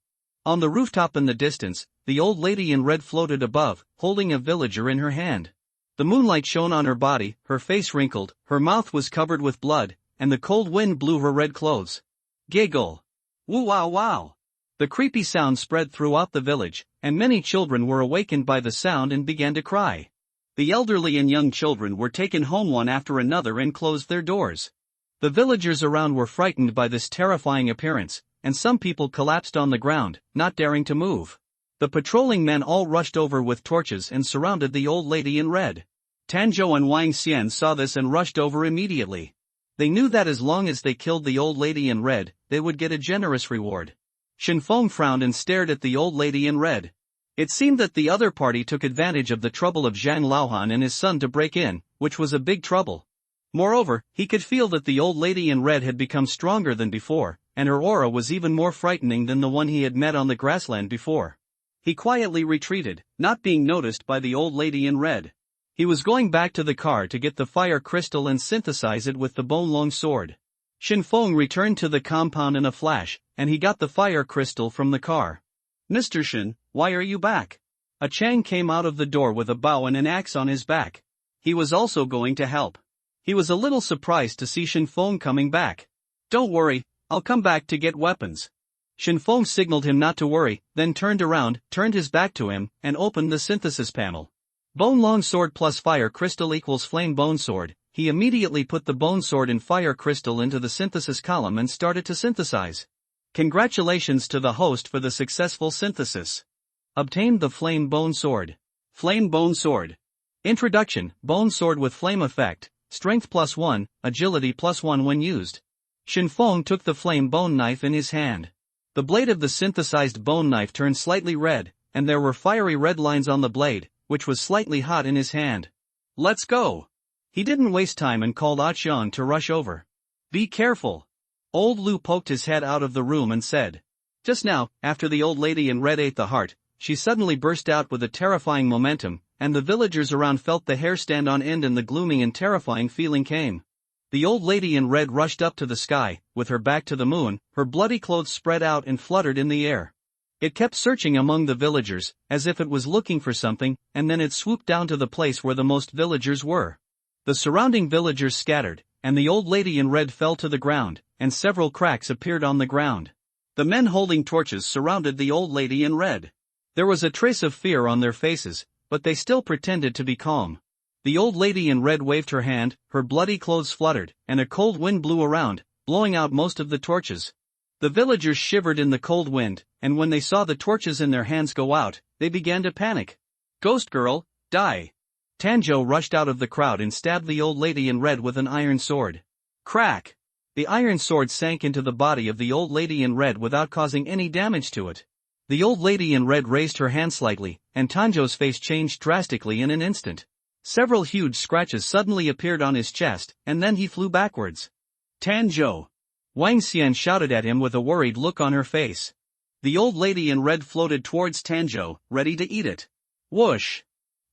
On the rooftop in the distance, the old lady in red floated above, holding a villager in her hand. The moonlight shone on her body, her face wrinkled, her mouth was covered with blood, and the cold wind blew her red clothes. Giggle! Woo wow wow! The creepy sound spread throughout the village, and many children were awakened by the sound and began to cry. The elderly and young children were taken home one after another and closed their doors. The villagers around were frightened by this terrifying appearance, and some people collapsed on the ground, not daring to move. The patrolling men all rushed over with torches and surrounded the old lady in red. Tanzhou and Wang Xian saw this and rushed over immediately. They knew that as long as they killed the old lady in red, they would get a generous reward. Shenfeng frowned and stared at the old lady in red. It seemed that the other party took advantage of the trouble of Zhang Laohan and his son to break in, which was a big trouble. Moreover, he could feel that the old lady in red had become stronger than before, and her aura was even more frightening than the one he had met on the grassland before. He quietly retreated, not being noticed by the old lady in red. He was going back to the car to get the fire crystal and synthesize it with the bone-long sword. Shenfeng returned to the compound in a flash, and he got the fire crystal from the car. "Mr. Shen, why are you back?" A Chang came out of the door with a bow and an axe on his back. He was also going to help. He was a little surprised to see Shenfeng coming back. "Don't worry, I'll come back to get weapons." Shenfeng signaled him not to worry, then turned around, turned his back to him, and opened the synthesis panel. Bone long sword plus fire crystal equals flame bone sword. He immediately put the bone sword and fire crystal into the synthesis column and started to synthesize. Congratulations to the host for the successful synthesis. Obtained the flame bone sword. Flame bone sword. Introduction: bone sword with flame effect, strength +1, agility +1 when used. Shenfeng took the flame bone knife in his hand. The blade of the synthesized bone knife turned slightly red, and there were fiery red lines on the blade, which was slightly hot in his hand. "Let's go." He didn't waste time and called Ah Xiang to rush over. "Be careful." Old Lu poked his head out of the room and said. Just now, after the old lady in red ate the heart, she suddenly burst out with a terrifying momentum, and the villagers around felt the hair stand on end and the glooming and terrifying feeling came. The old lady in red rushed up to the sky, with her back to the moon, her bloody clothes spread out and fluttered in the air. It kept searching among the villagers, as if it was looking for something, and then it swooped down to the place where the most villagers were. The surrounding villagers scattered, and the old lady in red fell to the ground, and several cracks appeared on the ground. The men holding torches surrounded the old lady in red. There was a trace of fear on their faces, but they still pretended to be calm. The old lady in red waved her hand, her bloody clothes fluttered, and a cold wind blew around, blowing out most of the torches. The villagers shivered in the cold wind, and when they saw the torches in their hands go out, they began to panic. "Ghost girl, die!" Tanzhou rushed out of the crowd and stabbed the old lady in red with an iron sword. Crack! The iron sword sank into the body of the old lady in red without causing any damage to it. The old lady in red raised her hand slightly, and Tanzhou's face changed drastically in an instant. Several huge scratches suddenly appeared on his chest, and then he flew backwards. "Tanzhou!" Wang Xian shouted at him with a worried look on her face. The old lady in red floated towards Tanzhou, ready to eat it. Whoosh!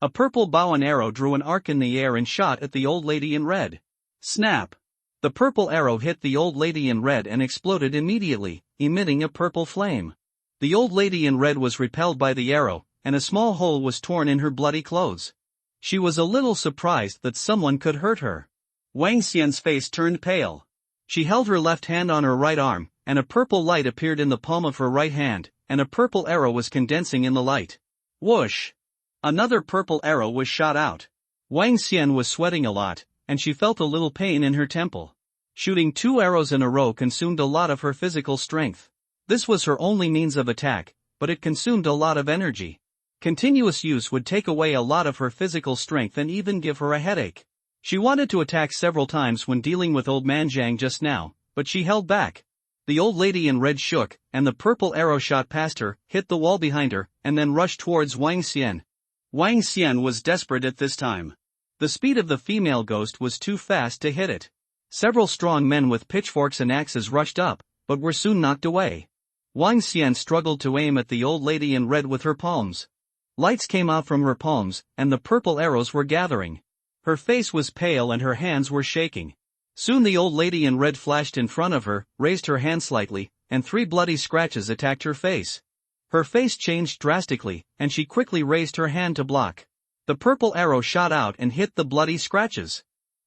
A purple bow and arrow drew an arc in the air and shot at the old lady in red. Snap! The purple arrow hit the old lady in red and exploded immediately, emitting a purple flame. The old lady in red was repelled by the arrow, and a small hole was torn in her bloody clothes. She was a little surprised that someone could hurt her. Wang Xian's face turned pale. She held her left hand on her right arm, and a purple light appeared in the palm of her right hand, and a purple arrow was condensing in the light. Whoosh! Another purple arrow was shot out. Wang Xian was sweating a lot, and she felt a little pain in her temple. Shooting 2 arrows in a row consumed a lot of her physical strength. This was her only means of attack, but it consumed a lot of energy. Continuous use would take away a lot of her physical strength and even give her a headache. She wanted to attack several times when dealing with old man Zhang just now, but she held back. The old lady in red shook, and the purple arrow shot past her, hit the wall behind her, and then rushed towards Wang Xian. Wang Xian was desperate at this time. The speed of the female ghost was too fast to hit it. Several strong men with pitchforks and axes rushed up, but were soon knocked away. Wang Xian struggled to aim at the old lady in red with her palms. Lights came out from her palms, and the purple arrows were gathering. Her face was pale and her hands were shaking. Soon the old lady in red flashed in front of her, raised her hand slightly, and 3 bloody scratches attacked her face. Her face changed drastically, and she quickly raised her hand to block. The purple arrow shot out and hit the bloody scratches.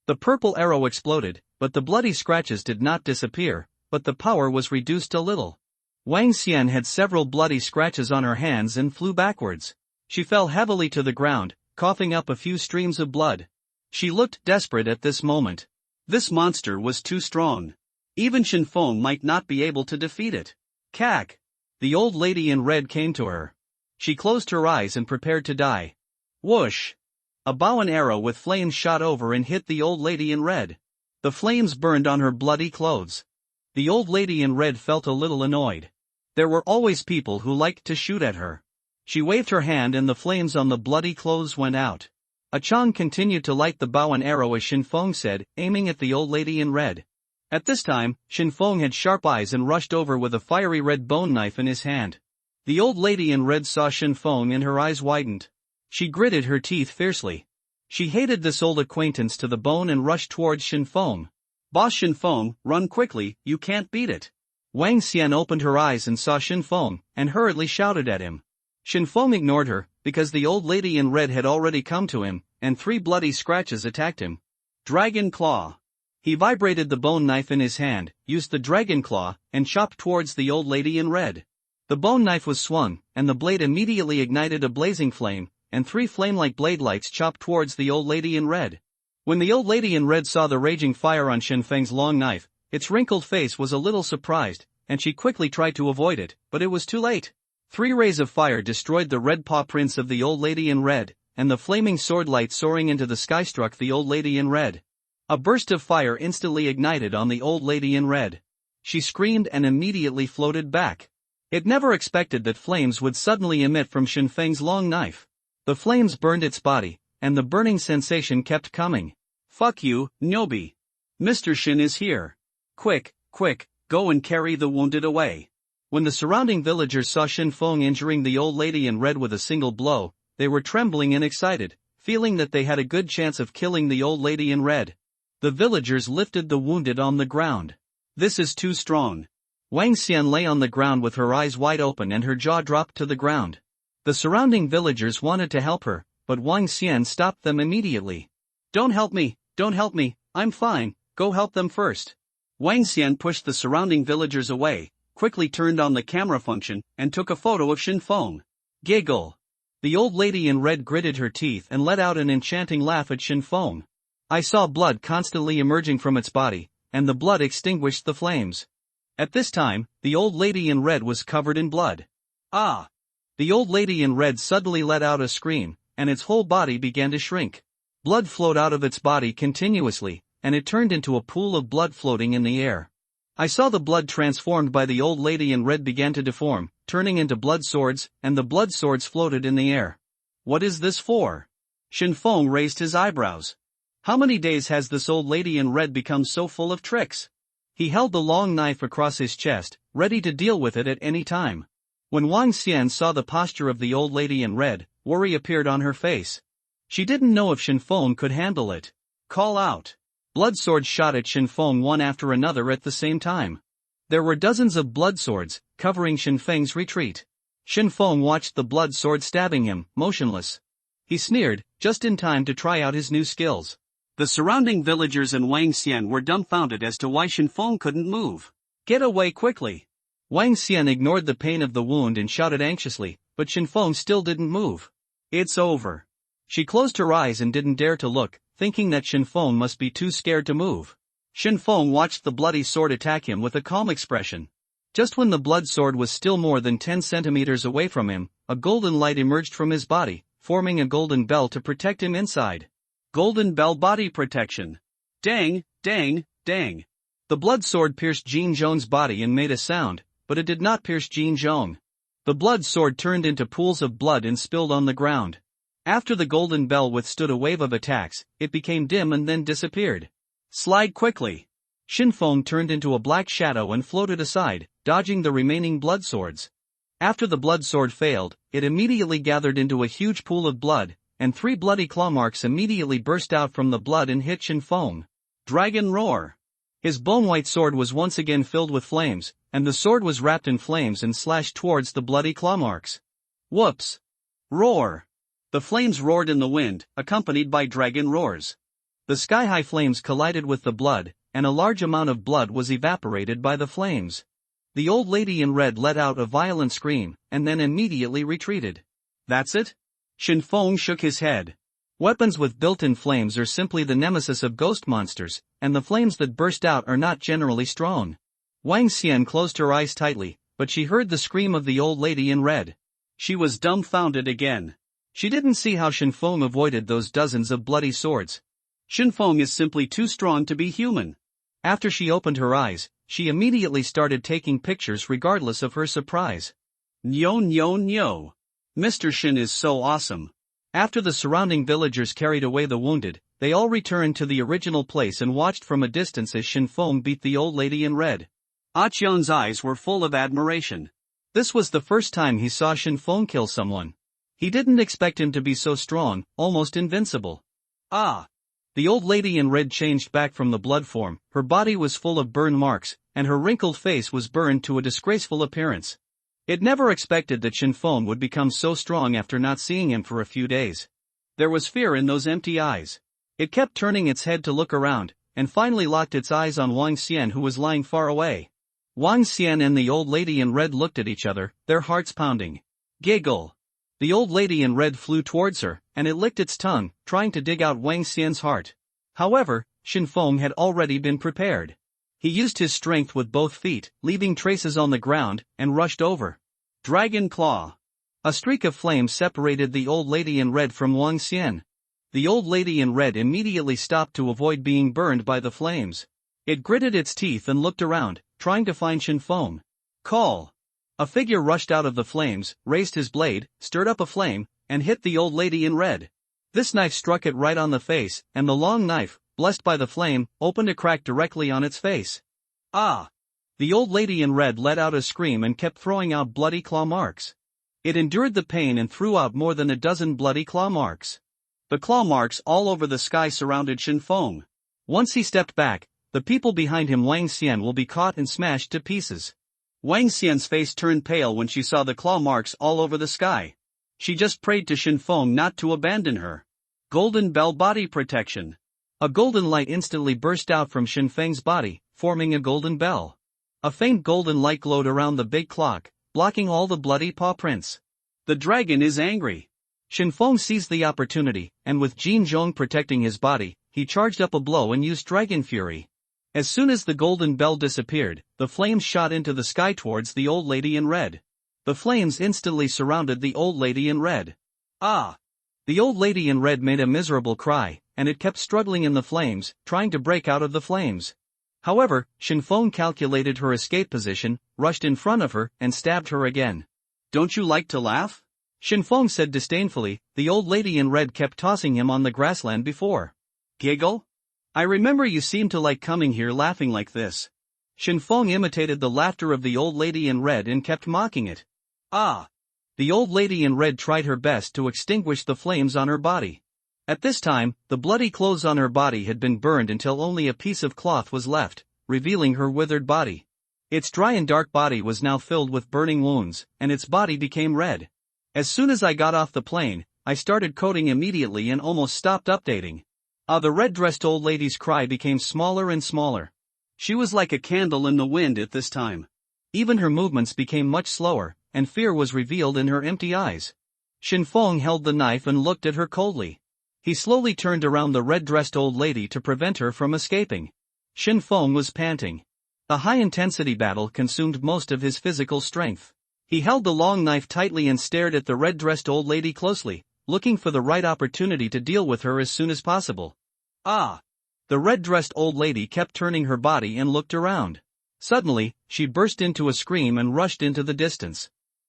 The purple arrow exploded, but the bloody scratches did not disappear, but the power was reduced a little. Wang Xian had several bloody scratches on her hands and flew backwards. She fell heavily to the ground, coughing up a few streams of blood. She looked desperate at this moment. This monster was too strong. Even Shenfeng might not be able to defeat it. Cack! The old lady in red came to her. She closed her eyes and prepared to die. Whoosh! A bow and arrow with flames shot over and hit the old lady in red. The flames burned on her bloody clothes. The old lady in red felt a little annoyed. There were always people who liked to shoot at her. She waved her hand and the flames on the bloody clothes went out. A Chang continued to light the bow and arrow as Shin Feng said, aiming at the old lady in red. At this time, Shin Feng had sharp eyes and rushed over with a fiery red bone knife in his hand. The old lady in red saw Shin Feng and her eyes widened. She gritted her teeth fiercely. She hated this old acquaintance to the bone and rushed towards Shin Feng. Boss Shin Feng, run quickly, you can't beat it. Wang Xian opened her eyes and saw Shin Feng, and hurriedly shouted at him. Shin Feng ignored her, because the old lady in red had already come to him, and 3 bloody scratches attacked him. Dragon Claw. He vibrated the bone knife in his hand, used the dragon claw, and chopped towards the old lady in red. The bone knife was swung, and the blade immediately ignited a blazing flame, and 3 flame-like blade lights chopped towards the old lady in red. When the old lady in red saw the raging fire on Shin Feng's long knife, its wrinkled face was a little surprised, and she quickly tried to avoid it, but it was too late. 3 rays of fire destroyed the red paw prints of the old lady in red, and the flaming sword light soaring into the sky struck the old lady in red. A burst of fire instantly ignited on the old lady in red. She screamed and immediately floated back. It never expected that flames would suddenly emit from Shin Feng's long knife. The flames burned its body, and the burning sensation kept coming. Fuck you, Nyobi. Mr. Shin is here. Quick, quick, go and carry the wounded away. When the surrounding villagers saw Shin Feng injuring the old lady in red with a single blow, they were trembling and excited, feeling that they had a good chance of killing the old lady in red. The villagers lifted the wounded on the ground. This is too strong. Wang Xian lay on the ground with her eyes wide open and her jaw dropped to the ground. The surrounding villagers wanted to help her, but Wang Xian stopped them immediately. Don't help me, I'm fine, go help them first. Wang Xian pushed the surrounding villagers away, quickly turned on the camera function, and took a photo of Shin Feng. Giggle. The old lady in red gritted her teeth and let out an enchanting laugh at Shin Feng. I saw blood constantly emerging from its body, and the blood extinguished the flames. At this time, the old lady in red was covered in blood. Ah! The old lady in red suddenly let out a scream, and its whole body began to shrink. Blood flowed out of its body continuously, and it turned into a pool of blood floating in the air. I saw the blood transformed by the old lady in red began to deform, turning into blood swords, and the blood swords floated in the air. What is this for? Shin Feng raised his eyebrows. How many days has this old lady in red become so full of tricks? He held the long knife across his chest, ready to deal with it at any time. When Wang Xian saw the posture of the old lady in red, worry appeared on her face. She didn't know if Shin Feng could handle it. Call out. Blood swords shot at Shin Feng one after another at the same time. There were dozens of blood swords, covering Shin Feng's retreat. Shin Feng watched the blood sword stabbing him, motionless. He sneered, just in time to try out his new skills. The surrounding villagers and Wang Xian were dumbfounded as to why Shin Feng couldn't move. Get away quickly. Wang Xian ignored the pain of the wound and shouted anxiously, but Shin Feng still didn't move. It's over. She closed her eyes and didn't dare to look, thinking that Shin Feng must be too scared to move. Shin Feng watched the bloody sword attack him with a calm expression. Just when the blood sword was still more than 10 centimeters away from him, a golden light emerged from his body, forming a golden bell to protect him inside. Golden bell body protection. Dang, dang, dang. The blood sword pierced Jin Zhong's body and made a sound, but it did not pierce Jin Zhong. The blood sword turned into pools of blood and spilled on the ground. After the golden bell withstood a wave of attacks, it became dim and then disappeared. Slide quickly. Shin Feng turned into a black shadow and floated aside, dodging the remaining blood swords. After the blood sword failed, it immediately gathered into a huge pool of blood, and 3 bloody claw marks immediately burst out from the blood and hit Shin Feng. Dragon Roar. His bone-white sword was once again filled with flames, and the sword was wrapped in flames and slashed towards the bloody claw marks. Whoops! Roar! The flames roared in the wind, accompanied by dragon roars. The sky-high flames collided with the blood, and a large amount of blood was evaporated by the flames. The old lady in red let out a violent scream, and then immediately retreated. That's it? Shin Feng shook his head. Weapons with built-in flames are simply the nemesis of ghost monsters, and the flames that burst out are not generally strong. Wang Xian closed her eyes tightly, but she heard the scream of the old lady in red. She was dumbfounded again. She didn't see how Shinfeng avoided those dozens of bloody swords. Shinfeng is simply too strong to be human. After she opened her eyes, she immediately started taking pictures regardless of her surprise. Nyo nyo nyo. Mr. Shin is so awesome. After the surrounding villagers carried away the wounded, they all returned to the original place and watched from a distance as Shinfeng beat the old lady in red. Achyon's eyes were full of admiration. This was the first time he saw Shinfeng kill someone. He didn't expect him to be so strong, almost invincible. Ah! The old lady in red changed back from the blood form, her body was full of burn marks, and her wrinkled face was burned to a disgraceful appearance. It never expected that Shinfeng would become so strong after not seeing him for a few days. There was fear in those empty eyes. It kept turning its head to look around, and finally locked its eyes on Wang Xian, who was lying far away. Wang Xian and the old lady in red looked at each other, their hearts pounding. Giggle. The old lady in red flew towards her, and it licked its tongue, trying to dig out Wang Xian's heart. However, Shinfeng had already been prepared. He used his strength with both feet, leaving traces on the ground, and rushed over. Dragon Claw. A streak of flame separated the old lady in red from Wang Xian. The old lady in red immediately stopped to avoid being burned by the flames. It gritted its teeth and looked around, trying to find Shinfeng. Call. A figure rushed out of the flames, raised his blade, stirred up a flame, and hit the old lady in red. This knife struck it right on the face, and the long knife, blessed by the flame, opened a crack directly on its face. Ah! The old lady in red let out a scream and kept throwing out bloody claw marks. It endured the pain and threw out more than a dozen bloody claw marks. The claw marks all over the sky surrounded Shinfeng. Once he stepped back, the people behind him Wang Xian will be caught and smashed to pieces. Wang Xian's face turned pale when she saw the claw marks all over the sky. She just prayed to Shinfeng not to abandon her. Golden Bell Body Protection. A golden light instantly burst out from Shinfeng's body, forming a golden bell. A faint golden light glowed around the big clock, blocking all the bloody paw prints. The dragon is angry. Shinfeng seized the opportunity, and with Jin Zhong protecting his body, he charged up a blow and used Dragon Fury. As soon as the golden bell disappeared, the flames shot into the sky towards the old lady in red. The flames instantly surrounded the old lady in red. Ah! The old lady in red made a miserable cry, and it kept struggling in the flames, trying to break out of the flames. However, Shinfeng calculated her escape position, rushed in front of her, and stabbed her again. Don't you like to laugh? Shinfeng said disdainfully. The old lady in red kept tossing him on the grassland before. Giggle? I remember you seemed to like coming here laughing like this. Shinfeng imitated the laughter of the old lady in red and kept mocking it. Ah! The old lady in red tried her best to extinguish the flames on her body. At this time, the bloody clothes on her body had been burned until only a piece of cloth was left, revealing her withered body. Its dry and dark body was now filled with burning wounds, and its body became red. As soon as I got off the plane, I started coding immediately and almost stopped updating. The red-dressed old lady's cry became smaller and smaller. She was like a candle in the wind at this time. Even her movements became much slower, and fear was revealed in her empty eyes. Shinfeng held the knife and looked at her coldly. He slowly turned around the red-dressed old lady to prevent her from escaping. Shinfeng was panting. The high-intensity battle consumed most of his physical strength. He held the long knife tightly and stared at the red-dressed old lady closely, looking for the right opportunity to deal with her as soon as possible. Ah! The red-dressed old lady kept turning her body and looked around. Suddenly, she burst into a scream and rushed into the distance.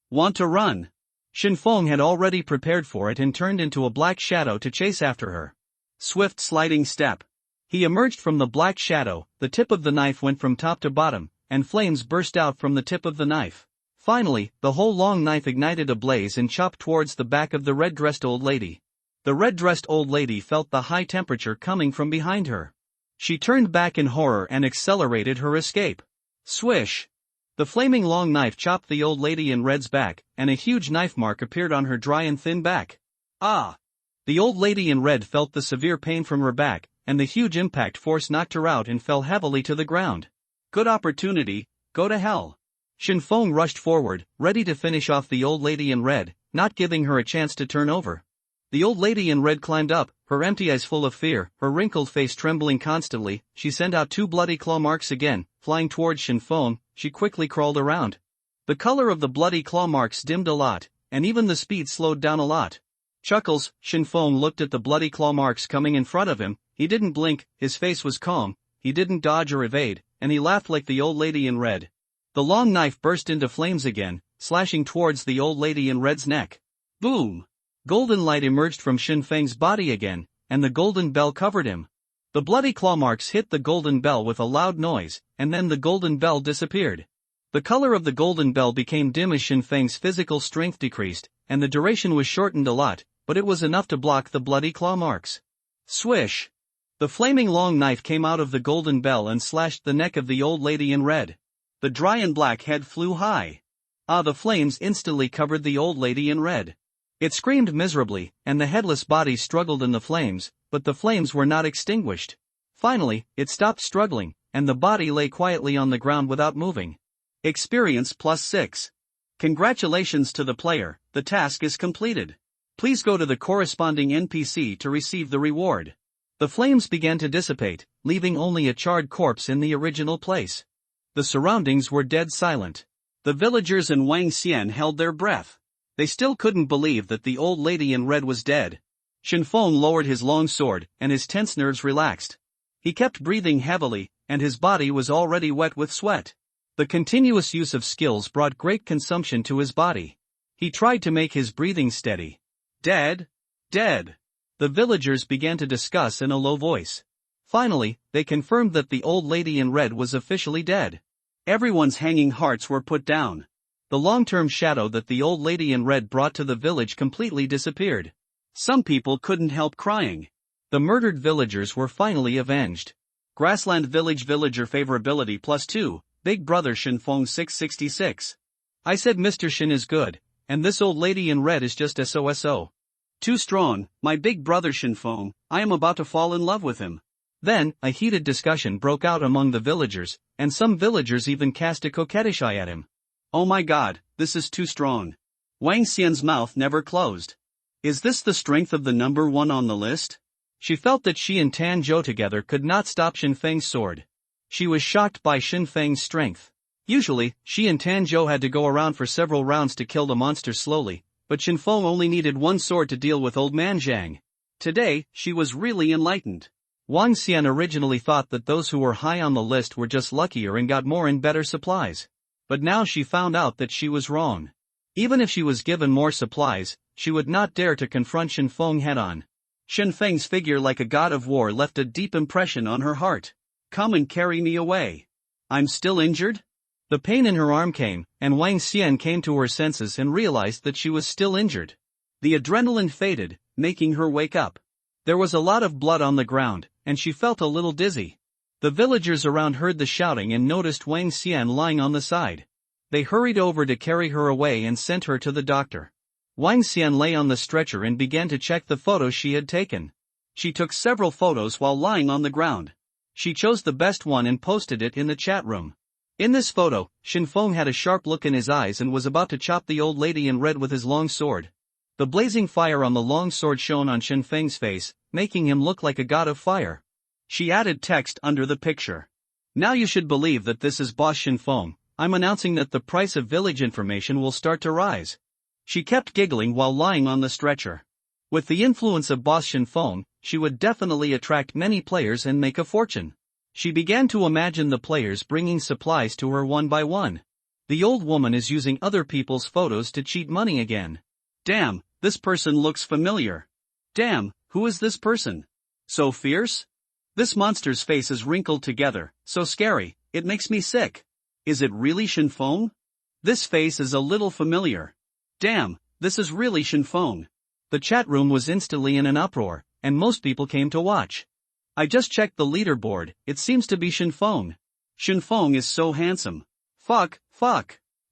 Want to run? Shinfeng had already prepared for it and turned into a black shadow to chase after her. Swift sliding step. He emerged from the black shadow, the tip of the knife went from top to bottom, and flames burst out from the tip of the knife. Finally, the whole long knife ignited a blaze and chopped towards the back of the red-dressed old lady. The red-dressed old lady felt the high temperature coming from behind her. She turned back in horror and accelerated her escape. Swish! The flaming long knife chopped the old lady in red's back, and a huge knife mark appeared on her dry and thin back. Ah! The old lady in red felt the severe pain from her back, and the huge impact force knocked her out and fell heavily to the ground. Good opportunity, go to hell. Shinfeng rushed forward, ready to finish off the old lady in red, not giving her a chance to turn over. The old lady in red climbed up, her empty eyes full of fear, her wrinkled face trembling constantly. She sent out 2 bloody claw marks again, flying towards Shinfeng. She quickly crawled around. The color of the bloody claw marks dimmed a lot, and even the speed slowed down a lot. Chuckles, Shinfeng looked at the bloody claw marks coming in front of him. He didn't blink, his face was calm, he didn't dodge or evade, and he laughed like the old lady in red. The long knife burst into flames again, slashing towards the old lady in red's neck. Boom! Golden light emerged from Shinfeng's body again, and the golden bell covered him. The bloody claw marks hit the golden bell with a loud noise, and then the golden bell disappeared. The color of the golden bell became dim as Shinfeng's physical strength decreased, and the duration was shortened a lot, but it was enough to block the bloody claw marks. Swish! The flaming long knife came out of the golden bell and slashed the neck of the old lady in red. The dry and black head flew high. The flames instantly covered the old lady in red. It screamed miserably, and the headless body struggled in the flames, but the flames were not extinguished. Finally, it stopped struggling, and the body lay quietly on the ground without moving. Experience +6. Congratulations to the player, the task is completed. Please go to the corresponding NPC to receive the reward. The flames began to dissipate, leaving only a charred corpse in the original place. The surroundings were dead silent. The villagers and Wang Xian held their breath. They still couldn't believe that the old lady in red was dead. Shinfeng lowered his long sword, and his tense nerves relaxed. He kept breathing heavily, and his body was already wet with sweat. The continuous use of skills brought great consumption to his body. He tried to make his breathing steady. Dead? Dead. The villagers began to discuss in a low voice. Finally, they confirmed that the old lady in red was officially dead. Everyone's hanging hearts were put down. The long-term shadow that the old lady in red brought to the village completely disappeared. Some people couldn't help crying. The murdered villagers were finally avenged. Grassland Village Villager Favorability +2, Big Brother Shinfeng 666. I said Mr. Shin is good, and this old lady in red is just SOSO. Too strong, my big brother Shinfeng, I am about to fall in love with him. Then, a heated discussion broke out among the villagers, and some villagers even cast a coquettish eye at him. Oh my god, this is too strong. Wang Xian's mouth never closed. Is this the strength of the number one on the list? She felt that she and Tan Zhou together could not stop Shinfeng's sword. She was shocked by Shinfeng's strength. Usually, she and Tan Zhou had to go around for several rounds to kill the monster slowly, but Shinfeng only needed one sword to deal with old man Zhang. Today, she was really enlightened. Wang Xian originally thought that those who were high on the list were just luckier and got more and better supplies. But now she found out that she was wrong. Even if she was given more supplies, she would not dare to confront Shinfeng head-on. Shinfeng's figure like a god of war left a deep impression on her heart. Come and carry me away. I'm still injured? The pain in her arm came, and Wang Xian came to her senses and realized that she was still injured. The adrenaline faded, making her wake up. There was a lot of blood on the ground, and she felt a little dizzy. The villagers around heard the shouting and noticed Wang Xian lying on the side. They hurried over to carry her away and sent her to the doctor. Wang Xian lay on the stretcher and began to check the photos she had taken. She took several photos while lying on the ground. She chose the best one and posted it in the chat room. In this photo, Shinfeng had a sharp look in his eyes and was about to chop the old lady in red with his long sword. The blazing fire on the long sword shone on Shinfeng's face, making him look like a god of fire. She added text under the picture. Now you should believe that this is Boss Shinfeng. I'm announcing that the price of village information will start to rise. She kept giggling while lying on the stretcher. With the influence of Boss Shinfeng, she would definitely attract many players and make a fortune. She began to imagine the players bringing supplies to her one by one. The old woman is using other people's photos to cheat money again. Damn, this person looks familiar. Damn, who is this person? So fierce? This monster's face is wrinkled together, so scary, it makes me sick. Is it really Shinfeng? This face is a little familiar. Damn, this is really Shinfeng. The chat room was instantly in an uproar, and most people came to watch. I just checked the leaderboard, it seems to be Shinfeng. Shinfeng is so handsome. Fuck.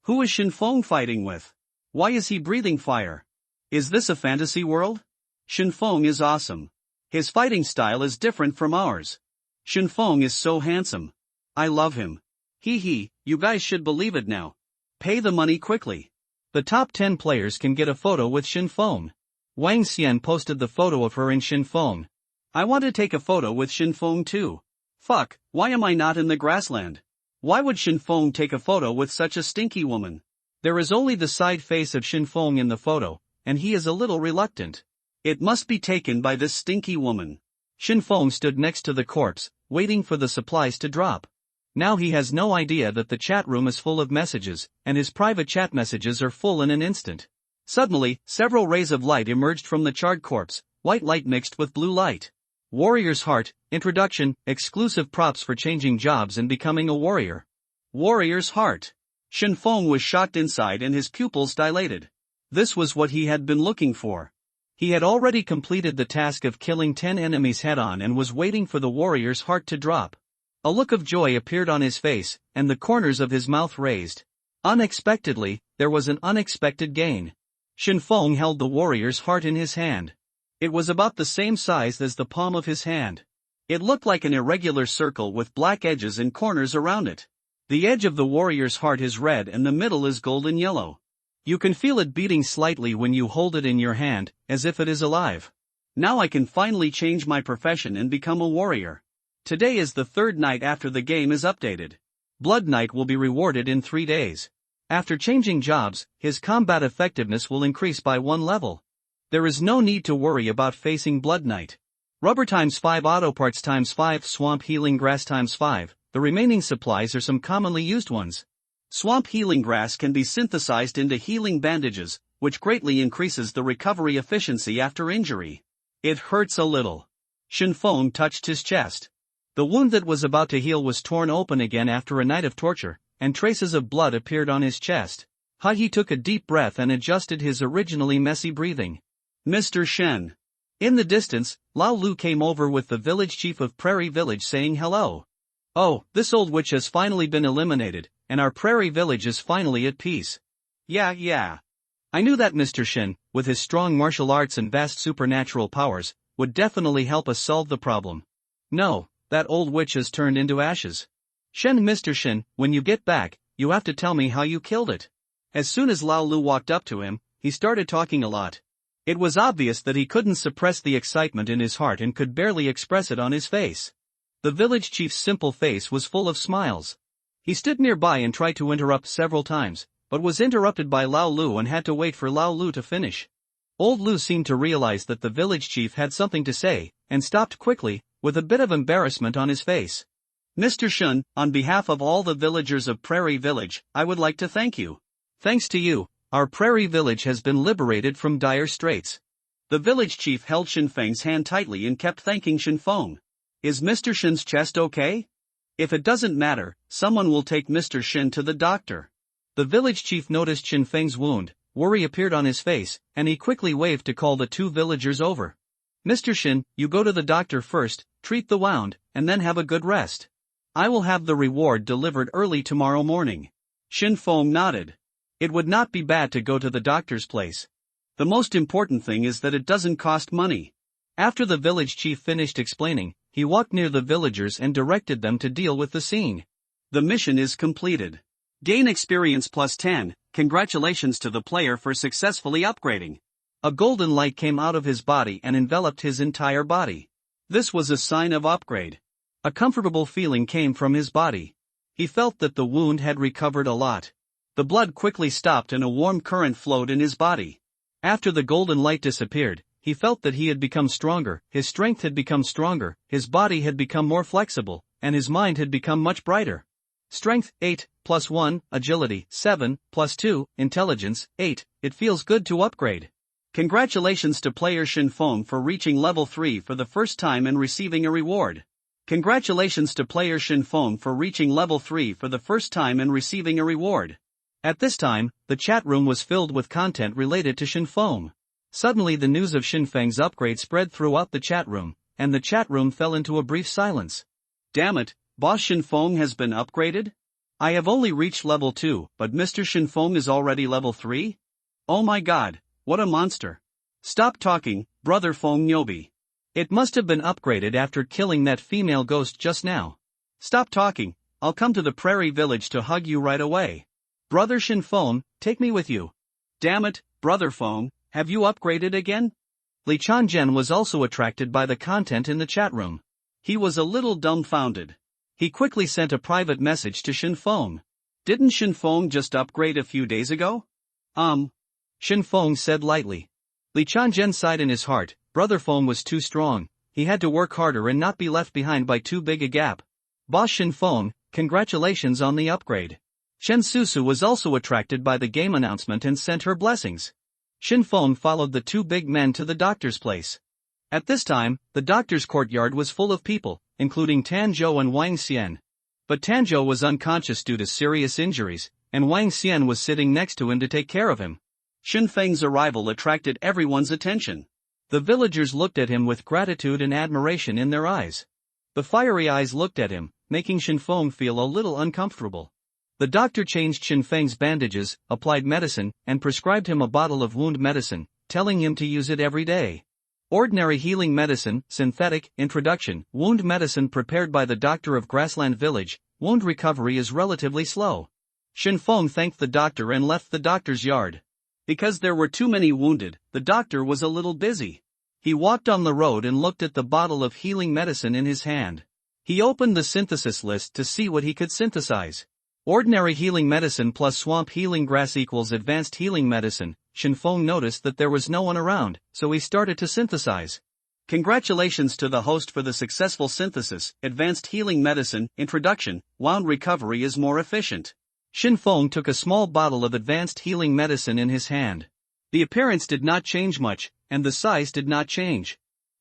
Who is Shinfeng fighting with? Why is he breathing fire? Is this a fantasy world? Shinfeng is awesome. His fighting style is different from ours. Shinfeng is so handsome. I love him. Hee, you guys should believe it now. Pay the money quickly. The top 10 players can get a photo with Shinfeng. Wang Xian posted the photo of her and Shinfeng. I want to take a photo with Shinfeng too. Fuck, why am I not in the grassland? Why would Shinfeng take a photo with such a stinky woman? There is only the side face of Shin Feng in the photo, and he is a little reluctant. It must be taken by this stinky woman. Shin Feng stood next to the corpse, waiting for the supplies to drop. Now he has no idea that the chat room is full of messages, and his private chat messages are full in an instant. Suddenly, several rays of light emerged from the charred corpse, white light mixed with blue light. Warrior's Heart, Introduction, exclusive props for changing jobs and becoming a warrior. Warrior's Heart. Shin Feng was shocked inside and his pupils dilated. This was what he had been looking for. He had already completed the task of killing 10 enemies head-on and was waiting for the warrior's heart to drop. A look of joy appeared on his face, and the corners of his mouth raised. Unexpectedly, there was an unexpected gain. Shin Feng held the warrior's heart in his hand. It was about the same size as the palm of his hand. It looked like an irregular circle with black edges and corners around it. The edge of the warrior's heart is red and the middle is golden yellow. You can feel it beating slightly when you hold it in your hand, as if it is alive. Now I can finally change my profession and become a warrior. Today is the third night after the game is updated. Blood Knight will be rewarded in 3 days. After changing jobs, his combat effectiveness will increase by 1 level. There is no need to worry about facing Blood Knight. Rubber times 5 auto parts times 5 swamp healing grass times 5, the remaining supplies are some commonly used ones. Swamp healing grass can be synthesized into healing bandages, which greatly increases the recovery efficiency after injury. It hurts a little. Shin Feng touched his chest. The wound that was about to heal was torn open again after a night of torture, and traces of blood appeared on his chest. He took a deep breath and adjusted his originally messy breathing. Mr. Shen. In the distance, Lao Lu came over with the village chief of Prairie Village saying hello. Oh, this old witch has finally been eliminated, and our Prairie Village is finally at peace. Yeah. I knew that Mr. Shen, with his strong martial arts and vast supernatural powers, would definitely help us solve the problem. No, that old witch has turned into ashes. Mr. Shen, when you get back, you have to tell me how you killed it. As soon as Lao Lu walked up to him, he started talking a lot. It was obvious that he couldn't suppress the excitement in his heart and could barely express it on his face. The village chief's simple face was full of smiles. He stood nearby and tried to interrupt several times, but was interrupted by Lao Lu and had to wait for Lao Lu to finish. Old Lu seemed to realize that the village chief had something to say, and stopped quickly, with a bit of embarrassment on his face. Mr. Shen, on behalf of all the villagers of Prairie Village, I would like to thank you. Thanks to you, our Prairie Village has been liberated from dire straits. The village chief held Shin Feng's hand tightly and kept thanking Shin Feng. Is Mr. Shen's chest okay? If it doesn't matter, someone will take Mr. Shen to the doctor. The village chief noticed Shin Feng's wound, worry appeared on his face, and he quickly waved to call the 2 villagers over. Mr. Shen, you go to the doctor first, treat the wound, and then have a good rest. I will have the reward delivered early tomorrow morning. Shin Feng nodded. It would not be bad to go to the doctor's place. The most important thing is that it doesn't cost money. After the village chief finished explaining, he walked near the villagers and directed them to deal with the scene. The mission is completed. Gain experience plus 10, congratulations to the player for successfully upgrading. A golden light came out of his body and enveloped his entire body. This was a sign of upgrade. A comfortable feeling came from his body. He felt that the wound had recovered a lot. The blood quickly stopped and a warm current flowed in his body. After the golden light disappeared, he felt that he had become stronger, his strength had become stronger, his body had become more flexible, and his mind had become much brighter. Strength, 8, plus 1, agility, 7, plus 2, intelligence, 8, it feels good to upgrade. Congratulations to player Shin Feng for reaching level 3 for the first time and receiving a reward. Congratulations to player Shin Feng for reaching level 3 for the first time and receiving a reward. At this time, the chat room was filled with content related to Shin Feng. Suddenly the news of Shin Feng's upgrade spread throughout the chat room, and the chat room fell into a brief silence. Damn it, Boss Shin Feng has been upgraded? I have only reached level 2, but Mr. Shin Feng is already level 3? Oh my god, what a monster. Stop talking, brother Feng Nyobi. It must have been upgraded after killing that female ghost just now. Stop talking, I'll come to the Prairie Village to hug you right away. Brother Shin Feng, take me with you. Damn it, brother Feng, have you upgraded again? Li Chanzhen was also attracted by the content in the chat room. He was a little dumbfounded. He quickly sent a private message to Shin Feng. Didn't Shinfeng just upgrade a few days ago? Shinfeng said lightly. Li Chanzhen sighed in his heart. Brother Feng was too strong, he had to work harder and not be left behind by too big a gap. Boss Shinfeng, congratulations on the upgrade. Shen Susu was also attracted by the game announcement and sent her blessings. Shinfeng followed the two big men to the doctor's place. At this time, the doctor's courtyard was full of people, including Tanzhou and Wang Xian. But Tanzhou was unconscious due to serious injuries, and Wang Xian was sitting next to him to take care of him. Shinfeng's arrival attracted everyone's attention. The villagers looked at him with gratitude and admiration in their eyes. The fiery eyes looked at him, making Shinfeng feel a little uncomfortable. The doctor changed Shinfeng's bandages, applied medicine, and prescribed him a bottle of wound medicine, telling him to use it every day. Ordinary healing medicine, synthetic, introduction, wound medicine prepared by the doctor of Grassland Village, wound recovery is relatively slow. Shinfeng thanked the doctor and left the doctor's yard. Because there were too many wounded, the doctor was a little busy. He walked on the road and looked at the bottle of healing medicine in his hand. He opened the synthesis list to see what he could synthesize. Ordinary healing medicine plus swamp healing grass equals advanced healing medicine. Shinfeng noticed that there was no one around, so he started to synthesize. Congratulations to the host for the successful synthesis. Advanced healing medicine, introduction, wound recovery is more efficient. Shinfeng took a small bottle of advanced healing medicine in his hand. The appearance did not change much, and the size did not change.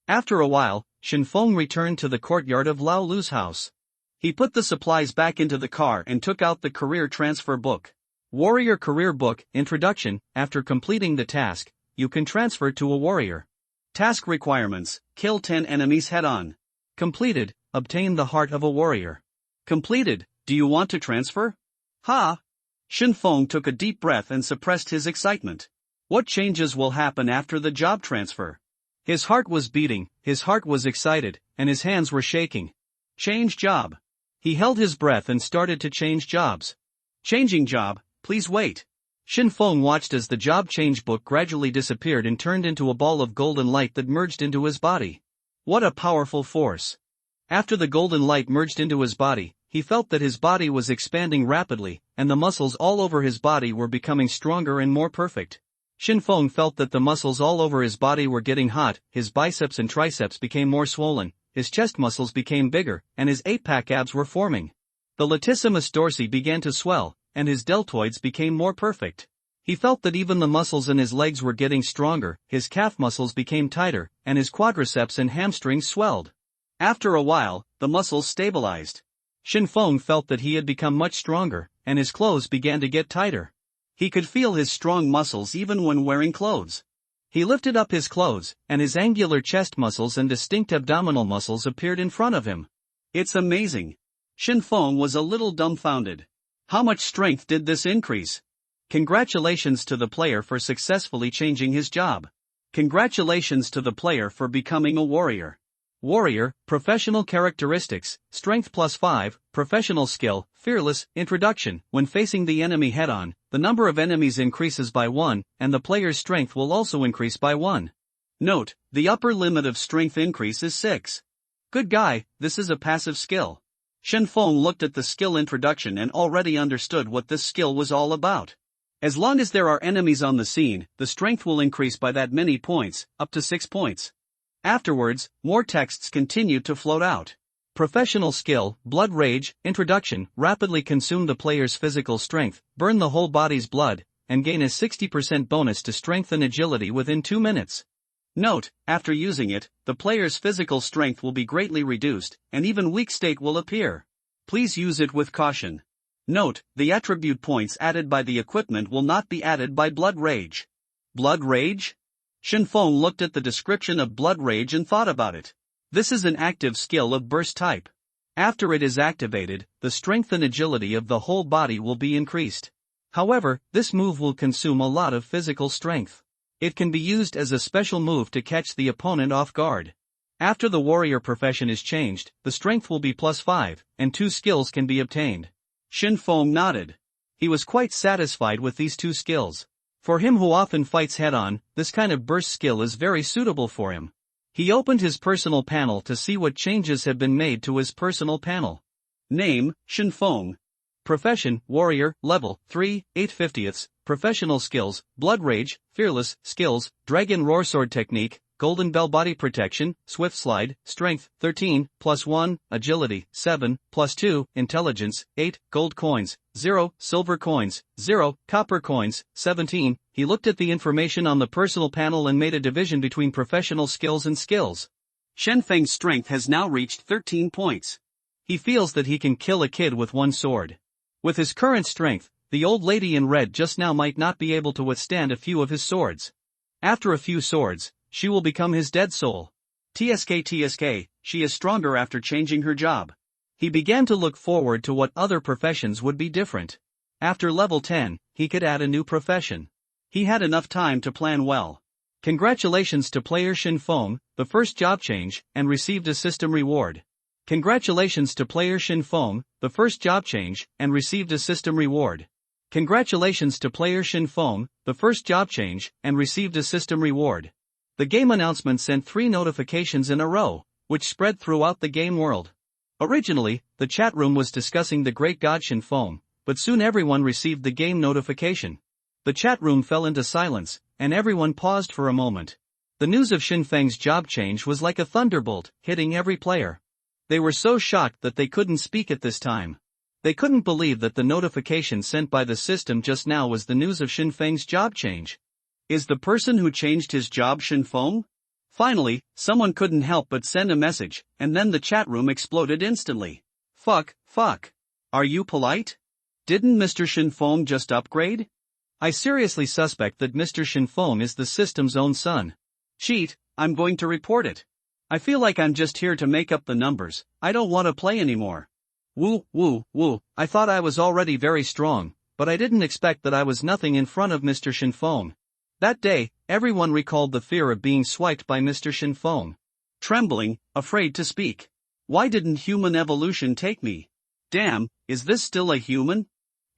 After a while, Shinfeng returned to the courtyard of Lao Lu's house. He put the supplies back into the car and took out the career transfer book. Warrior Career Book, Introduction. After completing the task, you can transfer to a warrior. Task requirements: kill 10 enemies head-on. Completed, obtain the heart of a warrior. Completed, do you want to transfer? Ha! Shinfeng took a deep breath and suppressed his excitement. What changes will happen after the job transfer? His heart was beating, his heart was excited, and his hands were shaking. Change job. He held his breath and started to change jobs. Changing job, please wait. Shinfeng watched as the job change book gradually disappeared and turned into a ball of golden light that merged into his body. What a powerful force. After the golden light merged into his body, he felt that his body was expanding rapidly, and the muscles all over his body were becoming stronger and more perfect. Shinfeng felt that the muscles all over his body were getting hot, his biceps and triceps became more swollen, his chest muscles became bigger, and his 8-pack abs were forming. The latissimus dorsi began to swell, and his deltoids became more perfect. He felt that even the muscles in his legs were getting stronger, his calf muscles became tighter, and his quadriceps and hamstrings swelled. After a while, the muscles stabilized. Shinfeng felt that he had become much stronger, and his clothes began to get tighter. He could feel his strong muscles even when wearing clothes. He lifted up his clothes, and his angular chest muscles and distinct abdominal muscles appeared in front of him. It's amazing. Shinfeng was a little dumbfounded. How much strength did this increase? Congratulations to the player for successfully changing his job. Congratulations to the player for becoming a warrior. Warrior, professional characteristics, strength +5, professional skill, fearless, introduction. When facing the enemy head-on, the number of enemies increases by 1, and the player's strength will also increase by 1. Note, the upper limit of strength increase is 6. Good guy, this is a passive skill. Shinfeng looked at the skill introduction and already understood what this skill was all about. As long as there are enemies on the scene, the strength will increase by that many points, up to 6 points. Afterwards, more texts continued to float out. Professional skill, blood rage, introduction, rapidly consume the player's physical strength, burn the whole body's blood, and gain a 60% bonus to strength and agility within 2 minutes. Note, after using it, the player's physical strength will be greatly reduced, and even weak state will appear. Please use it with caution. Note, the attribute points added by the equipment will not be added by blood rage. Blood rage? Shinfeng looked at the description of blood rage and thought about it. This is an active skill of burst type. After it is activated, the strength and agility of the whole body will be increased. However, this move will consume a lot of physical strength. It can be used as a special move to catch the opponent off guard. After the warrior profession is changed, the strength will be +5, and 2 skills can be obtained. Shinfeng nodded. He was quite satisfied with these 2 skills. For him who often fights head-on, this kind of burst skill is very suitable for him. He opened his personal panel to see what changes have been made to his personal panel. Name, Shinfeng. Profession, Warrior, Level 3, 8/50ths, Professional Skills, Blood Rage, Fearless, Skills, Dragon Roar Sword Technique, Golden Bell Body Protection, Swift Slide, Strength, 13, +1, Agility, 7, +2, Intelligence, 8, Gold Coins, 0, Silver Coins, 0, Copper Coins, 17. He looked at the information on the personal panel and made a division between professional skills and skills. Shenfeng's strength has now reached 13 points. He feels that he can kill a kid with one sword. With his current strength, the old lady in red just now might not be able to withstand a few of his swords. After a few swords, she will become his dead soul. TSK, she is stronger after changing her job. He began to look forward to what other professions would be different. After level 10, he could add a new profession. He had enough time to plan well. Congratulations to player Shinfeng, the first job change, and received a system reward. Congratulations to player Shinfeng, the first job change, and received a system reward. Congratulations to player Shinfeng, the first job change, and received a system reward. The game announcement sent 3 notifications in a row, which spread throughout the game world. Originally, the chat room was discussing the great god Shinfeng, but soon everyone received the game notification. The chat room fell into silence, and everyone paused for a moment. The news of Shinfeng's job change was like a thunderbolt, hitting every player. They were so shocked that they couldn't speak at this time. They couldn't believe that the notification sent by the system just now was the news of Shinfeng's job change. Is the person who changed his job Shinfeng? Finally, someone couldn't help but send a message, and then the chat room exploded instantly. Fuck. Are you polite? Didn't Mr. Shinfeng just upgrade? I seriously suspect that Mr. Shinfeng is the system's own son. Cheat, I'm going to report it. I feel like I'm just here to make up the numbers, I don't want to play anymore. Woo, I thought I was already very strong, but I didn't expect that I was nothing in front of Mr. Shinfeng. That day, everyone recalled the fear of being swiped by Mr. Shinfeng. Trembling, afraid to speak. Why didn't human evolution take me? Damn, is this still a human?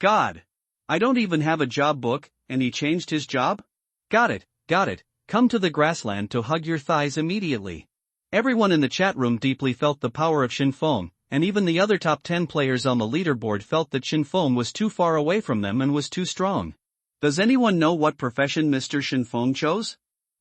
God. I don't even have a job book, and he changed his job? Got it, come to the grassland to hug your thighs immediately. Everyone in the chat room deeply felt the power of Shinfeng, and even the other top 10 players on the leaderboard felt that Shinfeng was too far away from them and was too strong. Does anyone know what profession Mr. Shinfeng chose?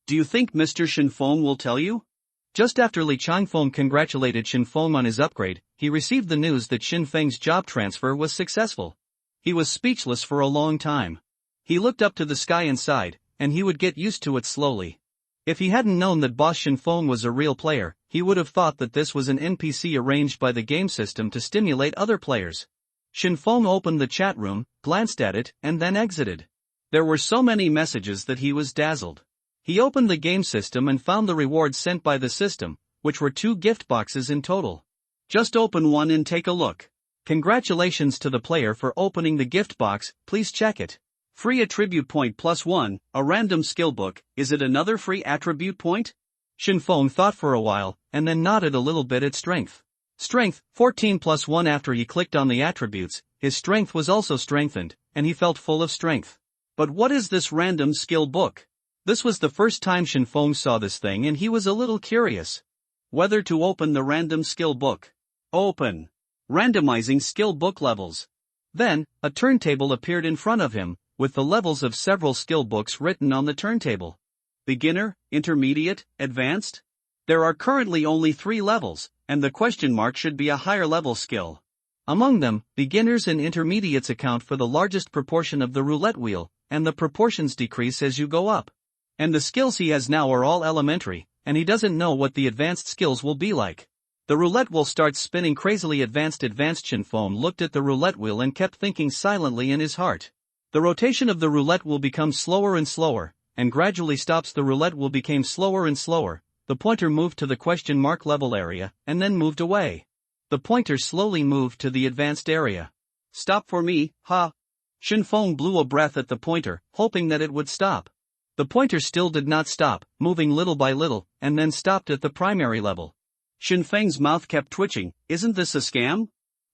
Do you think Mr. Shinfeng will tell you? Just after Li Changfeng congratulated Shinfeng on his upgrade, he received the news that Shinfeng's job transfer was successful. He was speechless for a long time. He looked up to the sky and sighed, and he would get used to it slowly. If he hadn't known that Boss Shinfeng was a real player, he would have thought that this was an NPC arranged by the game system to stimulate other players. Shinfeng opened the chat room, glanced at it, and then exited. There were so many messages that he was dazzled. He opened the game system and found the rewards sent by the system, which were 2 gift boxes in total. Just open one and take a look. Congratulations to the player for opening the gift box, please check it. Free attribute point +1, a random skill book, is it another free attribute point? Shinfeng thought for a while, and then nodded a little bit at strength. Strength, 14 +1. After he clicked on the attributes, his strength was also strengthened, and he felt full of strength. But what is this random skill book? This was the first time Shinfeng saw this thing and he was a little curious. Whether to open the random skill book. Open. Randomizing skill book levels. Then, a turntable appeared in front of him, with the levels of several skill books written on the turntable. Beginner, Intermediate, Advanced? There are currently only 3 levels, and the question mark should be a higher level skill. Among them, beginners and intermediates account for the largest proportion of the roulette wheel, and the proportions decrease as you go up. And the skills he has now are all elementary, and he doesn't know what the advanced skills will be like. The roulette wheel starts spinning crazily. Advanced Shinfeng looked at the roulette wheel and kept thinking silently in his heart. The rotation of the roulette will become slower and slower, and gradually stops. The roulette will become slower and slower. The pointer moved to the question mark level area, and then moved away. The pointer slowly moved to the advanced area. Stop for me, ha! Shinfeng blew a breath at the pointer, hoping that it would stop. The pointer still did not stop, moving little by little, and then stopped at the primary level. Shinfeng's mouth kept twitching. Isn't this a scam?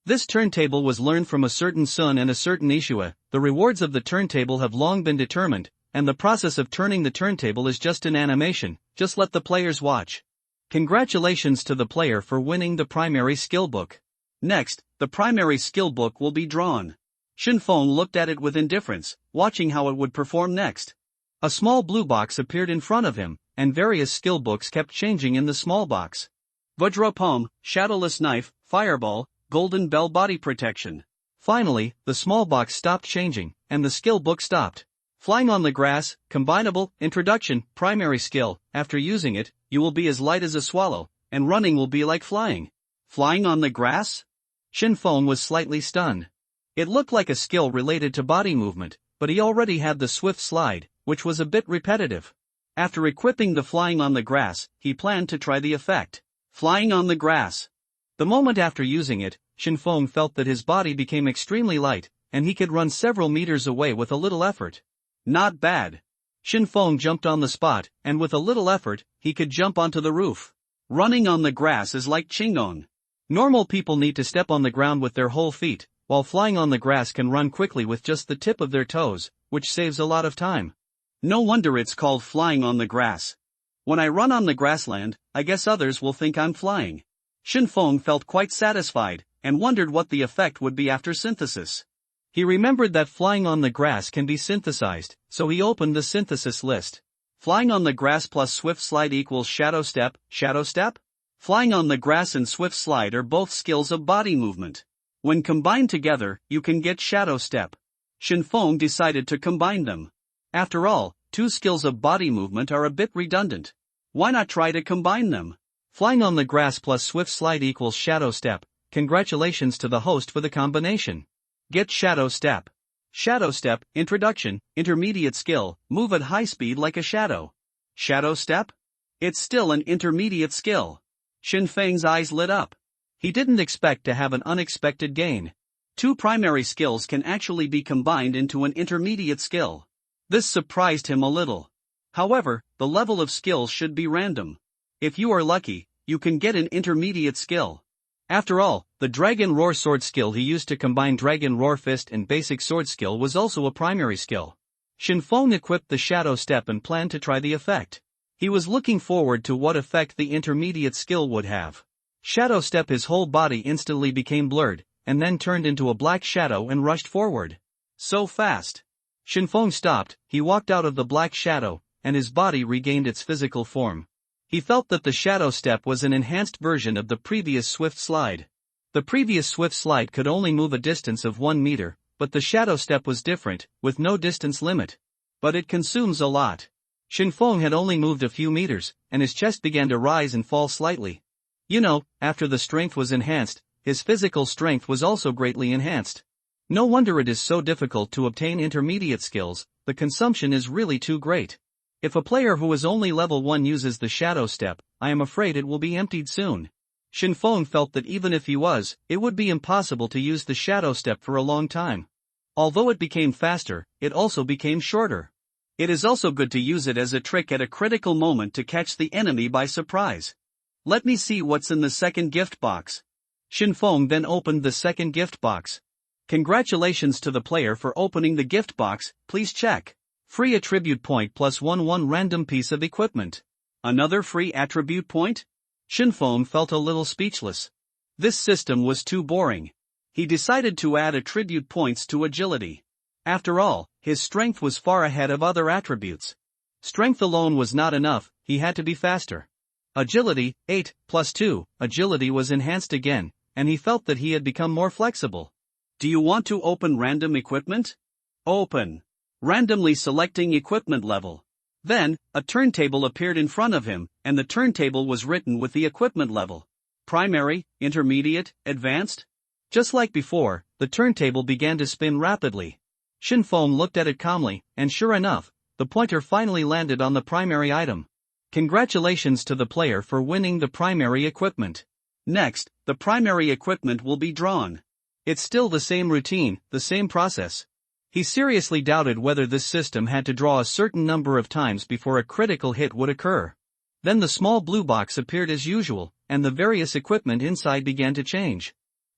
This turntable was learned from a certain Sun and a certain Ishua. The rewards of the turntable have long been determined, and the process of turning the turntable is just an animation. Just let the players watch. Congratulations to the player for winning the primary skill book. Next, the primary skill book will be drawn. Shinfeng looked at it with indifference, watching how it would perform next. A small blue box appeared in front of him, and various skill books kept changing in the small box. Vajra Palm, Shadowless Knife, Fireball, Golden Bell Body Protection. Finally, the small box stopped changing, and the skill book stopped. Flying on the Grass, Combinable, Introduction, Primary Skill. After using it, you will be as light as a swallow, and running will be like flying. Flying on the grass? Shinfeng was slightly stunned. It looked like a skill related to body movement, but he already had the Swift Slide, which was a bit repetitive. After equipping the Flying on the Grass, he planned to try the effect. Flying on the Grass. The moment after using it, Shinfeng felt that his body became extremely light, and he could run several meters away with a little effort. Not bad. Shinfeng jumped on the spot, and with a little effort, he could jump onto the roof. Running on the grass is like Qigong. Normal people need to step on the ground with their whole feet, while flying on the grass can run quickly with just the tip of their toes, which saves a lot of time. No wonder it's called flying on the grass. When I run on the grassland, I guess others will think I'm flying. Shinfeng felt quite satisfied, and wondered what the effect would be after synthesis. He remembered that flying on the grass can be synthesized, so he opened the synthesis list. Flying on the grass plus Swift Slide equals Shadow Step. Shadow Step? Flying on the grass and Swift Slide are both skills of body movement. When combined together, you can get Shadow Step. Shinfeng decided to combine them. After all, two skills of body movement are a bit redundant. Why not try to combine them? Flying on the grass plus Swift Slide equals Shadow Step. Congratulations to the host for the combination. Get Shadow Step. Shadow Step, Introduction, Intermediate Skill, move at high speed like a shadow. Shadow Step? It's still an intermediate skill. Shinfeng's eyes lit up. He didn't expect to have an unexpected gain. Two primary skills can actually be combined into an intermediate skill. This surprised him a little. However, the level of skills should be random. If you are lucky, you can get an intermediate skill. After all, the Dragon Roar sword skill he used to combine Dragon Roar Fist and basic sword skill was also a primary skill. Shinfeng equipped the Shadow Step and planned to try the effect. He was looking forward to what effect the intermediate skill would have. Shadow Step. His whole body instantly became blurred, and then turned into a black shadow and rushed forward. So fast. Shinfeng stopped, he walked out of the black shadow, and his body regained its physical form. He felt that the Shadow Step was an enhanced version of the previous Swift Slide. The previous Swift Slide could only move a distance of 1 meter, but the Shadow Step was different, with no distance limit. But it consumes a lot. Shinfeng had only moved a few meters, and his chest began to rise and fall slightly. After the strength was enhanced, his physical strength was also greatly enhanced. No wonder it is so difficult to obtain intermediate skills, the consumption is really too great. If a player who is only level 1 uses the Shadow Step, I am afraid it will be emptied soon. Shinfeng felt that even if he was, it would be impossible to use the Shadow Step for a long time. Although it became faster, it also became shorter. It is also good to use it as a trick at a critical moment to catch the enemy by surprise. Let me see what's in the second gift box. Shinfeng then opened the second gift box. Congratulations to the player for opening the gift box, please check. Free attribute point plus 1 random piece of equipment. Another free attribute point? Shinfeng felt a little speechless. This system was too boring. He decided to add attribute points to agility. After all, his strength was far ahead of other attributes. Strength alone was not enough, he had to be faster. Agility, 8, plus 2, agility was enhanced again, and he felt that he had become more flexible. Do you want to open random equipment? Open. Randomly selecting equipment level. Then, a turntable appeared in front of him, and the turntable was written with the equipment level. Primary, Intermediate, Advanced? Just like before, the turntable began to spin rapidly. Shinfeng looked at it calmly, and sure enough, the pointer finally landed on the primary item. Congratulations to the player for winning the primary equipment. Next, the primary equipment will be drawn. It's still the same routine, the same process. He seriously doubted whether this system had to draw a certain number of times before a critical hit would occur. Then the small blue box appeared as usual, and the various equipment inside began to change.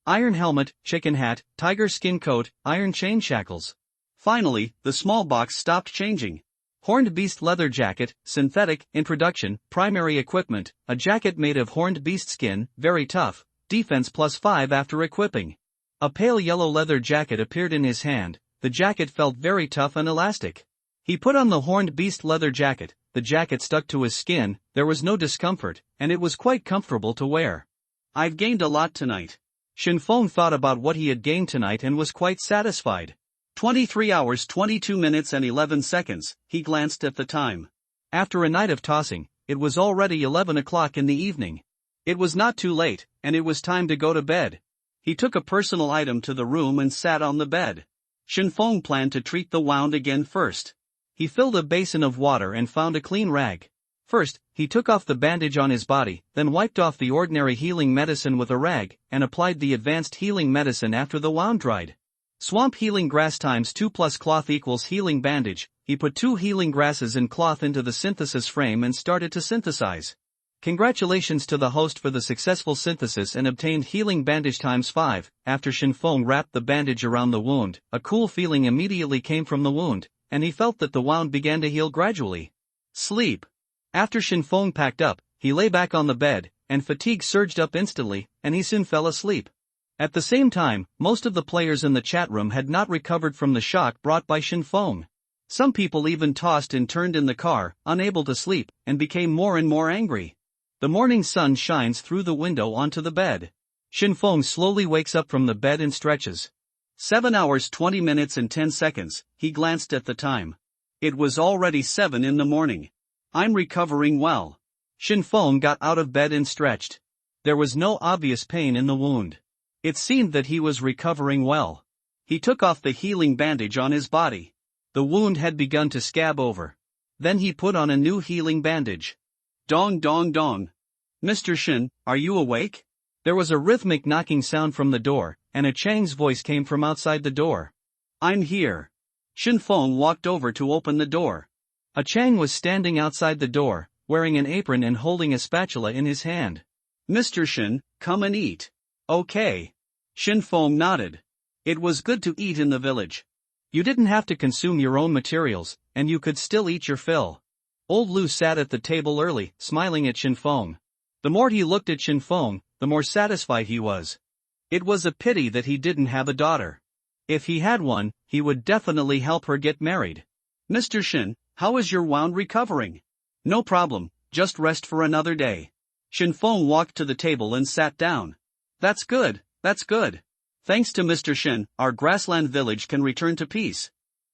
Iron helmet, chicken hat, tiger skin coat, iron chain shackles. Finally, the small box stopped changing. Horned beast leather jacket, synthetic, introduction, primary equipment, a jacket made of horned beast skin, very tough, defense plus 5 after equipping. A pale yellow leather jacket appeared in his hand. The jacket felt very tough and elastic. He put on the horned beast leather jacket. The jacket stuck to his skin, there was no discomfort, and it was quite comfortable to wear. I've gained a lot tonight. Shinfeng thought about what he had gained tonight and was quite satisfied. 23 hours 22 minutes and 11 seconds, he glanced at the time. After a night of tossing, it was already 11 o'clock in the evening. It was not too late, and it was time to go to bed. He took a personal item to the room and sat on the bed. Shinfeng planned to treat the wound again first. He filled a basin of water and found a clean rag. First, he took off the bandage on his body, then wiped off the ordinary healing medicine with a rag, and applied the advanced healing medicine after the wound dried. Swamp healing grass times 2 plus cloth equals healing bandage. He put 2 healing grasses and cloth into the synthesis frame and started to synthesize. Congratulations to the host for the successful synthesis and obtained healing bandage times 5. After Shinfeng wrapped the bandage around the wound, a cool feeling immediately came from the wound, and he felt that the wound began to heal gradually. Sleep. After Shinfeng packed up, he lay back on the bed, and fatigue surged up instantly, and he soon fell asleep. At the same time, most of the players in the chat room had not recovered from the shock brought by Shinfeng. Some people even tossed and turned in the car, unable to sleep, and became more and more angry. The morning sun shines through the window onto the bed. Shinfeng slowly wakes up from the bed and stretches. 7 hours 20 minutes and 10 seconds, he glanced at the time. It was already 7 in the morning. I'm recovering well. Shinfeng got out of bed and stretched. There was no obvious pain in the wound. It seemed that he was recovering well. He took off the healing bandage on his body. The wound had begun to scab over. Then he put on a new healing bandage. Dong dong dong. Mr. Shin, are you awake? There was a rhythmic knocking sound from the door, and a Chang's voice came from outside the door. I'm here. Shinfeng walked over to open the door. A Chang was standing outside the door, wearing an apron and holding a spatula in his hand. Mr. Shin, come and eat. Okay. Shinfeng nodded. It was good to eat in the village. You didn't have to consume your own materials, and you could still eat your fill. Old Lu sat at the table early, smiling at Shinfeng. The more he looked at Shinfeng, the more satisfied he was. It was a pity that he didn't have a daughter. If he had one, he would definitely help her get married. Mr. Shin, how is your wound recovering? No problem, just rest for another day. Shinfeng walked to the table and sat down. That's good, that's good. Thanks to Mr. Shin, our grassland village can return to peace.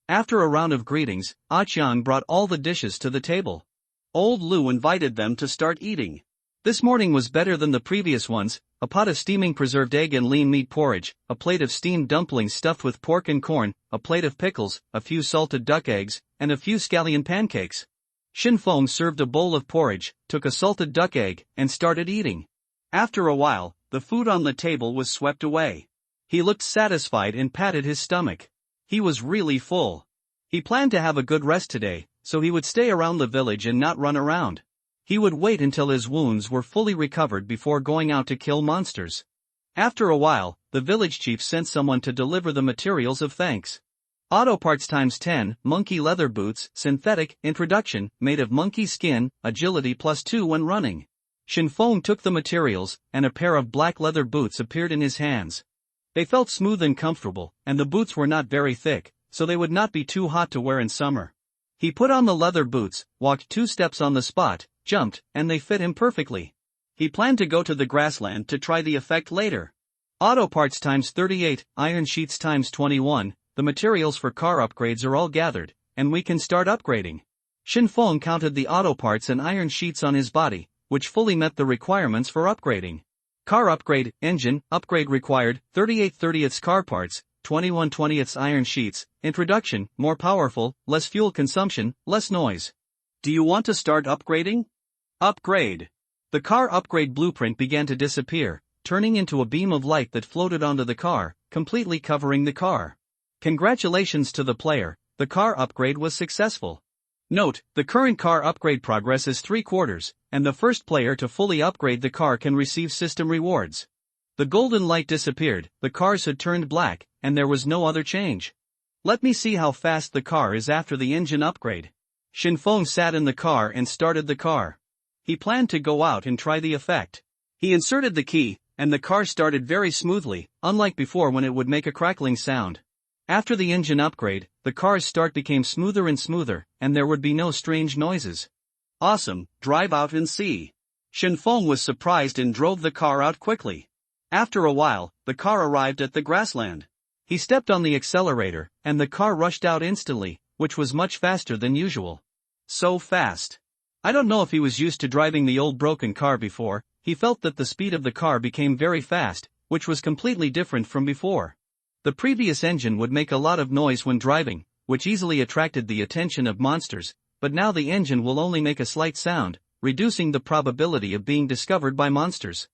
After a round of greetings, Aqian brought all the dishes to the table. Old Lu invited them to start eating. This morning was better than the previous ones: a pot of steaming preserved egg and lean meat porridge, a plate of steamed dumplings stuffed with pork and corn, a plate of pickles, a few salted duck eggs, and a few scallion pancakes. Shinfeng served a bowl of porridge, took a salted duck egg, and started eating. After a while, the food on the table was swept away. He looked satisfied and patted his stomach. He was really full. He planned to have a good rest today, so he would stay around the village and not run around. He would wait until his wounds were fully recovered before going out to kill monsters. After a while, the village chief sent someone to deliver the materials of thanks. Auto parts times 10, monkey leather boots, synthetic, introduction, made of monkey skin, agility +2 when running. Shinfeng took the materials, and a pair of black leather boots appeared in his hands. They felt smooth and comfortable, and the boots were not very thick, so they would not be too hot to wear in summer. He put on the leather boots, walked 2 steps on the spot, jumped, and they fit him perfectly. He planned to go to the grassland to try the effect later. Auto parts times 38, iron sheets times 21, the materials for car upgrades are all gathered, and we can start upgrading. Shinfeng counted the auto parts and iron sheets on his body, which fully met the requirements for upgrading. Car upgrade, engine, upgrade required, 38/30ths car parts, 21/20ths iron sheets, introduction, more powerful, less fuel consumption, less noise. Do you want to start upgrading? Upgrade. The car upgrade blueprint began to disappear, turning into a beam of light that floated onto the car, completely covering the car. Congratulations to the player, the car upgrade was successful. Note, the current car upgrade progress is 3/4, and the first player to fully upgrade the car can receive system rewards. The golden light disappeared, the cars had turned black, and there was no other change. Let me see how fast the car is after the engine upgrade. Shinfeng sat in the car and started the car. He planned to go out and try the effect. He inserted the key, and the car started very smoothly, unlike before when it would make a crackling sound. After the engine upgrade, the car's start became smoother and smoother, and there would be no strange noises. Awesome, drive out and see. Shenfeng was surprised and drove the car out quickly. After a while, the car arrived at the grassland. He stepped on the accelerator, and the car rushed out instantly, which was much faster than usual. So fast. I don't know if he was used to driving the old broken car before. He felt that the speed of the car became very fast, which was completely different from before. The previous engine would make a lot of noise when driving, which easily attracted the attention of monsters, but now the engine will only make a slight sound, reducing the probability of being discovered by monsters.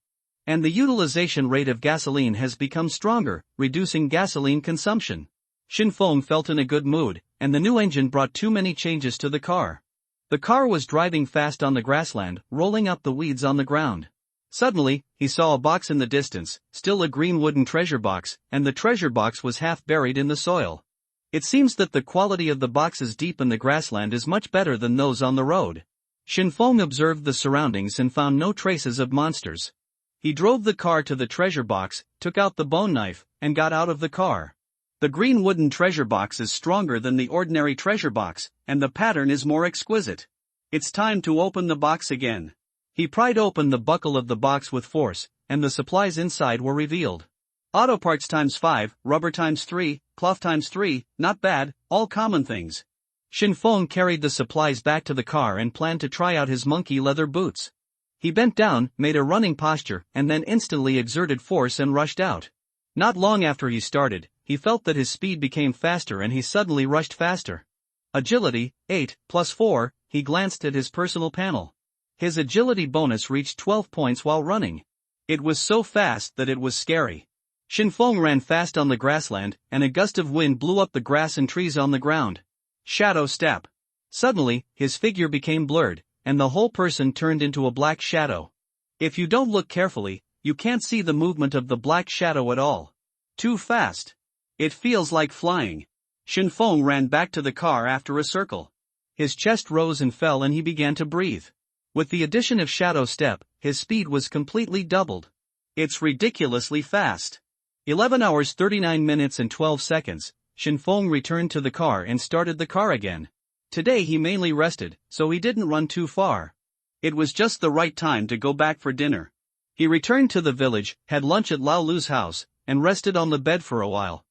And the utilization rate of gasoline has become stronger, reducing gasoline consumption. Shenfeng felt in a good mood, and the new engine brought too many changes to the car. The car was driving fast on the grassland, rolling up the weeds on the ground. Suddenly, he saw a box in the distance, still a green wooden treasure box, and the treasure box was half buried in the soil. It seems that the quality of the boxes deep in the grassland is much better than those on the road. Shenfeng observed the surroundings and found no traces of monsters. He drove the car to the treasure box, took out the bone knife, and got out of the car. The green wooden treasure box is stronger than the ordinary treasure box, and the pattern is more exquisite. It's time to open the box again. He pried open the buckle of the box with force, and the supplies inside were revealed. Auto parts ×5, rubber ×3, cloth ×3, not bad, all common things. Shenfeng carried the supplies back to the car and planned to try out his monkey leather boots. He bent down, made a running posture, and then instantly exerted force and rushed out. Not long after he started, he felt that his speed became faster and he suddenly rushed faster. Agility, 8, +4, he glanced at his personal panel. His agility bonus reached 12 points while running. It was so fast that it was scary. Shenfeng ran fast on the grassland, and a gust of wind blew up the grass and trees on the ground. Shadow step. Suddenly, his figure became blurred, and the whole person turned into a black shadow. If you don't look carefully, you can't see the movement of the black shadow at all. Too fast. It feels like flying. Shenfeng ran back to the car after a circle. His chest rose and fell and he began to breathe. With the addition of shadow step, his speed was completely doubled. It's ridiculously fast. 11 hours 39 minutes and 12 seconds, Shenfeng returned to the car and started the car again. Today he mainly rested, so he didn't run too far. It was just the right time to go back for dinner. He returned to the village, had lunch at Lao Lu's house, and rested on the bed for a while.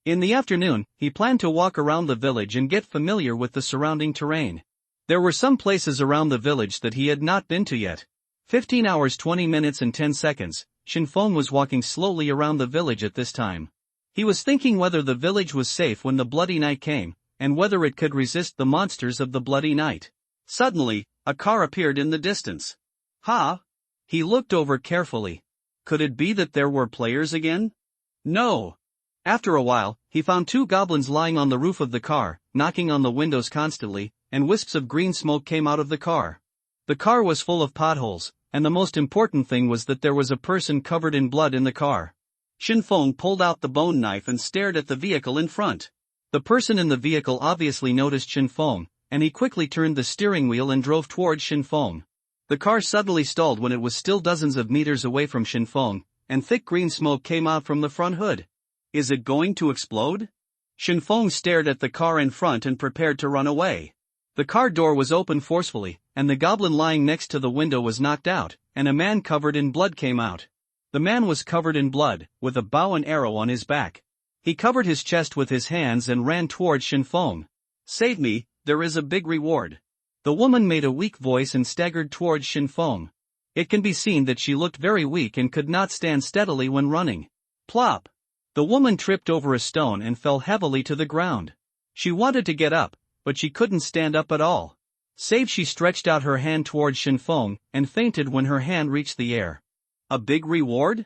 In the afternoon, he planned to walk around the village and get familiar with the surrounding terrain. There were some places around the village that he had not been to yet. 15 hours 20 minutes and 10 seconds, Shenfeng was walking slowly around the village at this time. He was thinking whether the village was safe when the bloody night came, and whether it could resist the monsters of the bloody night. Suddenly, a car appeared in the distance. Ha! He looked over carefully. Could it be that there were players again? No. After a while, he found two goblins lying on the roof of the car, knocking on the windows constantly, and wisps of green smoke came out of the car. The car was full of potholes, and the most important thing was that there was a person covered in blood in the car. Shenfeng pulled out the bone knife and stared at the vehicle in front. The person in the vehicle obviously noticed Shenfeng, and he quickly turned the steering wheel and drove towards Shenfeng. The car suddenly stalled when it was still dozens of meters away from Shenfeng, and thick green smoke came out from the front hood. Is it going to explode? Shenfeng stared at the car in front and prepared to run away. The car door was opened forcefully, and the goblin lying next to the window was knocked out, and a man covered in blood came out. The man was covered in blood, with a bow and arrow on his back. He covered his chest with his hands and ran towards Shenfeng. Save me, there is a big reward. The woman made a weak voice and staggered towards Shenfeng. It can be seen that she looked very weak and could not stand steadily when running. Plop! The woman tripped over a stone and fell heavily to the ground. She wanted to get up, but she couldn't stand up at all. Save she stretched out her hand towards Shenfeng, and fainted when her hand reached the air. A big reward?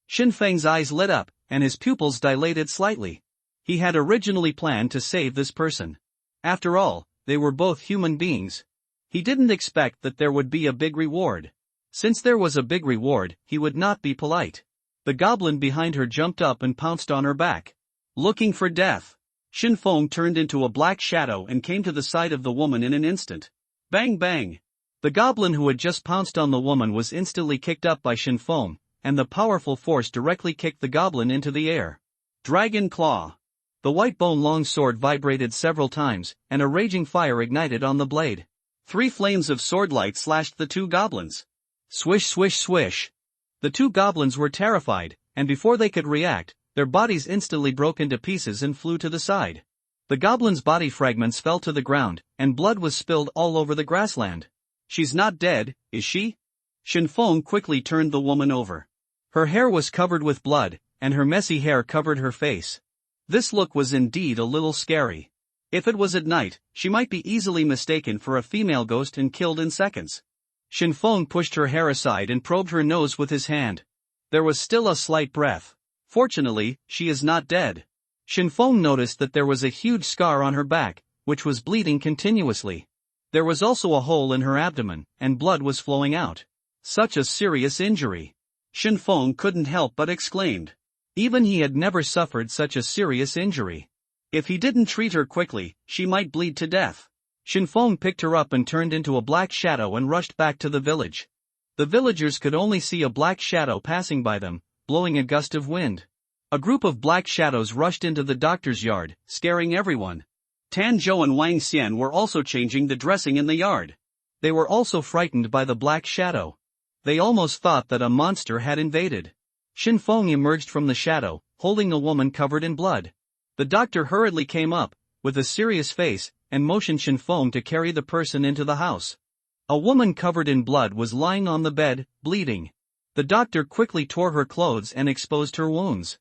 Shenfeng's eyes lit up, and his pupils dilated slightly. He had originally planned to save this person. After all, they were both human beings. He didn't expect that there would be a big reward. Since there was a big reward, he would not be polite. The goblin behind her jumped up and pounced on her back. Looking for death. Shenfeng turned into a black shadow and came to the side of the woman in an instant. Bang bang! The goblin who had just pounced on the woman was instantly kicked up by Shenfeng, and the powerful force directly kicked the goblin into the air. Dragon Claw. The white bone-long sword vibrated several times, and a raging fire ignited on the blade. 3 flames of swordlight slashed the 2 goblins. Swish swish swish. The 2 goblins were terrified, and before they could react, their bodies instantly broke into pieces and flew to the side. The goblin's body fragments fell to the ground, and blood was spilled all over the grassland. She's not dead, is she? Shenfeng quickly turned the woman over. Her hair was covered with blood, and her messy hair covered her face. This look was indeed a little scary. If it was at night, she might be easily mistaken for a female ghost and killed in seconds. Shenfeng pushed her hair aside and probed her nose with his hand. There was still a slight breath. Fortunately, she is not dead. Shenfeng noticed that there was a huge scar on her back, which was bleeding continuously. There was also a hole in her abdomen, and blood was flowing out. Such a serious injury. Shenfeng couldn't help but exclaimed. Even he had never suffered such a serious injury. If he didn't treat her quickly, she might bleed to death. Shenfeng picked her up and turned into a black shadow and rushed back to the village. The villagers could only see a black shadow passing by them, blowing a gust of wind. A group of black shadows rushed into the doctor's yard, scaring everyone. Tanzhou and Wang Xian were also changing the dressing in the yard. They were also frightened by the black shadow. They almost thought that a monster had invaded. Shenfeng emerged from the shadow, holding a woman covered in blood. The doctor hurriedly came up, with a serious face, and motioned Shenfeng to carry the person into the house. A woman covered in blood was lying on the bed, bleeding. The doctor quickly tore her clothes and exposed her wounds.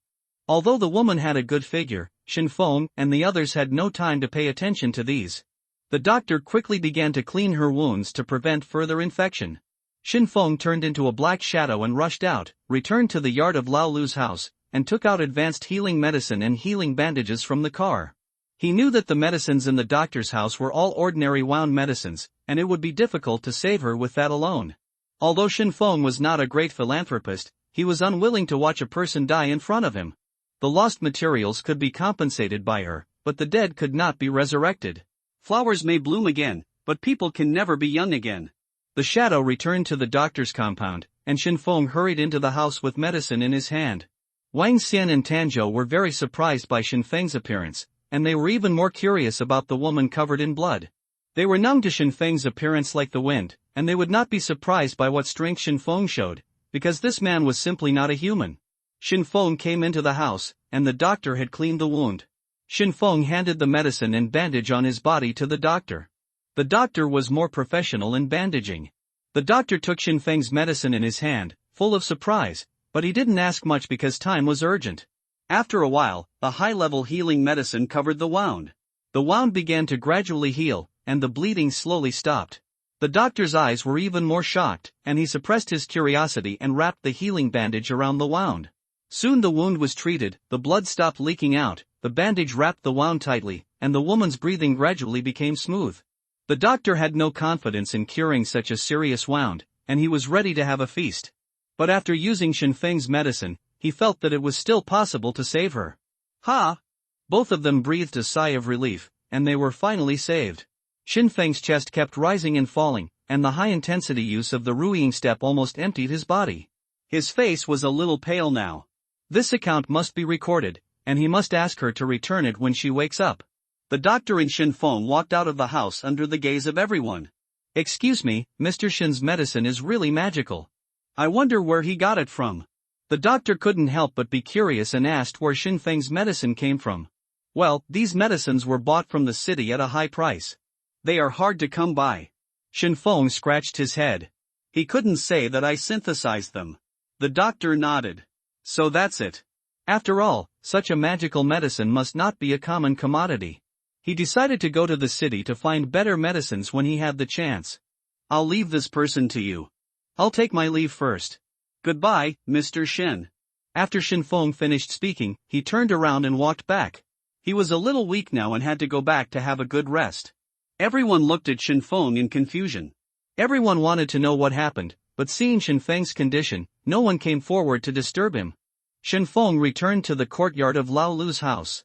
Although the woman had a good figure, Shenfeng and the others had no time to pay attention to these. The doctor quickly began to clean her wounds to prevent further infection. Shenfeng turned into a black shadow and rushed out, returned to the yard of Lao Lu's house, and took out advanced healing medicine and healing bandages from the car. He knew that the medicines in the doctor's house were all ordinary wound medicines, and it would be difficult to save her with that alone. Although Shenfeng was not a great philanthropist, he was unwilling to watch a person die in front of him. The lost materials could be compensated by her, but the dead could not be resurrected. Flowers may bloom again, but people can never be young again. The shadow returned to the doctor's compound, and Shenfeng hurried into the house with medicine in his hand. Wang Xian and Tanzhou were very surprised by Shenfeng's appearance, and they were even more curious about the woman covered in blood. They were numb to Shenfeng's appearance like the wind, and they would not be surprised by what strength Shenfeng showed, because this man was simply not a human. Shenfeng came into the house, and the doctor had cleaned the wound. Shenfeng handed the medicine and bandage on his body to the doctor. The doctor was more professional in bandaging. The doctor took Shenfeng's medicine in his hand, full of surprise, but he didn't ask much because time was urgent. After a while, the high-level healing medicine covered the wound. The wound began to gradually heal, and the bleeding slowly stopped. The doctor's eyes were even more shocked, and he suppressed his curiosity and wrapped the healing bandage around the wound. Soon the wound was treated, the blood stopped leaking out, the bandage wrapped the wound tightly, and the woman's breathing gradually became smooth. The doctor had no confidence in curing such a serious wound, and he was ready to have a feast. But after using Shenfeng's medicine, he felt that it was still possible to save her. Ha! Both of them breathed a sigh of relief, and they were finally saved. Shenfeng's chest kept rising and falling, and the high-intensity use of the ruiying step almost emptied his body. His face was a little pale now. This account must be recorded, and he must ask her to return it when she wakes up. The doctor and Shenfeng walked out of the house under the gaze of everyone. Excuse me, Mr. Shen's medicine is really magical. I wonder where he got it from. The doctor couldn't help but be curious and asked where Shenfeng's medicine came from. Well, these medicines were bought from the city at a high price. They are hard to come by. Shenfeng scratched his head. He couldn't say that I synthesized them. The doctor nodded. So that's it. After all, such a magical medicine must not be a common commodity. He decided to go to the city to find better medicines when he had the chance. I'll leave this person to you. I'll take my leave first. Goodbye, Mr. Shen. After Shenfeng finished speaking, he turned around and walked back. He was a little weak now and had to go back to have a good rest. Everyone looked at Shenfeng in confusion. Everyone wanted to know what happened, but seeing Shenfeng's condition, no one came forward to disturb him. Shenfeng returned to the courtyard of Lao Lu's house.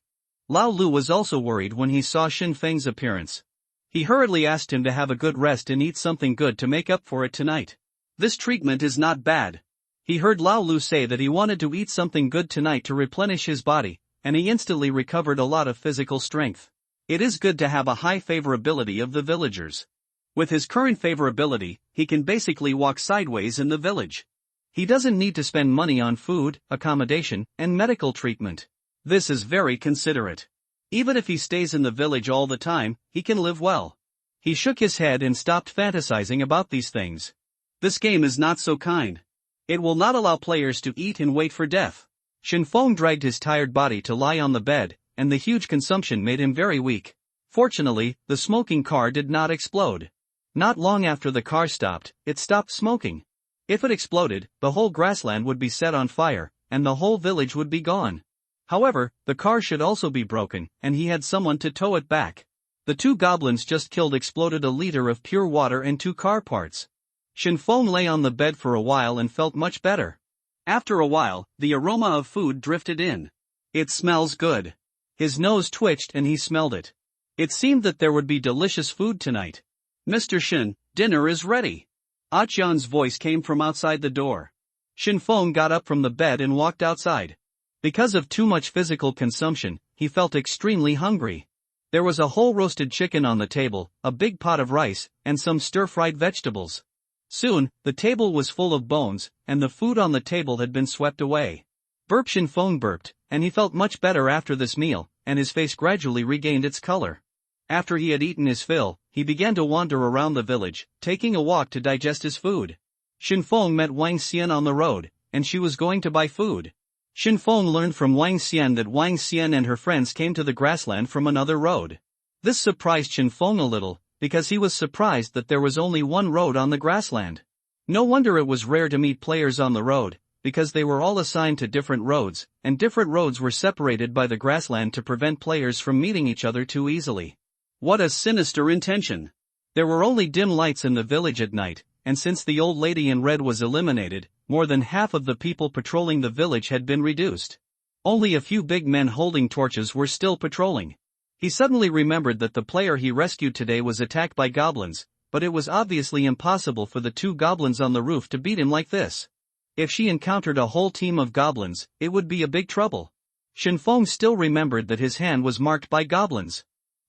Lao Lu was also worried when he saw Shenfeng's appearance. He hurriedly asked him to have a good rest and eat something good to make up for it tonight. This treatment is not bad. He heard Lao Lu say that he wanted to eat something good tonight to replenish his body, and he instantly recovered a lot of physical strength. It is good to have a high favorability of the villagers. With his current favorability, he can basically walk sideways in the village. He doesn't need to spend money on food, accommodation, and medical treatment. This is very considerate. Even if he stays in the village all the time, he can live well. He shook his head and stopped fantasizing about these things. This game is not so kind. It will not allow players to eat and wait for death. Shinfeng dragged his tired body to lie on the bed, and the huge consumption made him very weak. Fortunately, the smoking car did not explode. Not long after the car stopped, it stopped smoking. If it exploded, the whole grassland would be set on fire, and the whole village would be gone. However, the car should also be broken, and he had someone to tow it back. The 2 goblins just killed exploded a liter of pure water and 2 car parts. Shinfeng lay on the bed for a while and felt much better. After a while, the aroma of food drifted in. It smells good. His nose twitched and he smelled it. It seemed that there would be delicious food tonight. Mr. Shin, dinner is ready. Achan's voice came from outside the door. Shinfeng got up from the bed and walked outside. Because of too much physical consumption, he felt extremely hungry. There was a whole roasted chicken on the table, a big pot of rice, and some stir-fried vegetables. Soon, the table was full of bones, and the food on the table had been swept away. Shinfeng burped, and he felt much better after this meal, and his face gradually regained its color. After he had eaten his fill, he began to wander around the village, taking a walk to digest his food. Shinfeng met Wang Xian on the road, and she was going to buy food. Shinfeng learned from Wang Xian that Wang Xian and her friends came to the grassland from another road. This surprised Shinfeng a little, because he was surprised that there was only one road on the grassland. No wonder it was rare to meet players on the road, because they were all assigned to different roads, and different roads were separated by the grassland to prevent players from meeting each other too easily. What a sinister intention! There were only dim lights in the village at night, and since the old lady in red was eliminated, more than half of the people patrolling the village had been reduced. Only a few big men holding torches were still patrolling. He suddenly remembered that the player he rescued today was attacked by goblins, but it was obviously impossible for the 2 goblins on the roof to beat him like this. If she encountered a whole team of goblins, it would be a big trouble. Shinfeng still remembered that his hand was marked by goblins.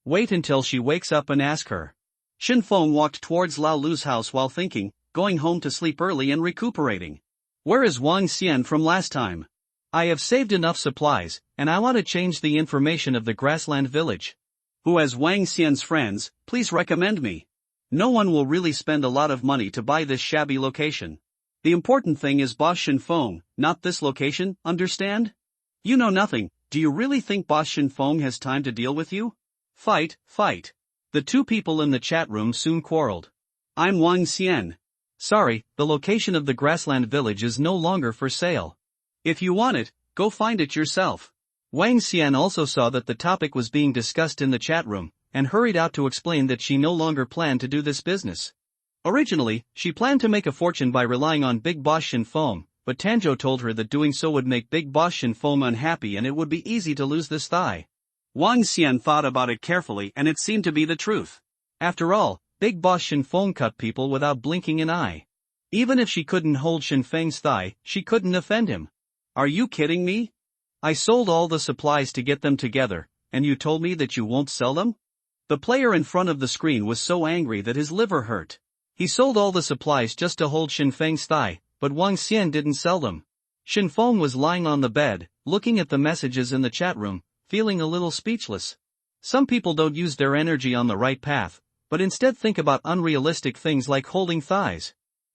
Wait until she wakes up and ask her. Shinfeng walked towards Lao Lu's house while thinking, going home to sleep early and recuperating. Where is Wang Xian from last time? I have saved enough supplies, and I want to change the information of the grassland village. Who has Wang Xian's friends, please recommend me. No one will really spend a lot of money to buy this shabby location. The important thing is Boss Shinfeng, not this location, understand? You know nothing, do you really think Boss Shinfeng has time to deal with you? Fight, fight. The 2 people in the chat room soon quarreled. I'm Wang Xian. Sorry, the location of the grassland village is no longer for sale. If you want it, go find it yourself. Wang Xian also saw that the topic was being discussed in the chat room, and hurried out to explain that she no longer planned to do this business. Originally, she planned to make a fortune by relying on Big Boss Shinfeng, but Tanjo told her that doing so would make Big Boss Shinfeng unhappy and it would be easy to lose this thigh. Wang Xian thought about it carefully and it seemed to be the truth. After all, Big Boss Shinfeng cut people without blinking an eye. Even if she couldn't hold Shinfeng's thigh, she couldn't offend him. Are you kidding me? I sold all the supplies to get them together, and you told me that you won't sell them? The player in front of the screen was so angry that his liver hurt. He sold all the supplies just to hold Shinfeng's thigh, but Wang Xian didn't sell them. Shinfeng was lying on the bed, looking at the messages in the chat room, feeling a little speechless. Some people don't use their energy on the right path, but instead think about unrealistic things like holding thighs.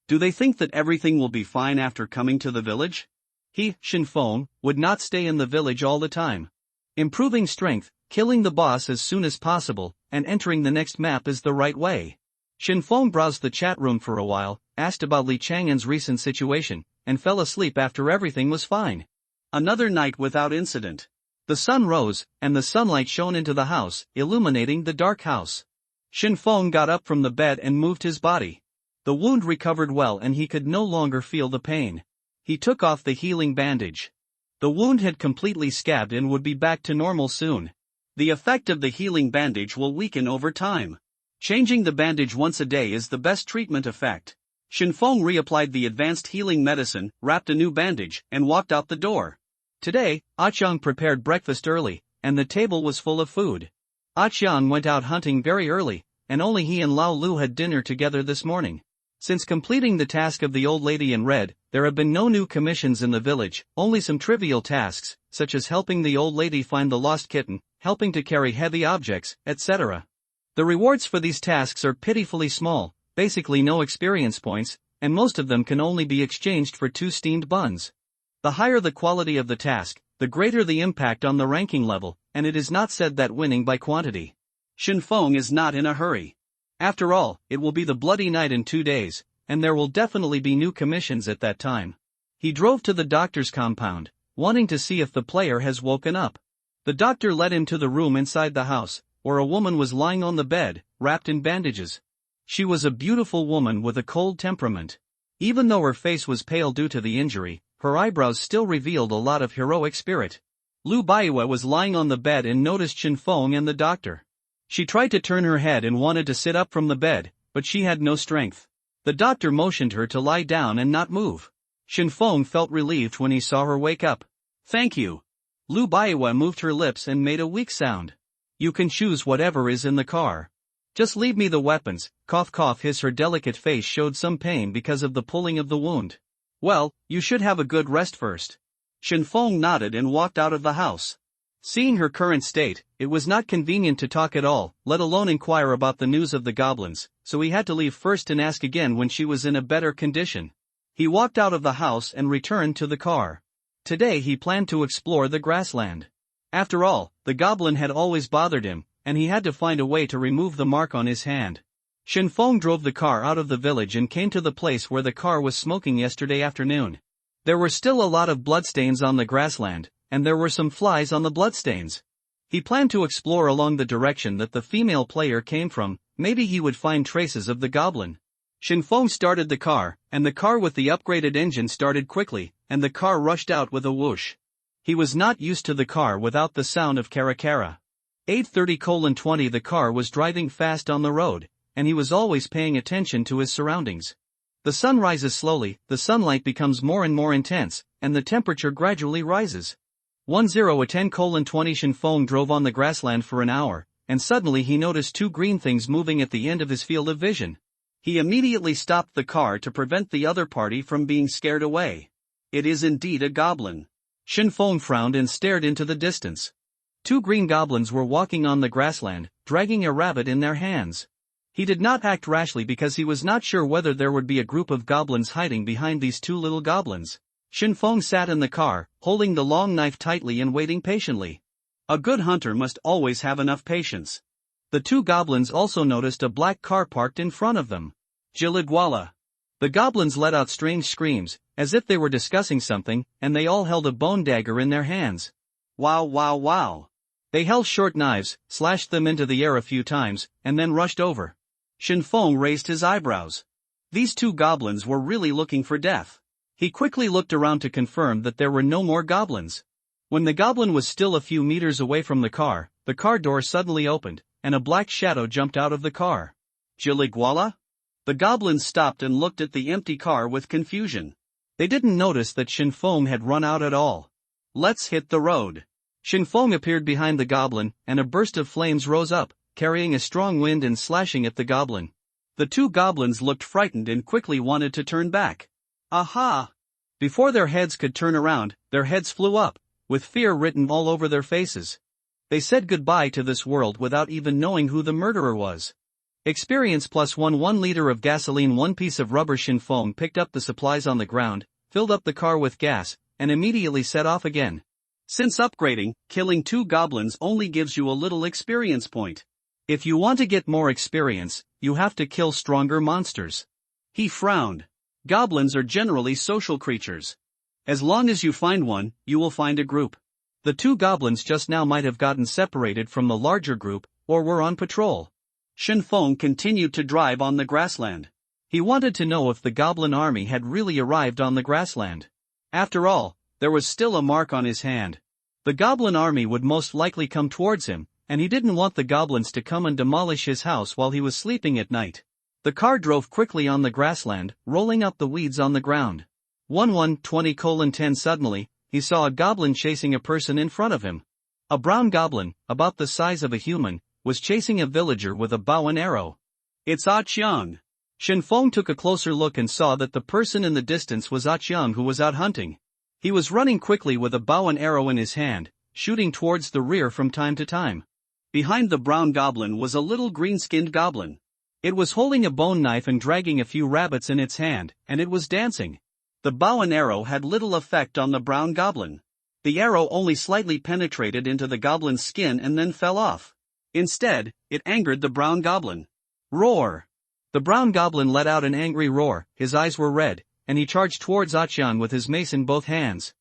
Do they think that everything will be fine after coming to the village? He, Shinfeng, would not stay in the village all the time. Improving strength, killing the boss as soon as possible, and entering the next map is the right way. Shinfeng browsed the chat room for a while, asked about Li Chang'an's recent situation, and fell asleep after everything was fine. Another night without incident. The sun rose, and the sunlight shone into the house, illuminating the dark house. Shinfeng got up from the bed and moved his body. The wound recovered well and he could no longer feel the pain. He took off the healing bandage. The wound had completely scabbed and would be back to normal soon. The effect of the healing bandage will weaken over time. Changing the bandage once a day is the best treatment effect. Shinfeng reapplied the advanced healing medicine, wrapped a new bandage, and walked out the door. Today, Aqiang prepared breakfast early, and the table was full of food. Aqiang went out hunting very early, and only he and Lao Lu had dinner together this morning. Since completing the task of the old lady in red, there have been no new commissions in the village, only some trivial tasks, such as helping the old lady find the lost kitten, helping to carry heavy objects, etc. The rewards for these tasks are pitifully small, basically no experience points, and most of them can only be exchanged for 2 steamed buns. The higher the quality of the task, the greater the impact on the ranking level, and it is not said that winning by quantity. Shinfeng is not in a hurry. After all, it will be the bloody night in 2 days, and there will definitely be new commissions at that time. He drove to the doctor's compound, wanting to see if the player has woken up. The doctor led him to the room inside the house, where a woman was lying on the bed, wrapped in bandages. She was a beautiful woman with a cold temperament. Even though her face was pale due to the injury, her eyebrows still revealed a lot of heroic spirit. Lu Baiwe was lying on the bed and noticed Shinfeng and the doctor. She tried to turn her head and wanted to sit up from the bed, but she had no strength. The doctor motioned her to lie down and not move. Shinfeng felt relieved when he saw her wake up. "Thank you." Lu Baiwe moved her lips and made a weak sound. "You can choose whatever is in the car. Just leave me the weapons." Cough cough hiss. Her delicate face showed some pain because of the pulling of the wound. "Well, you should have a good rest first." Shinfeng nodded and walked out of the house. Seeing her current state, it was not convenient to talk at all, let alone inquire about the news of the goblins, so he had to leave first and ask again when she was in a better condition. He walked out of the house and returned to the car. Today he planned to explore the grassland. After all, the goblin had always bothered him, and he had to find a way to remove the mark on his hand. Shinfeng drove the car out of the village and came to the place where the car was smoking yesterday afternoon. There were still a lot of bloodstains on the grassland, and there were some flies on the bloodstains. He planned to explore along the direction that the female player came from, maybe he would find traces of the goblin. Shinfeng started the car, and the car with the upgraded engine started quickly, and the car rushed out with a whoosh. He was not used to the car without the sound of Karakara. 8:30:20 The car was driving fast on the road, and he was always paying attention to his surroundings. The sun rises slowly, the sunlight becomes more and more intense, and the temperature gradually rises. 10:10:20 Shinfeng drove on the grassland for an hour, and suddenly he noticed 2 green things moving at the end of his field of vision. He immediately stopped the car to prevent the other party from being scared away. It is indeed a goblin. Shinfeng frowned and stared into the distance. 2 green goblins were walking on the grassland, dragging a rabbit in their hands. He did not act rashly because he was not sure whether there would be a group of goblins hiding behind these 2 little goblins. Shinfeng sat in the car, holding the long knife tightly and waiting patiently. A good hunter must always have enough patience. The 2 goblins also noticed a black car parked in front of them. Jiligwala. The goblins let out strange screams, as if they were discussing something, and they all held a bone dagger in their hands. Wow wow wow. They held short knives, slashed them into the air a few times, and then rushed over. Shinfeng raised his eyebrows. These 2 goblins were really looking for death. He quickly looked around to confirm that there were no more goblins. When the goblin was still a few meters away from the car door suddenly opened, and a black shadow jumped out of the car. Jiligwala? The goblins stopped and looked at the empty car with confusion. They didn't notice that Shinfeng had run out at all. Let's hit the road. Shinfeng appeared behind the goblin, and a burst of flames rose up, carrying a strong wind and slashing at the goblin. The 2 goblins looked frightened and quickly wanted to turn back. Aha! Before their heads could turn around, their heads flew up, with fear written all over their faces. They said goodbye to this world without even knowing who the murderer was. Experience +1 1 liter of gasoline 1 piece of rubber. Shinfeng picked up the supplies on the ground, filled up the car with gas, and immediately set off again. Since upgrading, killing 2 goblins only gives you a little experience point. If you want to get more experience, you have to kill stronger monsters. He frowned. Goblins are generally social creatures. As long as you find one, you will find a group. The 2 goblins just now might have gotten separated from the larger group, or were on patrol. Shinfeng continued to drive on the grassland. He wanted to know if the goblin army had really arrived on the grassland. After all, there was still a mark on his hand. The goblin army would most likely come towards him, and he didn't want the goblins to come and demolish his house while he was sleeping at night. The car drove quickly on the grassland, rolling up the weeds on the ground. 11:20:10 Suddenly, he saw a goblin chasing a person in front of him. A brown goblin, about the size of a human, was chasing a villager with a bow and arrow. It's Ah Cheong. Shin Feng took a closer look and saw that the person in the distance was Ah Cheong, who was out hunting. He was running quickly with a bow and arrow in his hand, shooting towards the rear from time to time. Behind the brown goblin was a little green-skinned goblin. It was holding a bone knife and dragging a few rabbits in its hand, and it was dancing. The bow and arrow had little effect on the brown goblin. The arrow only slightly penetrated into the goblin's skin and then fell off. Instead, it angered the brown goblin. Roar! The brown goblin let out an angry roar, his eyes were red, and he charged towards Ah Chang with his mace in both hands.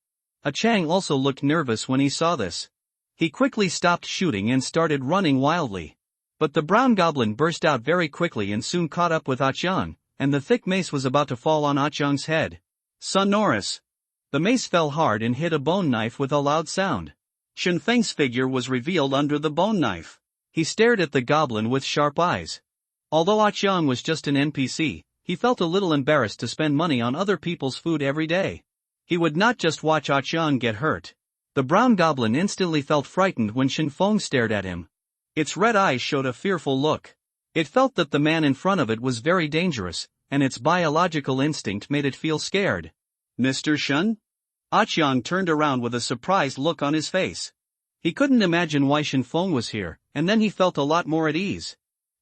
Ah Chang also looked nervous when he saw this. He quickly stopped shooting and started running wildly. But the brown goblin burst out very quickly and soon caught up with Ah Chang, and the thick mace was about to fall on Ah Chang's head. Sonorous! The mace fell hard and hit a bone knife with a loud sound. Shin Feng's figure was revealed under the bone knife. He stared at the goblin with sharp eyes. Although Ah Chang was just an NPC, he felt a little embarrassed to spend money on other people's food every day. He would not just watch Ah Chang get hurt. The brown goblin instantly felt frightened when Shin Feng stared at him. Its red eyes showed a fearful look. It felt that the man in front of it was very dangerous, and its biological instinct made it feel scared. Mr. Shen? Ah Chang turned around with a surprised look on his face. He couldn't imagine why Shin Feng was here, and then he felt a lot more at ease.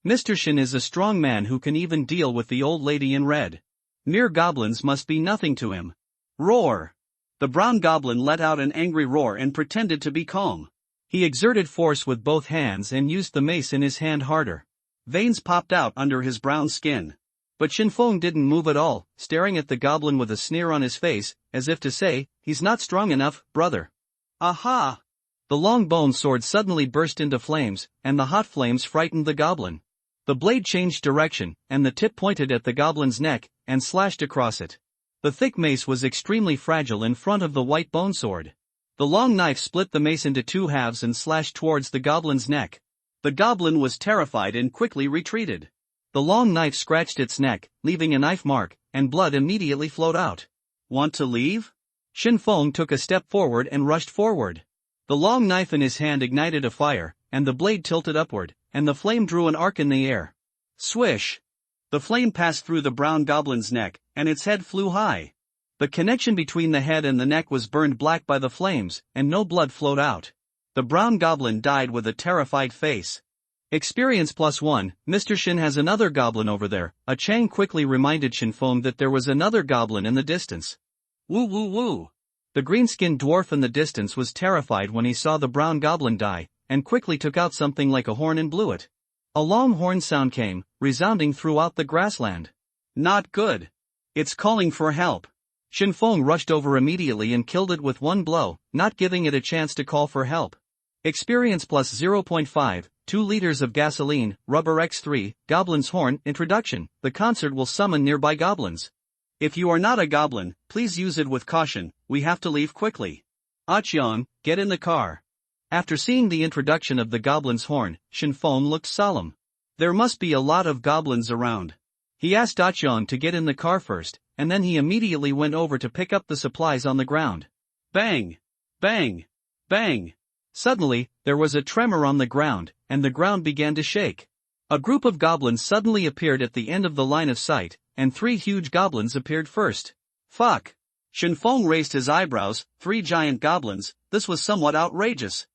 Mr. Shin is a strong man who can even deal with the old lady in red. Mere goblins must be nothing to him. Roar! The brown goblin let out an angry roar and pretended to be calm. He exerted force with both hands and used the mace in his hand harder. Veins popped out under his brown skin. But Shin Feng didn't move at all, staring at the goblin with a sneer on his face, as if to say, "He's not strong enough, brother." Aha! The long bone sword suddenly burst into flames, and the hot flames frightened the goblin. The blade changed direction, and the tip pointed at the goblin's neck, and slashed across it. The thick mace was extremely fragile in front of the white bone sword. The long knife split the mace into two halves and slashed towards the goblin's neck. The goblin was terrified and quickly retreated. The long knife scratched its neck, leaving a knife mark, and blood immediately flowed out. Want to leave? Shin Feng took a step forward and rushed forward. The long knife in his hand ignited a fire, and the blade tilted upward, and the flame drew an arc in the air. Swish! The flame passed through the brown goblin's neck, and its head flew high. The connection between the head and the neck was burned black by the flames, and no blood flowed out. The brown goblin died with a terrified face. Experience +1, Mr. Shin has another goblin over there. Ah Chang quickly reminded Shin Feng that there was another goblin in the distance. Woo woo woo! The green-skinned dwarf in the distance was terrified when he saw the brown goblin die, and quickly took out something like a horn and blew it. A long horn sound came, resounding throughout the grassland. Not good. It's calling for help. Shin Feng rushed over immediately and killed it with one blow, not giving it a chance to call for help. Experience +0.5, 2 liters of gasoline, rubber X3, Goblin's Horn. Introduction. The concert will summon nearby goblins. If you are not a goblin, please use it with caution, we have to leave quickly. Ah Cheong, get in the car. After seeing the introduction of the Goblin's Horn, Shin Feng looked solemn. There must be a lot of goblins around. He asked Ah Cheong to get in the car first, and then he immediately went over to pick up the supplies on the ground. Bang! Bang! Bang! Suddenly, there was a tremor on the ground, and the ground began to shake. A group of goblins suddenly appeared at the end of the line of sight, and 3 huge goblins appeared first. Fuck! Shin Feng raised his eyebrows. 3 giant goblins, this was somewhat outrageous.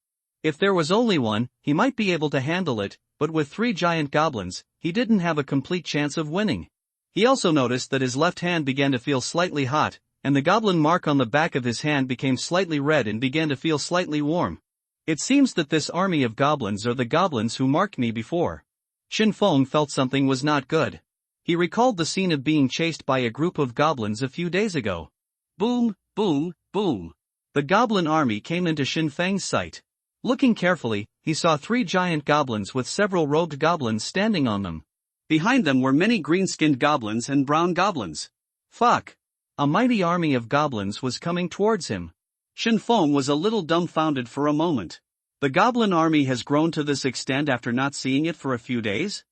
If there was only one, he might be able to handle it, but with 3 giant goblins, he didn't have a complete chance of winning. He also noticed that his left hand began to feel slightly hot, and the goblin mark on the back of his hand became slightly red and began to feel slightly warm. It seems that this army of goblins are the goblins who marked me before. Shin Feng felt something was not good. He recalled the scene of being chased by a group of goblins a few days ago. Boom, boom, boom. The goblin army came into Shin Feng's sight. Looking carefully, he saw 3 giant goblins with several robed goblins standing on them. Behind them were many green-skinned goblins and brown goblins. Fuck! A mighty army of goblins was coming towards him. Shin Feng was a little dumbfounded for a moment. The goblin army has grown to this extent after not seeing it for a few days?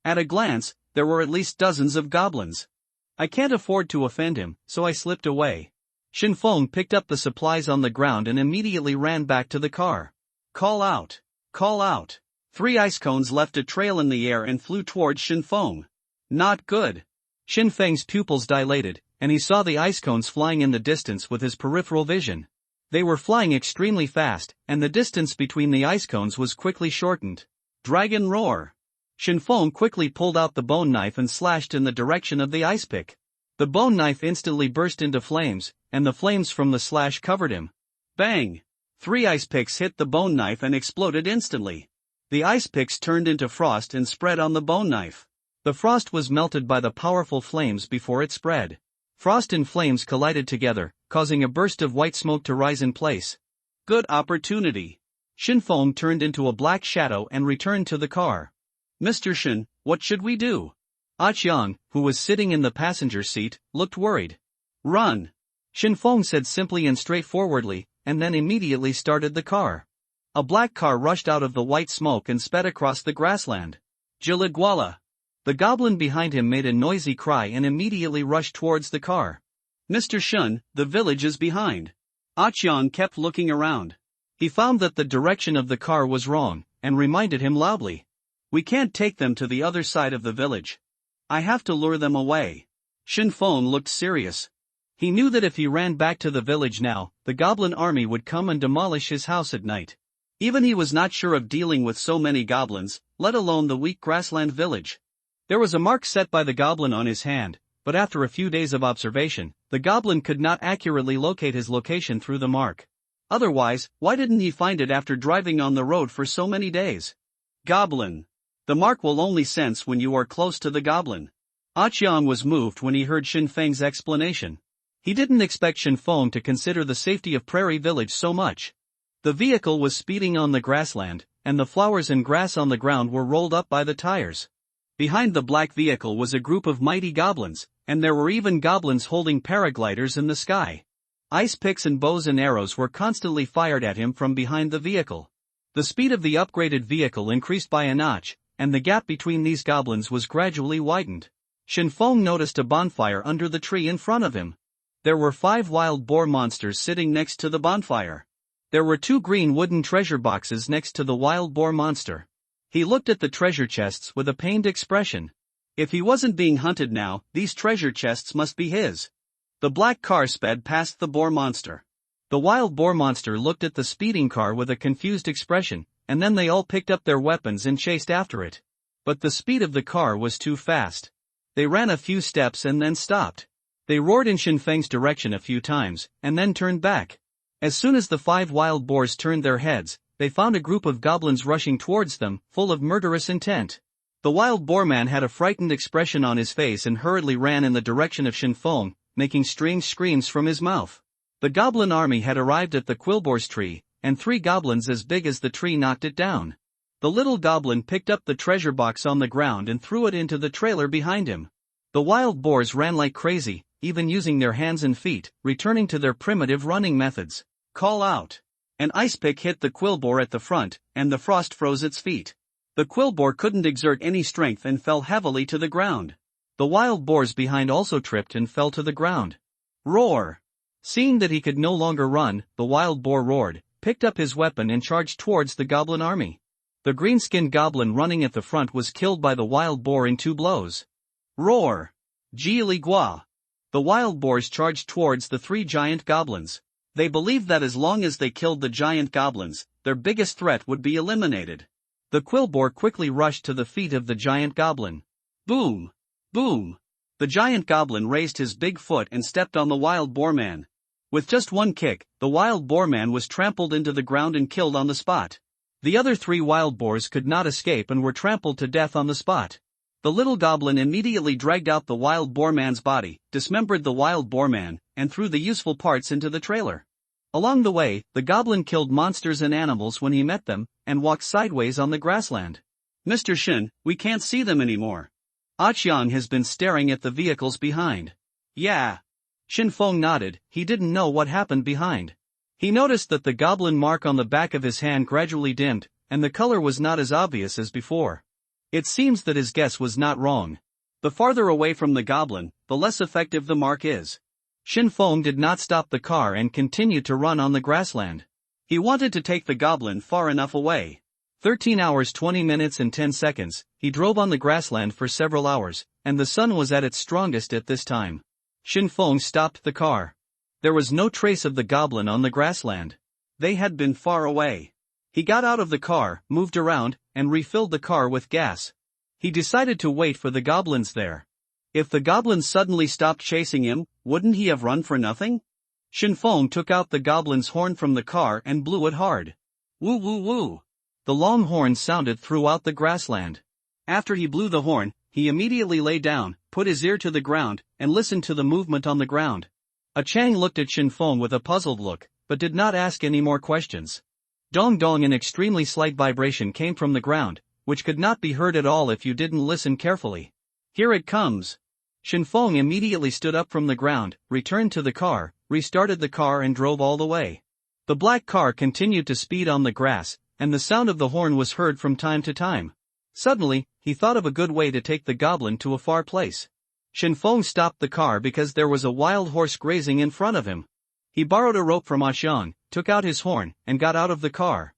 At a glance, There were at least dozens of goblins. I can't afford to offend him, so I slipped away. Shinfeng picked up the supplies on the ground and immediately ran back to the car. Call out! Call out! 3 ice cones left a trail in the air and flew towards Shinfeng. Not good. Shinfeng's pupils dilated, and he saw the ice cones flying in the distance with his peripheral vision. They were flying extremely fast, and the distance between the ice cones was quickly shortened. Dragon roar! Shinfeng quickly pulled out the bone knife and slashed in the direction of the ice pick. The bone knife instantly burst into flames, and the flames from the slash covered him. Bang! 3 ice picks hit the bone knife and exploded instantly. The ice picks turned into frost and spread on the bone knife. The frost was melted by the powerful flames before it spread. Frost and flames collided together, causing a burst of white smoke to rise in place. Good opportunity. Shinfeng turned into a black shadow and returned to the car. Mr. Shin, what should we do? Qiang, who was sitting in the passenger seat, looked worried. Run! Shinfeng said simply and straightforwardly, and then immediately started the car. A black car rushed out of the white smoke and sped across the grassland. Jiliguala! The goblin behind him made a noisy cry and immediately rushed towards the car. Mr. Shun, the village is behind. Qiang kept looking around. He found that the direction of the car was wrong, and reminded him loudly. We can't take them to the other side of the village. I have to lure them away. Shinfeng looked serious. He knew that if he ran back to the village now, the goblin army would come and demolish his house at night. Even he was not sure of dealing with so many goblins, let alone the weak grassland village. There was a mark set by the goblin on his hand, but after a few days of observation, the goblin could not accurately locate his location through the mark. Otherwise, why didn't he find it after driving on the road for so many days? Goblin. The mark will only sense when you are close to the goblin. Qiang was moved when he heard Shinfeng's explanation. He didn't expect Shinfeng to consider the safety of Prairie Village so much. The vehicle was speeding on the grassland, and the flowers and grass on the ground were rolled up by the tires. Behind the black vehicle was a group of mighty goblins, and there were even goblins holding paragliders in the sky. Ice picks and bows and arrows were constantly fired at him from behind the vehicle. The speed of the upgraded vehicle increased by a notch, and the gap between these goblins was gradually widened. Shinfeng noticed a bonfire under the tree in front of him. There were 5 wild boar monsters sitting next to the bonfire. There were 2 green wooden treasure boxes next to the wild boar monster. He looked at the treasure chests with a pained expression. If he wasn't being hunted now, these treasure chests must be his. The black car sped past the boar monster. The wild boar monster looked at the speeding car with a confused expression, and then they all picked up their weapons and chased after it. But the speed of the car was too fast. They ran a few steps and then stopped. They roared in Shinfeng's direction a few times, and then turned back. As soon as the 5 wild boars turned their heads, they found a group of goblins rushing towards them, full of murderous intent. The wild boar man had a frightened expression on his face and hurriedly ran in the direction of Shinfeng, making strange screams from his mouth. The goblin army had arrived at the quillboar's tree, and 3 goblins as big as the tree knocked it down. The little goblin picked up the treasure box on the ground and threw it into the trailer behind him. The wild boars ran like crazy, even using their hands and feet, returning to their primitive running methods. Call out! An ice pick hit the quillboar at the front, and the frost froze its feet. The quillboar couldn't exert any strength and fell heavily to the ground. The wild boars behind also tripped and fell to the ground. Roar! Seeing that he could no longer run, the wild boar roared, picked up his weapon and charged towards the goblin army. The green-skinned goblin running at the front was killed by the wild boar in 2 blows. Roar! Ji Gua! The wild boars charged towards the 3 giant goblins. They believed that as long as they killed the giant goblins, their biggest threat would be eliminated. The quillboar quickly rushed to the feet of the giant goblin. Boom! Boom! The giant goblin raised his big foot and stepped on the wild boar man. With just one kick, the wild boar man was trampled into the ground and killed on the spot. The other 3 wild boars could not escape and were trampled to death on the spot. The little goblin immediately dragged out the wild boar man's body, dismembered the wild boar man, and threw the useful parts into the trailer. Along the way, the goblin killed monsters and animals when he met them, and walked sideways on the grassland. Mr. Shin, we can't see them anymore. Qiang has been staring at the vehicles behind. Yeah. Shinfeng nodded, he didn't know what happened behind. He noticed that the goblin mark on the back of his hand gradually dimmed, and the color was not as obvious as before. It seems that his guess was not wrong. The farther away from the goblin, the less effective the mark is. Shin Feng did not stop the car and continued to run on the grassland. He wanted to take the goblin far enough away. 13 hours 20 minutes and 10 seconds, he drove on the grassland for several hours, and the sun was at its strongest at this time. Shin Feng stopped the car. There was no trace of the goblin on the grassland. They had been far away. He got out of the car, moved around, and refilled the car with gas. He decided to wait for the goblins there. If the goblins suddenly stopped chasing him, wouldn't he have run for nothing? Shin Feng took out the goblin's horn from the car and blew it hard. Woo woo woo. The long horn sounded throughout the grassland. After he blew the horn, he immediately lay down, put his ear to the ground, and listened to the movement on the ground. A Chang looked at Shin Feng with a puzzled look, but did not ask any more questions. Dong dong, an extremely slight vibration came from the ground, which could not be heard at all if you didn't listen carefully. Here it comes. Shin Feng immediately stood up from the ground, returned to the car, restarted the car and drove all the way. The black car continued to speed on the grass, and the sound of the horn was heard from time to time. Suddenly, he thought of a good way to take the goblin to a far place. Shin Feng stopped the car because there was a wild horse grazing in front of him. He borrowed a rope from Xiang, took out his horn, and got out of the car.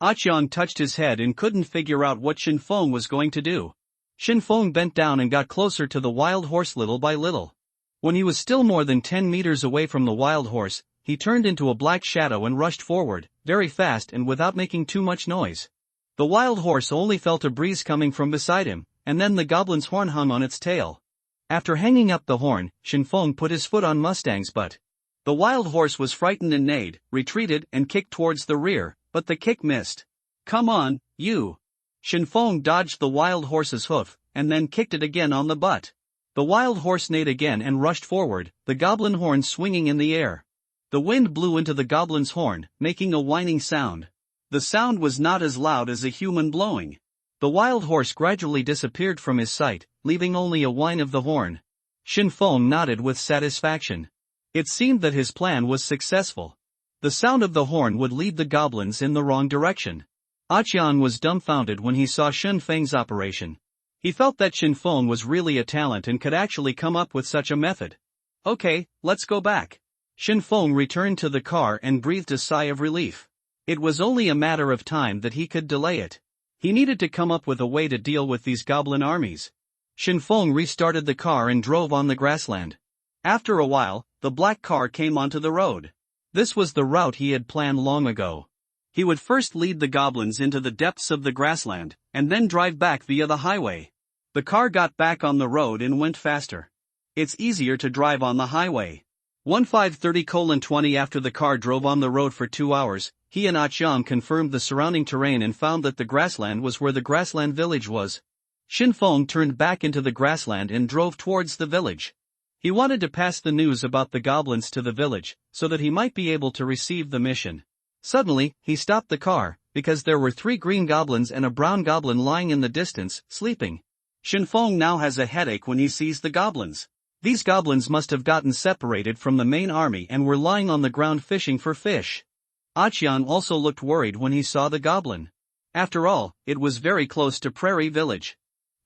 Xiang touched his head and couldn't figure out what Shin Feng was going to do. Shin Feng bent down and got closer to the wild horse little by little. When he was still more than 10 meters away from the wild horse, he turned into a black shadow and rushed forward, very fast and without making too much noise. The wild horse only felt a breeze coming from beside him, and then the goblin's horn hung on its tail. After hanging up the horn, Shin Feng put his foot on Mustang's butt. The wild horse was frightened and neighed, retreated and kicked towards the rear, but the kick missed. Come on, you! Shin Feng dodged the wild horse's hoof, and then kicked it again on the butt. The wild horse neighed again and rushed forward, the goblin horn swinging in the air. The wind blew into the goblin's horn, making a whining sound. The sound was not as loud as a human blowing. The wild horse gradually disappeared from his sight, leaving only a whine of the horn. Shin Feng nodded with satisfaction. It seemed that his plan was successful. The sound of the horn would lead the goblins in the wrong direction. Xiang was dumbfounded when he saw Shin Feng's operation. He felt that Shin Feng was really a talent and could actually come up with such a method. Okay, let's go back. Shin Feng returned to the car and breathed a sigh of relief. It was only a matter of time that he could delay it. He needed to come up with a way to deal with these goblin armies. Shin Feng restarted the car and drove on the grassland. After a while, the black car came onto the road. This was the route he had planned long ago. He would first lead the goblins into the depths of the grassland, and then drive back via the highway. The car got back on the road and went faster. It's easier to drive on the highway. 1530:20 After the car drove on the road for 2 hours, he and Xiang confirmed the surrounding terrain and found that the grassland was where the grassland village was. Shin Feng turned back into the grassland and drove towards the village. He wanted to pass the news about the goblins to the village, so that he might be able to receive the mission. Suddenly, he stopped the car, because there were 3 green goblins and a brown goblin lying in the distance, sleeping. Shin Feng now has a headache when he sees the goblins. These goblins must have gotten separated from the main army and were lying on the ground fishing for fish. Xiang also looked worried when he saw the goblin. After all, it was very close to Prairie Village.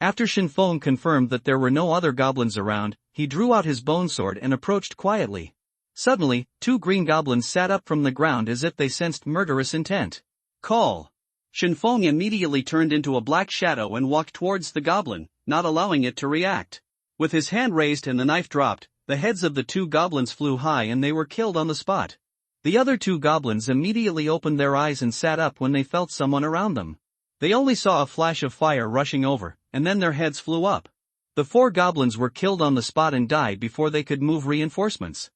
After Shin Feng confirmed that there were no other goblins around, he drew out his bone sword and approached quietly. Suddenly, 2 green goblins sat up from the ground as if they sensed murderous intent. Call! Shin Feng immediately turned into a black shadow and walked towards the goblin, not allowing it to react. With his hand raised and the knife dropped, the heads of the 2 goblins flew high and they were killed on the spot. The other 2 goblins immediately opened their eyes and sat up when they felt someone around them. They only saw a flash of fire rushing over, and then their heads flew up. The 4 goblins were killed on the spot and died before they could move reinforcements.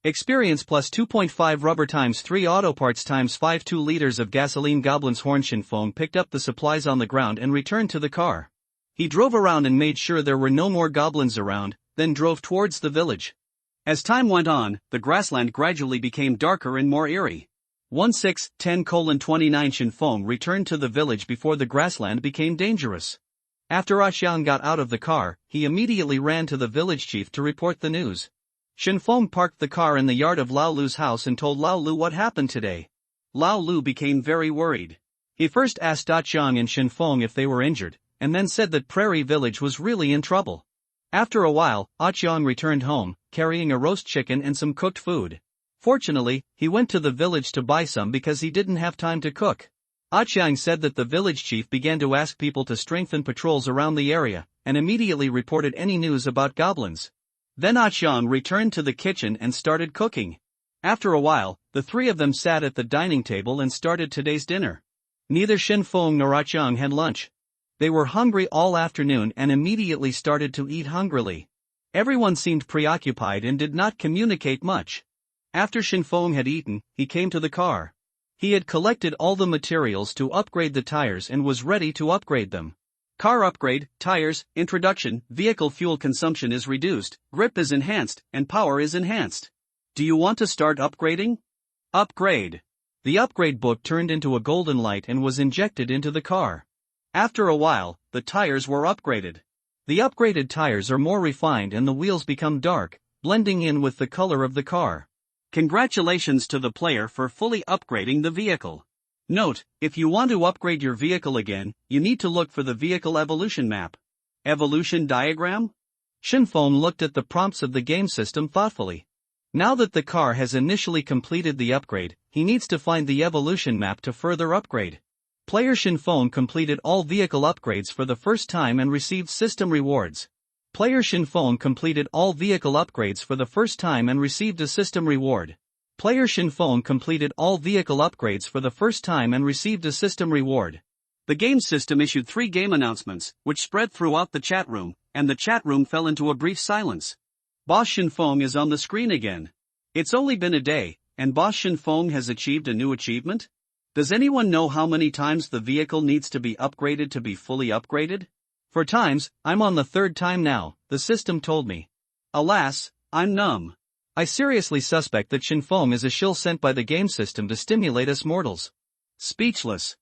Experience plus 2.5 rubber times 3 auto parts times 5 2 liters of gasoline. Goblin's horn. Shin Feng picked up the supplies on the ground and returned to the car. He drove around and made sure there were no more goblins around, then drove towards the village. As time went on, the grassland gradually became darker and more eerie. 1610:29 Shin Feng returned to the village before the grassland became dangerous. After Xiang got out of the car, he immediately ran to the village chief to report the news. Shin Feng parked the car in the yard of Lao Lu's house and told Lao Lu what happened today. Lao Lu became very worried. He first asked Xiang and Shin Feng if they were injured, and then said that Prairie Village was really in trouble. After a while, Ah-cheong returned home, carrying a roast chicken and some cooked food. Fortunately, he went to the village to buy some because he didn't have time to cook. Ah-cheong said that the village chief began to ask people to strengthen patrols around the area, and immediately reported any news about goblins. Then Ah-cheong returned to the kitchen and started cooking. After a while, the three of them sat at the dining table and started today's dinner. Neither Shin Feng nor Ah-cheong had lunch. They were hungry all afternoon and immediately started to eat hungrily. Everyone seemed preoccupied and did not communicate much. After Shin Feng had eaten, he came to the car. He had collected all the materials to upgrade the tires and was ready to upgrade them. Car upgrade, tires, introduction, vehicle fuel consumption is reduced, grip is enhanced, and power is enhanced. Do you want to start upgrading? Upgrade. The upgrade book turned into a golden light and was injected into the car. After a while, the tires were upgraded. The upgraded tires are more refined and the wheels become dark, blending in with the color of the car. Congratulations to the player for fully upgrading the vehicle. Note, if you want to upgrade your vehicle again, you need to look for the vehicle evolution map. Evolution diagram? Shin Feng looked at the prompts of the game system thoughtfully. Now that the car has initially completed the upgrade, he needs to find the evolution map to further upgrade. Player Shin Feng completed all vehicle upgrades for the first time and received system rewards. Player Shin Feng completed all vehicle upgrades for the first time and received a system reward. Player Shin Feng completed all vehicle upgrades for the first time and received a system reward. The game system issued 3 game announcements, which spread throughout the chat room, and the chat room fell into a brief silence. Boss Shin Feng is on the screen again. It's only been a day, and Boss Shin Feng has achieved a new achievement? Does anyone know how many times the vehicle needs to be upgraded to be fully upgraded? 4 times, I'm on the 3rd time now, the system told me. Alas, I'm numb. I seriously suspect that Shin Feng is a shill sent by the game system to stimulate us mortals. Speechless.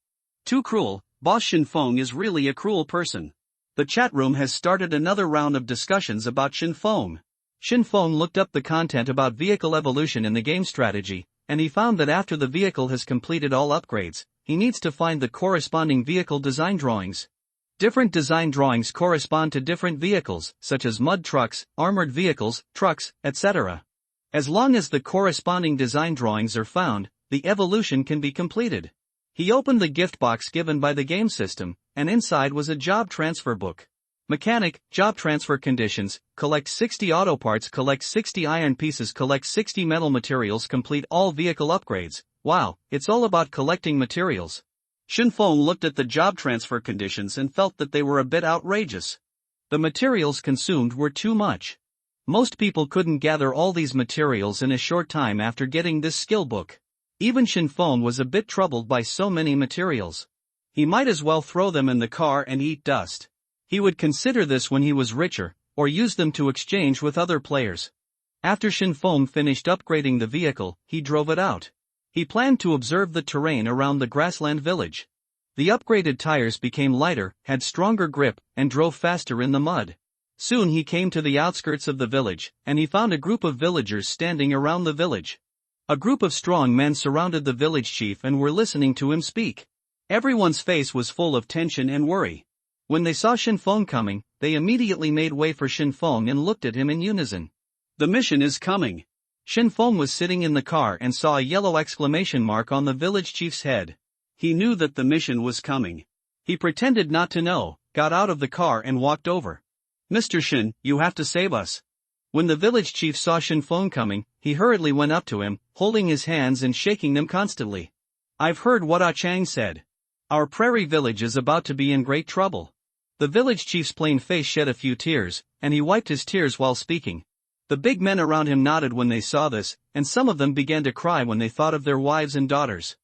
Too cruel, Boss Shin Feng is really a cruel person. The chat room has started another round of discussions about Shin Feng. Shin Feng looked up the content about vehicle evolution in the game strategy, and he found that after the vehicle has completed all upgrades, he needs to find the corresponding vehicle design drawings. Different design drawings correspond to different vehicles, such as mud trucks, armored vehicles, trucks, etc. As long as the corresponding design drawings are found, the evolution can be completed. He opened the gift box given by the game system, and inside was a job transfer book. Mechanic, job transfer conditions, collect 60 auto parts, collect 60 iron pieces, collect 60 metal materials, complete all vehicle upgrades. Wow, it's all about collecting materials. Shin Feng looked at the job transfer conditions and felt that they were a bit outrageous. The materials consumed were too much. Most people couldn't gather all these materials in a short time after getting this skill book. Even Shin Feng was a bit troubled by so many materials. He might as well throw them in the car and eat dust. He would consider this when he was richer, or use them to exchange with other players. After Shin Feng finished upgrading the vehicle, he drove it out. He planned to observe the terrain around the grassland village. The upgraded tires became lighter, had stronger grip, and drove faster in the mud. Soon he came to the outskirts of the village, and he found a group of villagers standing around the village. A group of strong men surrounded the village chief and were listening to him speak. Everyone's face was full of tension and worry. When they saw Shin Feng coming, they immediately made way for Shin Feng and looked at him in unison. The mission is coming. Shin Feng was sitting in the car and saw a yellow exclamation mark on the village chief's head. He knew that the mission was coming. He pretended not to know, got out of the car and walked over. Mr. Shin, you have to save us. When the village chief saw Shin Feng coming, he hurriedly went up to him, holding his hands and shaking them constantly. I've heard what Ah-cheong said. Our prairie village is about to be in great trouble. The village chief's plain face shed a few tears, and he wiped his tears while speaking. The big men around him nodded when they saw this, and some of them began to cry when they thought of their wives and daughters.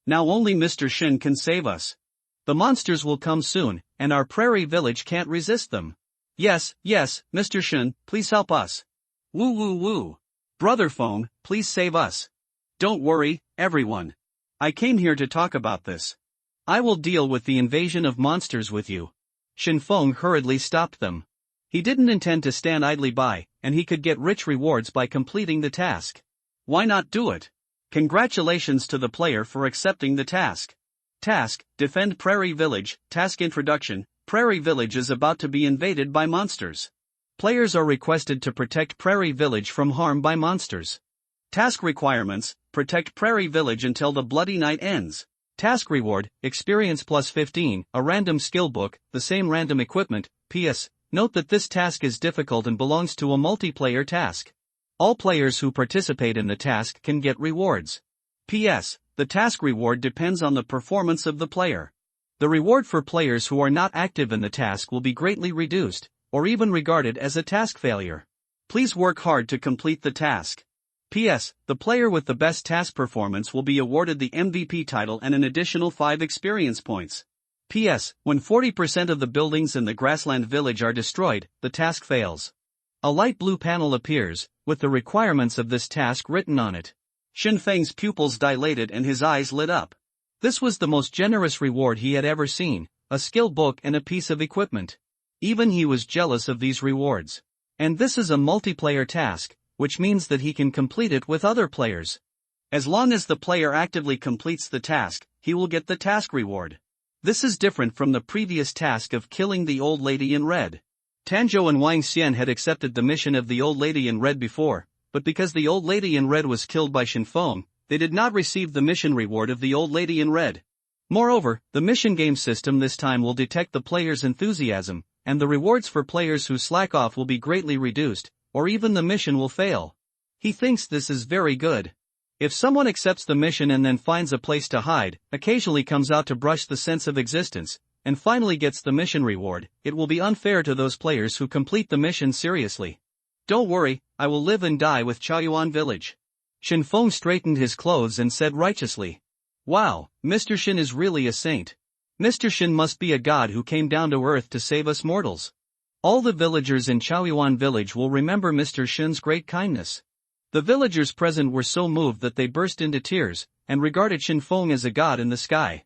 Now only Mr. Shin can save us. The monsters will come soon, and our prairie village can't resist them. Yes, Mr. Shin, please help us. Woo woo woo. Brother Feng, please save us. Don't worry, everyone. I came here to talk about this. I will deal with the invasion of monsters with you. Shin Feng hurriedly stopped them. He didn't intend to stand idly by, and he could get rich rewards by completing the task. Why not do it? Congratulations to the player for accepting the task. Task, defend Prairie Village. Task introduction, Prairie Village is about to be invaded by monsters. Players are requested to protect Prairie Village from harm by monsters. Task requirements: protect Prairie Village until the bloody night ends. Task reward: experience plus 15, a random skill book, the same random equipment. PS, note that this task is difficult and belongs to a multiplayer task. All players who participate in the task can get rewards. PS, the task reward depends on the performance of the player. The reward for players who are not active in the task will be greatly reduced, or even regarded as a task failure. Please work hard to complete the task. PS, the player with the best task performance will be awarded the MVP title and an additional 5 experience points. PS, when 40% of the buildings in the Grassland Village are destroyed, the task fails. A light blue panel appears, with the requirements of this task written on it. Xin Feng's pupils dilated and his eyes lit up. This was the most generous reward he had ever seen, a skill book and a piece of equipment. Even he was jealous of these rewards. And this is a multiplayer task, which means that he can complete it with other players. As long as the player actively completes the task, he will get the task reward. This is different from the previous task of killing the old lady in red. Tanzhou and Wang Xian had accepted the mission of the old lady in red before, but because the old lady in red was killed by Xin Feng, they did not receive the mission reward of the old lady in red. Moreover, the mission game system this time will detect the player's enthusiasm, and the rewards for players who slack off will be greatly reduced, or even the mission will fail. He thinks this is very good. If someone accepts the mission and then finds a place to hide, occasionally comes out to brush the sense of existence, and finally gets the mission reward, it will be unfair to those players who complete the mission seriously. Don't worry, I will live and die with Chaoyuan Village. Xin Feng straightened his clothes and said righteously. Wow, Mr. Xin is really a saint. Mr. Xin must be a god who came down to earth to save us mortals. All the villagers in Chaoyuan Village will remember Mr. Xin's great kindness. The villagers present were so moved that they burst into tears, and regarded Xin Feng as a god in the sky.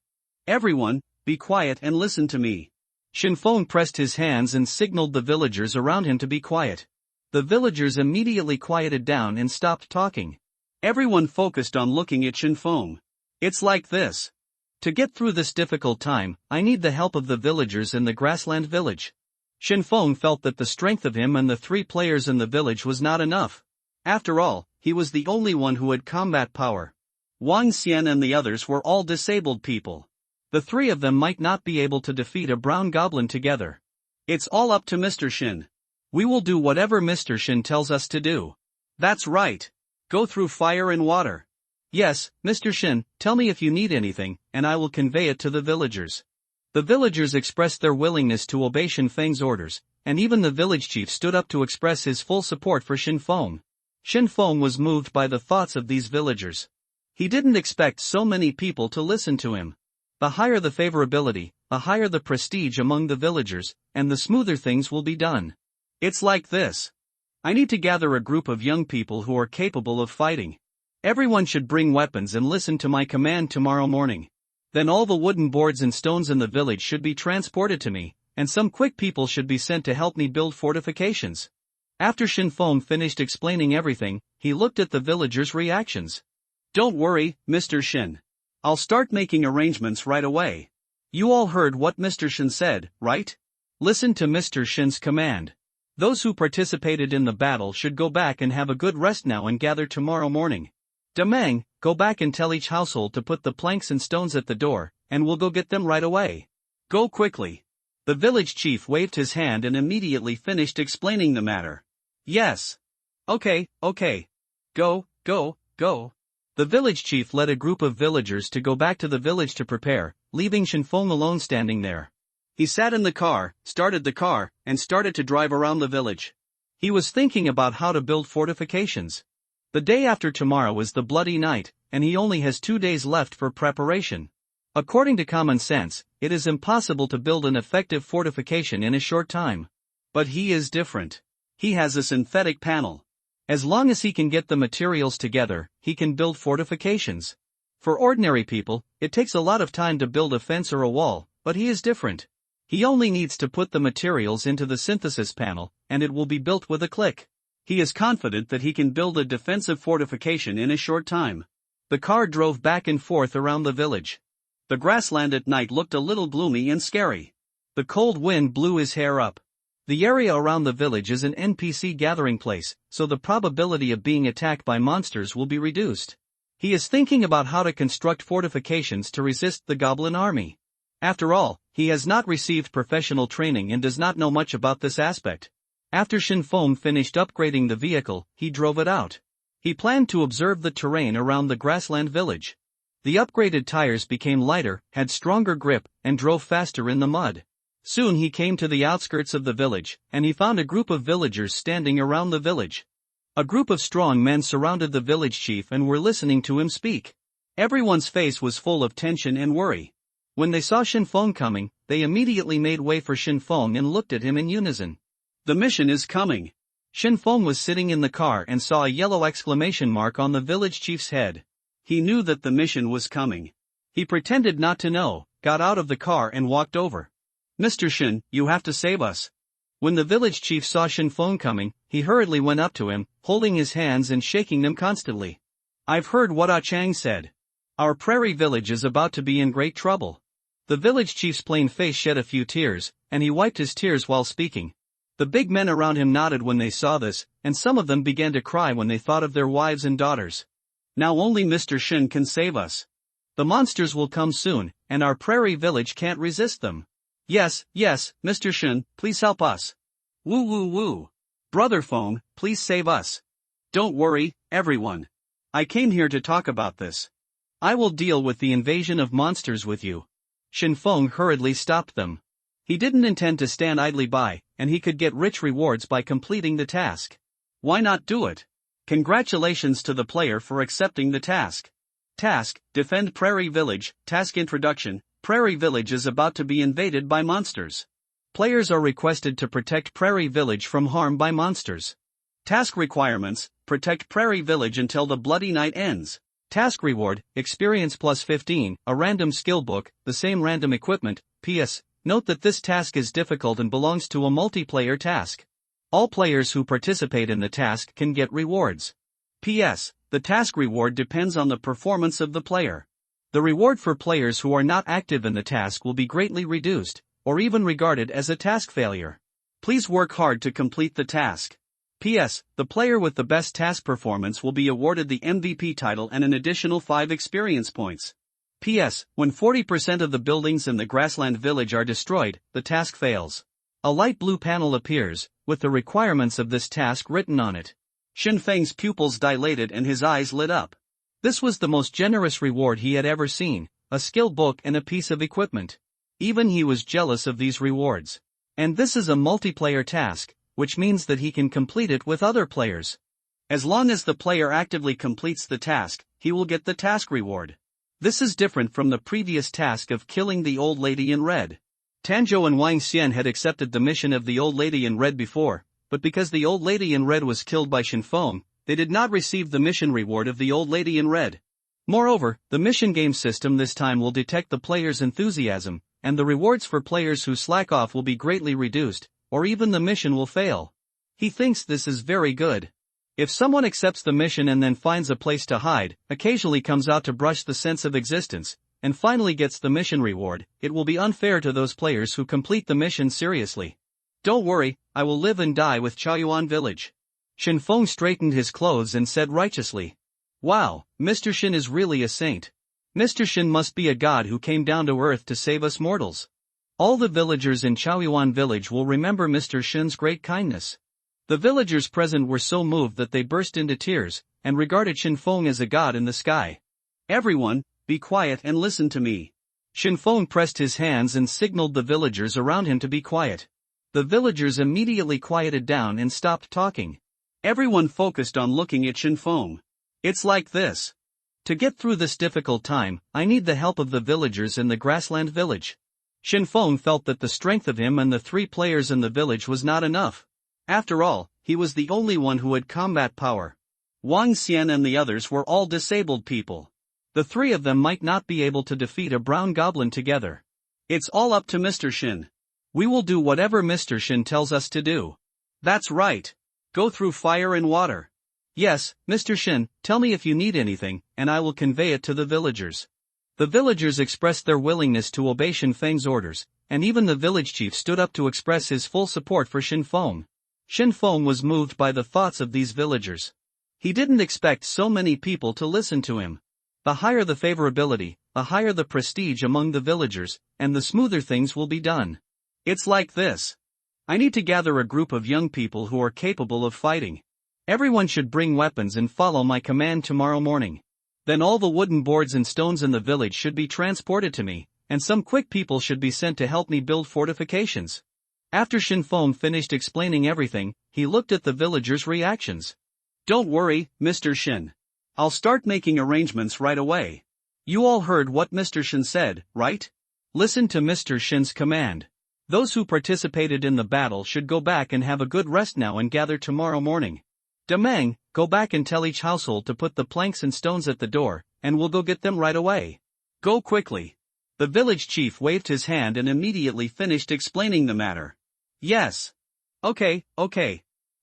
Everyone, be quiet and listen to me. Xin Feng pressed his hands and signaled the villagers around him to be quiet. The villagers immediately quieted down and stopped talking. Everyone focused on looking at Xin Feng. It's like this. To get through this difficult time, I need the help of the villagers in the Grassland Village. Xin Feng felt that the strength of him and the 3 players in the village was not enough. After all, he was the only one who had combat power. Wang Xian and the others were all disabled people. The 3 of them might not be able to defeat a brown goblin together. It's all up to Mr. Xin. We will do whatever Mr. Xin tells us to do. That's right. Go through fire and water. Yes, Mr. Xin, tell me if you need anything, and I will convey it to the villagers. The villagers expressed their willingness to obey Xin Feng's orders, and even the village chief stood up to express his full support for Xin Feng. Xin Feng was moved by the thoughts of these villagers. He didn't expect so many people to listen to him. The higher the favorability, the higher the prestige among the villagers, and the smoother things will be done. It's like this. I need to gather a group of young people who are capable of fighting. Everyone should bring weapons and listen to my command tomorrow morning. Then all the wooden boards and stones in the village should be transported to me, and some quick people should be sent to help me build fortifications. After Xin Feng finished explaining everything, he looked at the villagers' reactions. Don't worry, Mr. Xin. I'll start making arrangements right away. You all heard what Mr. Xin said, right? Listen to Mr. Xin's command. Those who participated in the battle should go back and have a good rest now and gather tomorrow morning. Demang, go back and tell each household to put the planks and stones at the door, and we'll go get them right away. Go quickly. The village chief waved his hand and immediately finished explaining the matter. Yes. Okay. Go. The village chief led a group of villagers to go back to the village to prepare, leaving Xin Feng alone standing there. He sat in the car, started the car, and started to drive around the village. He was thinking about how to build fortifications. The day after tomorrow is the bloody night, and he only has 2 days left for preparation. According to common sense, it is impossible to build an effective fortification in a short time. But he is different. He has a synthetic panel. As long as he can get the materials together, he can build fortifications. For ordinary people, it takes a lot of time to build a fence or a wall, but he is different. He only needs to put the materials into the synthesis panel, and it will be built with a click. He is confident that he can build a defensive fortification in a short time. The car drove back and forth around the village. The grassland at night looked a little gloomy and scary. The cold wind blew his hair up. The area around the village is an NPC gathering place, so the probability of being attacked by monsters will be reduced. He is thinking about how to construct fortifications to resist the goblin army. After all, he has not received professional training and does not know much about this aspect. After Shinfeng finished upgrading the vehicle, he drove it out. He planned to observe the terrain around the grassland village. The upgraded tires became lighter, had stronger grip, and drove faster in the mud. Soon he came to the outskirts of the village, and he found a group of villagers standing around the village. A group of strong men surrounded the village chief and were listening to him speak. Everyone's face was full of tension and worry. When they saw Shinfeng coming, they immediately made way for Shinfeng and looked at him in unison. The mission is coming. Shinfeng was sitting in the car and saw a yellow exclamation mark on the village chief's head. He knew that the mission was coming. He pretended not to know, got out of the car and walked over. Mr. Shin, you have to save us. When the village chief saw Shinfeng coming, he hurriedly went up to him, holding his hands and shaking them constantly. I've heard what Ah Chang said. Our prairie village is about to be in great trouble. The village chief's plain face shed a few tears, and he wiped his tears while speaking. The big men around him nodded when they saw this, and some of them began to cry when they thought of their wives and daughters. Now only Mr. Shin can save us. The monsters will come soon, and our prairie village can't resist them. Yes, Mr. Shin, please help us. Woo woo woo. Brother Feng, please save us. Don't worry, everyone. I came here to talk about this. I will deal with the invasion of monsters with you. Shinfeng hurriedly stopped them. He didn't intend to stand idly by, and he could get rich rewards by completing the task. Why not do it? Congratulations to the player for accepting the task. Task: Defend Prairie Village. Task Introduction: Prairie Village is about to be invaded by monsters. Players are requested to protect Prairie Village from harm by monsters. Task Requirements: Protect Prairie Village until the bloody night ends. Task Reward: Experience plus 15, a random skill book, the same random equipment. P.S. Note that this task is difficult and belongs to a multiplayer task. All players who participate in the task can get rewards. P.S. The task reward depends on the performance of the player. The reward for players who are not active in the task will be greatly reduced, or even regarded as a task failure. Please work hard to complete the task. P.S. The player with the best task performance will be awarded the MVP title and an additional 5 experience points. P.S. When 40% of the buildings in the grassland village are destroyed, the task fails. A light blue panel appears, with the requirements of this task written on it. Shinfeng's pupils dilated and his eyes lit up. This was the most generous reward he had ever seen, a skill book and a piece of equipment. Even he was jealous of these rewards. And this is a multiplayer task, which means that he can complete it with other players. As long as the player actively completes the task, he will get the task reward. This is different from the previous task of killing the old lady in red. Tanzhou and Wang Xian had accepted the mission of the old lady in red before, but because the old lady in red was killed by Shinfeng, they did not receive the mission reward of the old lady in red. Moreover, the mission game system this time will detect the player's enthusiasm, and the rewards for players who slack off will be greatly reduced, or even the mission will fail. He thinks this is very good. If someone accepts the mission and then finds a place to hide, occasionally comes out to brush the sense of existence, and finally gets the mission reward, it will be unfair to those players who complete the mission seriously. Don't worry, I will live and die with Chaoyuan village. Shinfeng straightened his clothes and said righteously. Wow, Mr. Shin is really a saint. Mr. Shin must be a god who came down to earth to save us mortals. All the villagers in Chaoyuan village will remember Mr. Shin's great kindness. The villagers present were so moved that they burst into tears, and regarded Shinfeng as a god in the sky. Everyone, be quiet and listen to me. Shinfeng pressed his hands and signaled the villagers around him to be quiet. The villagers immediately quieted down and stopped talking. Everyone focused on looking at Shinfeng. It's like this. To get through this difficult time, I need the help of the villagers in the grassland village. Shinfeng felt that the strength of him and the 3 players in the village was not enough. After all, he was the only one who had combat power. Wang Xian and the others were all disabled people. The 3 of them might not be able to defeat a brown goblin together. It's all up to Mr. Shin. We will do whatever Mr. Shin tells us to do. That's right. Go through fire and water. Yes, Mr. Shin, tell me if you need anything, and I will convey it to the villagers. The villagers expressed their willingness to obey Shin Feng's orders, and even the village chief stood up to express his full support for Shin Feng. Shin Feng was moved by the thoughts of these villagers. He didn't expect so many people to listen to him. The higher the favorability, the higher the prestige among the villagers, and the smoother things will be done. It's like this. I need to gather a group of young people who are capable of fighting. Everyone should bring weapons and follow my command tomorrow morning. Then all the wooden boards and stones in the village should be transported to me, and some quick people should be sent to help me build fortifications. After Shin Feng finished explaining everything, he looked at the villagers' reactions. Don't worry, Mr. Shin. I'll start making arrangements right away. You all heard what Mr. Shin said, right? Listen to Mr. Shin's command. Those who participated in the battle should go back and have a good rest now and gather tomorrow morning. Demang, go back and tell each household to put the planks and stones at the door, and we'll go get them right away. Go quickly. The village chief waved his hand and immediately finished explaining the matter. Yes. Okay.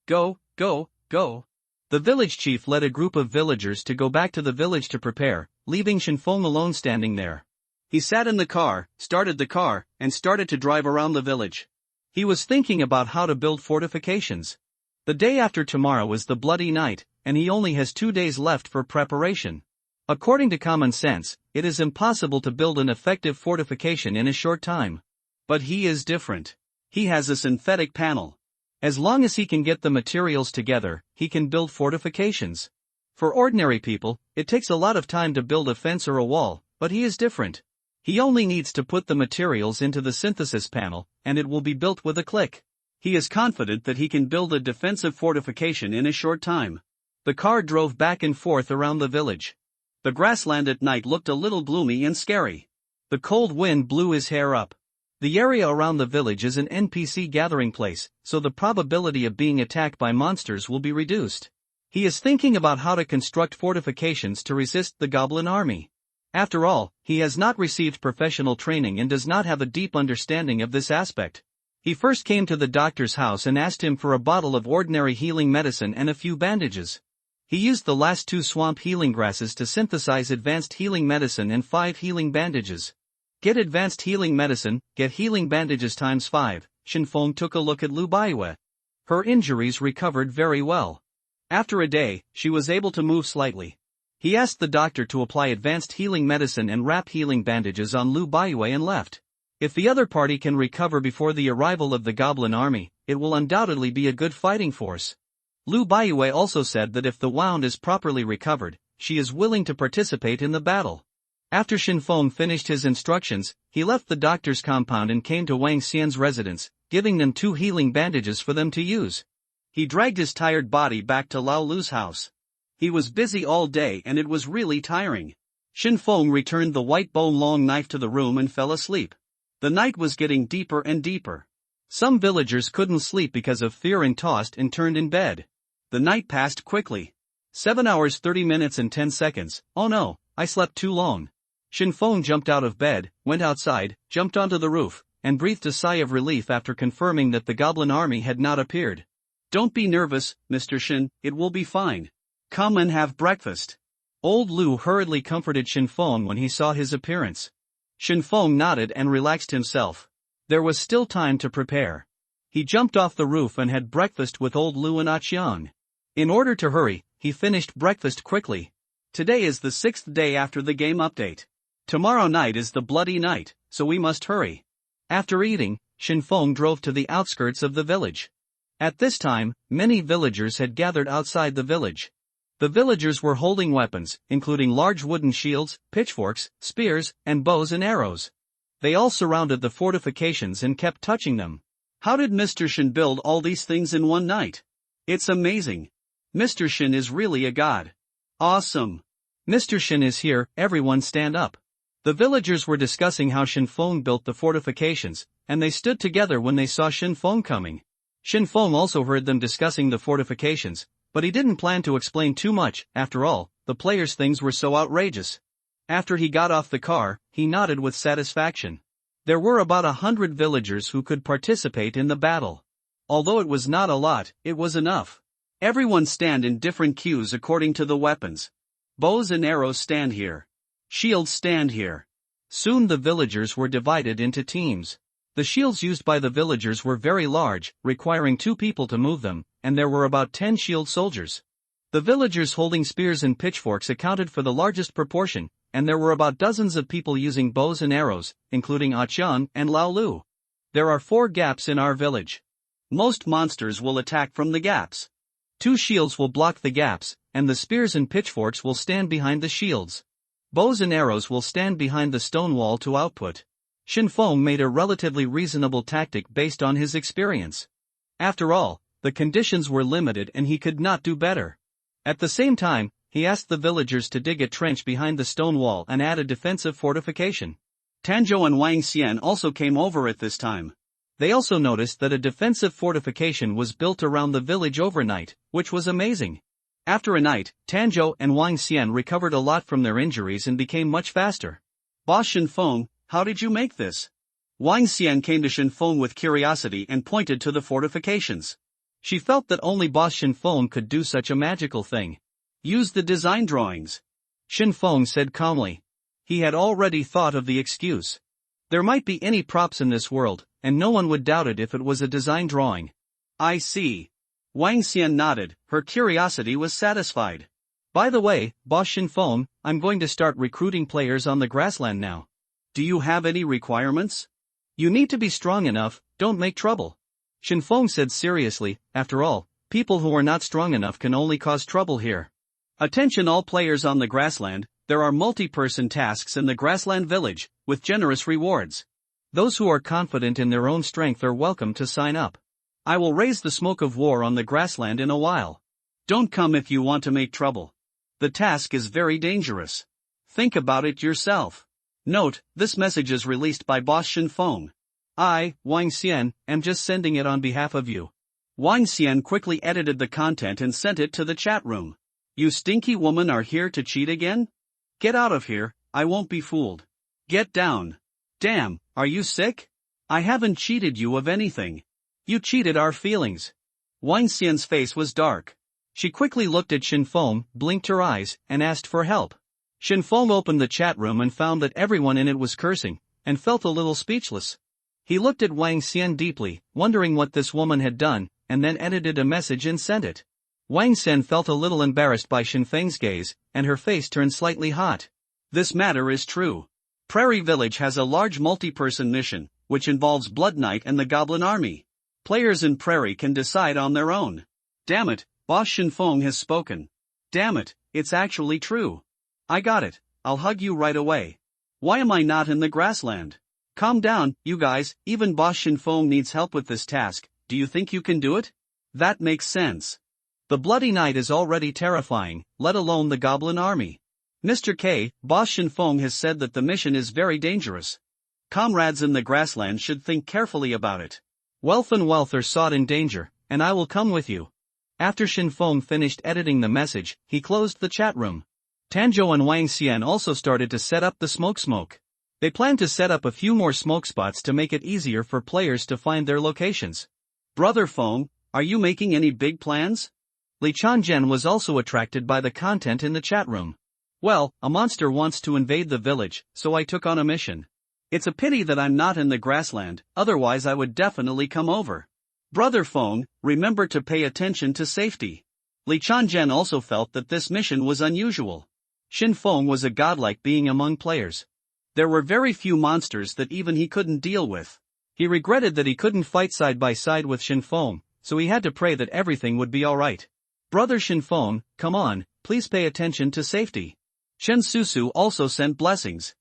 Go. The village chief led a group of villagers to go back to the village to prepare, leaving Shin Feng alone standing there. He sat in the car, started the car, and started to drive around the village. He was thinking about how to build fortifications. The day after tomorrow is the bloody night, and he only has 2 days left for preparation. According to common sense, it is impossible to build an effective fortification in a short time. But he is different. He has a synthetic panel. As long as he can get the materials together, he can build fortifications. For ordinary people, it takes a lot of time to build a fence or a wall, but he is different. He only needs to put the materials into the synthesis panel, and it will be built with a click. He is confident that he can build a defensive fortification in a short time. The car drove back and forth around the village. The grassland at night looked a little gloomy and scary. The cold wind blew his hair up. The area around the village is an NPC gathering place, so the probability of being attacked by monsters will be reduced. He is thinking about how to construct fortifications to resist the goblin army. After all, he has not received professional training and does not have a deep understanding of this aspect. He first came to the doctor's house and asked him for a bottle of ordinary healing medicine and a few bandages. He used the last 2 swamp healing grasses to synthesize advanced healing medicine and 5 healing bandages. Get advanced healing medicine, get healing bandages times 5. Shin Feng took a look at Lu Baiyue. Her injuries recovered very well. After a day, she was able to move slightly. He asked the doctor to apply advanced healing medicine and wrap healing bandages on Lu Baiyue and left. If the other party can recover before the arrival of the goblin army, it will undoubtedly be a good fighting force. Lu Baiyue also said that if the wound is properly recovered, she is willing to participate in the battle. After Shin Feng finished his instructions, he left the doctor's compound and came to Wang Xian's residence, giving them 2 healing bandages for them to use. He dragged his tired body back to Lao Lu's house. He was busy all day and it was really tiring. Shin Feng returned the white bone long knife to the room and fell asleep. The night was getting deeper and deeper. Some villagers couldn't sleep because of fear and tossed and turned in bed. The night passed quickly. 7 hours 30 minutes and 10 seconds. Oh no, I slept too long. Shin Feng jumped out of bed, went outside, jumped onto the roof, and breathed a sigh of relief after confirming that the goblin army had not appeared. Don't be nervous, Mr. Shin, it will be fine. Come and have breakfast. Old Lu hurriedly comforted Shin Feng when he saw his appearance. Shin Feng nodded and relaxed himself. There was still time to prepare. He jumped off the roof and had breakfast with old Lu and Aqiang. In order to hurry, he finished breakfast quickly. Today is the 6th day after the game update. Tomorrow night is the bloody night, so we must hurry. After eating, Shin Feng drove to the outskirts of the village. At this time, many villagers had gathered outside the village. The villagers were holding weapons, including large wooden shields, pitchforks, spears, and bows and arrows. They all surrounded the fortifications and kept touching them. How did Mr. Shin build all these things in one night? It's amazing. Mr. Shin is really a god. Awesome. Mr. Shin is here, everyone stand up. The villagers were discussing how Shin Feng built the fortifications, and they stood together when they saw Shin Feng coming. Shin Feng also heard them discussing the fortifications, but he didn't plan to explain too much. After all, the players' things were so outrageous. After he got off the car, he nodded with satisfaction. There were about 100 villagers who could participate in the battle. Although it was not a lot, it was enough. Everyone stand in different queues according to the weapons. Bows and arrows stand here. Shields stand here. Soon the villagers were divided into teams. The shields used by the villagers were very large, requiring 2 people to move them, and there were about 10 shield soldiers. The villagers holding spears and pitchforks accounted for the largest proportion, and there were about dozens of people using bows and arrows, including Ah-Chun and Lao Lu. There are 4 gaps in our village. Most monsters will attack from the gaps. 2 shields will block the gaps, and the spears and pitchforks will stand behind the shields. Bows and arrows will stand behind the stone wall to output. Shinfeng made a relatively reasonable tactic based on his experience. After all, the conditions were limited and he could not do better. At the same time, he asked the villagers to dig a trench behind the stone wall and add a defensive fortification. Tanzhou and Wang Xian also came over at this time. They also noticed that a defensive fortification was built around the village overnight, which was amazing. After a night, Tanzhou and Wang Xian recovered a lot from their injuries and became much faster. Boss Shinfeng, how did you make this? Wang Xian came to Shinfeng with curiosity and pointed to the fortifications. She felt that only Boss Shinfeng could do such a magical thing. Use the design drawings. Shinfeng said calmly. He had already thought of the excuse. There might be any props in this world, and no one would doubt it if it was a design drawing. I see. Wang Xian nodded, her curiosity was satisfied. By the way, Boss Shinfeng, I'm going to start recruiting players on the grassland now. Do you have any requirements? You need to be strong enough, don't make trouble. Shinfeng said seriously, after all, people who are not strong enough can only cause trouble here. Attention all players on the grassland, there are multi-person tasks in the grassland village, with generous rewards. Those who are confident in their own strength are welcome to sign up. I will raise the smoke of war on the grassland in a while. Don't come if you want to make trouble. The task is very dangerous. Think about it yourself. Note, this message is released by Boss Shinfeng. I, Wang Xian, am just sending it on behalf of you. Wang Xian quickly edited the content and sent it to the chat room. You stinky woman are here to cheat again? Get out of here, I won't be fooled. Get down. Damn, are you sick? I haven't cheated you of anything. You cheated our feelings. Wang Xian's face was dark. She quickly looked at Shinfeng, blinked her eyes, and asked for help. Shinfeng opened the chat room and found that everyone in it was cursing, and felt a little speechless. He looked at Wang Xian deeply, wondering what this woman had done, and then edited a message and sent it. Wang Xian felt a little embarrassed by Shinfeng's gaze, and her face turned slightly hot. This matter is true. Prairie Village has a large multi-person mission, which involves Blood Knight and the Goblin Army. Players in Prairie can decide on their own. Damn it, Boss Shinfeng has spoken. Damn it, it's actually true. I got it, I'll hug you right away. Why am I not in the grassland? Calm down, you guys, even Boss Shinfeng needs help with this task, do you think you can do it? That makes sense. The Bloody Knight is already terrifying, let alone the Goblin Army. Mr. K, Boss Shinfeng has said that the mission is very dangerous. Comrades in the grassland should think carefully about it. Wealth and wealth are sought in danger, and I will come with you. After Shinfeng finished editing the message, he closed the chat room. Tanzhou and Wang Xian also started to set up the smoke. They planned to set up a few more smoke spots to make it easier for players to find their locations. Brother Feng, are you making any big plans? Li Chanzhen was also attracted by the content in the chat room. Well, a monster wants to invade the village, so I took on a mission. It's a pity that I'm not in the grassland, otherwise I would definitely come over. Brother Feng, remember to pay attention to safety. Li Chanzhen also felt that this mission was unusual. Shinfeng was a godlike being among players. There were very few monsters that even he couldn't deal with. He regretted that he couldn't fight side by side with Shinfeng, so he had to pray that everything would be alright. Brother Shinfeng, come on, please pay attention to safety. Shen Susu also sent blessings.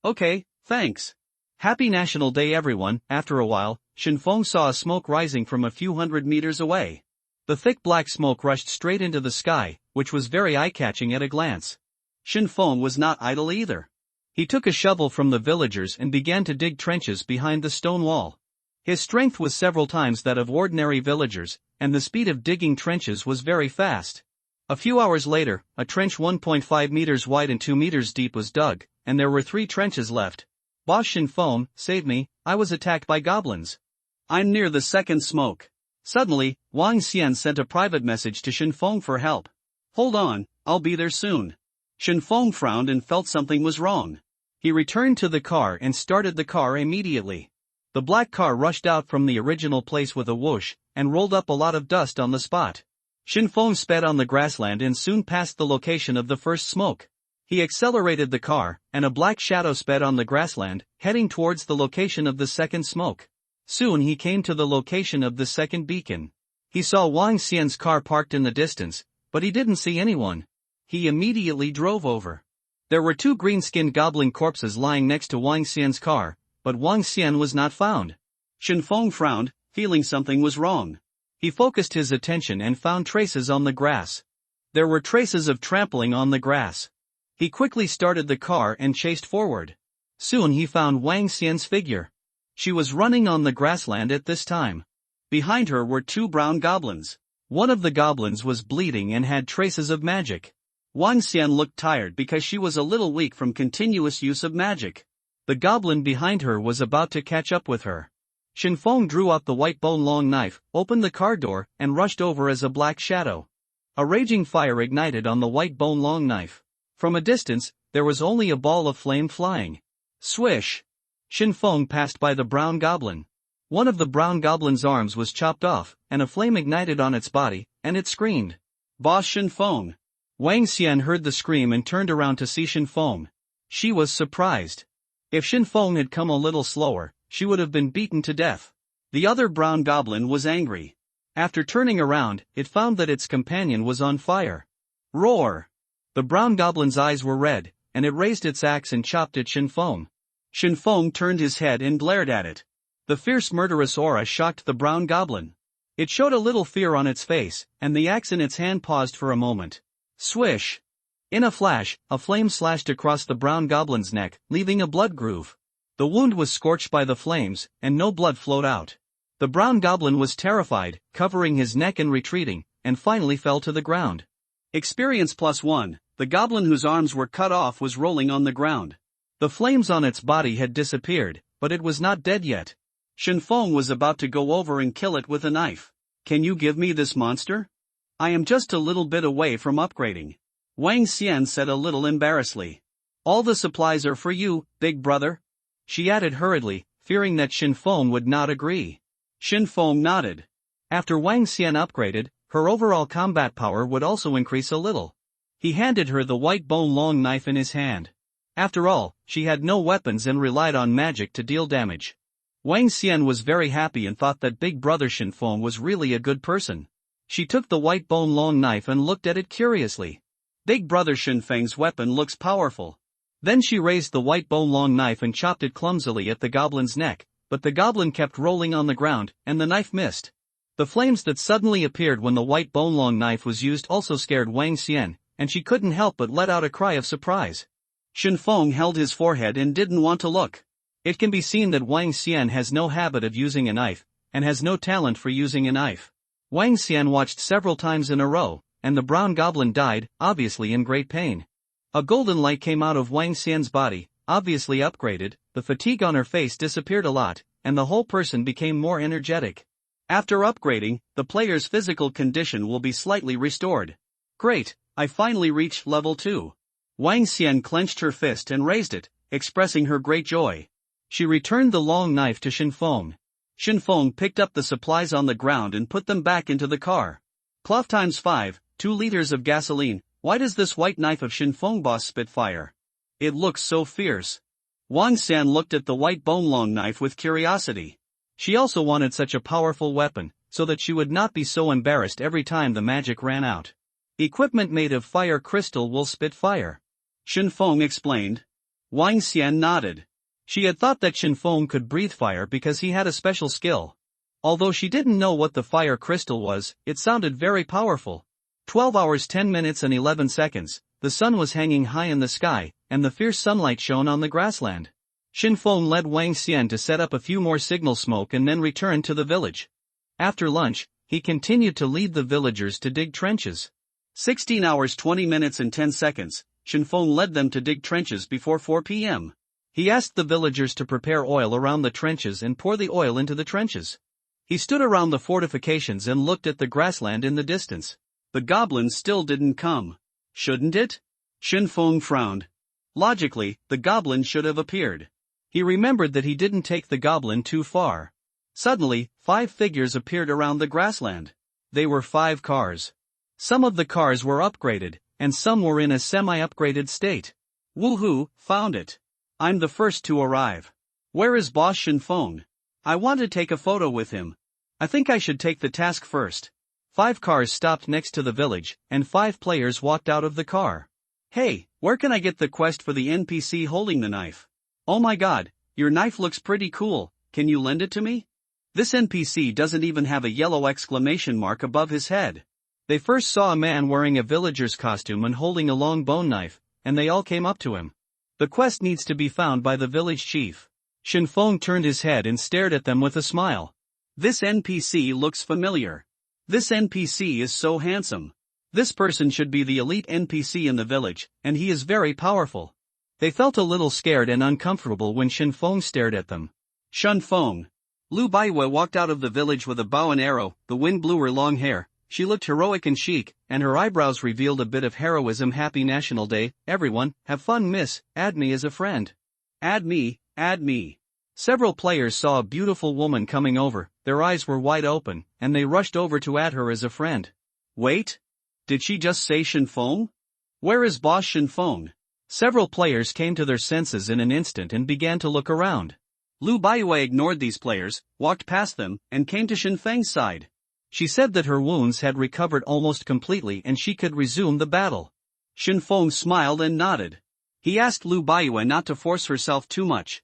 Okay, thanks. Happy National Day everyone. After a while, Shinfeng saw a smoke rising from a few hundred meters away. The thick black smoke rushed straight into the sky, which was very eye-catching at a glance. Shinfeng was not idle either. He took a shovel from the villagers and began to dig trenches behind the stone wall. His strength was several times that of ordinary villagers, and the speed of digging trenches was very fast. A few hours later, a trench 1.5 meters wide and 2 meters deep was dug, and there were 3 trenches left. Boss Shinfeng, save me, I was attacked by goblins. I'm near the second smoke. Suddenly, Wang Xian sent a private message to Shinfeng for help. Hold on, I'll be there soon. Shenfeng frowned and felt something was wrong. He returned to the car and started the car immediately. The black car rushed out from the original place with a whoosh, and rolled up a lot of dust on the spot. Shenfeng sped on the grassland and soon passed the location of the first smoke. He accelerated the car, and a black shadow sped on the grassland, heading towards the location of the second smoke. Soon he came to the location of the second beacon. He saw Wang Xian's car parked in the distance, but he didn't see anyone. He immediately drove over. There were two green-skinned goblin corpses lying next to Wang Xian's car, but Wang Xian was not found. Shenfeng frowned, feeling something was wrong. He focused his attention and found traces on the grass. There were traces of trampling on the grass. He quickly started the car and chased forward. Soon he found Wang Xian's figure. She was running on the grassland at this time. Behind her were two brown goblins. One of the goblins was bleeding and had traces of magic. Wang Xian looked tired because she was a little weak from continuous use of magic. The goblin behind her was about to catch up with her. Shenfeng drew out the white bone long knife, opened the car door, and rushed over as a black shadow. A raging fire ignited on the white bone long knife. From a distance, there was only a ball of flame flying. Swish! Shenfeng passed by the brown goblin. One of the brown goblin's arms was chopped off, and a flame ignited on its body, and it screamed. Boss Shenfeng! Wang Xian heard the scream and turned around to see Shenfeng. She was surprised. If Shenfeng had come a little slower, she would have been beaten to death. The other brown goblin was angry. After turning around, it found that its companion was on fire. Roar! The brown goblin's eyes were red, and it raised its axe and chopped at Shenfeng. Shenfeng turned his head and glared at it. The fierce murderous aura shocked the brown goblin. It showed a little fear on its face, and the axe in its hand paused for a moment. Swish! In a flash, a flame slashed across the brown goblin's neck, leaving a blood groove. The wound was scorched by the flames, and no blood flowed out. The brown goblin was terrified, covering his neck and retreating, and finally fell to the ground. Experience +1, the goblin whose arms were cut off was rolling on the ground. The flames on its body had disappeared, but it was not dead yet. Shenfeng was about to go over and kill it with a knife. Can you give me this monster? I am just a little bit away from upgrading. Wang Xian said a little embarrassedly. All the supplies are for you, big brother. She added hurriedly, fearing that Shenfeng would not agree. Shenfeng nodded. After Wang Xian upgraded, her overall combat power would also increase a little. He handed her the white bone long knife in his hand. After all, she had no weapons and relied on magic to deal damage. Wang Xian was very happy and thought that big brother Shenfeng was really a good person. She took the white bone long knife and looked at it curiously. Big brother Shenfeng's weapon looks powerful. Then she raised the white bone long knife and chopped it clumsily at the goblin's neck, but the goblin kept rolling on the ground, and the knife missed. The flames that suddenly appeared when the white bone long knife was used also scared Wang Xian, and she couldn't help but let out a cry of surprise. Shenfeng held his forehead and didn't want to look. It can be seen that Wang Xian has no habit of using a knife, and has no talent for using a knife. Wang Xian watched several times in a row, and the brown goblin died, obviously in great pain. A golden light came out of Wang Xian's body, obviously upgraded, the fatigue on her face disappeared a lot, and the whole person became more energetic. After upgrading, the player's physical condition will be slightly restored. Great, I finally reached level 2. Wang Xian clenched her fist and raised it, expressing her great joy. She returned the long knife to Shenfeng. Shenfeng picked up the supplies on the ground and put them back into the car. Cloth times 5, 2 liters of gasoline. Why does this white knife of Shenfeng boss spit fire? It looks so fierce. Wang Xian looked at the white bone long knife with curiosity. She also wanted such a powerful weapon, so that she would not be so embarrassed every time the magic ran out. Equipment made of fire crystal will spit fire. Shenfeng explained. Wang Xian nodded. She had thought that Shenfeng could breathe fire because he had a special skill. Although she didn't know what the fire crystal was, it sounded very powerful. 12 hours 10 minutes and 11 seconds, the sun was hanging high in the sky, and the fierce sunlight shone on the grassland. Shenfeng led Wang Xian to set up a few more signal smoke and then returned to the village. After lunch, he continued to lead the villagers to dig trenches. 16 hours 20 minutes and 10 seconds, Shenfeng led them to dig trenches before 4 p.m. He asked the villagers to prepare oil around the trenches and pour the oil into the trenches. He stood around the fortifications and looked at the grassland in the distance. The goblins still didn't come. Shouldn't it? Shin Feng frowned. Logically, the goblin should have appeared. He remembered that he didn't take the goblin too far. Suddenly, 5 figures appeared around the grassland. They were 5 cars. Some of the cars were upgraded, and some were in a semi-upgraded state. Woohoo, found it. I'm the first to arrive. Where is Boss Shin Feng? I want to take a photo with him. I think I should take the task first. 5 cars stopped next to the village, and 5 players walked out of the car. Hey, where can I get the quest for the NPC holding the knife? Oh my god, your knife looks pretty cool, can you lend it to me? This NPC doesn't even have a yellow exclamation mark above his head. They first saw a man wearing a villager's costume and holding a long bone knife, and they all came up to him. The quest needs to be found by the village chief. Shin Feng turned his head and stared at them with a smile. This NPC looks familiar. This NPC is so handsome. This person should be the elite NPC in the village, and he is very powerful. They felt a little scared and uncomfortable when Shin Feng stared at them. Shin Feng. Lu Baiwei walked out of the village with a bow and arrow, the wind blew her long hair, she looked heroic and chic, and her eyebrows revealed a bit of heroism. Happy National Day, everyone, have fun miss, add me as a friend. Add me, add me. Several players saw a beautiful woman coming over, their eyes were wide open, and they rushed over to add her as a friend. Wait? Did she just say Shin Feng? Where is Boss Shin Feng? Several players came to their senses in an instant and began to look around. Lu Baiwei ignored these players, walked past them, and came to Shin Feng's side. She said that her wounds had recovered almost completely and she could resume the battle. Shin Feng smiled and nodded. He asked Lu Baiwei not to force herself too much.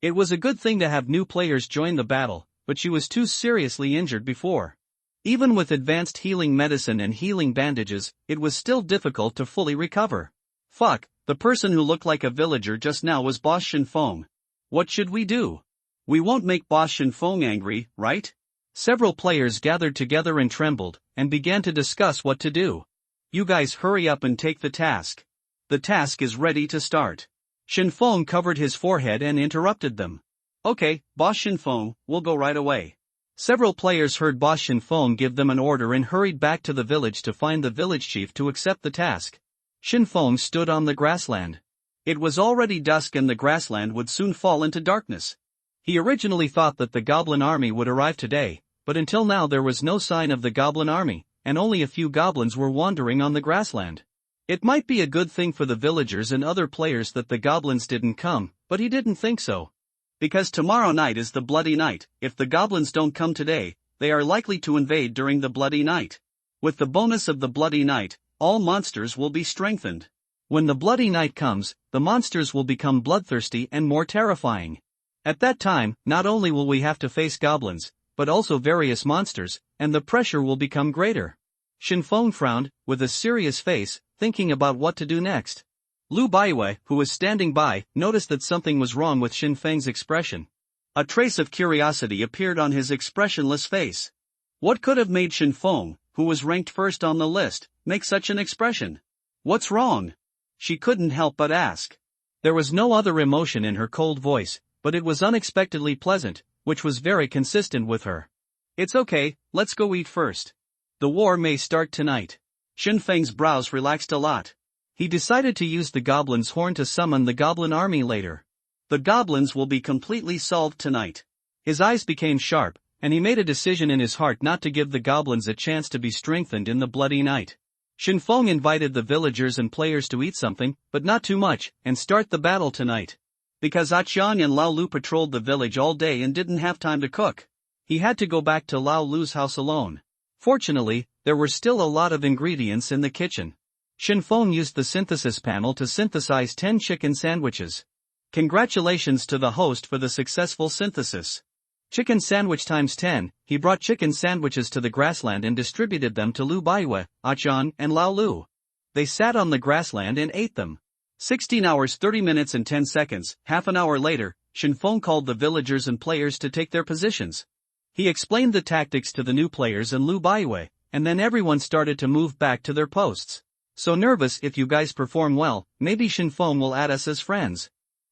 It was a good thing to have new players join the battle, but she was too seriously injured before. Even with advanced healing medicine and healing bandages, it was still difficult to fully recover. Fuck, the person who looked like a villager just now was Boss Shin Feng. What should we do? We won't make Boss Shin Feng angry, right? Several players gathered together and trembled, and began to discuss what to do. You guys hurry up and take the task. The task is ready to start. Shin Feng covered his forehead and interrupted them. Okay, Boss Shin Feng, we'll go right away. Several players heard Boss Shin Feng give them an order and hurried back to the village to find the village chief to accept the task. Shin Feng stood on the grassland. It was already dusk and the grassland would soon fall into darkness. He originally thought that the goblin army would arrive today, but until now there was no sign of the goblin army, and only a few goblins were wandering on the grassland. It might be a good thing for the villagers and other players that the goblins didn't come, but he didn't think so. Because tomorrow night is the Bloody Night, if the goblins don't come today, they are likely to invade during the Bloody Night. With the bonus of the Bloody Night, all monsters will be strengthened. When the Bloody Night comes, the monsters will become bloodthirsty and more terrifying. At that time, not only will we have to face goblins, but also various monsters, and the pressure will become greater. Shin Feng frowned, with a serious face, thinking about what to do next. Lu Baiwei, who was standing by, noticed that something was wrong with Shin Feng's expression. A trace of curiosity appeared on his expressionless face. What could have made Shin Feng, who was ranked first on the list, make such an expression? What's wrong? She couldn't help but ask. There was no other emotion in her cold voice, but it was unexpectedly pleasant, which was very consistent with her. It's okay, let's go eat first. The war may start tonight. Shin Feng's brows relaxed a lot. He decided to use the goblin's horn to summon the goblin army later. The goblins will be completely solved tonight. His eyes became sharp, and he made a decision in his heart not to give the goblins a chance to be strengthened in the Bloody Night. Shin Feng invited the villagers and players to eat something, but not too much, and start the battle tonight. Because Aqian and Lao Lu patrolled the village all day and didn't have time to cook. He had to go back to Lao Lu's house alone. Fortunately, there were still a lot of ingredients in the kitchen. Shin Feng used the synthesis panel to synthesize 10 chicken sandwiches. Congratulations to the host for the successful synthesis. Chicken sandwich times 10, he brought chicken sandwiches to the grassland and distributed them to Lu Baiwei, Aqian, and Lao Lu. They sat on the grassland and ate them. 16 hours 30 minutes and 10 seconds, half an hour later, Shin Feng called the villagers and players to take their positions. He explained the tactics to the new players and Lu Baiwei, and then everyone started to move back to their posts. So nervous. If you guys perform well, maybe Shin Feng will add us as friends.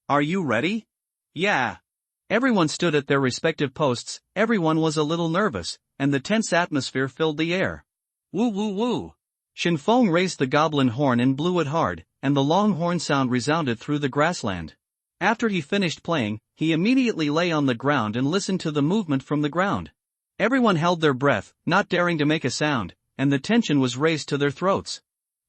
Are you ready? Yeah. Everyone stood at their respective posts, everyone was a little nervous, and the tense atmosphere filled the air. Woo woo woo. Shin Feng raised the goblin horn and blew it hard, and the long horn sound resounded through the grassland. After he finished playing, he immediately lay on the ground and listened to the movement from the ground. Everyone held their breath, not daring to make a sound, and the tension was raised to their throats.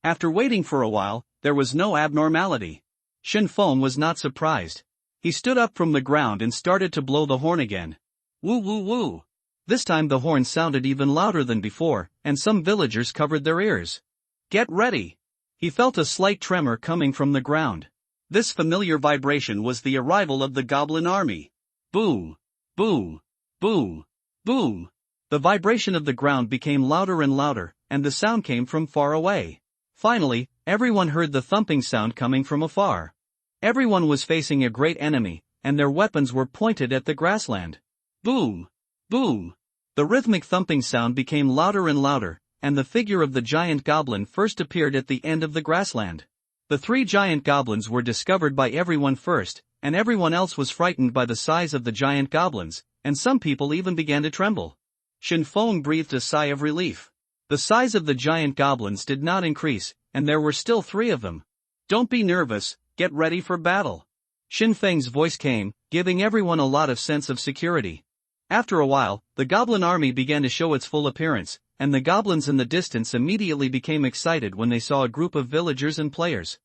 After waiting for a while, there was no abnormality. Shin Feng was not surprised. He stood up from the ground and started to blow the horn again. Woo woo woo! This time the horn sounded even louder than before, and some villagers covered their ears. Get ready! He felt a slight tremor coming from the ground. This familiar vibration was the arrival of the goblin army. Boom! Boom! Boom! Boom! The vibration of the ground became louder and louder, and the sound came from far away. Finally, everyone heard the thumping sound coming from afar. Everyone was facing a great enemy, and their weapons were pointed at the grassland. Boom! Boom! The rhythmic thumping sound became louder and louder, and the figure of the giant goblin first appeared at the end of the grassland. The three giant goblins were discovered by everyone first, and everyone else was frightened by the size of the giant goblins, and some people even began to tremble. Shin Feng breathed a sigh of relief. The size of the giant goblins did not increase, and there were still 3 of them. Don't be nervous, get ready for battle. Shin Feng's voice came, giving everyone a lot of sense of security. After a while, the goblin army began to show its full appearance, and the goblins in the distance immediately became excited when they saw a group of villagers and players.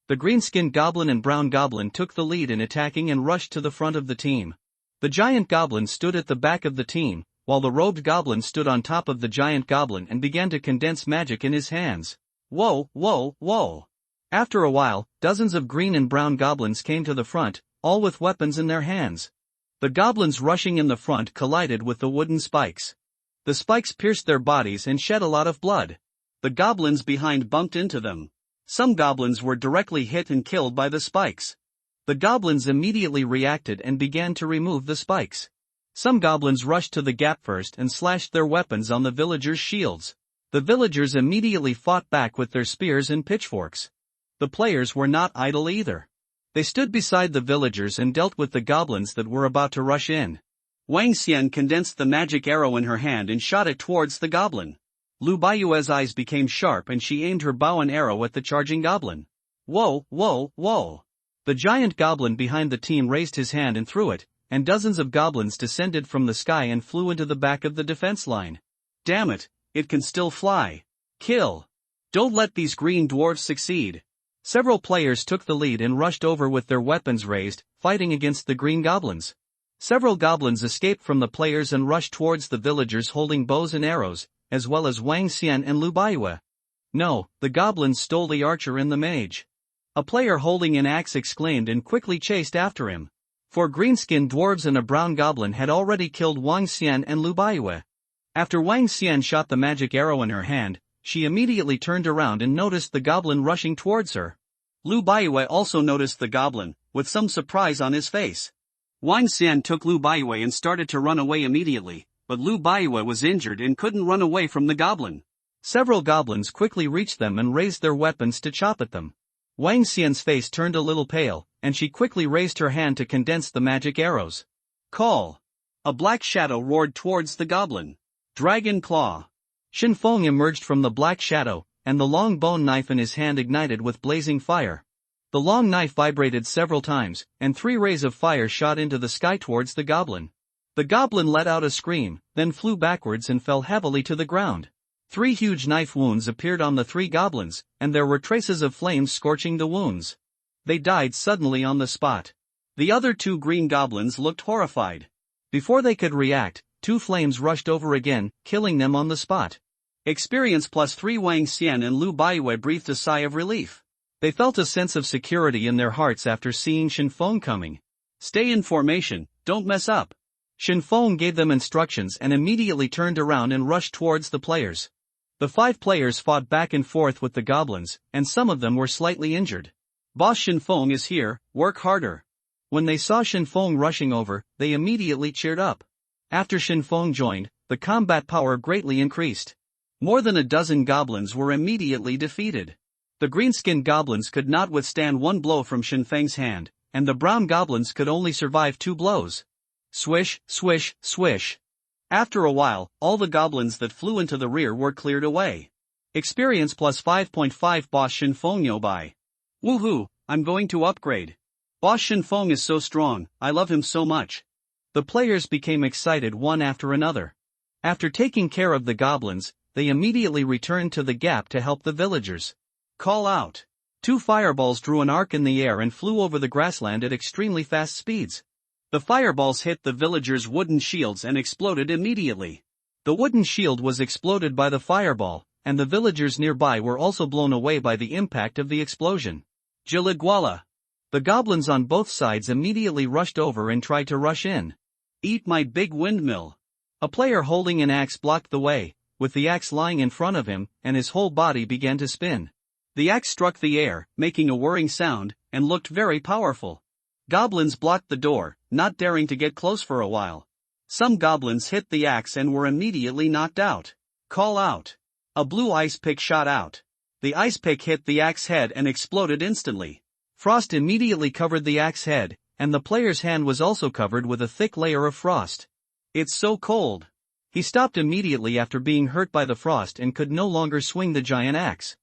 The green-skinned goblin and brown goblin took the lead in attacking and rushed to the front of the team. The giant goblin stood at the back of the team, while the robed goblin stood on top of the giant goblin and began to condense magic in his hands. Whoa, whoa, whoa! After a while, dozens of green and brown goblins came to the front, all with weapons in their hands. The goblins rushing in the front collided with the wooden spikes. The spikes pierced their bodies and shed a lot of blood. The goblins behind bumped into them. Some goblins were directly hit and killed by the spikes. The goblins immediately reacted and began to remove the spikes. Some goblins rushed to the gap first and slashed their weapons on the villagers' shields. The villagers immediately fought back with their spears and pitchforks. The players were not idle either. They stood beside the villagers and dealt with the goblins that were about to rush in. Wang Xian condensed the magic arrow in her hand and shot it towards the goblin. Lu Baiyue's eyes became sharp and she aimed her bow and arrow at the charging goblin. Whoa, whoa, whoa! The giant goblin behind the team raised his hand and threw it, and dozens of goblins descended from the sky and flew into the back of the defense line. Damn it, it can still fly. Kill! Don't let these green dwarfs succeed. Several players took the lead and rushed over with their weapons raised, fighting against the green goblins. Several goblins escaped from the players and rushed towards the villagers holding bows and arrows, as well as Wang Xian and Lu Baiyue. No, the goblins stole the archer and the mage. A player holding an axe exclaimed and quickly chased after him. 4 green-skinned dwarves and a brown goblin had already killed Wang Xian and Lu Baiyue. After Wang Xian shot the magic arrow in her hand, she immediately turned around and noticed the goblin rushing towards her. Lu Baiyue also noticed the goblin, with some surprise on his face. Wang Xian took Lu Baiyue and started to run away immediately, but Lu Baiyue was injured and couldn't run away from the goblin. Several goblins quickly reached them and raised their weapons to chop at them. Wang Xian's face turned a little pale, and she quickly raised her hand to condense the magic arrows. Call! A black shadow roared towards the goblin. Dragon Claw! Shin Feng emerged from the black shadow, and the long bone knife in his hand ignited with blazing fire. The long knife vibrated several times, and 3 rays of fire shot into the sky towards the goblin. The goblin let out a scream, then flew backwards and fell heavily to the ground. 3 huge knife wounds appeared on the 3 goblins, and there were traces of flames scorching the wounds. They died suddenly on the spot. The other 2 green goblins looked horrified. Before they could react, 2 flames rushed over again, killing them on the spot. Experience +3. Wang Xian and Lu Baiyue breathed a sigh of relief. They felt a sense of security in their hearts after seeing Shin Feng coming. Stay in formation, don't mess up. Shin Feng gave them instructions and immediately turned around and rushed towards the players. The 5 players fought back and forth with the goblins, and some of them were slightly injured. Boss Shin Feng is here, work harder. When they saw Shin Feng rushing over, they immediately cheered up. After Shin Feng joined, the combat power greatly increased. More than a dozen goblins were immediately defeated. The green-skinned goblins could not withstand 1 blow from Shin Feng's hand, and the brown goblins could only survive 2 blows. Swish, swish, swish. After a while, all the goblins that flew into the rear were cleared away. Experience +5.5. Boss Shin Feng Yobai. Woohoo, I'm going to upgrade. Boss Shinfeng is so strong, I love him so much. The players became excited one after another. After taking care of the goblins, they immediately returned to the gap to help the villagers. Call out. Two fireballs drew an arc in the air and flew over the grassland at extremely fast speeds. The fireballs hit the villagers' wooden shields and exploded immediately. The wooden shield was exploded by the fireball, and the villagers nearby were also blown away by the impact of the explosion. Jiliguala. The goblins on both sides immediately rushed over and tried to rush in. Eat my big windmill. A player holding an axe blocked the way, with the axe lying in front of him, and his whole body began to spin. The axe struck the air, making a whirring sound, and looked very powerful. Goblins blocked the door, not daring to get close for a while. Some goblins hit the axe and were immediately knocked out. Call out. A blue ice pick shot out. The ice pick hit the axe head and exploded instantly. Frost immediately covered the axe head, and the player's hand was also covered with a thick layer of frost. It's so cold. He stopped immediately after being hurt by the frost and could no longer swing the giant axe.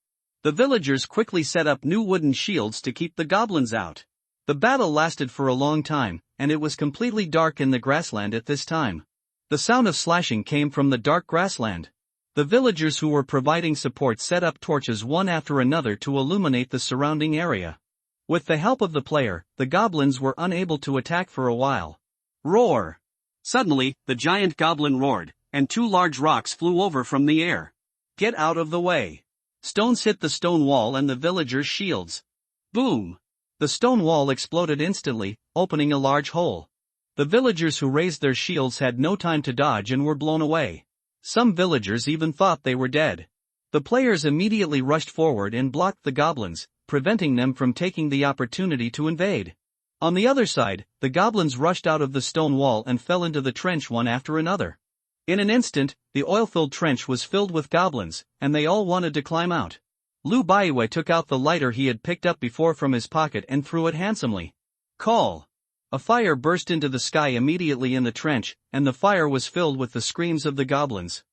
The villagers quickly set up new wooden shields to keep the goblins out. The battle lasted for a long time, and it was completely dark in the grassland at this time. The sound of slashing came from the dark grassland. The villagers who were providing support set up torches one after another to illuminate the surrounding area. With the help of the player, the goblins were unable to attack for a while. Roar! Suddenly, the giant goblin roared, and two large rocks flew over from the air. Get out of the way! Stones hit the stone wall and the villagers' shields. Boom! The stone wall exploded instantly, opening a large hole. The villagers who raised their shields had no time to dodge and were blown away. Some villagers even thought they were dead. The players immediately rushed forward and blocked the goblins, preventing them from taking the opportunity to invade. On the other side, the goblins rushed out of the stone wall and fell into the trench one after another. In an instant, the oil-filled trench was filled with goblins, and they all wanted to climb out. Lu Baiwei took out the lighter he had picked up before from his pocket and threw it handsomely. Call! A fire burst into the sky immediately in the trench, and the fire was filled with the screams of the goblins.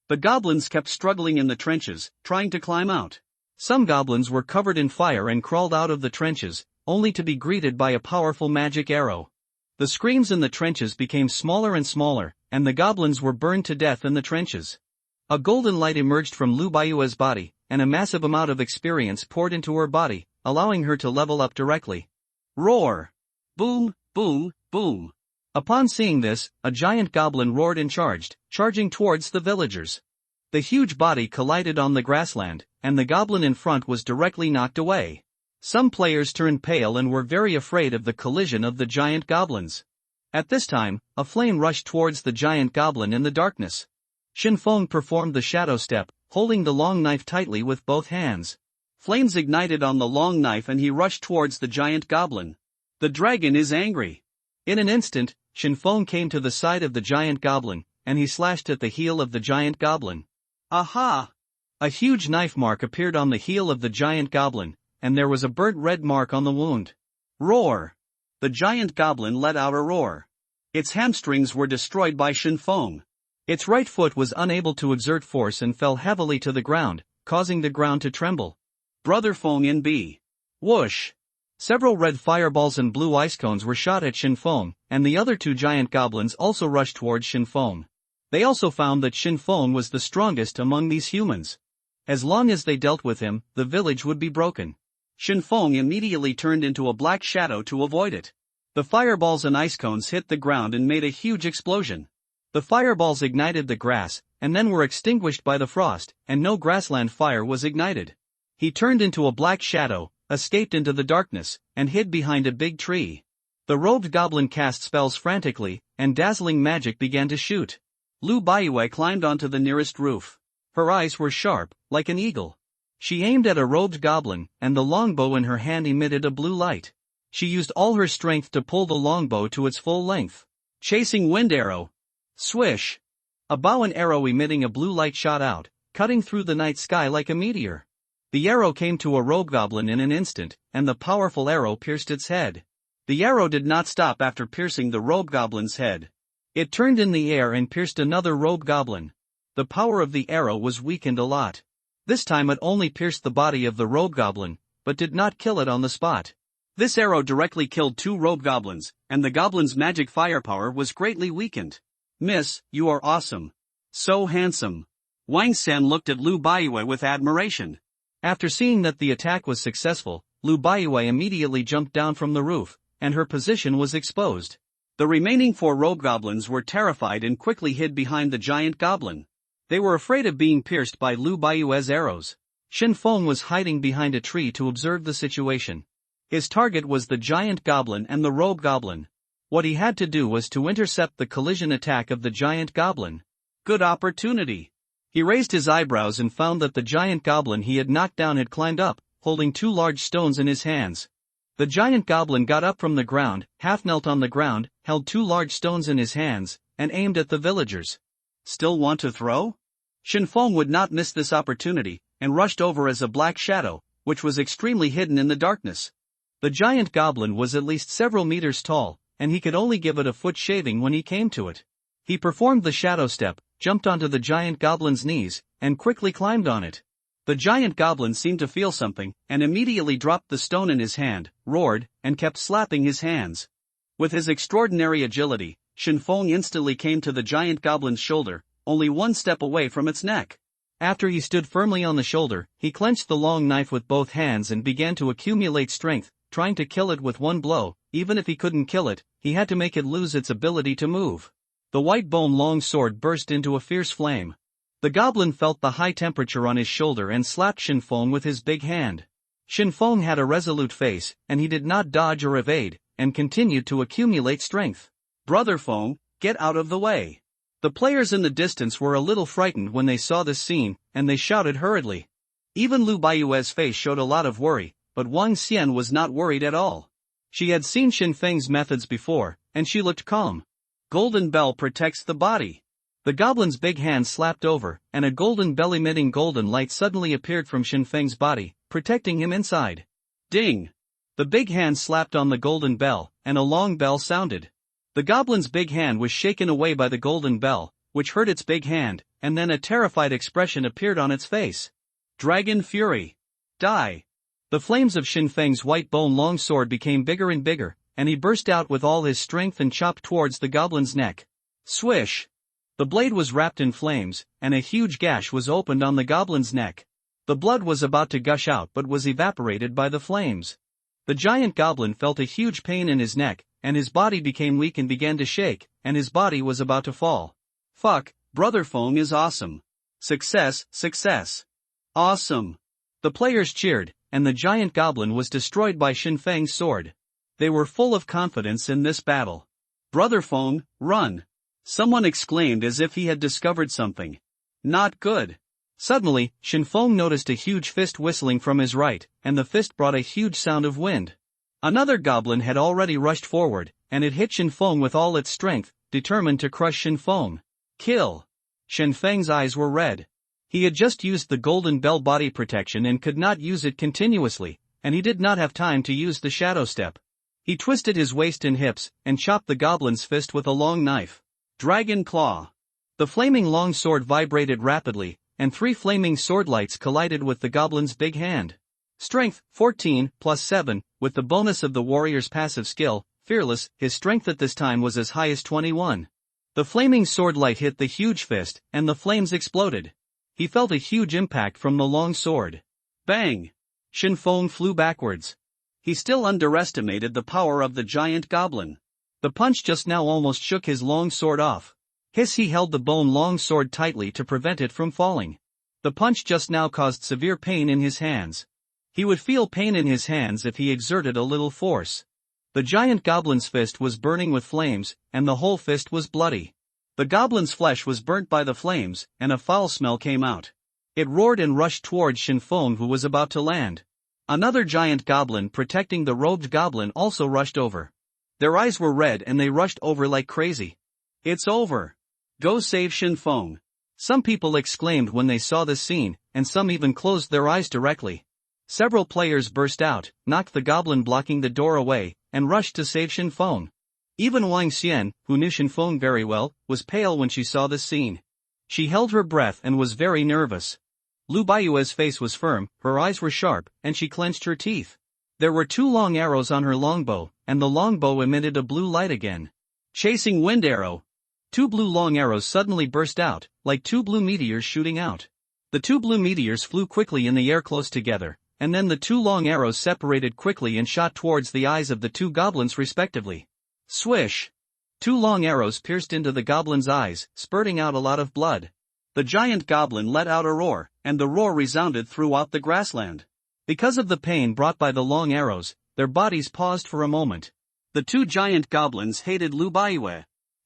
The goblins kept struggling in the trenches, trying to climb out. Some goblins were covered in fire and crawled out of the trenches, only to be greeted by a powerful magic arrow. The screams in the trenches became smaller and smaller, and the goblins were burned to death in the trenches. A golden light emerged from Lu Baiue's body, and a massive amount of experience poured into her body, allowing her to level up directly. Roar! Boom, boom, boom. Upon seeing this, a giant goblin roared and charging towards the villagers. The huge body collided on the grassland, and the goblin in front was directly knocked away. Some players turned pale and were very afraid of the collision of the giant goblins. At this time, a flame rushed towards the giant goblin in the darkness. Shinfeng performed the shadow step, holding the long knife tightly with both hands. Flames ignited on the long knife and he rushed towards the giant goblin. The dragon is angry. In an instant, Shinfeng came to the side of the giant goblin, and he slashed at the heel of the giant goblin. Aha! A huge knife mark appeared on the heel of the giant goblin, and there was a burnt red mark on the wound. Roar! The giant goblin let out a roar. Its hamstrings were destroyed by Shinfeng. Its right foot was unable to exert force and fell heavily to the ground, causing the ground to tremble. Brother Feng in B. Whoosh! Several red fireballs and blue ice cones were shot at Shinfeng, and the other two giant goblins also rushed towards Shinfeng. They also found that Shinfeng was the strongest among these humans. As long as they dealt with him, the village would be broken. Shinfeng immediately turned into a black shadow to avoid it. The fireballs and ice cones hit the ground and made a huge explosion. The fireballs ignited the grass, and then were extinguished by the frost, and no grassland fire was ignited. He turned into a black shadow, escaped into the darkness, and hid behind a big tree. The robed goblin cast spells frantically, and dazzling magic began to shoot. Lu Baiwei climbed onto the nearest roof. Her eyes were sharp, like an eagle. She aimed at a robed goblin, and the longbow in her hand emitted a blue light. She used all her strength to pull the longbow to its full length. Chasing wind arrow. Swish! A bow and arrow emitting a blue light shot out, cutting through the night sky like a meteor. The arrow came to a rogue goblin in an instant, and the powerful arrow pierced its head. The arrow did not stop after piercing the rogue goblin's head. It turned in the air and pierced another rogue goblin. The power of the arrow was weakened a lot. This time it only pierced the body of the rogue goblin, but did not kill it on the spot. This arrow directly killed 2 rogue goblins, and the goblin's magic firepower was greatly weakened. Miss, you are awesome. So handsome. Wang Xian looked at Lu Baiyue with admiration. After seeing that the attack was successful, Lu Baiyue immediately jumped down from the roof, and her position was exposed. The remaining 4 rogue goblins were terrified and quickly hid behind the giant goblin. They were afraid of being pierced by Lu Baiyue's arrows. Xin Feng was hiding behind a tree to observe the situation. His target was the giant goblin and the rogue goblin. What he had to do was to intercept the collision attack of the giant goblin. Good opportunity. He raised his eyebrows and found that the giant goblin he had knocked down had climbed up, holding 2 large stones in his hands. The giant goblin got up from the ground, half knelt on the ground, held 2 large stones in his hands, and aimed at the villagers. Still want to throw? Xin Feng would not miss this opportunity, and rushed over as a black shadow, which was extremely hidden in the darkness. The giant goblin was at least several meters tall, and he could only give it a foot shaving when he came to it. He performed the shadow step, jumped onto the giant goblin's knees, and quickly climbed on it. The giant goblin seemed to feel something, and immediately dropped the stone in his hand, roared, and kept slapping his hands. With his extraordinary agility, Xin Feng instantly came to the giant goblin's shoulder, only 1 step away from its neck. After he stood firmly on the shoulder, he clenched the long knife with both hands and began to accumulate strength, trying to kill it with 1 blow. Even if he couldn't kill it, he had to make it lose its ability to move. The white bone long sword burst into a fierce flame. The goblin felt the high temperature on his shoulder and slapped Xin Feng with his big hand. Xin Feng had a resolute face, and he did not dodge or evade, and continued to accumulate strength. Brother Feng, get out of the way. The players in the distance were a little frightened when they saw this scene, and they shouted hurriedly. Even Lu Baiyue's face showed a lot of worry, but Wang Xian was not worried at all. She had seen Xin Feng's methods before, and she looked calm. Golden bell protects the body. The goblin's big hand slapped over, and a golden bell emitting golden light suddenly appeared from Xin Feng's body, protecting him inside. Ding! The big hand slapped on the golden bell, and a long bell sounded. The goblin's big hand was shaken away by the golden bell, which hurt its big hand, and then a terrified expression appeared on its face. Dragon Fury! Die! The flames of Xin Feng's white bone long sword became bigger and bigger, and he burst out with all his strength and chopped towards the goblin's neck. Swish! The blade was wrapped in flames, and a huge gash was opened on the goblin's neck. The blood was about to gush out but was evaporated by the flames. The giant goblin felt a huge pain in his neck, and his body became weak and began to shake, and his body was about to fall. Fuck, Brother Feng is awesome. Success, success. Awesome. The players cheered, and the giant goblin was destroyed by Xin Feng's sword. They were full of confidence in this battle. Brother Feng, run! Someone exclaimed as if he had discovered something. Not good. Suddenly, Xin Feng noticed a huge fist whistling from his right, and the fist brought a huge sound of wind. Another goblin had already rushed forward, and it hit Xin Feng with all its strength, determined to crush Xin Feng. Kill! Xin Feng's eyes were red. He had just used the golden bell body protection and could not use it continuously, and he did not have time to use the shadow step. He twisted his waist and hips, and chopped the goblin's fist with a long knife. Dragon Claw. The flaming long sword vibrated rapidly, and 3 flaming sword lights collided with the goblin's big hand. Strength, 14, plus 7, with the bonus of the warrior's passive skill, Fearless, his strength at this time was as high as 21. The flaming sword light hit the huge fist, and the flames exploded. He felt a huge impact from the long sword. Bang! Xin Feng flew backwards. He still underestimated the power of the giant goblin. The punch just now almost shook his long sword off. He held the bone long sword tightly to prevent it from falling. The punch just now caused severe pain in his hands. He would feel pain in his hands if he exerted a little force. The giant goblin's fist was burning with flames, and the whole fist was bloody. The goblin's flesh was burnt by the flames, and a foul smell came out. It roared and rushed towards Xin Feng, who was about to land. Another giant goblin protecting the robed goblin also rushed over. Their eyes were red and they rushed over like crazy. It's over. Go save Xin Feng. Some people exclaimed when they saw this scene, and some even closed their eyes directly. Several players burst out, knocked the goblin blocking the door away, and rushed to save Xin Feng. Even Wang Xian, who knew Xin Feng very well, was pale when she saw this scene. She held her breath and was very nervous. Lu Baiyue's face was firm, her eyes were sharp, and she clenched her teeth. There were 2 long arrows on her longbow, and the longbow emitted a blue light again. Chasing wind arrow. 2 blue long arrows suddenly burst out, like 2 blue meteors shooting out. The 2 blue meteors flew quickly in the air close together, and then the 2 long arrows separated quickly and shot towards the eyes of the 2 goblins respectively. Swish! 2 long arrows pierced into the goblin's eyes, spurting out a lot of blood. The giant goblin let out a roar, and the roar resounded throughout the grassland. Because of the pain brought by the long arrows, their bodies paused for a moment. The 2 giant goblins hated Lu Baiyue.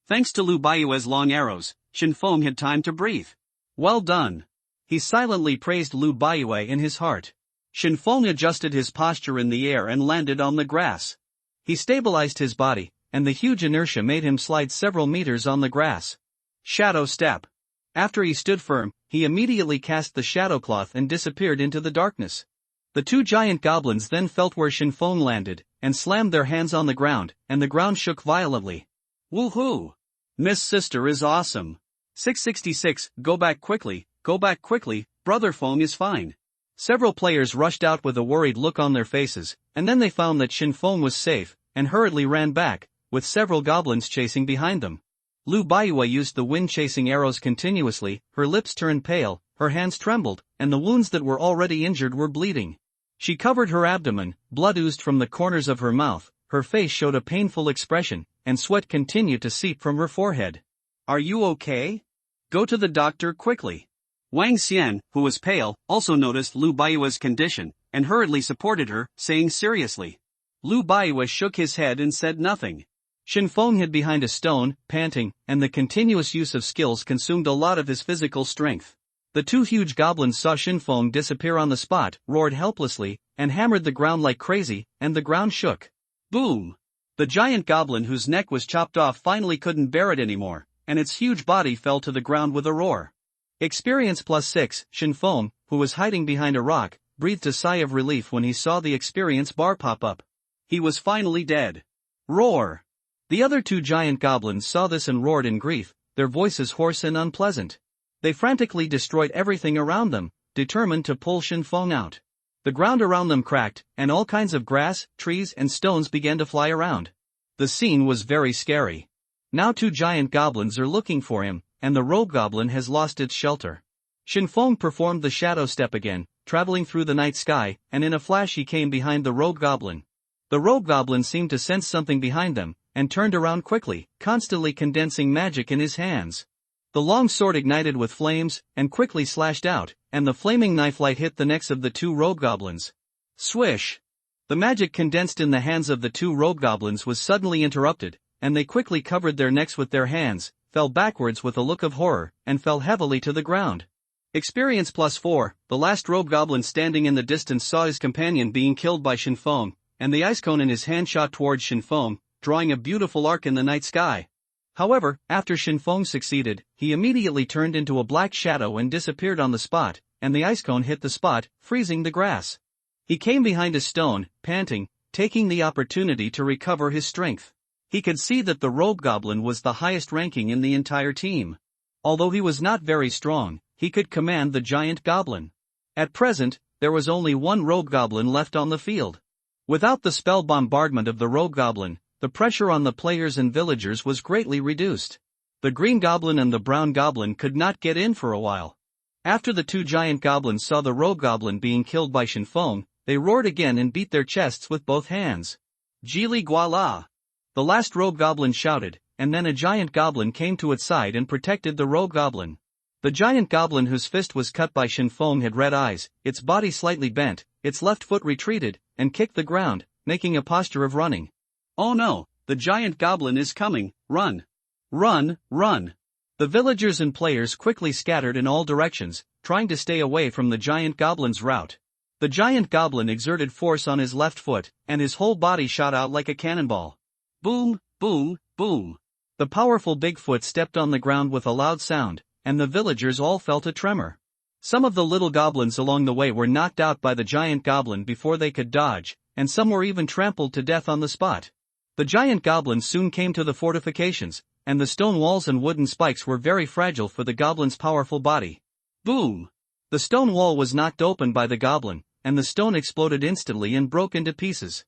Thanks to Lu Baiyue's long arrows, Shinfeng had time to breathe. Well done. He silently praised Lu Baiyue in his heart. Shinfeng adjusted his posture in the air and landed on the grass. He stabilized his body, and the huge inertia made him slide several meters on the grass. Shadow step. After he stood firm, he immediately cast the shadow cloth and disappeared into the darkness. The 2 giant goblins then felt where Shinfeng landed, and slammed their hands on the ground, and the ground shook violently. Woohoo! Miss Sister is awesome. 666, go back quickly, Brother Feng is fine. Several players rushed out with a worried look on their faces, and then they found that Shinfeng was safe, and hurriedly ran back, with several goblins chasing behind them. Lu Baiyue used the wind-chasing arrows continuously, her lips turned pale, her hands trembled, and the wounds that were already injured were bleeding. She covered her abdomen, blood oozed from the corners of her mouth, her face showed a painful expression, and sweat continued to seep from her forehead. Are you okay? Go to the doctor quickly. Wang Xian, who was pale, also noticed Lu Baiyue's condition, and hurriedly supported her, saying seriously. Lu Baiyue shook his head and said nothing. Shinfeng hid behind a stone, panting, and the continuous use of skills consumed a lot of his physical strength. The 2 huge goblins saw Shinfeng disappear on the spot, roared helplessly, and hammered the ground like crazy, and the ground shook. Boom! The giant goblin whose neck was chopped off finally couldn't bear it anymore, and its huge body fell to the ground with a roar. Experience +6, Shinfeng, who was hiding behind a rock, breathed a sigh of relief when he saw the experience bar pop up. He was finally dead. Roar! The other 2 giant goblins saw this and roared in grief, their voices hoarse and unpleasant. They frantically destroyed everything around them, determined to pull Shinfeng out. The ground around them cracked, and all kinds of grass, trees and stones began to fly around. The scene was very scary. Now 2 giant goblins are looking for him, and the rogue goblin has lost its shelter. Shinfeng performed the shadow step again, traveling through the night sky, and in a flash he came behind the rogue goblin. The rogue goblin seemed to sense something behind them, and turned around quickly, constantly condensing magic in his hands. The long sword ignited with flames, and quickly slashed out, and the flaming knife light hit the necks of the 2 rogue goblins. Swish! The magic condensed in the hands of the 2 rogue goblins was suddenly interrupted, and they quickly covered their necks with their hands, fell backwards with a look of horror, and fell heavily to the ground. Experience +4, the last rogue goblin standing in the distance saw his companion being killed by Shinfeng, and the ice cone in his hand shot towards Shinfeng, drawing a beautiful arc in the night sky. However, after Shinfeng succeeded, he immediately turned into a black shadow and disappeared on the spot, and the ice cone hit the spot, freezing the grass. He came behind a stone, panting, taking the opportunity to recover his strength. He could see that the rogue goblin was the highest ranking in the entire team. Although he was not very strong, he could command the giant goblin. At present, there was only 1 rogue goblin left on the field. Without the spell bombardment of the rogue goblin, the pressure on the players and villagers was greatly reduced. The green goblin and the brown goblin could not get in for a while. After the 2 giant goblins saw the rogue goblin being killed by Shinfeng, they roared again and beat their chests with both hands. Jili Guala! The last rogue goblin shouted, and then a giant goblin came to its side and protected the rogue goblin. The giant goblin whose fist was cut by Shinfeng had red eyes, its body slightly bent, its left foot retreated, and kicked the ground, making a posture of running. Oh no, the giant goblin is coming, run! Run, run! The villagers and players quickly scattered in all directions, trying to stay away from the giant goblin's route. The giant goblin exerted force on his left foot, and his whole body shot out like a cannonball. Boom, boom, boom. The powerful Bigfoot stepped on the ground with a loud sound, and the villagers all felt a tremor. Some of the little goblins along the way were knocked out by the giant goblin before they could dodge, and some were even trampled to death on the spot. The giant goblin soon came to the fortifications, and the stone walls and wooden spikes were very fragile for the goblin's powerful body. Boom! The stone wall was knocked open by the goblin, and the stone exploded instantly and broke into pieces.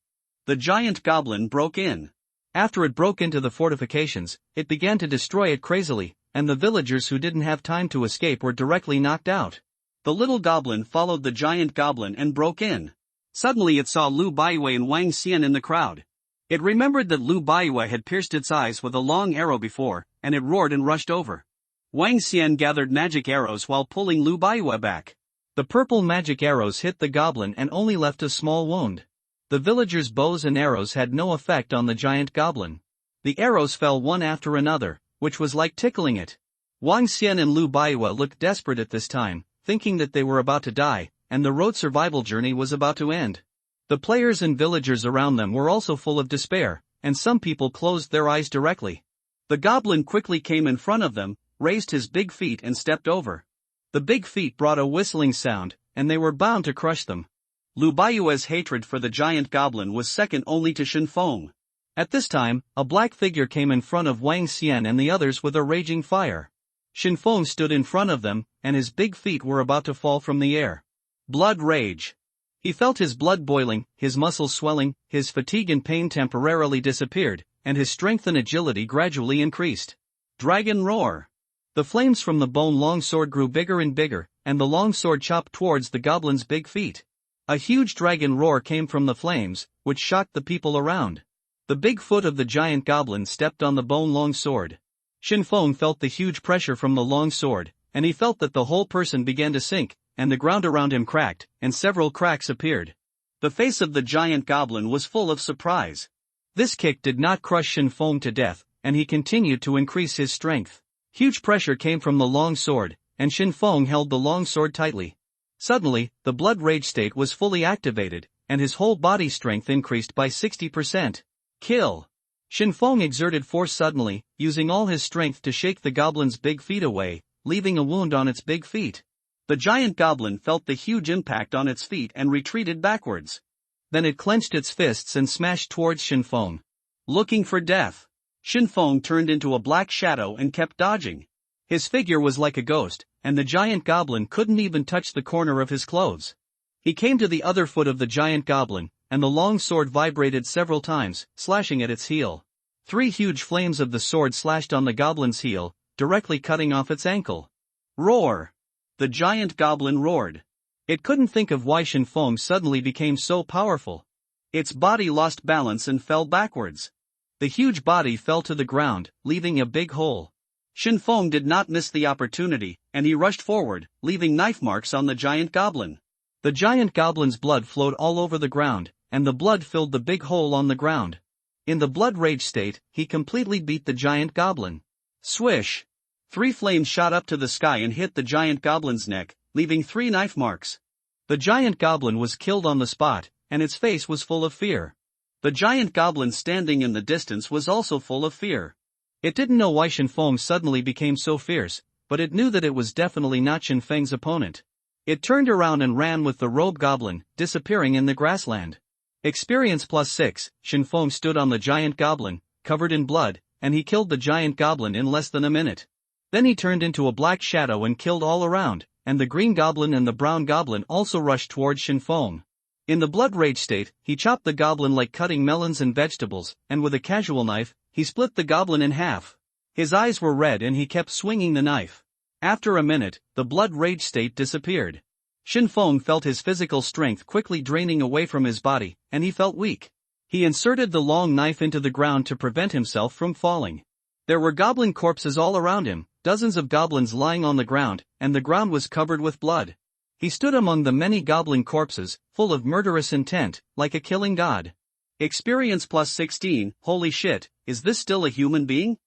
The giant goblin broke in. After it broke into the fortifications, it began to destroy it crazily, and the villagers who didn't have time to escape were directly knocked out. The little goblin followed the giant goblin and broke in. Suddenly it saw Lu Baiwei and Wang Xian in the crowd. It remembered that Lu Baiwei had pierced its eyes with a long arrow before, and it roared and rushed over. Wang Xian gathered magic arrows while pulling Lu Baiwei back. The purple magic arrows hit the goblin and only left a small wound. The villagers' bows and arrows had no effect on the giant goblin. The arrows fell one after another, which was like tickling it. Wang Xian and Lu Baiwei looked desperate at this time, thinking that they were about to die, and the road survival journey was about to end. The players and villagers around them were also full of despair, and some people closed their eyes directly. The goblin quickly came in front of them, raised his big feet and stepped over. The big feet brought a whistling sound, and they were bound to crush them. Lu Baiwei's hatred for the giant goblin was second only to Shen Feng. At this time, a black figure came in front of Wang Xian and the others with a raging fire. Shen Feng stood in front of them, and his big feet were about to fall from the air. Blood rage. He felt his blood boiling, his muscles swelling, his fatigue and pain temporarily disappeared, and his strength and agility gradually increased. Dragon roar. The flames from the bone long sword grew bigger and bigger, and the long sword chopped towards the goblin's big feet. A huge dragon roar came from the flames, which shocked the people around. The big foot of the giant goblin stepped on the bone long sword. Shen Feng felt the huge pressure from the long sword, and he felt that the whole person began to sink, and the ground around him cracked, and several cracks appeared. The face of the giant goblin was full of surprise. This kick did not crush Shen Feng to death, and he continued to increase his strength. Huge pressure came from the long sword, and Shen Feng held the long sword tightly. Suddenly, the blood rage state was fully activated, and his whole body strength increased by 60%. Kill! Shen Feng exerted force suddenly, using all his strength to shake the goblin's big feet away, leaving a wound on its big feet. The giant goblin felt the huge impact on its feet and retreated backwards. Then it clenched its fists and smashed towards Shen Feng. Looking for death. Shen Feng turned into a black shadow and kept dodging. His figure was like a ghost, and the giant goblin couldn't even touch the corner of his clothes. He came to the other foot of the giant goblin, and the long sword vibrated several times, slashing at its heel. 3 huge flames of the sword slashed on the goblin's heel, directly cutting off its ankle. Roar! The giant goblin roared. It couldn't think of why Shen Feng suddenly became so powerful. Its body lost balance and fell backwards. The huge body fell to the ground, leaving a big hole. Shen Feng did not miss the opportunity, and he rushed forward, leaving knife marks on the giant goblin. The giant goblin's blood flowed all over the ground, and the blood filled the big hole on the ground. In the blood rage state, he completely beat the giant goblin. Swish! 3 flames shot up to the sky and hit the giant goblin's neck, leaving 3 knife marks. The giant goblin was killed on the spot, and its face was full of fear. The giant goblin standing in the distance was also full of fear. It didn't know why Shen Feng suddenly became so fierce, but it knew that it was definitely not Shen Feng's opponent. It turned around and ran with the robe goblin, disappearing in the grassland. Experience +6, Shen Feng stood on the giant goblin, covered in blood, and he killed the giant goblin in less than a minute. Then he turned into a black shadow and killed all around, and the green goblin and the brown goblin also rushed towards Shen Feng. In the blood rage state, he chopped the goblin like cutting melons and vegetables, and with a casual knife, he split the goblin in half. His eyes were red and he kept swinging the knife. After a minute, the blood rage state disappeared. Shen Feng felt his physical strength quickly draining away from his body, and he felt weak. He inserted the long knife into the ground to prevent himself from falling. There were goblin corpses all around him, dozens of goblins lying on the ground, and the ground was covered with blood. He stood among the many goblin corpses, full of murderous intent, like a killing god. Experience +16, holy shit, is this still a human being?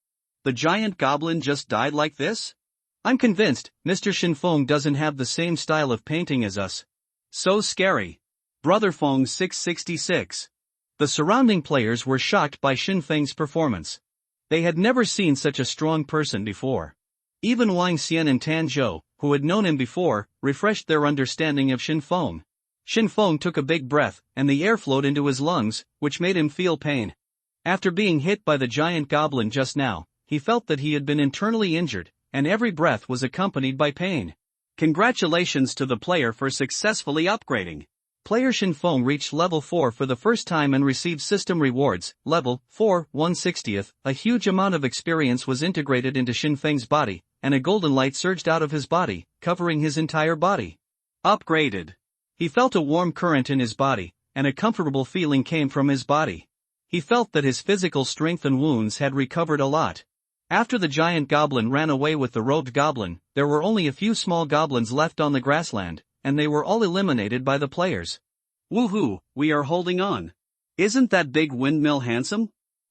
The giant goblin just died like this? I'm convinced, Mr. Shen Feng doesn't have the same style of painting as us. So scary. Brother Feng 666. The surrounding players were shocked by Shen Feng's performance. They had never seen such a strong person before. Even Wang Xian and Tan Zhou, who had known him before, refreshed their understanding of Shen Feng. Shen Feng took a big breath, and the air flowed into his lungs, which made him feel pain. After being hit by the giant goblin just now, he felt that he had been internally injured, and every breath was accompanied by pain. Congratulations to the player for successfully upgrading. Player Shinfeng reached level 4 for the first time and received system rewards. Level 4, 1/60th, a huge amount of experience was integrated into Shinfeng's body, and a golden light surged out of his body, covering his entire body. Upgraded. He felt a warm current in his body, and a comfortable feeling came from his body. He felt that his physical strength and wounds had recovered a lot. After the giant goblin ran away with the robed goblin, there were only a few small goblins left on the grassland, and they were all eliminated by the players. Woohoo, we are holding on. Isn't that big windmill handsome?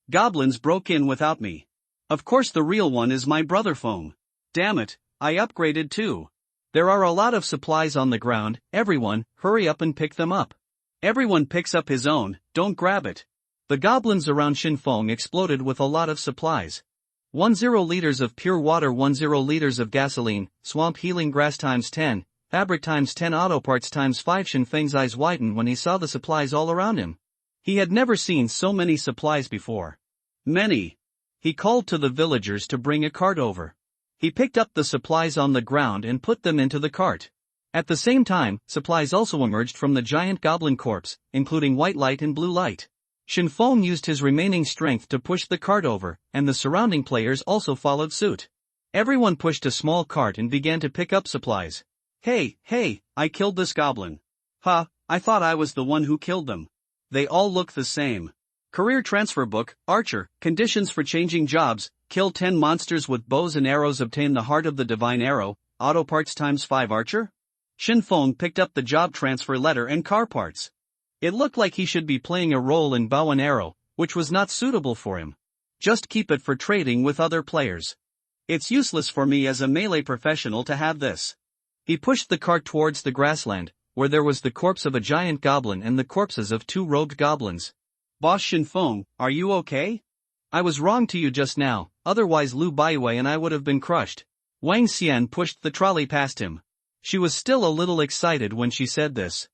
Goblins broke in without me. Of course the real one is my brother Foam. Damn it, I upgraded too. There are a lot of supplies on the ground, everyone, hurry up and pick them up. Everyone picks up his own, don't grab it. The goblins around Shinfeng exploded with a lot of supplies. 10 liters of pure water, 10 liters of gasoline, swamp healing grass times 10, fabric times 10, auto parts times 5. Shinfeng's eyes widened when he saw the supplies all around him. He had never seen so many supplies before. Many. He called to the villagers to bring a cart over. He picked up the supplies on the ground and put them into the cart. At the same time, supplies also emerged from the giant goblin corpse, including white light and blue light. Shinfeng used his remaining strength to push the cart over, and the surrounding players also followed suit. Everyone pushed a small cart and began to pick up supplies. Hey, I killed this goblin. Ha, I thought I was the one who killed them. They all look the same. Career transfer book, Archer, conditions for changing jobs, kill 10 monsters with bows and arrows, obtain the heart of the divine arrow, auto parts times 5. Archer? Shinfeng picked up the job transfer letter and car parts. It looked like he should be playing a role in bow and arrow, which was not suitable for him. Just keep it for trading with other players. It's useless for me as a melee professional to have this. He pushed the cart towards the grassland, where there was the corpse of a giant goblin and the corpses of 2 robed goblins. Boss Shinfeng, are you okay? I was wrong to you just now, otherwise Lu Baiwei and I would have been crushed. Wang Xian pushed the trolley past him. She was still a little excited when she said this.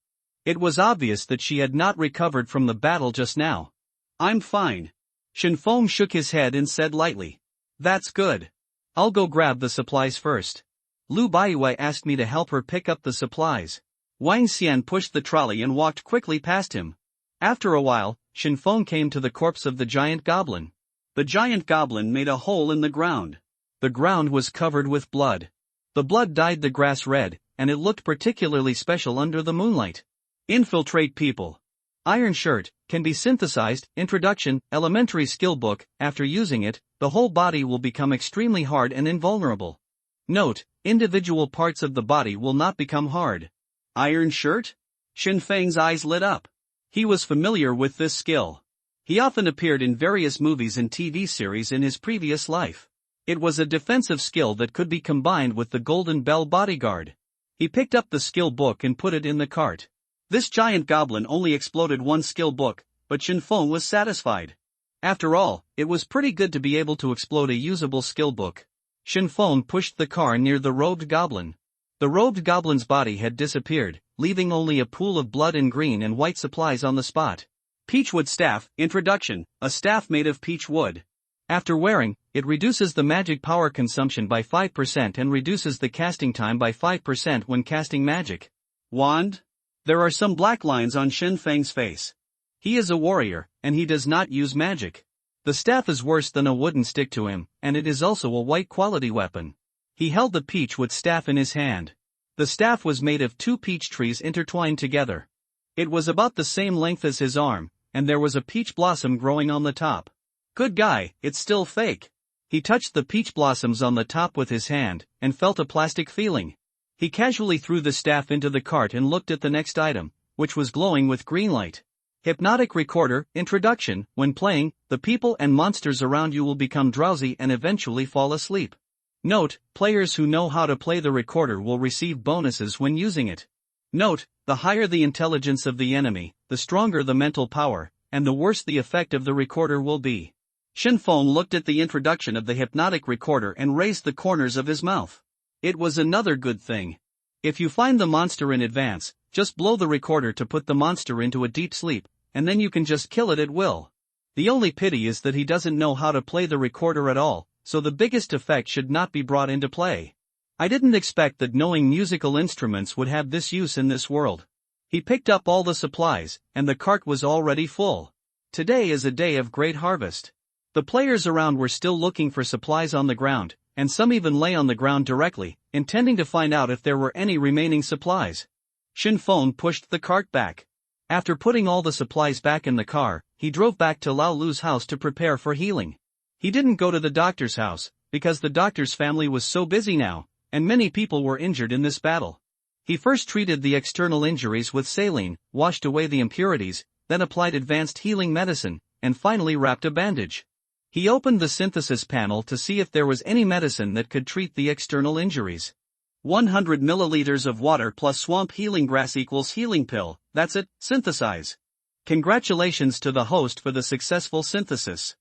It was obvious that she had not recovered from the battle just now. I'm fine. Shinfeng shook his head and said lightly. That's good. I'll go grab the supplies first. Lu Baiwei asked me to help her pick up the supplies. Wang Xian pushed the trolley and walked quickly past him. After a while, Shinfeng came to the corpse of the giant goblin. The giant goblin made a hole in the ground. The ground was covered with blood. The blood dyed the grass red, and it looked particularly special under the moonlight. Infiltrate people. Iron shirt, can be synthesized, introduction, elementary skill book. After using it, the whole body will become extremely hard and invulnerable. Note, individual parts of the body will not become hard. Iron shirt? Shinfeng's eyes lit up. He was familiar with this skill. He often appeared in various movies and TV series in his previous life. It was a defensive skill that could be combined with the Golden Bell bodyguard. He picked up the skill book and put it in the cart. This giant goblin only exploded 1 skill book, but Shinfeng was satisfied. After all, it was pretty good to be able to explode a usable skill book. Shinfeng pushed the car near the robed goblin. The robed goblin's body had disappeared, leaving only a pool of blood and green and white supplies on the spot. Peachwood staff, introduction, a staff made of peach wood. After wearing, it reduces the magic power consumption by 5% and reduces the casting time by 5% when casting magic. Wand? There are some black lines on Shinfeng's face. He is a warrior, and he does not use magic. The staff is worse than a wooden stick to him, and it is also a white quality weapon. He held the peachwood staff in his hand. The staff was made of 2 peach trees intertwined together. It was about the same length as his arm, and there was a peach blossom growing on the top. Good guy, it's still fake. He touched the peach blossoms on the top with his hand, and felt a plastic feeling. He casually threw the staff into the cart and looked at the next item, which was glowing with green light. Hypnotic Recorder, introduction, when playing, the people and monsters around you will become drowsy and eventually fall asleep. Note, players who know how to play the recorder will receive bonuses when using it. Note, the higher the intelligence of the enemy, the stronger the mental power, and the worse the effect of the recorder will be. Shinfeng looked at the introduction of the Hypnotic Recorder and raised the corners of his mouth. It was another good thing. If you find the monster in advance, just blow the recorder to put the monster into a deep sleep, and then you can just kill it at will. The only pity is that he doesn't know how to play the recorder at all, so the biggest effect should not be brought into play. I didn't expect that knowing musical instruments would have this use in this world. He picked up all the supplies, and the cart was already full. Today is a day of great harvest. The players around were still looking for supplies on the ground, and some even lay on the ground directly, intending to find out if there were any remaining supplies. Shinfeng pushed the cart back. After putting all the supplies back in the car, he drove back to Lao Lu's house to prepare for healing. He didn't go to the doctor's house, because the doctor's family was so busy now, and many people were injured in this battle. He first treated the external injuries with saline, washed away the impurities, then applied advanced healing medicine, and finally wrapped a bandage. He opened the synthesis panel to see if there was any medicine that could treat the external injuries. 100 milliliters of water plus swamp healing grass equals healing pill, that's it, synthesize. Congratulations to the host for the successful synthesis.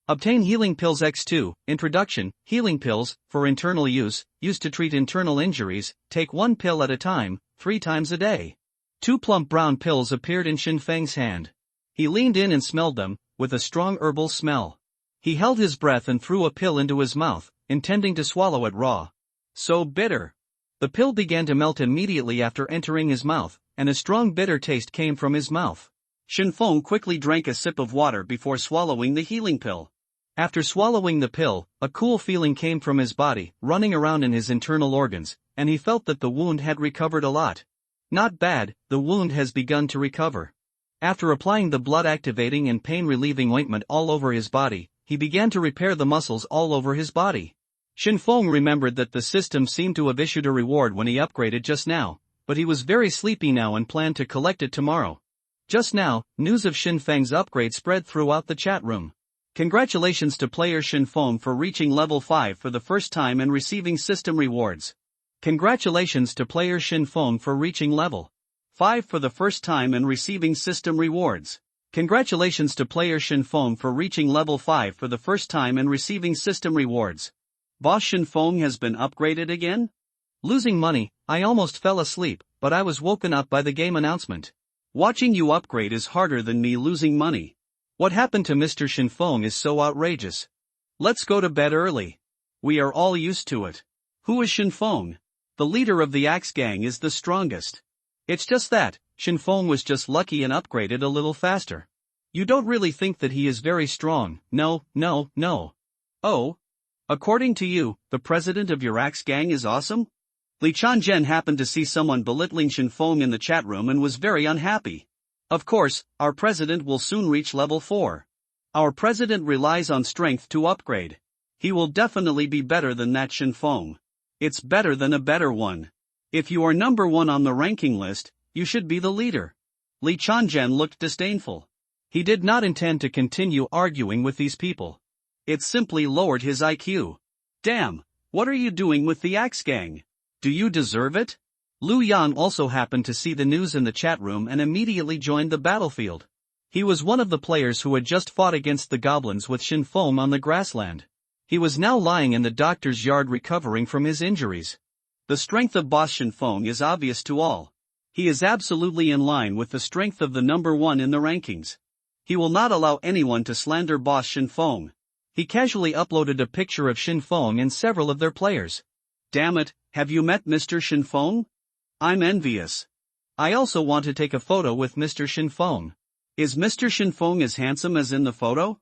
Obtain healing pills X2, introduction, healing pills, for internal use, used to treat internal injuries, take 1 pill at a time, 3 times a day. 2 plump brown pills appeared in Shinfeng's hand. He leaned in and smelled them, with a strong herbal smell. He held his breath and threw a pill into his mouth, intending to swallow it raw. So bitter. The pill began to melt immediately after entering his mouth, and a strong bitter taste came from his mouth. Shinfeng quickly drank a sip of water before swallowing the healing pill. After swallowing the pill, a cool feeling came from his body, running around in his internal organs, and he felt that the wound had recovered a lot. Not bad, the wound has begun to recover. After applying the blood-activating and pain-relieving ointment all over his body, he began to repair the muscles all over his body. Shinfeng remembered that the system seemed to have issued a reward when he upgraded just now, but he was very sleepy now and planned to collect it tomorrow. Just now, news of Shinfeng's upgrade spread throughout the chat room. Congratulations to player Shinfeng for reaching level 5 for the first time and receiving system rewards. Congratulations to player Shinfeng for reaching level 5 for the first time and receiving system rewards. Congratulations to player Shinfeng for reaching level 5 for the first time and receiving system rewards. Boss Shinfeng has been upgraded again? Losing money, I almost fell asleep, but I was woken up by the game announcement. Watching you upgrade is harder than me losing money. What happened to Mr. Shinfeng is so outrageous. Let's go to bed early. We are all used to it. Who is Shinfeng? The leader of the Axe Gang is the strongest. It's just that, Shinfeng was just lucky and upgraded a little faster. You don't really think that he is very strong, no. Oh? According to you, the president of your Axe Gang is awesome? Li Chanzhen happened to see someone belittling Shinfeng in the chat room and was very unhappy. Of course, our president will soon reach level 4. Our president relies on strength to upgrade. He will definitely be better than that Shinfeng. It's better than a better one. If you are number 1 on the ranking list, you should be the leader. Li Chanzhen looked disdainful. He did not intend to continue arguing with these people. It simply lowered his IQ. Damn, what are you doing with the Axe Gang? Do you deserve it? Lu Yan also happened to see the news in the chat room and immediately joined the battlefield. He was one of the players who had just fought against the goblins with Shinfeng on the grassland. He was now lying in the doctor's yard recovering from his injuries. The strength of Boss Shinfeng is obvious to all. He is absolutely in line with the strength of the number 1 in the rankings. He will not allow anyone to slander Boss Shinfeng. He casually uploaded a picture of Shinfeng and several of their players. Damn it, have you met Mr. Shinfeng? I'm envious. I also want to take a photo with Mr. Shinfeng. Is Mr. Shinfeng as handsome as in the photo?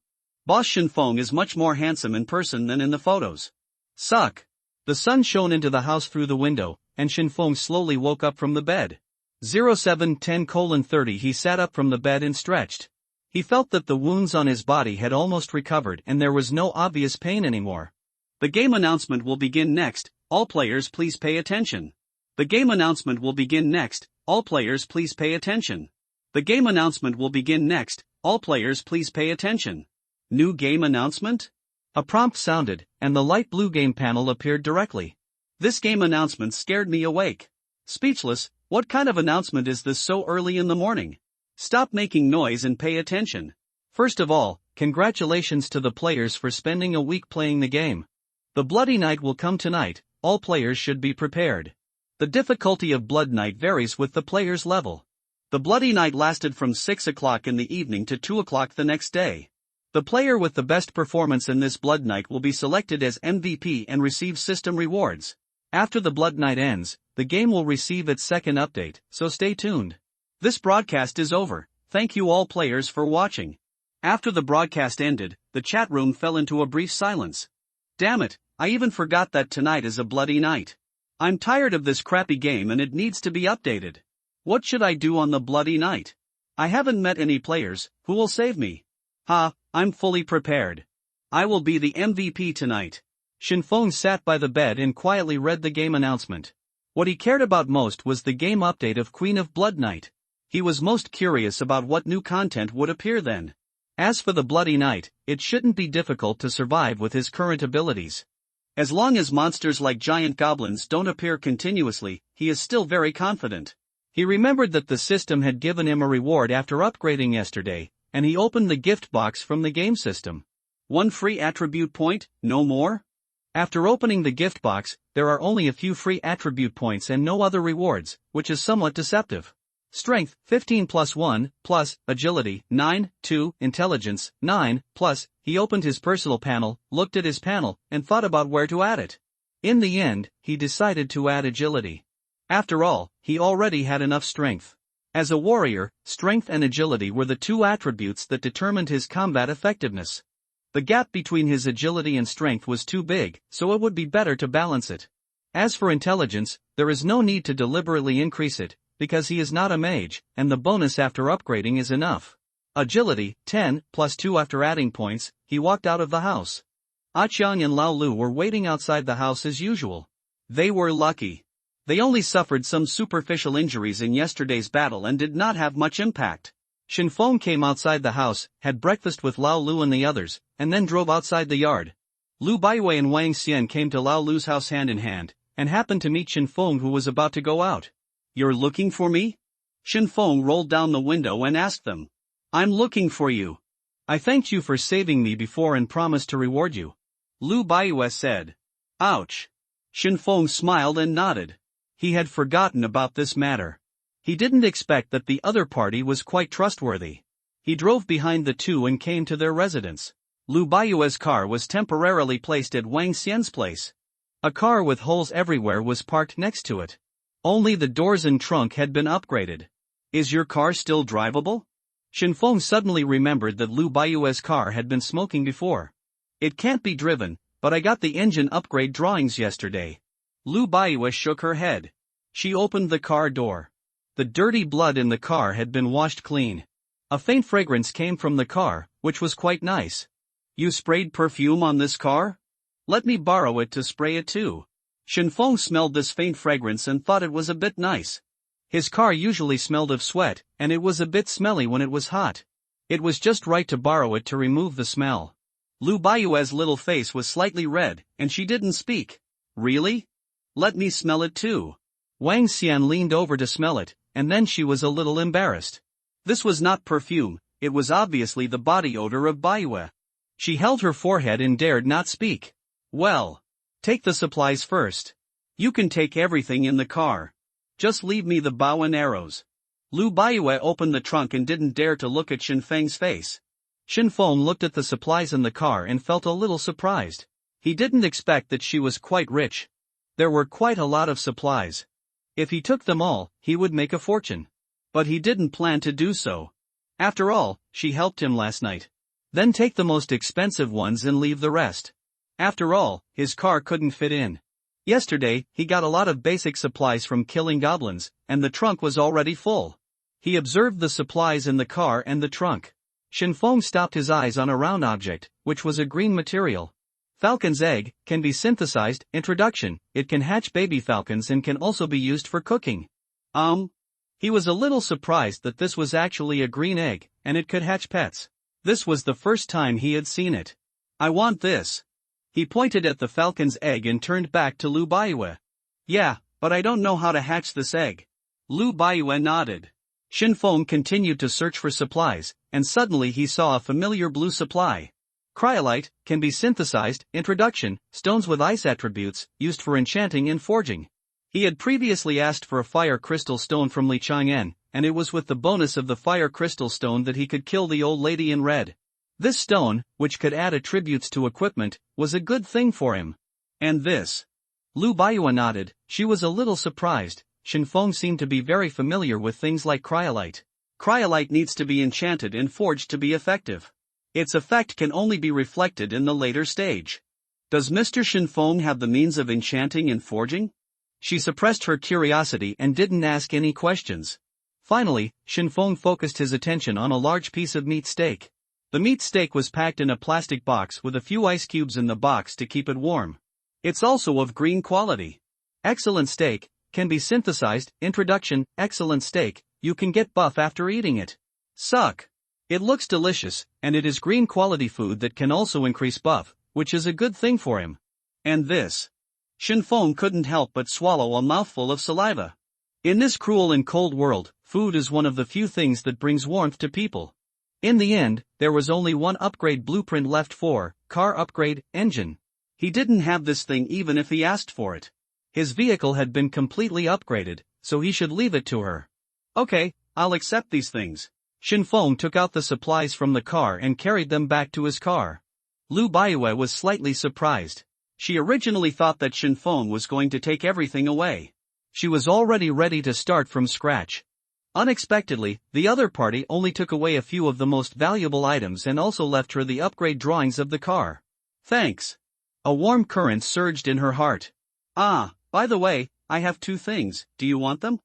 Boss Shinfeng is much more handsome in person than in the photos. Suck. The sun shone into the house through the window, and Shinfeng slowly woke up from the bed. 0710:30 He sat up from the bed and stretched. He felt that the wounds on his body had almost recovered and there was no obvious pain anymore. The game announcement will begin next, all players please pay attention. The game announcement will begin next, all players please pay attention. The game announcement will begin next, all players please pay attention. New game announcement? A prompt sounded, and the light blue game panel appeared directly. This game announcement scared me awake. Speechless, what kind of announcement is this so early in the morning? Stop making noise and pay attention. First of all, congratulations to the players for spending a week playing the game. The Bloody Night will come tonight, all players should be prepared. The difficulty of Blood Night varies with the player's level. The Bloody Night lasted from 6 o'clock in the evening to 2 o'clock the next day. The player with the best performance in this Blood Night will be selected as MVP and receive system rewards. After the Blood Night ends, the game will receive its second update, so stay tuned. This broadcast is over. Thank you all players for watching. After the broadcast ended, the chat room fell into a brief silence. Damn it, I even forgot that tonight is a bloody night. I'm tired of this crappy game and it needs to be updated. What should I do on the bloody night? I haven't met any players. Who will save me? I'm fully prepared. I will be the MVP tonight. Shinfeng sat by the bed and quietly read the game announcement. What he cared about most was the game update of Queen of Blood Night. He was most curious about what new content would appear then. As for the Bloody Night, it shouldn't be difficult to survive with his current abilities. As long as monsters like giant goblins don't appear continuously, he is still very confident. He remembered that the system had given him a reward after upgrading yesterday, and he opened the gift box from the game system. 1 free attribute point, no more? After opening the gift box, there are only a few free attribute points and no other rewards, which is somewhat deceptive. Strength, 15 plus 1, plus, Agility, 9, 2, Intelligence, 9, plus, he opened his personal panel, looked at his panel, and thought about where to add it. In the end, he decided to add Agility. After all, he already had enough strength. As a warrior, strength and agility were the two attributes that determined his combat effectiveness. The gap between his agility and strength was too big, so it would be better to balance it. As for intelligence, there is no need to deliberately increase it, because he is not a mage, and the bonus after upgrading is enough. Agility, 10, plus 2 after adding points, he walked out of the house. Aqiang and Lao Lu were waiting outside the house as usual. They were lucky. They only suffered some superficial injuries in yesterday's battle and did not have much impact. Shinfeng came outside the house, had breakfast with Lao Lu and the others, and then drove outside the yard. Lu Baiwei and Wang Xian came to Lao Lu's house hand in hand, and happened to meet Shinfeng, who was about to go out. "You're looking for me?" Shinfeng rolled down the window and asked them. "I'm looking for you. I thanked you for saving me before and promised to reward you." Lu Baiwei said. "Ouch." Shinfeng smiled and nodded. He had forgotten about this matter. He didn't expect that the other party was quite trustworthy. He drove behind the two and came to their residence. Lu Baiwei's car was temporarily placed at Wang Xian's place. A car with holes everywhere was parked next to it. Only the doors and trunk had been upgraded. "Is your car still drivable?" Shinfeng suddenly remembered that Lu Baiwei's car had been smoking before. "It can't be driven, but I got the engine upgrade drawings yesterday." Lu Baiwei shook her head. She opened the car door. The dirty blood in the car had been washed clean. A faint fragrance came from the car, which was quite nice. "You sprayed perfume on this car? Let me borrow it to spray it too." Shinfeng smelled this faint fragrance and thought it was a bit nice. His car usually smelled of sweat, and it was a bit smelly when it was hot. It was just right to borrow it to remove the smell. Lu Baiwei's little face was slightly red, and she didn't speak. "Really? Let me smell it too." Wang Xian leaned over to smell it, and then she was a little embarrassed. This was not perfume, it was obviously the body odor of Baiwei. She held her forehead and dared not speak. "Well, take the supplies first. You can take everything in the car. Just leave me the bow and arrows." Lu Baiwei opened the trunk and didn't dare to look at Shinfeng's face. Shinfeng looked at the supplies in the car and felt a little surprised. He didn't expect that she was quite rich. There were quite a lot of supplies. If he took them all, he would make a fortune. But he didn't plan to do so. After all, she helped him last night. Then take the most expensive ones and leave the rest. After all, his car couldn't fit in. Yesterday, he got a lot of basic supplies from killing goblins, and the trunk was already full. He observed the supplies in the car and the trunk. Shinfeng stopped his eyes on a round object, which was a green material. Falcon's egg can be synthesized. Introduction: it can hatch baby falcons and can also be used for cooking. He was a little surprised that this was actually a green egg, and it could hatch pets. This was the first time he had seen it. "I want this." He pointed at the falcon's egg and turned back to Lu Baiwei. "Yeah, but I don't know how to hatch this egg." Lu Baiwei nodded. Shinfeng continued to search for supplies, and suddenly he saw a familiar blue supply. Cryolite can be synthesized. Introduction: stones with ice attributes, used for enchanting and forging. He had previously asked for a fire crystal stone from Li Chang'an, and it was with the bonus of the fire crystal stone that he could kill the old lady in red. This stone, which could add attributes to equipment, was a good thing for him. And this. Lu Baiyue nodded. She was a little surprised. Shinfeng seemed to be very familiar with things like cryolite. Cryolite needs to be enchanted and forged to be effective. Its effect can only be reflected in the later stage. Does Mr. Shinfeng have the means of enchanting and forging? She suppressed her curiosity and didn't ask any questions. Finally, Shinfeng focused his attention on a large piece of meat steak. The meat steak was packed in a plastic box with a few ice cubes in the box to keep it warm. It's also of green quality. Excellent steak, can be synthesized. Introduction: excellent steak, you can get buff after eating it. Suck. It looks delicious, and it is green quality food that can also increase buff, which is a good thing for him. And this. Shinfeng couldn't help but swallow a mouthful of saliva. In this cruel and cold world, food is one of the few things that brings warmth to people. In the end, there was only one upgrade blueprint left for car upgrade, engine. He didn't have this thing even if he asked for it. His vehicle had been completely upgraded, so he should leave it to her. Okay, I'll accept these things. Shinfeng took out the supplies from the car and carried them back to his car. Lu Baiyue was slightly surprised. She originally thought that Shinfeng was going to take everything away. She was already ready to start from scratch. Unexpectedly, the other party only took away a few of the most valuable items and also left her the upgrade drawings of the car. Thanks. A warm current surged in her heart. Ah, by the way, I have 2 things, do you want them?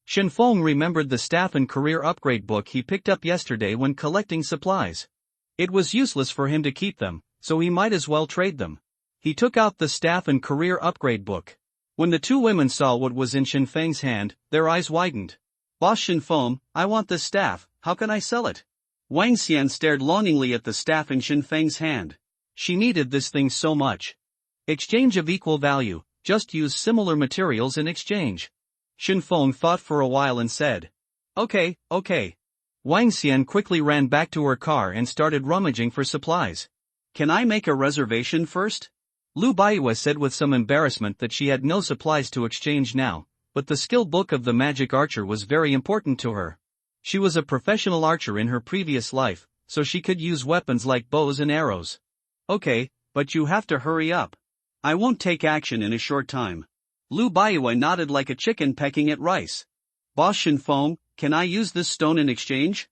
Shinfeng remembered the staff and career upgrade book he picked up yesterday when collecting supplies. It was useless for him to keep them, so he might as well trade them. He took out the staff and career upgrade book. When the 2 women saw what was in Shinfeng's hand, their eyes widened. Boss Shinfeng, I want this staff, how can I sell it? Wang Xian stared longingly at the staff in Shinfeng's hand. She needed this thing so much. Exchange of equal value, just use similar materials in exchange. Shinfeng thought for a while and said, Okay. Wang Xian quickly ran back to her car and started rummaging for supplies. Can I make a reservation first? Lu Baiyue said with some embarrassment that she had no supplies to exchange now, but the skill book of the magic archer was very important to her. She was a professional archer in her previous life, so she could use weapons like bows and arrows. Okay, but you have to hurry up. I won't take action in a short time. Lu Baiyue nodded like a chicken pecking at rice. Boss Shinfeng, can I use this stone in exchange?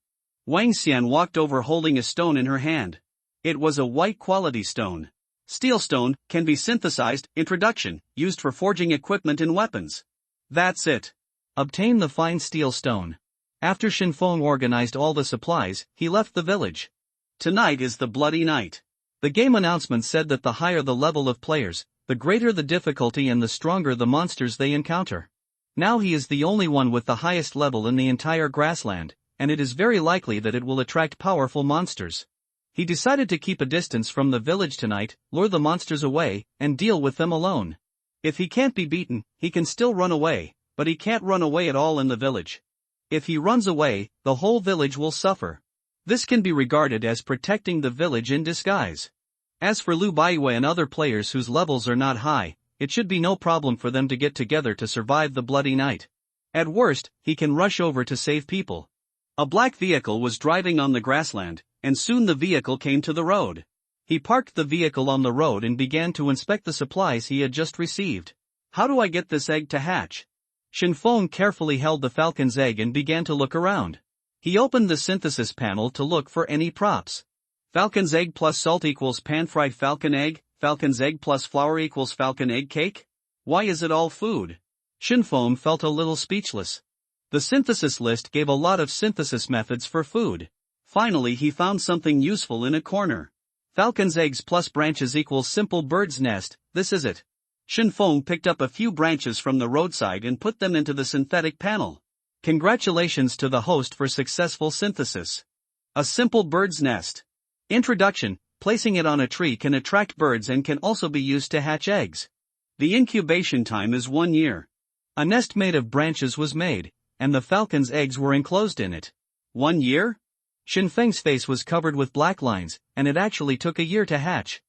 Wang Xian walked over holding a stone in her hand. It was a white quality stone. Steel stone, can be synthesized. Introduction, used for forging equipment and weapons. That's it. Obtain the fine steel stone. After Shinfeng organized all the supplies, he left the village. Tonight is the bloody night. The game announcement said that the higher the level of players, the greater the difficulty and the stronger the monsters they encounter. Now he is the only one with the highest level in the entire grassland, and it is very likely that it will attract powerful monsters. He decided to keep a distance from the village tonight, lure the monsters away, and deal with them alone. If he can't be beaten, he can still run away, but he can't run away at all in the village. If he runs away, the whole village will suffer. This can be regarded as protecting the village in disguise. As for Lu Baiyue and other players whose levels are not high, it should be no problem for them to get together to survive the bloody night. At worst, he can rush over to save people. A black vehicle was driving on the grassland, and soon the vehicle came to the road. He parked the vehicle on the road and began to inspect the supplies he had just received. How do I get this egg to hatch? Shinfeng carefully held the falcon's egg and began to look around. He opened the synthesis panel to look for any props. Falcon's egg plus salt equals pan-fried falcon egg, falcon's egg plus flour equals falcon egg cake? Why is it all food? Shinfeng felt a little speechless. The synthesis list gave a lot of synthesis methods for food. Finally he found something useful in a corner. Falcon's eggs plus branches equals simple bird's nest, this is it. Shinfeng picked up a few branches from the roadside and put them into the synthetic panel. Congratulations to the host for successful synthesis. A simple bird's nest. Introduction, placing it on a tree can attract birds and can also be used to hatch eggs. The incubation time is 1 year. A nest made of branches was made, and the falcon's eggs were enclosed in it. 1 year? Shinfeng's face was covered with black lines, and it actually took a year to hatch.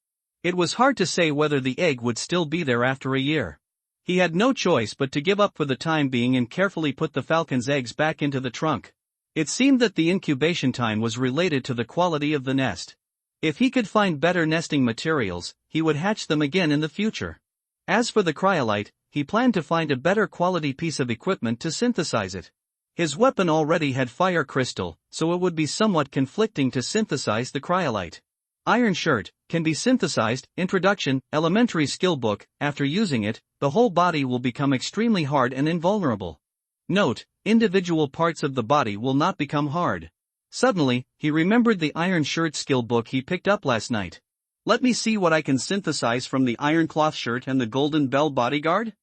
It was hard to say whether the egg would still be there after a year. He had no choice but to give up for the time being and carefully put the falcon's eggs back into the trunk. It seemed that the incubation time was related to the quality of the nest. If he could find better nesting materials, he would hatch them again in the future. As for the cryolite, he planned to find a better quality piece of equipment to synthesize it. His weapon already had fire crystal, so it would be somewhat conflicting to synthesize the cryolite. Iron shirt can be synthesized. Introduction, elementary skill book. After using it, the whole body will become extremely hard and invulnerable. Note, individual parts of the body will not become hard. Suddenly, he remembered the iron shirt skill book he picked up last night. Let me see what I can synthesize from the iron cloth shirt and the golden bell bodyguard.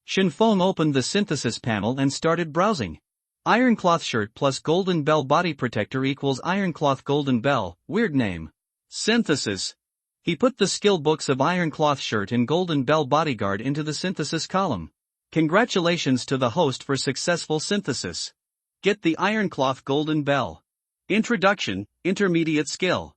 Shenfeng opened the synthesis panel and started browsing. Iron cloth shirt plus golden bell body protector equals iron cloth golden bell, weird name. Synthesis. He put the skill books of iron cloth shirt and golden bell bodyguard into the synthesis column. Congratulations to the host for successful synthesis. Get the iron cloth golden bell. Introduction, intermediate skill.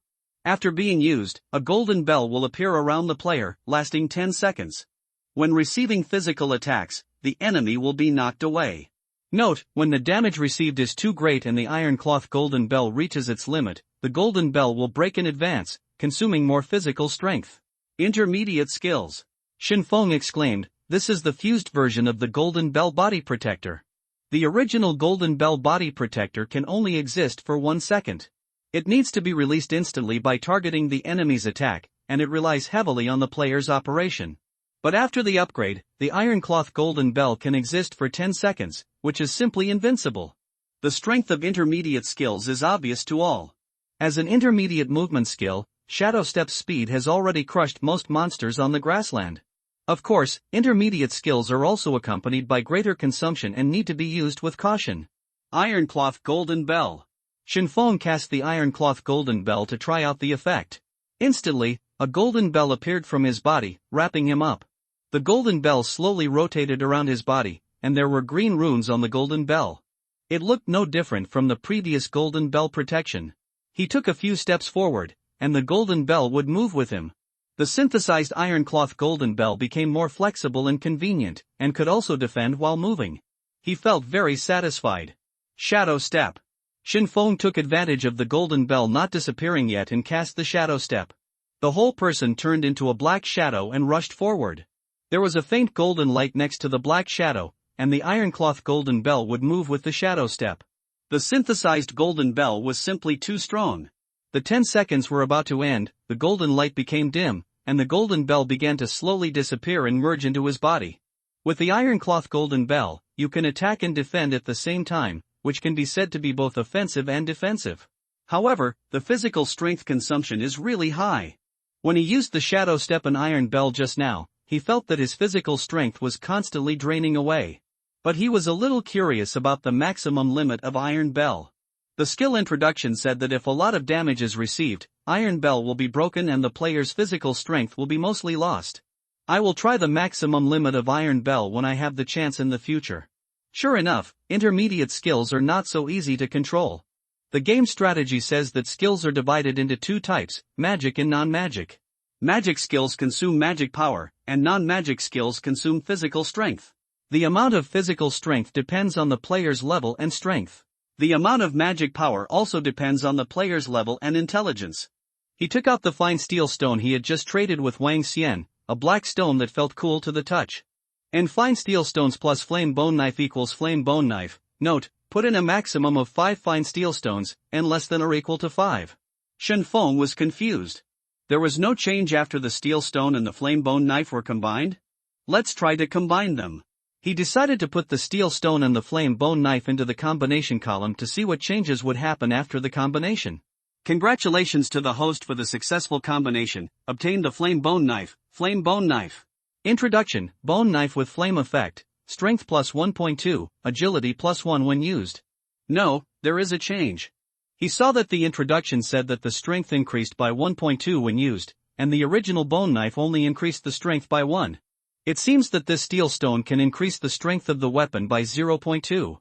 After being used, a golden bell will appear around the player, lasting 10 seconds. When receiving physical attacks, the enemy will be knocked away. Note, when the damage received is too great and the iron cloth golden bell reaches its limit, the golden bell will break in advance, consuming more physical strength. Intermediate skills. Shenfeng exclaimed, this is the fused version of the golden bell body protector. The original golden bell body protector can only exist for 1 second. It needs to be released instantly by targeting the enemy's attack, and it relies heavily on the player's operation. But after the upgrade, the iron cloth golden bell can exist for 10 seconds, which is simply invincible. The strength of intermediate skills is obvious to all. As an intermediate movement skill, Shadow Step's speed has already crushed most monsters on the grassland. Of course, intermediate skills are also accompanied by greater consumption and need to be used with caution. Iron cloth golden bell. Shenfeng cast the iron cloth golden bell to try out the effect. Instantly, a golden bell appeared from his body, wrapping him up. The golden bell slowly rotated around his body, and there were green runes on the golden bell. It looked no different from the previous golden bell protection. He took a few steps forward, and the golden bell would move with him. The synthesized iron cloth golden bell became more flexible and convenient, and could also defend while moving. He felt very satisfied. Shadow Step. Shenfeng took advantage of the golden bell not disappearing yet and cast the Shadow Step. The whole person turned into a black shadow and rushed forward. There was a faint golden light next to the black shadow, and the iron cloth golden bell would move with the Shadow Step. The synthesized golden bell was simply too strong. The 10 seconds were about to end, the golden light became dim, and the golden bell began to slowly disappear and merge into his body. With the iron cloth golden bell, you can attack and defend at the same time, which can be said to be both offensive and defensive. However, the physical strength consumption is really high. When he used the Shadow Step and Iron Bell just now, he felt that his physical strength was constantly draining away. But he was a little curious about the maximum limit of Iron Bell. The skill introduction said that if a lot of damage is received, Iron Bell will be broken and the player's physical strength will be mostly lost. I will try the maximum limit of Iron Bell when I have the chance in the future. Sure enough, intermediate skills are not so easy to control. The game strategy says that skills are divided into 2 types, magic and non-magic. Magic skills consume magic power, and non-magic skills consume physical strength. The amount of physical strength depends on the player's level and strength. The amount of magic power also depends on the player's level and intelligence. He took out the fine steel stone he had just traded with Wang Xian, a black stone that felt cool to the touch. And fine steel stones plus flame bone knife equals flame bone knife. Note, put in a maximum of 5 fine steel stones, and less than or equal to 5. Shenfeng was confused. There was no change after the steel stone and the flame bone knife were combined? Let's try to combine them. He decided to put the steel stone and the flame bone knife into the combination column to see what changes would happen after the combination. Congratulations to the host for the successful combination. Obtain the flame bone knife. Flame bone knife. Introduction, bone knife with flame effect, strength plus 1.2, agility plus 1 when used. No, there is a change. He saw that the introduction said that the strength increased by 1.2 when used, and the original bone knife only increased the strength by 1. It seems that this steel stone can increase the strength of the weapon by 0.2.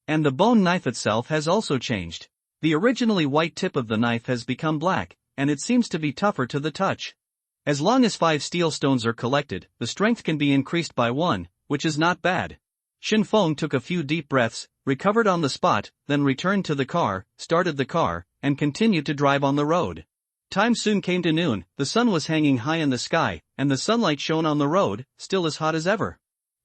And the bone knife itself has also changed. The originally white tip of the knife has become black, and it seems to be tougher to the touch. As long as 5 steel stones are collected, the strength can be increased by 1, which is not bad. Shenfeng took a few deep breaths, recovered on the spot, then returned to the car, started the car, and continued to drive on the road. Time soon came to noon, the sun was hanging high in the sky, and the sunlight shone on the road, still as hot as ever.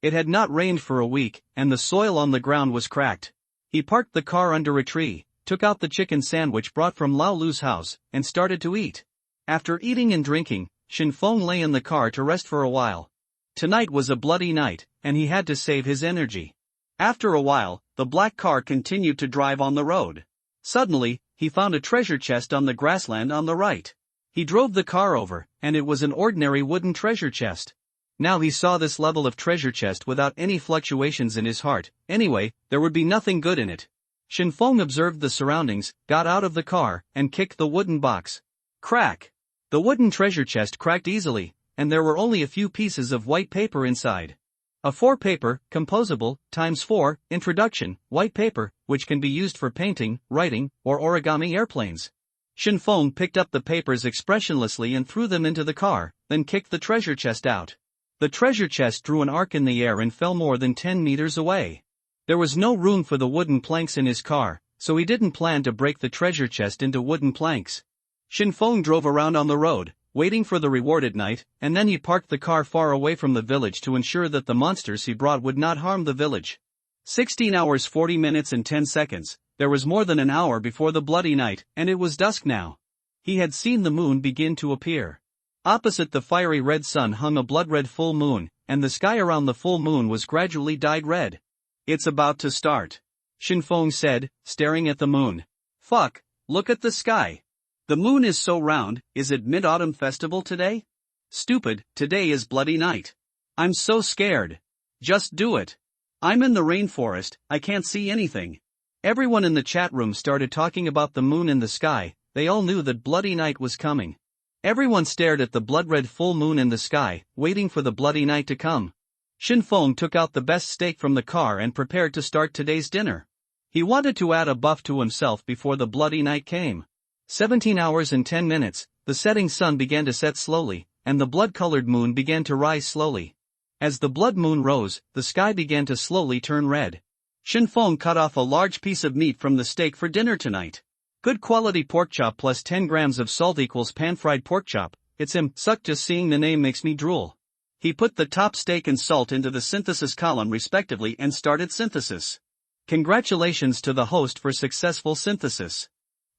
It had not rained for a week, and the soil on the ground was cracked. He parked the car under a tree, took out the chicken sandwich brought from Lao Lu's house, and started to eat. After eating and drinking, Shin Feng lay in the car to rest for a while. Tonight was a bloody night, and he had to save his energy. After a while, the black car continued to drive on the road. Suddenly, he found a treasure chest on the grassland on the right. He drove the car over, and it was an ordinary wooden treasure chest. Now he saw this level of treasure chest without any fluctuations in his heart. Anyway, there would be nothing good in it. Shin Feng observed the surroundings, got out of the car, and kicked the wooden box. Crack! The wooden treasure chest cracked easily, and there were only a few pieces of white paper inside. A 4-paper, composable, ×4, introduction, white paper, which can be used for painting, writing, or origami airplanes. Shin Feng picked up the papers expressionlessly and threw them into the car, then kicked the treasure chest out. The treasure chest drew an arc in the air and fell more than 10 meters away. There was no room for the wooden planks in his car, so he didn't plan to break the treasure chest into wooden planks. Shin Feng drove around on the road, waiting for the reward at night, and then he parked the car far away from the village to ensure that the monsters he brought would not harm the village. 16 hours 40 minutes and 10 seconds, there was more than an hour before the bloody night, and it was dusk now. He had seen the moon begin to appear. Opposite the fiery red sun hung a blood-red full moon, and the sky around the full moon was gradually dyed red. It's about to start, Shin Feng said, staring at the moon. Fuck, look at the sky. The moon is so round. Is it Mid-Autumn Festival today? Stupid, today is bloody night. I'm so scared. Just do it. I'm in the rainforest, I can't see anything. Everyone in the chat room started talking about the moon in the sky. They all knew that bloody night was coming. Everyone stared at the blood-red full moon in the sky, waiting for the bloody night to come. Shin Feng took out the best steak from the car and prepared to start today's dinner. He wanted to add a buff to himself before the bloody night came. 17 hours and 10 minutes, the setting sun began to set slowly, and the blood-colored moon began to rise slowly. As the blood moon rose, the sky began to slowly turn red. Shin Feng cut off a large piece of meat from the steak for dinner tonight. Good quality pork chop plus 10 grams of salt equals pan-fried pork chop. It's suck, just seeing the name makes me drool. He put the top steak and salt into the synthesis column respectively and started synthesis. Congratulations to the host for successful synthesis.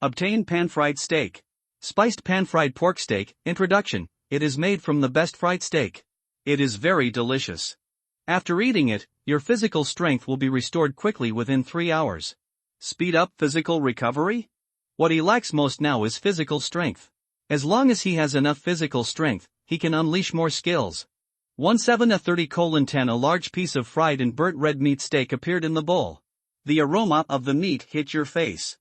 Obtain pan-fried steak. Spiced pan-fried pork steak. Introduction. It is made from the best fried steak. It is very delicious. After eating it, your physical strength will be restored quickly within 3 hours. Speed up physical recovery? What he lacks most now is physical strength. As long as he has enough physical strength, he can unleash more skills. 17:30:10 A large piece of fried and burnt red meat steak appeared in the bowl. The aroma of the meat hit your face.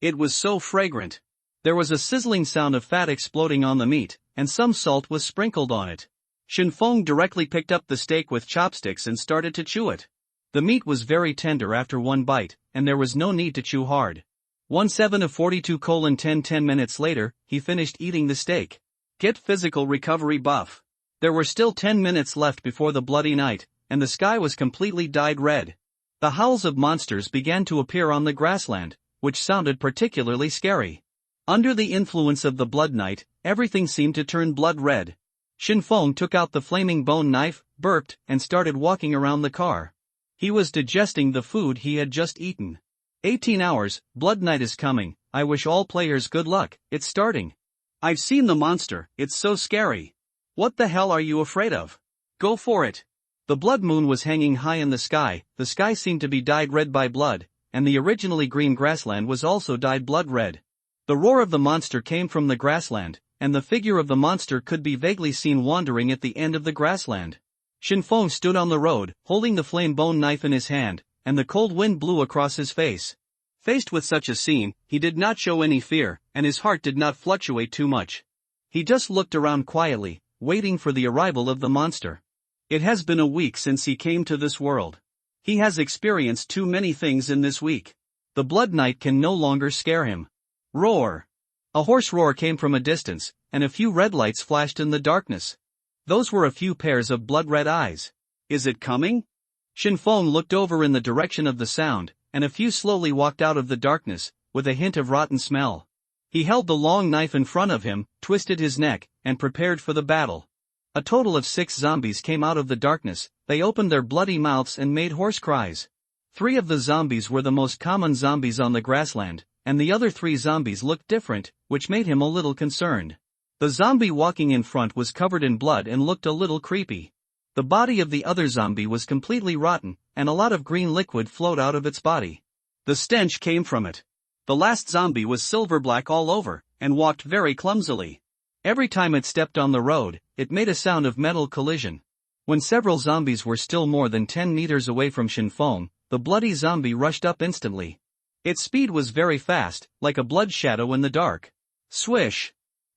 It was so fragrant. There was a sizzling sound of fat exploding on the meat, and some salt was sprinkled on it. Shin Feng directly picked up the steak with chopsticks and started to chew it. The meat was very tender after one bite, and there was no need to chew hard. 17:42:10 10 minutes later, he finished eating the steak. Get physical recovery buff. There were still 10 minutes left before the bloody night, and the sky was completely dyed red. The howls of monsters began to appear on the grassland, which sounded particularly scary. Under the influence of the blood night, everything seemed to turn blood red. Shin Feng took out the flaming bone knife, burped, and started walking around the car. He was digesting the food he had just eaten. 18 hours, blood night is coming. I wish all players good luck. It's starting. I've seen the monster, it's so scary. What the hell are you afraid of? Go for it. The blood moon was hanging high in the sky seemed to be dyed red by blood, and the originally green grassland was also dyed blood red. The roar of the monster came from the grassland, and the figure of the monster could be vaguely seen wandering at the end of the grassland. Shin Feng stood on the road, holding the flame bone knife in his hand, and the cold wind blew across his face. Faced with such a scene, he did not show any fear, and his heart did not fluctuate too much. He just looked around quietly, waiting for the arrival of the monster. It has been a week since he came to this world. He has experienced too many things in this week. The blood night can no longer scare him. Roar! A hoarse roar came from a distance, and a few red lights flashed in the darkness. Those were a few pairs of blood-red eyes. Is it coming? Shin Feng looked over in the direction of the sound, and a few slowly walked out of the darkness, with a hint of rotten smell. He held the long knife in front of him, twisted his neck, and prepared for the battle. A total of 6 zombies came out of the darkness. They opened their bloody mouths and made hoarse cries. 3 of the zombies were the most common zombies on the grassland, and the other 3 zombies looked different, which made him a little concerned. The zombie walking in front was covered in blood and looked a little creepy. The body of the other zombie was completely rotten, and a lot of green liquid flowed out of its body. The stench came from it. The last zombie was silver black all over, and walked very clumsily. Every time it stepped on the road, it made a sound of metal collision. When several zombies were still more than 10 meters away from Shinfeng, the bloody zombie rushed up instantly. Its speed was very fast, like a blood shadow in the dark. Swish!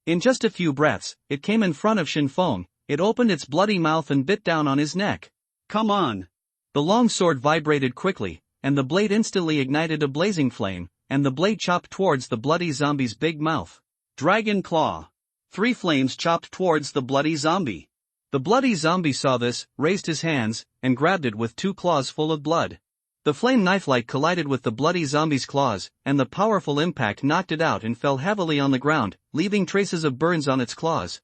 In just a few breaths, it came in front of Shinfeng. It opened its bloody mouth and bit down on his neck. Come on! The long sword vibrated quickly, and the blade instantly ignited a blazing flame, and the blade chopped towards the bloody zombie's big mouth. Dragon claw! 3 flames chopped towards the bloody zombie. The bloody zombie saw this, raised his hands, and grabbed it with 2 claws full of blood. The flame knife light collided with the bloody zombie's claws, and the powerful impact knocked it out and fell heavily on the ground, leaving traces of burns on its claws.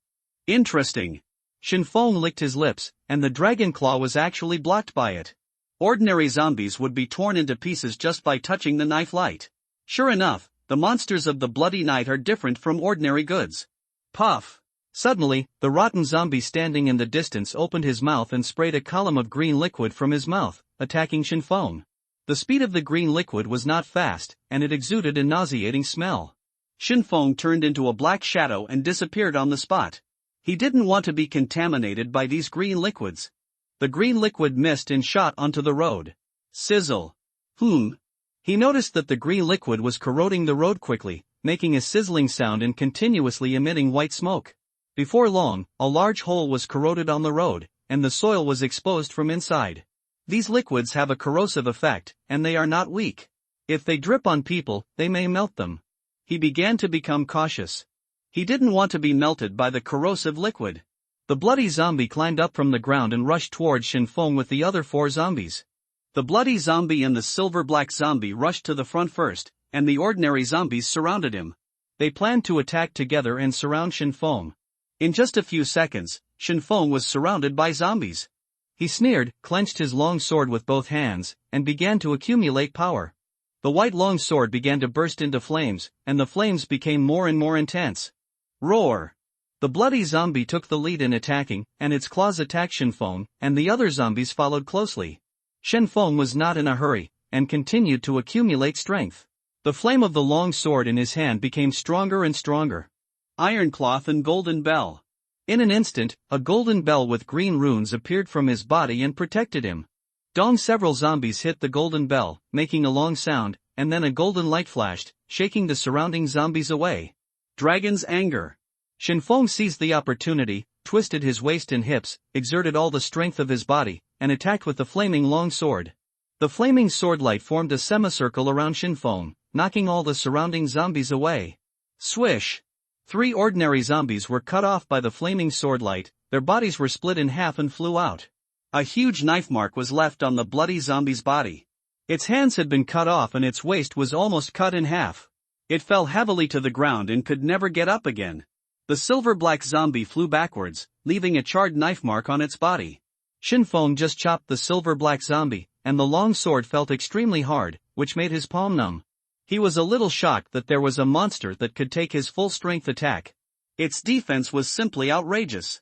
Interesting! Shinfeng licked his lips, and the dragon claw was actually blocked by it. Ordinary zombies would be torn into pieces just by touching the knife light. Sure enough, the monsters of the Bloody Night are different from ordinary goods. Puff! Suddenly, the rotten zombie standing in the distance opened his mouth and sprayed a column of green liquid from his mouth, attacking Shinfeng. The speed of the green liquid was not fast, and it exuded a nauseating smell. Shinfeng turned into a black shadow and disappeared on the spot. He didn't want to be contaminated by these green liquids. The green liquid missed and shot onto the road. Sizzle! He noticed that the green liquid was corroding the road quickly, making a sizzling sound and continuously emitting white smoke. Before long, a large hole was corroded on the road, and the soil was exposed from inside. These liquids have a corrosive effect, and they are not weak. If they drip on people, they may melt them. He began to become cautious. He didn't want to be melted by the corrosive liquid. The bloody zombie climbed up from the ground and rushed towards Shinfeng with the other 4 zombies. The bloody zombie and the silver-black zombie rushed to the front first, and the ordinary zombies surrounded him. They planned to attack together and surround Shinfeng. In just a few seconds, Shinfeng was surrounded by zombies. He sneered, clenched his long sword with both hands, and began to accumulate power. The white long sword began to burst into flames, and the flames became more and more intense. Roar! The bloody zombie took the lead in attacking, and its claws attacked Shinfeng, and the other zombies followed closely. Shinfeng was not in a hurry, and continued to accumulate strength. The flame of the long sword in his hand became stronger and stronger. Iron cloth and golden bell. In an instant, a golden bell with green runes appeared from his body and protected him. Dong! Several zombies hit the golden bell, making a long sound, and then a golden light flashed, shaking the surrounding zombies away. Dragon's anger. Shinfeng seized the opportunity, twisted his waist and hips, exerted all the strength of his body, and attacked with the flaming long sword. The flaming sword light formed a semicircle around Shinfeng, knocking all the surrounding zombies away. Swish! 3 ordinary zombies were cut off by the flaming sword light, their bodies were split in half and flew out. A huge knife mark was left on the bloody zombie's body. Its hands had been cut off and its waist was almost cut in half. It fell heavily to the ground and could never get up again. The silver-black zombie flew backwards, leaving a charred knife mark on its body. Shinfeng just chopped the silver-black zombie, and the long sword felt extremely hard, which made his palm numb. He was a little shocked that there was a monster that could take his full-strength attack. Its defense was simply outrageous.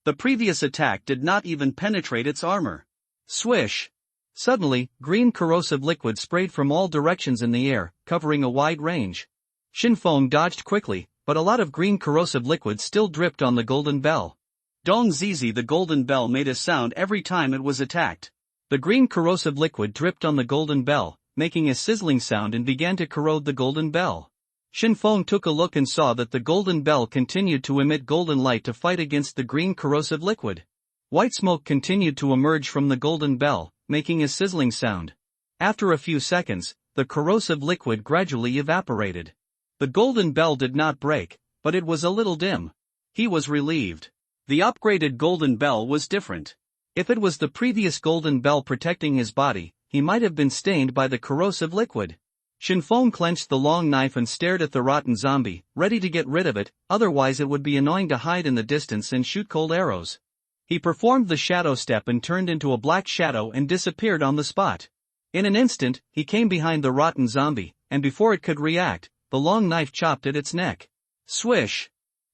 The previous attack did not even penetrate its armor. Swish! Suddenly, green corrosive liquid sprayed from all directions in the air, covering a wide range. Shinfeng dodged quickly, but a lot of green corrosive liquid still dripped on the golden bell. Dong Zizi! The golden bell made a sound every time it was attacked. The green corrosive liquid dripped on the golden bell, making a sizzling sound and began to corrode the golden bell. Shinfeng took a look and saw that the golden bell continued to emit golden light to fight against the green corrosive liquid. White smoke continued to emerge from the golden bell, making a sizzling sound. After a few seconds, the corrosive liquid gradually evaporated. The golden bell did not break, but it was a little dim. He was relieved. The upgraded golden bell was different. If it was the previous golden bell protecting his body, he might have been stained by the corrosive liquid. Shinfeng clenched the long knife and stared at the rotten zombie, ready to get rid of it, otherwise it would be annoying to hide in the distance and shoot cold arrows. He performed the shadow step and turned into a black shadow and disappeared on the spot. In an instant, he came behind the rotten zombie, and before it could react, the long knife chopped at its neck. Swish!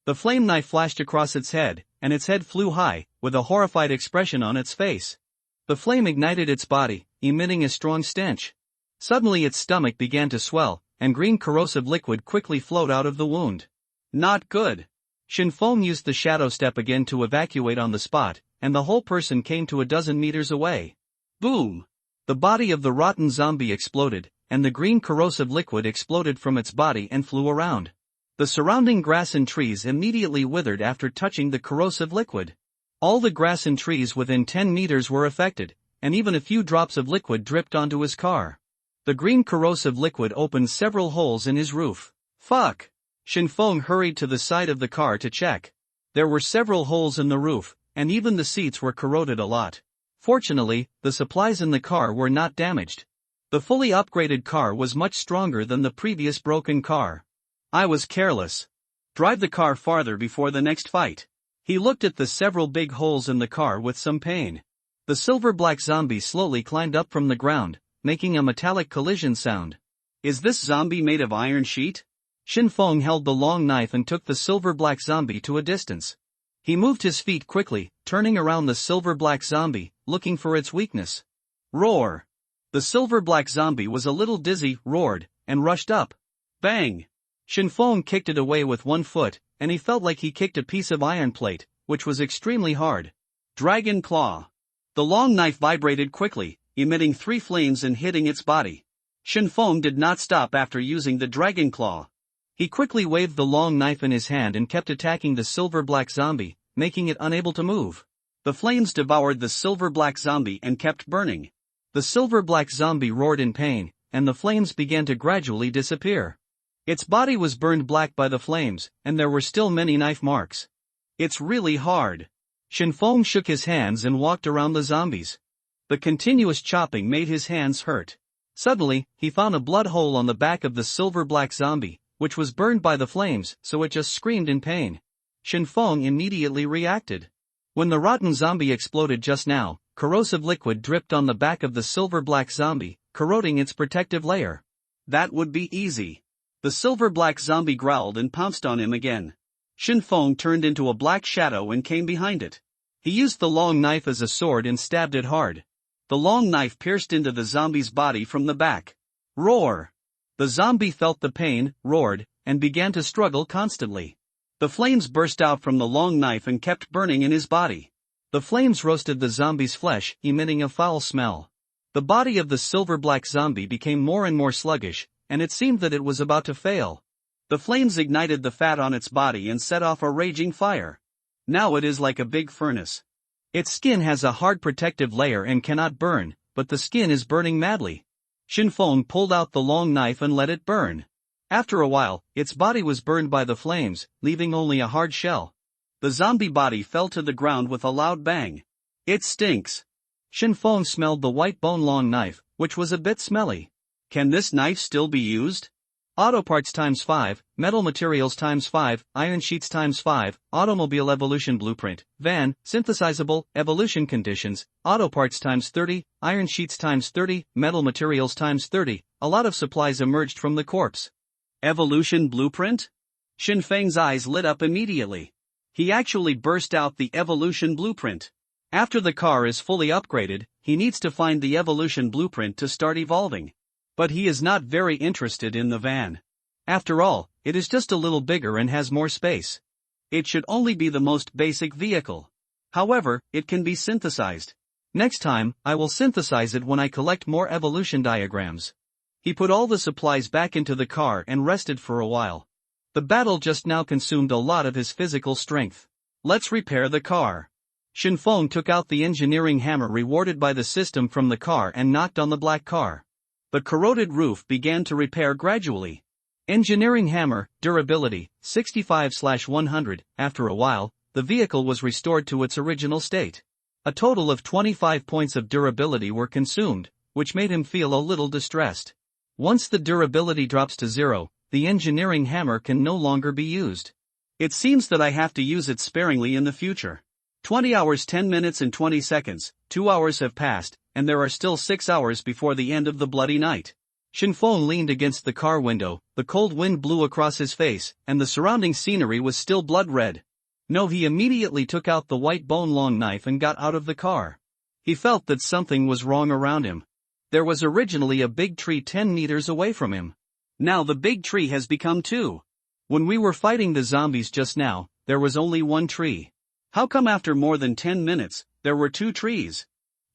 The flame knife flashed across its head, and its head flew high, with a horrified expression on its face. The flame ignited its body, emitting a strong stench. Suddenly its stomach began to swell, and green corrosive liquid quickly flowed out of the wound. Not good. Shinfeng used the shadow step again to evacuate on the spot, and the whole person came to a dozen meters away. Boom! The body of the rotten zombie exploded, and the green corrosive liquid exploded from its body and flew around. The surrounding grass and trees immediately withered after touching the corrosive liquid. All the grass and trees within 10 meters were affected, and even a few drops of liquid dripped onto his car. The green corrosive liquid opened several holes in his roof. Fuck! Shinfeng hurried to the side of the car to check. There were several holes in the roof, and even the seats were corroded a lot. Fortunately, the supplies in the car were not damaged. The fully upgraded car was much stronger than the previous broken car. I was careless. Drive the car farther before the next fight. He looked at the several big holes in the car with some pain. The silver-black zombie slowly climbed up from the ground, making a metallic collision sound. Is this zombie made of iron sheet? Shinfeng held the long knife and took the silver-black zombie to a distance. He moved his feet quickly, turning around the silver-black zombie, looking for its weakness. Roar! The silver-black zombie was a little dizzy, roared, and rushed up. Bang! Shinfeng kicked it away with one foot, and he felt like he kicked a piece of iron plate, which was extremely hard. Dragon Claw! The long knife vibrated quickly, emitting 3 flames and hitting its body. Shinfeng did not stop after using the Dragon Claw. He quickly waved the long knife in his hand and kept attacking the silver-black zombie, making it unable to move. The flames devoured the silver-black zombie and kept burning. The silver-black zombie roared in pain, and the flames began to gradually disappear. Its body was burned black by the flames, and there were still many knife marks. It's really hard. Shinfeng shook his hands and walked around the zombies. The continuous chopping made his hands hurt. Suddenly, he found a blood hole on the back of the silver-black zombie, which was burned by the flames, so it just screamed in pain. Shinfeng immediately reacted. When the rotten zombie exploded just now, corrosive liquid dripped on the back of the silver-black zombie, corroding its protective layer. That would be easy. The silver-black zombie growled and pounced on him again. Shinfeng turned into a black shadow and came behind it. He used the long knife as a sword and stabbed it hard. The long knife pierced into the zombie's body from the back. Roar! The zombie felt the pain, roared, and began to struggle constantly. The flames burst out from the long knife and kept burning in his body. The flames roasted the zombie's flesh, emitting a foul smell. The body of the silver-black zombie became more and more sluggish, and it seemed that it was about to fail. The flames ignited the fat on its body and set off a raging fire. Now it is like a big furnace. Its skin has a hard protective layer and cannot burn, but the skin is burning madly. Shinfeng pulled out the long knife and let it burn. After a while, its body was burned by the flames, leaving only a hard shell. The zombie body fell to the ground with a loud bang. It stinks. Shinfeng smelled the white bone long knife, which was a bit smelly. Can this knife still be used? Auto parts ×5, metal materials ×5, iron sheets ×5, automobile evolution blueprint, van, synthesizable, evolution conditions, auto parts ×30, iron sheets ×30, metal materials ×30, a lot of supplies emerged from the corpse. Evolution blueprint? Shinfeng's eyes lit up immediately. He actually burst out the evolution blueprint. After the car is fully upgraded, he needs to find the evolution blueprint to start evolving. But he is not very interested in the van. After all, it is just a little bigger and has more space. It should only be the most basic vehicle. However, it can be synthesized. Next time, I will synthesize it when I collect more evolution diagrams. He put all the supplies back into the car and rested for a while. The battle just now consumed a lot of his physical strength. Let's repair the car. Shinfeng took out the engineering hammer rewarded by the system from the car and knocked on the black car. The corroded roof began to repair gradually. Engineering hammer, durability, 65/100. After a while, the vehicle was restored to its original state. A total of 25 points of durability were consumed, which made him feel a little distressed. Once the durability drops to 0, the engineering hammer can no longer be used. It seems that I have to use it sparingly in the future. 20 hours 10 minutes and 20 seconds, 2 hours have passed, and there are still 6 hours before the end of the bloody night. Shinfeng leaned against the car window, the cold wind blew across his face, and the surrounding scenery was still blood red. No, he immediately took out the white bone-long knife and got out of the car. He felt that something was wrong around him. There was originally a big tree 10 meters away from him. Now the big tree has become 2. When we were fighting the zombies just now, there was only 1 tree. How come after more than 10 minutes, there were 2 trees?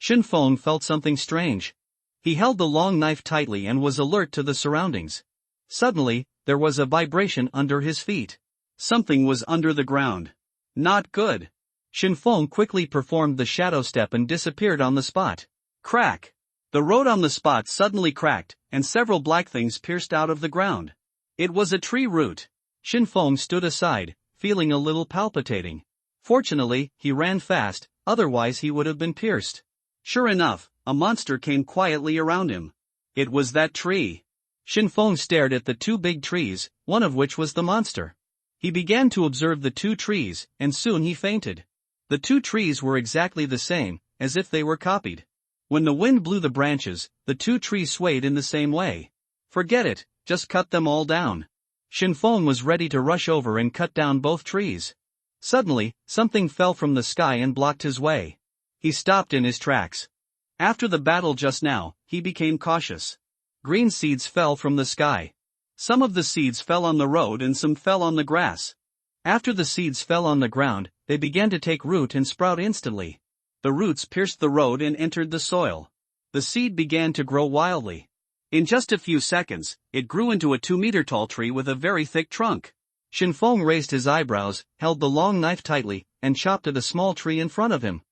Shinfeng felt something strange. He held the long knife tightly and was alert to the surroundings. Suddenly, there was a vibration under his feet. Something was under the ground. Not good. Shinfeng quickly performed the shadow step and disappeared on the spot. Crack! The road on the spot suddenly cracked, and several black things pierced out of the ground. It was a tree root. Shinfeng stood aside, feeling a little palpitating. Fortunately, he ran fast, otherwise he would have been pierced. Sure enough, a monster came quietly around him. It was that tree. Shinfeng stared at the 2 big trees, one of which was the monster. He began to observe the 2 trees, and soon he fainted. The 2 trees were exactly the same, as if they were copied. When the wind blew the branches, the 2 trees swayed in the same way. Forget it, just cut them all down. Shinfeng was ready to rush over and cut down both trees. Suddenly, something fell from the sky and blocked his way. He stopped in his tracks. After the battle just now, he became cautious. Green seeds fell from the sky. Some of the seeds fell on the road and some fell on the grass. After the seeds fell on the ground, they began to take root and sprout instantly. The roots pierced the road and entered the soil. The seed began to grow wildly. In just a few seconds, it grew into a 2-meter-tall tree with a very thick trunk. Shinfeng raised his eyebrows, held the long knife tightly, and chopped at a small tree in front of him.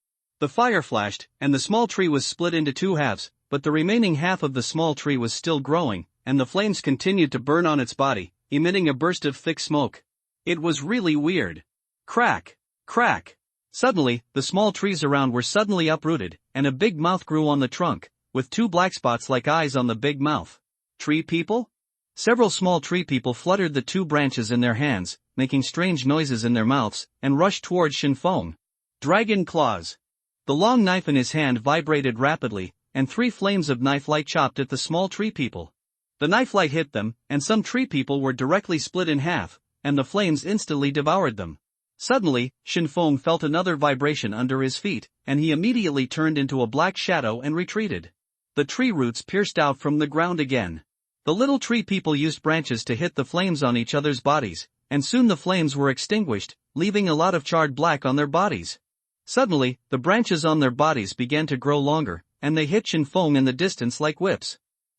The fire flashed, and the small tree was split into 2 halves, but the remaining half of the small tree was still growing, and the flames continued to burn on its body, emitting a burst of thick smoke. It was really weird. Crack! Crack! Suddenly, the small trees around were suddenly uprooted, and a big mouth grew on the trunk, with 2 black spots like eyes on the big mouth. Tree people? Several small tree people fluttered the 2 branches in their hands, making strange noises in their mouths, and rushed towards Shinfeng. Dragon claws. The long knife in his hand vibrated rapidly, and 3 flames of knife light chopped at the small tree people. The knife light hit them, and some tree people were directly split in half, and the flames instantly devoured them. Suddenly, Shinfeng felt another vibration under his feet, and he immediately turned into a black shadow and retreated. The tree roots pierced out from the ground again. The little tree people used branches to hit the flames on each other's bodies, and soon the flames were extinguished, leaving a lot of charred black on their bodies. Suddenly, the branches on their bodies began to grow longer, and they hit Shinfeng in the distance like whips.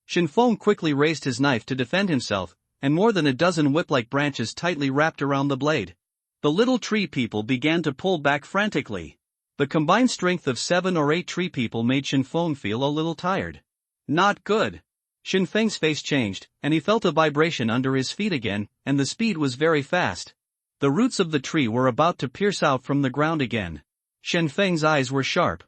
Shinfeng quickly raised his knife to defend himself, and more than a dozen whip-like branches tightly wrapped around the blade. The little tree people began to pull back frantically. The combined strength of 7 or 8 tree people made Shinfeng feel a little tired. Not good. Shinfeng's face changed, and he felt a vibration under his feet again, and the speed was very fast. The roots of the tree were about to pierce out from the ground again. Shinfeng's eyes were sharp.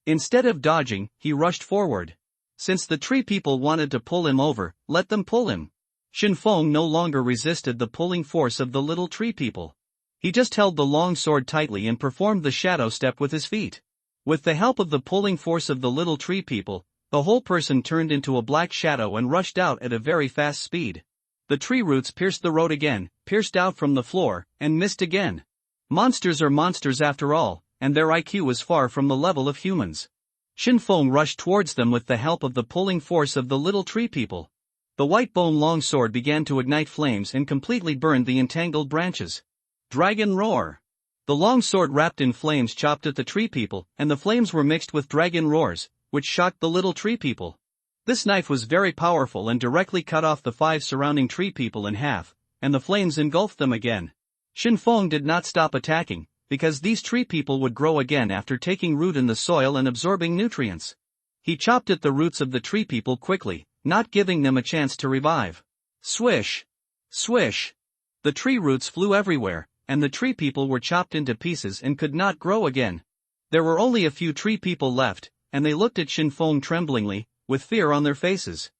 Instead of dodging, he rushed forward. Since the tree people wanted to pull him over, let them pull him. Shinfeng no longer resisted the pulling force of the little tree people. He just held the long sword tightly and performed the shadow step with his feet. With the help of the pulling force of the little tree people, the whole person turned into a black shadow and rushed out at a very fast speed. The tree roots pierced the road again, pierced out from the floor, and missed again. Monsters are monsters after all, and their IQ is far from the level of humans. Shinfeng rushed towards them with the help of the pulling force of the little tree people. The white bone long sword began to ignite flames and completely burned the entangled branches. Dragon roar. The long sword wrapped in flames chopped at the tree people, and the flames were mixed with dragon roars, which shocked the little tree people. This knife was very powerful and directly cut off the 5 surrounding tree people in half, and the flames engulfed them again. Shinfeng did not stop attacking, because these tree people would grow again after taking root in the soil and absorbing nutrients. He chopped at the roots of the tree people quickly, not giving them a chance to revive. Swish! Swish! The tree roots flew everywhere, and the tree people were chopped into pieces and could not grow again. There were only a few tree people left, and they looked at Shinfeng tremblingly, with fear on their faces.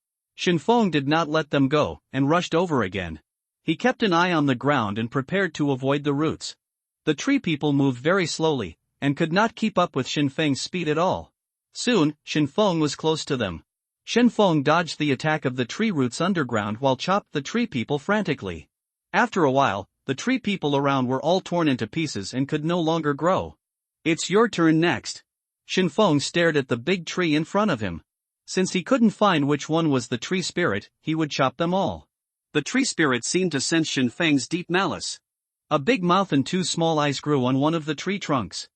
Shinfeng did not let them go, and rushed over again. He kept an eye on the ground and prepared to avoid the roots. The tree people moved very slowly, and could not keep up with Shinfeng's speed at all. Soon, Shinfeng was close to them. Shinfeng dodged the attack of the tree roots underground while chopped the tree people frantically. After a while, the tree people around were all torn into pieces and could no longer grow. It's your turn next. Shinfeng stared at the big tree in front of him. Since he couldn't find which one was the tree spirit, he would chop them all. The tree spirit seemed to sense Shinfeng's deep malice. A big mouth and two small eyes grew on one of the tree trunks.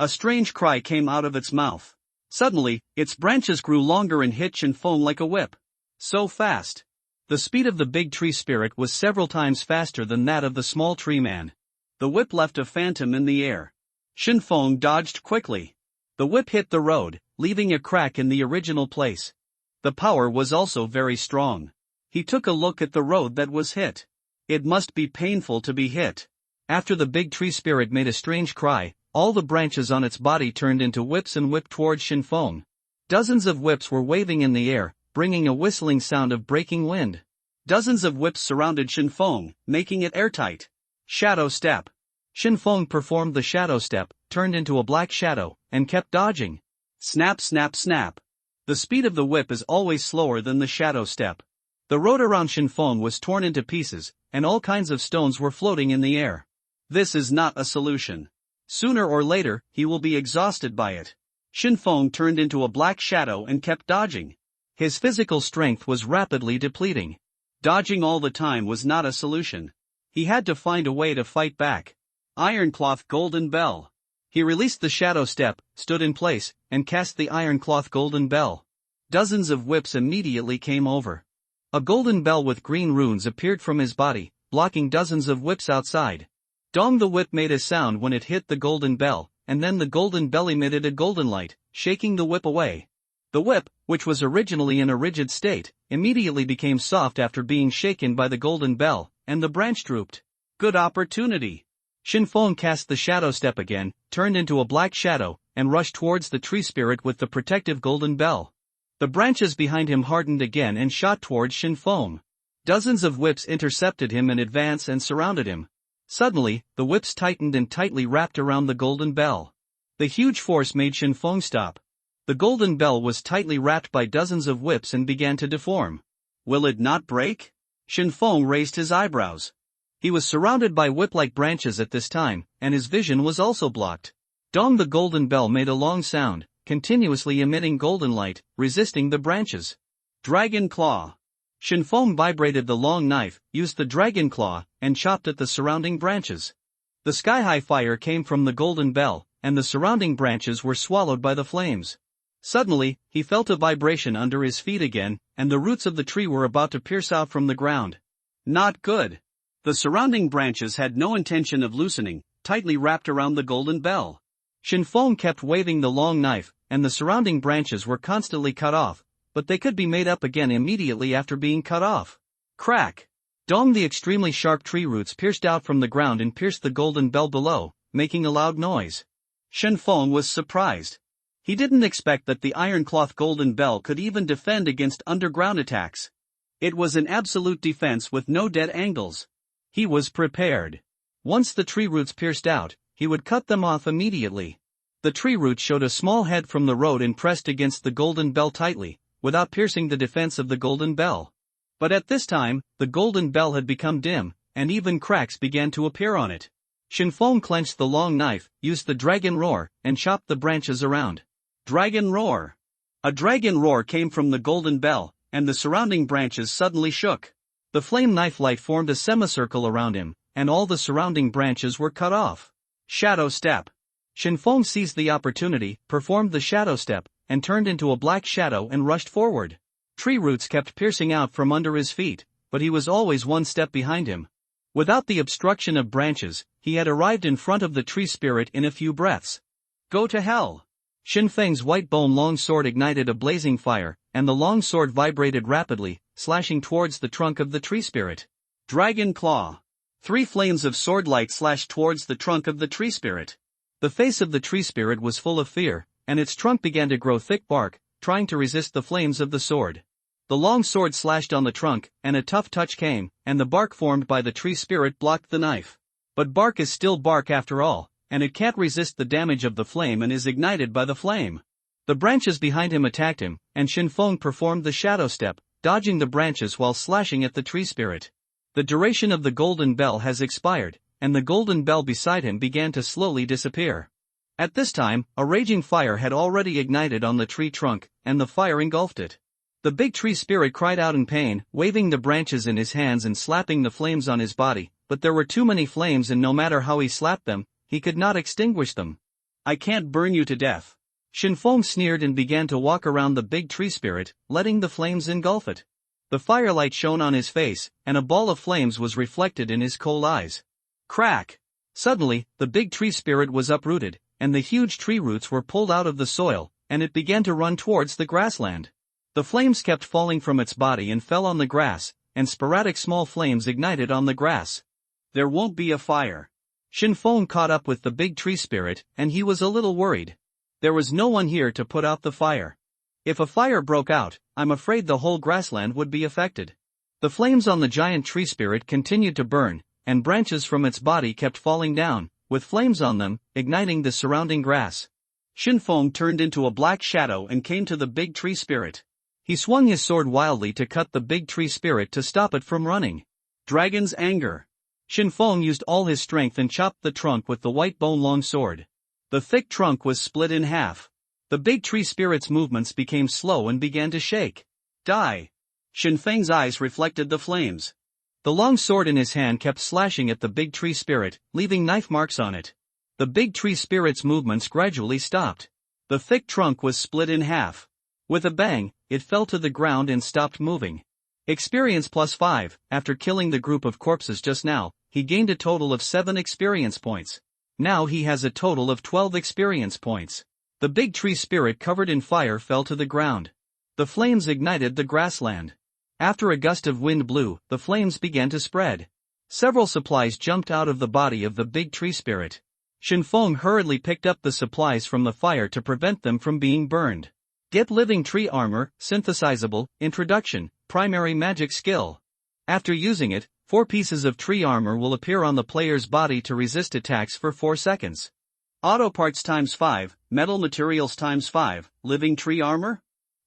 A strange cry came out of its mouth. Suddenly, its branches grew longer and hit Shinfeng like a whip. So fast. The speed of the big tree spirit was several times faster than that of the small tree man. The whip left a phantom in the air. Shinfeng dodged quickly. The whip hit the road, leaving a crack in the original place. The power was also very strong. He took a look at the road that was hit. It must be painful to be hit. After the big tree spirit made a strange cry, all the branches on its body turned into whips and whipped towards Shinfeng. Dozens of whips were waving in the air, bringing a whistling sound of breaking wind. Dozens of whips surrounded Shinfeng, making it airtight. Shadow step. Shinfeng performed the shadow step, turned into a black shadow, and kept dodging. Snap, snap, snap. The speed of the whip is always slower than the shadow step. The road around Shinfeng was torn into pieces, and all kinds of stones were floating in the air. This is not a solution. Sooner or later, he will be exhausted by it. Shinfeng turned into a black shadow and kept dodging. His physical strength was rapidly depleting. Dodging all the time was not a solution. He had to find a way to fight back. Ironcloth Golden Bell. He released the shadow step, stood in place, and cast the Ironcloth Golden Bell. Dozens of whips immediately came over. A golden bell with green runes appeared from his body, blocking dozens of whips outside. Dong, the whip made a sound when it hit the golden bell, and then the golden bell emitted a golden light, shaking the whip away. The whip, which was originally in a rigid state, immediately became soft after being shaken by the golden bell, and the branch drooped. Good opportunity. Shinfeng cast the shadow step again, turned into a black shadow, and rushed towards the tree spirit with the protective golden bell. The branches behind him hardened again and shot towards Shinfeng. Dozens of whips intercepted him in advance and surrounded him. Suddenly, the whips tightened and tightly wrapped around the golden bell. The huge force made Shinfeng stop. The golden bell was tightly wrapped by dozens of whips and began to deform. Will it not break? Shinfeng raised his eyebrows. He was surrounded by whip-like branches at this time, and his vision was also blocked. Dong, the golden bell made a long sound, continuously emitting golden light, resisting the branches. Dragon Claw. Shinfeng vibrated the long knife, used the dragon claw, and chopped at the surrounding branches. The sky-high fire came from the golden bell, and the surrounding branches were swallowed by the flames. Suddenly, he felt a vibration under his feet again, and the roots of the tree were about to pierce out from the ground. Not good. The surrounding branches had no intention of loosening, tightly wrapped around the golden bell. Shinfeng kept waving the long knife, and the surrounding branches were constantly cut off, but they could be made up again immediately after being cut off. Crack! Dong, the extremely sharp tree roots pierced out from the ground and pierced the golden bell below, making a loud noise. Shinfeng was surprised. He didn't expect that the Ironcloth Golden Bell could even defend against underground attacks. It was an absolute defense with no dead angles. He was prepared. Once the tree roots pierced out, he would cut them off immediately. The tree root showed a small head from the road and pressed against the golden bell tightly, without piercing the defense of the golden bell. But at this time, the golden bell had become dim, and even cracks began to appear on it. Shinfeng clenched the long knife, used the dragon roar, and chopped the branches around. Dragon roar! A dragon roar came from the golden bell, and the surrounding branches suddenly shook. The flame knife light formed a semicircle around him, and all the surrounding branches were cut off. Shadow step. Shinfeng seized the opportunity, performed the shadow step, and turned into a black shadow and rushed forward. Tree roots kept piercing out from under his feet, but he was always one step behind him. Without the obstruction of branches, he had arrived in front of the tree spirit in a few breaths. Go to hell! Shinfeng's white bone long sword ignited a blazing fire, and the long sword vibrated rapidly, slashing towards the trunk of the tree spirit. Dragon claw. 3 flames of sword light slashed towards the trunk of the tree spirit. The face of the tree spirit was full of fear, and its trunk began to grow thick bark, trying to resist the flames of the sword. The long sword slashed on the trunk, and a tough touch came, and the bark formed by the tree spirit blocked the knife. But bark is still bark after all, and it can't resist the damage of the flame and is ignited by the flame. The branches behind him attacked him, and Shinfeng performed the shadow step, dodging the branches while slashing at the tree spirit. The duration of the golden bell has expired, and the golden bell beside him began to slowly disappear. At this time, a raging fire had already ignited on the tree trunk, and the fire engulfed it. The big tree spirit cried out in pain, waving the branches in his hands and slapping the flames on his body, but there were too many flames and no matter how he slapped them, he could not extinguish them. "I can't burn you to death." Shinfeng sneered and began to walk around the big tree spirit, letting the flames engulf it. The firelight shone on his face, and a ball of flames was reflected in his cold eyes. Crack! Suddenly, the big tree spirit was uprooted, and the huge tree roots were pulled out of the soil, and it began to run towards the grassland. The flames kept falling from its body and fell on the grass, and sporadic small flames ignited on the grass. "There won't be a fire." Shinfeng caught up with the big tree spirit, and he was a little worried. There was no one here to put out the fire. If a fire broke out, I'm afraid the whole grassland would be affected. The flames on the giant tree spirit continued to burn, and branches from its body kept falling down, with flames on them, igniting the surrounding grass. Shinfeng turned into a black shadow and came to the big tree spirit. He swung his sword wildly to cut the big tree spirit to stop it from running. Dragon's anger. Shinfeng used all his strength and chopped the trunk with the white bone-long sword. The thick trunk was split in half. The big tree spirit's movements became slow and began to shake. Die! Shinfeng's eyes reflected the flames. The long sword in his hand kept slashing at the big tree spirit, leaving knife marks on it. The big tree spirit's movements gradually stopped. The thick trunk was split in half. With a bang, it fell to the ground and stopped moving. Experience +5, after killing the group of corpses just now, he gained a total of 7 experience points. Now he has a total of 12 experience points. The big tree spirit covered in fire fell to the ground. The flames ignited the grassland. After a gust of wind blew, the flames began to spread. Several supplies jumped out of the body of the big tree spirit. Shinfeng hurriedly picked up the supplies from the fire to prevent them from being burned. Get living tree armor, synthesizable, introduction, primary magic skill. After using it, 4 pieces of tree armor will appear on the player's body to resist attacks for 4 seconds. Auto parts ×5, metal materials ×5, living tree armor?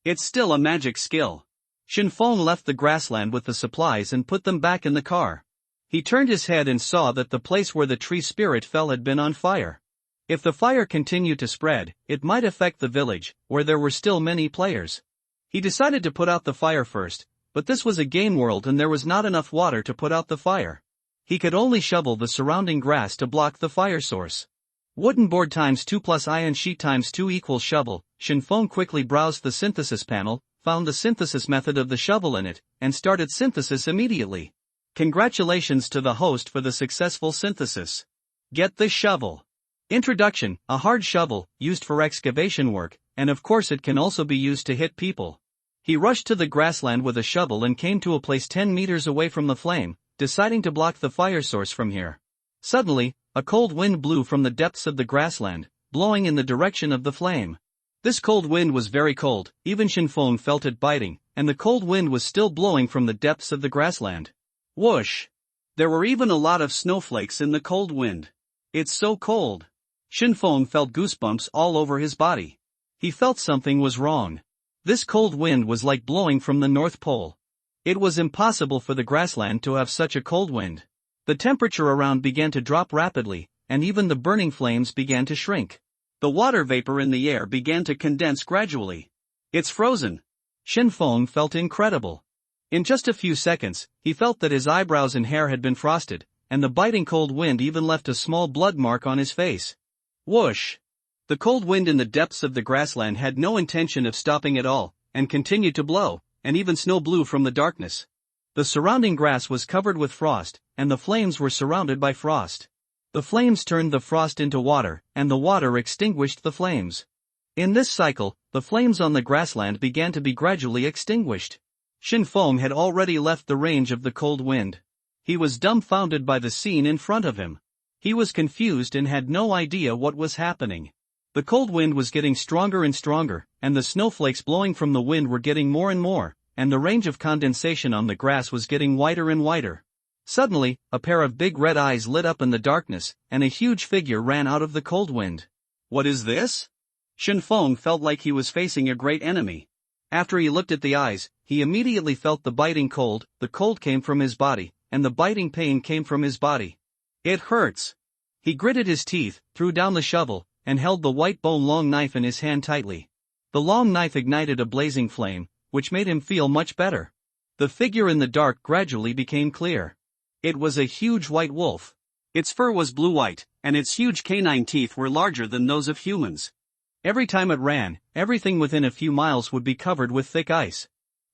It's still a magic skill. Shinfeng left the grassland with the supplies and put them back in the car. He turned his head and saw that the place where the tree spirit fell had been on fire. If the fire continued to spread, it might affect the village, where there were still many players. He decided to put out the fire first, but this was a game world and there was not enough water to put out the fire. He could only shovel the surrounding grass to block the fire source. Wooden board ×2 plus iron sheet ×2 equals shovel. Shinfeng quickly browsed the synthesis panel, found the synthesis method of the shovel in it, and started synthesis immediately. Congratulations to the host for the successful synthesis. Get the shovel. Introduction: a hard shovel, used for excavation work, and of course it can also be used to hit people. He rushed to the grassland with a shovel and came to a place 10 meters away from the flame, deciding to block the fire source from here. Suddenly, a cold wind blew from the depths of the grassland, blowing in the direction of the flame. This cold wind was very cold, even Shinfeng felt it biting, and the cold wind was still blowing from the depths of the grassland. Whoosh! There were even a lot of snowflakes in the cold wind. It's so cold. Shinfeng felt goosebumps all over his body. He felt something was wrong. This cold wind was like blowing from the North Pole. It was impossible for the grassland to have such a cold wind. The temperature around began to drop rapidly, and even the burning flames began to shrink. The water vapor in the air began to condense gradually. It's frozen. Shinfeng felt incredible. In just a few seconds, he felt that his eyebrows and hair had been frosted, and the biting cold wind even left a small blood mark on his face. Whoosh! The cold wind in the depths of the grassland had no intention of stopping at all, and continued to blow, and even snow blew from the darkness. The surrounding grass was covered with frost, and the flames were surrounded by frost. The flames turned the frost into water, and the water extinguished the flames. In this cycle, the flames on the grassland began to be gradually extinguished. Shinfeng had already left the range of the cold wind. He was dumbfounded by the scene in front of him. He was confused and had no idea what was happening. The cold wind was getting stronger and stronger, and the snowflakes blowing from the wind were getting more and more, and the range of condensation on the grass was getting wider and wider. Suddenly, a pair of big red eyes lit up in the darkness, and a huge figure ran out of the cold wind. What is this? Shenfeng felt like he was facing a great enemy. After he looked at the eyes, he immediately felt the biting cold. The cold came from his body, and the biting pain came from his body. It hurts. He gritted his teeth, threw down the shovel, and held the white bone long knife in his hand tightly. The long knife ignited a blazing flame, which made him feel much better. The figure in the dark gradually became clear. It was a huge white wolf. Its fur was blue-white, and its huge canine teeth were larger than those of humans. Every time it ran, everything within a few miles would be covered with thick ice.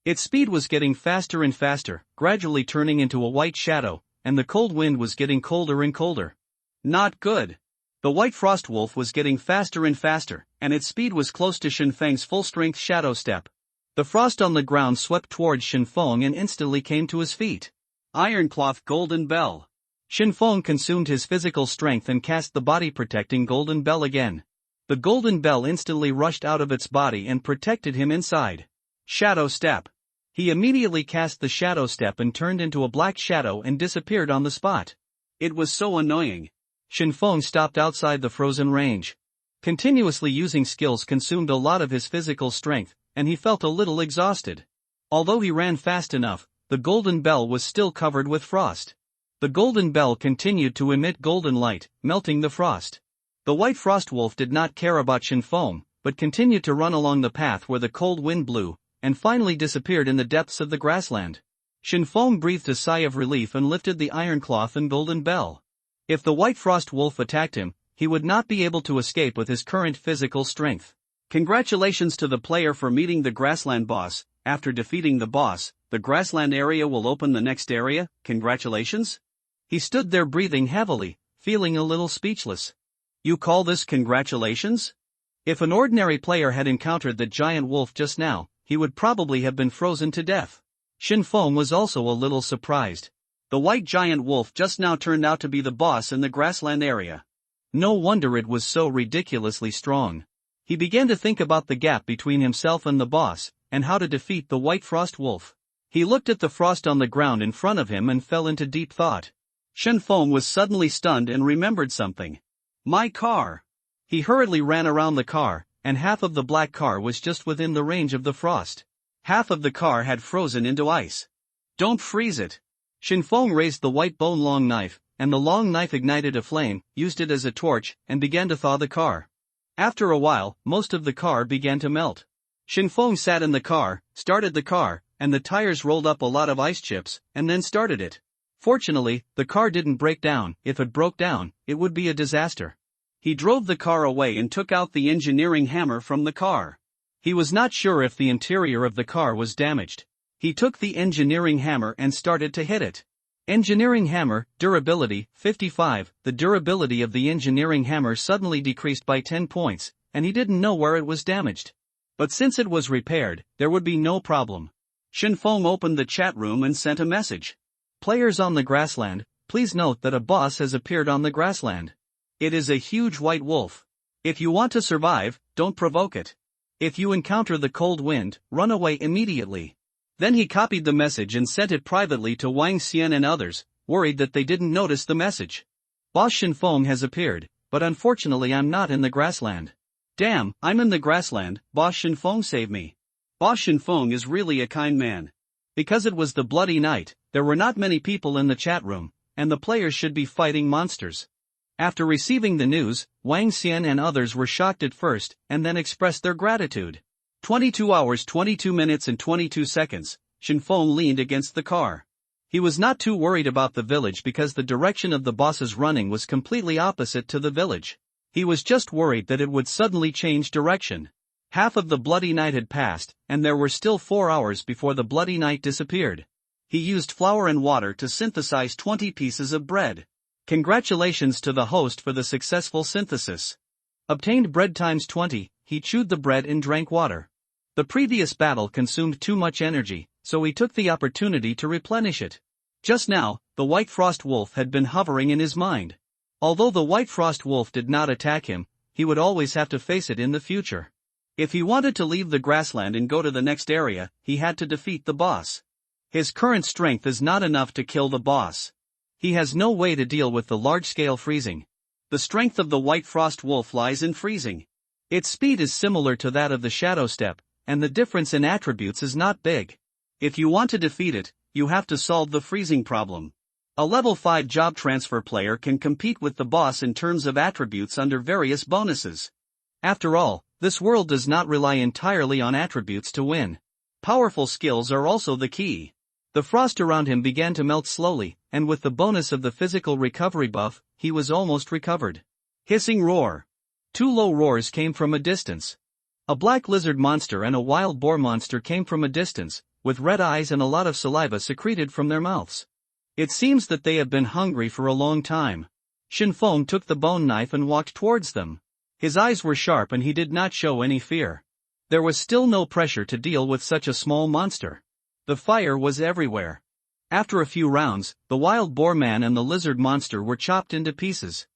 Its speed was getting faster and faster, gradually turning into a white shadow, and the cold wind was getting colder and colder. Not good. The white frost wolf was getting faster and faster, and its speed was close to Shenfeng's full-strength shadow step. The frost on the ground swept towards Shenfeng and instantly came to his feet. Ironcloth Golden Bell. Shenfeng consumed his physical strength and cast the body-protecting Golden Bell again. The Golden Bell instantly rushed out of its body and protected him inside. Shadow Step. He immediately cast the Shadow Step and turned into a black shadow and disappeared on the spot. It was so annoying. Shenfeng stopped outside the frozen range. Continuously using skills consumed a lot of his physical strength, and he felt a little exhausted. Although he ran fast enough, the Golden Bell was still covered with frost. The Golden Bell continued to emit golden light, melting the frost. The white frost wolf did not care about Shenfeng, but continued to run along the path where the cold wind blew, and finally disappeared in the depths of the grassland. Shenfeng breathed a sigh of relief and lifted the ironcloth and Golden Bell. If the white frost wolf attacked him, he would not be able to escape with his current physical strength. Congratulations to the player for meeting the grassland boss. After defeating the boss, the grassland area will open the next area. Congratulations? He stood there breathing heavily, feeling a little speechless. You call this congratulations? If an ordinary player had encountered the giant wolf just now, he would probably have been frozen to death. Shenfeng was also a little surprised. The white giant wolf just now turned out to be the boss in the grassland area. No wonder it was so ridiculously strong. He began to think about the gap between himself and the boss, and how to defeat the white frost wolf. He looked at the frost on the ground in front of him and fell into deep thought. Shenfeng was suddenly stunned and remembered something. My car! He hurriedly ran around the car, and half of the black car was just within the range of the frost. Half of the car had frozen into ice. Don't freeze it! Shenfeng raised the white bone long knife, and the long knife ignited a flame, used it as a torch, and began to thaw the car. After a while, most of the car began to melt. Shenfeng sat in the car, started the car, and the tires rolled up a lot of ice chips, and then started it. Fortunately, the car didn't break down. If it broke down, it would be a disaster. He drove the car away and took out the engineering hammer from the car. He was not sure if the interior of the car was damaged. He took the engineering hammer and started to hit it. Engineering hammer, durability, 55. The durability of the engineering hammer suddenly decreased by 10 points, and he didn't know where it was damaged. But since it was repaired, there would be no problem. Shenfeng opened the chat room and sent a message. Players on the grassland, please note that a boss has appeared on the grassland. It is a huge white wolf. If you want to survive, don't provoke it. If you encounter the cold wind, run away immediately. Then he copied the message and sent it privately to Wang Xian and others, worried that they didn't notice the message. Boss Shenfeng has appeared, but unfortunately I'm not in the grassland. Damn, I'm in the grassland. Boss Shenfeng save me. Boss Shenfeng is really a kind man. Because it was the bloody night, there were not many people in the chat room, and the players should be fighting monsters. After receiving the news, Wang Xian and others were shocked at first, and then expressed their gratitude. 22 hours 22 minutes and 22 seconds, Shenfeng leaned against the car. He was not too worried about the village because the direction of the boss's running was completely opposite to the village. He was just worried that it would suddenly change direction. Half of the bloody night had passed, and there were still 4 hours before the bloody night disappeared. He used flour and water to synthesize 20 pieces of bread. Congratulations to the host for the successful synthesis. Obtained bread times 20, he chewed the bread and drank water. The previous battle consumed too much energy, so he took the opportunity to replenish it. Just now, the white frost wolf had been hovering in his mind. Although the white frost wolf did not attack him, he would always have to face it in the future. If he wanted to leave the grassland and go to the next area, he had to defeat the boss. His current strength is not enough to kill the boss. He has no way to deal with the large-scale freezing. The strength of the white frost wolf lies in freezing. Its speed is similar to that of the shadow step, and the difference in attributes is not big. If you want to defeat it, you have to solve the freezing problem. A level 5 job transfer player can compete with the boss in terms of attributes under various bonuses. After all, this world does not rely entirely on attributes to win. Powerful skills are also the key. The frost around him began to melt slowly, and with the bonus of the physical recovery buff, he was almost recovered. Hissing roar. 2 low roars came from a distance. A black lizard monster and a wild boar monster came from a distance, with red eyes and a lot of saliva secreted from their mouths. It seems that they have been hungry for a long time. Shinfeng took the bone knife and walked towards them. His eyes were sharp and he did not show any fear. There was still no pressure to deal with such a small monster. The fire was everywhere. After a few rounds, the wild boar man and the lizard monster were chopped into pieces.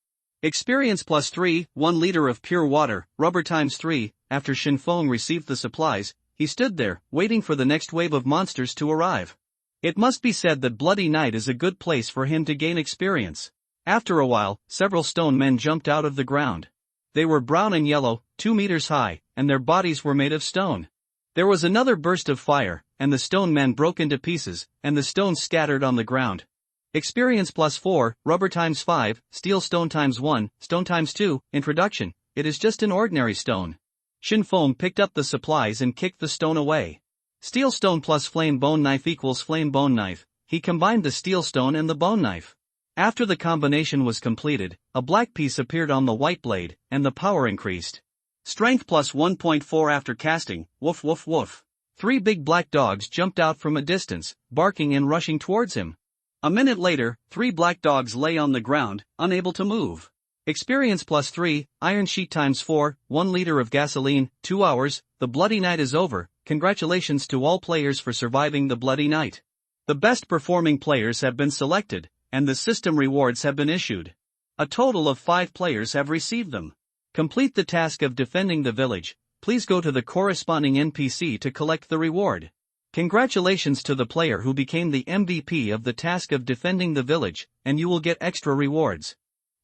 Experience +3, 1 liter of pure water, rubber ×3. After Shinfeng received the supplies, he stood there, waiting for the next wave of monsters to arrive. It must be said that Bloody Night is a good place for him to gain experience. After a while, several stone men jumped out of the ground. They were brown and yellow, 2 meters high, and their bodies were made of stone. There was another burst of fire, and the stone men broke into pieces, and the stones scattered on the ground. Experience +4, rubber ×5, steel stone ×1, stone ×2, introduction. It is just an ordinary stone. Shinfeng picked up the supplies and kicked the stone away. Steel stone plus flame bone knife equals flame bone knife. He combined the steel stone and the bone knife. After the combination was completed, a black piece appeared on the white blade, and the power increased. Strength +1.4 after casting, woof woof woof. 3 big black dogs jumped out from a distance, barking and rushing towards him. A minute later, 3 black dogs lay on the ground, unable to move. Experience +3, iron sheet ×4, 1 liter of gasoline, 2 hours, the Bloody Night is over. Congratulations to all players for surviving the Bloody Night. The best performing players have been selected, and the system rewards have been issued. A total of 5 players have received them. Complete the task of defending the village. Please go to the corresponding NPC to collect the reward. Congratulations to the player who became the MVP of the task of defending the village, and you will get extra rewards.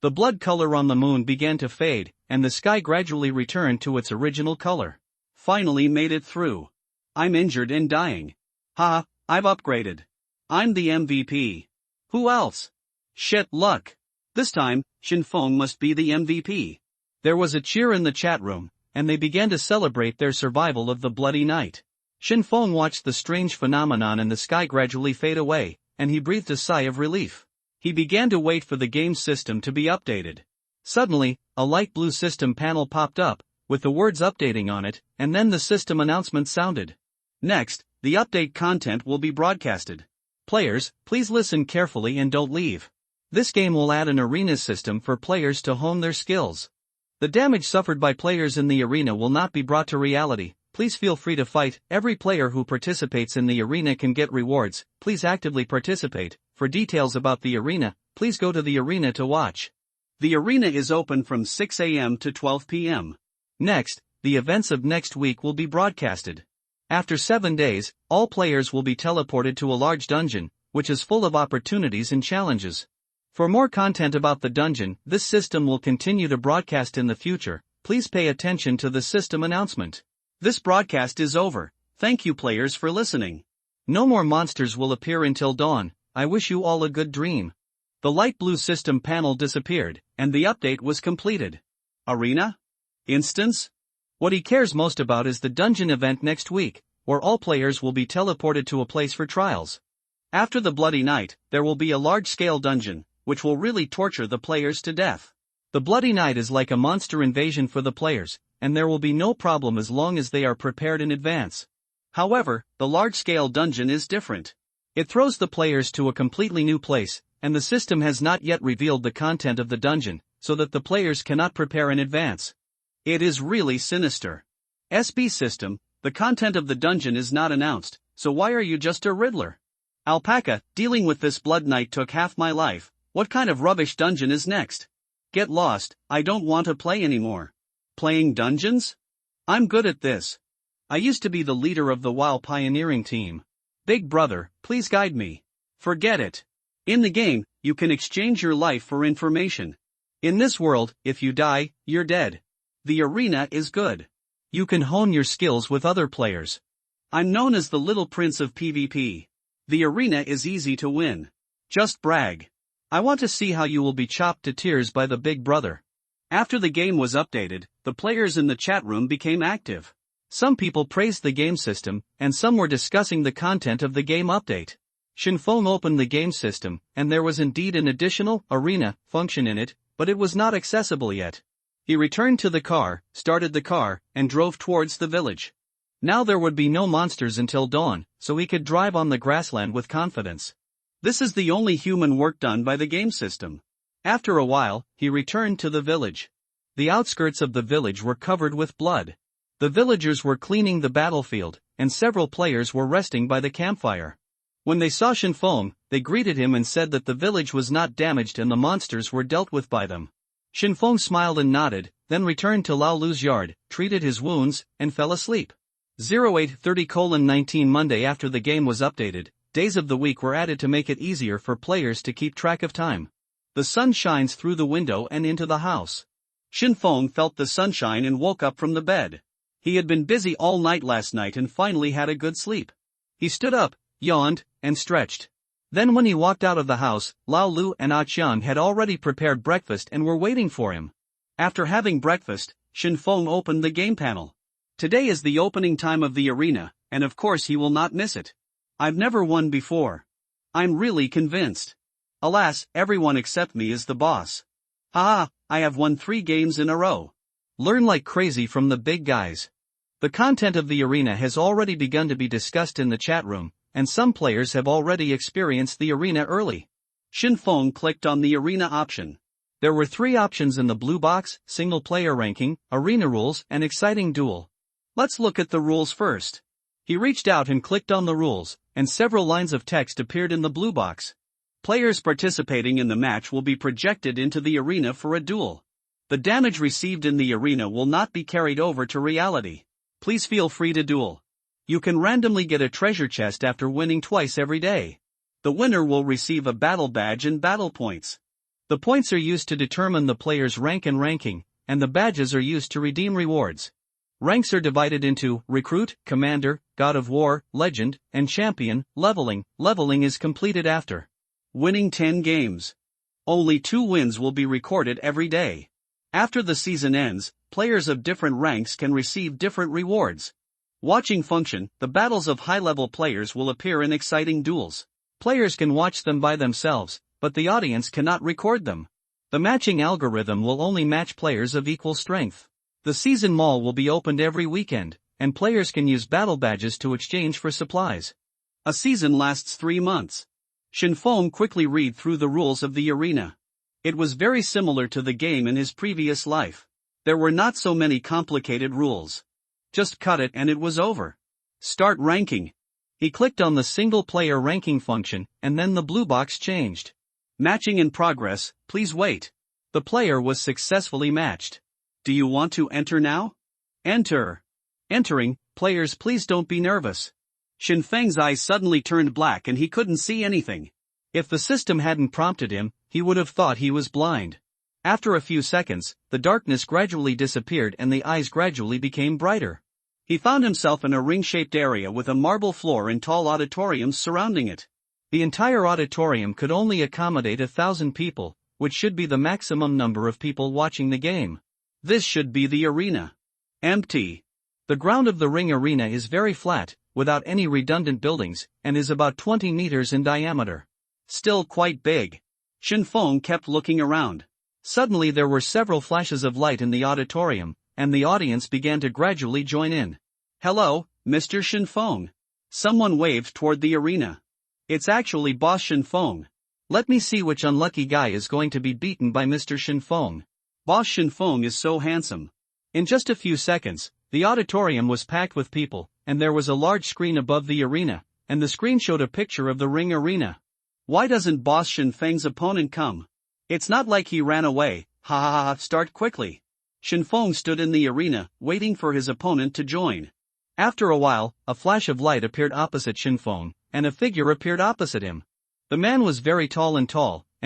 The blood color on the moon began to fade, and the sky gradually returned to its original color. Finally made it through. I'm injured and dying. Ha, I've upgraded. I'm the MVP. Who else? Shit luck. This time, Shinfeng must be the MVP. There was a cheer in the chat room, and they began to celebrate their survival of the Bloody Night. Shinfeng watched the strange phenomenon in the sky gradually fade away, and he breathed a sigh of relief. He began to wait for the game system to be updated. Suddenly, a light blue system panel popped up, with the words updating on it, and then the system announcement sounded. Next, the update content will be broadcasted. Players, please listen carefully and don't leave. This game will add an arena system for players to hone their skills. The damage suffered by players in the arena will not be brought to reality. Please feel free to fight. Every player who participates in the arena can get rewards. Please actively participate. For details about the arena, please go to the arena to watch. The arena is open from 6 a.m. to 12 p.m. Next, the events of next week will be broadcasted. After 7 days, all players will be teleported to a large dungeon, which is full of opportunities and challenges. For more content about the dungeon, this system will continue to broadcast in the future. Please pay attention to the system announcement. This broadcast is over. Thank you players for listening. No more monsters will appear until dawn. I wish you all a good dream. The light blue system panel disappeared, and the update was completed. Arena? Instance? What he cares most about is the dungeon event next week, where all players will be teleported to a place for trials. After the Bloody Night, there will be a large-scale dungeon, which will really torture the players to death. The Bloody Night is like a monster invasion for the players, and there will be no problem as long as they are prepared in advance. However, the large-scale dungeon is different. It throws the players to a completely new place, and the system has not yet revealed the content of the dungeon, so that the players cannot prepare in advance. It is really sinister. SB system, the content of the dungeon is not announced, so why are you just a Riddler? Alpaca, dealing with this Blood Night took half my life. What kind of rubbish dungeon is next? Get lost, I don't want to play anymore. Playing dungeons? I'm good at this. I used to be the leader of the WoW pioneering team. Big brother, please guide me. Forget it. In the game, you can exchange your life for information. In this world, if you die, you're dead. The arena is good. You can hone your skills with other players. I'm known as the little prince of PvP. The arena is easy to win. Just brag. I want to see how you will be chopped to tears by the big brother. After the game was updated, the players in the chat room became active. Some people praised the game system, and some were discussing the content of the game update. Shinfeng opened the game system, and there was indeed an additional arena function in it, but it was not accessible yet. He returned to the car, started the car, and drove towards the village. Now there would be no monsters until dawn, so he could drive on the grassland with confidence. This is the only human work done by the game system. After a while, he returned to the village. The outskirts of the village were covered with blood. The villagers were cleaning the battlefield, and several players were resting by the campfire. When they saw Shinfeng, they greeted him and said that the village was not damaged and the monsters were dealt with by them. Shinfeng smiled and nodded, then returned to Lao Lu's yard, treated his wounds, and fell asleep. 0830:19 Monday. After the game was updated, days of the week were added to make it easier for players to keep track of time. The sun shines through the window and into the house. Shinfeng felt the sunshine and woke up from the bed. He had been busy all night last night and finally had a good sleep. He stood up, yawned, and stretched. Then when he walked out of the house, Lao Lu and Ah Qian had already prepared breakfast and were waiting for him. After having breakfast, Shinfeng opened the game panel. Today is the opening time of the arena, and of course he will not miss it. I've never won before. I'm really convinced. Alas, everyone except me is the boss. Haha, I have won 3 games in a row. Learn like crazy from the big guys. The content of the arena has already begun to be discussed in the chat room, and some players have already experienced the arena early. Shinfeng clicked on the arena option. There were 3 options in the blue box: single player ranking, arena rules, and exciting duel. Let's look at the rules first. He reached out and clicked on the rules, and several lines of text appeared in the blue box. Players participating in the match will be projected into the arena for a duel. The damage received in the arena will not be carried over to reality. Please feel free to duel. You can randomly get a treasure chest after winning twice every day. The winner will receive a battle badge and battle points. The points are used to determine the player's rank and ranking, and the badges are used to redeem rewards. Ranks are divided into Recruit, Commander, God of War, Legend, and Champion. Leveling is completed after winning 10 games. Only 2 wins will be recorded every day. After the season ends, players of different ranks can receive different rewards. Watching function: the battles of high-level players will appear in exciting duels. Players can watch them by themselves, but the audience cannot record them. The matching algorithm will only match players of equal strength. The season mall will be opened every weekend, and players can use battle badges to exchange for supplies. A season lasts 3 months. Shinfeng quickly read through the rules of the arena. It was very similar to the game in his previous life. There were not so many complicated rules. Just cut it and it was over. Start ranking. He clicked on the single-player ranking function, and then the blue box changed. Matching in progress, please wait. The player was successfully matched. Do you want to enter now? Enter. Entering: players, please don't be nervous. Shinfeng's eyes suddenly turned black and he couldn't see anything. If the system hadn't prompted him, he would have thought he was blind. After a few seconds, the darkness gradually disappeared and the eyes gradually became brighter. He found himself in a ring-shaped area with a marble floor and tall auditoriums surrounding it. The entire auditorium could only accommodate 1,000 people, which should be the maximum number of people watching the game. This should be the arena. Empty. The ground of the ring arena is very flat, without any redundant buildings, and is about 20 meters in diameter. Still quite big. Shinfeng kept looking around. Suddenly there were several flashes of light in the auditorium, and the audience began to gradually join in. Hello, Mr. Shinfeng. Someone waved toward the arena. It's actually Boss Shinfeng. Let me see which unlucky guy is going to be beaten by Mr. Shinfeng. Boss Shinfeng is so handsome. In just a few seconds, the auditorium was packed with people, and there was a large screen above the arena, and the screen showed a picture of the ring arena. Why doesn't Boss Shinfeng's opponent come? It's not like he ran away. Ha ha ha, start quickly. Shinfeng stood in the arena, waiting for his opponent to join. After a while, a flash of light appeared opposite Shinfeng, and a figure appeared opposite him. The man was very tall, and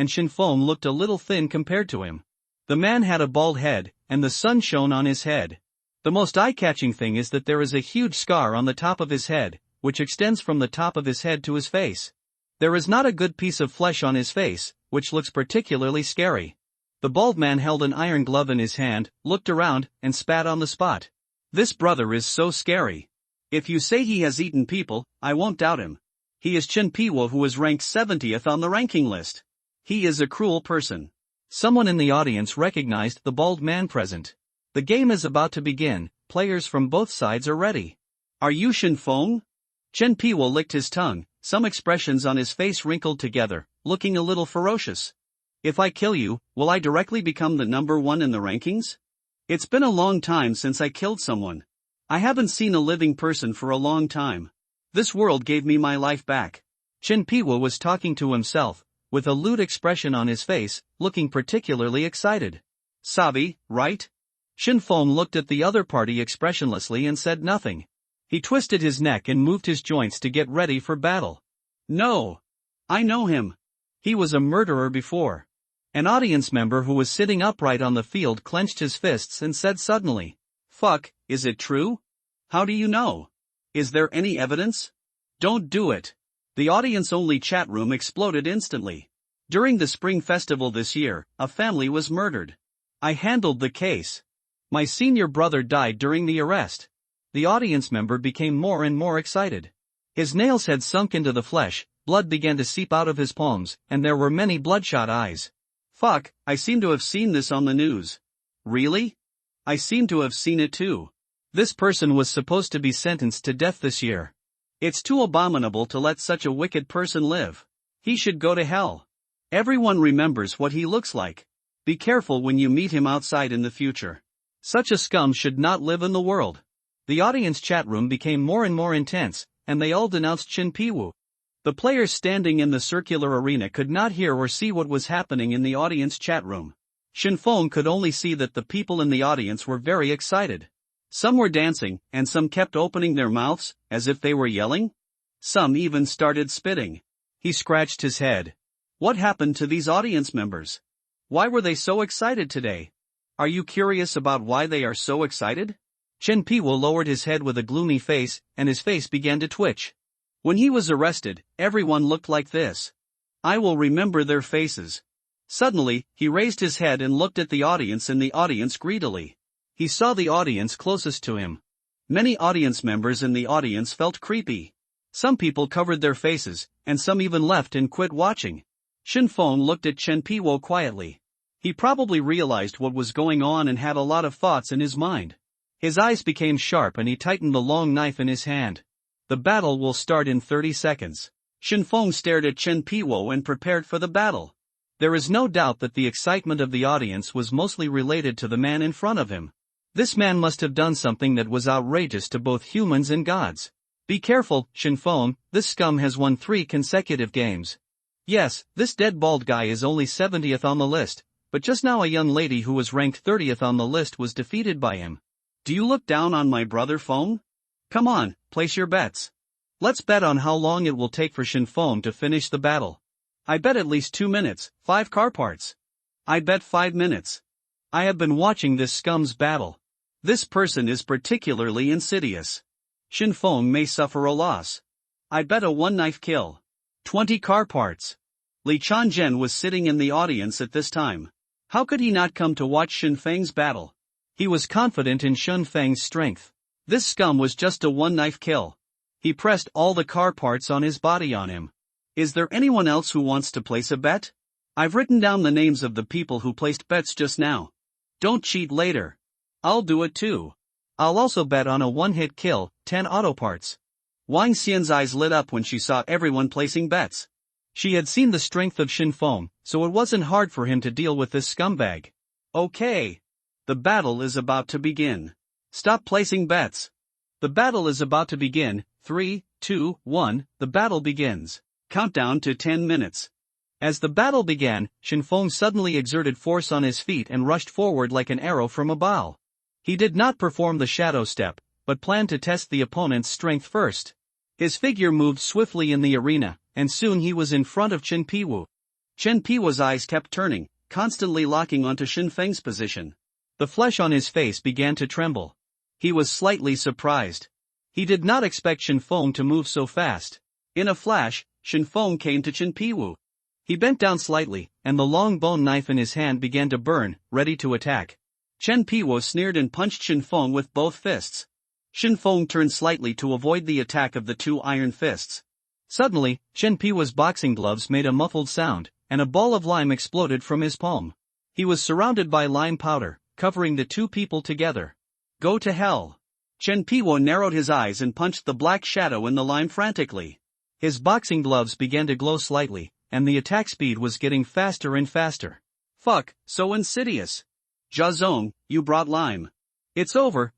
Shinfeng looked a little thin compared to him. The man had a bald head, and the sun shone on his head. The most eye-catching thing is that there is a huge scar on the top of his head, which extends from the top of his head to his face. There is not a good piece of flesh on his face, which looks particularly scary. The bald man held an iron glove in his hand, looked around, and spat on the spot. This brother is so scary. If you say he has eaten people, I won't doubt him. He is Chen Piwo, who is ranked 70th on the ranking list. He is a cruel person. Someone in the audience recognized the bald man present. The game is about to begin, players from both sides are ready. Are you Shinfeng? Chen Piwo licked his tongue, some expressions on his face wrinkled together, looking a little ferocious. If I kill you, will I directly become the number one in the rankings? It's been a long time since I killed someone. I haven't seen a living person for a long time. This world gave me my life back. Chen Piwo was talking to himself, with a lewd expression on his face, looking particularly excited. Sabi, right? Shinfeng looked at the other party expressionlessly and said nothing. He twisted his neck and moved his joints to get ready for battle. No. I know him. He was a murderer before. An audience member who was sitting upright on the field clenched his fists and said suddenly, "Fuck, is it true? How do you know? Is there any evidence? Don't do it." The audience-only chat room exploded instantly. During the Spring Festival this year, a family was murdered. I handled the case. My senior brother died during the arrest. The audience member became more and more excited. His nails had sunk into the flesh, blood began to seep out of his palms, and there were many bloodshot eyes. Fuck, I seem to have seen this on the news. Really? I seem to have seen it too. This person was supposed to be sentenced to death this year. It's too abominable to let such a wicked person live. He should go to hell. Everyone remembers what he looks like. Be careful when you meet him outside in the future. Such a scum should not live in the world. The audience chat room became more and more intense, and they all denounced Chen Piwo. The players standing in the circular arena could not hear or see what was happening in the audience chat room. Shinfeng could only see that the people in the audience were very excited. Some were dancing, and some kept opening their mouths, as if they were yelling. Some even started spitting. He scratched his head. What happened to these audience members? Why were they so excited today? Are you curious about why they are so excited? Chen Piwo lowered his head with a gloomy face, and his face began to twitch. When he was arrested, everyone looked like this. I will remember their faces. Suddenly, he raised his head and looked at the audience greedily. He saw the audience closest to him. Many audience members in the audience felt creepy. Some people covered their faces, and some even left and quit watching. Shinfeng looked at Chen Piwo quietly. He probably realized what was going on and had a lot of thoughts in his mind. His eyes became sharp and he tightened the long knife in his hand. The battle will start in 30 seconds. Shinfeng stared at Chen Piwo and prepared for the battle. There is no doubt that the excitement of the audience was mostly related to the man in front of him. This man must have done something that was outrageous to both humans and gods. Be careful, Shinfeng, this scum has won 3 consecutive games. Yes, this dead bald guy is only 70th on the list, but just now a young lady who was ranked 30th on the list was defeated by him. Do you look down on my brother Feng? Come on, place your bets. Let's bet on how long it will take for Shinfeng to finish the battle. I bet at least 2 minutes, 5 car parts. I bet 5 minutes. I have been watching this scum's battle. This person is particularly insidious. Shinfeng may suffer a loss. I bet a 1-knife kill. 20 car parts. Li Chanzhen was sitting in the audience at this time. How could he not come to watch Shinfeng's battle? He was confident in Shinfeng's strength. This scum was just a 1-knife kill. He pressed all the car parts on his body on him. Is there anyone else who wants to place a bet? I've written down the names of the people who placed bets just now. Don't cheat later. I'll do it too. I'll also bet on a 1-hit kill, 10 auto parts. Wang Xian's eyes lit up when she saw everyone placing bets. She had seen the strength of Shinfeng, so it wasn't hard for him to deal with this scumbag. Okay. The battle is about to begin. Stop placing bets. The battle is about to begin. 3, 2, 1, the battle begins. Countdown to 10 minutes. As the battle began, Shinfeng suddenly exerted force on his feet and rushed forward like an arrow from a bow. He did not perform the shadow step, but planned to test the opponent's strength first. His figure moved swiftly in the arena, and soon he was in front of Chen Piwu. Chen Piwu's eyes kept turning, constantly locking onto Shinfeng's position. The flesh on his face began to tremble. He was slightly surprised. He did not expect Shinfeng to move so fast. In a flash, Shinfeng came to Chen Piwu. He bent down slightly, and the long bone knife in his hand began to burn, ready to attack. Chen Piwu sneered and punched Shinfeng with both fists. Shinfeng turned slightly to avoid the attack of the two iron fists. Suddenly, Chen Piwu's boxing gloves made a muffled sound, and a ball of lime exploded from his palm. He was surrounded by lime powder, covering the two people together. Go to hell! Chen Piwu narrowed his eyes and punched the black shadow in the lime frantically. His boxing gloves began to glow slightly, and the attack speed was getting faster and faster. Fuck, so insidious. Jiazong, you brought lime. It's over,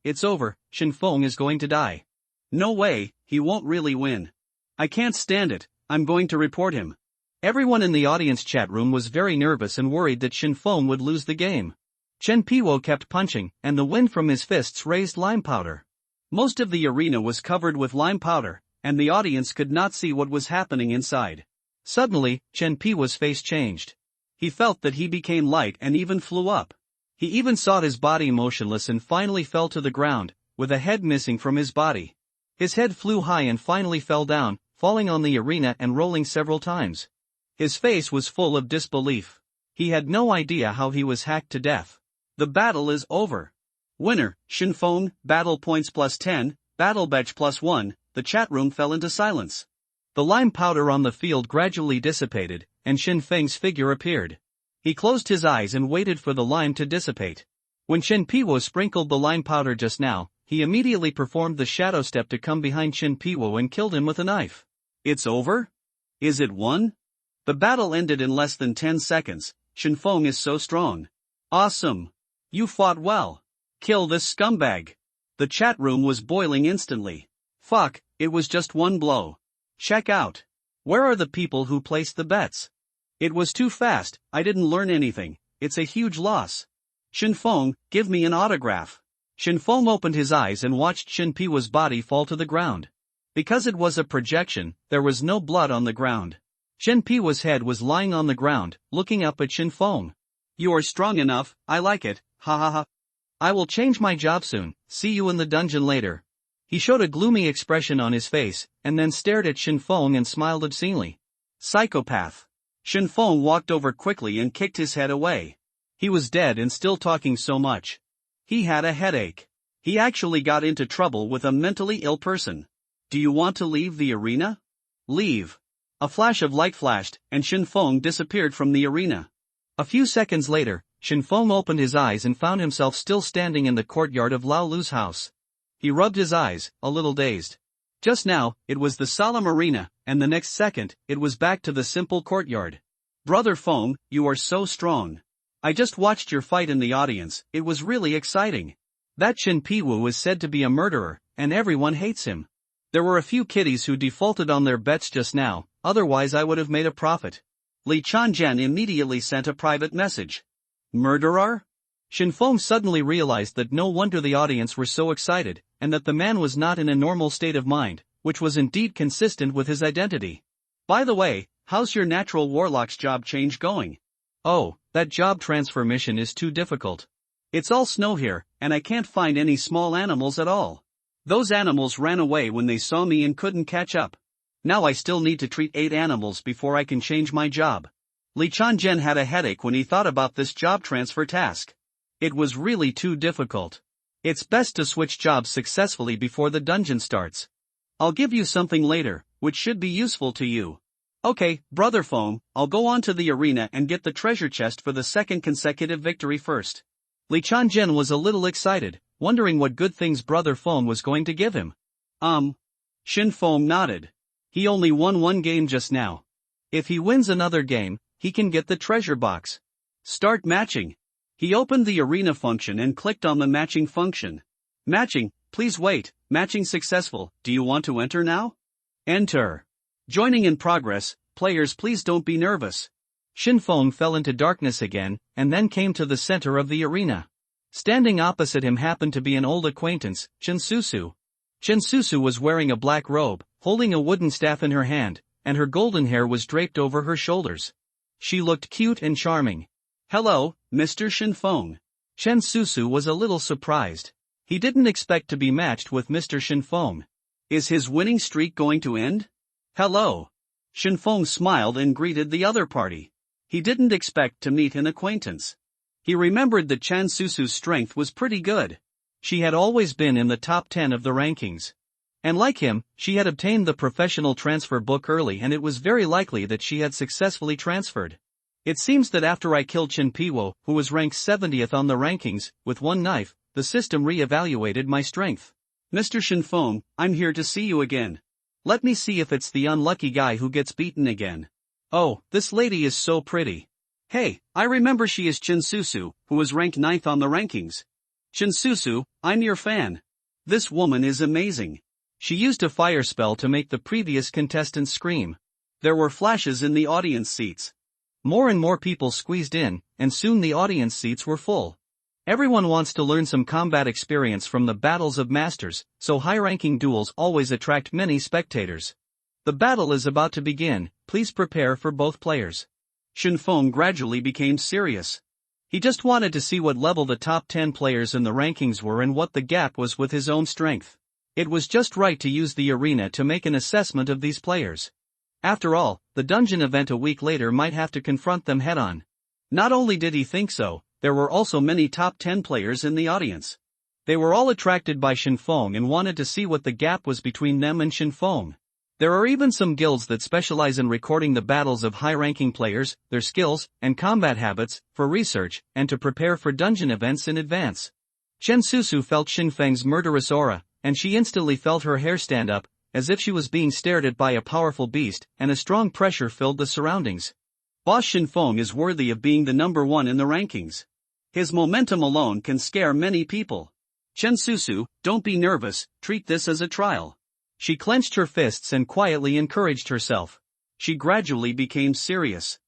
Shinfeng is going to die. No way, he won't really win. I can't stand it, I'm going to report him. Everyone in the audience chat room was very nervous and worried that Shinfeng would lose the game. Chen Piwu kept punching, and the wind from his fists raised lime powder. Most of the arena was covered with lime powder, and the audience could not see what was happening inside. Suddenly, Chen Piwu's face changed. He felt that he became light and even flew up. He even saw his body motionless and finally fell to the ground, with a head missing from his body. His head flew high and finally fell down, falling on the arena and rolling several times. His face was full of disbelief. He had no idea how he was hacked to death. The battle is over. Winner, Shinfeng, battle points +10, battle badge +1, the chat room fell into silence. The lime powder on the field gradually dissipated, and Shinfeng's figure appeared. He closed his eyes and waited for the lime to dissipate. When Chen Piwu sprinkled the lime powder just now, he immediately performed the shadow step to come behind Chen Piwu and killed him with a knife. It's over? Is it won? The battle ended in less than 10 seconds, Shinfeng is so strong. Awesome! You fought well. Kill this scumbag. The chat room was boiling instantly. Fuck, it was just one blow. Check out. Where are the people who placed the bets? It was too fast, I didn't learn anything, it's a huge loss. Shinfeng, give me an autograph. Shinfeng opened his eyes and watched Chen Piwu's body fall to the ground. Because it was a projection, there was no blood on the ground. Chen Piwu's head was lying on the ground, looking up at Shinfeng. You are strong enough, I like it, ha ha ha. I will change my job soon, see you in the dungeon later. He showed a gloomy expression on his face, and then stared at Shinfeng and smiled obscenely. Psychopath. Shinfeng walked over quickly and kicked his head away. He was dead and still talking so much. He had a headache. He actually got into trouble with a mentally ill person. Do you want to leave the arena? Leave. A flash of light flashed, and Shinfeng disappeared from the arena. A few seconds later, Shinfeng opened his eyes and found himself still standing in the courtyard of Lao Lu's house. He rubbed his eyes, a little dazed. Just now, it was the solemn arena, and the next second, it was back to the simple courtyard. Brother Feng, you are so strong. I just watched your fight in the audience, it was really exciting. That Chen Piwu is said to be a murderer, and everyone hates him. There were a few kiddies who defaulted on their bets just now, otherwise I would have made a profit. Li Chanjian immediately sent a private message. Murderer? Shinfeng suddenly realized that no wonder the audience were so excited, and that the man was not in a normal state of mind, which was indeed consistent with his identity. By the way, how's your natural warlock's job change going? Oh, that job transfer mission is too difficult. It's all snow here, and I can't find any small animals at all. Those animals ran away when they saw me and couldn't catch up. Now I still need to treat 8 animals before I can change my job. Li Chanjian had a headache when he thought about this job transfer task. It was really too difficult. It's best to switch jobs successfully before the dungeon starts. I'll give you something later, which should be useful to you. Okay, Brother Feng, I'll go on to the arena and get the treasure chest for the second consecutive victory first. Li Chanjian was a little excited, wondering what good things Brother Feng was going to give him. Shinfeng nodded. He only won 1 game just now. If he wins another game, he can get the treasure box. Start matching. He opened the arena function and clicked on the matching function. Matching, please wait, matching successful, do you want to enter now? Enter. Joining in progress, players please don't be nervous. Feng fell into darkness again, and then came to the center of the arena. Standing opposite him happened to be an old acquaintance, Susu. Susu was wearing a black robe, holding a wooden staff in her hand, and her golden hair was draped over her shoulders. She looked cute and charming. "Hello, Mr. Feng." Susu was a little surprised. He didn't expect to be matched with Mr. Feng. Is his winning streak going to end? "Hello." Feng smiled and greeted the other party. He didn't expect to meet an acquaintance. He remembered that Susu's strength was pretty good. She had always been in the top 10 of the rankings. And like him, she had obtained the professional transfer book early, and it was very likely that she had successfully transferred. It seems that after I killed Piwo, who was ranked 70th on the rankings, with one knife, the system re-evaluated my strength. "Mr. Feng, I'm here to see you again. Let me see if it's the unlucky guy who gets beaten again. Oh, this lady is so pretty. Hey, I remember she is Susu, who was ranked 9th on the rankings. Susu, I'm your fan. This woman is amazing." She used a fire spell to make the previous contestants scream. There were flashes in the audience seats. More and more people squeezed in, and soon the audience seats were full. Everyone wants to learn some combat experience from the battles of masters, so high-ranking duels always attract many spectators. The battle is about to begin, please prepare for both players. Feng gradually became serious. He just wanted to see what level the top 10 players in the rankings were and what the gap was with his own strength. It was just right to use the arena to make an assessment of these players. After all, the dungeon event a week later might have to confront them head-on. Not only did he think so, there were also many top 10 players in the audience. They were all attracted by Feng and wanted to see what the gap was between them and Feng. There are even some guilds that specialize in recording the battles of high-ranking players, their skills, and combat habits, for research, and to prepare for dungeon events in advance. Susu felt Feng's murderous aura, and she instantly felt her hair stand up, as if she was being stared at by a powerful beast, and a strong pressure filled the surroundings. Boss Feng is worthy of being the number 1 in the rankings. His momentum alone can scare many people. Susu, don't be nervous, treat this as a trial. She clenched her fists and quietly encouraged herself. She gradually became serious.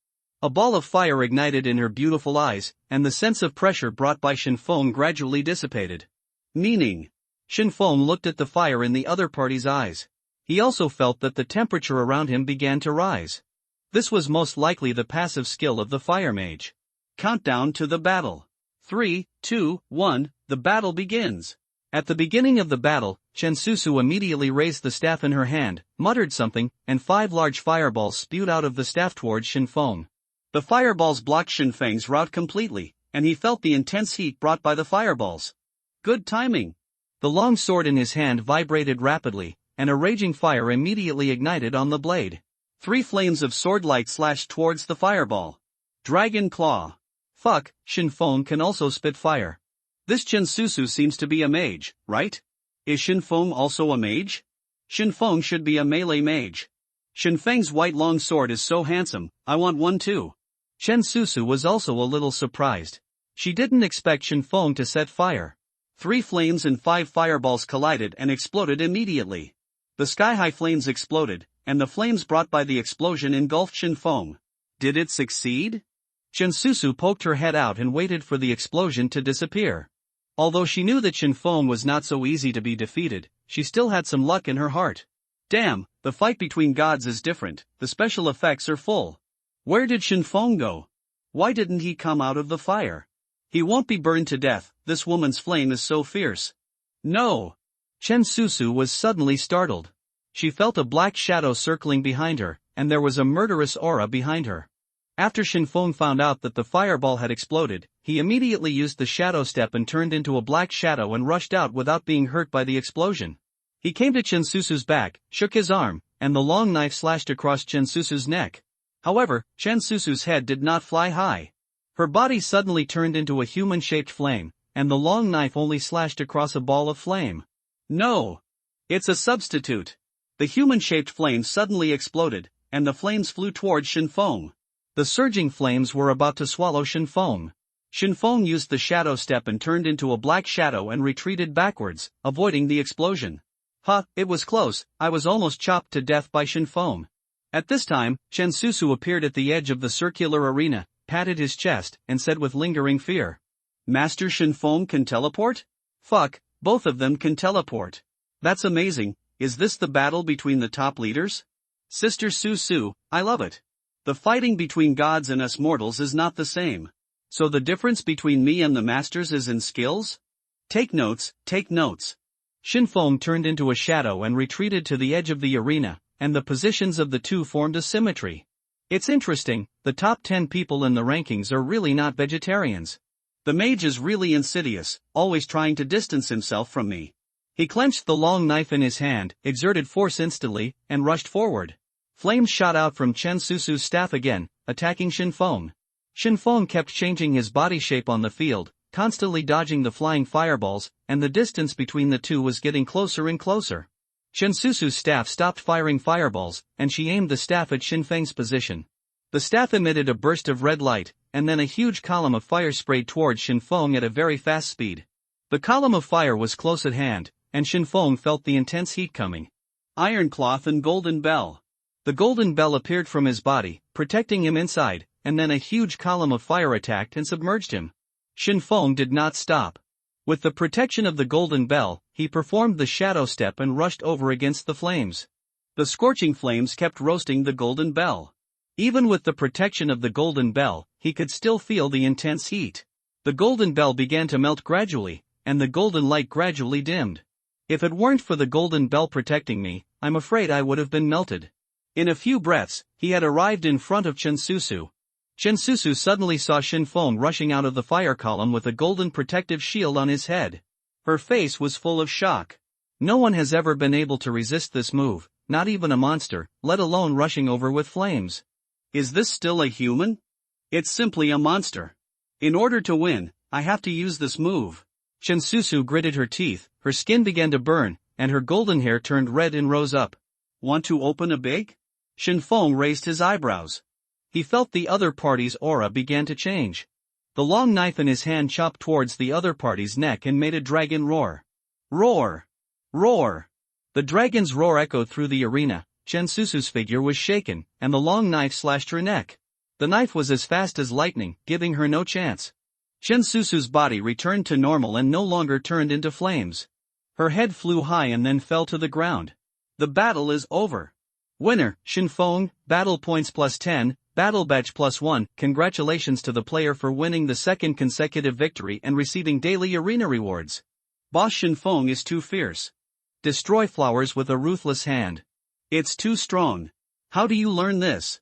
A ball of fire ignited in her beautiful eyes, and the sense of pressure brought by Feng gradually dissipated. Meaning, Feng looked at the fire in the other party's eyes. He also felt that the temperature around him began to rise. This was most likely the passive skill of the fire mage. Countdown to the battle. 3, 2, 1, the battle begins. At the beginning of the battle, Susu immediately raised the staff in her hand, muttered something, and 5 large fireballs spewed out of the staff towards Feng. The fireballs blocked Feng's route completely, and he felt the intense heat brought by the fireballs. Good timing. The long sword in his hand vibrated rapidly, and a raging fire immediately ignited on the blade. 3 flames of swordlight slashed towards the fireball. Dragon Claw. Fuck, Feng can also spit fire. This Susu seems to be a mage, right? Is Feng also a mage? Feng should be a melee mage. Feng's white long sword is so handsome, I want one too. Susu was also a little surprised. She didn't expect Feng to set fire. 3 flames and 5 fireballs collided and exploded immediately. The sky-high flames exploded, and the flames brought by the explosion engulfed Feng. Did it succeed? Susu poked her head out and waited for the explosion to disappear. Although she knew that Feng was not so easy to be defeated, she still had some luck in her heart. Damn, the fight between gods is different, the special effects are full. Where did Feng go? Why didn't he come out of the fire? He won't be burned to death, this woman's flame is so fierce. No! Susu was suddenly startled. She felt a black shadow circling behind her, and there was a murderous aura behind her. After Feng found out that the fireball had exploded, he immediately used the shadow step and turned into a black shadow and rushed out without being hurt by the explosion. He came to Susu's back, shook his arm, and the long knife slashed across Susu's neck. However, Susu's head did not fly high. Her body suddenly turned into a human-shaped flame, and the long knife only slashed across a ball of flame. No! It's a substitute. The human-shaped flame suddenly exploded, and the flames flew towards Feng. The surging flames were about to swallow Feng. Feng used the shadow step and turned into a black shadow and retreated backwards, avoiding the explosion. It was close, I was almost chopped to death by Feng. At this time, Chen Susu appeared at the edge of the circular arena, patted his chest, and said with lingering fear. Master Shinfeng can teleport? Fuck, both of them can teleport. That's amazing. Is this the battle between the top leaders? Sister Susu, I love it. The fighting between gods and us mortals is not the same. So the difference between me and the masters is in skills? Take notes, take notes. Shinfeng turned into a shadow and retreated to the edge of the arena, and the positions of the two formed a symmetry. It's interesting, the top 10 people in the rankings are really not vegetarians. The mage is really insidious, always trying to distance himself from me. He clenched the long knife in his hand, exerted force instantly, and rushed forward. Flames shot out from Chen Susu's staff again, attacking Shinfeng. Shinfeng kept changing his body shape on the field, constantly dodging the flying fireballs, and the distance between the two was getting closer and closer. Chen Susu's staff stopped firing fireballs, and she aimed the staff at Shinfeng's position. The staff emitted a burst of red light, and then a huge column of fire sprayed towards Shinfeng at a very fast speed. The column of fire was close at hand, and Shinfeng felt the intense heat coming. Iron cloth and golden bell. The golden bell appeared from his body, protecting him inside, and then a huge column of fire attacked and submerged him. Shinfeng did not stop. With the protection of the golden bell, he performed the shadow step and rushed over against the flames. The scorching flames kept roasting the golden bell. Even with the protection of the golden bell, he could still feel the intense heat. The golden bell began to melt gradually, and the golden light gradually dimmed. If it weren't for the golden bell protecting me, I'm afraid I would have been melted. In a few breaths, he had arrived in front of Chen Susu. Chen Susu suddenly saw Shinfeng rushing out of the fire column with a golden protective shield on his head. Her face was full of shock. No one has ever been able to resist this move, not even a monster, let alone rushing over with flames. Is this still a human? It's simply a monster. In order to win, I have to use this move. Chen Susu gritted her teeth, her skin began to burn, and her golden hair turned red and rose up. Want to open a big? Shinfeng raised his eyebrows. He felt the other party's aura began to change. The long knife in his hand chopped towards the other party's neck and made a dragon roar. Roar! Roar! The dragon's roar echoed through the arena. Chen Susu's figure was shaken, and the long knife slashed her neck. The knife was as fast as lightning, giving her no chance. Chen Susu's body returned to normal and no longer turned into flames. Her head flew high and then fell to the ground. The battle is over. Winner, Shinfeng, battle points +10, battle badge +1. Congratulations to the player for winning the second consecutive victory and receiving daily arena rewards. Boss Shinfeng is too fierce. Destroy flowers with a ruthless hand. It's too strong. How do you learn this?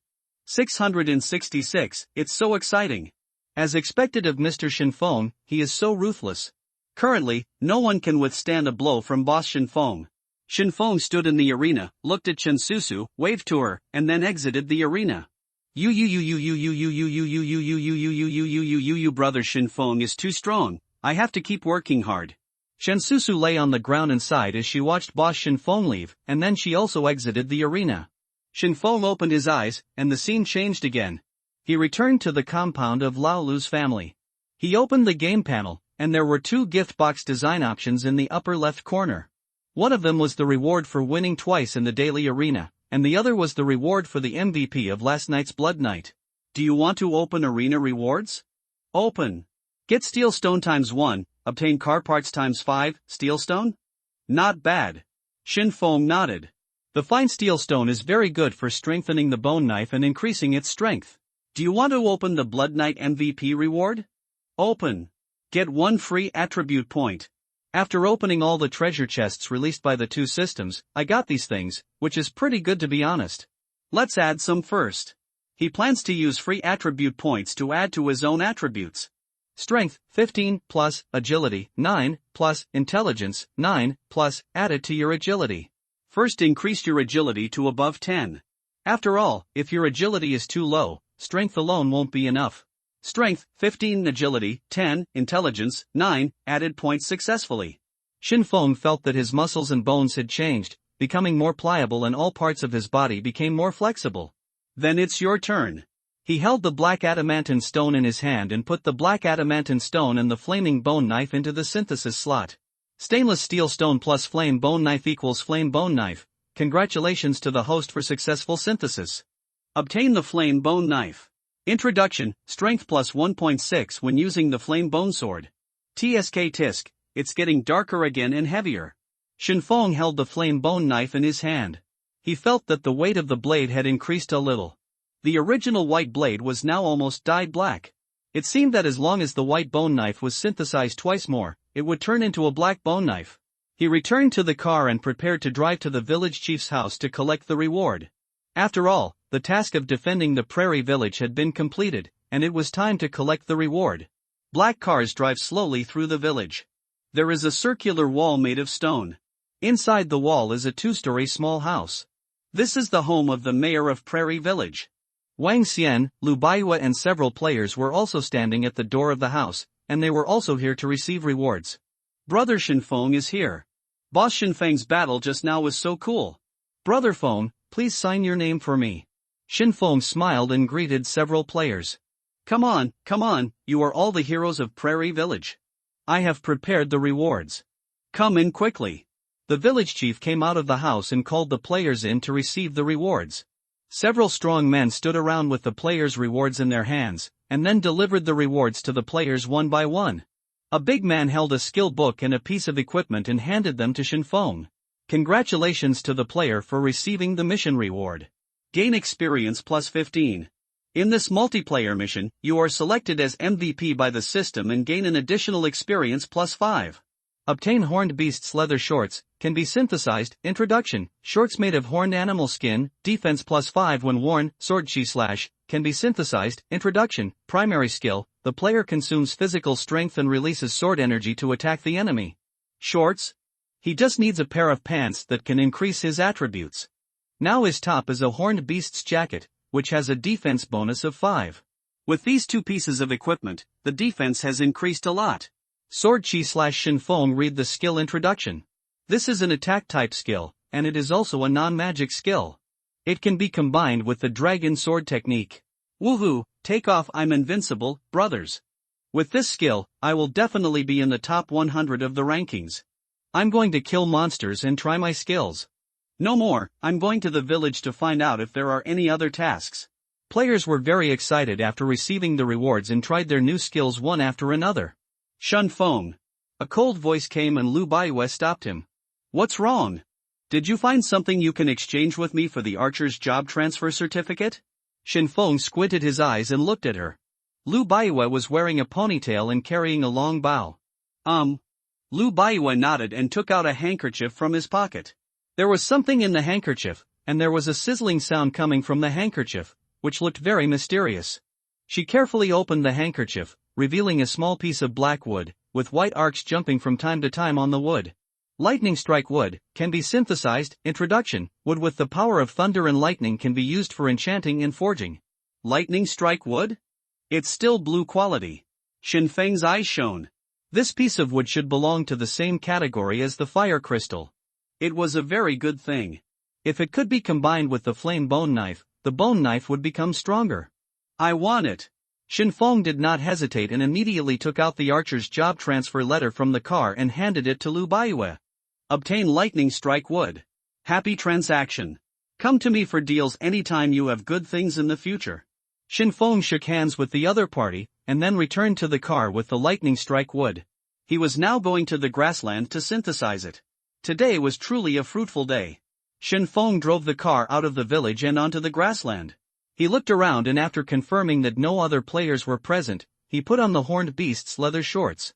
666, it's so exciting. As expected of Mr. Shinfeng, he is so ruthless. Currently, no one can withstand a blow from Boss Shinfeng. Shinfeng stood in the arena, looked at Chen Susu, waved to her, and then exited the arena. You brother Shinfeng is too strong. I have to keep working hard. Chen Susu lay on the ground and sighed as she watched Boss Shinfeng leave, and then she also exited the arena. Shinfeng opened his eyes, and the scene changed again. He returned to the compound of Lao Lu's family. He opened the game panel, and there were two gift box design options in the upper left corner. One of them was the reward for winning twice in the daily arena, and the other was the reward for the MVP of last night's Blood Night. Do you want to open arena rewards? Open. Get steel stone ×1, obtain car parts ×5, steel stone? Not bad. Shinfeng nodded. The fine steel stone is very good for strengthening the bone knife and increasing its strength. Do you want to open the Blood Knight MVP reward? Open. Get 1 free attribute point. After opening all the treasure chests released by the two systems, I got these things, which is pretty good to be honest. Let's add some first. He plans to use free attribute points to add to his own attributes. Strength, 15, plus, agility, 9, plus, intelligence, 9, plus, added to your agility. First increase your agility to above 10. After all, if your agility is too low, strength alone won't be enough. Strength, 15, agility, 10, intelligence, 9, added points successfully. Shinfeng felt that his muscles and bones had changed, becoming more pliable and all parts of his body became more flexible. Then it's your turn. He held the black adamantine stone in his hand and put the black adamantine stone and the flaming bone knife into the synthesis slot. Stainless steel stone plus flame bone knife equals flame bone knife. Congratulations to the host for successful synthesis. Obtain the flame bone knife. Introduction, strength plus 1.6 when using the flame bone sword. TSK tisk, it's getting darker again and heavier. Shenfeng held the flame bone knife in his hand. He felt that the weight of the blade had increased a little. The original white blade was now almost dyed black. It seemed that as long as the white bone knife was synthesized twice more, it would turn into a black bone knife. He returned to the car and prepared to drive to the village chief's house to collect the reward. After all, the task of defending the prairie village had been completed, and it was time to collect the reward. Black cars drive slowly through the village. There is a circular wall made of stone. Inside the wall is a two-story small house. This is the home of the mayor of Prairie Village. Wang Xian, Lu Baiwa and several players were also standing at the door of the house, and they were also here to receive rewards. Brother Shenfeng is here. Boss Shenfeng's battle just now was so cool. Brother Feng, please sign your name for me. Shenfeng smiled and greeted several players. Come on, you are all the heroes of Prairie Village. I have prepared the rewards. Come in quickly. The village chief came out of the house and called the players in to receive the rewards. Several strong men stood around with the players' rewards in their hands, and then delivered the rewards to the players one by one. A big man held a skill book and a piece of equipment and handed them to Shenfeng. Congratulations to the player for receiving the mission reward. Gain experience plus 15. In this multiplayer mission, you are selected as MVP by the system and gain an additional experience plus 5. Obtain horned beast's leather shorts, can be synthesized. Introduction, shorts made of horned animal skin, defense plus 5 when worn, sword chi slash, can be synthesized. Introduction, primary skill, the player consumes physical strength and releases sword energy to attack the enemy. Shorts? He just needs a pair of pants that can increase his attributes. Now his top is a horned beast's jacket, which has a defense bonus of 5. With these two pieces of equipment, the defense has increased a lot. Sword chi slash Shenfeng read the skill introduction. This is an attack type skill, and it is also a non-magic skill. It can be combined with the dragon sword technique. Woohoo, take off, I'm invincible, brothers. With this skill, I will definitely be in the top 100 of the rankings. I'm going to kill monsters and try my skills. No more, I'm going to the village to find out if there are any other tasks. Players were very excited after receiving the rewards and tried their new skills one after another. Shenfeng. A cold voice came and Lu Baiwa stopped him. What's wrong? Did you find something you can exchange with me for the archer's job transfer certificate? Shenfeng squinted his eyes and looked at her. Lu Baiwa was wearing a ponytail and carrying a long bow. Lu Baiwa nodded and took out a handkerchief from his pocket. There was something in the handkerchief, and there was a sizzling sound coming from the handkerchief, which looked very mysterious. She carefully opened the handkerchief, revealing a small piece of black wood, with white arcs jumping from time to time on the wood. Lightning strike wood, can be synthesized. Introduction, wood with the power of thunder and lightning can be used for enchanting and forging. Lightning strike wood? It's still blue quality. Shenfeng's eyes shone. This piece of wood should belong to the same category as the fire crystal. It was a very good thing. If it could be combined with the flame bone knife, the bone knife would become stronger. I want it. Shenfeng did not hesitate and immediately took out the archer's job transfer letter from the car and handed it to Lu Baiwa. Obtain lightning strike wood. Happy transaction. Come to me for deals anytime you have good things in the future. Shenfeng shook hands with the other party, and then returned to the car with the lightning strike wood. He was now going to the grassland to synthesize it. Today was truly a fruitful day. Shenfeng drove the car out of the village and onto the grassland. He looked around and after confirming that no other players were present, he put on the horned beast's leather shorts.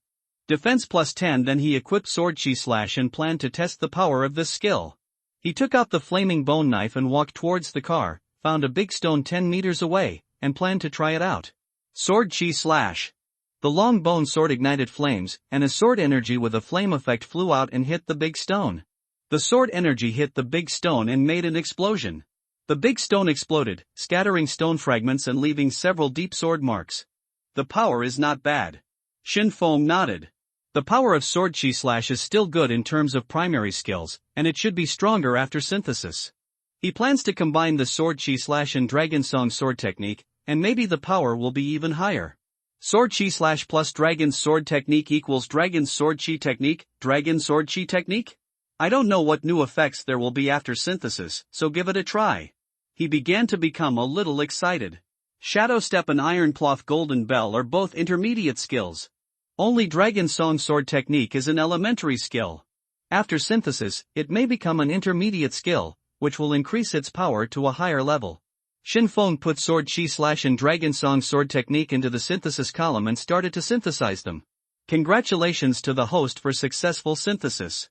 Defense plus 10. Then he equipped sword chi slash and planned to test the power of this skill. He took out the flaming bone knife and walked towards the car, found a big stone 10 meters away, and planned to try it out. Sword chi slash. The long bone sword ignited flames, and a sword energy with a flame effect flew out and hit the big stone. The sword energy hit the big stone and made an explosion. The big stone exploded, scattering stone fragments and leaving several deep sword marks. The power is not bad. Shenfeng nodded. The power of sword chi slash is still good in terms of primary skills, and it should be stronger after synthesis. He plans to combine the sword chi slash and dragon song sword technique, and maybe the power will be even higher. Sword chi slash plus dragon's sword technique equals dragon's sword chi technique, dragon sword chi technique? I don't know what new effects there will be after synthesis, so give it a try. He began to become a little excited. Shadow Step and Ironcloth Golden Bell are both intermediate skills. Only Dragon Song Sword Technique is an elementary skill. After synthesis, it may become an intermediate skill, which will increase its power to a higher level. Shinfeng put Sword Chi Slash and Dragon Song Sword Technique into the synthesis column and started to synthesize them. Congratulations to the host for successful synthesis.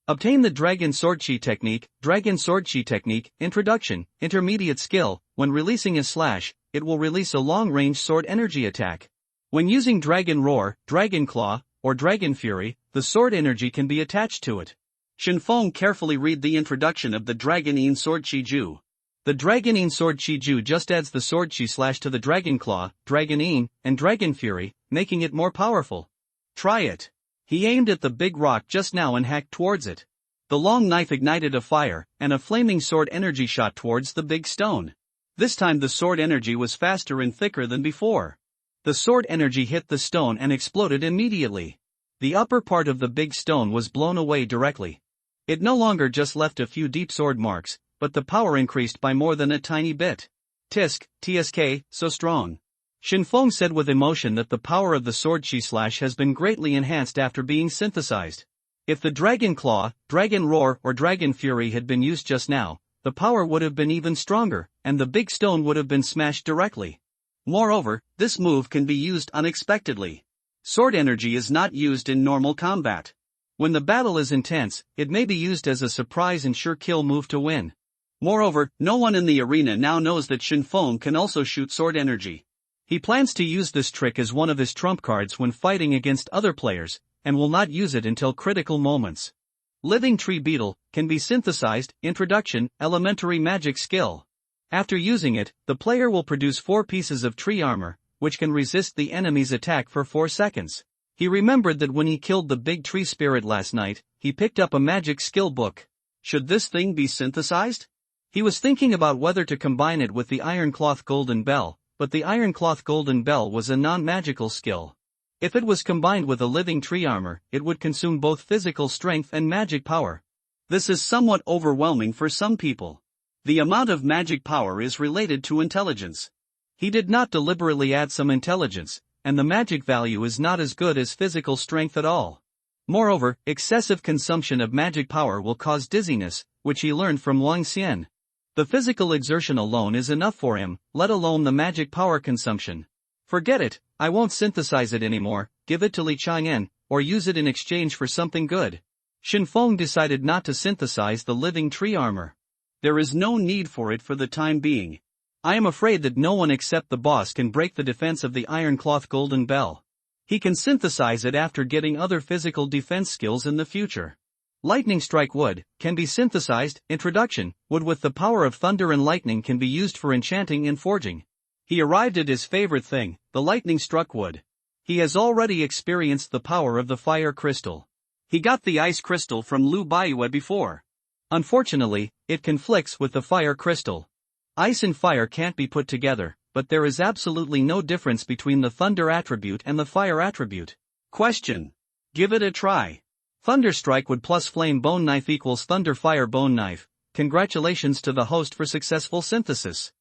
Obtain the Dragon Sword Chi Technique, Introduction, Intermediate Skill. When releasing a slash, it will release a long-range sword energy attack. When using Dragon Roar, Dragon Claw, or Dragon Fury, the sword energy can be attached to it. Shinfeng carefully read the introduction of the Dragon Sword Chi Ju. The Dragon Sword Chi Ju just adds the Sword Chi Slash to the Dragon Claw, Dragon and Dragon Fury, making it more powerful. Try it. He aimed at the big rock just now and hacked towards it. The long knife ignited a fire, and a flaming sword energy shot towards the big stone. This time the sword energy was faster and thicker than before. The sword energy hit the stone and exploded immediately. The upper part of the big stone was blown away directly. It no longer just left a few deep sword marks, but the power increased by more than a tiny bit. TSK, so strong. Shinfeng said with emotion that the power of the Sword Chi Slash has been greatly enhanced after being synthesized. If the Dragon Claw, Dragon Roar or Dragon Fury had been used just now, the power would have been even stronger, and the big stone would have been smashed directly. Moreover, this move can be used unexpectedly. Sword energy is not used in normal combat. When the battle is intense, it may be used as a surprise and sure kill move to win. Moreover, no one in the arena now knows that Shinfeng can also shoot sword energy. He plans to use this trick as one of his trump cards when fighting against other players, and will not use it until critical moments. Living Tree Beetle can be synthesized. Introduction, Elementary Magic Skill. After using it, the player will produce 4 pieces of tree armor, which can resist the enemy's attack for 4 seconds. He remembered that when he killed the big tree spirit last night, he picked up a magic skill book. Should this thing be synthesized? He was thinking about whether to combine it with the Ironcloth Golden Bell, but the Ironcloth Golden Bell was a non-magical skill. If it was combined with a living tree armor, it would consume both physical strength and magic power. This is somewhat overwhelming for some people. The amount of magic power is related to intelligence. He did not deliberately add some intelligence, and the magic value is not as good as physical strength at all. Moreover, excessive consumption of magic power will cause dizziness, which he learned from Wang Xian. The physical exertion alone is enough for him, let alone the magic power consumption. Forget it, I won't synthesize it anymore, give it to Li Chang'an, or use it in exchange for something good. Shinfeng decided not to synthesize the living tree armor. There is no need for it for the time being. I am afraid that no one except the boss can break the defense of the Ironcloth Golden Bell. He can synthesize it after getting other physical defense skills in the future. Lightning Strike Wood can be synthesized. Introduction, wood with the power of thunder and lightning can be used for enchanting and forging. He arrived at his favorite thing, the lightning struck wood. He has already experienced the power of the fire crystal. He got the ice crystal from Lu Baiyue before. Unfortunately, it conflicts with the fire crystal. Ice and fire can't be put together, but there is absolutely no difference between the thunder attribute and the fire attribute. Question. Give it a try. Thunder Strike Wood plus Flame Bone Knife equals Thunder Fire Bone Knife. Congratulations to the host for successful synthesis.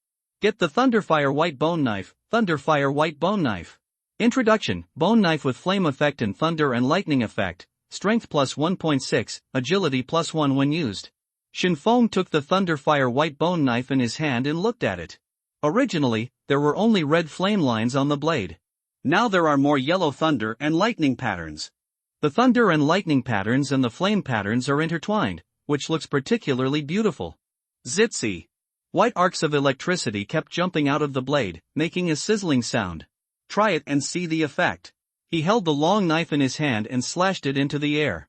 Get the Thunder Fire White Bone Knife, Thunder Fire White Bone Knife. Introduction, Bone Knife with Flame Effect and Thunder and Lightning Effect, Strength plus 1.6, Agility plus 1 when used. Shinfeng took the Thunder Fire White Bone Knife in his hand and looked at it. Originally, there were only red flame lines on the blade. Now there are more yellow thunder and lightning patterns. The thunder and lightning patterns and the flame patterns are intertwined, which looks particularly beautiful. Zitsy. White arcs of electricity kept jumping out of the blade, making a sizzling sound. Try it and see the effect. He held the long knife in his hand and slashed it into the air.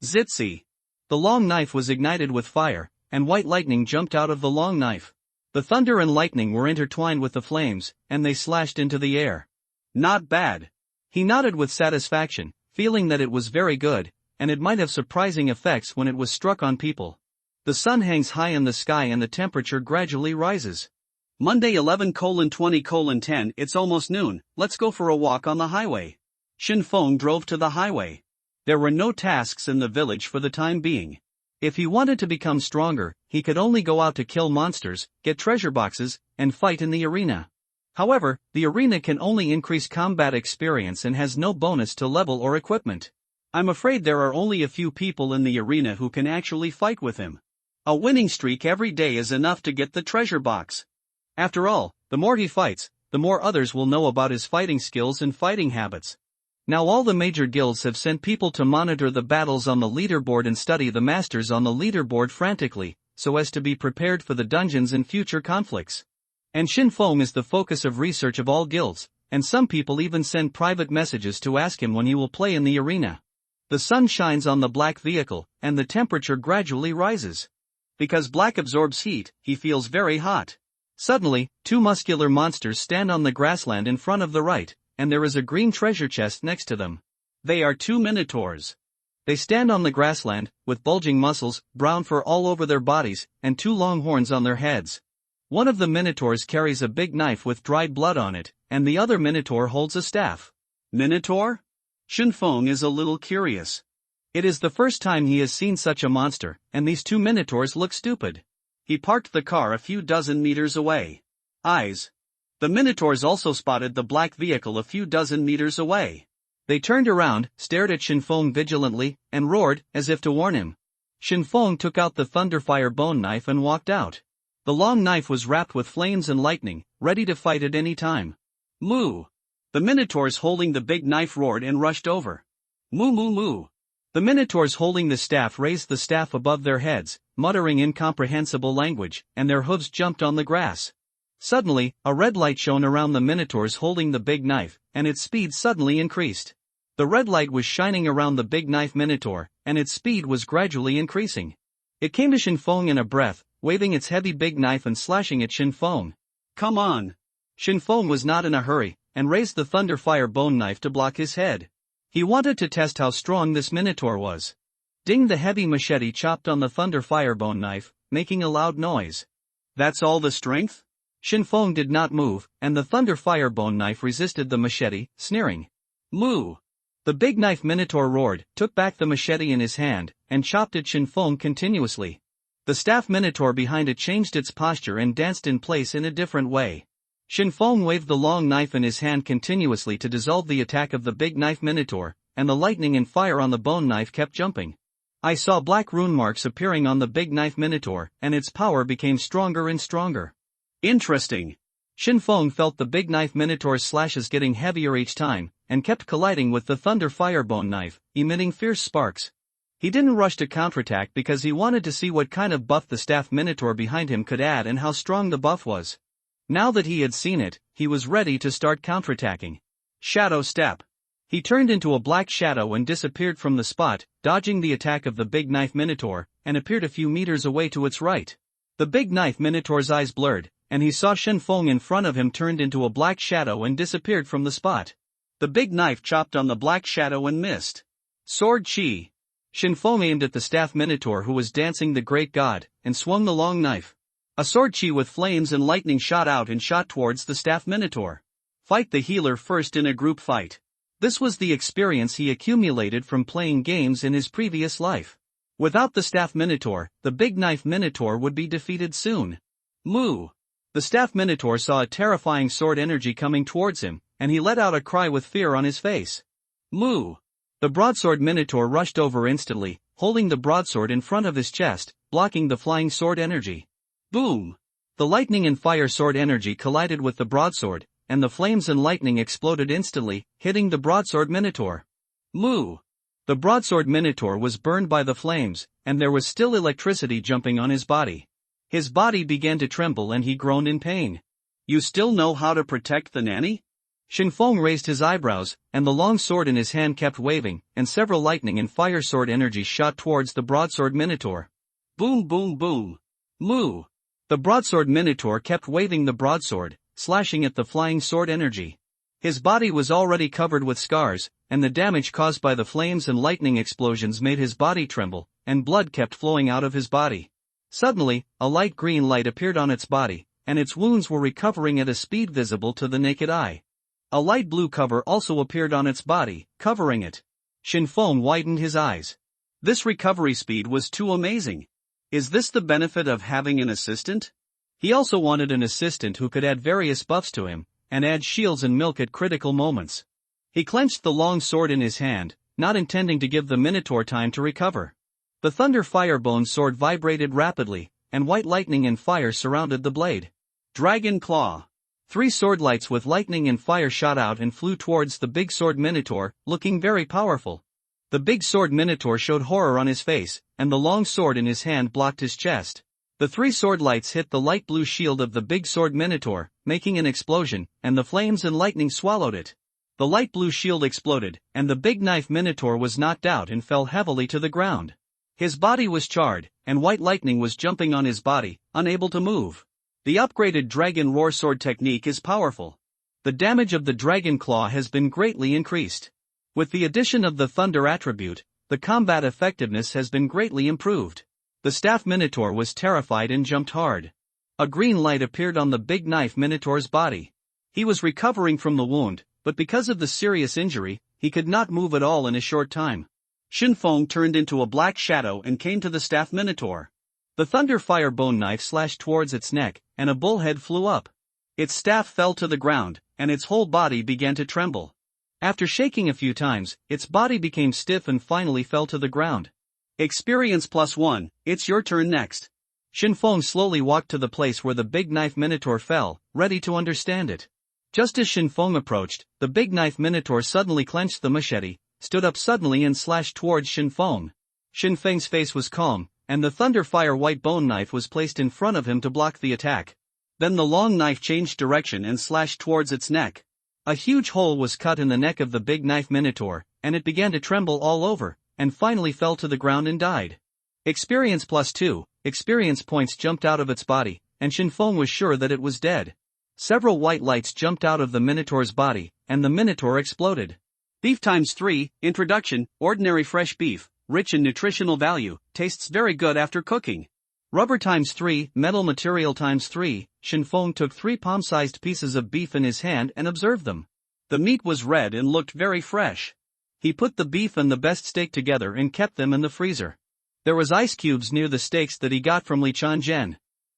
Zitsy. The long knife was ignited with fire, and white lightning jumped out of the long knife. The thunder and lightning were intertwined with the flames, and they slashed into the air. Not bad. He nodded with satisfaction, feeling that it was very good, and it might have surprising effects when it was struck on people. The sun hangs high in the sky and the temperature gradually rises. Monday 11:20:10. It's almost noon, let's go for a walk on the highway. Shinfeng drove to the highway. There were no tasks in the village for the time being. If he wanted to become stronger, he could only go out to kill monsters, get treasure boxes, and fight in the arena. However, the arena can only increase combat experience and has no bonus to level or equipment. I'm afraid there are only a few people in the arena who can actually fight with him. A winning streak every day is enough to get the treasure box. After all, the more he fights, the more others will know about his fighting skills and fighting habits. Now all the major guilds have sent people to monitor the battles on the leaderboard and study the masters on the leaderboard frantically, so as to be prepared for the dungeons and future conflicts. And Shinfeng is the focus of research of all guilds, and some people even send private messages to ask him when he will play in the arena. The sun shines on the black vehicle, and the temperature gradually rises. Because black absorbs heat, he feels very hot. Suddenly, two muscular monsters stand on the grassland in front of the right, and there is a green treasure chest next to them. They are two minotaurs. They stand on the grassland, with bulging muscles, brown fur all over their bodies, and two long horns on their heads. One of the minotaurs carries a big knife with dried blood on it, and the other minotaur holds a staff. Minotaur? Shinfeng is a little curious. It is the first time he has seen such a monster, and these two minotaurs look stupid. He parked the car a few dozen meters away. Eyes. The minotaurs also spotted the black vehicle a few dozen meters away. They turned around, stared at Shinfeng vigilantly, and roared, as if to warn him. Shinfeng took out the Thunderfire bone knife and walked out. The long knife was wrapped with flames and lightning, ready to fight at any time. Moo! The minotaurs holding the big knife roared and rushed over. Moo moo moo! The minotaurs holding the staff raised the staff above their heads, muttering incomprehensible language, and their hooves jumped on the grass. Suddenly, a red light shone around the minotaurs holding the big knife, and its speed suddenly increased. The red light was shining around the big knife minotaur, and its speed was gradually increasing. It came to Shinfeng in a breath, waving its heavy big knife and slashing at Shinfeng. Come on! Shinfeng was not in a hurry, and raised the Thunderfire bone knife to block his head. He wanted to test how strong this minotaur was. Ding! The heavy machete chopped on the Thunderfire bone knife, making a loud noise. That's all the strength? Shinfeng did not move, and the Thunderfire bone knife resisted the machete, sneering. Moo! The big knife minotaur roared, took back the machete in his hand, and chopped at Shinfeng continuously. The staff minotaur behind it changed its posture and danced in place in a different way. Shinfeng waved the long knife in his hand continuously to dissolve the attack of the big knife minotaur, and the lightning and fire on the bone knife kept jumping. I saw black rune marks appearing on the big knife minotaur, and its power became stronger and stronger. Interesting. Shinfeng felt the big knife minotaur's slashes getting heavier each time, and kept colliding with the Thunderfire bone knife, emitting fierce sparks. He didn't rush to counterattack because he wanted to see what kind of buff the staff minotaur behind him could add and how strong the buff was. Now that he had seen it, he was ready to start counterattacking. Shadow step. He turned into a black shadow and disappeared from the spot, dodging the attack of the big knife minotaur, and appeared a few meters away to its right. The big knife minotaur's eyes blurred, and he saw Shinfeng in front of him turned into a black shadow and disappeared from the spot. The big knife chopped on the black shadow and missed. Sword chi. Shinfeng aimed at the staff minotaur who was dancing the great god, and swung the long knife. A sword chi with flames and lightning shot out and shot towards the staff minotaur. Fight the healer first in a group fight. This was the experience he accumulated from playing games in his previous life. Without the staff minotaur, the big knife minotaur would be defeated soon. Moo! The staff minotaur saw a terrifying sword energy coming towards him, and he let out a cry with fear on his face. Moo! The broadsword minotaur rushed over instantly, holding the broadsword in front of his chest, blocking the flying sword energy. Boom! The lightning and fire sword energy collided with the broadsword, and the flames and lightning exploded instantly, hitting the broadsword minotaur. Moo! The broadsword minotaur was burned by the flames, and there was still electricity jumping on his body. His body began to tremble and he groaned in pain. You still know how to protect the nanny? Shinfeng raised his eyebrows, and the long sword in his hand kept waving, and several lightning and fire sword energies shot towards the broadsword minotaur. Boom boom boom! Moo! The broadsword minotaur kept waving the broadsword, slashing at the flying sword energy. His body was already covered with scars, and the damage caused by the flames and lightning explosions made his body tremble, and blood kept flowing out of his body. Suddenly, a light green light appeared on its body, and its wounds were recovering at a speed visible to the naked eye. A light blue cover also appeared on its body, covering it. Shinfeng widened his eyes. This recovery speed was too amazing. Is this the benefit of having an assistant? He also wanted an assistant who could add various buffs to him, and add shields and milk at critical moments. He clenched the long sword in his hand, not intending to give the Minotaur time to recover. The Thunder Firebone sword vibrated rapidly, and white lightning and fire surrounded the blade. Dragon Claw. 3 sword lights with lightning and fire shot out and flew towards the big sword Minotaur, looking very powerful. The big sword Minotaur showed horror on his face, and the long sword in his hand blocked his chest. The 3 sword lights hit the light blue shield of the big sword Minotaur, making an explosion, and the flames and lightning swallowed it. The light blue shield exploded, and the big knife Minotaur was knocked out and fell heavily to the ground. His body was charred, and white lightning was jumping on his body, unable to move. The upgraded Dragon Roar sword technique is powerful. The damage of the Dragon Claw has been greatly increased. With the addition of the Thunder attribute, the combat effectiveness has been greatly improved. The staff Minotaur was terrified and jumped hard. A green light appeared on the big knife Minotaur's body. He was recovering from the wound, but because of the serious injury, he could not move at all in a short time. Shinfeng turned into a black shadow and came to the staff Minotaur. The Thunder Firebone knife slashed towards its neck, and a bullhead flew up. Its staff fell to the ground, and its whole body began to tremble. After shaking a few times, its body became stiff and finally fell to the ground. Experience +1, it's your turn next. Shinfeng slowly walked to the place where the big knife Minotaur fell, ready to understand it. Just as Shinfeng approached, the big knife Minotaur suddenly clenched the machete, stood up suddenly and slashed towards Shinfeng. Shinfeng's face was calm, and the Thunder Fire white bone knife was placed in front of him to block the attack. Then the long knife changed direction and slashed towards its neck. A huge hole was cut in the neck of the big knife Minotaur, and it began to tremble all over, and finally fell to the ground and died. Experience +2, experience points jumped out of its body, and Shinfeng was sure that it was dead. Several white lights jumped out of the Minotaur's body, and the Minotaur exploded. Beef ×3, introduction, ordinary fresh beef, rich in nutritional value, tastes very good after cooking. Rubber ×3, metal material ×3, Shinfeng took 3 palm-sized pieces of beef in his hand and observed them. The meat was red and looked very fresh. He put the beef and the best steak together and kept them in the freezer. There was ice cubes near the steaks that he got from Li Chanzhen.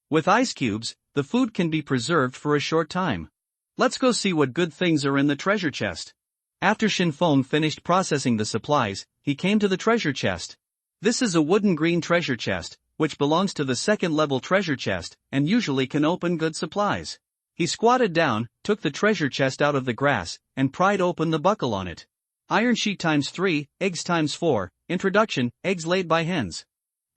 With ice cubes, the food can be preserved for a short time. Let's go see what good things are in the treasure chest. After Shinfeng finished processing the supplies, he came to the treasure chest. This is a wooden green treasure chest, which belongs to the second-level treasure chest, and usually can open good supplies. He squatted down, took the treasure chest out of the grass, and pried open the buckle on it. Iron sheet ×3, eggs ×4, introduction, eggs laid by hens.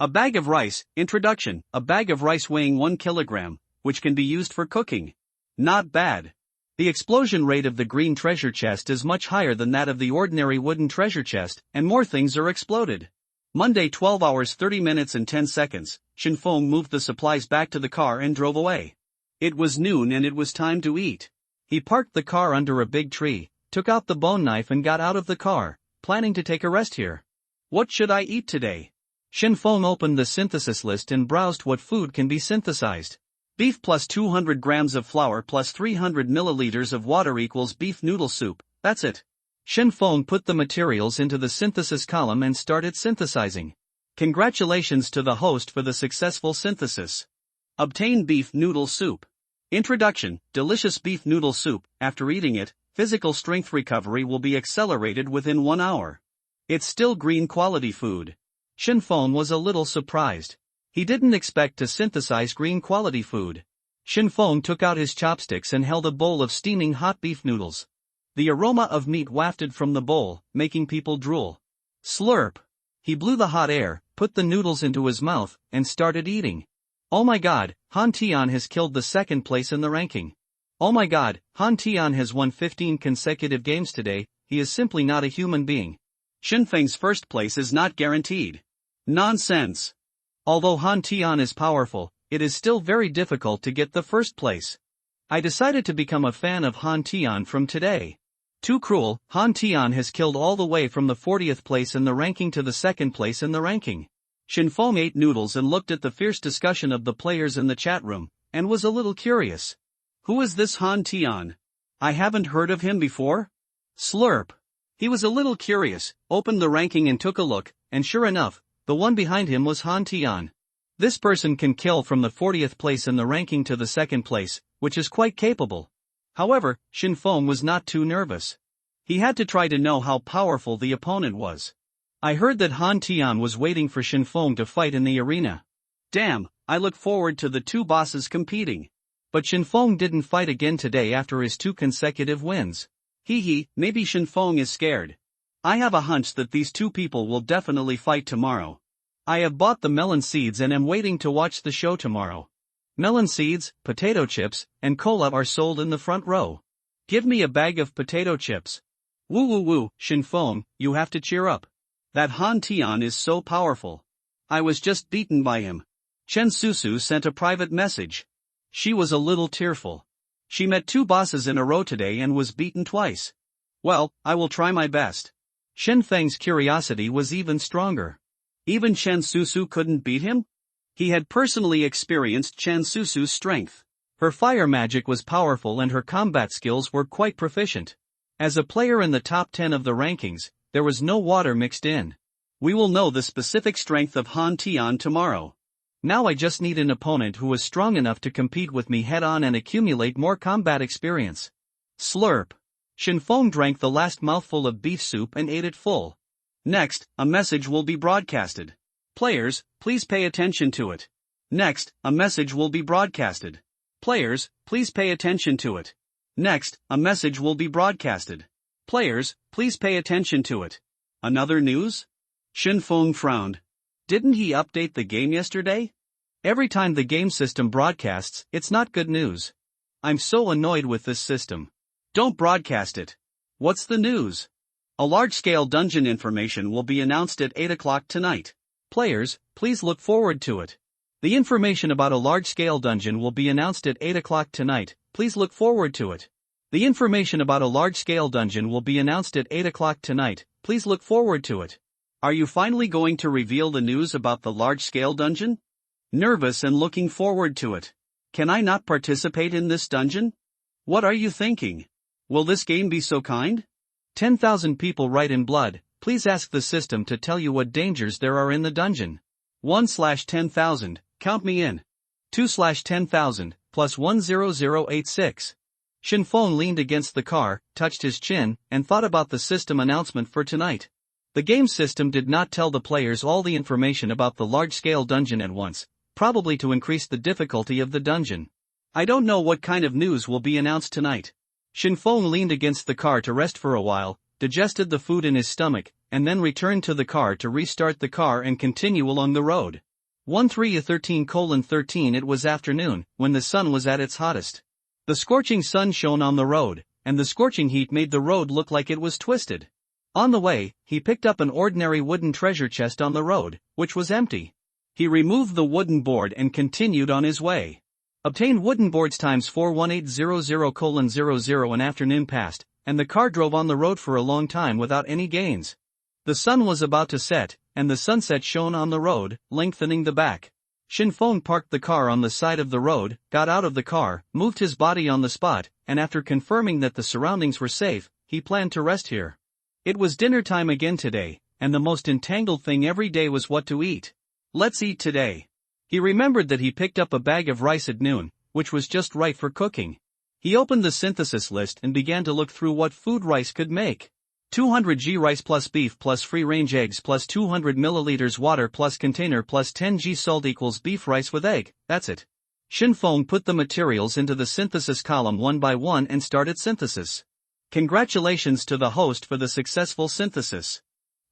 A bag of rice, introduction, a bag of rice weighing 1 kilogram, which can be used for cooking. Not bad. The explosion rate of the green treasure chest is much higher than that of the ordinary wooden treasure chest, and more things are exploded. Monday 12 hours 30 minutes and 10 seconds, Shinfeng moved the supplies back to the car and drove away. It was noon and it was time to eat. He parked the car under a big tree, took out the bone knife and got out of the car, planning to take a rest here. What should I eat today? Shinfeng opened the synthesis list and browsed what food can be synthesized. Beef plus 200 grams of flour plus 300 milliliters of water equals beef noodle soup, that's it. Shinfeng put the materials into the synthesis column and started synthesizing. Congratulations to the host for the successful synthesis. Obtain beef noodle soup. Introduction, delicious beef noodle soup. After eating it, physical strength recovery will be accelerated within 1 hour. It's still green quality food. Shinfeng was a little surprised. He didn't expect to synthesize green quality food. Shinfeng took out his chopsticks and held a bowl of steaming hot beef noodles. The aroma of meat wafted from the bowl, making people drool. Slurp. He blew the hot air, put the noodles into his mouth, and started eating. Oh my god, Han Tian has killed the second place in the ranking. Oh my god, Han Tian has won 15 consecutive games today, he is simply not a human being. Shinfeng's first place is not guaranteed. Nonsense. Although Han Tian is powerful, it is still very difficult to get the first place. I decided to become a fan of Han Tian from today. Too cruel, Han Tian has killed all the way from the 40th place in the ranking to the second place in the ranking. Shinfeng ate noodles and looked at the fierce discussion of the players in the chat room, and was a little curious. Who is this Han Tian? I haven't heard of him before? Slurp. He was a little curious, opened the ranking and took a look, and sure enough, the one behind him was Han Tian. This person can kill from the 40th place in the ranking to the 2nd place, which is quite capable. However, Shin Feng was not too nervous. He had to try to know how powerful the opponent was. I heard that Han Tian was waiting for Shin Feng to fight in the arena. Damn, I look forward to the two bosses competing. But Shin Feng didn't fight again today after his 2 consecutive wins. Maybe Shin Feng is scared. I have a hunch that these 2 people will definitely fight tomorrow. I have bought the melon seeds and am waiting to watch the show tomorrow. Melon seeds, potato chips, and cola are sold in the front row. Give me a bag of potato chips. Woo, Shin Feng, you have to cheer up. That Han Tian is so powerful. I was just beaten by him. Chen Susu sent a private message. She was a little tearful. She met 2 bosses in a row today and was beaten twice. Well, I will try my best. Shen Feng's curiosity was even stronger. Even Chen Susu couldn't beat him? He had personally experienced Chen Susu's strength. Her fire magic was powerful and her combat skills were quite proficient. As a player in the top 10 of the rankings, there was no water mixed in. We will know the specific strength of Han Tian tomorrow. Now I just need an opponent who is strong enough to compete with me head-on and accumulate more combat experience. Slurp. Shin Feng drank the last mouthful of beef soup and ate it full. Next, a message will be broadcasted. Players, please pay attention to it. Next, a message will be broadcasted. Players, please pay attention to it. Next, a message will be broadcasted. Players, please pay attention to it. Another news? Shin Feng frowned. Didn't he update the game yesterday? Every time the game system broadcasts, it's not good news. I'm so annoyed with this system. Don't broadcast it. What's the news? A large-scale dungeon information will be announced at 8 o'clock tonight. Players, please look forward to it. The information about a large-scale dungeon will be announced at 8 o'clock tonight, please look forward to it. The information about a large-scale dungeon will be announced at 8 o'clock tonight, please look forward to it. Are you finally going to reveal the news about the large-scale dungeon? Nervous and looking forward to it. Can I not participate in this dungeon? What are you thinking? Will this game be so kind? 10,000 people write in blood, please ask the system to tell you what dangers there are in the dungeon. 1/10,000, count me in. 2/10,000, plus 10086. Shin Feng leaned against the car, touched his chin, and thought about the system announcement for tonight. The game system did not tell the players all the information about the large-scale dungeon at once, probably to increase the difficulty of the dungeon. I don't know what kind of news will be announced tonight. Shin Feng leaned against the car to rest for a while, digested the food in his stomach, and then returned to the car to restart the car and continue along the road. 13:13:13 It was afternoon, when the sun was at its hottest. The scorching sun shone on the road, and the scorching heat made the road look like it was twisted. On the way, he picked up an ordinary wooden treasure chest on the road, which was empty. He removed the wooden board and continued on his way. Obtained wooden boards times 41800:00. An afternoon passed, and the car drove on the road for a long time without any gains. The sun was about to set, and the sunset shone on the road, lengthening the back. Shin Feng parked the car on the side of the road, got out of the car, moved his body on the spot, and after confirming that the surroundings were safe, he planned to rest here. It was dinner time again today, and the most entangled thing every day was what to eat. Let's eat today. He remembered that he picked up a bag of rice at noon, which was just right for cooking. He opened the synthesis list and began to look through what food rice could make. 200 g rice plus beef plus free-range eggs plus 200 milliliters water plus container plus 10 g salt equals beef rice with egg, that's it. Shin Feng put the materials into the synthesis column one by one and started synthesis. Congratulations to the host for the successful synthesis.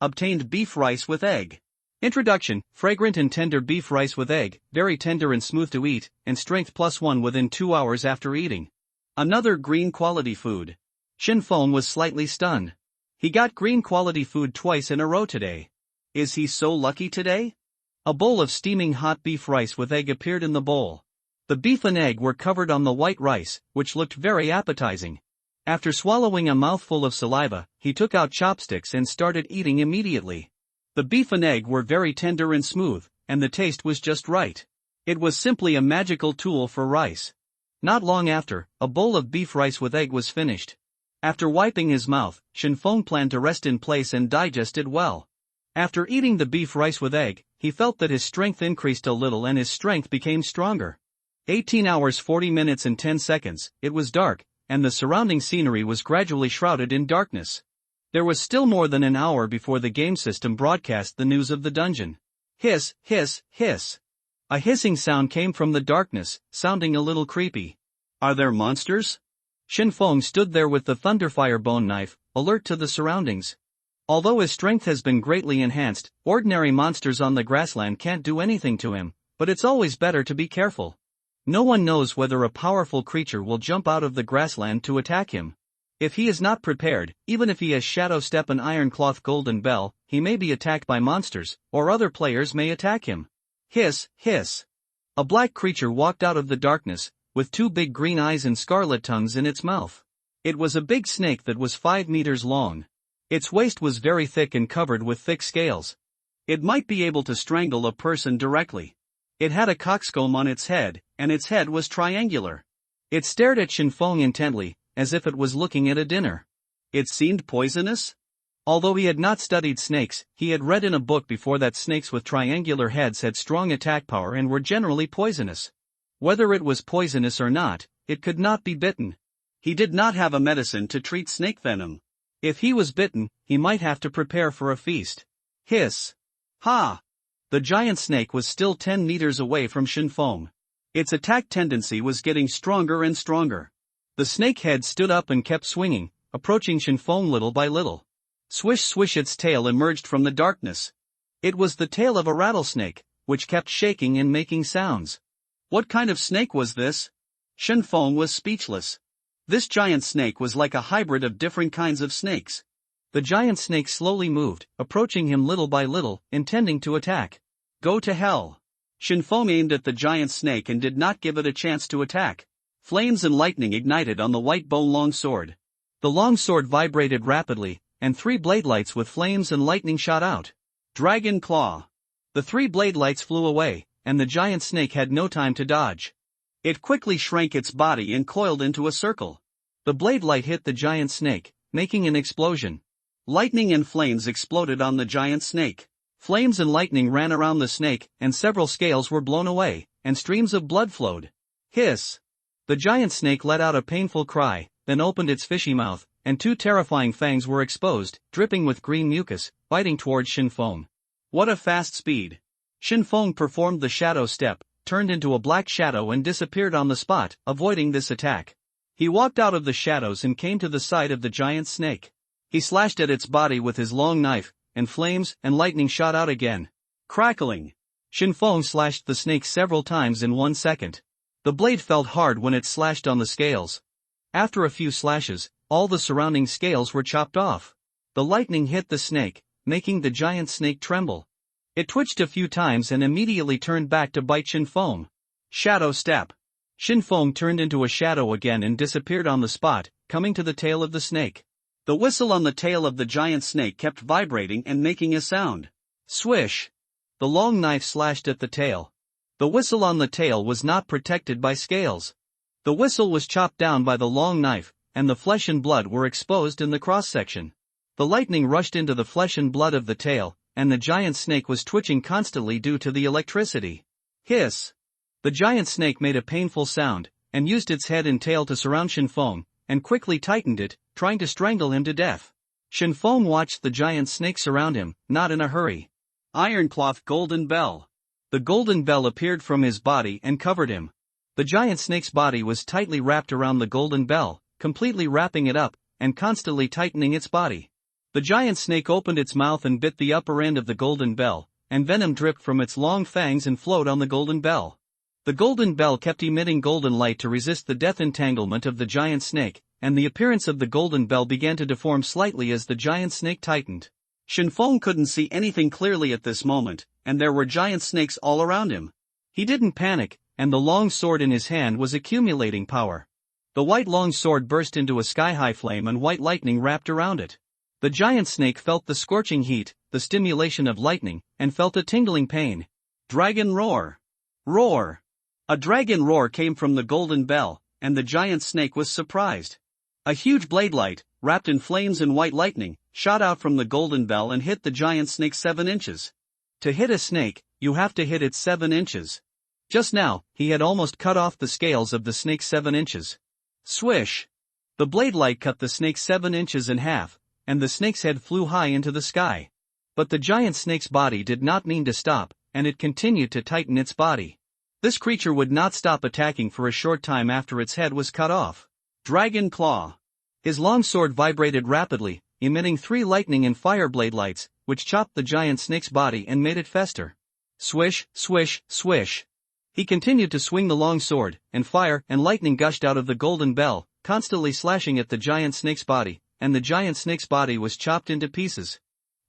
Obtained beef rice with egg. Introduction: fragrant and tender beef rice with egg, very tender and smooth to eat, and strength +1 within 2 hours after eating. Another green quality food. Shin Feng was slightly stunned. He got green quality food twice in a row today. Is he so lucky today? A bowl of steaming hot beef rice with egg appeared in the bowl. The beef and egg were covered on the white rice, which looked very appetizing. After swallowing a mouthful of saliva, he took out chopsticks and started eating immediately. The beef and egg were very tender and smooth, and the taste was just right. It was simply a magical tool for rice. Not long after, a bowl of beef rice with egg was finished. After wiping his mouth, Shin Feng planned to rest in place and digest it well. After eating the beef rice with egg, he felt that his strength increased a little and his strength became stronger. 18 hours 40 minutes and 10 seconds, it was dark, and the surrounding scenery was gradually shrouded in darkness. There was still more than an hour before the game system broadcast the news of the dungeon. Hiss, hiss, hiss. A hissing sound came from the darkness, sounding a little creepy. Are there monsters? Shin Feng stood there with the Thunderfire bone knife, alert to the surroundings. Although his strength has been greatly enhanced, ordinary monsters on the grassland can't do anything to him, but it's always better to be careful. No one knows whether a powerful creature will jump out of the grassland to attack him. If he is not prepared, even if he has Shadow Step and Ironcloth Golden Bell, he may be attacked by monsters, or other players may attack him. Hiss, hiss. A black creature walked out of the darkness, with 2 big green eyes and scarlet tongues in its mouth. It was a big snake that was 5 meters long. Its waist was very thick and covered with thick scales. It might be able to strangle a person directly. It had a coxcomb on its head, and its head was triangular. It stared at Shin Feng intently, as if it was looking at a dinner. It seemed poisonous? Although he had not studied snakes, he had read in a book before that snakes with triangular heads had strong attack power and were generally poisonous. Whether it was poisonous or not, it could not be bitten. He did not have a medicine to treat snake venom. If he was bitten, he might have to prepare for a feast. Hiss. Ha! The giant snake was still 10 meters away from Shin Feng. Its attack tendency was getting stronger and stronger. The snake head stood up and kept swinging, approaching Shin Feng little by little. Swish swish, its tail emerged from the darkness. It was the tail of a rattlesnake, which kept shaking and making sounds. What kind of snake was this? Shin Feng was speechless. This giant snake was like a hybrid of different kinds of snakes. The giant snake slowly moved, approaching him little by little, intending to attack. Go to hell. Shin Feng aimed at the giant snake and did not give it a chance to attack. Flames and lightning ignited on the white bone long sword. The long sword vibrated rapidly, and 3 blade lights with flames and lightning shot out. Dragon Claw. The 3 blade lights flew away, and the giant snake had no time to dodge. It quickly shrank its body and coiled into a circle. The blade light hit the giant snake, making an explosion. Lightning and flames exploded on the giant snake. Flames and lightning ran around the snake, and several scales were blown away, and streams of blood flowed. Hiss! The giant snake let out a painful cry, then opened its fishy mouth, and 2 terrifying fangs were exposed, dripping with green mucus, biting towards Shin Feng. What a fast speed! Shin Feng performed the shadow step, turned into a black shadow and disappeared on the spot, avoiding this attack. He walked out of the shadows and came to the side of the giant snake. He slashed at its body with his long knife, and flames and lightning shot out again. Crackling! Shin Feng slashed the snake several times in 1 second. The blade felt hard when it slashed on the scales. After a few slashes, all the surrounding scales were chopped off. The lightning hit the snake, making the giant snake tremble. It twitched a few times and immediately turned back to bite Shin Feng. Shadow Step. Shin Feng turned into a shadow again and disappeared on the spot, coming to the tail of the snake. The whistle on the tail of the giant snake kept vibrating and making a sound. Swish! The long knife slashed at the tail. The whistle on the tail was not protected by scales. The whistle was chopped down by the long knife, and the flesh and blood were exposed in the cross-section. The lightning rushed into the flesh and blood of the tail, and the giant snake was twitching constantly due to the electricity. Hiss! The giant snake made a painful sound, and used its head and tail to surround Shin Feng, and quickly tightened it, trying to strangle him to death. Shin Feng watched the giant snake surround him, not in a hurry. Ironcloth Golden Bell. The golden bell appeared from his body and covered him. The giant snake's body was tightly wrapped around the golden bell, completely wrapping it up, and constantly tightening its body. The giant snake opened its mouth and bit the upper end of the golden bell, and venom dripped from its long fangs and flowed on the golden bell. The golden bell kept emitting golden light to resist the death entanglement of the giant snake, and the appearance of the golden bell began to deform slightly as the giant snake tightened. Shin Feng couldn't see anything clearly at this moment, and there were giant snakes all around him. He didn't panic, and the long sword in his hand was accumulating power. The white long sword burst into a sky-high flame and white lightning wrapped around it. The giant snake felt the scorching heat, the stimulation of lightning, and felt a tingling pain. Dragon Roar! Roar! A dragon roar came from the golden bell, and the giant snake was surprised. A huge blade light, wrapped in flames and white lightning, shot out from the golden bell and hit the giant snake 7 inches. To hit a snake, you have to hit it 7 inches. Just now, he had almost cut off the scales of the snake 7 inches. Swish! The blade light cut the snake 7 inches in half, and the snake's head flew high into the sky. But the giant snake's body did not mean to stop, and it continued to tighten its body. This creature would not stop attacking for a short time after its head was cut off. Dragon Claw. His long sword vibrated rapidly, emitting 3 lightning and fire blade lights, which chopped the giant snake's body and made it fester. Swish, swish, swish. He continued to swing the long sword, and fire and lightning gushed out of the golden bell, constantly slashing at the giant snake's body, and the giant snake's body was chopped into pieces.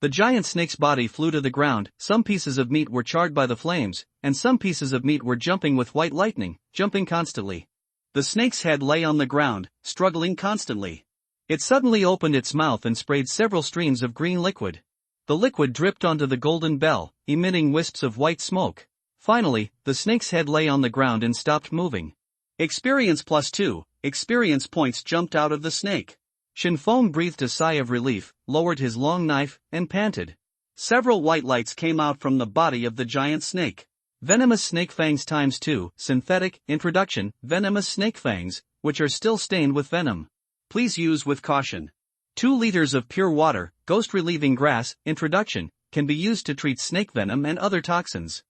The giant snake's body flew to the ground, some pieces of meat were charred by the flames, and some pieces of meat were jumping with white lightning, jumping constantly. The snake's head lay on the ground, struggling constantly. It suddenly opened its mouth and sprayed several streams of green liquid. The liquid dripped onto the golden bell, emitting wisps of white smoke. Finally, the snake's head lay on the ground and stopped moving. Experience +2, experience points jumped out of the snake. Shinfeng breathed a sigh of relief, lowered his long knife, and panted. Several white lights came out from the body of the giant snake. Venomous snake fangs ×2, synthetic, introduction, venomous snake fangs, which are still stained with venom. Please use with caution. 2 liters of pure water, ghost-relieving grass, introduction, can be used to treat snake venom and other toxins.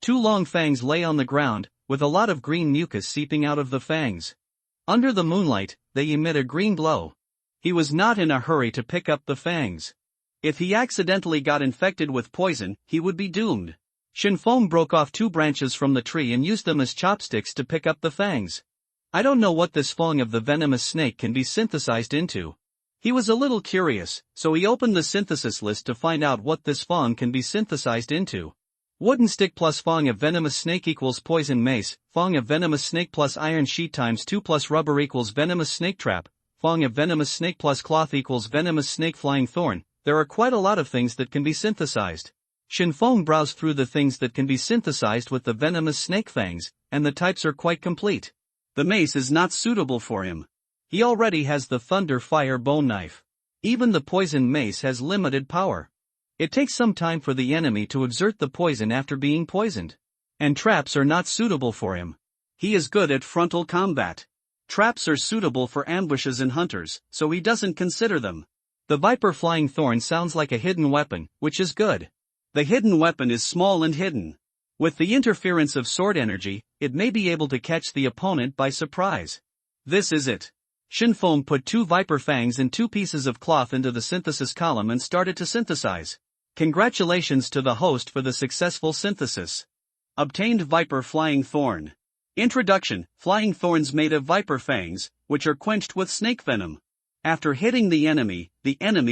2 long fangs lay on the ground, with a lot of green mucus seeping out of the fangs. Under the moonlight, they emit a green glow. He was not in a hurry to pick up the fangs. If he accidentally got infected with poison, he would be doomed. Shinfeng broke off 2 branches from the tree and used them as chopsticks to pick up the fangs. I don't know what this fang of the venomous snake can be synthesized into. He was a little curious, so he opened the synthesis list to find out what this fang can be synthesized into. Wooden stick plus fang of venomous snake equals poison mace, fang of venomous snake plus iron sheet ×2 plus rubber equals venomous snake trap, fang of venomous snake plus cloth equals venomous snake flying thorn. There are quite a lot of things that can be synthesized. Shinfeng browsed through the things that can be synthesized with the venomous snake fangs, and the types are quite complete. The mace is not suitable for him. He already has the thunder fire bone knife. Even the poison mace has limited power. It takes some time for the enemy to exert the poison after being poisoned. And traps are not suitable for him. He is good at frontal combat. Traps are suitable for ambushes and hunters, so he doesn't consider them. The viper flying thorn sounds like a hidden weapon, which is good. The hidden weapon is small and hidden. With the interference of sword energy, it may be able to catch the opponent by surprise. This is it. Shinfeng put 2 viper fangs and 2 pieces of cloth into the synthesis column and started to synthesize. Congratulations to the host for the successful synthesis. Obtained viper flying thorn. Introduction: flying thorns made of viper fangs, which are quenched with snake venom. After hitting the enemy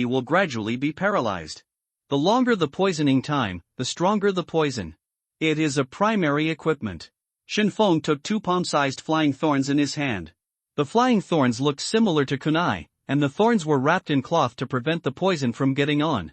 will gradually be paralyzed. The longer the poisoning time, the stronger the poison. It is a primary equipment. Shinfeng took 2 palm-sized flying thorns in his hand. The flying thorns looked similar to kunai, and the thorns were wrapped in cloth to prevent the poison from getting on.